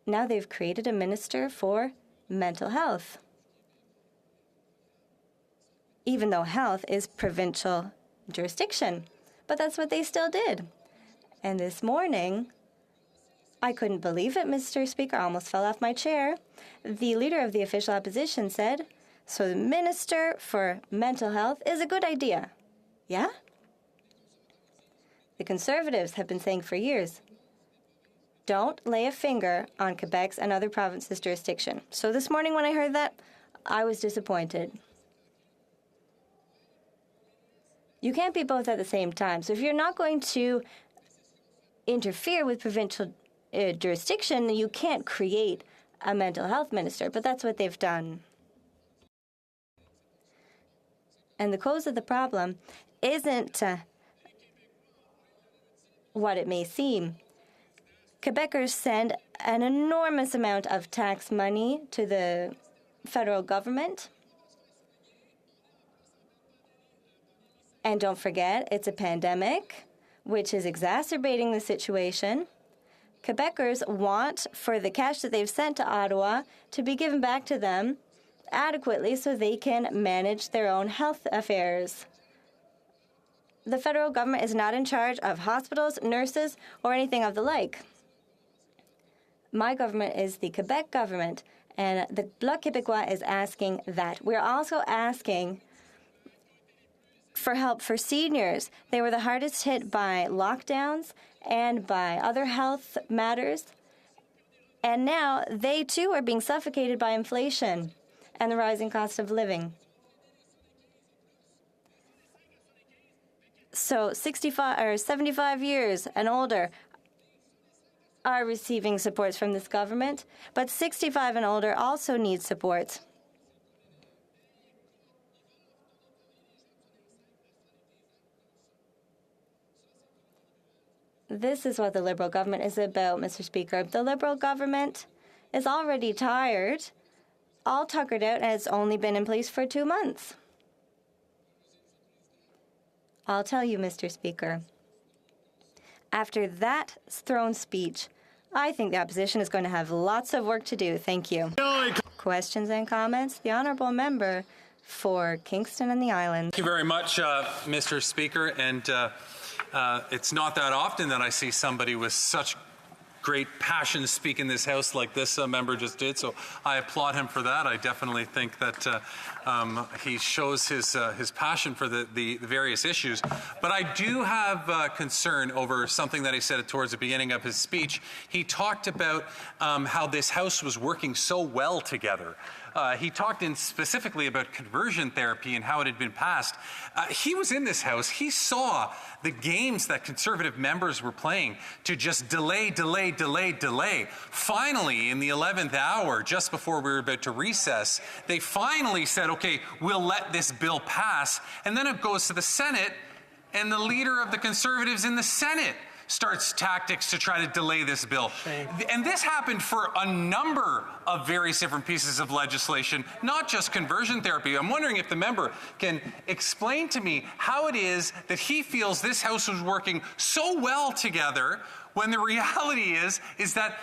Now they've created a minister for mental health, even though health is provincial jurisdiction. But that's what they still did. And this morning, I couldn't believe it, Mr. Speaker. I almost fell off my chair. The leader of the official opposition said, so the Minister for Mental Health is a good idea. Yeah? The Conservatives have been saying for years, don't lay a finger on Quebec's and other provinces' jurisdiction. So this morning when I heard that, I was disappointed. You can't be both at the same time. So if you're not going to interfere with provincial jurisdiction, you can't create a mental health minister. But that's what they've done. And the cause of the problem isn't what it may seem. Quebecers send an enormous amount of tax money to the federal government. And don't forget, it's a pandemic, which is exacerbating the situation. Quebecers want for the cash that they've sent to Ottawa to be given back to them adequately so they can manage their own health affairs. The federal government is not in charge of hospitals, nurses, or anything of the like. My government is the Quebec government, and the Bloc Québécois is asking that. We're also asking for help for seniors. They were the hardest hit by lockdowns and by other health matters. And now they too are being suffocated by inflation and the rising cost of living. So 65 or 75 years and older are receiving supports from this government, but 65 and older also need support. This is what the Liberal government is about, Mr. Speaker. The Liberal government is already tired, all tuckered out, and it's only been in place for 2 months. I'll tell you, Mr. Speaker, after that throne speech, I think the opposition is going to have lots of work to do. Thank you. Questions and comments? The honourable member for Kingston and the Islands. Thank you very much, Mr. Speaker. And it's not that often that I see somebody with such great passion speak in this House like this member just did, so I applaud him for that. I definitely think that he shows his passion for the various issues. But I do have concern over something that he said towards the beginning of his speech. He talked about how this House was working so well together. He talked specifically about conversion therapy and how it had been passed. He was in this House. He saw the games that Conservative members were playing to just delay. Finally, in the 11th hour, just before we were about to recess, they finally said, okay, we'll let this bill pass. And then it goes to the Senate, and the leader of the Conservatives in the Senate starts tactics to try to delay this bill. And this happened for a number of various different pieces of legislation, not just conversion therapy. I'm wondering if the member can explain to me how it is that he feels this House was working so well together when the reality is that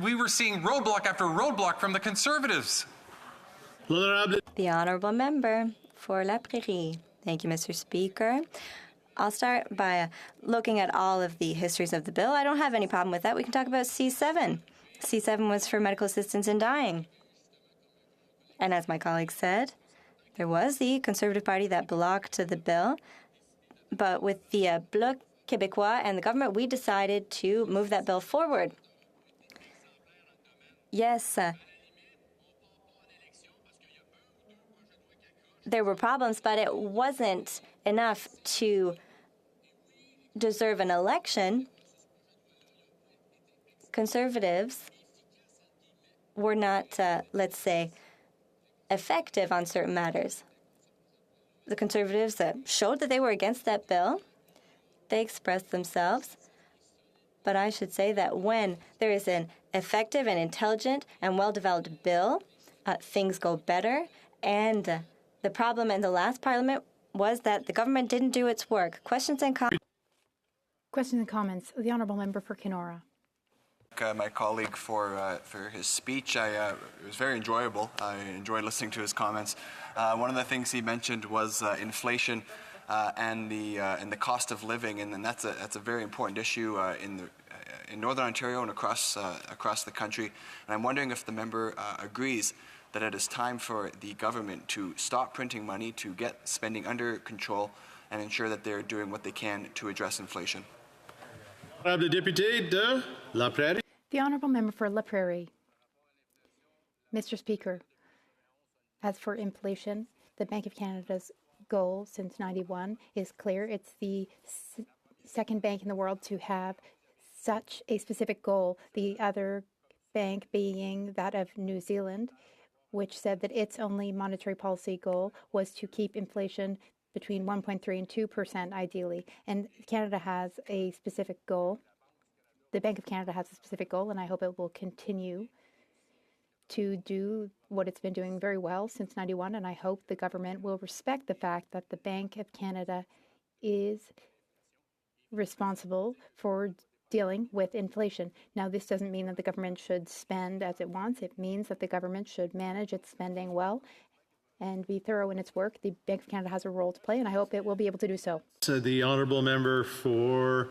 we were seeing roadblock after roadblock from the Conservatives. The honourable member for La Prairie. Thank you, Mr. Speaker. I'll start by looking at all of the histories of the bill. I don't have any problem with that. We can talk about C7. C7 was for medical assistance in dying. And as my colleague said, there was the Conservative Party that blocked the bill. But with the Bloc Québécois and the government, we decided to move that bill forward. Yes, there were problems, but it wasn't enough to deserve an election. Conservatives were not, let's say, effective on certain matters. The Conservatives showed that they were against that bill. They expressed themselves. But I should say that when there is an effective and intelligent and well-developed bill, things go better. And the problem in the last parliament was that the government didn't do its work. Questions and comments? Questions and comments. The honourable member for Kenora. My colleague for his speech. It was very enjoyable. I enjoyed listening to his comments. One of the things he mentioned was inflation and the cost of living, and that's a very important issue in Northern Ontario and across the country. And I'm wondering if the member agrees that it is time for the government to stop printing money, to get spending under control, and ensure that they're doing what they can to address inflation. The honourable member for La Prairie. Mr. Speaker, as for inflation, the Bank of Canada's goal since '91 is clear. It's the second bank in the world to have such a specific goal, the other bank being that of New Zealand, which said that its only monetary policy goal was to keep inflation between 1.3 and 2% ideally. And Canada has a specific goal. The Bank of Canada has a specific goal, and I hope it will continue to do what it's been doing very well since 91, and I hope the government will respect the fact that the Bank of Canada is responsible for dealing with inflation. Now, this doesn't mean that the government should spend as it wants. It means that the government should manage its spending well and be thorough in its work. The Bank of Canada has a role to play, and I hope it will be able to do so. So the honourable member for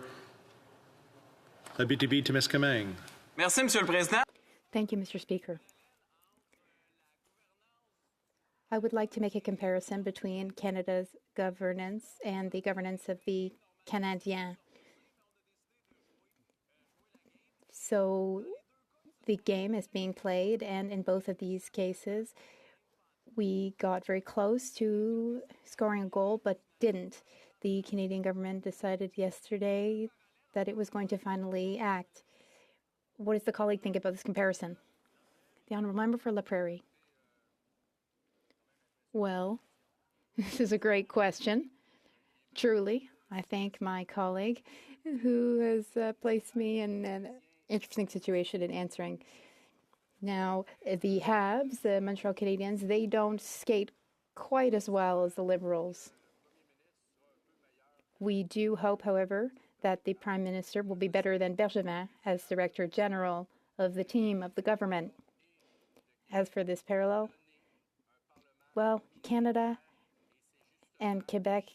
Abitibi to Témiscamingue. Merci, Monsieur le Président. Thank you, Mr. Speaker. I would like to make a comparison between Canada's governance and the governance of the Canadiens. So the game is being played, and in both of these cases, we got very close to scoring a goal, but didn't. The Canadian government decided yesterday that it was going to finally act. What does the colleague think about this comparison? The honourable member for La Prairie. Well, this is a great question. Truly, I thank my colleague who has placed me in an interesting situation in answering. Now, the Habs, the Montreal Canadiens, they don't skate quite as well as the Liberals. We do hope, however, that the Prime Minister will be better than Bergevin as Director General of the team of the government. As for this parallel, well, Canada and Quebec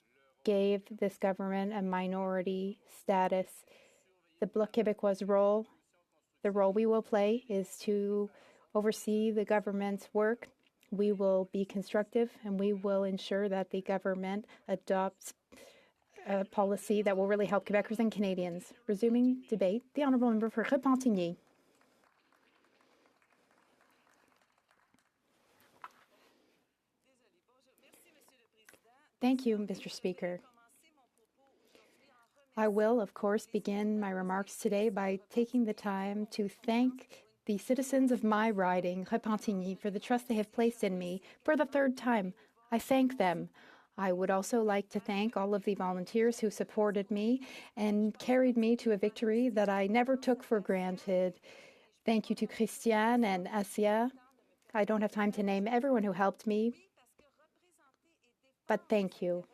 gave this government a minority status. The Bloc Québécois role, the role we will play is to oversee the government's work. We will be constructive and we will ensure that the government adopts a policy that will really help Quebecers and Canadians. Resuming debate, the honourable member for Repentigny. Thank you, Mr. Speaker. I will, of course, begin my remarks today by taking the time to thank the citizens of my riding, Repentigny, for the trust they have placed in me for the third time. I thank them. I would also like to thank all of the volunteers who supported me and carried me to a victory that I never took for granted. Thank you to Christiane and Asia. I don't have time to name everyone who helped me, but thank you.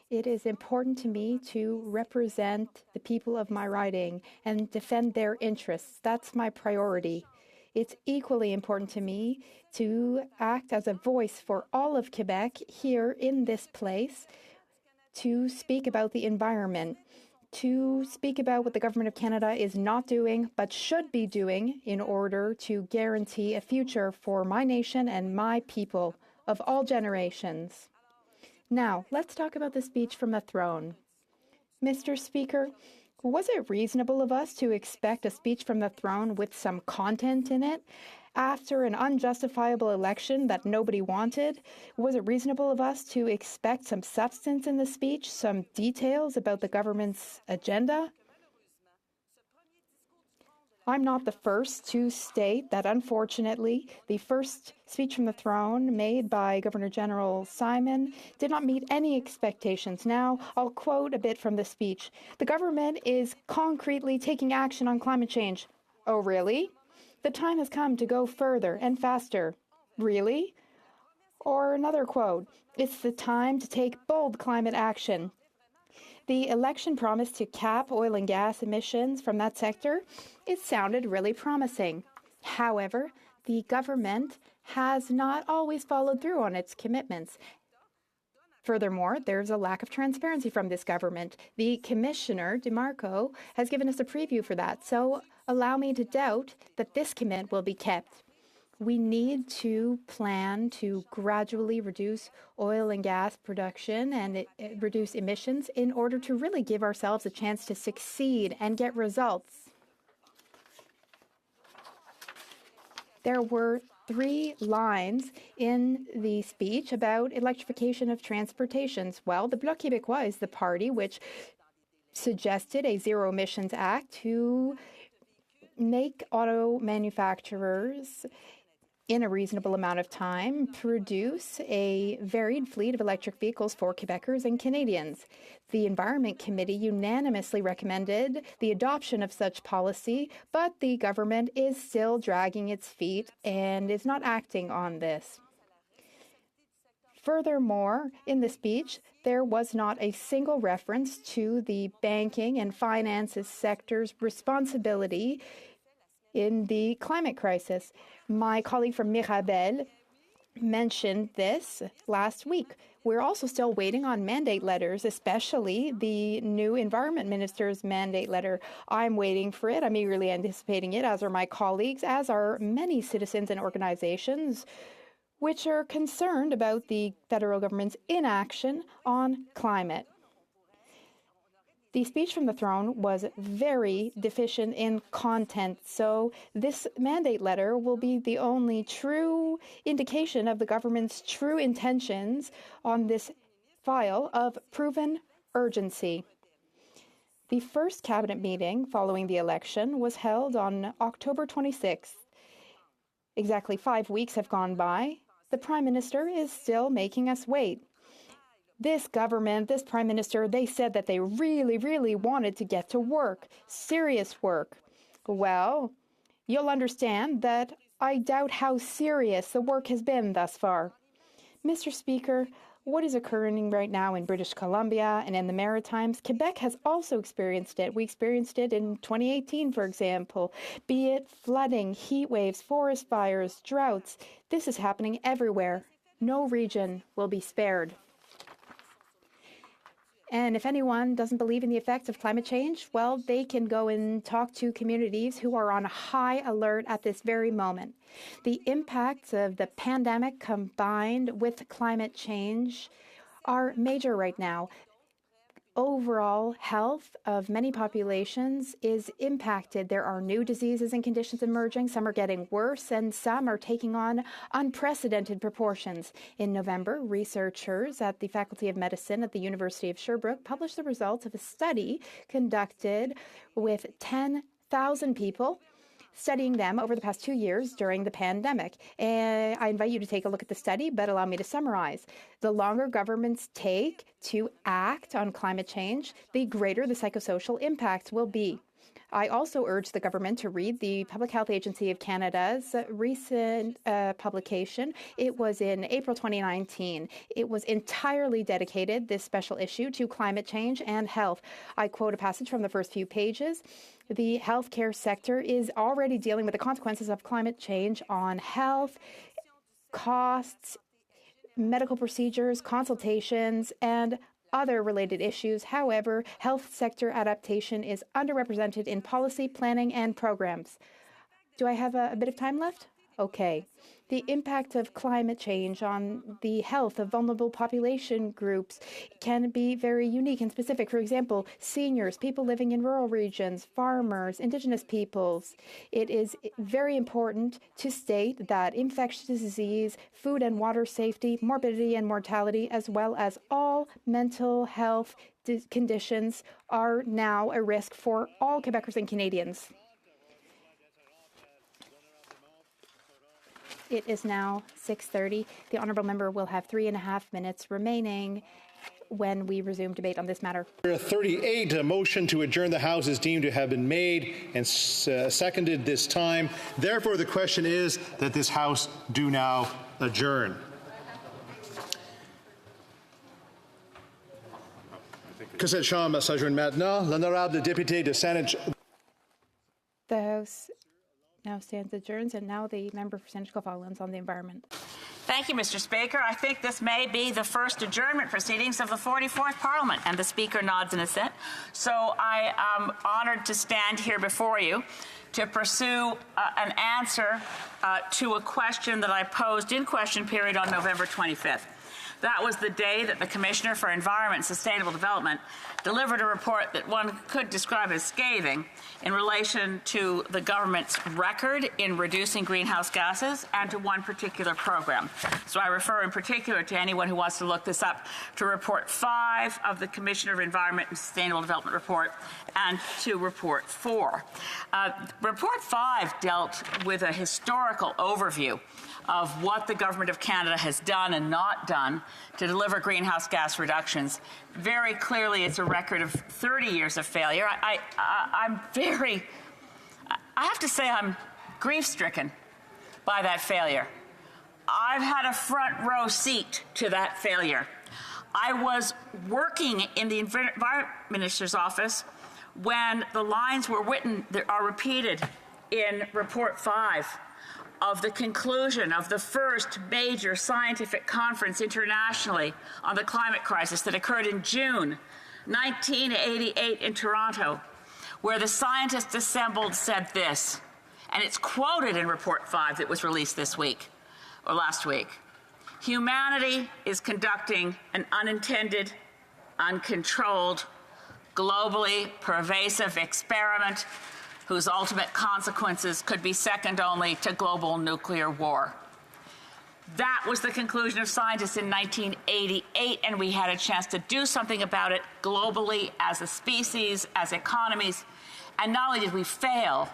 It is important to me to represent the people of my riding and defend their interests. That's my priority. It's equally important to me to act as a voice for all of Quebec here in this place, to speak about the environment, to speak about what the Government of Canada is not doing but should be doing in order to guarantee a future for my nation and my people of all generations. Now, let's talk about the speech from the throne. Mr. Speaker, was it reasonable of us to expect a speech from the throne with some content in it after an unjustifiable election that nobody wanted? Was it reasonable of us to expect some substance in the speech, some details about the government's agenda? I'm not the first to state that, unfortunately, the first speech from the throne made by Governor General Simon did not meet any expectations. Now, I'll quote a bit from the speech. The government is concretely taking action on climate change. Oh, really? The time has come to go further and faster. Really? Or another quote. It's the time to take bold climate action. The election promised to cap oil and gas emissions from that sector. It sounded really promising. However, the government has not always followed through on its commitments. Furthermore, there's a lack of transparency from this government. The Commissioner, DeMarco, has given us a preview for that, so allow me to doubt that this commitment will be kept. We need to plan to gradually reduce oil and gas production and reduce emissions in order to really give ourselves a chance to succeed and get results. There were 3 lines in the speech about electrification of transportations. Well, the Bloc Québécois is the party which suggested a Zero Emissions Act to make auto manufacturers in a reasonable amount of time, produce a varied fleet of electric vehicles for Quebecers and Canadians. The Environment Committee unanimously recommended the adoption of such policy, but the government is still dragging its feet and is not acting on this. Furthermore, in the speech, there was not a single reference to the banking and finances sector's responsibility in the climate crisis. My colleague from Mirabel mentioned this last week. We're also still waiting on mandate letters, especially the new Environment Minister's mandate letter. I'm waiting for it. I'm eagerly anticipating it, as are my colleagues, as are many citizens and organizations which are concerned about the federal government's inaction on climate. The speech from the throne was very deficient in content, so this mandate letter will be the only true indication of the government's true intentions on this file of proven urgency. The first cabinet meeting following the election was held on October 26th. Exactly 5 weeks have gone by. The Prime Minister is still making us wait. This government, this Prime Minister, they said that they really, really wanted to get to work, serious work. Well, you'll understand that I doubt how serious the work has been thus far. Mr. Speaker, what is occurring right now in British Columbia and in the Maritimes, Quebec has also experienced it. We experienced it in 2018, for example, be it flooding, heat waves, forest fires, droughts. This is happening everywhere. No region will be spared. And if anyone doesn't believe in the effects of climate change, well, they can go and talk to communities who are on high alert at this very moment. The impacts of the pandemic combined with climate change are major right now. Overall health of many populations is impacted. There are new diseases and conditions emerging. Some are getting worse, and some are taking on unprecedented proportions. In November, researchers at the Faculty of Medicine at the University of Sherbrooke published the results of a study conducted with 10,000 people, studying them over the past 2 years during the pandemic. And I invite you to take a look at the study, but allow me to summarize. The longer governments take to act on climate change, the greater the psychosocial impact will be. I also urge the government to read the Public Health Agency of Canada's recent publication. It was in April 2019. It was entirely dedicated, this special issue, to climate change and health. I quote a passage from the first few pages. The healthcare sector is already dealing with the consequences of climate change on health, costs, medical procedures, consultations, and other related issues. However, health sector adaptation is underrepresented in policy, planning, and programs. Do I have a bit of time left? Okay. The impact of climate change on the health of vulnerable population groups can be very unique and specific. For example, seniors, people living in rural regions, farmers, Indigenous peoples. It is very important to state that infectious disease, food and water safety, morbidity and mortality, as well as all mental health conditions are now a risk for all Quebecers and Canadians. It is now 6:30. The honourable member will have 3.5 minutes remaining when we resume debate on this matter. 38, a motion to adjourn the House is deemed to have been made and seconded this time. Therefore, the question is that this House do now adjourn. Que cette Chambre s'adjourne maintenant. L'honorable député de Saanich. The House now stands adjourned, and now the member for Saanich-Coquitlam on the environment. Thank you, Mr. Speaker. I think this may be the first adjournment proceedings of the 44th Parliament, and the Speaker nods in assent. So I am honoured to stand here before you to pursue an answer to a question that I posed in question period on November 25th. That was the day that the Commissioner for Environment and Sustainable Development delivered a report that one could describe as scathing in relation to the government's record in reducing greenhouse gases and to one particular program. So I refer in particular to anyone who wants to look this up to Report 5 of the Commissioner of Environment and Sustainable Development report and to Report 4. Report 5 dealt with a historical overview of what the Government of Canada has done and not done to deliver greenhouse gas reductions. Very clearly, it's a record of 30 years of failure. I have to say I'm grief-stricken by that failure. I've had a front row seat to that failure. I was working in the Environment Minister's office when the lines were written that are repeated in Report 5 of the conclusion of the first major scientific conference internationally on the climate crisis that occurred in June 1988 in Toronto, where the scientists assembled said this, and it's quoted in Report 5 that was released this week, or last week. Humanity is conducting an unintended, uncontrolled, globally pervasive experiment whose ultimate consequences could be second only to global nuclear war. That was the conclusion of scientists in 1988, and we had a chance to do something about it globally as a species, as economies. And not only did we fail,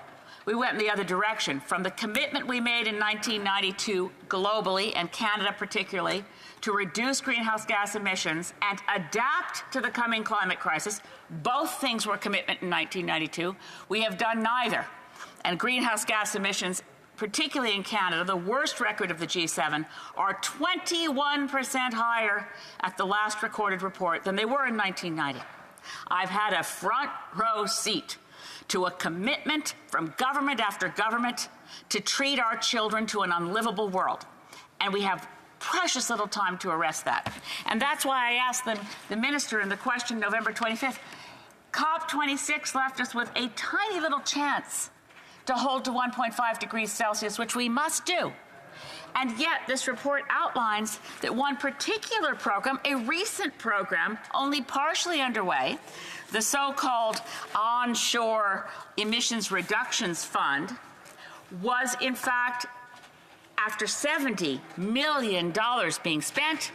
we went in the other direction. From the commitment we made in 1992 globally, and Canada particularly, to reduce greenhouse gas emissions and adapt to the coming climate crisis, both things were commitment in 1992. We have done neither. And greenhouse gas emissions, particularly in Canada, the worst record of the G7, are 21% higher at the last recorded report than they were in 1990. I've had a front row seat to a commitment from government after government to treat our children to an unlivable world. And we have precious little time to arrest that. And that's why I asked the minister in the question November 25th. COP26 left us with a tiny little chance to hold to 1.5 degrees Celsius, which we must do. And yet this report outlines that one particular program, a recent program, only partially underway, the so-called Onshore Emissions Reductions Fund, was in fact, after $70 million being spent,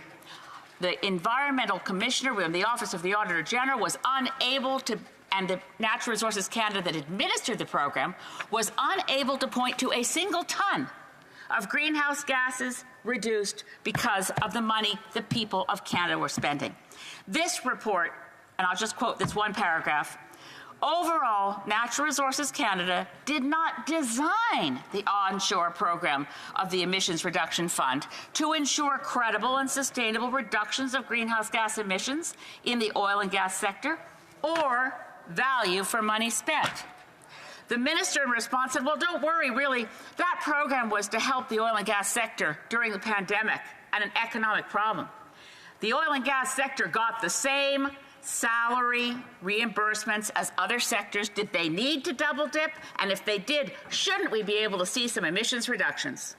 the Environmental Commissioner within the Office of the Auditor General was unable to, and the Natural Resources Canada that administered the program was unable to point to a single ton of greenhouse gases reduced because of the money the people of Canada were spending. This report, and I'll just quote this one paragraph, overall, Natural Resources Canada did not design the onshore program of the Emissions Reduction Fund to ensure credible and sustainable reductions of greenhouse gas emissions in the oil and gas sector or value for money spent. The minister in response said, well, don't worry, really, that program was to help the oil and gas sector during the pandemic and an economic problem. The oil and gas sector got the same salary reimbursements as other sectors. Did they need to double dip? And if they did, shouldn't we be able to see some emissions reductions?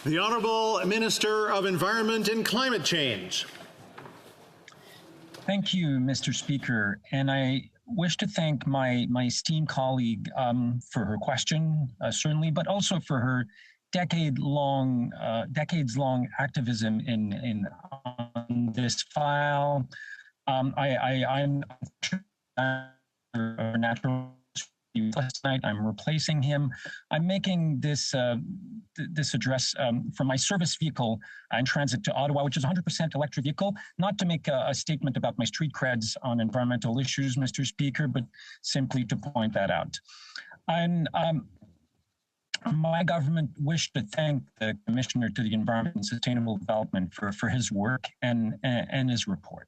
The Honourable Minister of Environment and Climate Change. Thank you, Mr. Speaker. And I wish to thank my esteemed colleague for her question, certainly, but also for her decades-long activism on this file. I'm natural. Last night, I'm replacing him. I'm making this this address from my service vehicle in transit to Ottawa, which is a 100% electric vehicle. Not to make a statement about my street creds on environmental issues, Mr. Speaker, but simply to point that out. And my government wished to thank the Commissioner to the Environment and Sustainable Development for his work and his report.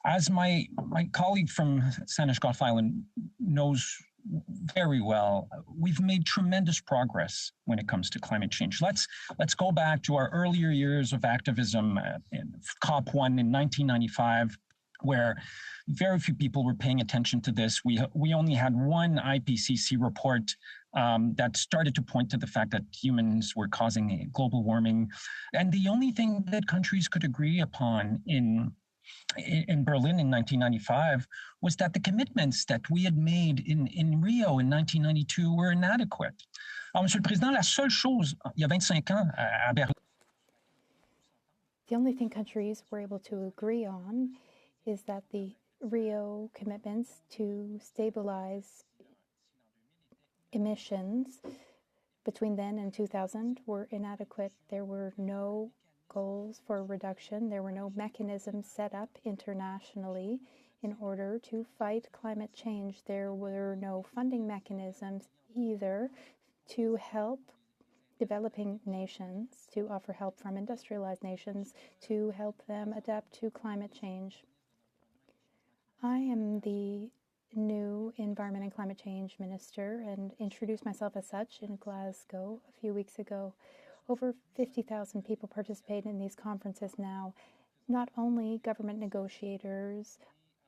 As my colleague from Saanishgoff Island knows very well, we've made tremendous progress when it comes to climate change. Let's go back to our earlier years of activism in COP1 in 1995. where very few people were paying attention to this. We only had one IPCC report that started to point to the fact that humans were causing global warming. And the only thing that countries could agree upon in Berlin in 1995 was that the commitments that we had made in Rio in 1992 were inadequate. Alors, Monsieur le Président, la seule chose, il y a 25 ans à Berlin. The only thing countries were able to agree on is that the Rio commitments to stabilize emissions between then and 2000 were inadequate. There were no goals for reduction. There were no mechanisms set up internationally in order to fight climate change. There were no funding mechanisms either to help developing nations, to offer help from industrialized nations, to help them adapt to climate change. I am the new Environment and Climate Change Minister and introduced myself as such in Glasgow a few weeks ago. Over 50,000 people participate in these conferences now, not only government negotiators,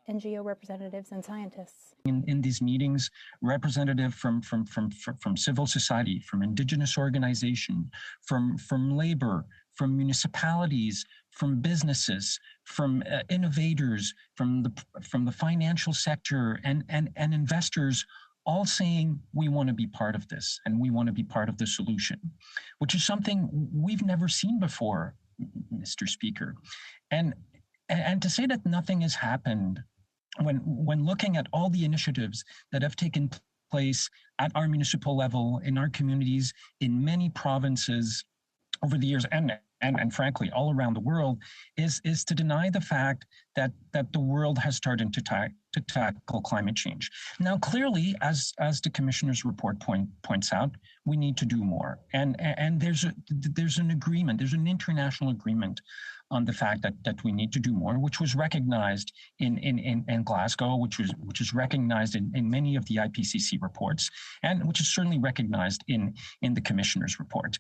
NGO representatives, and scientists. In these meetings, representative from civil society, from indigenous organization, from labor, from municipalities, from businesses, from innovators, from the financial sector, and investors, all saying we want to be part of this and we want to be part of the solution, which is something we've never seen before, Mr. Speaker. And to say that nothing has happened when looking at all the initiatives that have taken place at our municipal level, in our communities, in many provinces over the years, and frankly, all around the world, is to deny the fact that the world has started to tackle climate change. Now, clearly, as the Commissioner's report points out, we need to do more. And there's an agreement, there's an international agreement on the fact that we need to do more, which was recognized in Glasgow, which is recognized in many of the IPCC reports, and which is certainly recognized in the Commissioner's report.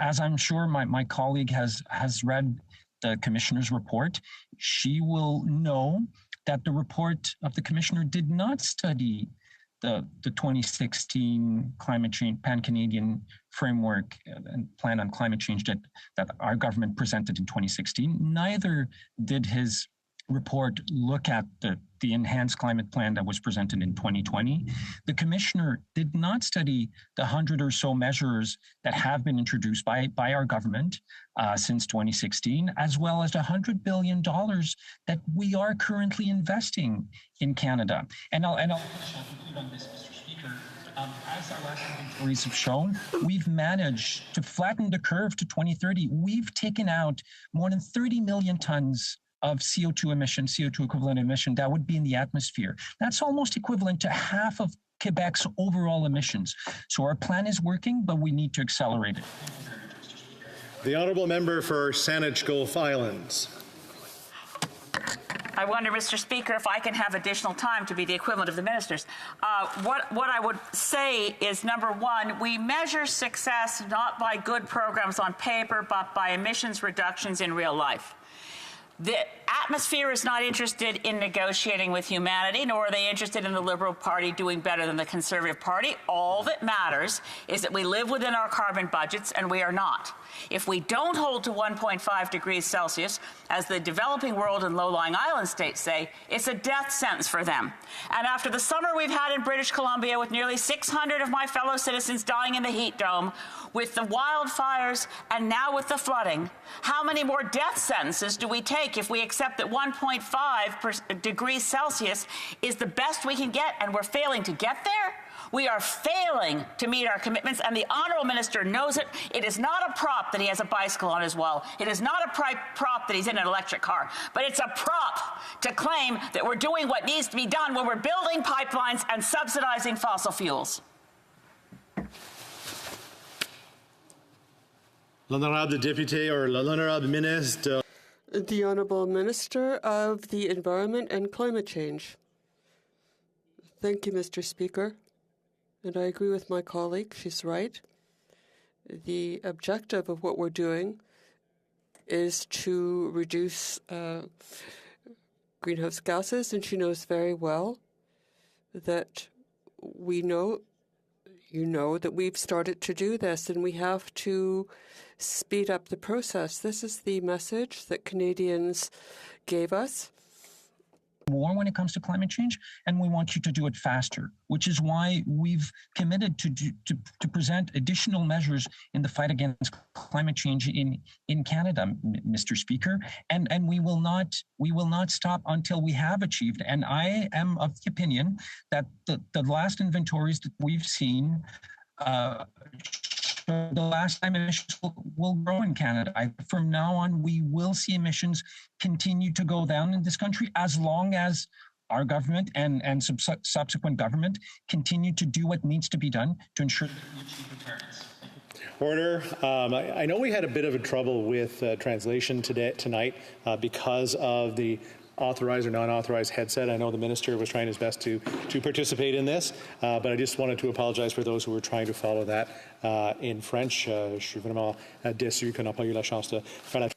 As I'm sure my colleague has read the Commissioner's report, she will know that the report of the Commissioner did not study the 2016 climate change pan-Canadian framework and plan on climate change that our government presented in 2016. Neither did his report look at the enhanced climate plan that was presented in 2020. The Commissioner did not study the 100 or so measures that have been introduced by our government since 2016, as well as the $100 billion that we are currently investing in Canada. And I'll conclude on this, Mr. Speaker. As our last inventories have shown, we've managed to flatten the curve to 2030. We've taken out more than 30 million tons of CO2 equivalent emission that would be in the atmosphere. That's almost equivalent to half of Quebec's overall emissions. So our plan is working, but we need to accelerate it. The honourable member for Saanich Gulf Islands. I wonder, Mr. Speaker, if I can have additional time to be the equivalent of the ministers. What I would say is, number one, we measure success not by good programs on paper, but by emissions reductions in real life. The atmosphere is not interested in negotiating with humanity, nor are they interested in the Liberal Party doing better than the Conservative Party. All that matters is that we live within our carbon budgets, and we are not. If we don't hold to 1.5 degrees Celsius, as the developing world and low-lying island states say, it's a death sentence for them. And after the summer we've had in British Columbia, with nearly 600 of my fellow citizens dying in the heat dome, with the wildfires, and now with the flooding, how many more death sentences do we take if we accept that 1.5 degrees Celsius is the best we can get, and we're failing to get there? We are failing to meet our commitments, and the Honourable Minister knows it. It is not a prop that he has a bicycle on his wall. It is not a prop that he's in an electric car. But it's a prop to claim that we're doing what needs to be done when we're building pipelines and subsidizing fossil fuels. L'honorable député or l'honorable ministre. The Honourable Minister of the Environment and Climate Change. Thank you, Mr. Speaker. And I agree with my colleague. She's right. The objective of what we're doing is to reduce greenhouse gases, and she knows very well that we know, that we've started to do this, and we have to speed up the process. This is the message that Canadians gave us. More when it comes to climate change, and we want you to do it faster, which is why we've committed to present additional measures in the fight against climate change in Canada, Mr. Speaker, and we will not stop until we have achieved. And I am of the opinion that the last inventories that we've seen the last time emissions will grow in Canada. From now on, we will see emissions continue to go down in this country as long as our government and subsequent government continue to do what needs to be done to ensure that we achieve deterrence. Order. I know we had a bit of a trouble with translation tonight because of the authorized or non-authorized headset. I know the minister was trying his best to participate in this, but I just wanted to apologize for those who were trying to follow that in French. Je suis vraiment déçu qu'on n'a pas eu la chance de faire la.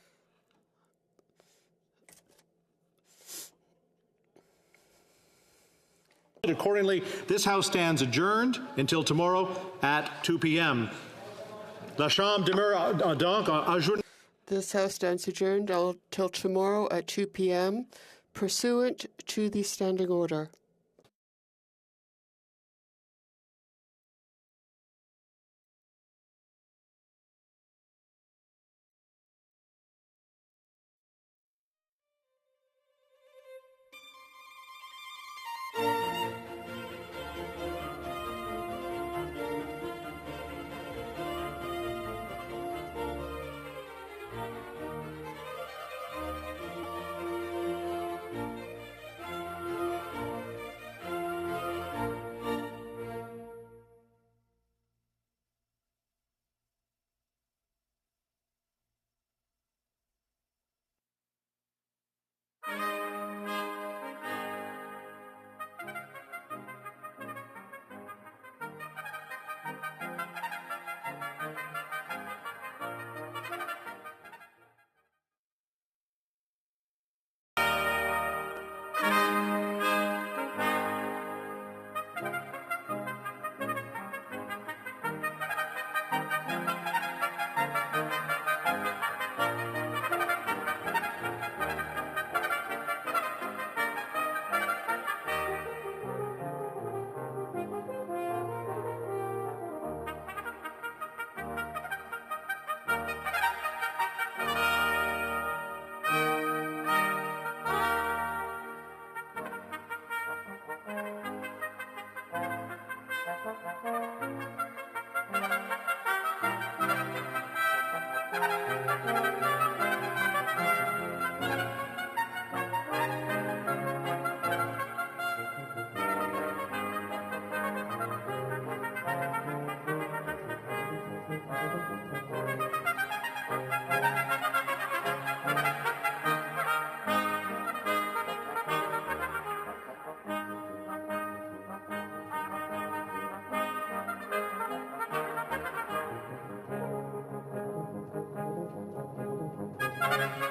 Accordingly, this House stands adjourned until tomorrow at 2 p.m. La Chambre demeure donc ajournée. This House stands adjourned until tomorrow at 2 p.m. pursuant to the standing order. Thank you.